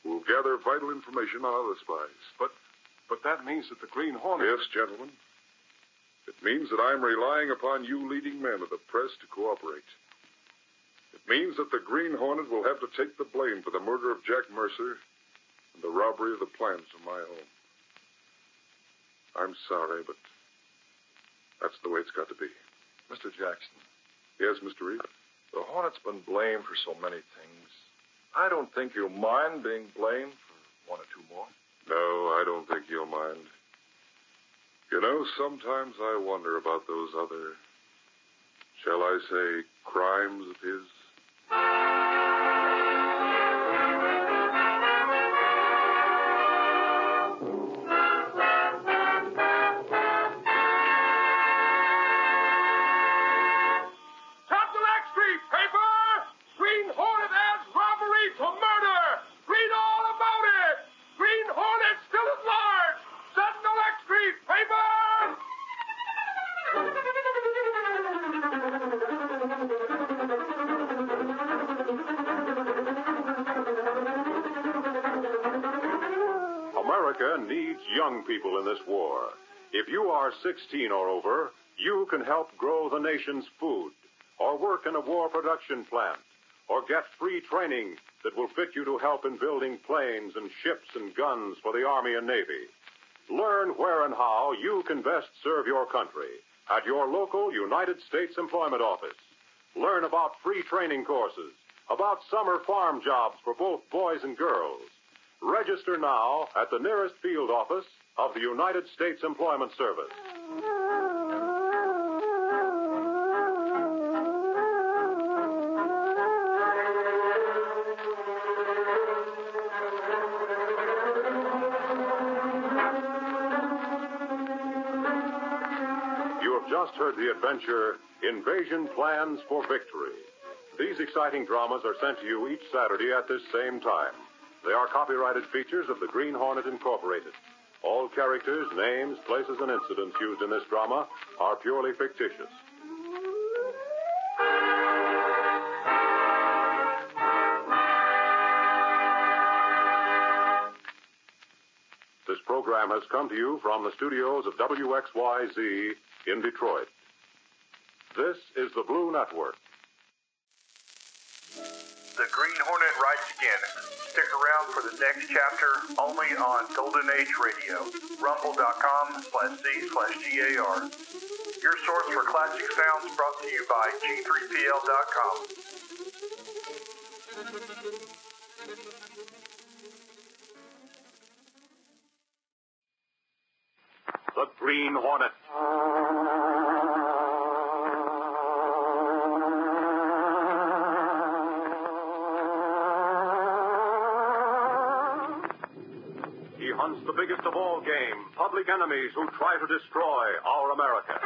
Who will gather vital information on other spies. But that means that the Green Hornet... Yes, gentlemen. It means that I'm relying upon you leading men of the press to cooperate. It means that the Green Hornet will have to take the blame for the murder of Jack Mercer and the robbery of the plans from my home. I'm sorry, but that's the way it's got to be. Mr. Jackson. Yes, Mr. Reed? The Hornet's been blamed for so many things. I don't think you'll mind being blamed for one or two more. No, I don't think you'll mind. You know, sometimes I wonder about those other, shall I say, crimes of his. America needs young people in this war. If you are 16 or over, you can help grow the nation's food, or work in a war production plant, or get free training that will fit you to help in building planes and ships and guns for the Army and Navy. Learn where and how you can best serve your country at your local United States Employment Office. Learn about free training courses, about summer farm jobs for both boys and girls. Register now at the nearest field office of the United States Employment Service. You have just heard the adventure, Invasion Plans for Victory. These exciting dramas are sent to you each Saturday at this same time. They are copyrighted features of the Green Hornet Incorporated. All characters, names, places, and incidents used in this drama are purely fictitious. This program has come to you from the studios of WXYZ in Detroit. This is the Blue Network. The Green Hornet writes again. Stick around for the next chapter only on Golden Age Radio. Rumble.com/C/GAR. Your source for classic sounds brought to you by G3PL.com. The Green Hornet. He hunts the biggest of all game, public enemies who try to destroy our America.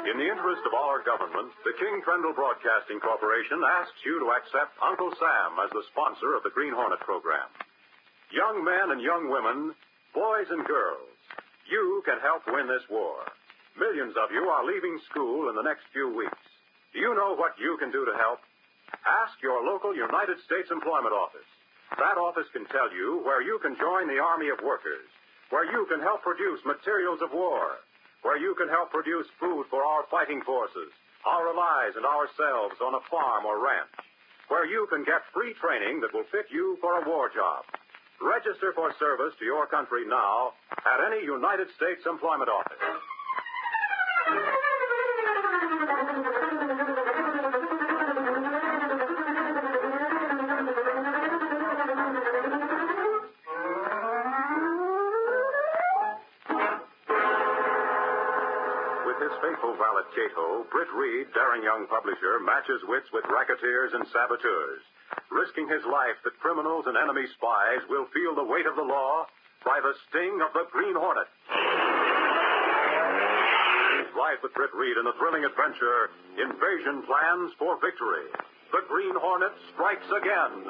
In the interest of our government, the King Trendle Broadcasting Corporation asks you to accept Uncle Sam as the sponsor of the Green Hornet program. Young men and young women, boys and girls, you can help win this war. Millions of you are leaving school in the next few weeks. Do you know what you can do to help? Ask your local United States Employment Office. That office can tell you where you can join the Army of Workers, where you can help produce materials of war, where you can help produce food for our fighting forces, our allies and ourselves on a farm or ranch, where you can get free training that will fit you for a war job. Register for service to your country now at any United States Employment Office. With his faithful valet Cato, Britt Reed, daring young publisher, matches wits with racketeers and saboteurs, risking his life that criminals and enemy spies will feel the weight of the law by the sting of the Green Hornet. Ride with Britt Reed in the thrilling adventure, Invasion Plans for Victory. The Green Hornet strikes again.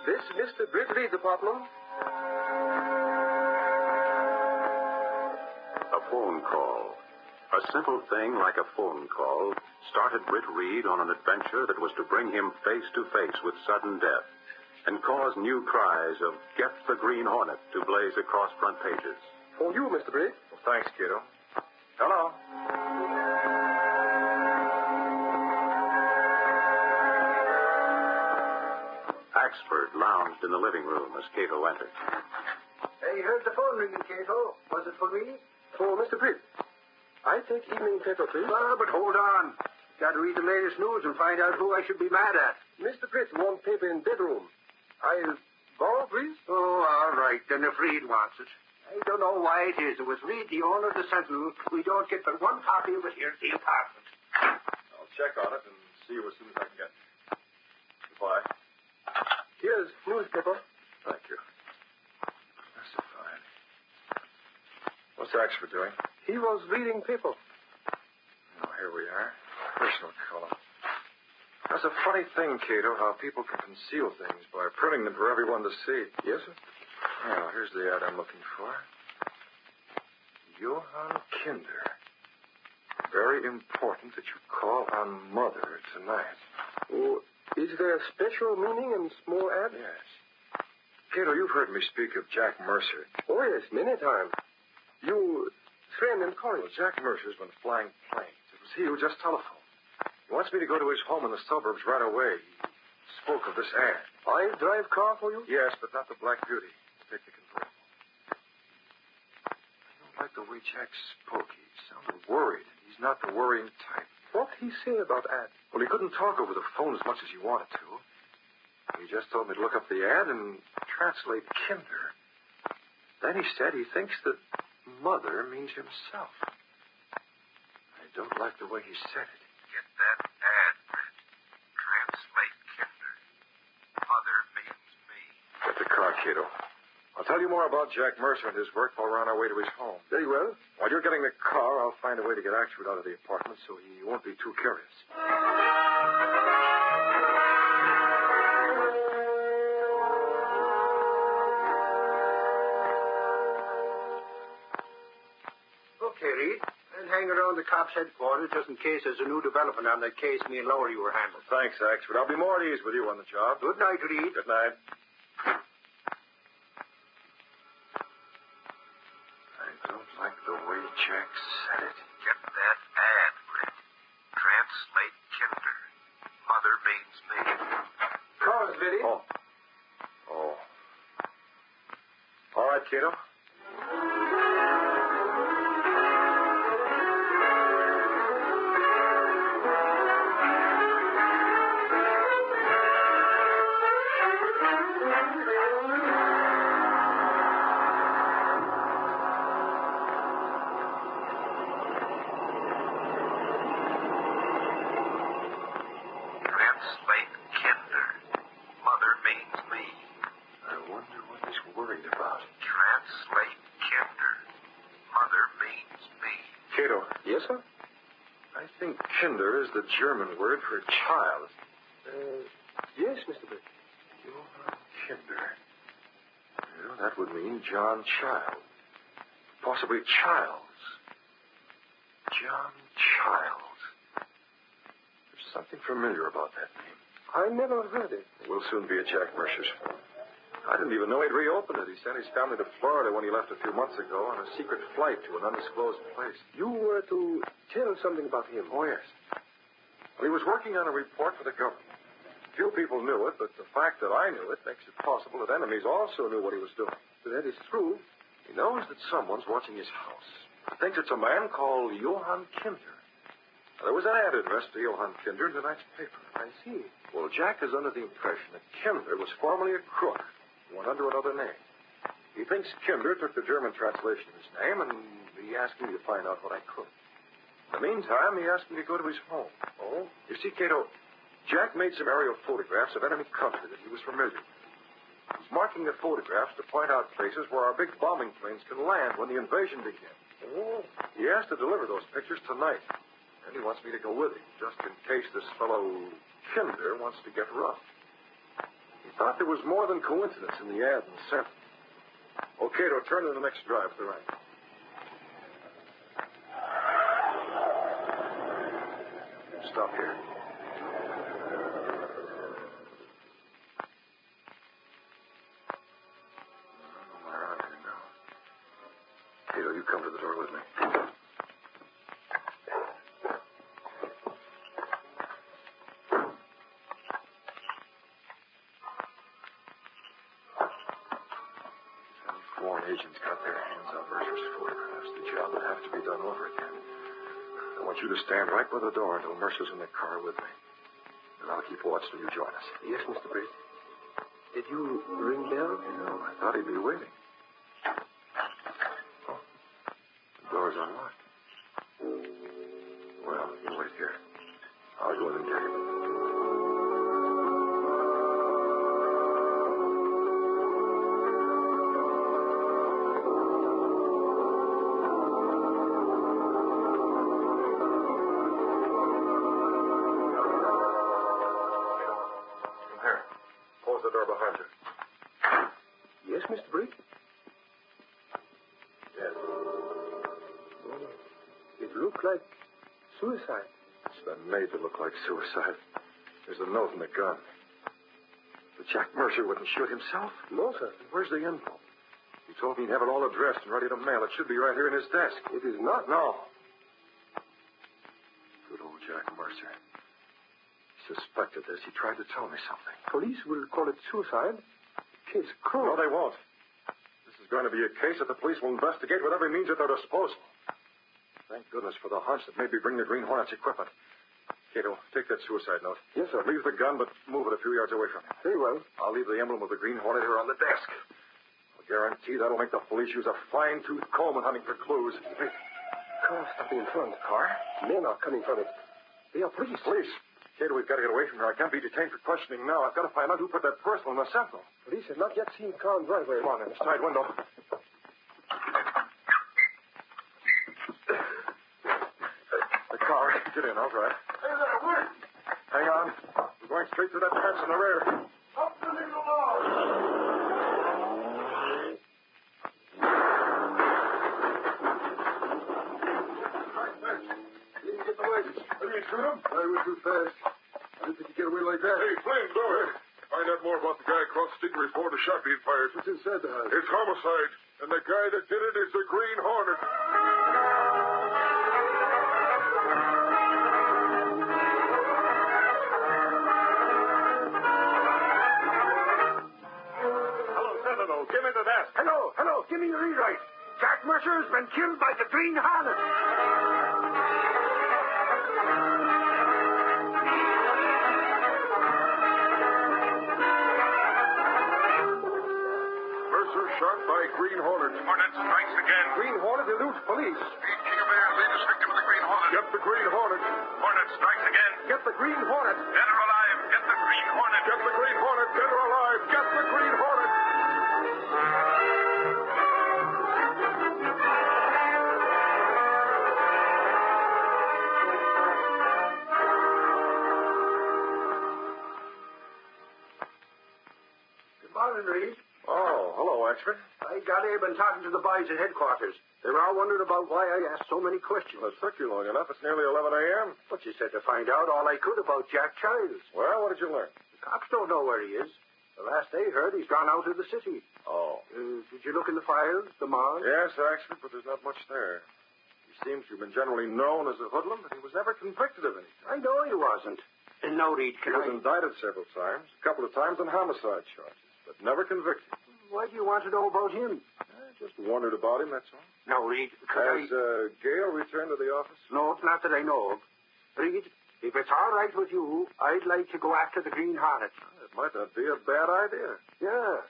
This Mr. Britt Reed's apartment? A phone call. A simple thing like a phone call started Britt Reed on an adventure that was to bring him face to face with sudden death and cause new cries of "Get the Green Hornet" to blaze across front pages. For you, Mr. Britt. Well, thanks, kiddo. Hello. Axford lounged in the living room as Cato entered. Hey, heard the phone ringing, Cato. Was it for me? For Mr. Britt. I take evening paper, please. But hold on. Got to read the latest news and find out who I should be mad at. Mr. Britt, want paper in bedroom. I'll borrow please? Oh, all right. Then if Reed wants it. I don't know why it is. It was Reed, the owner of the Sentinel. We don't get but one copy of it here at the apartment. I'll check on it and see you as soon as I can get it. Goodbye. Here's newspaper. Thank you. That's so fine. What's Axford doing? He was reading paper. Oh, here we are. Personal column. That's a funny thing, Cato, how people can conceal things by printing them for everyone to see. Yes, sir? Now, here's the ad I'm looking for. Johann Kinder. Very important that you call on Mother tonight. Oh, is there a special meaning in small ad? Yes. Cato, you've heard me speak of Jack Mercer. Oh, yes, many times. You friend in college. Well, Jack Mercer's been flying planes. It was he who just telephoned. He wants me to go to his home in the suburbs right away. He spoke of this ad. I drive car for you? Yes, but not the Black Beauty. Take the convertible. I don't like the way Jack spoke. He sounded worried. He's not the worrying type. What he say about ad? Well, he couldn't talk over the phone as much as he wanted to. He just told me to look up the ad and translate Kinder. Then he said he thinks that Mother means himself. I don't like the way he said it. Get that ad, Brett. Translate Kinder. Mother means me. Get the car, Cato. I'll tell you more about Jack Mercer and his work while we're on our way to his home. Very well. While you're getting the car, I'll find a way to get Axford out of the apartment so he won't be too curious. Okay, Reed. I'll hang around the cops' headquarters just in case there's a new development on that case me and Lowry were handling. Thanks, Axford. I'll be more at ease with you on the job. Good night, Reed. Good night. I don't like the way Jack said it. Get that ad, Brett. Translate Kinder. Mother means me. Car's ready. Oh. All right, Cato. Translate Kinder. Mother means me. I wonder what he's worried about. Translate Kinder. Mother means me. Cato. Yes, sir? I think Kinder is the German word for child. Yes, Mr. Britt. Johann Kinder. Well, that would mean John Child. Possibly Childs. John Child. There's something familiar about that name. I never heard it. We'll soon be at Jack Mercer's. I didn't even know he'd reopened it. He sent his family to Florida when he left a few months ago on a secret flight to an undisclosed place. You were to tell something about him. Oh, yes. Well, he was working on a report for the government. Few people knew it, but the fact that I knew it makes it possible that enemies also knew what he was doing. That is true. He knows that someone's watching his house. He thinks it's a man called Johann Kinder. Now, there was an ad addressed to Johann Kinder in tonight's paper. I see. Well, Jack is under the impression that Kinder was formerly a crook who went under another name. He thinks Kinder took the German translation of his name, and he asked me to find out what I could. In the meantime, he asked me to go to his home. Oh? You see, Cato, Jack made some aerial photographs of enemy country that he was familiar with. He's marking the photographs to point out places where our big bombing planes can land when the invasion begins. Oh. He asked to deliver those pictures tonight. And he wants me to go with him, just in case this fellow Kinder wants to get rough. He thought there was more than coincidence in the ad and sent. Okay, to turn to the next drive to the right. Stop here. I'm around here now. Cato, you come to the door with me. Foreign agents got their hands on Mercer's photographs. The job would have to be done over again. I want you to stand right by the door until Mercer's in the car with me. And I'll keep watch till you join us. Yes, Mr. Britt. Did you ring bell? No, I thought he'd be waiting. Oh, the door's unlocked. Well, you wait here. I'll go in and get him. Close the door behind you. Yes, Mr. Brick? Yes. Oh, it looked like suicide. It's been made to look like suicide. There's a note in the gun. But Jack Mercer wouldn't shoot himself? No, sir. Where's the envelope? He told me he'd have it all addressed and ready to mail. It should be right here in his desk. It is not. No. Good old Jack Mercer. He suspected this. He tried to tell me something. Police will call it suicide. Case closed. No, they won't. This is going to be a case that the police will investigate with every means at their disposal. Thank goodness for the hunch that maybe bring the Green Hornet's equipment. Cato, take that suicide note. Yes, sir. Leave the gun, but move it a few yards away from him. Very well. I'll leave the emblem of the Green Hornet here on the desk. I'll guarantee that'll make the police use a fine-tooth comb in hunting for clues. Hey, car stopping in front. Car? Men are coming from it. They are police. Police? Cato, we've got to get away from here. I can't be detained for questioning now. I've got to find out who put that parcel in the sentinel. Police have not yet seen the car and driveway. Come on, in the side window. The car. Get in, I'll drive. Hey there, wait! Hang on. We're going straight to that fence in the rear. Up to the alarm! You can get the license. Did you shoot him? I was too fast. I didn't think you'd get away like that. Hey, Flynn, go ahead. Find out more about the guy across the street and report a shot being fired. What's inside the house? It's homicide, and the guy that did it is the Green Hornet. Hello, Sentinel. Give me the desk. Hello. Give me the rewrite. Jack Mercer has been killed by the Green Hornet. Mercer shot by Green Hornet. Hornet strikes again. Green Hornet eludes police. Pete King of Air's latest victim of the Green Hornet. Get the Green Hornet. Hornet strikes again. Get the Green Hornet. Dead or alive, get the Green Hornet. Get the Green Hornet. Dead or alive. Get the Green Hornet. Good morning, Reed. Oh, hello, Axford. I got here, been talking to the boys at headquarters. They were all wondering about why I asked so many questions. Well, it took you long enough. It's nearly 11 a.m. But you said to find out all I could about Jack Childs. Well, what did you learn? The cops don't know where he is. The last they heard, he's gone out of the city. Oh. Did you look in the files, the Mars? Yes, Axford, but there's not much there. He seems to have been generally known as a hoodlum, but he was never convicted of anything. I know he wasn't. And now, Reed, He was indicted several times, a couple of times on homicide charges, but never convicted. Why do you want to know about him? I just wondered about him, that's all. No, Reed, Has Gail returned to the office? No, it's not that I know of. Reed, if it's all right with you, I'd like to go after the Green Hornet. It might not be a bad idea. Yeah.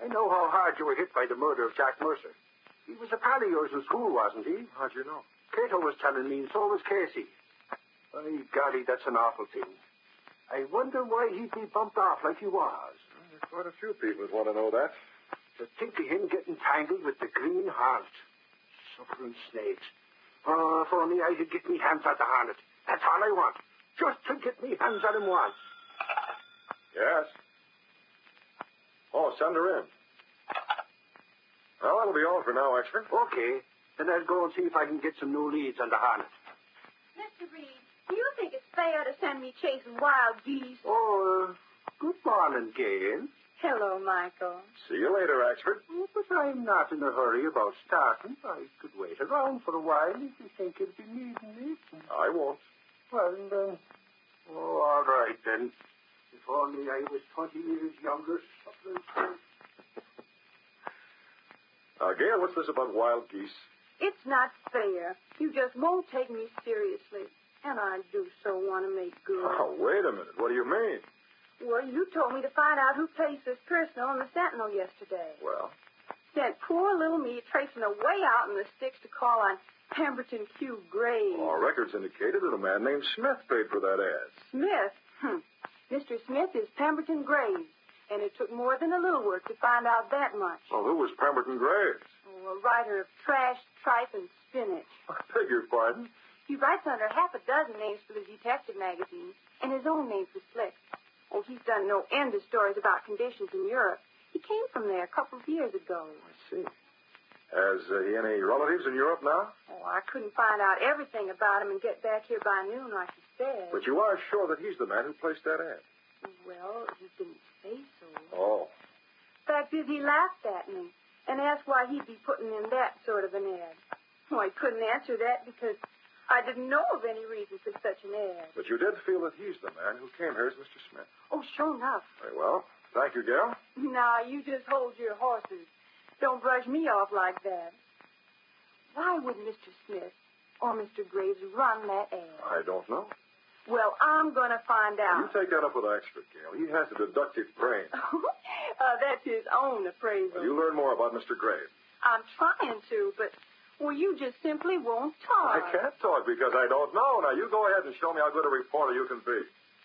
I know how hard you were hit by the murder of Jack Mercer. He was a pal of yours in school, wasn't he? How'd you know? Cato was telling me, and so was Casey. By golly, that's an awful thing. I wonder why he'd be bumped off like he was. Well, there's quite a few people would want to know that. To think of him getting tangled with the Green Hornet. Suffering snakes. Oh, if only I could get me hands on the Hornet. That's all I want. Just to get me hands on him once. Yes? Oh, send her in. Well, that'll be all for now, Axford. Okay. Then I'll go and see if I can get some new leads on the Hornet. Mr. Reed, do you think it's fair to send me chasing wild geese? Oh, good morning, Gail. Hello, Michael. See you later, Axford. Oh, but I'm not in a hurry about starting. I could wait around for a while if you think you'll be needing me. I won't. Well, all right, then. If only I was 20 years younger. Gail, what's this about wild geese? It's not fair. You just won't take me seriously. And I do so want to make good. Oh, wait a minute. What do you mean? Well, you told me to find out who placed this personal in the Sentinel yesterday. Well? Sent poor little me tracing away out in the sticks to call on Pemberton Q. Graves. Our records indicated that a man named Smith paid for that ad. Smith? Mr. Smith is Pemberton Graves, and it took more than a little work to find out that much. Well, who was Pemberton Graves? Oh, a writer of trash, tripe, and spinach. I beg your pardon? He writes under half a dozen names for the detective magazines, and his own name for Slick. Oh, he's done no end of stories about conditions in Europe. He came from there a couple of years ago. I see. Has he any relatives in Europe now? Oh, I couldn't find out everything about him and get back here by noon like he said. But you are sure that he's the man who placed that ad? Well, he didn't say so. Oh. Fact is, he laughed at me and asked why he'd be putting in that sort of an ad. Oh, I couldn't answer that because I didn't know of any reason for such an ad. But you did feel that he's the man who came here as Mr. Smith. Oh, sure enough. Very well. Thank you, Gail. Now, you just hold your horses. Don't brush me off like that. Why would Mr. Smith or Mr. Graves run that ad? I don't know. Well, I'm going to find You out. take that up with Axford, Gail. He has a deductive brain. That's his own appraisal. You learn more about Mr. Graves. I'm trying to, but, well, you just simply won't talk. I can't talk because I don't know. Now, you go ahead and show me how good a reporter you can be.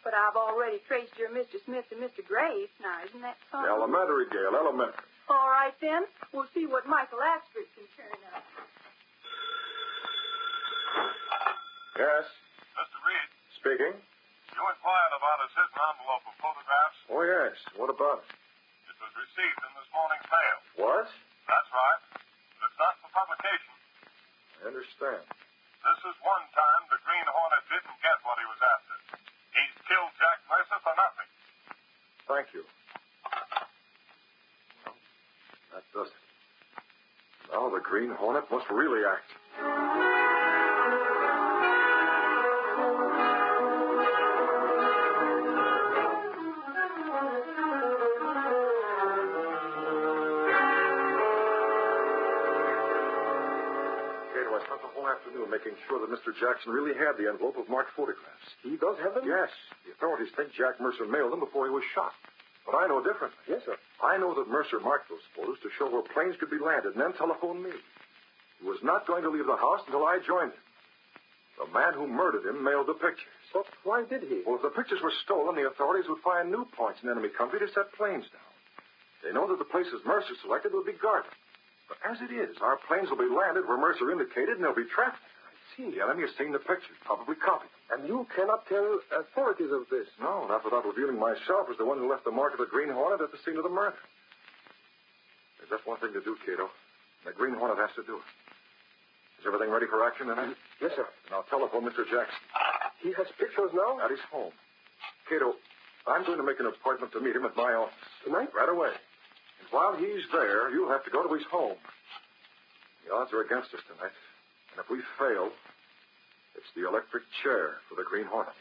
But I've already traced your Mr. Smith to Mr. Graves. Now, isn't that something? Elementary, Gail, elementary. All right, then. We'll see what Michael Axford can turn up. Yes, Mr. Reed, speaking. you inquired about a certain envelope of photographs. Oh, yes. What about it? It was received in this morning's mail. What? That's right. But it's not for publication. I understand. This is one time the Green Hornet didn't get what he was after. He's killed Jack Mercer for nothing. Thank you. Well, that does it. Now the Green Hornet must really act. I spent the whole afternoon making sure that Mr. Jackson really had the envelope of marked photographs. He does have them? Yes. The authorities think Jack Mercer mailed them before he was shot. But I know differently. Yes, sir. I know that Mercer marked those photos to show where planes could be landed and then telephoned me. He was not going to leave the house until I joined him. The man who murdered him mailed the pictures. But why did he? Well, if the pictures were stolen, the authorities would find new points in enemy country to set planes down. They know that the places Mercer selected would be guarded. But as it is, our planes will be landed where Mercer indicated, and they'll be tracked. I see. The enemy has seen the pictures, probably copied them. And you cannot tell authorities of this? No, not without revealing myself as the one who left the mark of the Green Hornet at the scene of the murder. There's just one thing to do, Cato. The Green Hornet has to do it. Is everything ready for action tonight? Yes, sir. Then I'll telephone Mr. Jackson. He has pictures now? At his home. Cato, I'm going to make an appointment to meet him at my office. Tonight? Right away. And while he's there, you'll have to go to his home. The odds are against us tonight. And if we fail, it's the electric chair for the Green Hornet.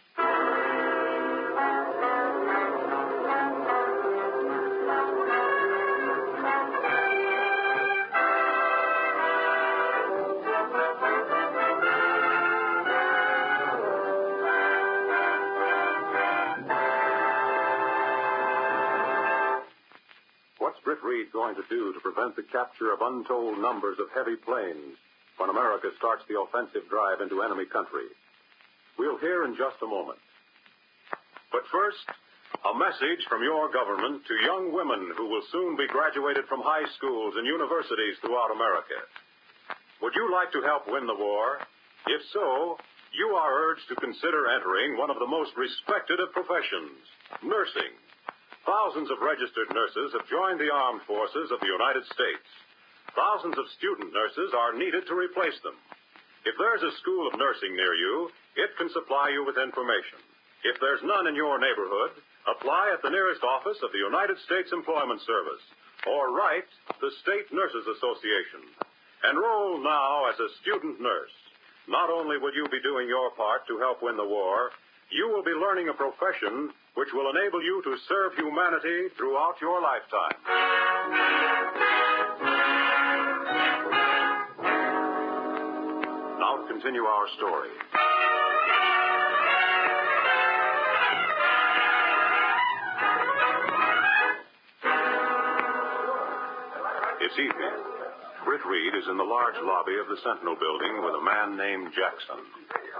What's Britt Reed going to do to prevent the capture of untold numbers of heavy planes when America starts the offensive drive into enemy country? We'll hear in just a moment. But first, a message from your government to young women who will soon be graduated from high schools and universities throughout America. Would you like to help win the war? If so, you are urged to consider entering one of the most respected of professions, nursing. Thousands of registered nurses have joined the armed forces of the United States. Thousands of student nurses are needed to replace them. If there's a school of nursing near you, it can supply you with information. If there's none in your neighborhood, apply at the nearest office of the United States Employment Service or write the State Nurses Association. Enroll now as a student nurse. Not only will you be doing your part to help win the war, you will be learning a profession which will enable you to serve humanity throughout your lifetime. Now to continue our story. evening. Britt Reed is in the large lobby of the Sentinel building with a man named Jackson.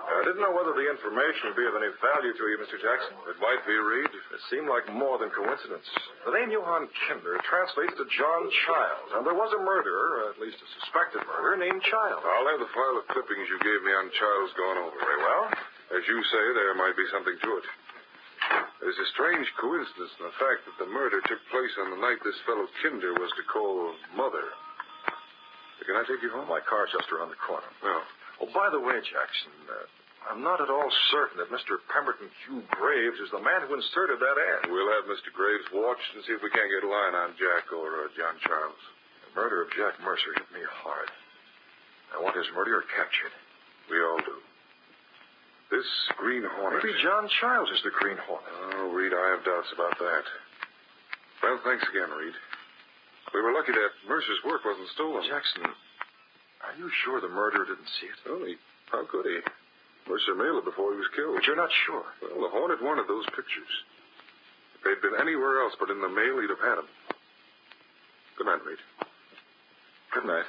I didn't know whether the information would be of any value to you, Mr. Jackson. It might be, Reed. It seemed like more than coincidence. The name Johann Kinder translates to John Child, and there was a murderer, at least a suspected murderer, named Child. I'll have the file of clippings you gave me on Child's gone over. Very well. As you say, there might be something to it. There's a strange coincidence in the fact that the murder took place on the night this fellow Kinder was to call Mother. Can I take you home? My car's just around the corner. Well. Oh, by the way, Jackson, I'm not at all certain that Mr. Pemberton Q. Graves is the man who inserted that ad. We'll have Mr. Graves watched and see if we can't get a line on Jack or John Charles. The murder of Jack Mercer hit me hard. I want his murderer captured. We all do. This Green Hornet... Maybe John Childs is the Green Hornet. Oh, Reed, I have doubts about that. Well, thanks again, Reed. We were lucky that Mercer's work wasn't stolen. Jackson, are you sure the murderer didn't see it? Well, how could he? Mercer mailed it before he was killed. But you're not sure. Well, the Hornet wanted those pictures. If they'd been anywhere else but in the mail, he'd have had them. Good night, Reed. Good night.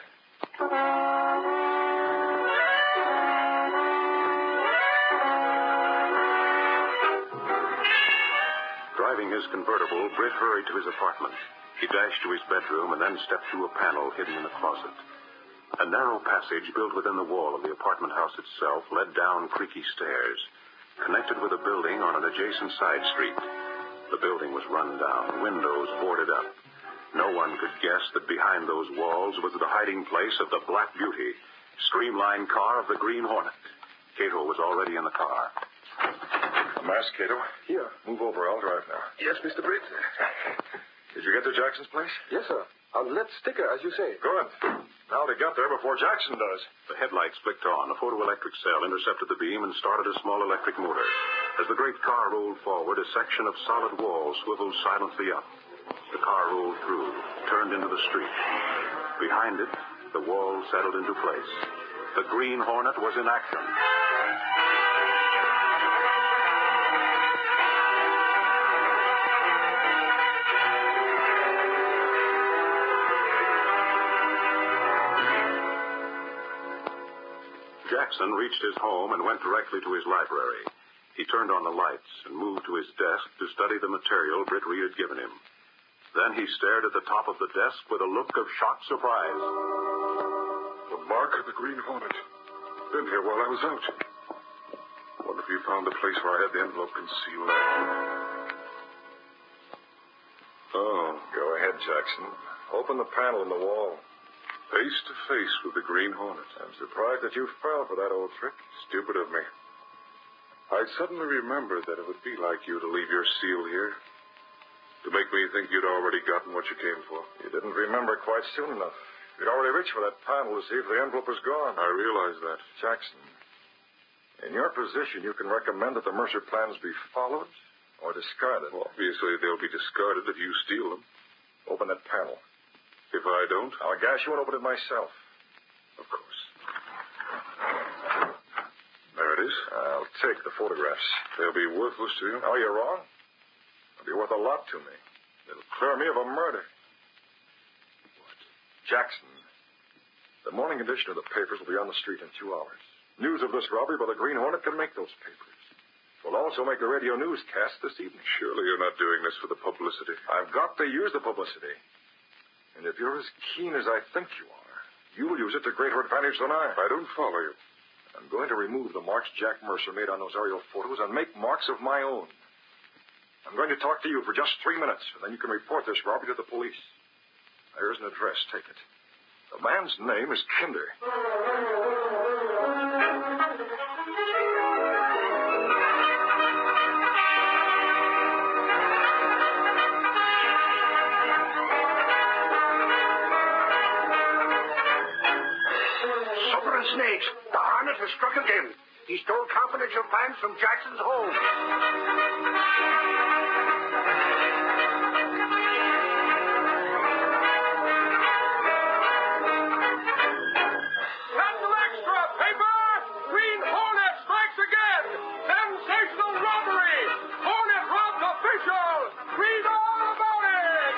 Driving his convertible, Britt hurried to his apartment. He dashed to his bedroom and then stepped through a panel hidden in a closet. A narrow passage built within the wall of the apartment house itself led down creaky stairs, connected with a building on an adjacent side street. The building was run down, windows boarded up. No one could guess that behind those walls was the hiding place of the Black Beauty, streamlined car of the Green Hornet. Cato was already in the car. Mask, Cato. Here. Move over. I'll drive now. Yes, Mr. Britt. Did you get to Jackson's place? Yes, sir. On left sticker, as you say. Good. Now to get there before Jackson does. The headlights flicked on. A photoelectric cell intercepted the beam and started a small electric motor. As the great car rolled forward, a section of solid wall swiveled silently up. The car rolled through, turned into the street. Behind it, the wall settled into place. The Green Hornet was in action. Jackson reached his home and went directly to his library. He turned on the lights and moved to his desk to study the material Britt Reed had given him. Then he stared at the top of the desk with a look of shocked surprise. The mark of the Green Hornet. Been here while I was out. Wonder if you found the place where I had the envelope concealed. Oh. Go ahead, Jackson. Open the panel in the wall. Face to face with the Green Hornet. I'm surprised that you fell for that old trick. Stupid of me. I suddenly remembered that it would be like you to leave your seal here. To make me think you'd already gotten what you came for. You didn't remember quite soon enough. You'd already reached for that panel to see if the envelope was gone. I realize that. Jackson, in your position, you can recommend that the Mercer plans be followed or discarded. Well, obviously, they'll be discarded if you steal them. Open that panel. If I don't? I'll gas you and open it myself. Of course. There it is. I'll take the photographs. They'll be worthless to you? Oh, you're wrong. They'll be worth a lot to me. It'll clear me of a murder. What? Jackson, the morning edition of the papers will be on the street in 2 hours. News of this robbery by the Green Hornet can make those papers. We'll also make the radio newscast this evening. Surely you're not doing this for the publicity. I've got to use the publicity. And if you're as keen as I think you are, you'll use it to greater advantage than I. I don't follow you. I'm going to remove the marks Jack Mercer made on those aerial photos and make marks of my own. I'm going to talk to you for just 3 minutes, and then you can report this robbery to the police. There's an address. Take it. The man's name is Kinder. Snakes. The Hornet has struck again. He stole confidential plans from Jackson's home. Sentinel Extra paper! Green Hornet strikes again! Sensational robbery! Hornet robbed official! Read all about it!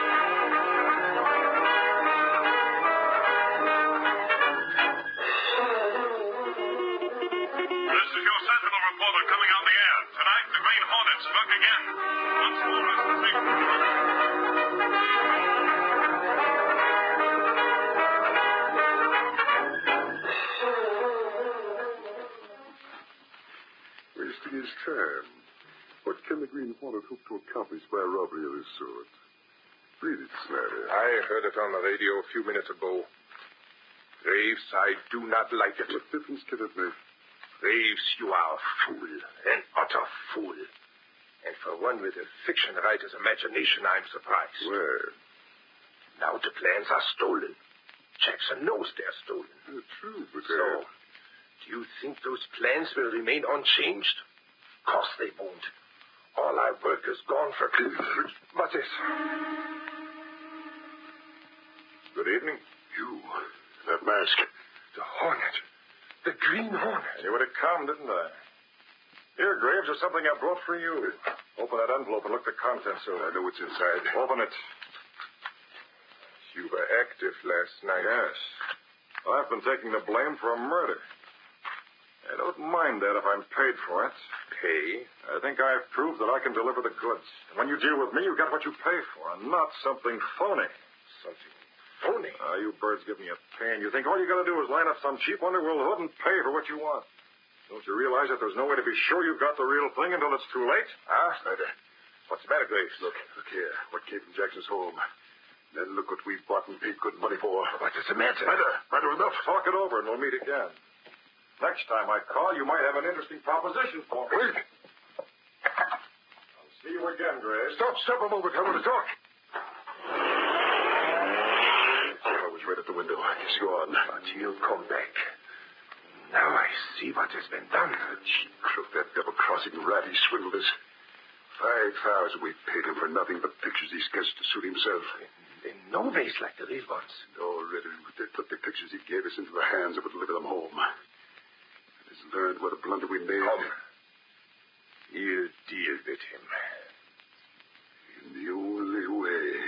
Sam, what can the Green Hornet hope to accomplish by a robbery of this sort? Read it, Snyder. I heard it on the radio a few minutes ago. Graves, I do not like it. What difference can it make? Graves, you are a fool, an utter fool. And for one with a fiction writer's imagination, I'm surprised. Where? Now the plans are stolen. Jackson knows they're stolen. True, but... So, do you think those plans will remain unchanged? Of course they won't. All our work is gone for... What's this? Good evening. You. That mask. The Hornet. The Green Hornet. I knew it had come, didn't I? Here, Graves, there's something I brought for you. Open that envelope and look the contents over. I know what's inside. Open it. You were active last night. Yes. Well, I've been taking the blame for a murder. I don't mind that if I'm paid for it. Pay? I think I've proved that I can deliver the goods. And when you deal with me, you get what you pay for, and not something phony. Something phony? You birds give me a pain. You think all you got to do is line up some cheap underworld hood and pay for what you want. Don't you realize that there's no way to be sure you've got the real thing until it's too late? Snyder. What's the matter, Graves? Look here. What came from Jackson's home. Then look what we've bought and paid good money for. What does it matter? Matter enough. Talk it over and we'll meet again. Next time I call, you might have an interesting proposition for me. Wait. I'll see you again, Graves. Stop a moment. I want to talk. I was right at the window. He's gone. But he'll come back. Now I see what has been done. The cheap crook, that double-crossing rat, he swindled us. 5,000 we paid him for nothing but pictures he sketched to suit himself. In no ways like the real ones. Already, they put the pictures he gave us into the hands that would deliver them home. And has learned what a blunder we made. Come. You deal with him. In the only way.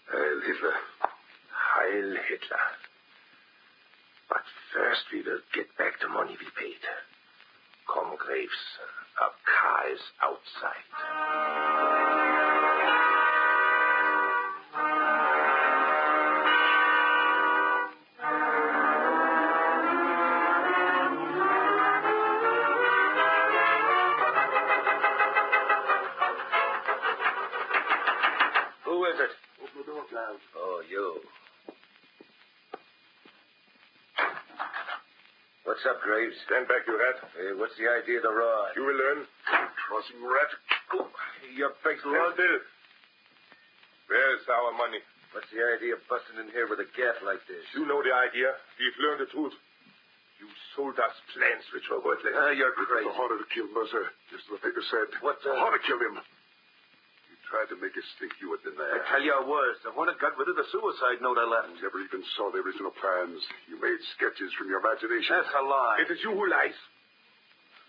Heil Hitler. Heil Hitler. But first we will get back the money we paid. Come, Graves. A car is outside. Who is it? Open the door, Giles. Oh, you. What's up, Graves? Stand back, you rat. Hey, what's the idea of the ride? You will learn. Crossing rat. Oh, your big lord. Where's our money? What's the idea of busting in here with a gaff like this? You know the idea. We've learned the truth. You sold us plans which were worthless. You're crazy. The Hornet killed Mercer, just as the paper said. What the... The Hornet killed him. You tried to make us think you had been there. I tell you I was. The Hornet got rid of the suicide note I left. You never even saw the original plans. You made sketches from your imagination. That's a lie. It is you who lies.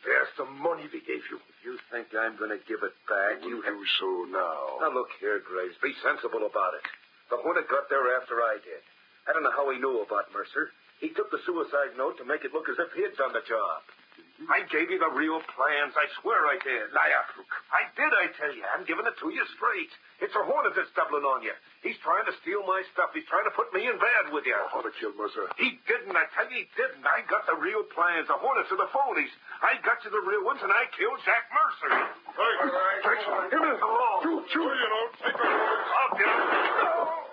There's the money we gave you. If you think I'm going to give it back, you do so now. Now, look here, Graves. Be sensible about it. The Hornet got there after I did. I don't know how he knew about Mercer. He took the suicide note to make it look as if he had done the job. I gave you the real plans. I swear I did. Liar. I did, I tell you. I'm giving it to you straight. It's a Hornet that's doubling on you. He's trying to steal my stuff. He's trying to put me in bad with you. The Hornet killed Mercer. He didn't. I tell you he didn't. I got the real plans. The Hornets are the phonies. I got you the real ones, and I killed Jack Mercer. Hey, Jackson, give me the law. Shoot. Take the words. I'll get him.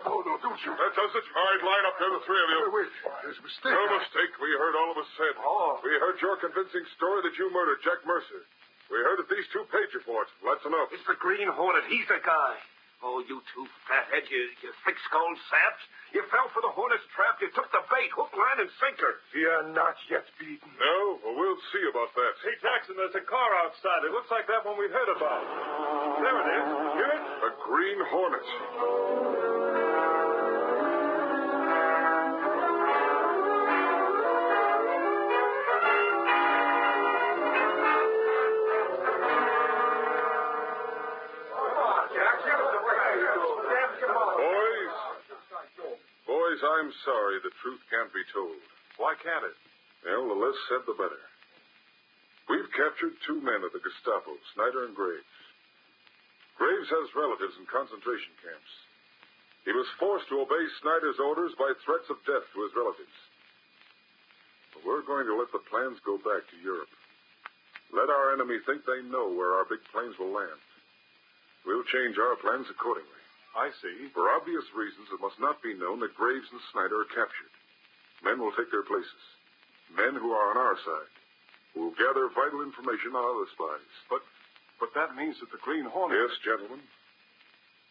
Oh, no, don't shoot. That does it. All right, line up there, the three of you. Wait. There's a mistake. No mistake. We heard all of us said. Oh. We heard your convincing story that you murdered Jack Mercer. We heard that these two paid you for it. Well, that's enough. It's the Green Hornet. He's the guy. Oh, you two fatheads, you thick-skulled saps. You fell for the Hornet's trap. You took the bait, hook, line, and sinker. You're not yet beaten. No? Well, we'll see about that. Hey, Jackson, there's a car outside. It looks like that one we heard about. There it is. Hear it? A Green Hornet. Boys, I'm sorry the truth can't be told. Why can't it? Well, the less said, the better. We've captured two men of the Gestapo, Snyder and Graves. Graves has relatives in concentration camps. He was forced to obey Snyder's orders by threats of death to his relatives. But we're going to let the plans go back to Europe. Let our enemy think they know where our big planes will land. We'll change our plans accordingly. I see. For obvious reasons, it must not be known that Graves and Snyder are captured. Men will take their places. Men who are on our side, who will gather vital information on other spies. But that means that the Green Hornet... Yes, gentlemen.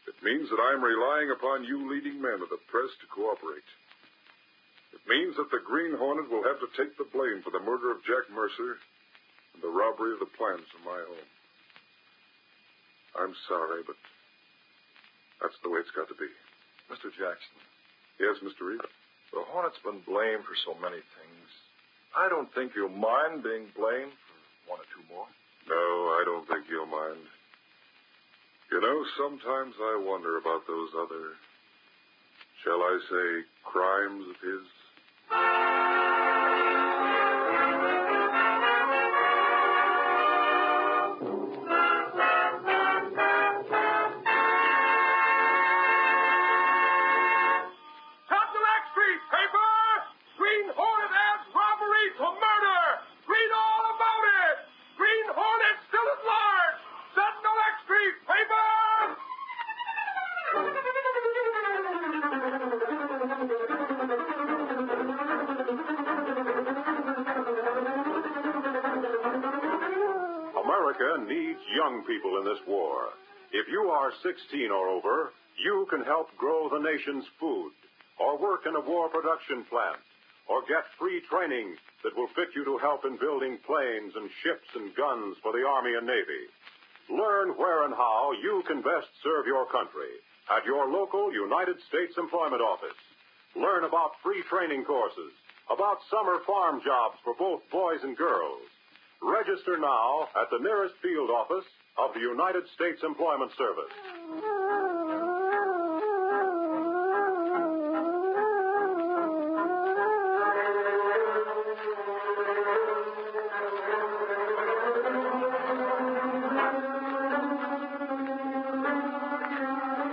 It means that I'm relying upon you leading men of the press to cooperate. It means that the Green Hornet will have to take the blame for the murder of Jack Mercer and the robbery of the plans from my home. I'm sorry, but that's the way it's got to be. Mr. Jackson. Yes, Mr. Reed? The Hornet's been blamed for so many things. I don't think you'll mind being blamed for one or two more. No, I don't think you'll mind. You know, sometimes I wonder about those other, shall I say, crimes of his. America needs young people in this war. If you are 16 or over, you can help grow the nation's food, or work in a war production plant, or get free training that will fit you to help in building planes and ships and guns for the Army and Navy. Learn where and how you can best serve your country at your local United States Employment Office. Learn about free training courses, about summer farm jobs for both boys and girls. Register now at the nearest field office of the United States Employment Service.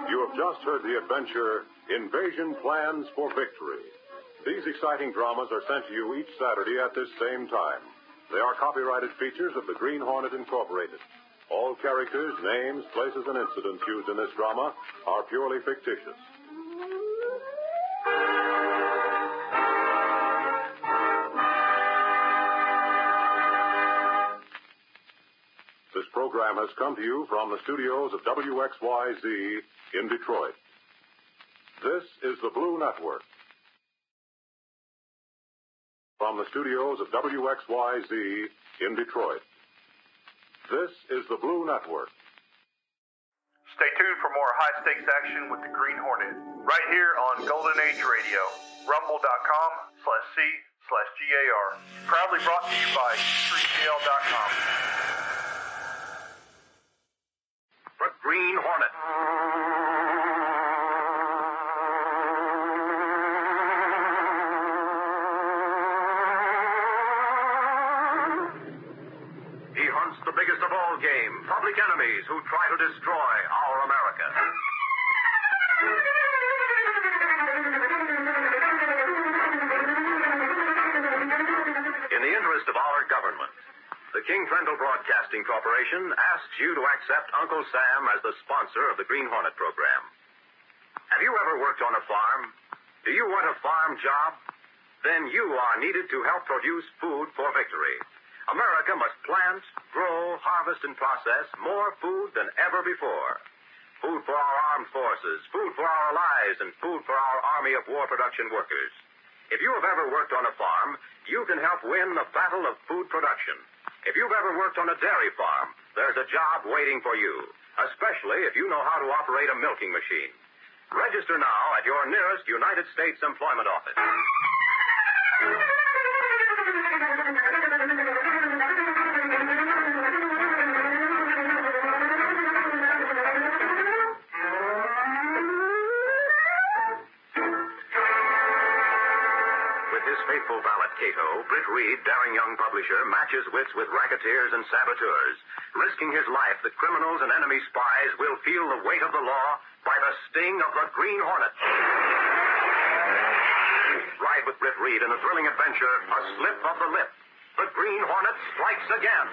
You have just heard the adventure, Invasion Plans for Victory. These exciting dramas are sent to you each Saturday at this same time. They are copyrighted features of the Green Hornet Incorporated. All characters, names, places, and incidents used in this drama are purely fictitious. This program has come to you from the studios of WXYZ in Detroit. This is the Blue Network. From the studios of WXYZ in Detroit. This is the Blue Network. Stay tuned for more high-stakes action with the Green Hornet, right here on Golden Age Radio, rumble.com/C/GAR. Proudly brought to you by streetgl.com. The Green Hornet. The biggest of all game, public enemies who try to destroy our America. In the interest of our government, the King Trendle Broadcasting Corporation asks you to accept Uncle Sam as the sponsor of the Green Hornet program. Have you ever worked on a farm? Do you want a farm job? Then you are needed to help produce food for victory. America must plant, grow, harvest, and process more food than ever before. Food for our armed forces, food for our allies, and food for our army of war production workers. If you have ever worked on a farm, you can help win the battle of food production. If you've ever worked on a dairy farm, there's a job waiting for you, especially if you know how to operate a milking machine. Register now at your nearest United States Employment Office. Faithful valet Cato, Britt Reed, daring young publisher, matches wits with racketeers and saboteurs. Risking his life, the criminals and enemy spies will feel the weight of the law by the sting of the Green Hornet. Ride with Britt Reed in the thrilling adventure, A Slip of the Lip. The Green Hornet strikes again.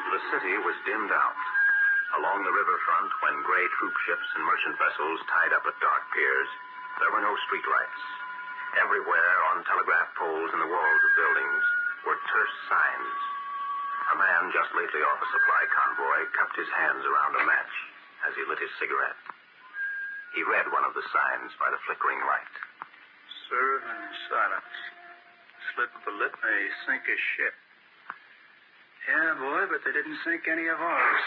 The city was dimmed out. Along the riverfront, when gray troop ships and merchant vessels tied up at dark piers, there were no streetlights. Everywhere, on telegraph poles and the walls of buildings, were terse signs. A man just lately off a supply convoy cupped his hands around a match as he lit his cigarette. He read one of the signs by the flickering light. Serve in silence. Slip of the lip may sink a ship. Yeah, boy, but they didn't sink any of ours.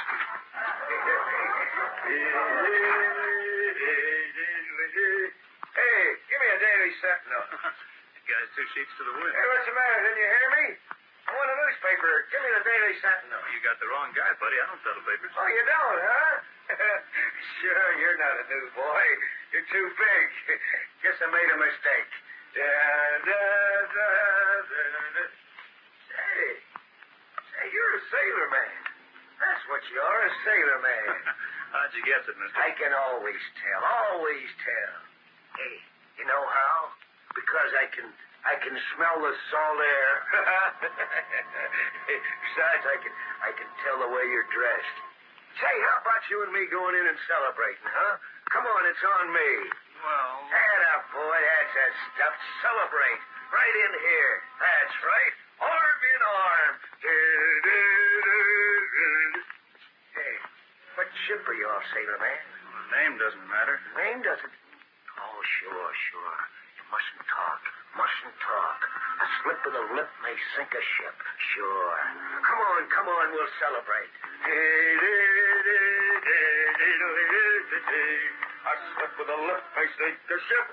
Hey, give me a Daily Sentinel. The guy's 2 sheets to the wind. Hey, what's the matter? Didn't you hear me? I want a newspaper. Give me the Daily Sentinel. You got the wrong guy, buddy. I don't settle papers. Oh, you don't, huh? Sure, you're not a new boy. You're too big. Guess I made a mistake. Say, you're a sailor man. That's what you are, a sailor man. How'd you guess it, mister? I can always tell. Hey, you know how? Because I can smell the salt air. Besides, I can tell the way you're dressed. Say, how about you and me going in and celebrating, huh? Come on, it's on me. Well... Head up, boy. That's that stuff. Celebrate. Right in here. That's right. Arm in arm. Hey, what ship are you off, sailor man? Well, the name doesn't matter. Name doesn't? Oh, sure. You mustn't talk. A slip of the lip may sink a ship. Sure. Come on, we'll celebrate. A slip of the lip may sink a ship.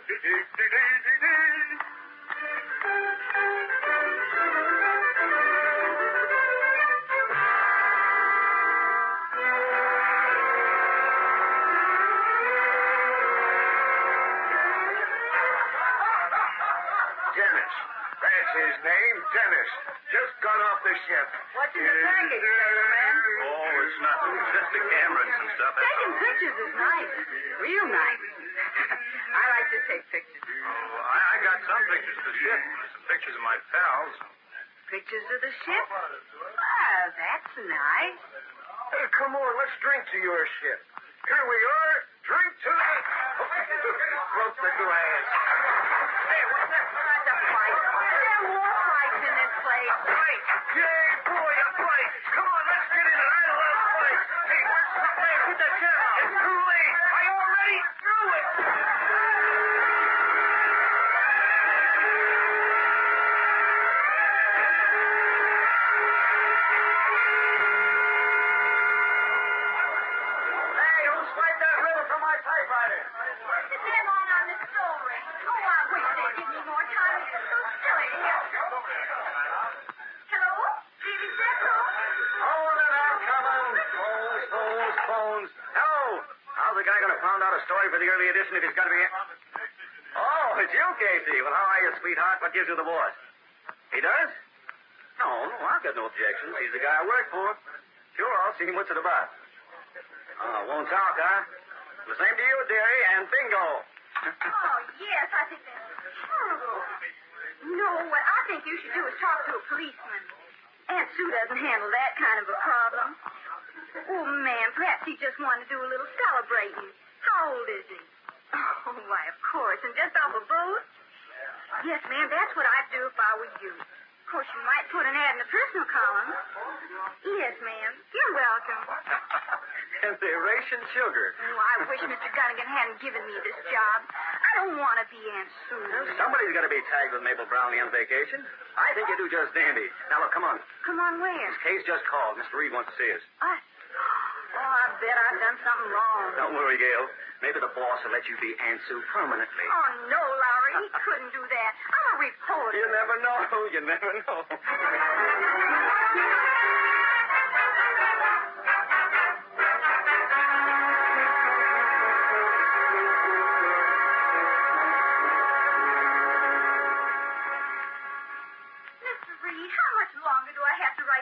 His name, Dennis. Just got off the ship. What's in the package, sailor man? Oh, it's nothing. Just the cameras and stuff. Taking pictures is nice. Real nice. I like to take pictures. Oh, I got some pictures of the ship. Some pictures of my pals. Pictures of the ship? Well, that's nice. Hey, come on, let's drink to your ship. Here we are. Drink to the... Broke the glass. Hey, what's that? That's a fight. There are war fights in this place. Fight! Yay, boy, a fight! Come on, let's get in it. I love fights. Hey, where's the man? Put that chair out. It's too late. I already threw it. Hey, don't swipe that river from my typewriter. Where's the deadline on this story? Oh, I wish they'd give me more time. It's so silly here. Hello? Daily Sentinel? Hold it out, come on. Phones. Hello. How's the guy going to pound out a story for the early edition if he's got to be... Oh, it's you, Casey. Well, how are you, sweetheart? What gives you the boss? He does? No, I've got no objections. He's the guy I work for. Sure, I'll see him. What's it about? Oh, won't talk, huh? The same to you, dearie, and bingo. Oh, yes, I think that's horrible. No, what I think you should do is talk to a policeman. Aunt Sue doesn't handle that kind of a problem. Oh, man, perhaps he just wanted to do a little celebrating. How old is he? Oh, why, of course, and just off a boat? Yes, ma'am, that's what I'd do if I were you. Of course, you might put an ad in the personal column. Yes, ma'am. You're welcome. And they're ration sugar. Oh, I wish Mr. Gunnigan hadn't given me this job. I don't want to be Aunt Sue. Somebody's got to be tagged with Mabel Brownlee on vacation. I think you do just dandy. Now, look, come on. Come on where? This case just called. Mr. Reed wants to see us. Us? I bet I've done something wrong. Don't worry, Gail. Maybe the boss will let you be Aunt Sue permanently. Oh, no, Lowry. He couldn't do that. I'm a reporter. You never know. You never know.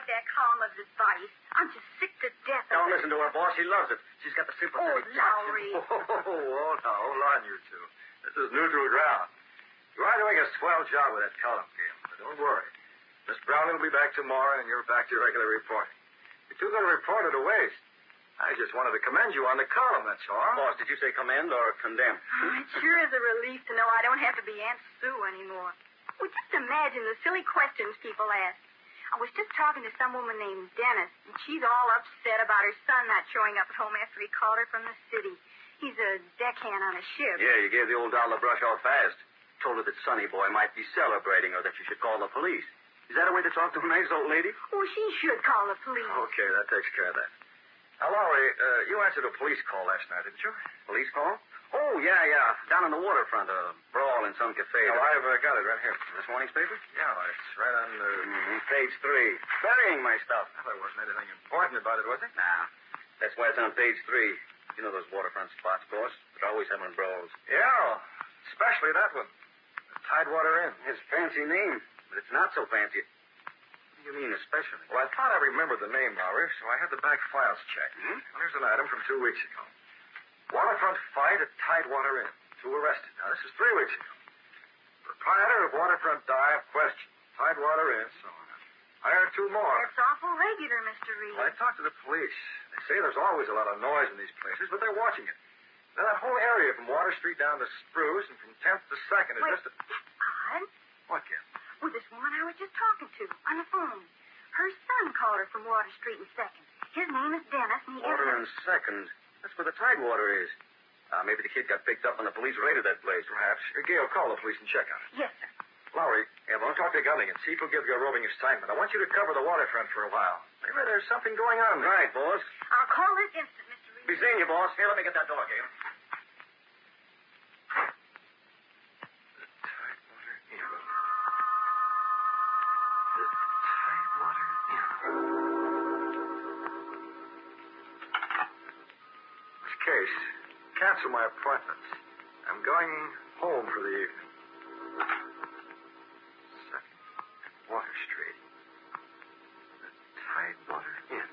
That column of advice. I'm just sick to death of Don't it. listen to her, boss. She loves it. She's got the sympathetic Oh, Lowry. Oh, now, hold on, you two. This is neutral ground. You are doing a swell job with that column, Gail. But don't worry. Miss Browning will be back tomorrow, and you're back to your regular reporting. You're too good a reporter to waste. I just wanted to commend you on the column, that's all. Boss, did you say commend or condemn? Oh, it sure is a relief to know I don't have to be Aunt Sue anymore. Well, just imagine the silly questions people ask. I was just talking to some woman named Dennis, and she's all upset about her son not showing up at home after he called her from the city. He's a deckhand on a ship. Yeah, you gave the old doll a brush off fast. Told her that Sonny Boy might be celebrating or that you should call the police. Is that a way to talk to a nice old lady? Oh, she should call the police. Okay, that takes care of that. Now, Lowry, you answered a police call last night, didn't you? Police call? Oh, yeah. Down on the waterfront, a brawl in some cafe. Oh, I've got it right here. This morning's paper? Yeah, it's right on page 3. Burying my stuff. Well, there wasn't anything important about it, was there? Nah. That's why it's on page 3. You know those waterfront spots, boss? They're always having brawls. Yeah, especially that one. The Tidewater Inn. It's a fancy name, but it's not so fancy. What do you mean, especially? Well, I thought I remembered the name, Lowry, so I had the back files checked. Hmm? Well, here's an item from 2 weeks ago. Waterfront fight at Tidewater Inn. 2 arrested. Now, this is 3 weeks ago. Proprietor of Waterfront Dive, question. Tidewater Inn, so on. Hired 2 more. That's awful regular, Mr. Reed. Well, I talked to the police. They say there's always a lot of noise in these places, but they're watching it. Now, that whole area from Water Street down to Spruce and from 10th to 2nd is Wait, just a... Odd. What, Kim? Well, this woman I was just talking to on the phone. Her son called her from Water Street and 2nd. His name is Dennis, and he Water and 2nd. That's where the Tidewater is. Maybe the kid got picked up when the police raided that place. Perhaps. Gail, call the police and check on it. Yes, sir. Lowry, I'll talk to Gunning and see if he'll give you a roving assignment. I want you to cover the waterfront for a while. Maybe there's something going on there. Right, boss. I'll call this instant, Mr. Reed. Be seeing you, boss. Here, let me get that door, Gail. Case. Cancel my appointments. I'm going home for the evening. 2nd Water Street. The Tidewater Inn.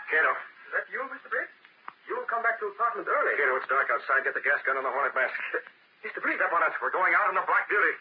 Cato. Is that you, Mr. Briggs? You'll come back to the apartment early. Cato, it's dark outside. Get the gas gun and the Hornet mask. Mr. Briggs. Step on it. We're going out in the Black Beauty.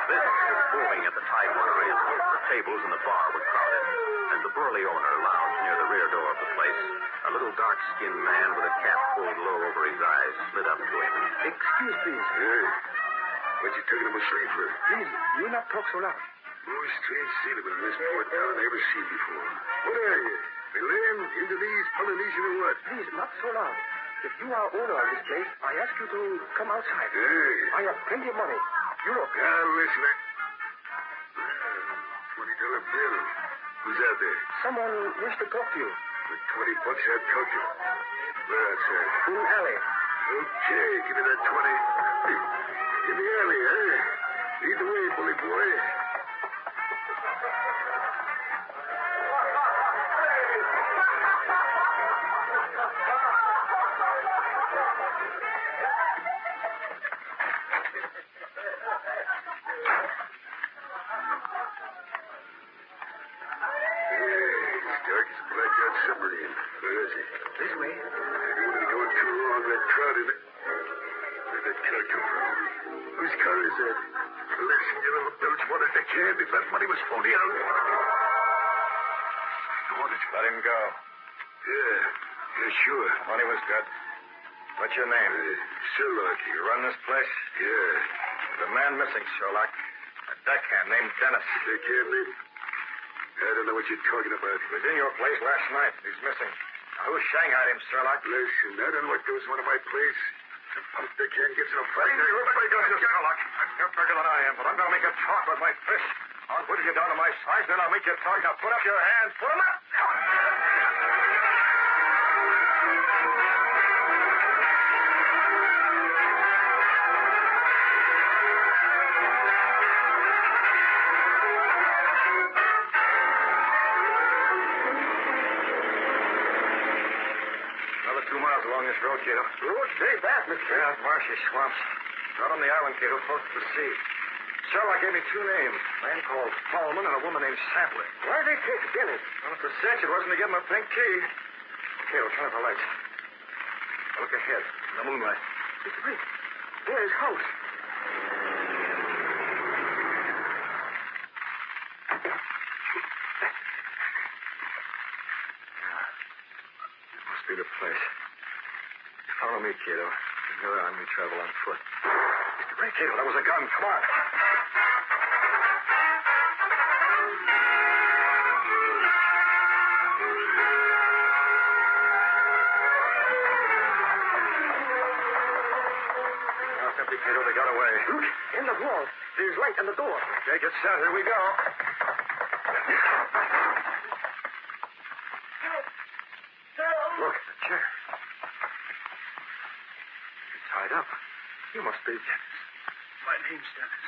Business was booming at the Tidewater Inn. The tables in the bar were crowded, and the burly owner lounged near the rear door of the place. A little dark-skinned man with a cap pulled low over his eyes slid up to him. Excuse me. Hey, what you taking him asleep for? Please, you not talk so loud. Oh, strange settlement in this port town I never seen before. What are you? Malayan, Indonesian, Polynesian, or what? Please, not so loud. If you are owner of this place, I ask you to come outside. Hey. I have plenty of money. You look. Listen. $20 bill. Who's out there? Someone wants to talk to you. With $20, I'd talk to you. Where outside? In the alley. Okay, give me that 20. In the alley, eh? Lead the way, bully boy. Submarine. Where is he? This way. I don't want to be going too long. That crowd in it. Where'd that car come from? Whose car is that? Listen, you little bilge, what if they cared if that money was phony? Let him go. Yeah, sure. Money was good. What's your name? Sherlock. You run this place? Yeah. There's a man missing, Sherlock. A deckhand named Dennis. Deckhand, Lee? I don't know what you're talking about. He was in your place last night. He's missing. Now, who shanghaied him, Sherlock? Listen, I don't know what goes on in my place. The punk deckhand gets in a fight. You're bigger, Sherlock. You're bigger than I am, but I'm going to make you talk with my fist. I'll put you down to my size, then I'll make you talk. Now, put up your hands. Put them up. Another 2 miles along this road, Cato. Road's very bad, mister. Yeah, marshy swamps. Not on the island, Cato, close to the sea. Sherlock gave me 2 names. A man called Fallman and a woman named Sampler. Why'd they take Dennis? Well, if the cinch, it wasn't to give him a pink key. Cato, turn up the lights. Now look ahead, in the moonlight. Mr. Brink, there's his house. It must be the place. Follow me, Cato. From here on, we travel on foot. Mr. Brink, Cato, that was a gun. Come on. Cato, they got away. Look, in the wall. There's light on the door. Okay, get set. Here we go. Look, the chair. You're tied up. You must be Dennis. My name's Dennis.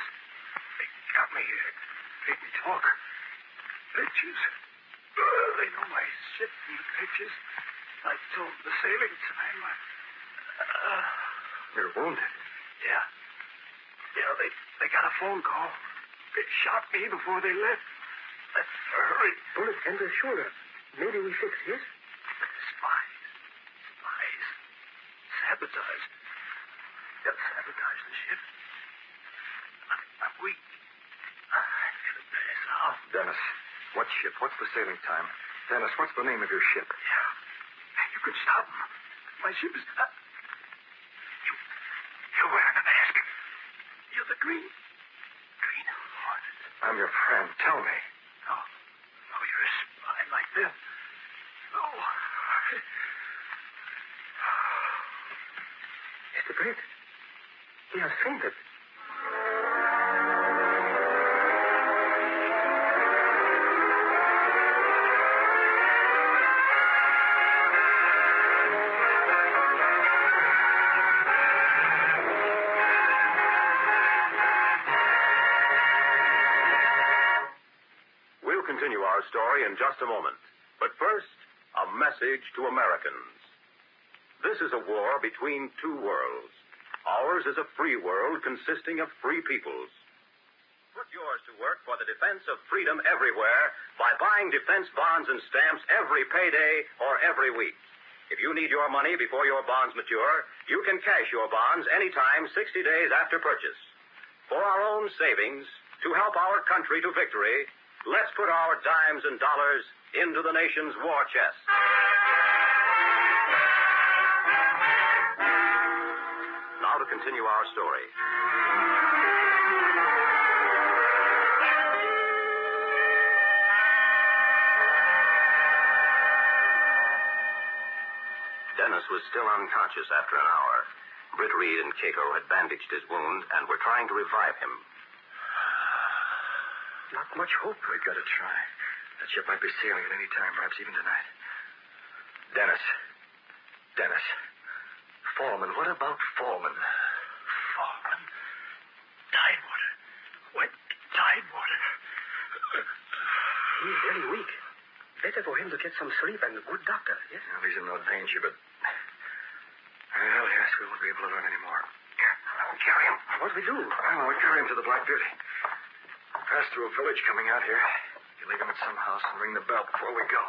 They got me here. Made me talk. Pictures. They know my ship from the pictures. I told the sailing time. You're wounded. Yeah. Yeah, they got a phone call. They shot me before they left. Let's hurry. Bullet in the shoulder. Maybe we fix his. Spies. Sabotage. They'll sabotage the ship. I'm weak. I'm gonna pass out. Dennis, what ship? What's the sailing time? Dennis, what's the name of your ship? Yeah. You can stop them. My ship is... You're wearing a mask. You're the Green Hornet. I'm your friend. Tell me. No, you're a spy like them. No. Mr. Brink, he has fainted. We'll continue our story in just a moment. But first, a message to Americans. This is a war between 2 worlds. Ours is a free world consisting of free peoples. Put yours to work for the defense of freedom everywhere by buying defense bonds and stamps every payday or every week. If you need your money before your bonds mature, you can cash your bonds anytime 60 days after purchase. For our own savings, to help our country to victory, let's put our dimes and dollars into the nation's war chest. Now to continue our story. Dennis was still unconscious after an hour. Britt Reed and Cato had bandaged his wound and were trying to revive him. Not much hope. We've got to try. That ship might be sailing at any time, perhaps even tonight. Dennis. Foreman. What about Foreman? Foreman? Tidewater. Wet tidewater. He's very weak. Better for him to get some sleep and a good doctor, yes? Well, he's in no danger, but... Well, yes, we won't be able to learn any more. Here, I'll carry him. What do we do? Well, we'll carry him to the Black Beauty. Pass through a village coming out here. You leave him at some house and ring the bell before we go.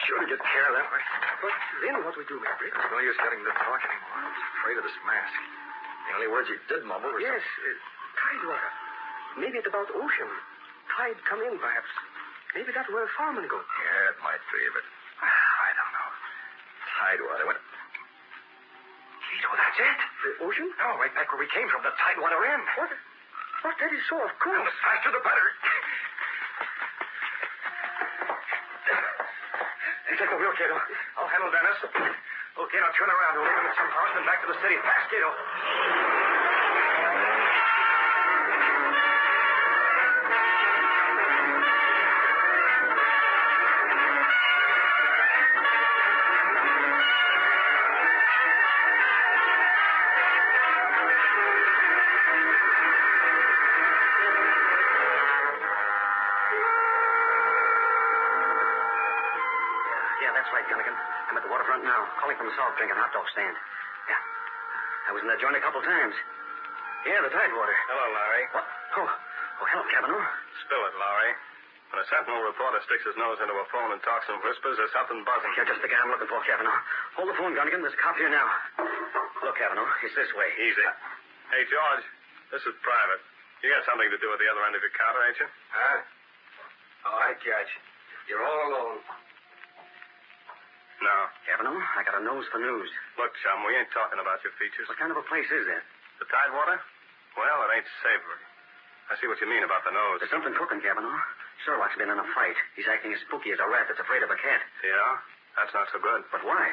Sure to get care that way. But then what we do, Mr. Brick? There's no use getting him to talk anymore. I was afraid of this mask. The only words he did mumble were... Yes, tidewater. Maybe at about ocean. Tide come in, perhaps. Maybe that's where farming go. Yeah, it might be, but I don't know. Tidewater. What? Keto, that's it. The ocean? No, right back where we came from. The Tidewater Inn. What? What? That is so, of course. Well, the faster the better. You take the wheel, Kato. I'll handle Dennis. Okay, now turn around. We'll leave him at some house and back to the city. Fast, Kato. I'm at the waterfront now, calling from the soft drink and hot dog stand. Yeah. I was in that joint a couple times. Yeah, the Tidewater. Hello, Larry. What? Oh, hello, Cavanaugh. Spill it, Larry. When a sentinel reporter sticks his nose into a phone and talks in whispers, there's something buzzing. You're just the guy I'm looking for, Cavanaugh. Hold the phone, Gunnigan. There's a cop here now. Look, Cavanaugh, it's this way. Easy. Hey, George, this is private. You got something to do at the other end of your counter, ain't you? Huh? All right, Judge. You're all alone. No. Cavanaugh, I got a nose for news. Look, chum, we ain't talking about your features. What kind of a place is that? The Tidewater? Well, it ain't savory. I see what you mean about the nose. There's something cooking, Cavanaugh. Sherlock's been in a fight. He's acting as spooky as a rat that's afraid of a cat. Yeah? That's not so good. But why?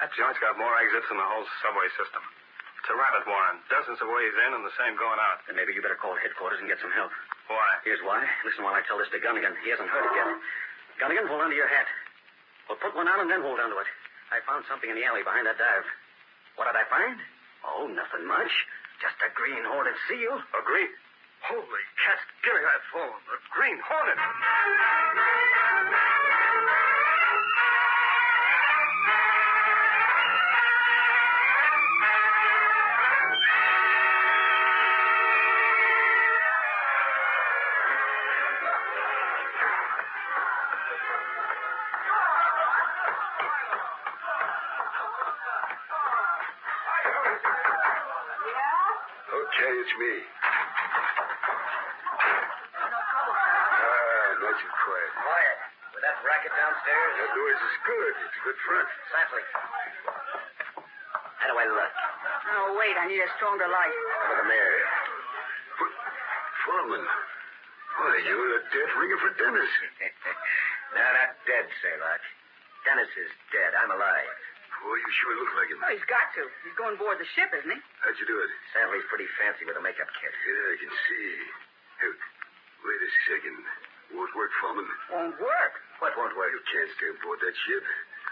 That joint's got more exits than the whole subway system. It's a rabbit warren. Dozens of ways in and the same going out. Then maybe you better call headquarters and get some help. Why? Here's why. Listen while I tell this to Gunnigan. He hasn't heard it yet. Gunnigan, hold on to your hat. Well, put one on and then hold on to it. I found something in the alley behind that dive. What did I find? Oh, nothing much. Just a Green Hornet seal. A green? Holy cats, give me that phone. A Green Hornet. Okay, it's me. Nice and quiet. Quiet. With that racket downstairs? That noise is good. It's a good front. Exactly. How do I look? Oh, wait, I need a stronger light. Over the mirror. Foreman. Why, you're a dead ringer for Dennis. No, not dead, Sherlock. Dennis is dead. I'm alive. Boy, you sure look like him. Oh, he's got to. He's going aboard the ship, isn't he? How'd you do it? Sally's pretty fancy with a makeup kit. Yeah, I can see. Hey, wait a second. Won't work, Foreman. Won't work? What won't work? You can't stay aboard that ship.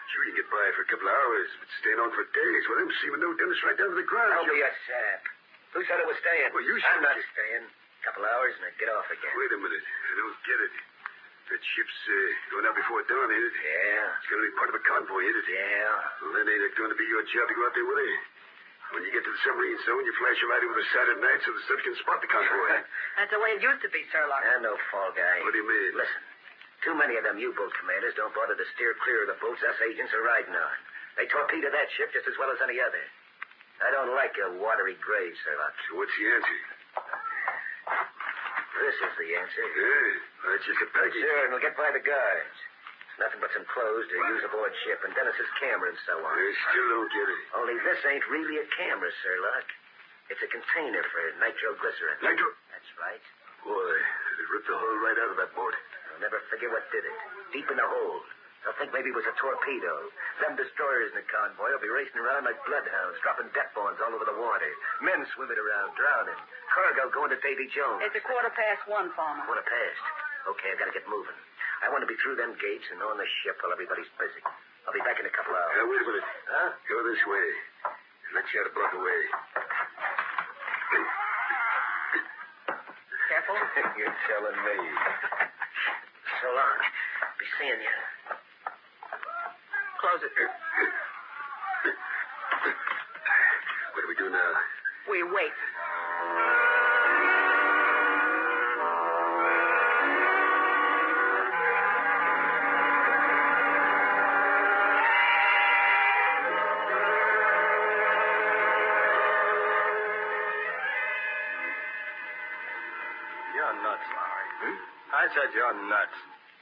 Sure, you can get by for a couple of hours, but staying on for days, well, I'm seeing no Dennis right down to the ground. Don't be a sap. Who said it was staying? Well, you said I'm not staying. A couple hours and I get off again. Wait a minute. I don't get it. That ship's going out before dawn, ain't it? Yeah. It's going to be part of a convoy, ain't it? Yeah. Well, then ain't it going to be your job to go out there with it? When you get to the submarine zone, you flash your light over the side at night so the stuff can spot the convoy. That's the way it used to be, Sherlock. I'm no fall guy. What do you mean? Listen, too many of them U-boat commanders don't bother to steer clear of the boats us agents are riding on. They torpedo that ship just as well as any other. I don't like a watery grave, Sherlock. So what's the answer? This is the answer. Yeah, that's just a package. Sure, and we'll get by the guards. It's nothing but some clothes to use aboard ship and Dennis's camera and so on. I still don't get it. Only this ain't really a camera, Sherlock. It's a container for nitroglycerin. Nitro? That's right. Boy, it ripped the hull right out of that boat. I'll never forget what did it. Deep in the hole. They'll think maybe it was a torpedo. Them destroyers in the convoy will be racing around like bloodhounds, dropping death bombs all over the water. Men swimming around, drowning. Cargo going to Davy Jones. It's 1:15, Farmer. 1:15. Okay, I've got to get moving. I want to be through them gates and on the ship while everybody's busy. I'll be back in a couple hours. Now, wait a minute. Huh? Go this way. Let's get a block away. Careful. You're telling me. So long. Be seeing you. Close it. What do we do now? We wait. nuts, Larry. I said you're nuts.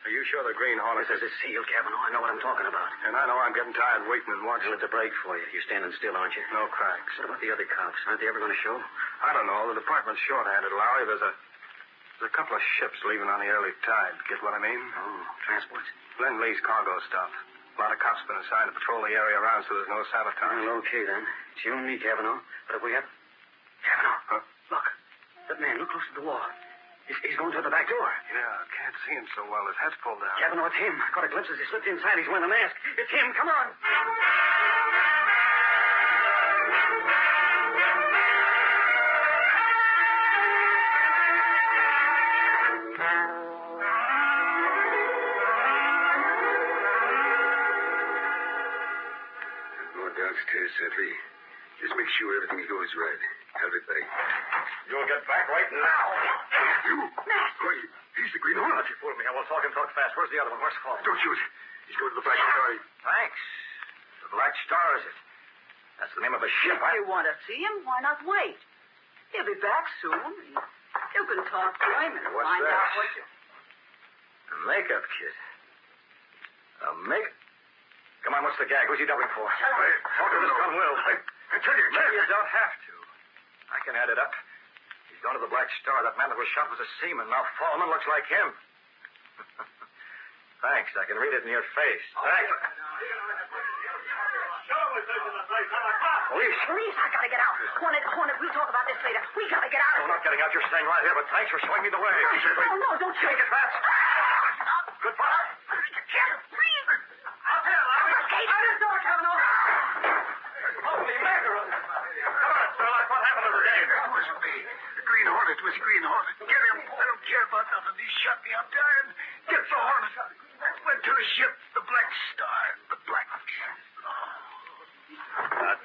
Are you sure the Green Hornet... This is a seal, Cavanaugh. I know what I'm talking about. And I know I'm getting tired waiting and watching. It's a break for you. You're standing still, aren't you? No cracks. What about the other cops? Aren't they ever going to show? I don't know. The department's short-handed, Lowry. There's a couple of ships leaving on the early tide. Get what I mean? Oh, transports? Lend-Lease cargo stuff. A lot of cops been assigned to patrol the area around, so there's no sabotage. Well, okay, then. It's you and me, Cavanaugh. But if we have... Cavanaugh! Huh? Look. That man, look close to the wall. He's going to the back door. Yeah, I can't see him so well. His head's pulled down. Cavanaugh, it's him. I caught a glimpse as he slipped inside. He's wearing a mask. It's him. Come on. Go downstairs, Sentry. Just make sure everything goes right. Everything. You'll get back right now. You? Why, he's the Green Hornet. You fooled me. I will talk fast. Where's the other one? Where's Paul? Don't shoot. He's going to the Black Star. Thanks. The Black Star, is it? That's the name of a ship. If you want to see him, why not wait? He'll be back soon. You can talk to him and What's find that? out what you... A makeup kit. A make... Come on, what's the gag? Who's he doubling for? Talk to this gun, Will. I tell you, You don't have to. I can add it up. He's gone to the Black Star. That man that was shot was a seaman. Now Foreman looks like him. Thanks. I can read it in your face. Thanks. Police. Police, I gotta get out. Hornet, we'll talk about this later. We gotta get out. I'm not getting out. You're staying right here, but thanks for showing me the way. No, don't shoot. Take it fast. Goodbye. Please. I'll tell. Out this door, Cavanaugh. Holy mackerel. Come on, Sherlock. What happened to the game? It wasn't me. The Green Hornet was Green Hornet. Get him. I don't care about nothing. He shot me. I'm dying. Get the Hornet. Went to a ship, the Black Star. The Black... That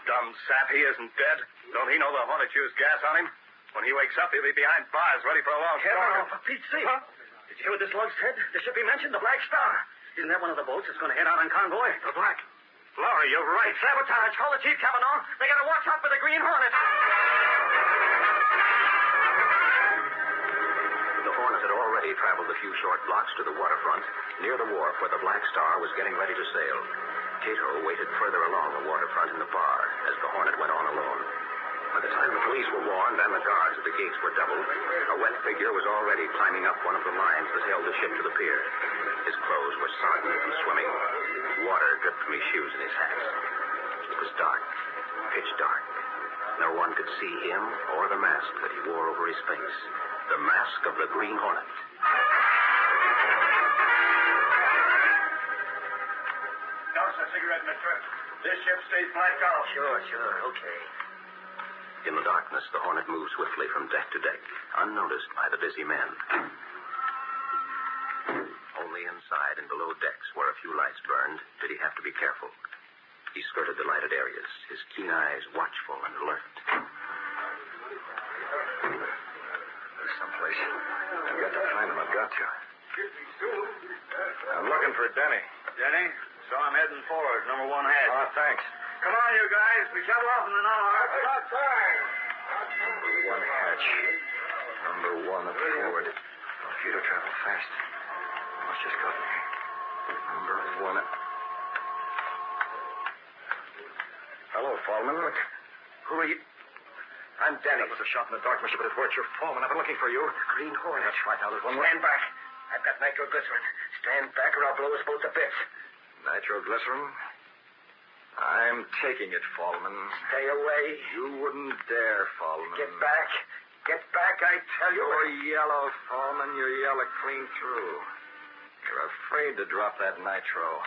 dumb sap, he isn't dead. Don't he know the Hornet used gas on him? When he wakes up, he'll be behind bars, ready for a long Cavanaugh, for Pete's sake. Huh? Did you hear what this lug said? The ship he mentioned, the Black Star. Isn't that one of the boats that's going to head out on convoy? The Black... Laurie, you're right. Sabotage. Call the chief, Cavanaugh. They got to watch out for the Green Hornet. The Hornet had already traveled a few short blocks to the waterfront, near the wharf where the Black Star was getting ready to sail. Cato waited further along the waterfront in the bar as the Hornet went on alone. By the time the police were warned and the guards at the gates were doubled, a wet figure was already climbing up one of the lines that held the ship to the pier. His clothes were sodden from swimming. Water dripped from his shoes and his hat. It was dark, pitch dark. No one could see him or the mask that he wore over his face. The mask of the Green Hornet. Douse a cigarette, mister. This ship stays blacked out. Sure, okay. In the darkness, the Hornet moved swiftly from deck to deck, unnoticed by the busy men. Only inside and below decks, where a few lights burned, did he have to be careful. He skirted the lighted areas, his keen eyes watchful and alert. There's someplace. I've got to find him. I've got to. I'm looking for Denny. Denny? So I'm heading forward, number 1 hatch. Oh, thanks. Come on, you guys. We shut off in the Noir. Number 1 hatch. Number 1 up forward. Want you to travel fast. Almost just got me. Number 1. Hello, Foreman. Who are you? I'm Denny. That was a shot in the dark, Mr. But it weren't your Foreman. I've been looking for you. Green Hornet. That's right. Now, there's one more. Stand back. I've got nitroglycerin. Stand back or I'll blow us both to bits. Nitroglycerin? I'm taking it, Foreman. Stay away. You wouldn't dare, Foreman. Get back. Get back, I tell you. You're yellow, Foreman. You're yellow clean through. You're afraid to drop that nitro.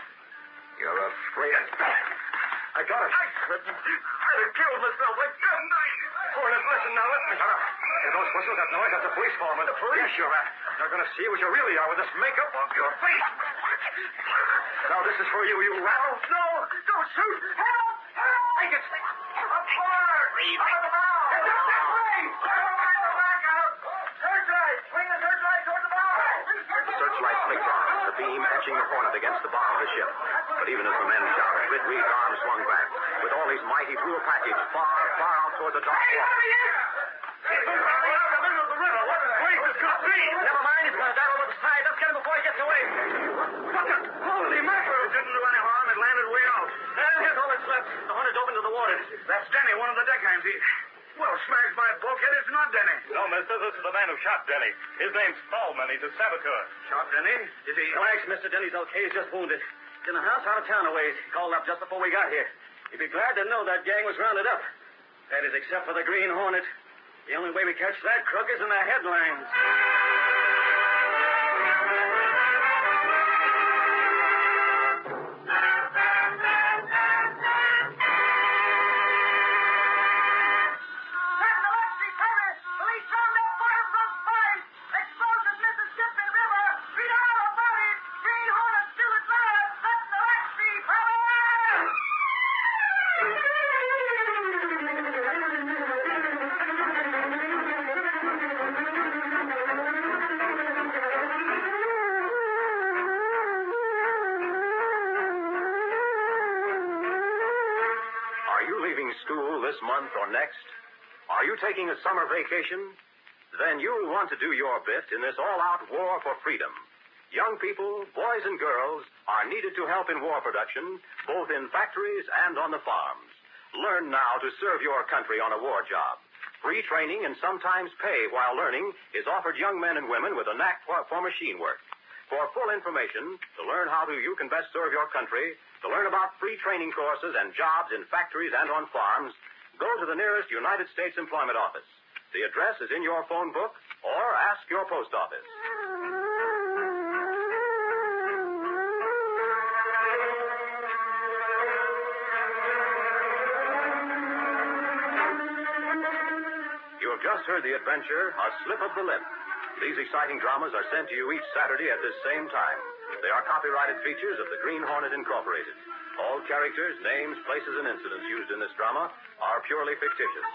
You're afraid... I got it. I couldn't. I'd have killed myself. I couldn't. Hornet, listen now. Let me... Shut up. Hey, don't whistle that noise. That's the police, Foreman. The police? Yes, you're at. They're going to see what you really are with this makeup on your face. Now, this is for you, you rattle. No, don't shoot. Help! Help! Take it. Apart! Read out of the bow! It's up that way! Back out! Searchlight! Swing the searchlight toward the bow! The searchlight flicked on, the beam matching the Hornet against the bow of the ship. But even as the men shouted, Red Reed's arm swung back. With all his might, he threw a package far, far out toward the dock wall. Hey, out of the middle of the river! What place is good? Green! Never mind, he's going to dive over the side. Let's get him before he gets away. Holy mackerel! It didn't do any harm. It landed way out. Here's all that's left. The Hornet's open to the water. That's Denny, one of the deckhands. Well, smashed by a bulkhead. It's not Denny. No, mister. This is the man who shot Denny. His name's Tallman. He's a saboteur. Shot Denny? Is he... Relax, Mr. Denny's okay. He's just wounded. In a house out of town a ways. He called up just before we got here. You'd be glad to know that gang was rounded up. That is, except for the Green Hornet. The only way we catch that crook is in the headlines. School this month or next? Are you taking a summer vacation? Then you'll want to do your bit in this all-out war for freedom. Young people, boys and girls, are needed to help in war production, both in factories and on the farms. Learn now to serve your country on a war job. Free training and sometimes pay while learning is offered young men and women with a knack for machine work. For full information, to learn how you can best serve your country, to learn about free training courses and jobs in factories and on farms, go to the nearest United States Employment Office. The address is in your phone book, or ask your post office. You have just heard the adventure, A Slip of the Lip. These exciting dramas are sent to you each Saturday at this same time. They are copyrighted features of the Green Hornet Incorporated. All characters, names, places, and incidents used in this drama are purely fictitious.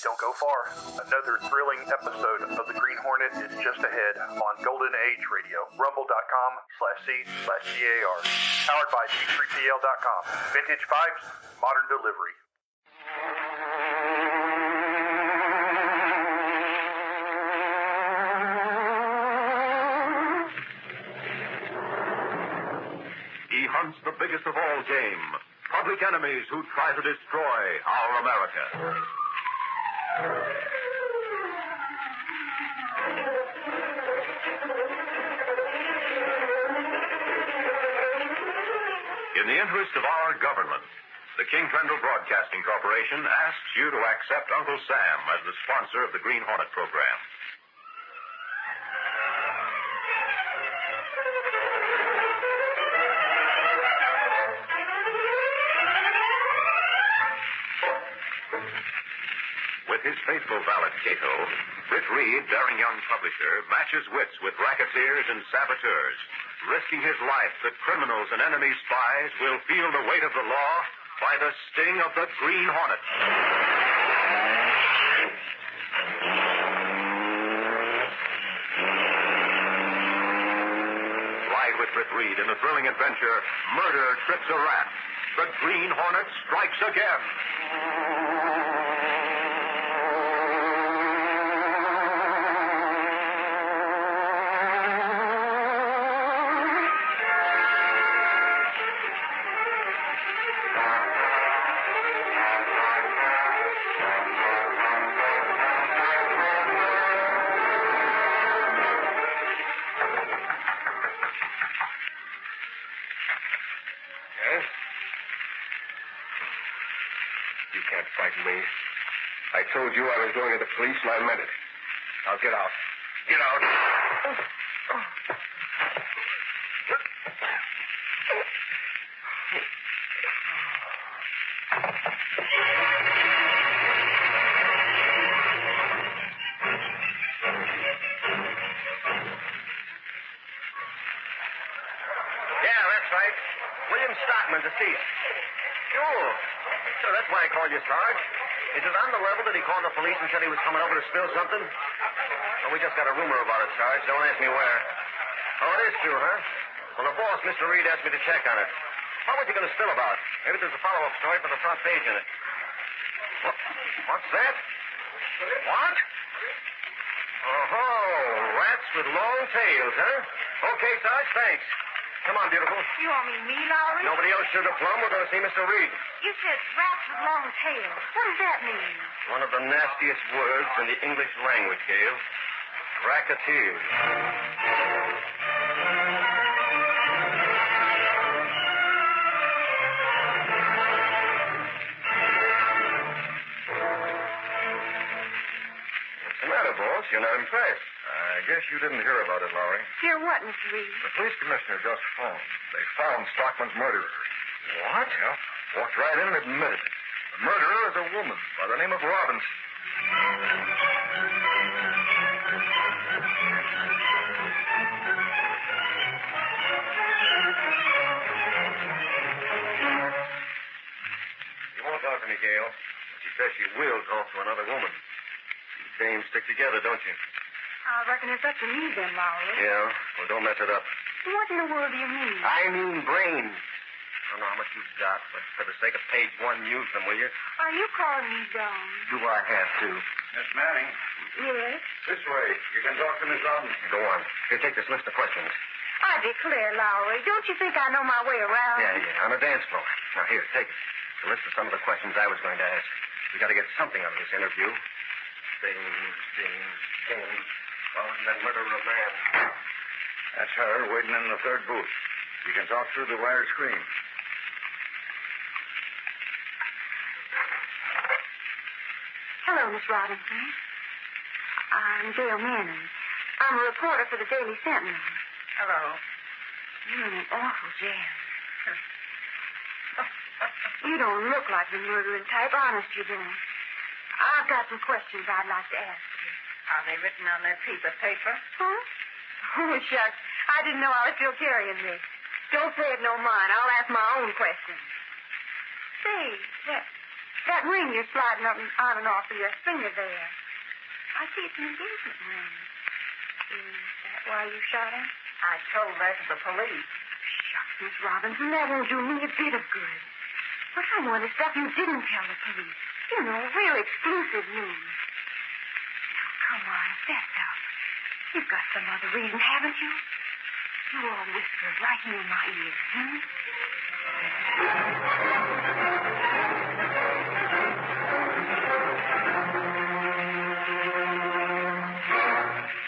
Don't go far. Another thrilling episode of The Green Hornet is just ahead on Golden Age Radio. Rumble.com/C/CAR. Powered by G3PL.com. Vintage pipes, modern delivery. He hunts the biggest of all game. Public enemies who try to destroy our America. In the interest of our government, the King Trendle Broadcasting Corporation asks you to accept Uncle Sam as the sponsor of the Green Hornet program. With his faithful valet, Cato, Britt Reed, daring young publisher, matches wits with racketeers and saboteurs. Risking his life that criminals and enemy spies will feel the weight of the law by the sting of the Green Hornet. Ride with Britt Reed in the thrilling adventure, Murder Trips a Rat. The Green Hornet strikes again. Me. I told you I was going to the police, and I meant it. Now get out. Get out. Yeah, that's right. William Stockman, deceased. Sure. So that's why I called you, Sarge. Is it on the level that he called the police and said he was coming over to spill something? Well, we just got a rumor about it, Sarge. Don't ask me where. Oh, it is true, huh? Well, the boss, Mr. Reed, asked me to check on it. What was he going to spill about? Maybe there's a follow-up story for the front page in it. What's that? What? Oh, rats with long tails, huh? Okay, Sarge, thanks. Come on, beautiful. You want me, Lowry? Nobody else, Sugar Plum. We're going to see Mr. Reed. You said rats with long tails. What does that mean? One of the nastiest words in the English language, Gail. Racketeers. What's the matter, boss? You're not impressed. I guess you didn't hear about it, Lowry. Hear what, Mr. Reed? The police commissioner just phoned. They found Stockman's murderer. What? Yeah. Walked right in and admitted it. The murderer is a woman by the name of Robinson. She won't talk to me, Gail. But she says she will talk to another woman. You dames stick together, don't you? I reckon it's up to me then, Lowry. Yeah? Well, don't mess it up. What in the world do you mean? I mean brains. I don't know how much you've got, but for the sake of page 1, use them, will you? Are you calling me dumb? Do I have to? Miss Manning. Yes? This way. You can talk to Miss Robinson. Go on. Here, take this list of questions. I declare, Lowry, don't you think I know my way around? Yeah, on the dance floor. Now, here, take it. It's a list of some of the questions I was going to ask. We got to get something out of this interview. Things. Well, that murder of a man. That's her waiting in the third booth. You can talk through the wire screen. Hello, Miss Robinson. I'm Gail Manning. I'm a reporter for the Daily Sentinel. Hello. You're in an awful jam. You don't look like the murdering type. Honest, you don't. I've got some questions I'd like to ask you. Are they written on that piece of paper? Huh? Oh, shucks. I didn't know I was still carrying this. Don't say it no mind. I'll ask my own questions. Say, that ring you're sliding up and on and off of your finger there. I see it's an engagement ring. Is that why you shot him? I told that to the police. Shucks, Miss Robinson, that won't do me a bit of good. But I want the stuff you didn't tell the police. You know, real exclusive news. Now, come on, fess up. You've got some other reason, haven't you? You all whisper right in my ear,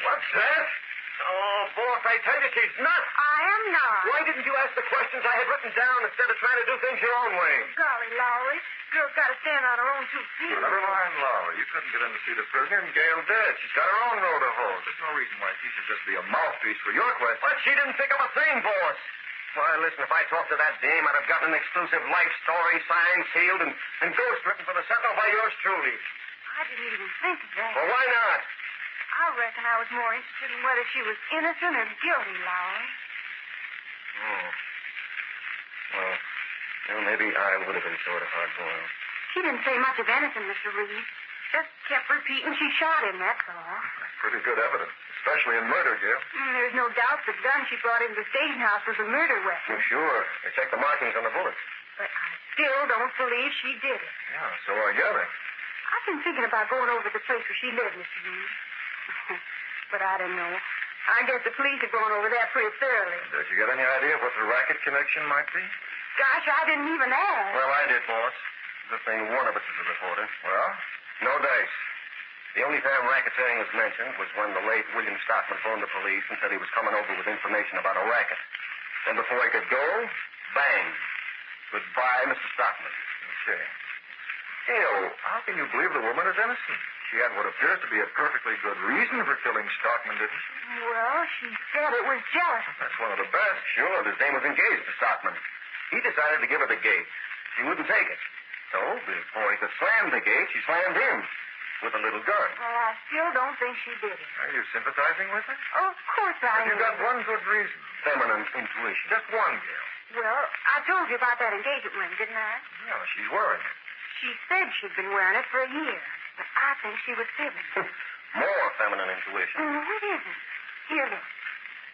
What's that? Oh, boss, I tell you, she's nuts. I am not. Why didn't you ask the questions I had written down instead of trying to do things your own way? Golly, Lowry. Girl's got to stand on her own 2 feet. Well, never mind, Laura. You couldn't get in to see the prisoner, and Gail did. She's got her own road to hoe. There's no reason why she should just be a mouthpiece for your question. But she didn't pick up a thing, boss. Why, listen, if I talked to that dame, I'd have gotten an exclusive life story signed, sealed, and ghost written for the Sentinel by yours truly. I didn't even think of that. Well, why not? I reckon I was more interested in whether she was innocent or guilty, Lowry. Oh. Well, maybe I would have been sort of hard-boiled. She didn't say much of anything, Mr. Reed. Just kept repeating she shot him, that's all. Pretty good evidence, especially in murder, Gail. There's no doubt the gun she brought into the station house was a murder weapon. Well, sure. They checked the markings on the bullets. But I still don't believe she did it. Yeah, so I gather. I've been thinking about going over to the place where she lived, Mr. Reed. But I don't know. I guess the police have gone over there pretty thoroughly. Did you get any idea of what the racket connection might be? Gosh, I didn't even ask. Well, I did, boss. Good thing one of us is a reporter. Well? No dice. The only time racketeering was mentioned was when the late William Stockman phoned the police and said he was coming over with information about a racket. Then before he could go, bang. Goodbye, Mr. Stockman. Okay. Gail, how can you believe the woman is innocent? She had what appears to be a perfectly good reason for killing Stockman, didn't she? Well, she said it was jealousy. That's one of the best. Sure, his name was engaged to Stockman. He decided to give her the gate. She wouldn't take it. So, before he could slam the gate, she slammed him with a little gun. Well, I still don't think she did it. Are you sympathizing with her? Oh, of course I am. You've got one good reason. Feminine intuition. Just one, Gail. Well, I told you about that engagement ring, didn't I? Yeah, she's wearing it. She said she'd been wearing it for a year. But I think she was fibbing. More feminine intuition. No, it isn't. Here, look.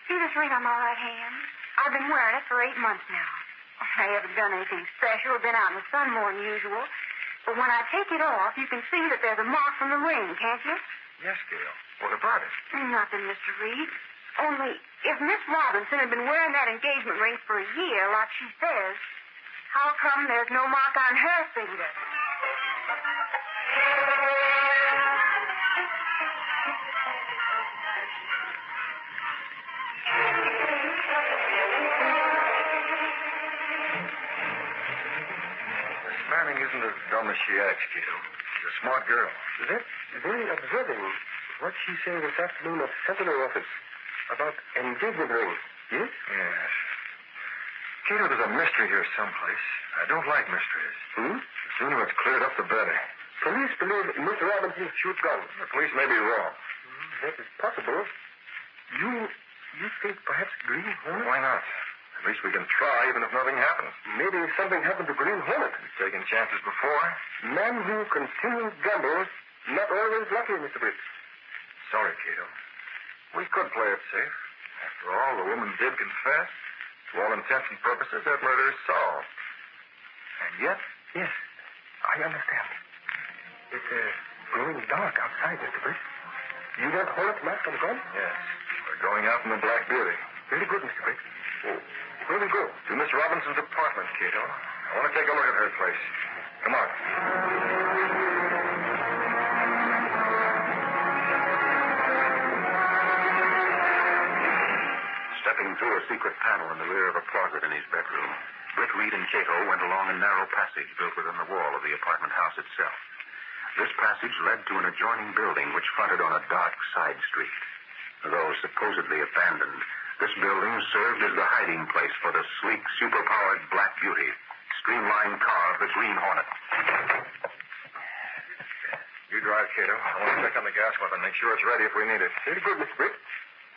See this ring on my right hand? I've been wearing it for 8 months now. I haven't done anything special or been out in the sun more than usual. But when I take it off, you can see that there's a mark from the ring, can't you? Yes, Gail. What about it? Nothing, Mr. Reed. Only, if Miss Robinson had been wearing that engagement ring for a year, like she says, how come there's no mark on her finger? Manning isn't as dumb as she acts, Cato. She's a smart girl. That's very observing. What she said this afternoon at Sentinel office about engagement ring. Yes? Yes. Cato, there's a mystery here someplace. I don't like mysteries. The sooner it's cleared up, the better. Police believe Miss Robinson shoot gun. The police may be wrong. That is possible. You think perhaps Green Hornet? Why not? At least we can try, even if nothing happens. Maybe something happened to Green Hornet. We've taken chances before. Man who continues gambles, not always lucky, Mr. Briggs. Sorry, Cato. We could play it safe. After all, the woman did confess. To all intents and purposes, that murder is solved. And yet? Yes, I understand. It's growing dark outside, Mr. Briggs. You want Hornet's mask on the gun? Yes. We're going out in the Black Beauty. Very good, Mr. Briggs. Oh, where we go? To Miss Robinson's apartment, Cato. I want to take a look at her place. Come on. Stepping through a secret panel in the rear of a closet in his bedroom, Britt, Reed, and Cato went along a narrow passage built within the wall of the apartment house itself. This passage led to an adjoining building which fronted on a dark side street. Though supposedly abandoned, this building served as the hiding place for the sleek, superpowered Black Beauty, streamlined car of the Green Hornet. You drive, Cato. I want to check on the gas weapon, make sure it's ready if we need it. Very good, Mr. Briggs.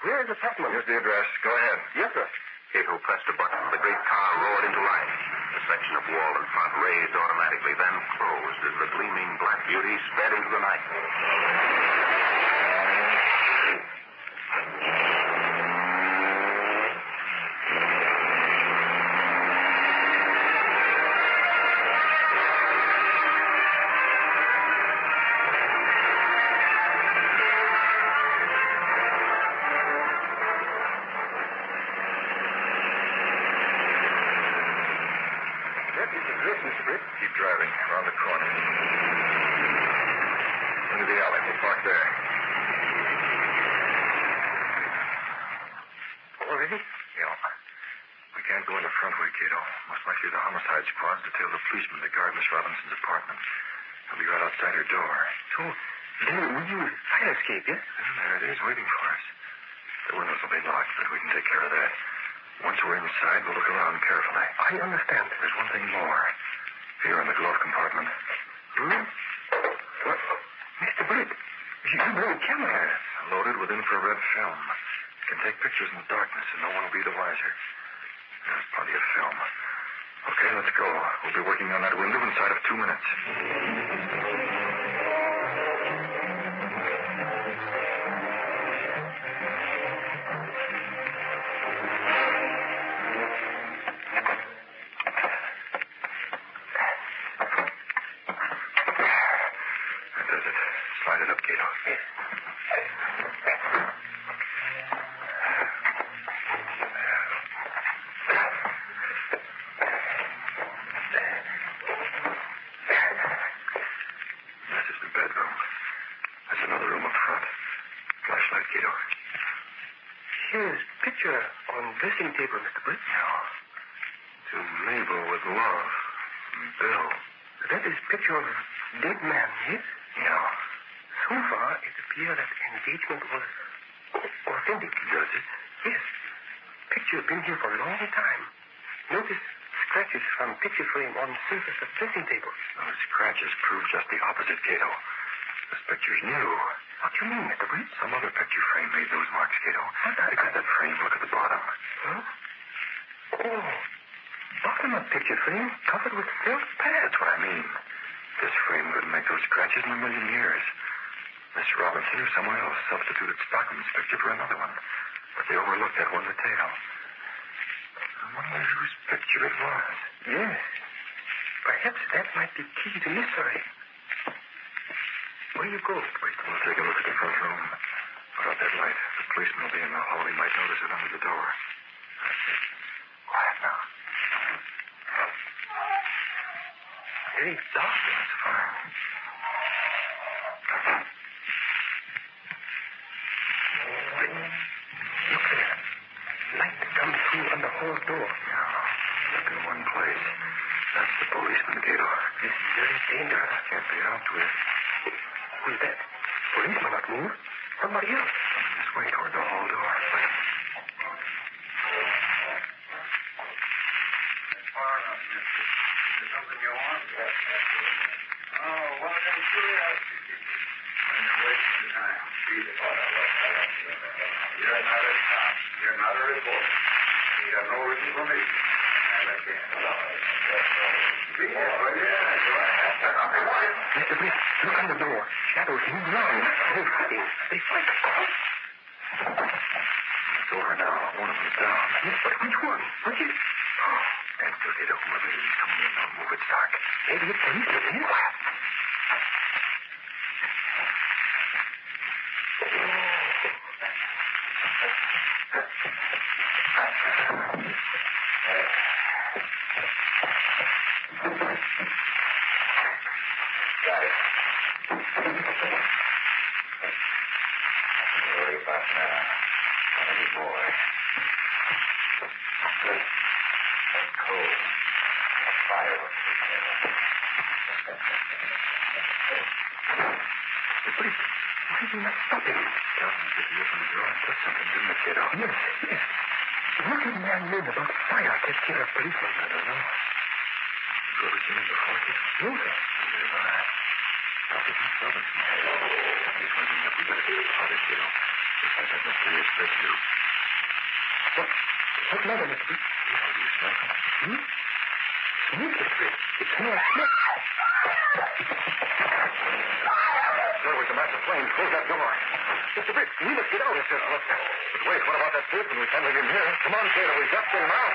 Where is the apartment? Here's the address. Go ahead. Yes, sir. Cato pressed a button. The great car roared into life. The section of wall in front raised automatically, then closed as the gleaming Black Beauty sped into the night. Mr. Britt. Keep driving. Around the corner. Into the alley. We'll park there. Already? Yeah. We can't go in the front way, Cato. Most likely the homicide squad's detailed the policeman to guard Miss Robinson's apartment. He'll be right outside her door. So, then we use fire escape, yes? There it is, waiting for us. The windows will be locked, but we can take care of that. Once we're inside, we'll look around carefully. I understand. There's one thing more. Here in the glove compartment. What? Mr. Britt, you bring a camera. Yes, loaded with infrared film. It can take pictures in the darkness, and no one will be the wiser. There's plenty of film. Okay, let's go. We'll be working on that window inside of 2 minutes. Dressing table, Mr. Britt? No. To Mabel with love. Bill. That is picture of dead man, yes? Yeah. So far, it appears that engagement was authentic. Does it? Yes. Picture been here for a long time. Notice scratches from picture frame on surface of dressing table. Those scratches prove just the opposite, Cato. This picture's new. What do you mean, Mr. Britt? Some other picture frame made those marks, Cato. Look at that frame. Look at the bottom. Huh? Oh. Bottom of picture frame covered with silk pads. That's what I mean. This frame couldn't make those scratches in a million years. Miss Robinson or someone else substituted Stockman's picture for another one. But they overlooked that one detail. wonder whose picture it was. Yes. Perhaps that might be key to mystery. Where do you go, Britt? We'll take a look at the front room. Put out that light. The policeman will be in the hall. He might notice it under the door. That's it. Quiet now. Very dark in this farm. Look there. Light comes through on the hall door. No. Stuck in one place. That's the policeman, Gato. This is very dangerous. Can't be helped with. Who's that? Policeman not move. Somebody else. Coming this way toward the hall door. Something you want? Oh, one of them curiosities. When you're wasting your time, read it. You're not a cop. You're not a reporter. You have no written permission. Mr. Britt, look on the door. Shadows move around. They're fighting. They fight. It's over now. One of them's down. Yes, but which one? Which is... Stand still, Gato. Whoever it is, he's coming in. Don't move. It's dark. Maybe it's policeman. Isn't it? What matter, Mr. Britt? Do you smell something? Smoke, Mr. Britt. It smells smoke. There was a massive flame. Close that door. Mr. Britt, we must get out. Yes, sir. But wait, what about that policeman? We can't leave him here. Come on, Gato. We've got to get him out.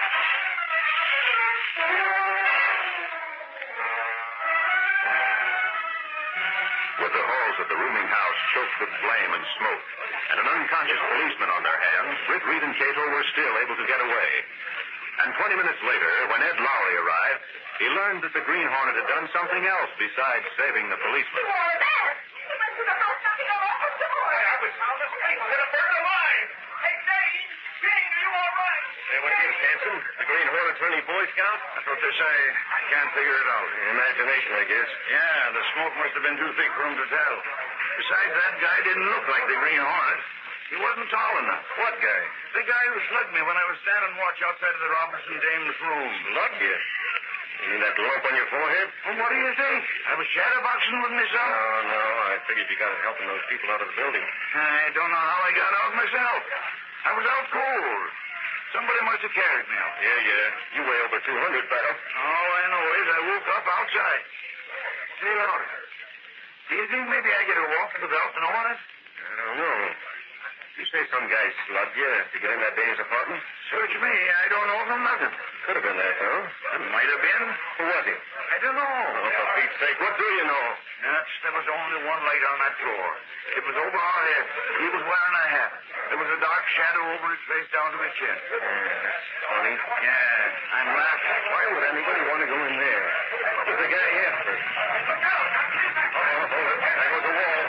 With the halls of the rooming house choked with flame and smoke, and an unconscious policeman on their hands, Britt, Reed, and Cato were still able to get away. And 20 minutes later, when Ed Lowry arrived, he learned that the Green Hornet had done something else besides saving the policeman. He went to the house, knocking on all the doors. I was sound asleep. Could have burned alive. Hey, Dane! Dane, are you all right? Hey, what gives, Hanson? The Green Hornet turn any Boy Scout? That's what they say. I can't figure it out. Imagination, I guess. Yeah, the smoke must have been too thick for him to tell. Besides, that guy didn't look like the Green Hornet. He wasn't tall enough. What guy? The guy who slugged me when I was standing watch outside of the Robinson dame's room. Slugged you? You mean that lump on your forehead? Well, what do you think? I was shadowboxing with myself. No. I figured you got it helping those people out of the building. I don't know how I got out myself. I was out cold. Somebody must have carried me out. Yeah. You weigh over 200, pal. All I know is I woke up outside. Say, Laura, do you think maybe I get a walk without knowing it? I don't know. You say some guy slugged you to get in that dame's apartment? Search me. I don't know from nothing. Could have been that, huh? It might have been. Who was he? I don't know. Oh, for Pete's sake, what do you know? There was only one light on that floor. It was over our heads. He was wearing a hat. There was a dark shadow over his face down to his chin. That's funny. Yeah, I'm laughing. Why would anybody want to go in there? What was the guy after? Look out! Oh, hold it. There goes the wall.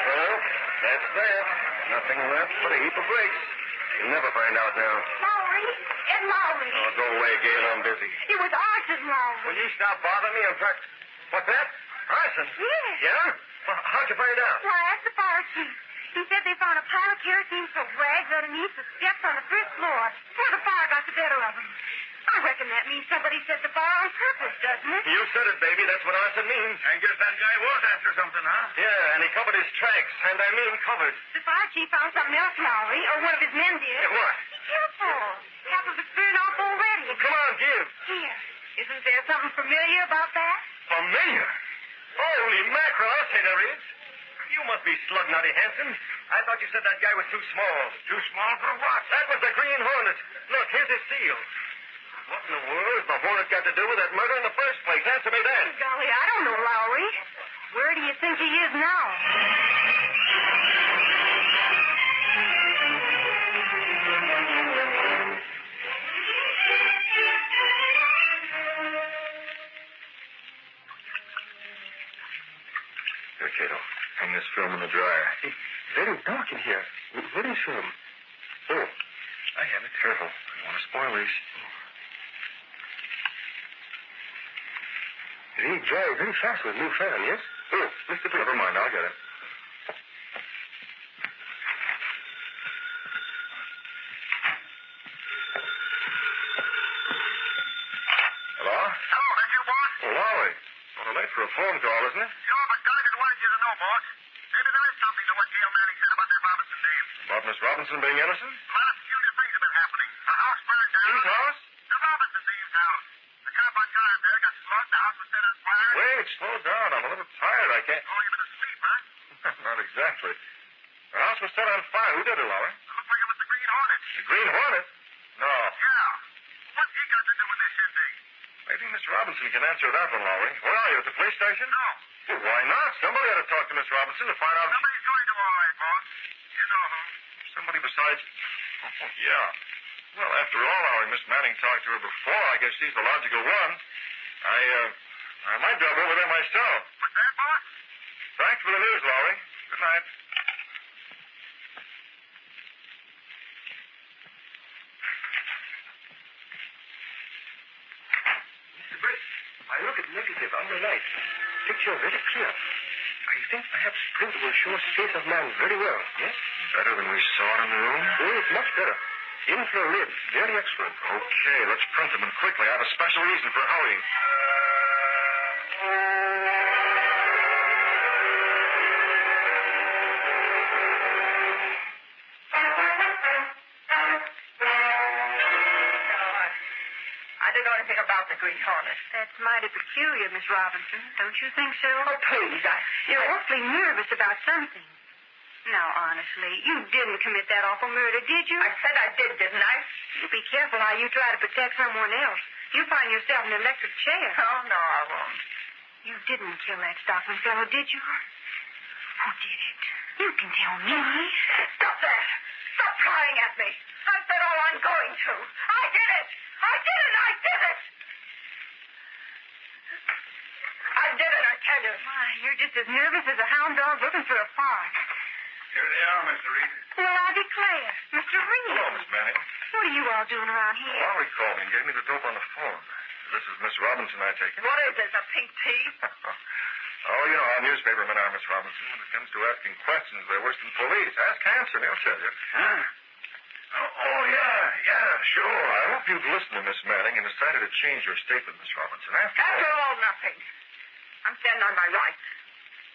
Well, that's that. Nothing left but a heap of bricks. You'll never find out now. Lowry. Ed Lowry. Oh, go away, Gail. I'm busy. It was arson, Lowry. Will you stop bothering me? I'm trying... What's that? Arson? Yes. Yeah? Well, how'd you find out? Well, I asked the fire chief. He said they found a pile of kerosene soaked rags underneath the steps on the first floor before the fire got the better of them. I reckon that means somebody set the fire on purpose, doesn't it? You said it, baby. That's what arson means. I guess that guy was after something, huh? Yeah, and he covered his tracks. And I mean covered. The fire chief found something else, Lowry, or one of his men did. Yeah, what? Be careful. Half of it's burned off already. Well, come on, give. Here. Isn't there something familiar about that? Familiar? Holy mackerel, I'll say there is. You must be slug-nutty, Hanson. I thought you said that guy was too small. Too small for what? That was the Green Hornet. Look, here's his seal. What in the world has the Hornet got to do with that murder in the first place? Answer me that. Golly, I don't know, Lowry. Where do you think he is now? Here, Cato. Hang this film in the dryer. It's very dark in here. Where is film? Oh, I have it. Careful. I don't want to spoil these. It ain't dry very fast with new fan, yes? Oh, Mr. Pitt. Never mind. I'll get it. Hello? Hello, that's you, boss? Oh, Lowry. Sort of late for a phone call, isn't it? Sure, but Gunnigan wanted you to know, boss. Maybe there is something to what Gail Manning said about that Robinson name. About Miss Robinson being innocent? A lot of peculiar things have been happening. The house burned down. Whose house? The Robinson thieves' house. The cop on guard there got slugged. The house was set on fire. Wait, slow down. I'm a little tired. I can't... Oh, you've been asleep, huh? Not exactly. The house was set on fire. Who did it, Lowry? It looked like it was the Green Hornet. The Green Hornet? No. Yeah. What's he got to do with this shindig? Maybe Miss Robinson can answer that one, Lowry. Where are you, at the police station? No. Well, why not? Somebody ought to talk to Miss Robinson to find out... Somebody's going to, all right, boss. You know who. Somebody besides... Oh, yeah. Well, after all, Lowry, Miss Manning talked to her before. I guess she's the logical one. I might drop over there myself. What's that, boss? Thanks for the news, Lowry. Good night. Mr. Britt, I look at negative under light. Picture very clear. I think perhaps print will show face of man very well, yes? Better than we saw it in the room? Oh, it's much better. Infrared, very excellent. Okay, let's print them and quickly. I have a special reason for hurrying. I don't know anything about the Green Hornet. That's mighty peculiar, Miss Robinson. Don't you think so? Oh, please, You're awfully nervous about something. Now, honestly, you didn't commit that awful murder, did you? I said I did, didn't I? You be careful how you try to protect someone else. You find yourself in an electric chair. Oh, no, I won't. You didn't kill that Stockman fellow, did you? Who did it? You can tell me. Stop that. Stop prying at me. I've said all I'm going to. I did it. I did it. I did it. I did it, I tell you. Why, you're just as nervous as a hound dog looking for a fart. Here they are, Mr. Reed. Well, I declare. Mr. Reed. Hello, Miss Manning. What are you all doing around here? Lowry called me and gave me the dope on the phone. This is Miss Robinson, I take it. What is this, a pink tea? Oh, you know how newspapermen are, Miss Robinson. When it comes to asking questions, they're worse than police. Ask Hanson, he'll tell you. Huh? Oh, yeah, sure. I hope you've listened to Miss Manning and decided to change your statement, Miss Robinson. After all, nothing. I'm standing on my rights.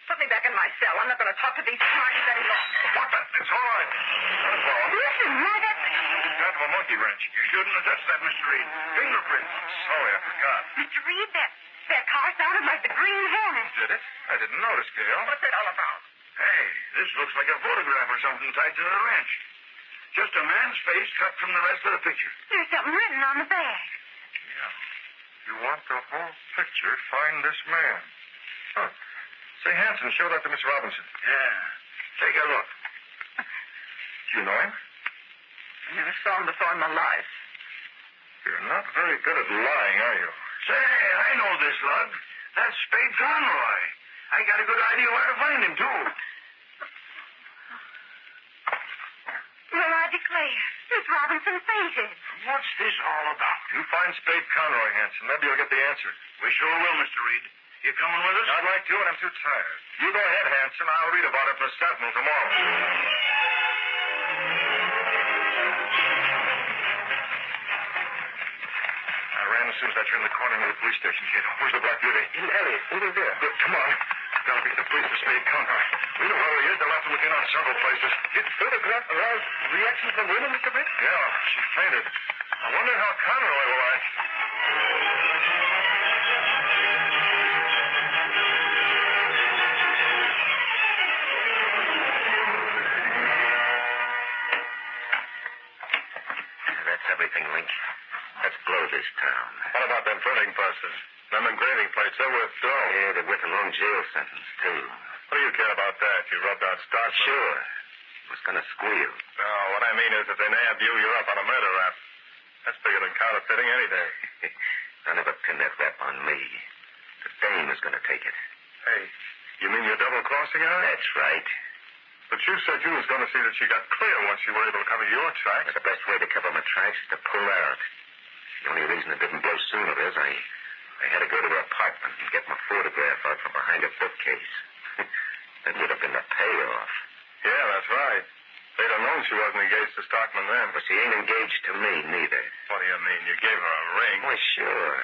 Put me back in my cell. I'm not going to talk to these smarties any longer. What the? It's all right. Not a problem. Listen, Racket. Kind of a monkey wrench. You shouldn't have touched that, Mr. Reed. Fingerprints. Sorry, I forgot. Mr. Reed, that car sounded like the Green Hornet. Did it? I didn't notice, Gail. What's it all about? Hey, this looks like a photograph or something tied to the wrench. Just a man's face cut from the rest of the picture. There's something written on the bag. Yeah. You want the whole picture? Find this man. Huh. Say, Hanson, show that to Miss Robinson. Yeah. Take a look. Do you know him? I never saw him before in my life. You're not very good at lying, are you? Say, I know this lug. That's Spade Conroy. I got a good idea where to find him, too. Well, I declare, Miss Robinson fainted. What's this all about? You find Spade Conroy, Hanson. Maybe you'll get the answer. We sure will, Mr. Reed. You coming with us? I'd like to, and I'm too tired. You go ahead, Hanson. I'll read about it in the Sentinel tomorrow. I ran as soon as I turned the corner near the police station, Cato. Where's the Black Beauty? In the alley, over there. Good. Come on. Gotta beat the police to Spade Conroy. We know where he is. They'll have to look in on several places. Did photograph arouse reaction from women, Mr. Britt? Yeah, she fainted. I wonder how Conroy will act. they're worth dough. Yeah, they're worth a long jail sentence, too. What do you care about that? You rubbed out Stockman. Sure. I was gonna squeal. No, what I mean is if they nabbed you, you're up on a murder rap. That's bigger than counterfeiting any day. Don't ever pin that rap on me. The dame is gonna take it. Hey, you mean you're double-crossing her? That's right. But you said you was going to see that she got clear once you were able to cover your tracks. The best way to cover my tracks is to pull out. The only reason it didn't blow sooner is I had to go to her apartment and get my photograph out from behind her bookcase. That would have been the payoff. Yeah, that's right. They'd have known she wasn't engaged to Stockman then. But she ain't engaged to me, neither. What do you mean? You gave her a ring? Why, sure.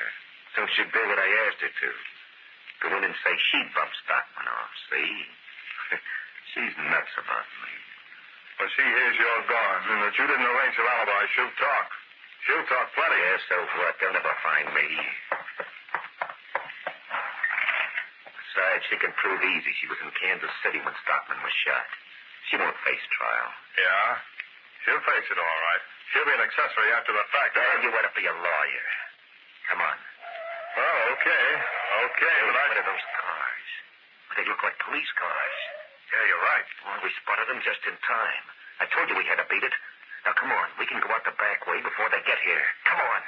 So she'd do what I asked her to. Go in and say she bumped Stockman off, see? She's nuts about me. When she hears you're gone and that you didn't arrange her alibi, she'll talk. She'll talk plenty. Yeah, so what? They'll never find me. Besides, she can prove easy she was in Kansas City when Stockman was shot. She won't face trial. Yeah? She'll face it all right. She'll be an accessory after the fact. You ought to be a lawyer. Come on. Well, okay. Okay, but What are those cars? They look like police cars. Yeah, you're right. Well, we spotted them just in time. I told you we had to beat it. Now, come on. We can go out the back way before they get here. Come on.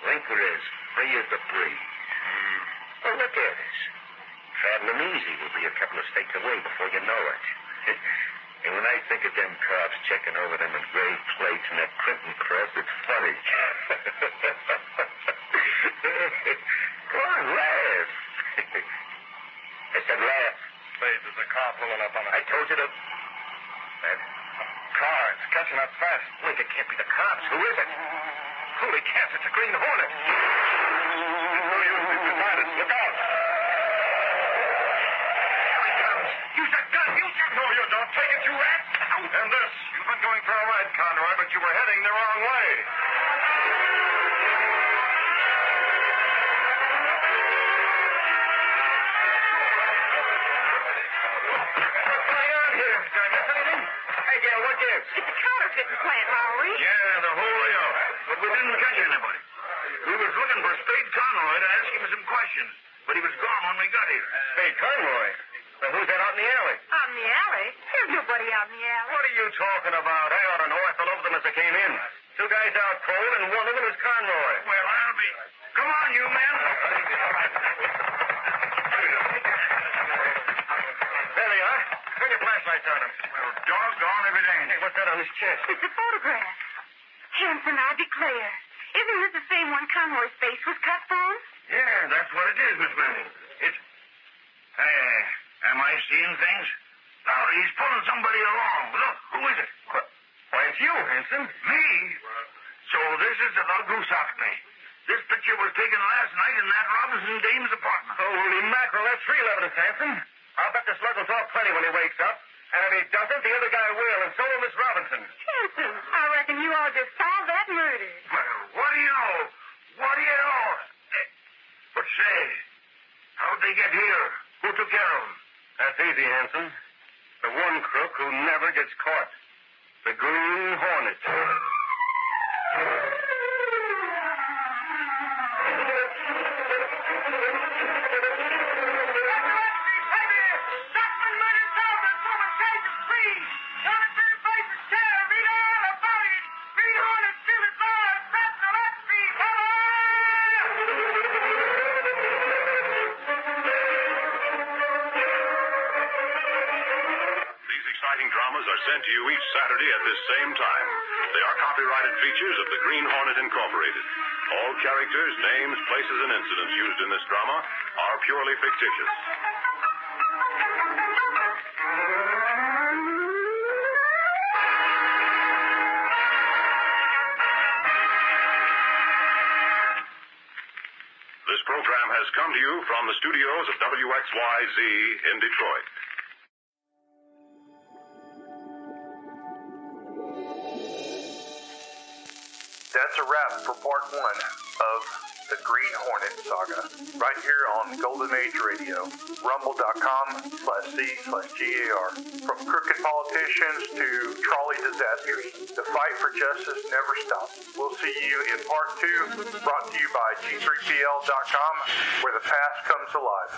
Linker is free as the breeze. Oh, look at us. Traveling easy. We'll be a couple of states away before you know it. And when I think of them cops checking over them engraved plates and that printing press, it's funny. Come on, laugh. I said laugh. Say, there's a car pulling up on us. I told you to... That car, it's catching up fast. Wait, it can't be the cops. Who is it? Holy cats, it's a Green Hornet. It's no use. It's beside us. Look out. Use that gun! Use that... No, you don't. Take it, you rat! And this. You've been going for a ride, Conroy, but you were heading the wrong way. What's going on here? Did I miss anything? Hey, Gail, what gives? It's a counterfeiting plant, Lowry. Yeah, the whole way out. But we didn't catch anybody. We was looking for Spade Conroy to ask him some questions, but he was gone when we got here. Spade Conroy? Well, who's that out in the alley? Out in the alley? There's nobody out in the alley. What are you talking about? I ought to know. I fell over them as I came in. Two guys out cold, and one of them is Conroy. Well, I'll be... Come on, you men. There they are. Turn your flashlights on them. Well, doggone if it ain't. Hey, what's that on his chest? It's a photograph. Hanson, I declare. Isn't this the same one Conroy's face was cut from? Yeah, that's what it is, Miss Manning. It's... am I seeing things? Lowry, he's pulling somebody along. Look, who is it? Why, it's you, Hanson. Me? So this is the lug who socked me. This picture was taken last night in that Robinson dame's apartment. Holy mackerel, that's real evidence, Hanson. I'll bet the slug will talk plenty when he wakes up. And if he doesn't, the other guy will, and so will Miss Robinson. Hanson, I reckon you all just solved that murder. Well, what do you know? What do you know? But say, how'd they get here? Who took care of them? That's easy, Hanson. The one crook who never gets caught. The Green Hornet. Dramas are sent to you each Saturday at this same time. They are copyrighted features of the Green Hornet Incorporated. All characters, names, places, and incidents used in this drama are purely fictitious. This program has come to you from the studios of WXYZ in Detroit. That's a wrap for part one of the Green Hornet saga, right here on Golden Age Radio, rumble.com/C/GAR. From crooked politicians to trolley disasters, the fight for justice never stops. We'll see you in part 2, brought to you by G3PL.com, where the past comes alive.